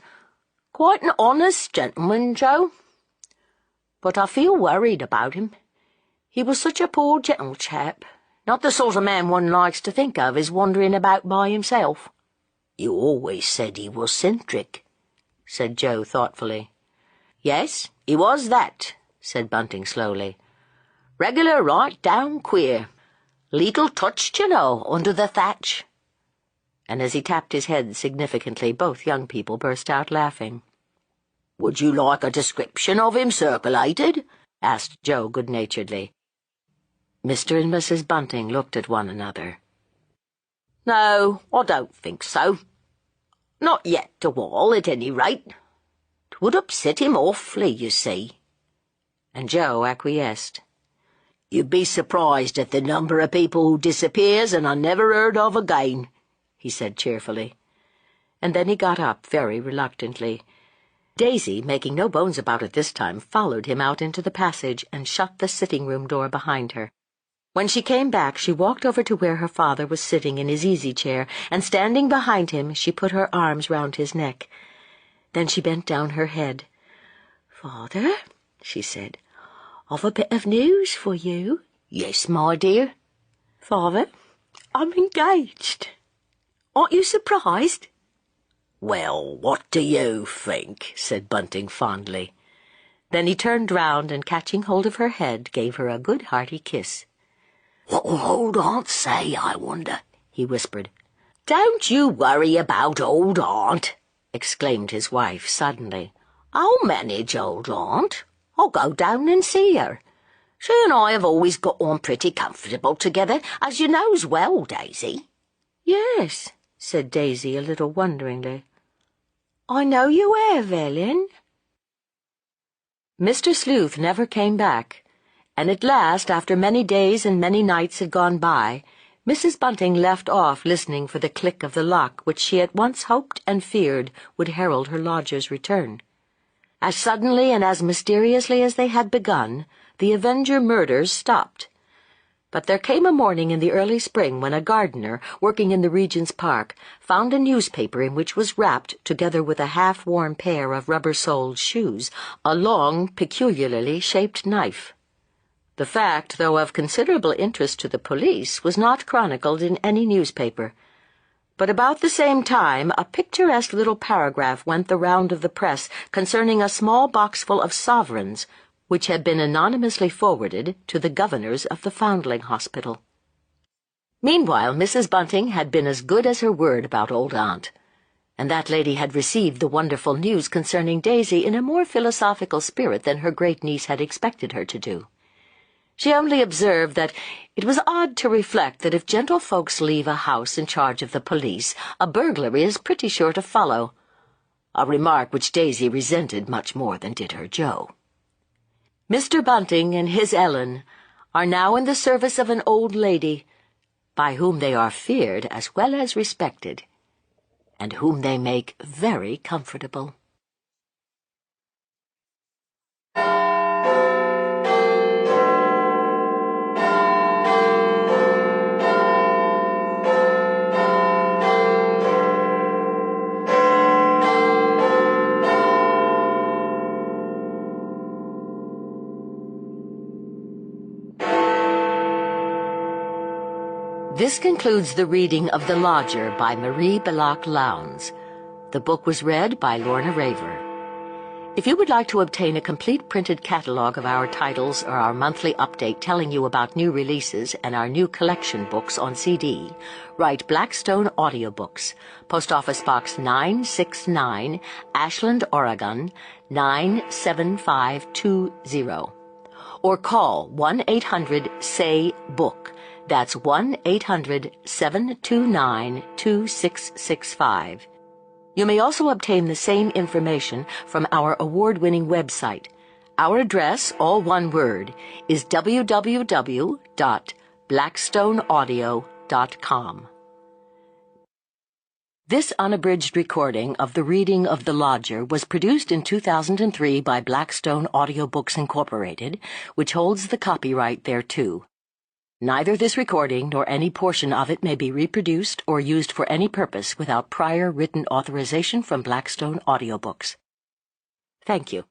Speaker 2: quite an honest gentleman, Joe. But I feel worried about him. He was such a poor gentle chap, not the sort of man one likes to think of as wandering about by himself."
Speaker 3: You always said he was eccentric, said Joe thoughtfully.
Speaker 2: "Yes, he was that," said Bunting slowly. "Regular right down queer. Leetle touched, you know, under the thatch." And as he tapped his head significantly, both young people burst out laughing.
Speaker 3: "Would you like a description of him circulated?" asked Joe good-naturedly.
Speaker 2: Mr. and Mrs. Bunting looked at one another.
Speaker 3: "No, I don't think so. Not yet awhile, at any rate. 'Twould upset him awfully, you see."
Speaker 2: And Joe acquiesced.
Speaker 3: "You'd be surprised at the number of people who disappears and are never heard of again," he said cheerfully.
Speaker 2: And then he got up very reluctantly. Daisy, making no bones about it this time, followed him out into the passage and shut the sitting-room door behind her. When she came back, she walked over to where her father was sitting in his easy-chair, and standing behind him, she put her arms round his neck. Then she bent down her head. "Father," she said, "I've a bit of news for you."
Speaker 3: "Yes, my dear?"
Speaker 2: "Father, I'm engaged. Aren't you surprised?"
Speaker 3: "Well, what do you think?" said Bunting fondly.
Speaker 2: Then he turned round and, catching hold of her head, gave her a good hearty kiss.
Speaker 3: "What'll old aunt say, I wonder?" he whispered. "Don't you worry about old aunt," exclaimed his wife suddenly. "I'll manage old aunt. I'll go down and see her. She and I have always got on pretty comfortable together, as you knows well, Daisy."
Speaker 2: "Yes," said Daisy a little wonderingly. "I know you have, Ellen." Mr. Sleuth never came back, and at last, after many days and many nights had gone by, Mrs. Bunting left off listening for the click of the lock which she at once hoped and feared would herald her lodger's return. As suddenly and as mysteriously as they had begun, the Avenger murders stopped. But there came a morning in the early spring when a gardener, working in the Regent's Park, found a newspaper in which was wrapped, together with a half-worn pair of rubber-soled shoes, a long, peculiarly shaped knife. The fact, though of considerable interest to the police, was not chronicled in any newspaper. But about the same time, a picturesque little paragraph went the round of the press concerning a small boxful of sovereigns, which had been anonymously forwarded to the governors of the Foundling Hospital. Meanwhile, Mrs. Bunting had been as good as her word about old aunt, and that lady had received the wonderful news concerning Daisy in a more philosophical spirit than her great niece had expected her to do. She only observed that it was odd to reflect that if gentlefolks leave a house in charge of the police, a burglary is pretty sure to follow, a remark which Daisy resented much more than did her Joe. Mr. Bunting and his Ellen are now in the service of an old lady, by whom they are feared as well as respected, and whom they make very comfortable. This concludes the reading of The Lodger by Marie Belloc Lowndes. The book was read by Lorna Raver. If you would like to obtain a complete printed catalog of our titles or our monthly update telling you about new releases and our new collection books on CD, write Blackstone Audiobooks, Post Office Box 969, Ashland, Oregon 97520. Or call 1-800-SAY-BOOK. That's 1-800-729-2665. You may also obtain the same information from our award-winning website. Our address, all one word, is www.blackstoneaudio.com.
Speaker 1: This unabridged recording of the reading of The Lodger was produced in 2003 by Blackstone Audiobooks Incorporated, which holds the copyright thereto. Neither this recording nor any portion of it may be reproduced or used for any purpose without prior written authorization from Blackstone Audiobooks. Thank you.